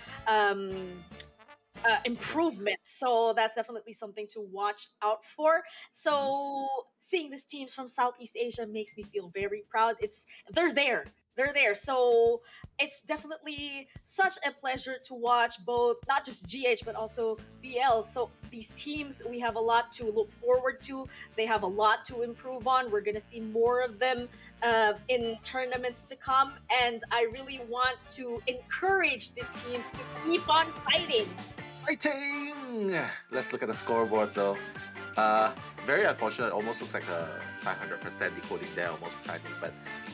improvement. So that's definitely something to watch out for. So seeing these teams from Southeast Asia makes me feel very proud. They're there. They're there. So it's definitely such a pleasure to watch both, not just GH, but also BL. So these teams, we have a lot to look forward to. They have a lot to improve on. We're going to see more of them in tournaments to come. And I really want to encourage these teams to keep on fighting. Fighting! Let's look at the scoreboard though. Very unfortunate, almost looks like a 500% decoding there, almost timing, but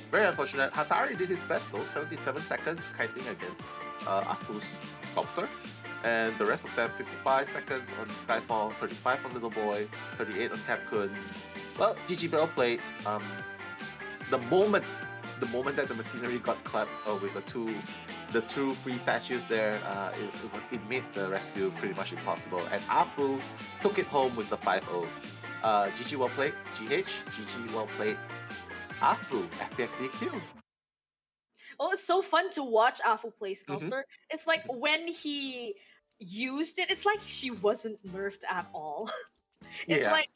very unfortunate. Hatari did his best though, 77 seconds kiting against Afu's Sculptor, and the rest of them 55 seconds on Skyfall, 35 on Little Boy, 38 on Capcom. Well, GG well played. The moment that the machinery got clapped with the two free statues there, it made the rescue pretty much impossible. And Afu took it home with the 5-0. GG well played, GH, GG well played, Afu, FPX.ZQ. Oh, it's so fun to watch Afu play Sculptor. It's like when he used it, it's like she wasn't nerfed at all. It's like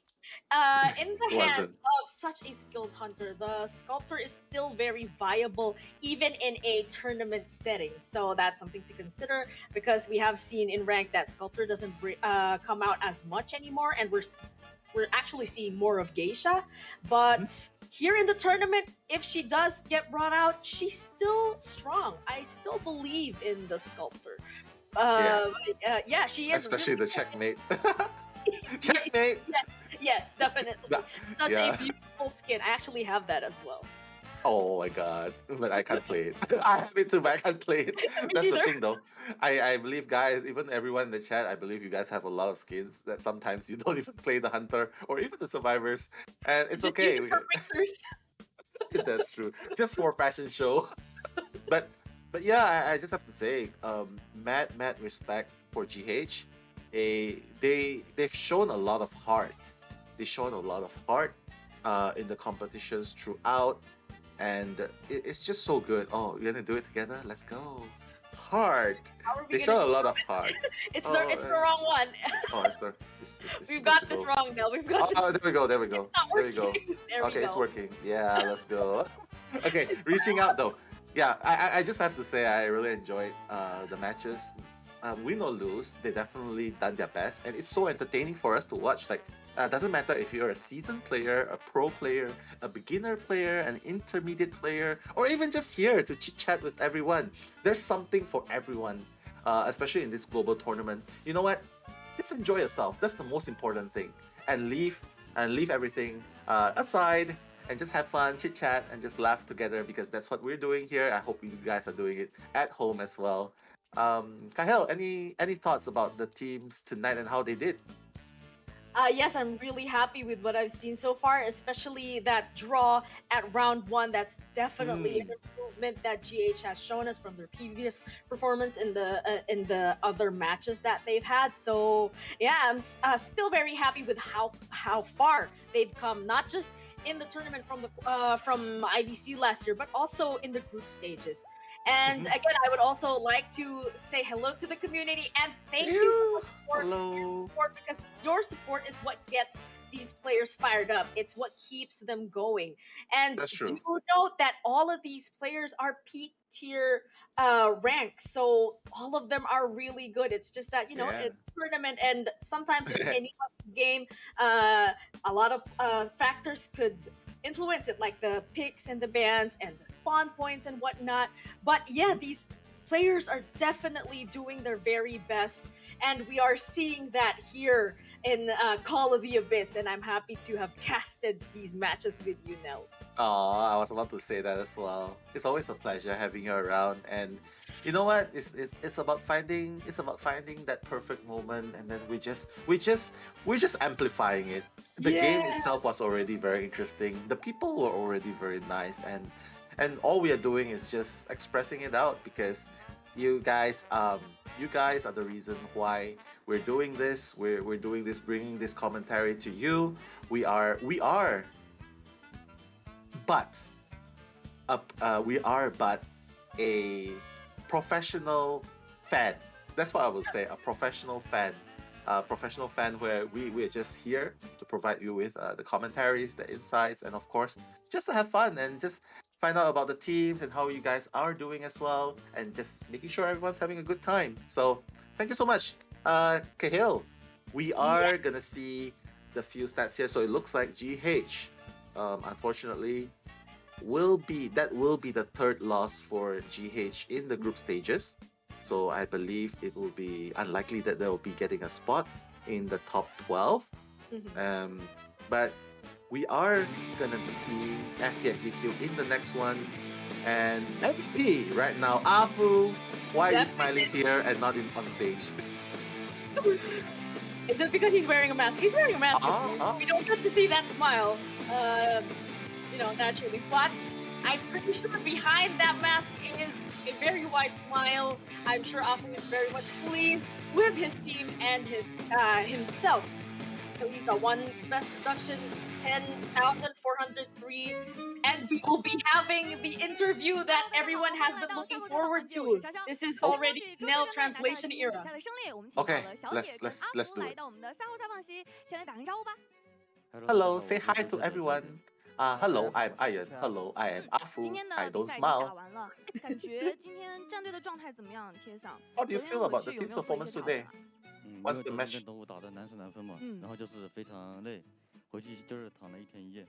in the hands of such a skilled hunter, the Sculptor is still very viable even in a tournament setting. So that's something to consider because we have seen in rank that Sculptor doesn't come out as much anymore, and we're actually seeing more of Geisha. But here in the tournament, if she does get brought out, she's still strong. I still believe in the Sculptor. She is. Especially the checkmate. Checkmate! Yes, definitely. Such a beautiful skin. I actually have that as well. Oh my god, but I can't play it. I have it too, but I can't play it. That's the thing though. I believe guys, even everyone in the chat, I believe you guys have a lot of skins that sometimes you don't even play the hunter or even the survivors. And it's just okay. Use it for pictures. That's true. Just for fashion show. But yeah, I just have to say, mad respect for GH. They've shown a lot of heart. They've shown a lot of heart in the competitions throughout, and it's just so good. Oh, you're gonna do it together? Let's go. Heart. They show a lot of heart. It's the wrong one. Oh, We've got this wrong, Mel. We've got this. Oh, there we go. It's not working. There we go. There we Okay, go. it's working. Yeah, let's go. Okay, reaching out though. Yeah, I just have to say I really enjoyed the matches. Win or lose, they definitely done their best, and it's so entertaining for us to watch. Like, doesn't matter if you're a seasoned player, a pro player, a beginner player, an intermediate player, or even just here to chit chat with everyone. There's something for everyone, especially in this global tournament. You know what? Just enjoy yourself. That's the most important thing, and leave everything aside. And just have fun, chit chat, and just laugh together because that's what we're doing here. I hope you guys are doing it at home as well. Kahel, any thoughts about the teams tonight and how they did? Yes, I'm really happy with what I've seen so far, especially that draw at round 1. That's definitely an improvement that GH has shown us from their previous performance in the other matches that they've had. So yeah, I'm still very happy with how far they've come, not just in the tournament from IVC last year, but also in the group stages. And again, I would also like to say hello to the community and thank you so much for your support, because your support is what gets these players fired up. It's what keeps them going. And That's true. do note that all of these players are peak tier ranks, so all of them are really good. It's just that Yeah. it's a tournament, and sometimes it's anyone's game. A lot of factors could influence it, like the picks and the bans and the spawn points and whatnot. But yeah, these players are definitely doing their very best, and we are seeing that here in Call of the Abyss, and I'm happy to have casted these matches with you, Nell. Oh, I was about to say that as well. It's always a pleasure having you around, and you know what? It's about finding that perfect moment, and then we're just amplifying it. The game itself was already very interesting. The people were already very nice, and all we are doing is just expressing it out because you guys are the reason why we're doing this. We're doing this, bringing this commentary to you. We are but a professional fan. That's what I would say. A professional fan. Professional fan where we're just here to provide you with the commentaries, the insights, and of course just to have fun and just find out about the teams and how you guys are doing as well, and just making sure everyone's having a good time. So thank you so much. Cahill, we are gonna see the few stats here. So it looks like GH, unfortunately, will be the third loss for GH in the group stages. So I believe it will be unlikely that they will be getting a spot in the top 12. But we are gonna be seeing FPX.ZQ in the next one. And MVP right now, Afu, why are you smiling here and not on stage? Is it because he's wearing a mask? He's wearing a mask. We don't get to see that smile, naturally. But I'm pretty sure behind that mask is a very wide smile. I'm sure Afu is very much pleased with his team and himself. So he's got one best production, 10,403, and we will be having the interview that everyone has been looking forward to. This is already Nell translation era. Okay, let's do it. Hello, say hi to everyone. Hello, I'm Iron. Hello, I am Afu. I don't smile. How do you feel about the team's performance today? What's the match? 跟打的难舍难分嘛，然后就是非常累，回去就是躺了一天一夜。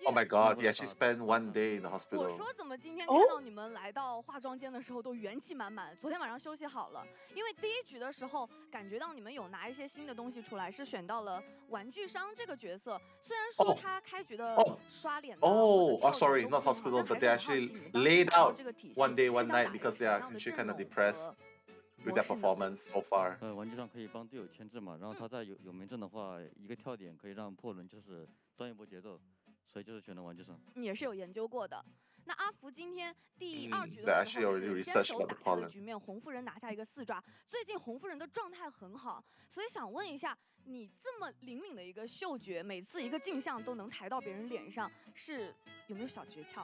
Oh my god, he actually spent one day in the 我 hospital. 说怎么今天看到你们来到化妆间的时候都元气满满？昨天晚上休息好了，因为第一局的时候感觉到你们有拿一些新的东西出来，是选到了玩具商这个角色。虽然说他开局的刷脸 sorry, not hospital, but they actually laid out one day, one night because they are actually kind of depressed with their performance so far. 玩具上可以帮队友牵制嘛，然后他在有名阵的话，一个跳点可以让破轮就是端一波节奏，所以就是选了玩具上。也是有研究过的。那阿福今天第二局 they 的 actually 时候 already 是先 researched 手 about 打 the 开了 pollen. 局面，红夫人拿下一个4抓。最近红夫人的状态很好，所以想问一下，你这么灵敏的一个嗅觉，每次一个镜像都能抬到别人脸上，是有没有小诀窍？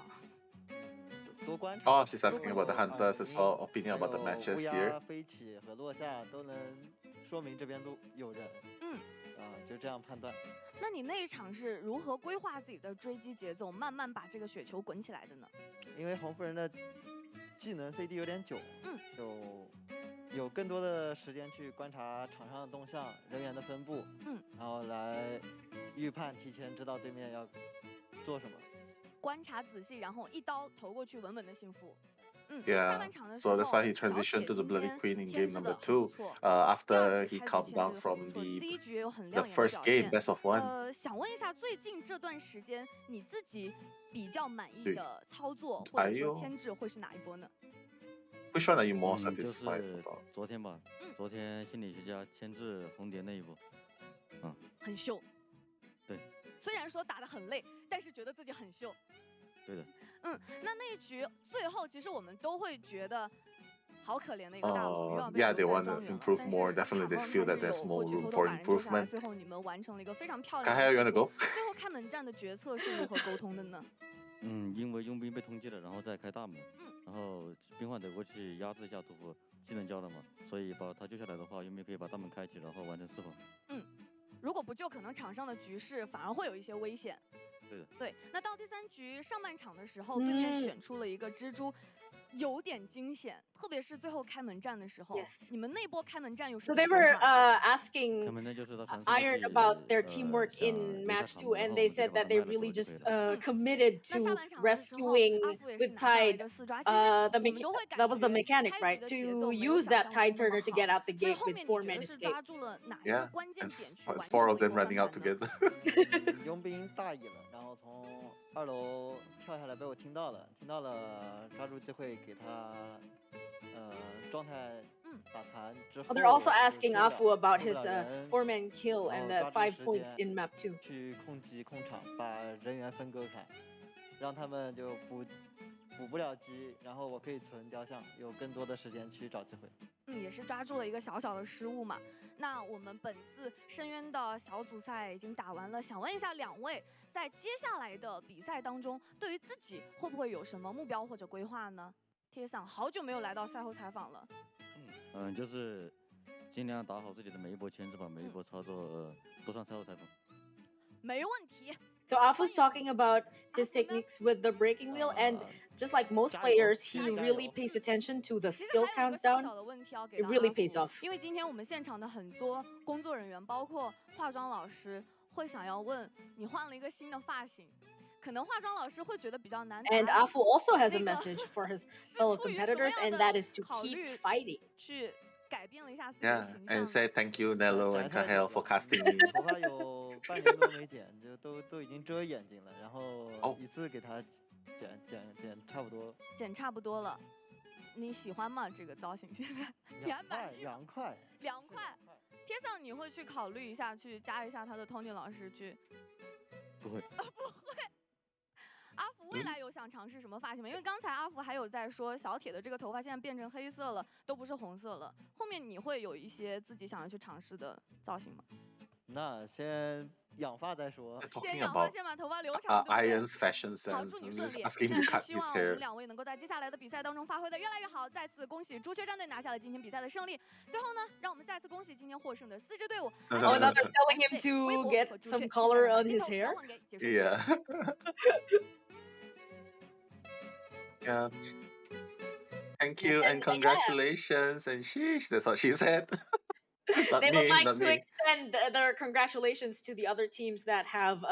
多观察。 Oh, she's asking about the hunters as well, opinion about the matches 乌 here. 鸦飞起和落下都能说明这边都有人。就这样判断。那你那一场是如何规划自己的追击节奏，慢慢把这个雪球滚起来的呢？因为红夫人的技能 CD 有点久，就有更多的时间去观察场上的动向、人员的分布，然后来预判，提前知道对面要做什么。 观察仔细，然后一刀投过去，稳稳的幸福。 Yeah, so that's why he transitioned to the Bloody Queen in game number 2 after he calmed down from the first game, best of 1. 想问一下，最近这段时间你自己比较满意的操作或者说牵制会是哪一波呢？ Which one are you more satisfied about? 昨天吧，昨天心理学家牵制红蝶那一波，很秀。对。虽然说打得很累，但是觉得自己很秀。对的。 那一局最后其实我们都会觉得好可怜的一个大龙， yeah, they want to improve more. Definitely, they feel that there's more room for improvement. 最后你们完成了一个非常漂亮。 Kahel, you wanna go? 最后开门战的决策是如何沟通的呢？因为佣兵被通缉了，然后再开大门，然后兵患得过去压制一下屠夫，技能交了嘛，所以把他救下来的话，佣兵可以把大门开启，然后完成4防。如果不救，可能场上的局势反而会有一些危险。对的。对，那到第3局上半场的时候，对面选出了一个蜘蛛。有点惊险，特别是最后开门战的时候。你们那波开门战有什 So 么 they 规 were 划 asking Iron about their teamwork in match 2, and they said that they really just committed to rescuing with Tide. That was the mechanic, right? To use that Tide turner to get out the gate with 4-man escape. Yeah, and 4 of them running out together. 佣兵大意了，然后从2楼跳下来被我听到了，抓住机会给他状态打残之后。They're also asking Afu about his 4-man kill and the 5 points in map 2. 去控机控场，把人员分割开，让他们就补不了机，然后我可以存雕像，有更多的时间去找机会。也是抓住了一个小小的失误嘛。那我们本次深渊的小组赛已经打完了，想问一下2位，在接下来的比赛当中，对于自己会不会有什么目标或者规划呢？贴上好久没有来到赛后采访了。就是尽量打好自己的每一波牵制吧，每一波操作都上赛后采访。没问题。So Afu's talking about his techniques with the breaking wheel, and just like most players, he really pays attention to the skill countdown. It really pays off. 因为今天我们现场的很多工作人员，包括化妆老师，会想要问你换了一个新的发型。可能化妆老师会觉得比较难。And Afu also has a message for his fellow competitors, and that is to keep fighting. 去改变了一下自己的形象。And say thank you Nello and Kahel for casting me. 头发有半年多没剪，就都已经遮眼睛了，然后一次给他剪差不多。剪差不多了，你喜欢吗？这个造型现在？你还满意？凉快。贴上你会去考虑一下，去加一下他的 Tony 老师去？不会。不会。阿福未来有想尝试什么发型吗？因为刚才阿福还有在说小铁的这个头发现在变成黑色了，都不是红色了。后面你会有一些自己想要去尝试的造型吗？那先养发再说。先养发，先把头发留长。Iron's fashion sense. 好，祝你顺利。那希望我们2位能够在接下来的比赛当中发挥的越来越好。再次恭喜朱雀战队拿下了今天比赛的胜利。最后呢，让我们再次恭喜今天获胜的4支队伍。Oh, now they're telling him to get some color on his hair. Yeah. Yeah. Thank you and congratulations and sheesh. That's what she said. They would like to extend their congratulations to the other teams that have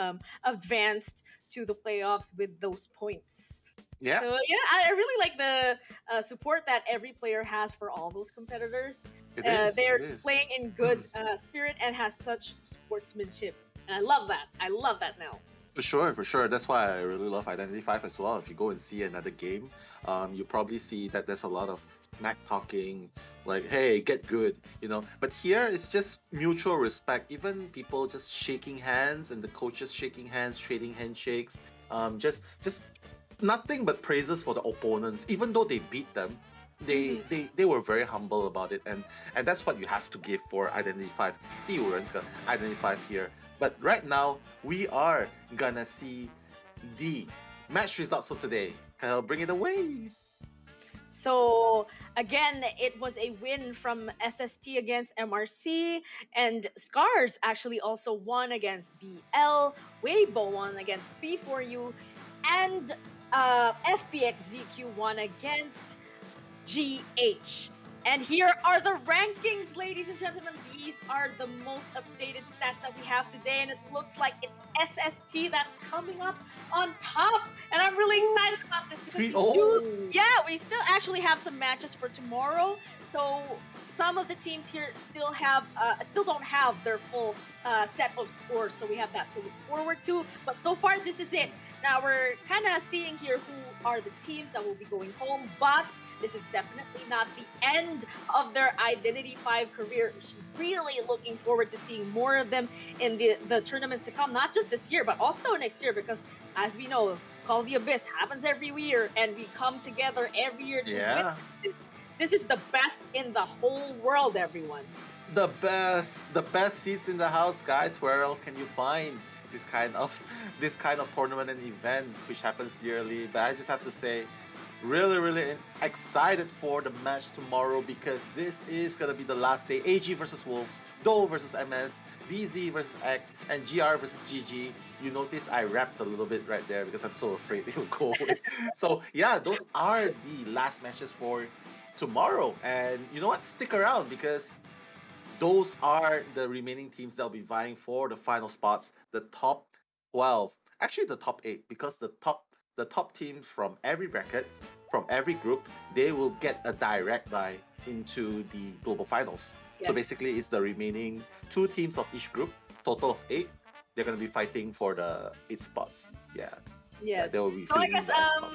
advanced to the playoffs with those points. Yeah. So yeah, I really like the support that every player has for all those competitors. They're playing in good spirit and has such sportsmanship, and I love that. I love that now. For sure. That's why I really love Identity 5 as well. If you go and see another game, you probably see that there's a lot of smack talking, like, hey, get good, you know. But here it's just mutual respect. Even people just shaking hands and the coaches shaking hands, trading handshakes. Just nothing but praises for the opponents. Even though they beat them, they were very humble about it, and that's what you have to give for Identity 5. 第5人格 Identity 5 here. But right now, we are gonna see the match results for today. Kyle, bring it away. So again, it was a win from SST against MRC, and Scars actually also won against BL. Weibo won against B4U, and FPX.ZQ won against GH. And here are the rankings, ladies and gentlemen. These are the most updated stats that we have today, and it looks like it's SST that's coming up on top. And I'm really excited about this because we still actually have some matches for tomorrow. So some of the teams here still don't have their full set of scores, so we have that to look forward to. But so far, this is it. Now we're kind of seeing here who are the teams that will be going home, but this is definitely not the end of their Identity 5 career. Really looking forward to seeing more of them in the tournaments to come, not just this year, but also next year, because as we know, Call of the Abyss happens every year, and we come together every year to win this. This is the best in the whole world, everyone. The best seats in the house, guys. Where else can you find this kind of tournament and event which happens yearly? But I just have to say, really excited for the match tomorrow because this is gonna be the last day. AG versus Wolves, Do versus MS, BZ versus Act, and GR versus GG. You notice I rapped a little bit right there because I'm so afraid it will go away. So yeah, those are the last matches for tomorrow. And you know what? Stick around because those are the remaining teams that will be vying for the final spots, the top 12, actually the top 8, because the top teams from every bracket, from every group, they will get a direct buy into the global finals. So Yes. basically, it's the remaining 2 teams of each group, total of 8. They're gonna be fighting for the 8 spots. Yeah. Yes. they will be So I filling guess the 8 spot.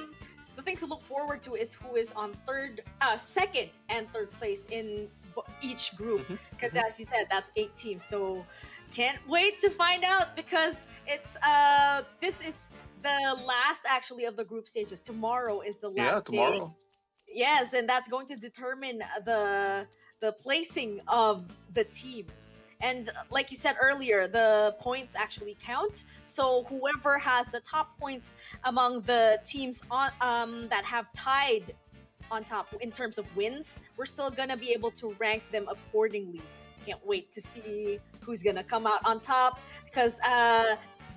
the thing to look forward to is who is on second and third place in each group, because as you said, that's 8 teams. So can't wait to find out because it's this is the last actually of the group stages. Tomorrow is the Yeah, last day. tomorrow. Yes, and that's going to determine the placing of the teams. And like you said earlier, the points actually count. So whoever has the top points among the teams on that have tied on top in terms of wins, we're still gonna be able to rank them accordingly. Can't wait to see who's gonna come out on top because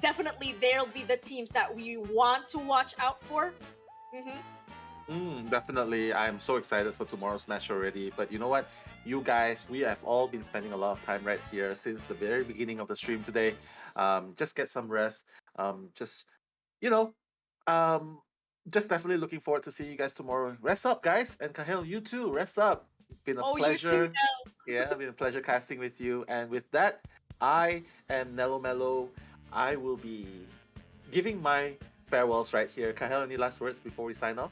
definitely there'll be the teams that we want to watch out for. Definitely. I'm so excited for tomorrow's match already. But you know what? You guys, we have all been spending a lot of time right here since the very beginning of the stream today. Just get some rest. Just, you know, um, just definitely looking forward to seeing you guys tomorrow. Rest up, guys. And Kahel, you too. Rest up. Been a Oh, you too, pleasure. Nell. Yeah, been a pleasure casting with you. And with that, I am Nello Mello. I will be giving my farewells right here. Kahel, any last words before we sign off?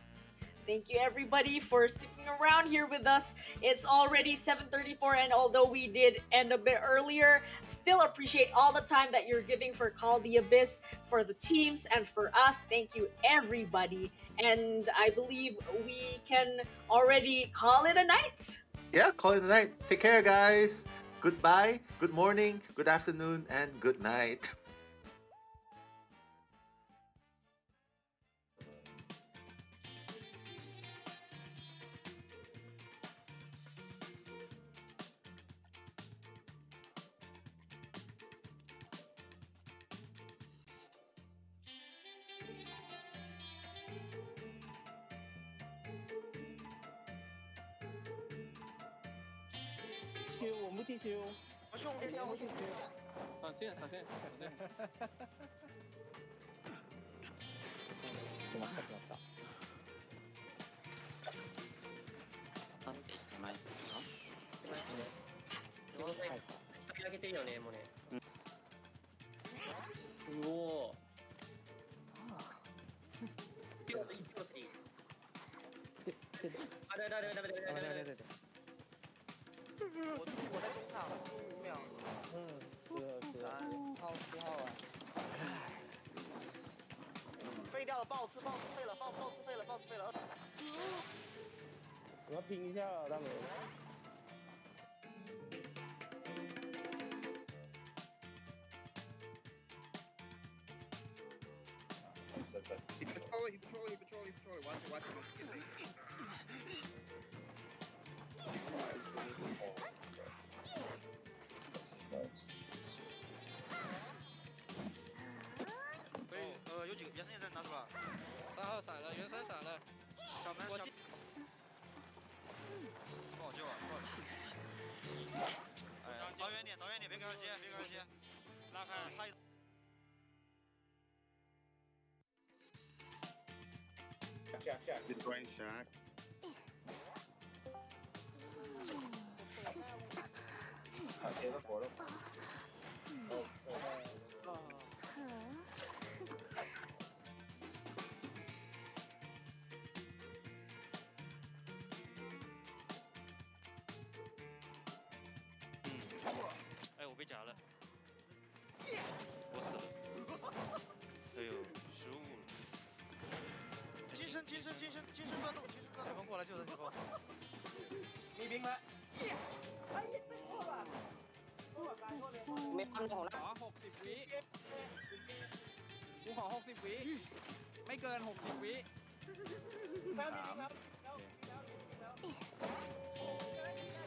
Thank you everybody for sticking around here with us. It's already 7:34, and although we did end a bit earlier, still appreciate all the time that you're giving for Call the Abyss, for the teams, and for us. Thank you everybody. And I believe we can already call it a night. Yeah, call it a night. Take care, guys. Goodbye, good morning, good afternoon, and good night.我们地球，我去，我们地球，我地球。上线。怎么看不到？手前上げていいよね、もうね。うお。ピロスいい。啊，对。我在中场5秒。10号啊。废掉了，爆吃废了，爆吃废了。我要拼一下了，大哥。He patrol it. Watch it.有几个原生在拿是吧3号闪了，原山闪了，小门不好救啊，倒远点，别给二阶，拉开，差一。下 Destroying shot. 好，接着活了。哎，我被夹了，我死了。哎呦，失误了。金身断动，海风过来救人以后，มีบิงแล้วไอ้ยัดไม่พอป่ะไม่ทำของนะ ขอ60 วิกูขอ60 วิไม่เกิน60 วิ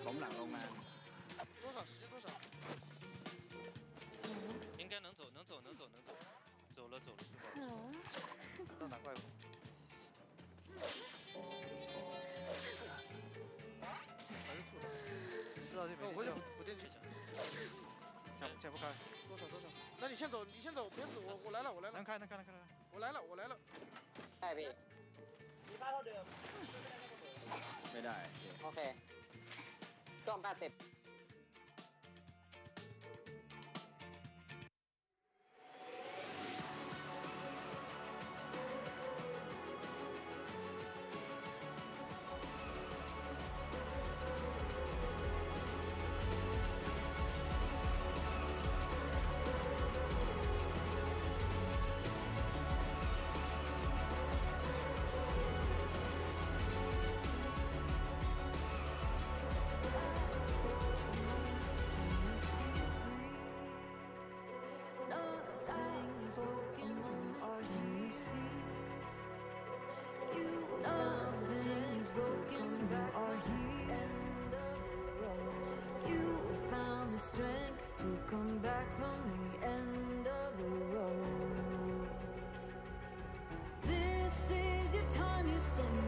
ล้มหลังโรงงาน多少时间多少？应该能走，能走，能走，能走，走了走了是吧？到哪怪物？还是吐了。是啊，这没。我回去补电器。解不开。多少？那你先走，别死，我来了。能开。我来了。ได้พี่มีค่าเท่าเดิม ไม่ได้ โอเคต้ม80 Strength to come back from the end of the road. This is your time, you stand